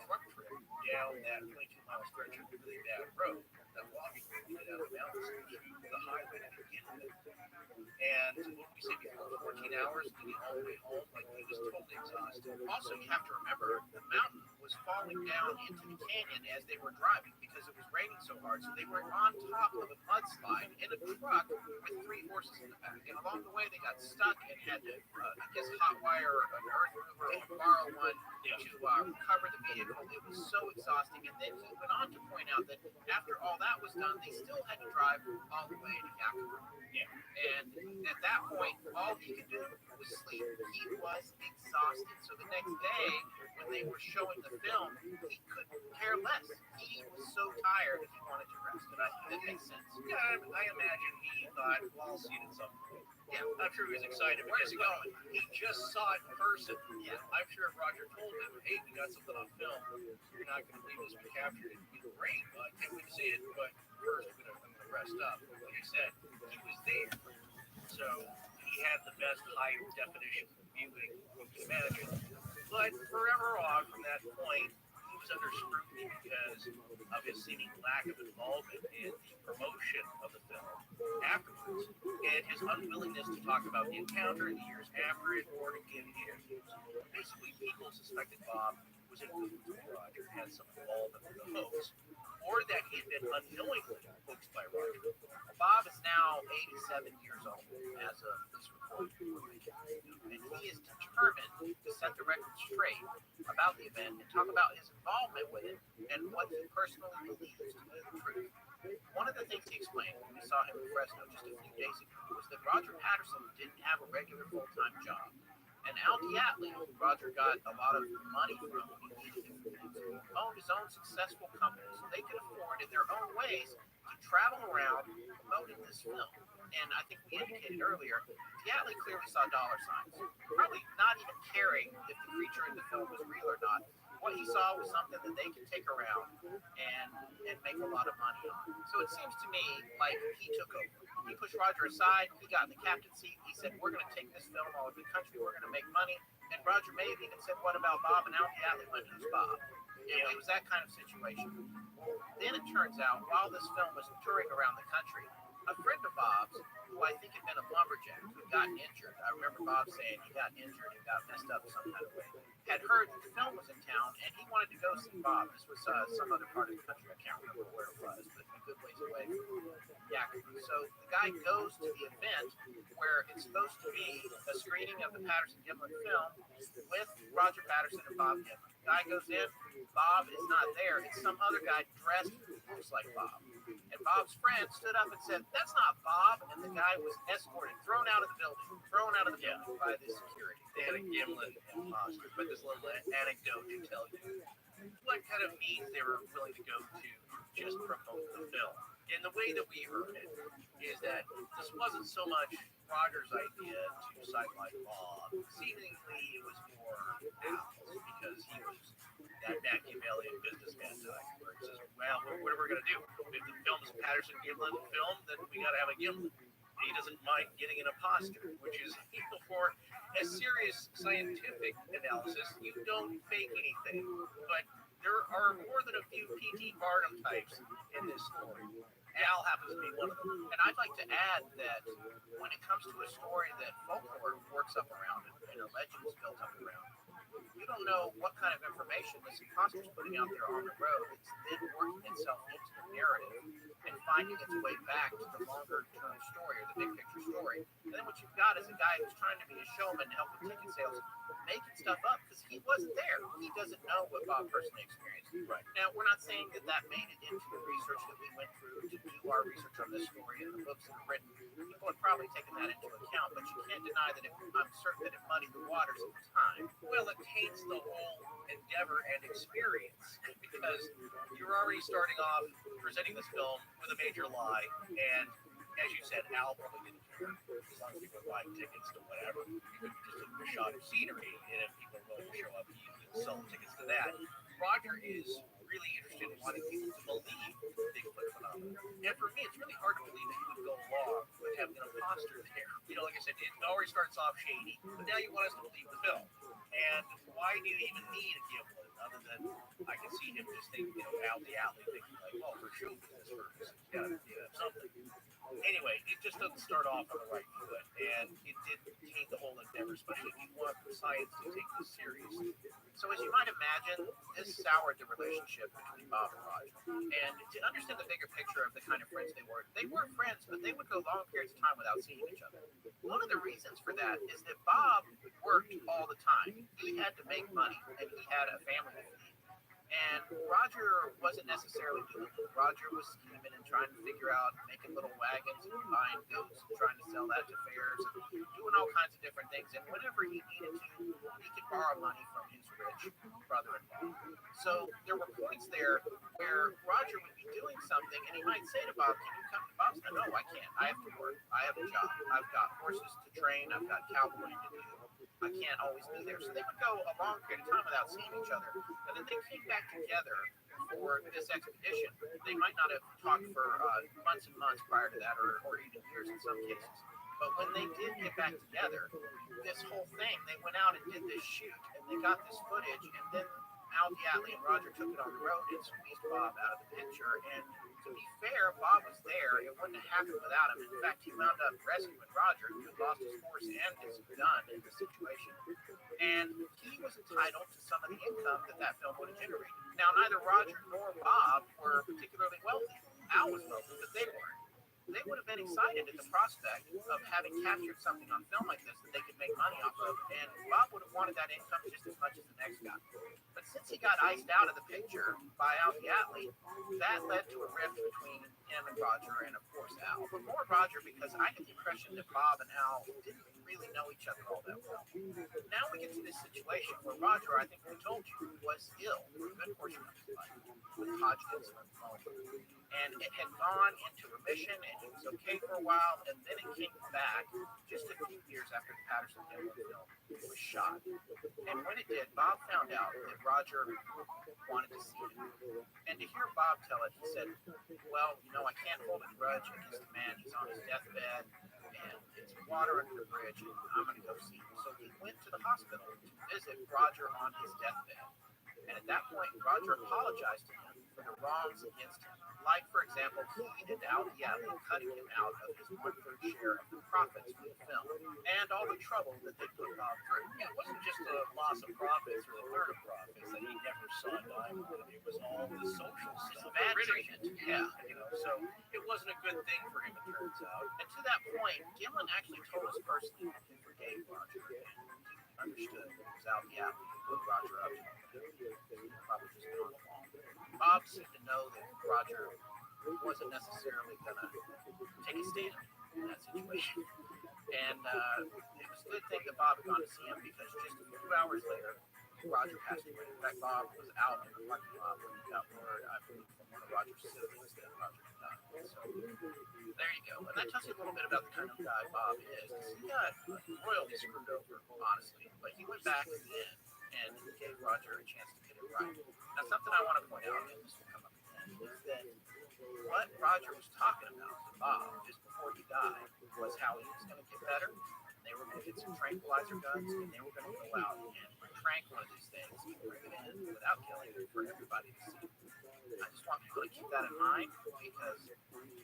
truck trip down that 22-mile stretch of really bad road that walking right out of the mountains to the highway to begin with. And what we say before, 14 hours to get all the way home, like he was totally exhausted. Also, you have to remember the mountain was falling down into the canyon as they were driving because it was raining so hard. So they were on top of a mudslide in a truck with 3 horses in the back. And along the way, they got stuck and had to, hotwire an earth mover or borrow one to cover the vehicle. It was so exhausting. And then he went on to point out that after all that was done, they still had to drive all the way to Yakima. And at that point, all he could do was sleep. He was exhausted. So the next day, when they were showing the film, he couldn't care less. He was so tired he wanted to rest. And I think that makes sense. Yeah, I imagine he thought, well, I'll see it at some point. Yeah, I'm sure he was excited. Where's he going? He just saw it in person. Yeah, I'm sure if Roger told him, hey, we got something on film. You're not going to believe this. We captured it. He'd be great. Can't wait to see it. But first, I'm going to rest up. Like I said, he was there. So he had the best high definition viewing you can imagine. But forever on from that point, he was under scrutiny because of his seeming lack of involvement in the promotion of the film afterwards, and his unwillingness to talk about the encounter in the years after it or to give interviews. Basically, people suspected Bob was in cahoots with Roger, had some involvement with the hoax, or that he had been unknowingly hoaxed by Roger. Bob is now 87 years old as of this recording, and he is determined to set the record straight about the event and talk about his involvement with it and what he personally believes to be the truth. One of the things he explained when we saw him in Fresno just a few days ago was that Roger Patterson didn't have a regular full-time job. And Al Diatley, Roger got a lot of money from, owned his own successful company, so they could afford in their own ways to travel around promoting this film. And I think we indicated earlier, Diatley clearly saw dollar signs, probably not even caring if the creature in the film was real or not. What he saw was something that they could take around and make a lot of money on. So it seems to me like he took over. He pushed Roger aside. He got in the captain's seat. He said, we're going to take this film all over the country. We're going to make money. And Roger may have even said, what about Bob? And Al Diatley went, who's Bob? It was that kind of situation. Well, then it turns out, while this film was touring around the country, a friend of Bob's, who I think had been a lumberjack, who had gotten injured, I remember Bob saying he got injured and got messed up some kind of way, had heard that the film was in town, and he wanted to go see Bob. This was some other part of the country. I can't remember where it was, but a good ways away. Yeah. So the guy goes to the event where it's supposed to be a screening of the Patterson-Gimlin film with Roger Patterson and Bob Gimlin. The guy goes in, Bob is not there. It's some other guy dressed looks like Bob. And Bob's friend stood up and said, that's not Bob. And the guy was escorted, thrown out of the building by the security. They had a Gimlin imposter. But this little anecdote to tell you what kind of means they were willing to go to just promote the film. And the way that we heard it is that this wasn't so much Roger's idea to sideline Bob. Seemingly, it was more Al's because he was that Machiavellian businessman type where he says, well, what are we going to do? If the film is a Patterson-Gimlin film, then we got to have a Gimlin. He doesn't mind getting an imposter, which is for a serious scientific analysis, you don't fake anything. But there are more than a few P.T. Barnum types in this story. Al happens to be one of them. And I'd like to add that when it comes to a story that folklore works up around it, and a legend is built up around it, you don't know what kind of information this imposter's putting out there on the road. It's then working itself into the narrative and finding its way back to the longer term story or the big picture story. And then what you've got is a guy who's trying to be a showman to help with ticket sales, making stuff up because he wasn't there. He doesn't know what Bob personally experienced. Right. Now, we're not saying that that made it into the research that we went through to do our research on this story and the books that were written. People have probably taken that into account, but you can't deny that I'm certain that it muddied the waters at the time. Well, it taints the whole endeavor and experience because you're already starting off presenting this film with a major lie, and as you said, Al probably didn't care as long as people were buying tickets to whatever. You could just look for a shot of scenery, and if people are willing to show up, you can sell tickets to that. Roger is really interested in wanting people to believe the Bigfoot phenomenon. And for me, it's really hard to believe that you would go along with having an imposter there. You know, like I said, it already starts off shady, but now you want us to believe the film. And why do you even need a gimlet other than I can see him just thinking, out the alley, thinking like, well, for show business purposes, it's got to be something. Anyway, it just doesn't start off on the right foot, and it did taint the whole endeavor, especially if you want science to take this seriously. So as you might imagine, this soured the relationship between Bob and Roger. And to understand the bigger picture of the kind of friends they were friends, but they would go long periods of time without seeing each other. One of the reasons for that is that Bob worked all the time. He had to make money, and he had a family to feed. And Roger wasn't necessarily doing it. Roger was scheming and trying to figure out, making little wagons and buying goats and trying to sell that to fairs and doing all kinds of different things. And whenever he needed to, he could borrow money from his rich brother-in-law. So there were points there where Roger would be doing something and he might say to Bob, can you come to Bob? No, I can't. I have to work. I have a job. I've got horses to train. I've got cowboying to do. I can't always be there. So they would go a long period of time without seeing each other. And then they came back together for this expedition. They might not have talked for months and months prior to that, or even years in some cases. But when they did get back together, this whole thing, they went out and did this shoot, and they got this footage, and then Al Diatley and Roger took it on the road and squeezed Bob out of the picture. And to be fair, Bob was there. It wouldn't have happened without him. In fact, he wound up rescuing Roger, who had lost his horse and his gun in the situation. And he was entitled to some of the income that film would have generated. Now, neither Roger nor Bob were particularly wealthy. Al was wealthy, but they weren't. They would have been excited at the prospect of having captured something on film like this that they could make money off of, and Bob would have wanted that income just as much as the next guy. But since he got iced out of the picture by Al Diatley, that led to a rift between him and Roger, and of course Al. But more Roger, because I get the impression that Bob and Al didn't really know each other all that well. Now we get to this situation where Roger, I think we told you, was ill for a good portion of his life with Hodgkin's lymphoma. And it had gone into remission, and he was okay for a while, and then it came back just a few years after the Patterson Gimlin film was shot. And when it did, Bob found out that Roger wanted to see it. And to hear Bob tell it, he said, well, I can't hold a grudge against the man. He's on his deathbed, and it's water under the bridge, and I'm going to go see him. So he went to the hospital to visit Roger on his deathbed. And at that point, Roger apologized to him for the wrongs against him. Like, for example, he and Al Diatley cutting him out of his 1/3 share of the profits from the film, and all the trouble that they put Bob through. Yeah, it wasn't just a loss of profits or a third of profits that he never saw a dime of. It was all the social stuff. Bad treatment, yeah. So it wasn't a good thing for him, it turns out. And to that point, Gimlin actually told us personally that he forgave Roger, and he understood that it was Al Diatley who put Roger up to it. Probably just gone along. Bob seemed to know that Roger wasn't necessarily going to take a stand in that situation. And it was a good thing that Bob had gone to see him, because just a few hours later, Roger passed away. In fact, Bob was out in the parking lot when he got word, I believe, from one of Roger's siblings that Roger had died. So there you go. And that tells you a little bit about the kind of guy Bob is. He got royally screwed over, honestly. But he went back in the end and gave Roger a chance to get it right. Now, something I want to point out, and this will come up again, is that what Roger was talking about to Bob just before he died was how he was going to get better. They they were going to get some tranquilizer guns, and they were going to go out and trank one of these things and bring it in without killing it for everybody to see. I just want people to keep that in mind because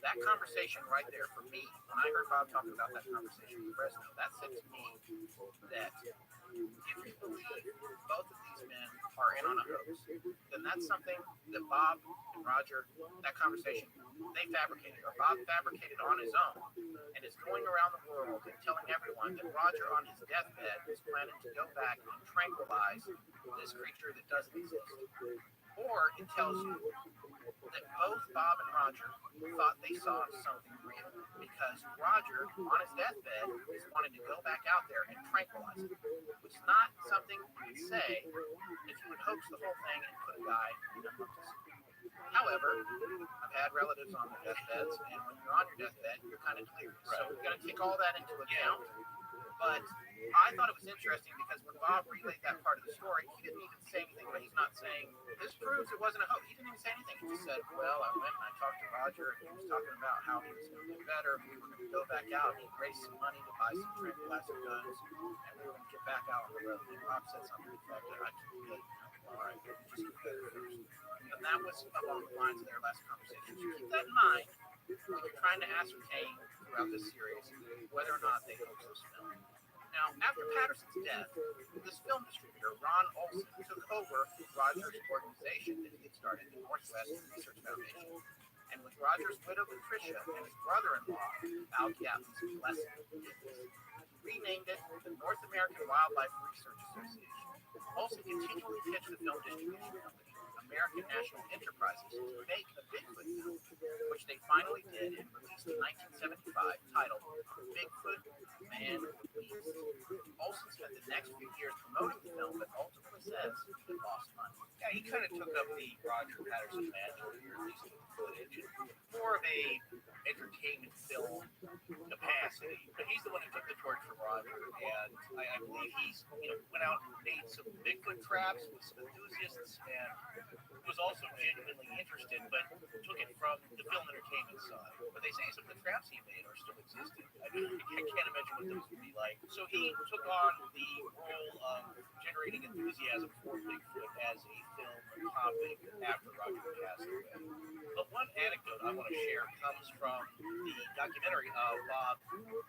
that conversation right there for me, when I heard Bob talking about that conversation in Fresno, that said to me that if you believe both of these men are in on a hoax, then that's something that Bob and Roger, that conversation, they fabricated, or Bob fabricated on his own, and is going around the world and telling everyone that Roger on his deathbed was planning to go back and tranquilize this creature that doesn't exist. Or it tells you that both Bob and Roger thought they saw something real because Roger, on his deathbed, is wanting to go back out there and tranquilize it, which is not something you would say if you would hoax the whole thing and put a guy in a hoax. However, I've had relatives on their deathbeds, and when you're on your deathbed, you're kind of delirious. So we're going to take all that into account. But I thought it was interesting because when Bob relayed that part of the story, he didn't even say anything. But he's not saying, this proves it wasn't a hoax. He didn't even say anything. He just said, well, I went and I talked to Roger, and he was talking about how he was going to get better. We were going to go back out and raise some money to buy some tranquilizer guns, and we were going to get back out on the road. And Bob said something to the effect that I can do it. All right, we'll just get better first. And that was along the lines of their last conversation. So keep that in mind when you're trying to ascertain throughout this series whether or not they hoax this film. Now, after Patterson's death, this film distributor, Ron Olson, took over Roger's organization that he had started, the Northwest Research Foundation. And with Roger's widow, Patricia, and his brother-in-law, Al Gavin's blessing, renamed it the North American Wildlife Research Association. Olson continually pitched the film distribution company, American National Enterprises, to make a Bigfoot film, which they finally did and released in 1975, titled Bigfoot, Man or Beast. Olson spent the next few years promoting the film, but ultimately says he lost money. Yeah, he kind of took up the Roger Patterson mantle here, at least with the footage, more of a entertainment film capacity. But he's the one who took the torch from Roger, and I believe he's went out and made some Bigfoot traps with some enthusiasts, and was also genuinely interested, but took it from the film entertainment side. But they say some of the traps he made are still existing. I mean, I can't imagine what those would be like. So he took on the role of generating enthusiasm for Bigfoot as a film topic after Roger passed away. But one anecdote I want to share comes from the documentary of Bob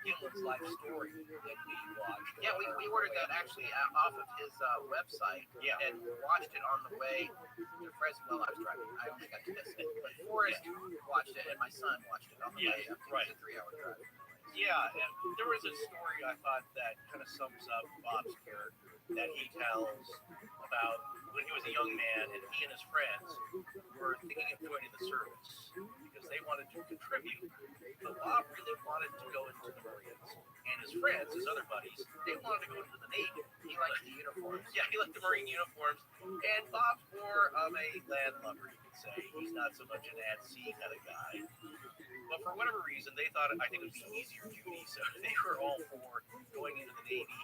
Gimlin's life story that we watched. Yeah, we ordered that actually off of his website, and watched it on the way to Fresno while I was driving. I only got to miss it, but Forrest watched it and my son watched it on the way up. Right. It was a 3-hour drive. Yeah, and there was a story I thought that kind of sums up Bob's character that he tells about when he was a young man and he and his friends were thinking of joining the service because they wanted to contribute. But Bob really wanted to go into the Marines. And his friends, his other buddies, they wanted to go into the Navy. He liked the uniforms. Yeah, he liked the Marine uniforms. And Bob's more of a landlubber, you could say. He's not so much an at-sea kind of guy. But for whatever reason, they thought, I think it would be easier duty, so they were all for going into the Navy.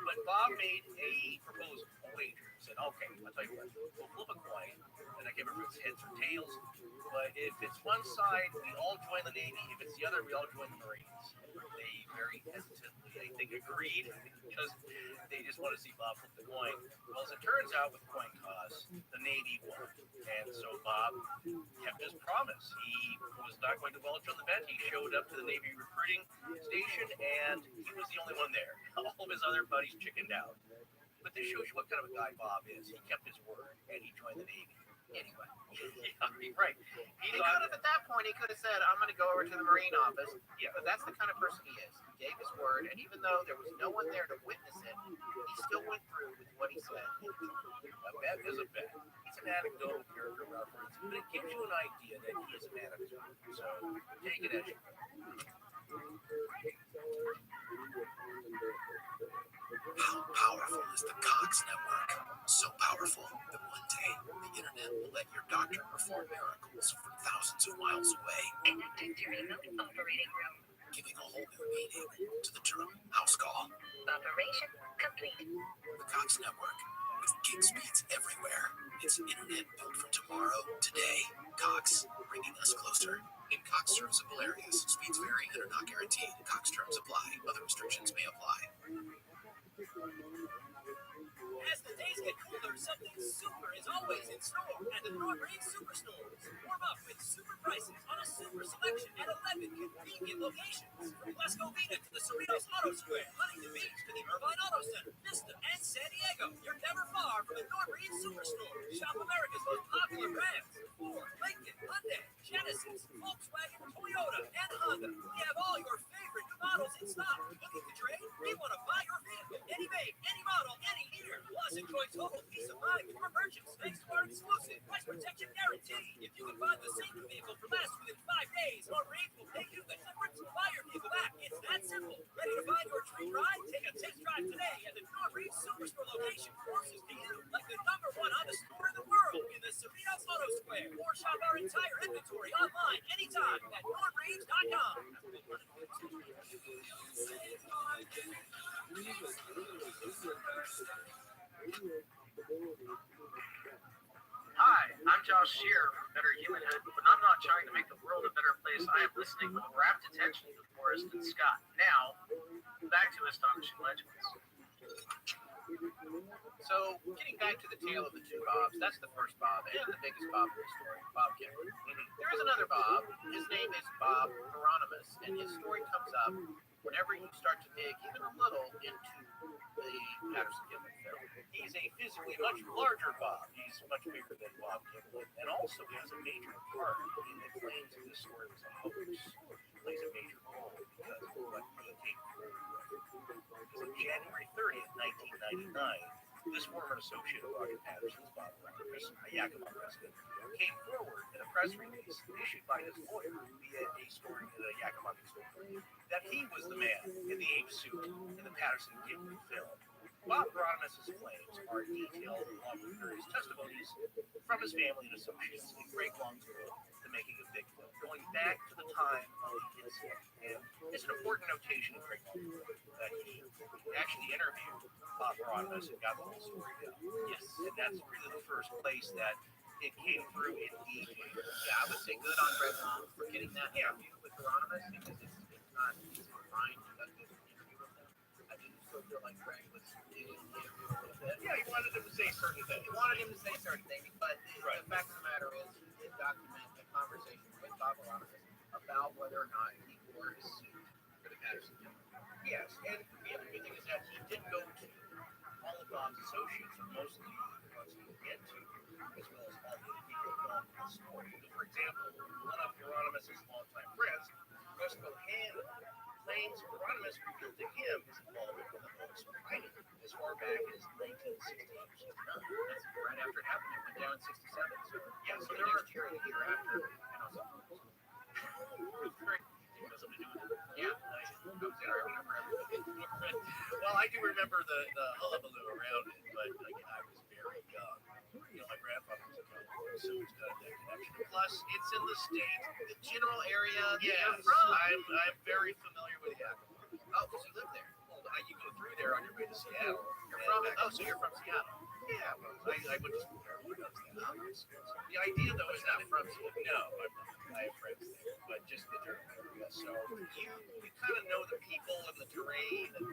But Bob made a proposal, a wager. He said, okay, I'll tell you what, we'll flip a coin, and I can't remember if it's heads or tails, but if it's one side, we all join the Navy. If it's the other, we all join the Marines. They very hesitantly, I think, agreed, because they just want to see Bob flip the coin. Well, as it turns out, with the coin toss, the Navy won. And so Bob kept his promise. He was not going to welch on the bet. He showed up to the Navy recruiting station, and he was the only one there. All of his other buddies chickened out. But this shows you what kind of a guy Bob is. He kept his word, and he joined the Navy. Anyway, yeah, right. He could have, at that point, he could have said, I'm going to go over to the Marine office. Yeah, but that's the kind of person he is. He gave his word, and even though there was no one there to witness it, he still went through with what he said. A bet is a bet. It's an anecdotal character reference, but it gives you an idea that he is a man of his word. So take it as you will. How powerful is the Cox Network? So powerful that one day the internet will let your doctor perform miracles from thousands of miles away. Connecting to remote operating room. Giving a whole new meaning to the term house call. Operation complete. The Cox Network, with gig speeds everywhere. It's internet built for tomorrow, today. Cox, bringing us closer. In Cox serviceable areas, speeds vary and are not guaranteed. Cox terms apply. Other restrictions may apply. As the days get cooler, something super is always in store at the Norbury Superstores. Warm up with super prices on a super selection at 11 convenient locations. From West Covina to the Cerritos Auto Square, Huntington Beach to the Irvine Auto Center, Vista, and San Diego. You're never far from the Norbury Superstore. Shop America's most popular brands: Ford, Lincoln, Hyundai, Genesis, Volkswagen, Toyota, and Honda. We have all your favorite new models in stock. Looking to trade? We want to buy your vehicle. Any make, any model, any year. Plus, enjoy total peace of mind with your purchase thanks to our exclusive price protection guarantee. If you can find the same vehicle for less within 5 days, our rate will pay you the difference to buy your vehicle back. It's that simple. Ready to find your dream ride? Take a test drive today at the Norbury Superstore location. Closest to you, like the #1 Honda store in the world in the Cerritos Auto Square. Or shop our entire inventory online anytime at norbury.com. Hi, I'm Josh Shear from Better Humanhood. When I'm not trying to make the world a better place, I am listening with rapt attention to Forrest and Scott. Now, back to Astonishing Legends. So, getting back to the tale of the two Bobs, that's the first Bob and the biggest Bob in the story, Bob Kemper. There is another Bob. His name is Bob Hieronymus, and his story comes up whenever you start to dig even a little into the Patterson-Gimlin film. He's a physically much larger Bob. He's much bigger than Bob Gimlin, and also has a major part in the claims that this story was a hoax. He plays a major role because of what he came through with. Because on January 30th, 1999, this former associate of Roger Patterson's, Bob Hieronymus, a Yakima resident, came forward in a press release issued by his lawyer via a story in the Yakima newspaper that he was the man in the ape suit in the Patterson-Gimlin film. Bob Hieronymus' claims are detailed along with various testimonies from his family and associates in Greg Long's book, The Making of Bigfoot, going back to the time of the incident. And it's an important notation in Greg Long's book that he actually interviewed Bob Hieronymus and got the whole story down. Yes, and that's really the first place that it came through in detail. Yeah, I would say good on Greg Long for getting that interview with Hieronymus, because it's not easy to find a good interview with him. I mean, you still feel like Greg was digging the interview a little bit. Yeah, he wanted him to say certain things. He wanted him to say certain things, but the fact of the matter is, he did document a conversation with Bob Hieronymus about whether or not he wore his suit for the Patterson-Gimlin. Yes, and the other good thing is that he did go to all of Bob's associates, or mostly the ones he would get to, as well as all the other people involved in the story. For example, one of Hieronymus' longtime friends, Russ Cohen, claims Hieronymus revealed to him his involvement in the hoax writing as far back as 1968 or 69. That's right after it happened. It went down in 67. So, yeah, so there are a year after, and also, it was great. It has something to do with it. Yeah, I remember everything. Well, I do remember the hullabaloo around it, but again, I was very young. You know, my grandfather was a California, so it's got that connection. Plus, it's in the state, the general area you're from. I'm very familiar with Yakima. Oh, because you live there. Well, you go through there on your way to Seattle. You're from it? Oh, so you're from Seattle. Yeah, well, I went to school there. The idea, though, is not from Seattle. No, I have friends there, but just the general area. So you kind of know the people and the terrain and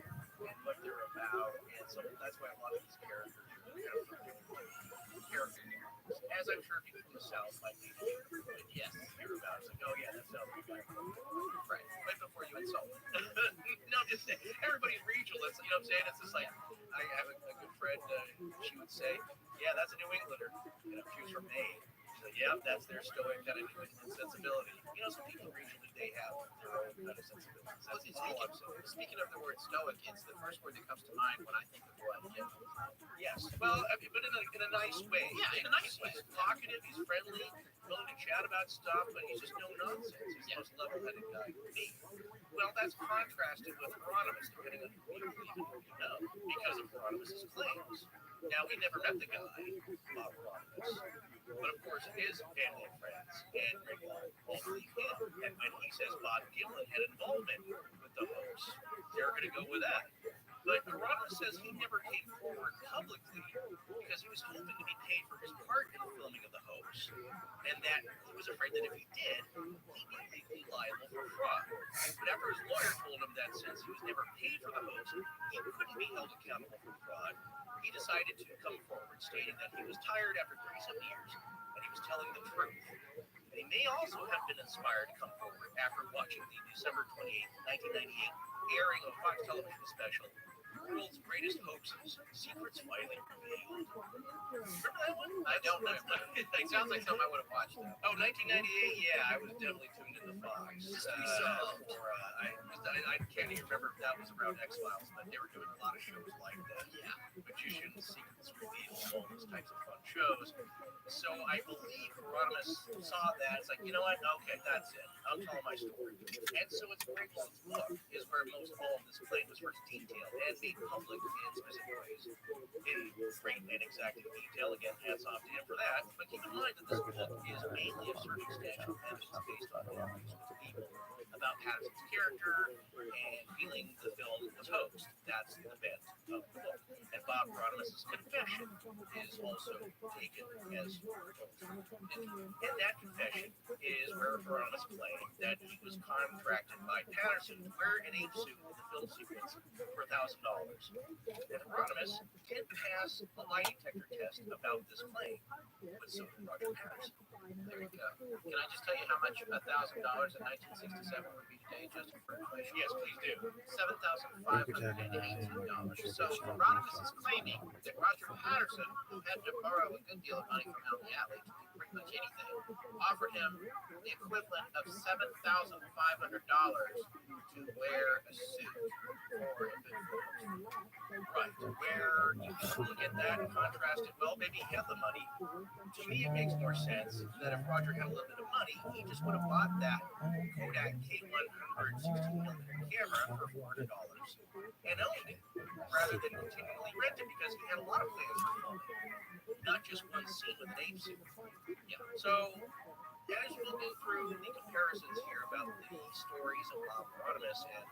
what they're about, and so that's why a lot of these characters are kind of character names. As I'm sure people in the South might be, but yes, hear about it. It's like, oh yeah, that sounds like that. Right, right before you insult. No, just everybody's regionalist. You know what I'm saying? It's just like, I have a good friend. She would say, yeah, that's a New Englander. You know, she was from Maine. Yeah, that's their stoic kind of New England sensibility. You know, some people regionally, they have their own kind of sensibility. Speaking of the word stoic, it's the first word that comes to mind when I think of what Jim. Yes, well, I mean, but in a nice way. Yeah, in a nice way. He's talkative, he's friendly, willing to chat about stuff, but he's just no nonsense. He's the most level-headed guy you meet. Well, that's contrasted with Hieronymus, depending on who you know, because of Hieronymus' claims. Now, we never met the guy, Bob Hieronymus, but of course his family and friends and Greg Long all believe him. And when he says Bob Gimlin had involvement with the hoax, they're going to go with that. But Hieronymus says he never came forward publicly because he was hoping to be paid for his part in the filming of the hoax, and that he was afraid that if he did, he'd be legally liable for fraud. But after his lawyer told him that since he was never paid for the hoax, he couldn't be held accountable for fraud, he decided to come forward, stating that he was tired after 37 years and he was telling the truth. And he may also have been inspired to come forward after watching the December 28, 1998 airing of a Fox television special, World's Greatest Hoaxes, Secrets Finally Revealed. Remember that one? I don't know. It sounds like something I would have watched. Oh, 1998? Yeah, I was definitely tuned into Fox. I can't even remember if that was around X-Files, but they were doing a lot of shows like that. Yeah. Magicians, Secrets Revealed, all those types of fun shows. So I believe Hieronymus saw that. It's like, you know what? Okay, that's it. I'm telling my story. And so it's Greg's book is where most all of this claim was first detailed and made public in specific ways. In great and exact detail. Again, hats off to him for that. But keep in mind that this book is mainly a certain substantial evidence based on interviews with people about Patterson's character and feeling the film was hoaxed. That's the bent of the book. And Bob Hieronymus' confession is also taken as and that confession is where Hieronymus claimed that he was contracted by Patterson to wear an ape suit in the film sequence for $1,000. And Hieronymus did pass a lie detector test about this claim, but so did Roger Patterson. There you go. Can I just tell you how much $1,000 in 1967 would be today, just for information? Yes, please do. $7,518. So Hieronymus is claiming that Roger Patterson, who had to borrow a good deal of money from Al Yali to do pretty much anything, offered him the equivalent of $7,500 to wear a suit for a good film. Right, where you can look at that and contrast it. Well, maybe he had the money. To me, it makes more sense that if Roger had a little bit of money, he just would have bought that Kodak K100 16mm camera for $400 and owned it, rather than continually rent it because he had a lot of plans for filming, not just one scene with an ape suit. Yeah, so as we'll go through the comparisons here about the stories of Bob Hieronymus and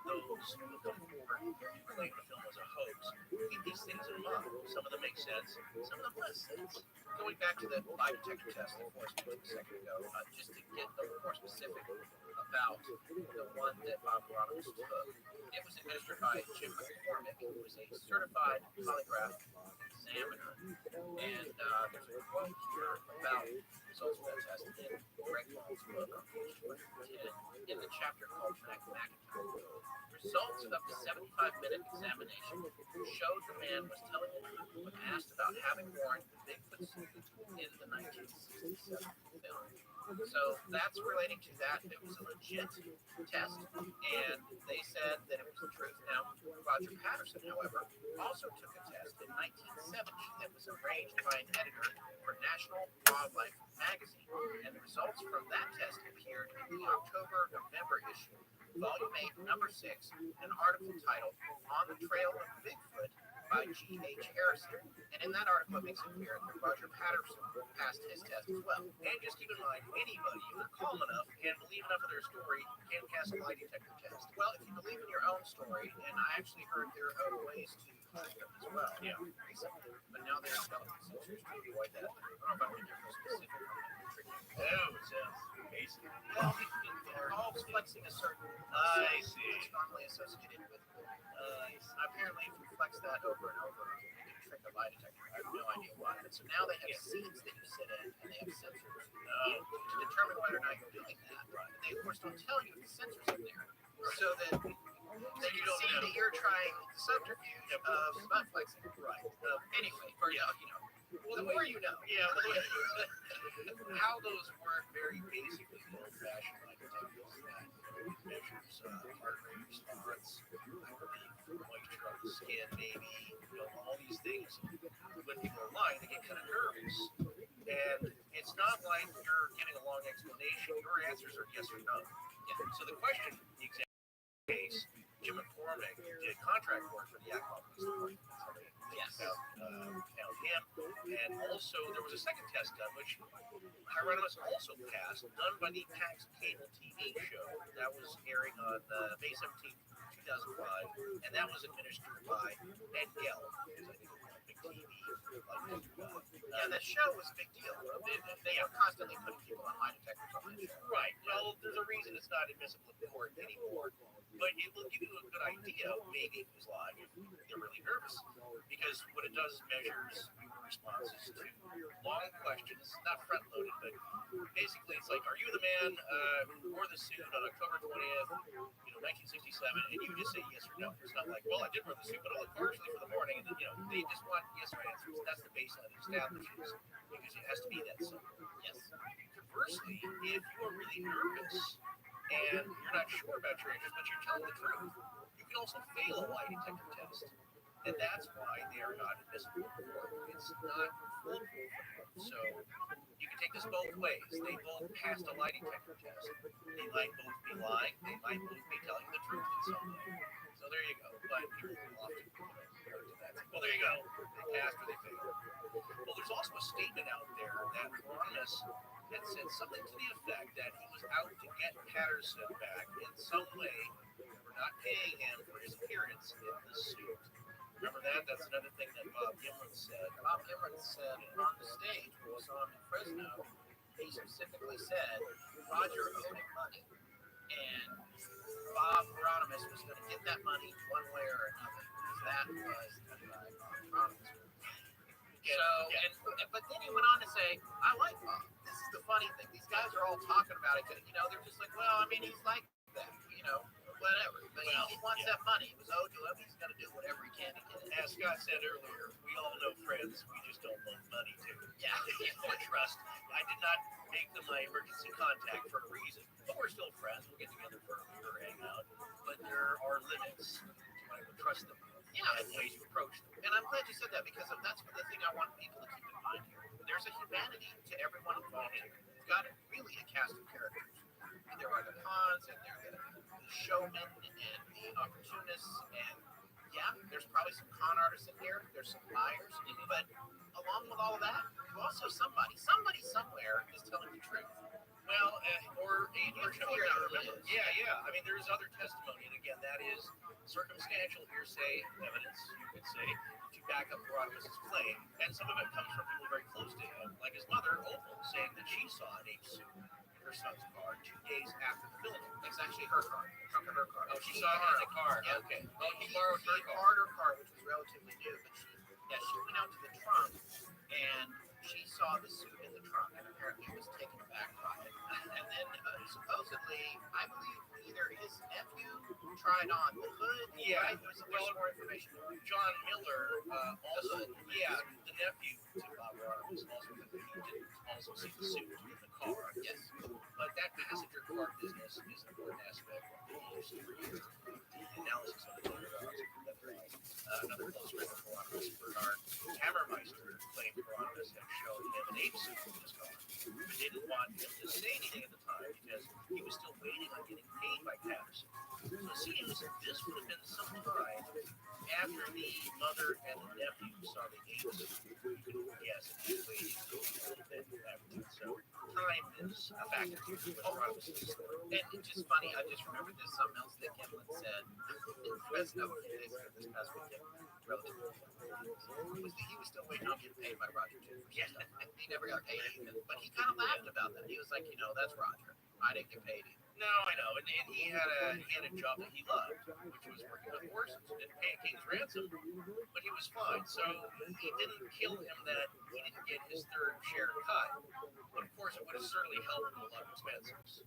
those who come forward and claim the film was a hoax, keep these things in mind. Some of them make sense, some of them less sense. Going back to the lie detector test that Forrest mentioned a second ago, just to get a little more specific about the one that Bob Hieronymus took, it was administered by Jim McCormick, who was a certified polygraph examiner. And there's a quote here about results of that test in Greg Hall's book on page 210 in the chapter called Macintyre. Results of up to 75-minute examination showed the man was telling the truth when asked about having worn the Bigfoot suit in the 1967 film. So that's relating to that. It was a legit test, and they said that it was the truth. Now, Roger Patterson, however, also took a test in 1970 that was arranged by an editor for National Wildlife magazine, and the results from that test appeared in the October-November issue, Volume 8, Number 6, an article titled On the Trail of Bigfoot by G.H. Harrison. And in that article, it makes it clear that Roger Patterson passed his test as well. And just keep in mind, anybody, if they're calm enough and believe enough of their story, can pass a lie detector test. Well, if you believe in your own story, and I actually heard there are ways to hide them as well. Yeah. But now they're developing sensors to avoid that. I don't know if I'm going to get specific on that. Oh, it sounds basic. Well, it involves flexing a certain it's normally associated with apparently if you flex that over and over, you can trick a lie detector. I have no idea why. But so now they have scenes that you sit in and they have sensors to determine whether or not you're doing that. And they of course don't tell you if the sensors are there. So that they can see that you're trying the subterfuge of butt flexing. Right. Anyway, or well, the more you know. Yeah. How those work very basically the old-fashioned lie detectors that measures heart rate response, I believe moisture on the skin, maybe, all these things. When people are lying, they get kind of nervous. And it's not like you're giving a long explanation. Your answers are yes or no. Yeah. So the question, the example case, Jim McCormick did contract work for the Yakima Police Department. Yes. Found him. And also, there was a second test done, which Hieronymus also passed, done by the PAX cable TV show that was airing on May 17th, 2005, and that was administered by Engel, because I think it was a big TV. Yeah, that show was a big deal. They are constantly putting people on lie detectors on that show. Right. Well, there's a reason it's not admissible in court anymore, but it will give you a good idea of maybe who's lying if they're really nervous, because what it does is measures your responses to long questions, not front-loaded, but basically it's like, are you the man who wore the suit on October 20th, 1967, and you just say yes or no. It's not like, well, I did wear the suit, but I look partially for the morning, and then, they just want yes or answers. That's the baseline it establishes, because it has to be that simple. Yes. Conversely, if you are really nervous and you're not sure about your answers, but you're telling the truth, you can also fail a lie detector test. And that's why they are not admissible in court. It's not foolproof. So you can take this both ways. They both passed a lie detector test. They might both be lying. They might both be telling the truth in some way. So there you go. But people often compare it to that. Well, there you go. They passed or they failed. Well, there's also a statement out there that Hieronymus had said something to the effect that he was out to get Patterson back in some way for not paying him for his appearance in the suit. Remember that? That's another thing that Bob Gimlin said. Bob Gimlin said on the stage when we saw him in Fresno, he specifically said Roger owed him money, and Bob Hieronymus was going to get that money one way or another. That was the guy Bob Hieronymus. But then he went on to say, I like Bob. This is the funny thing. These guys are all talking about it. They're just like, well, I mean, he's like that, whatever. But he wants that money. It was owed to him. He's going to do whatever he can to get it. As Scott said earlier, we all know friends. We just don't love money, too. Yeah, or trust. I did not make them my emergency contact for a reason. But we're still friends. We'll get together for a beer or hang out. But there are limits to what I would trust them with. Yeah, and ways to approach them. And I'm glad you said that, because that's the thing I want people to keep in mind here. There's a humanity to everyone involved here. You've got really a cast of characters. And there are the cons, and there are the showmen, and the opportunists, and yeah, there's probably some con artists in here. There's some liars, but along with all of that, also somebody somewhere is telling the truth. Well, or a yeah. I mean, there's other testimony, and again, that is circumstantial hearsay evidence, you could say, to back up Hieronymus' claim, and some of it comes from people very close to him, like his mother, Opal, saying that she saw an ape suit in her son's car 2 days after the filming. It's actually her car, the trunk of her car. Oh, she saw it in the car. Yeah, okay. Well, he borrowed her car, which was relatively new, but she went out to the trunk, and she saw the suit in the trunk, and apparently was taken aback by it. And then supposedly, I believe either his nephew tried on the hood. Yeah, right? There's more information. John Miller also, the nephew to Bob Hieronymus, also see the suit in the car. Yes, but that passenger car business is an important aspect of the analysis of the another close friend of Hieronymus, Bernard Hammermeister, claimed Hieronymus had shown him an ape suit in his car, but didn't want him to say anything at the time because he was still waiting on getting paid by Patterson. So it seems this would have been some time after the mother and the nephew saw the ape suit. You could guess he was waiting a little bit after that. So time is a factor here with Hieronymus' story. And it's just funny, I just remembered this, something else that Gimlin said in Fresno this past weekend, relatively. He was still waiting on getting paid by Roger, too. Yeah, he never got paid either. But he kind of laughed about that. He was like, that's Roger. I didn't get paid either. No, I know. And he had a job that he loved, which was working with horses. Didn't pay a king's ransom, but he was fine. So he didn't kill him that he didn't get his third share cut. But of course, it would have certainly helped with a lot of expenses.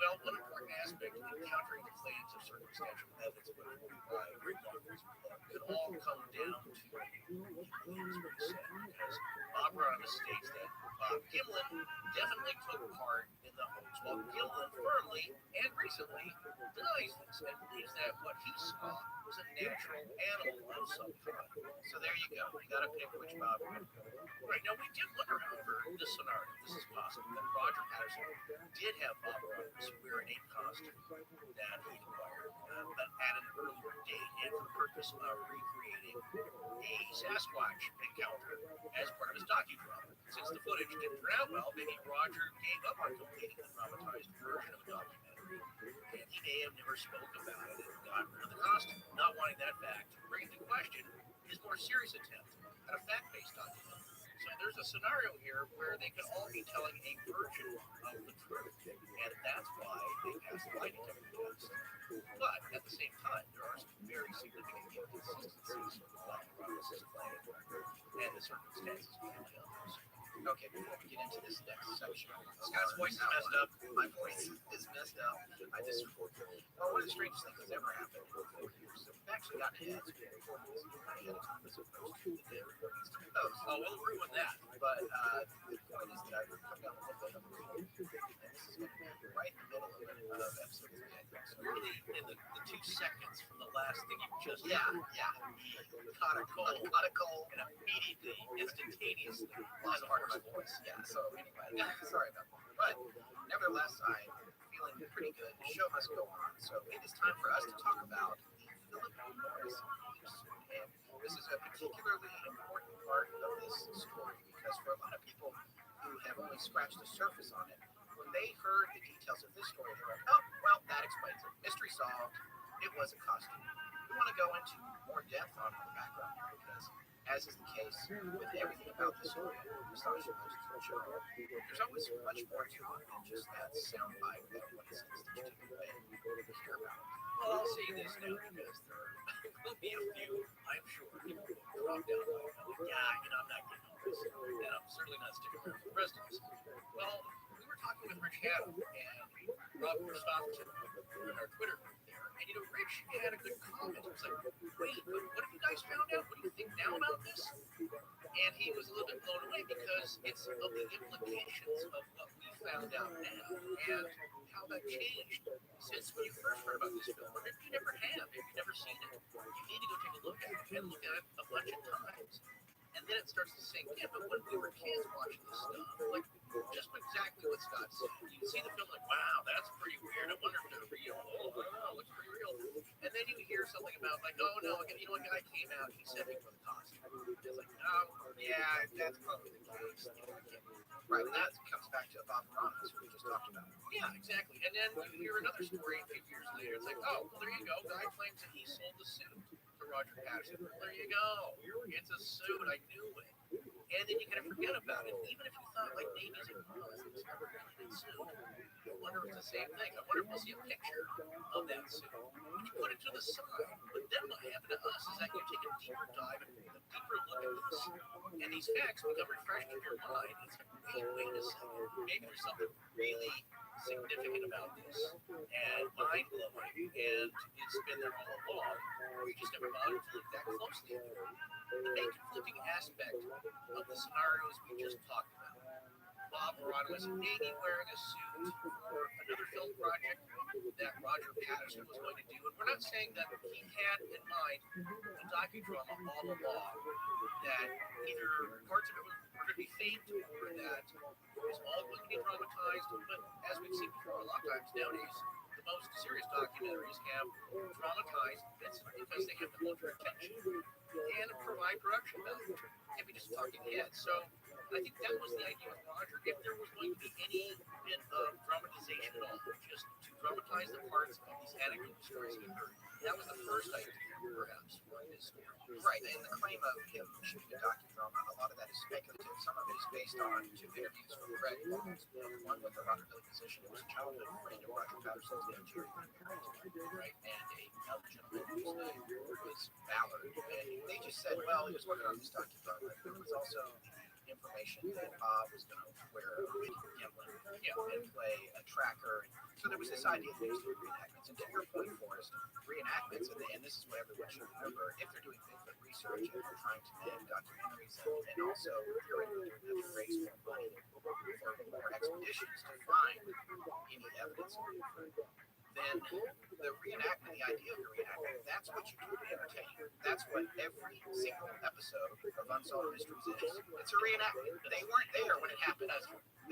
Well, one important aspect of encountering the claims of circumstantial evidence put forward by reporters could all come down to what is being said, because Bob Hieronymus states that Bob Gimlin definitely took part in the hoax, while Gimlin firmly and recently denies this and believes that what he saw was a natural animal of some kind. So there you go. You got to pick which Bob you're going to go. Right, now we did wonder, however, the scenario. This is possible that Roger Patterson did have Bob Hieronymus wear an ape costume that he acquired, but at an earlier date, and for the purpose of recreating a Sasquatch encounter as part of his docudrama. Since the footage didn't turn out well, maybe Roger gave up on completing the dramatized version of the documentary And he may have never spoke about it and got rid of the costume, not wanting that fact to bring into question his more serious attempt at a fact-based document. So there's a scenario here where they could all be telling a version of the truth, and that's why they pass the lie detector test. But at the same time, there are some very significant inconsistencies about Roth's claim and the circumstances behind those. Okay, before we get into this next section, Scott's voice is messed up. My voice is messed up. One of the strangest things that's ever happened in 4 years. So we've actually gotten ahead before this ahead of time as opposed to the day before these two posts. Oh, we'll agree with that. But the point is that I've come down a little bit on the road. And this is going to be right in the middle of episode 3, I think. So really, in the 2 seconds from the last thing you just caught a cold, and immediately, instantaneously, lost part of my voice. Yeah, so anyway, sorry about that. But nevertheless, I'm feeling pretty good. The show must go on. So it is time for us to talk about the Philip Morris abuse. And this is a particularly important part of this story because for a lot of people who have only scratched the surface on it, when they heard the details of this story, they were like, oh, well, that explains it. Mystery solved. It was a costume. We want to go into more depth on the background here because, as is the case with everything about the story, Sasha there's always much more to it than just that sound bite that what it says to you and hear about it. Well, I'll say this now because there will be a few, I'm sure, people will drop down like, I'm not getting all this, and I'm certainly not sticking around for the rest of this. Well, we were talking with Rich Haddle and Robert Stockton in our Twitter group there, and Rich had a good comment. He was like, wait, but what have you guys found out? What do you think now about this? And he was a little bit blown away because it's of the implications of what we found out now and how that changed since when you first heard about this film. Or if you never have, if you've never seen it, you need to go take a look at it and look at it a bunch of times. And then it starts to sink in. But when we were kids watching this stuff, like just exactly what Scott said, you can see the film like, wow, that's pretty weird. I wonder if they're real. Oh, I don't know, looks pretty real. And then you hear something about like, oh no, a guy came out, he said it was a costume. It's like, oh, yeah, that's probably the case. Right, and that comes back to Bob Morales, who we just talked about. Yeah, exactly. And then you hear another story a few years later. It's like, oh, well, there you go. Guy claims that he sold the suit to Roger Patterson. Well, there you go. It's a suit. I knew it. And then you kind of forget about it. Even if you thought, like, maybe it's like, oh, it's never really been sued. I wonder if it's the same thing. I wonder if we'll see a picture of that suit. But you put it to the side. But then what happened to us is that you take a deeper dive and a deeper look at this. And these facts become refreshed in your mind. It's like, wait a second. Maybe there's something really significant about this and mind-blowing. And it's been there all along. We just never bothered to look that closely at it. The main conflicting aspect of the scenarios we just talked about. Bob Morano was maybe wearing a suit for another film project that Roger Patterson was going to do. And we're not saying that he had in mind a docudrama all along, that either parts of it were going to be faked or that it was all going to be dramatized. But as we've seen before, a lot of times nowadays, the most serious documentaries have dramatized bits because they have to hold your attention and provide production value. And we just talking heads. So I think that was the idea with Roger. If there was going to be any bit of dramatization at all, just to dramatize the parts of these anecdotal stories he heard, that was the first idea, perhaps, for his story. Right, and the claim of him shooting a docudrama, a lot of that is speculative. Some of it is based on 2 interviews with Greg Barnes, one with a rockabilly musician who was a childhood friend of Roger Patterson's and Jerry right, and another gentleman whose name was Ballard. And they just said, well, he was working on this docudrama. There was also information that Bob was going to wear a gimlet, and play a tracker. So there was this idea that there was reenactments. And to your point, Forrest, reenactments, and this is what everyone should remember, if they're doing Bigfoot research and they're trying to make documentaries and also if you're doing them to raise more money for more expeditions to find any evidence of Bigfoot, then the reenactment, the idea of the reenactment, that's what you do to entertain. That's what every single episode of Unsolved Mysteries is. It's a reenactment. They weren't there when it happened.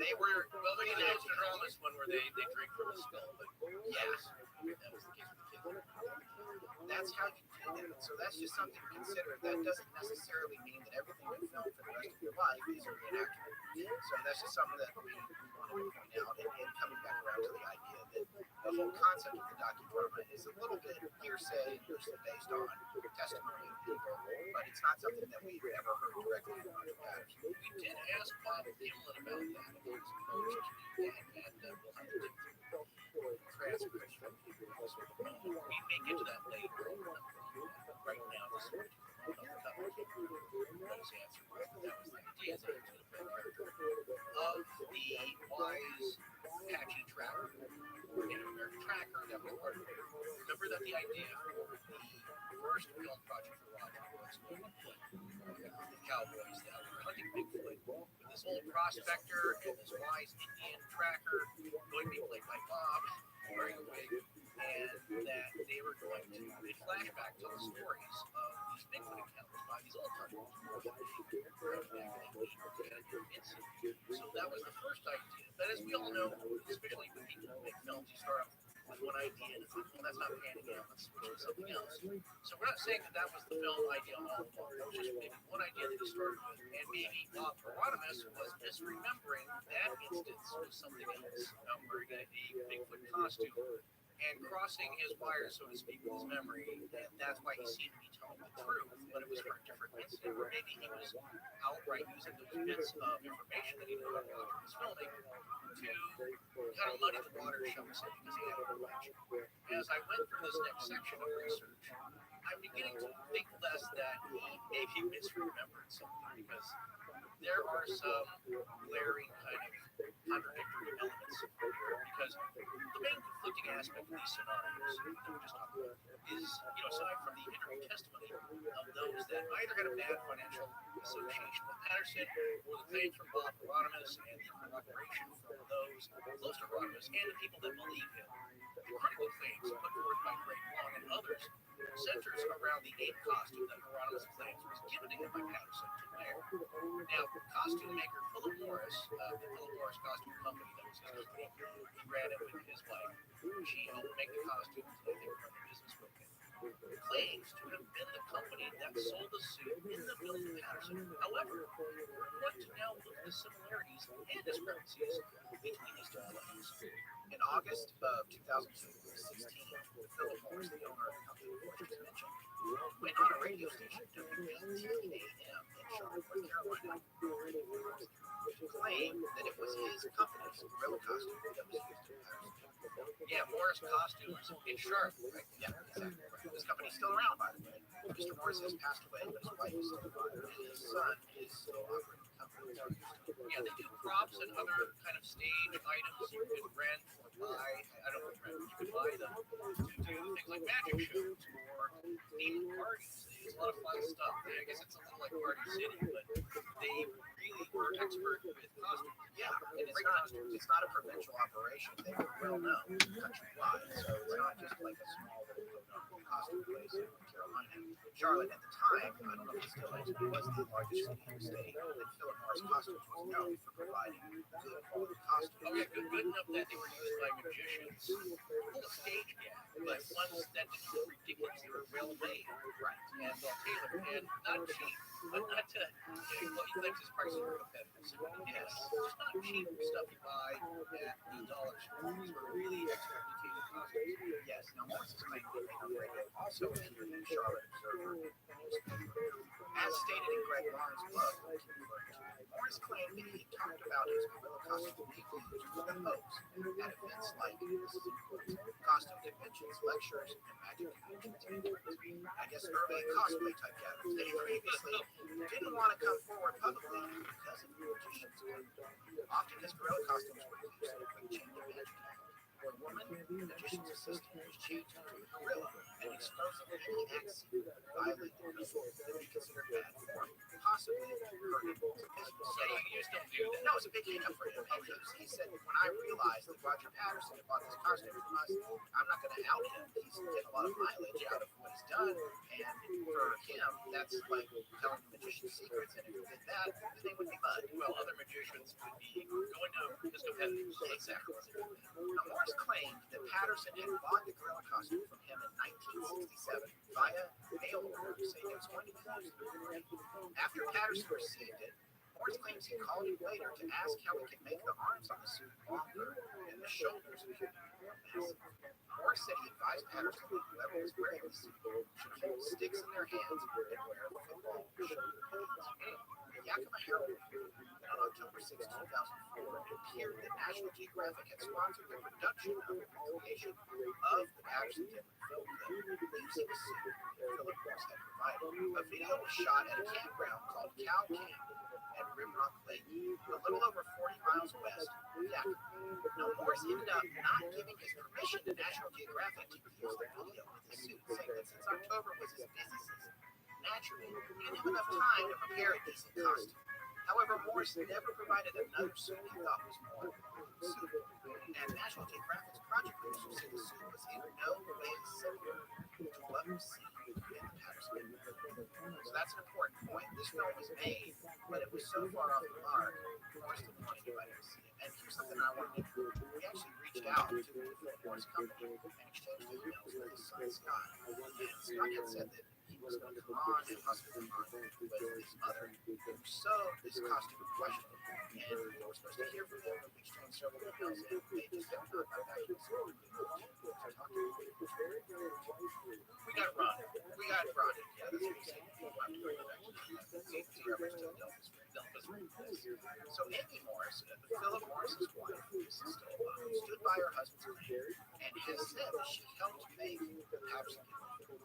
They were, well, they did the dramas one where they drink from a skull, but yes, that was the case with the kids. That's how you do that. So that's just something to consider. That doesn't necessarily mean that everything you film for the rest of your life is reenactment. So that's just something that we wanted to point out. And coming back around to the idea that the whole concept of the docudrama is a little bit hearsay, usually based on testimony of people, but it's not something that we've ever heard directly from Roger Patterson. We did ask Bob Gimlin about that if he was opposed to doing that, and we'll have to dig through transcripts from people. We may get to that later. Right now, this is what those answers. That was the idea. Of the wise Apache tracker, Native American tracker, that was part of it. Remember that the idea for the first film project for Roger was the cowboys that were hunting Bigfoot with this old prospector and this wise Indian tracker going to be played by Bob, wearing a wig, and that they were going to a flashback tell the stories of these Bigfoot encounters by these old timers. So that was the first idea. But as we all know, especially when people make films, you start off with one idea and it's like, well, that's not panning out. Let's switch to something else. So we're not saying that was the film idea all along. That was just maybe one idea that he started with. And maybe Bob Hieronymus was misremembering that instance was something else, wearing a Bigfoot costume and crossing his wires, so to speak, with his memory, and that's why he seemed to be telling the truth, but it was for a different incident, or maybe he was outright using those bits of information that he knew about while he was filming to kind of muddy the water, shall we say, because he had a lunch. As I went through this next section of research, I'm beginning to think less that he maybe misremembered something, because there are some glaring kind of contradictory elements here, because the main conflicting aspect of these scenarios that we just talked about is, aside from the interview testimony of those that either had a bad financial association with Patterson, or the claims from Bob Hieronymus and the corroboration from those close to Hieronymus and the people that believe him, the critical claims put forth by Greg Long and others centers around the ape costume that Hieronymus claims was given to him by Patterson to wear. Now, costume maker Philip Morris, the Philip Morris Costume Company, that was his company, he ran it with his wife. She helped make the costumes, and they were running business with him. Claims to have been the company that sold the suit in the film to Patterson. However, we're going to now look at the similarities and discrepancies between these two claims. In August of 2016, Philip Morris, the owner of the company we just mentioned, went on a radio station WATD AM in Charlotte, North Carolina, to claim that it was his company's gorilla costume that was used in Patterson. Yeah, Morris Costumes in Charlotte, right? Yeah, exactly right. This company's still around, by the way. Mr. Morris has passed away, but his wife is still alive, and his son is still operating the company. Yeah, they do props and other kind of stage items you could rent or buy. I don't know, rent. You could buy them to do things like magic shows or themed parties. They use a lot of fun stuff. I guess it's a little like Party City, but they really were expert with costumes. Yeah, and it's not a provincial operation. They were well known countrywide, so it's not just like a small little costume place in North Carolina. Charlotte at the time, I don't know if it still is, but was the largest city in the state, and Philip Morris Costumes was known for providing good quality costumes. Oh yeah, good enough that they were used by magicians. Full of stage gag, but ones that didn't look ridiculous. They were well made, right, and well tailored, and not cheap, but not to what he claims his prices were competitive. So, yes, just not cheap stuff you buy at the dollar store. These were really expertly tailored costumes. Yes, now Morris's claim to fame on radio also entered the Charlotte Observer newspaper. As stated in Greg Long's book, Morris claimed that he talked about his gorilla costume being used for the hoax at events like costume conventions, lectures, and magic conventions. I guess early cosplay type gatherings that he previously didn't want to come forward publicly because of the magician's work. Often his gorilla costumes were used in a quick chain of magic where a woman, the magician's assistant, was changed into a gorilla and exposing any acts he would violate the code that would be considered bad form, possibly hurting his So you just don't do that. No, it's a big hang up for him. And he said, when I realized that Roger Patterson had bought this costume from us, I'm not going to out him. He's getting a lot of mileage out of what he's done, And for him, that's like telling magician's secrets, and if you did that, his name would be Bud. Well, other magicians would be going to his competitors. Exactly. Now, Morris claimed that Patterson had bought the gorilla costume from him in 1967 via mail order, saying it was going to be used. After Patterson received it, Morris claims he called him later to ask how he could make the arms on the suit longer and the shoulders massive. Morris said he advised Patterson that whoever was wearing the suit should hold sticks in their hands and wear football shoulder pads. The Yakima Herald on October 6, 2004, it appeared that National Geographic had sponsored the production of a recreation of the Patterson film clip using the suit that Philip Morris had provided. A video was shot at a campground called Cow Camp at Rimrock Lake, a little over 40 miles west of Yakima. Now, Morris ended up not giving his permission to National Geographic to use the video with the suit, saying that since October was his busy season, naturally, he didn't have enough time to prepare a decent costume. However, Morris never provided another suit he thought was more suitable, and National Geographic's project producer said the suit was in no way similar to what we see in the Patterson film. So that's an important point. This film was made, but it was so far off the mark, Morris didn't want anybody to see it. And here's something I wanted to do. We actually reached out to the Philip Morris company and exchanged emails with his son Scott. And Scott had said that he was going to come on and possibly come on with his mother, who sewed this costume in question. And we were supposed to hear from them, and we exchanged several emails, and they just have not got back to us. We got Ron. Yeah, that's what he said. So Amy Morris, Philip Morris's wife, stood by her husband's grave and has said that she helped make the Patterson costume.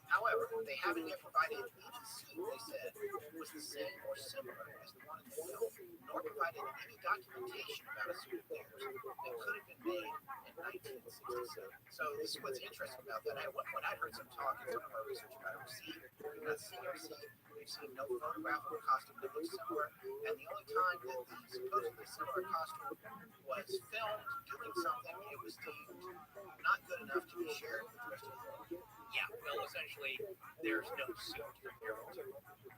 However, they haven't yet provided any suit they said was the same or similar as the one in the film, nor provided any documentation about a suit of theirs that could have been made in 1967. So this is what's interesting about that. At one point, I heard some talk in some of our research about a receipt. We've not seen a receipt. We've seen no photograph of a costume that looks similar. And the only time that the supposedly similar costume was filmed doing something, it was deemed not good enough to be shared with the rest of the world. Yeah, well, essentially, there's no suit compared to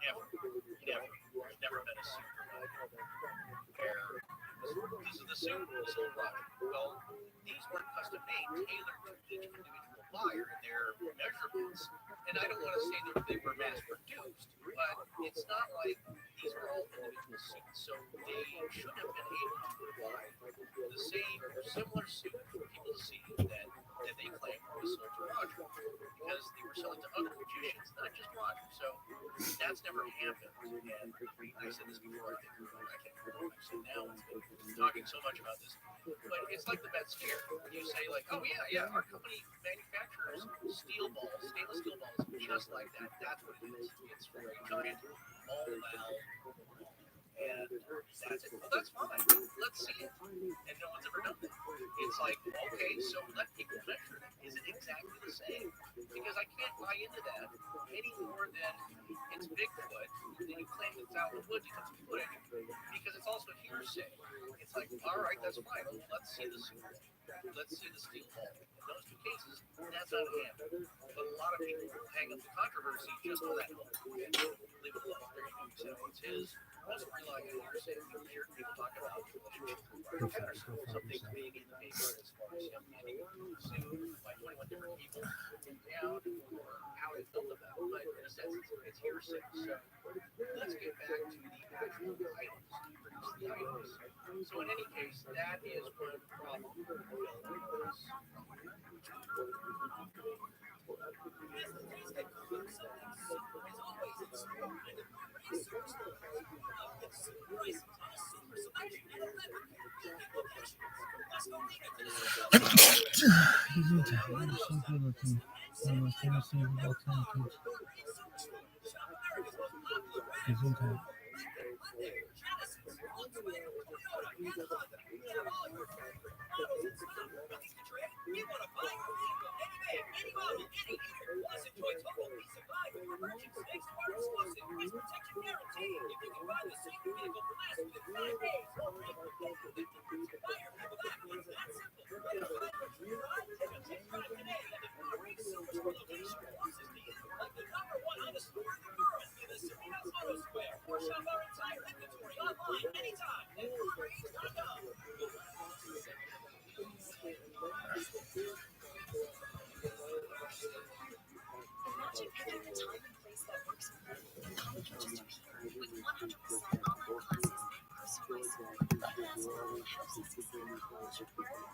never. There's never been a suit where this is the suit, this is Robin. Well, these weren't custom made, tailored to each individual buyer and their measurements. And I don't want to say that they were mass produced, but it's not like these were all individual suits. So they should have been able to provide the same or similar suit for people to see that they claim was sold to Roger, because they were selling to other magicians, not just Roger. So that's never happened. And I said this before, I can't remember what I said now. It's been talking so much about this. But it's like the Met Scare. When you say, like, oh, yeah, our company manufactures steel balls, stainless steel balls, just like that. That's what it is. It's for a giant ball valve. And that's it. Well, that's fine. Let's see it. And no one's ever done that. It's like, okay, so let people measure it. Is it exactly the same? Because I can't buy into that any more than it's Bigfoot. Then you claim it's out in the woods, you have to put it. Because it's also hearsay. It's like, all right, that's fine. Well, let's see the suit. Let's see the steel ball. In those two cases, that's not happening. But a lot of people hang up the controversy just on that and leave it alone. There you go. So it's his. Also relying on hearsay. You hear people talk about something big in the paper as far as him getting sued by 21 different people in town for how they felt about it. But in a sense, it's hearsay. So let's get back to the actual items. So in any case, that is one problem with the film was Picking a time and place that works for you, the college will just appear with 100% online classes and personalized support. That's why it helps us expand college wherever.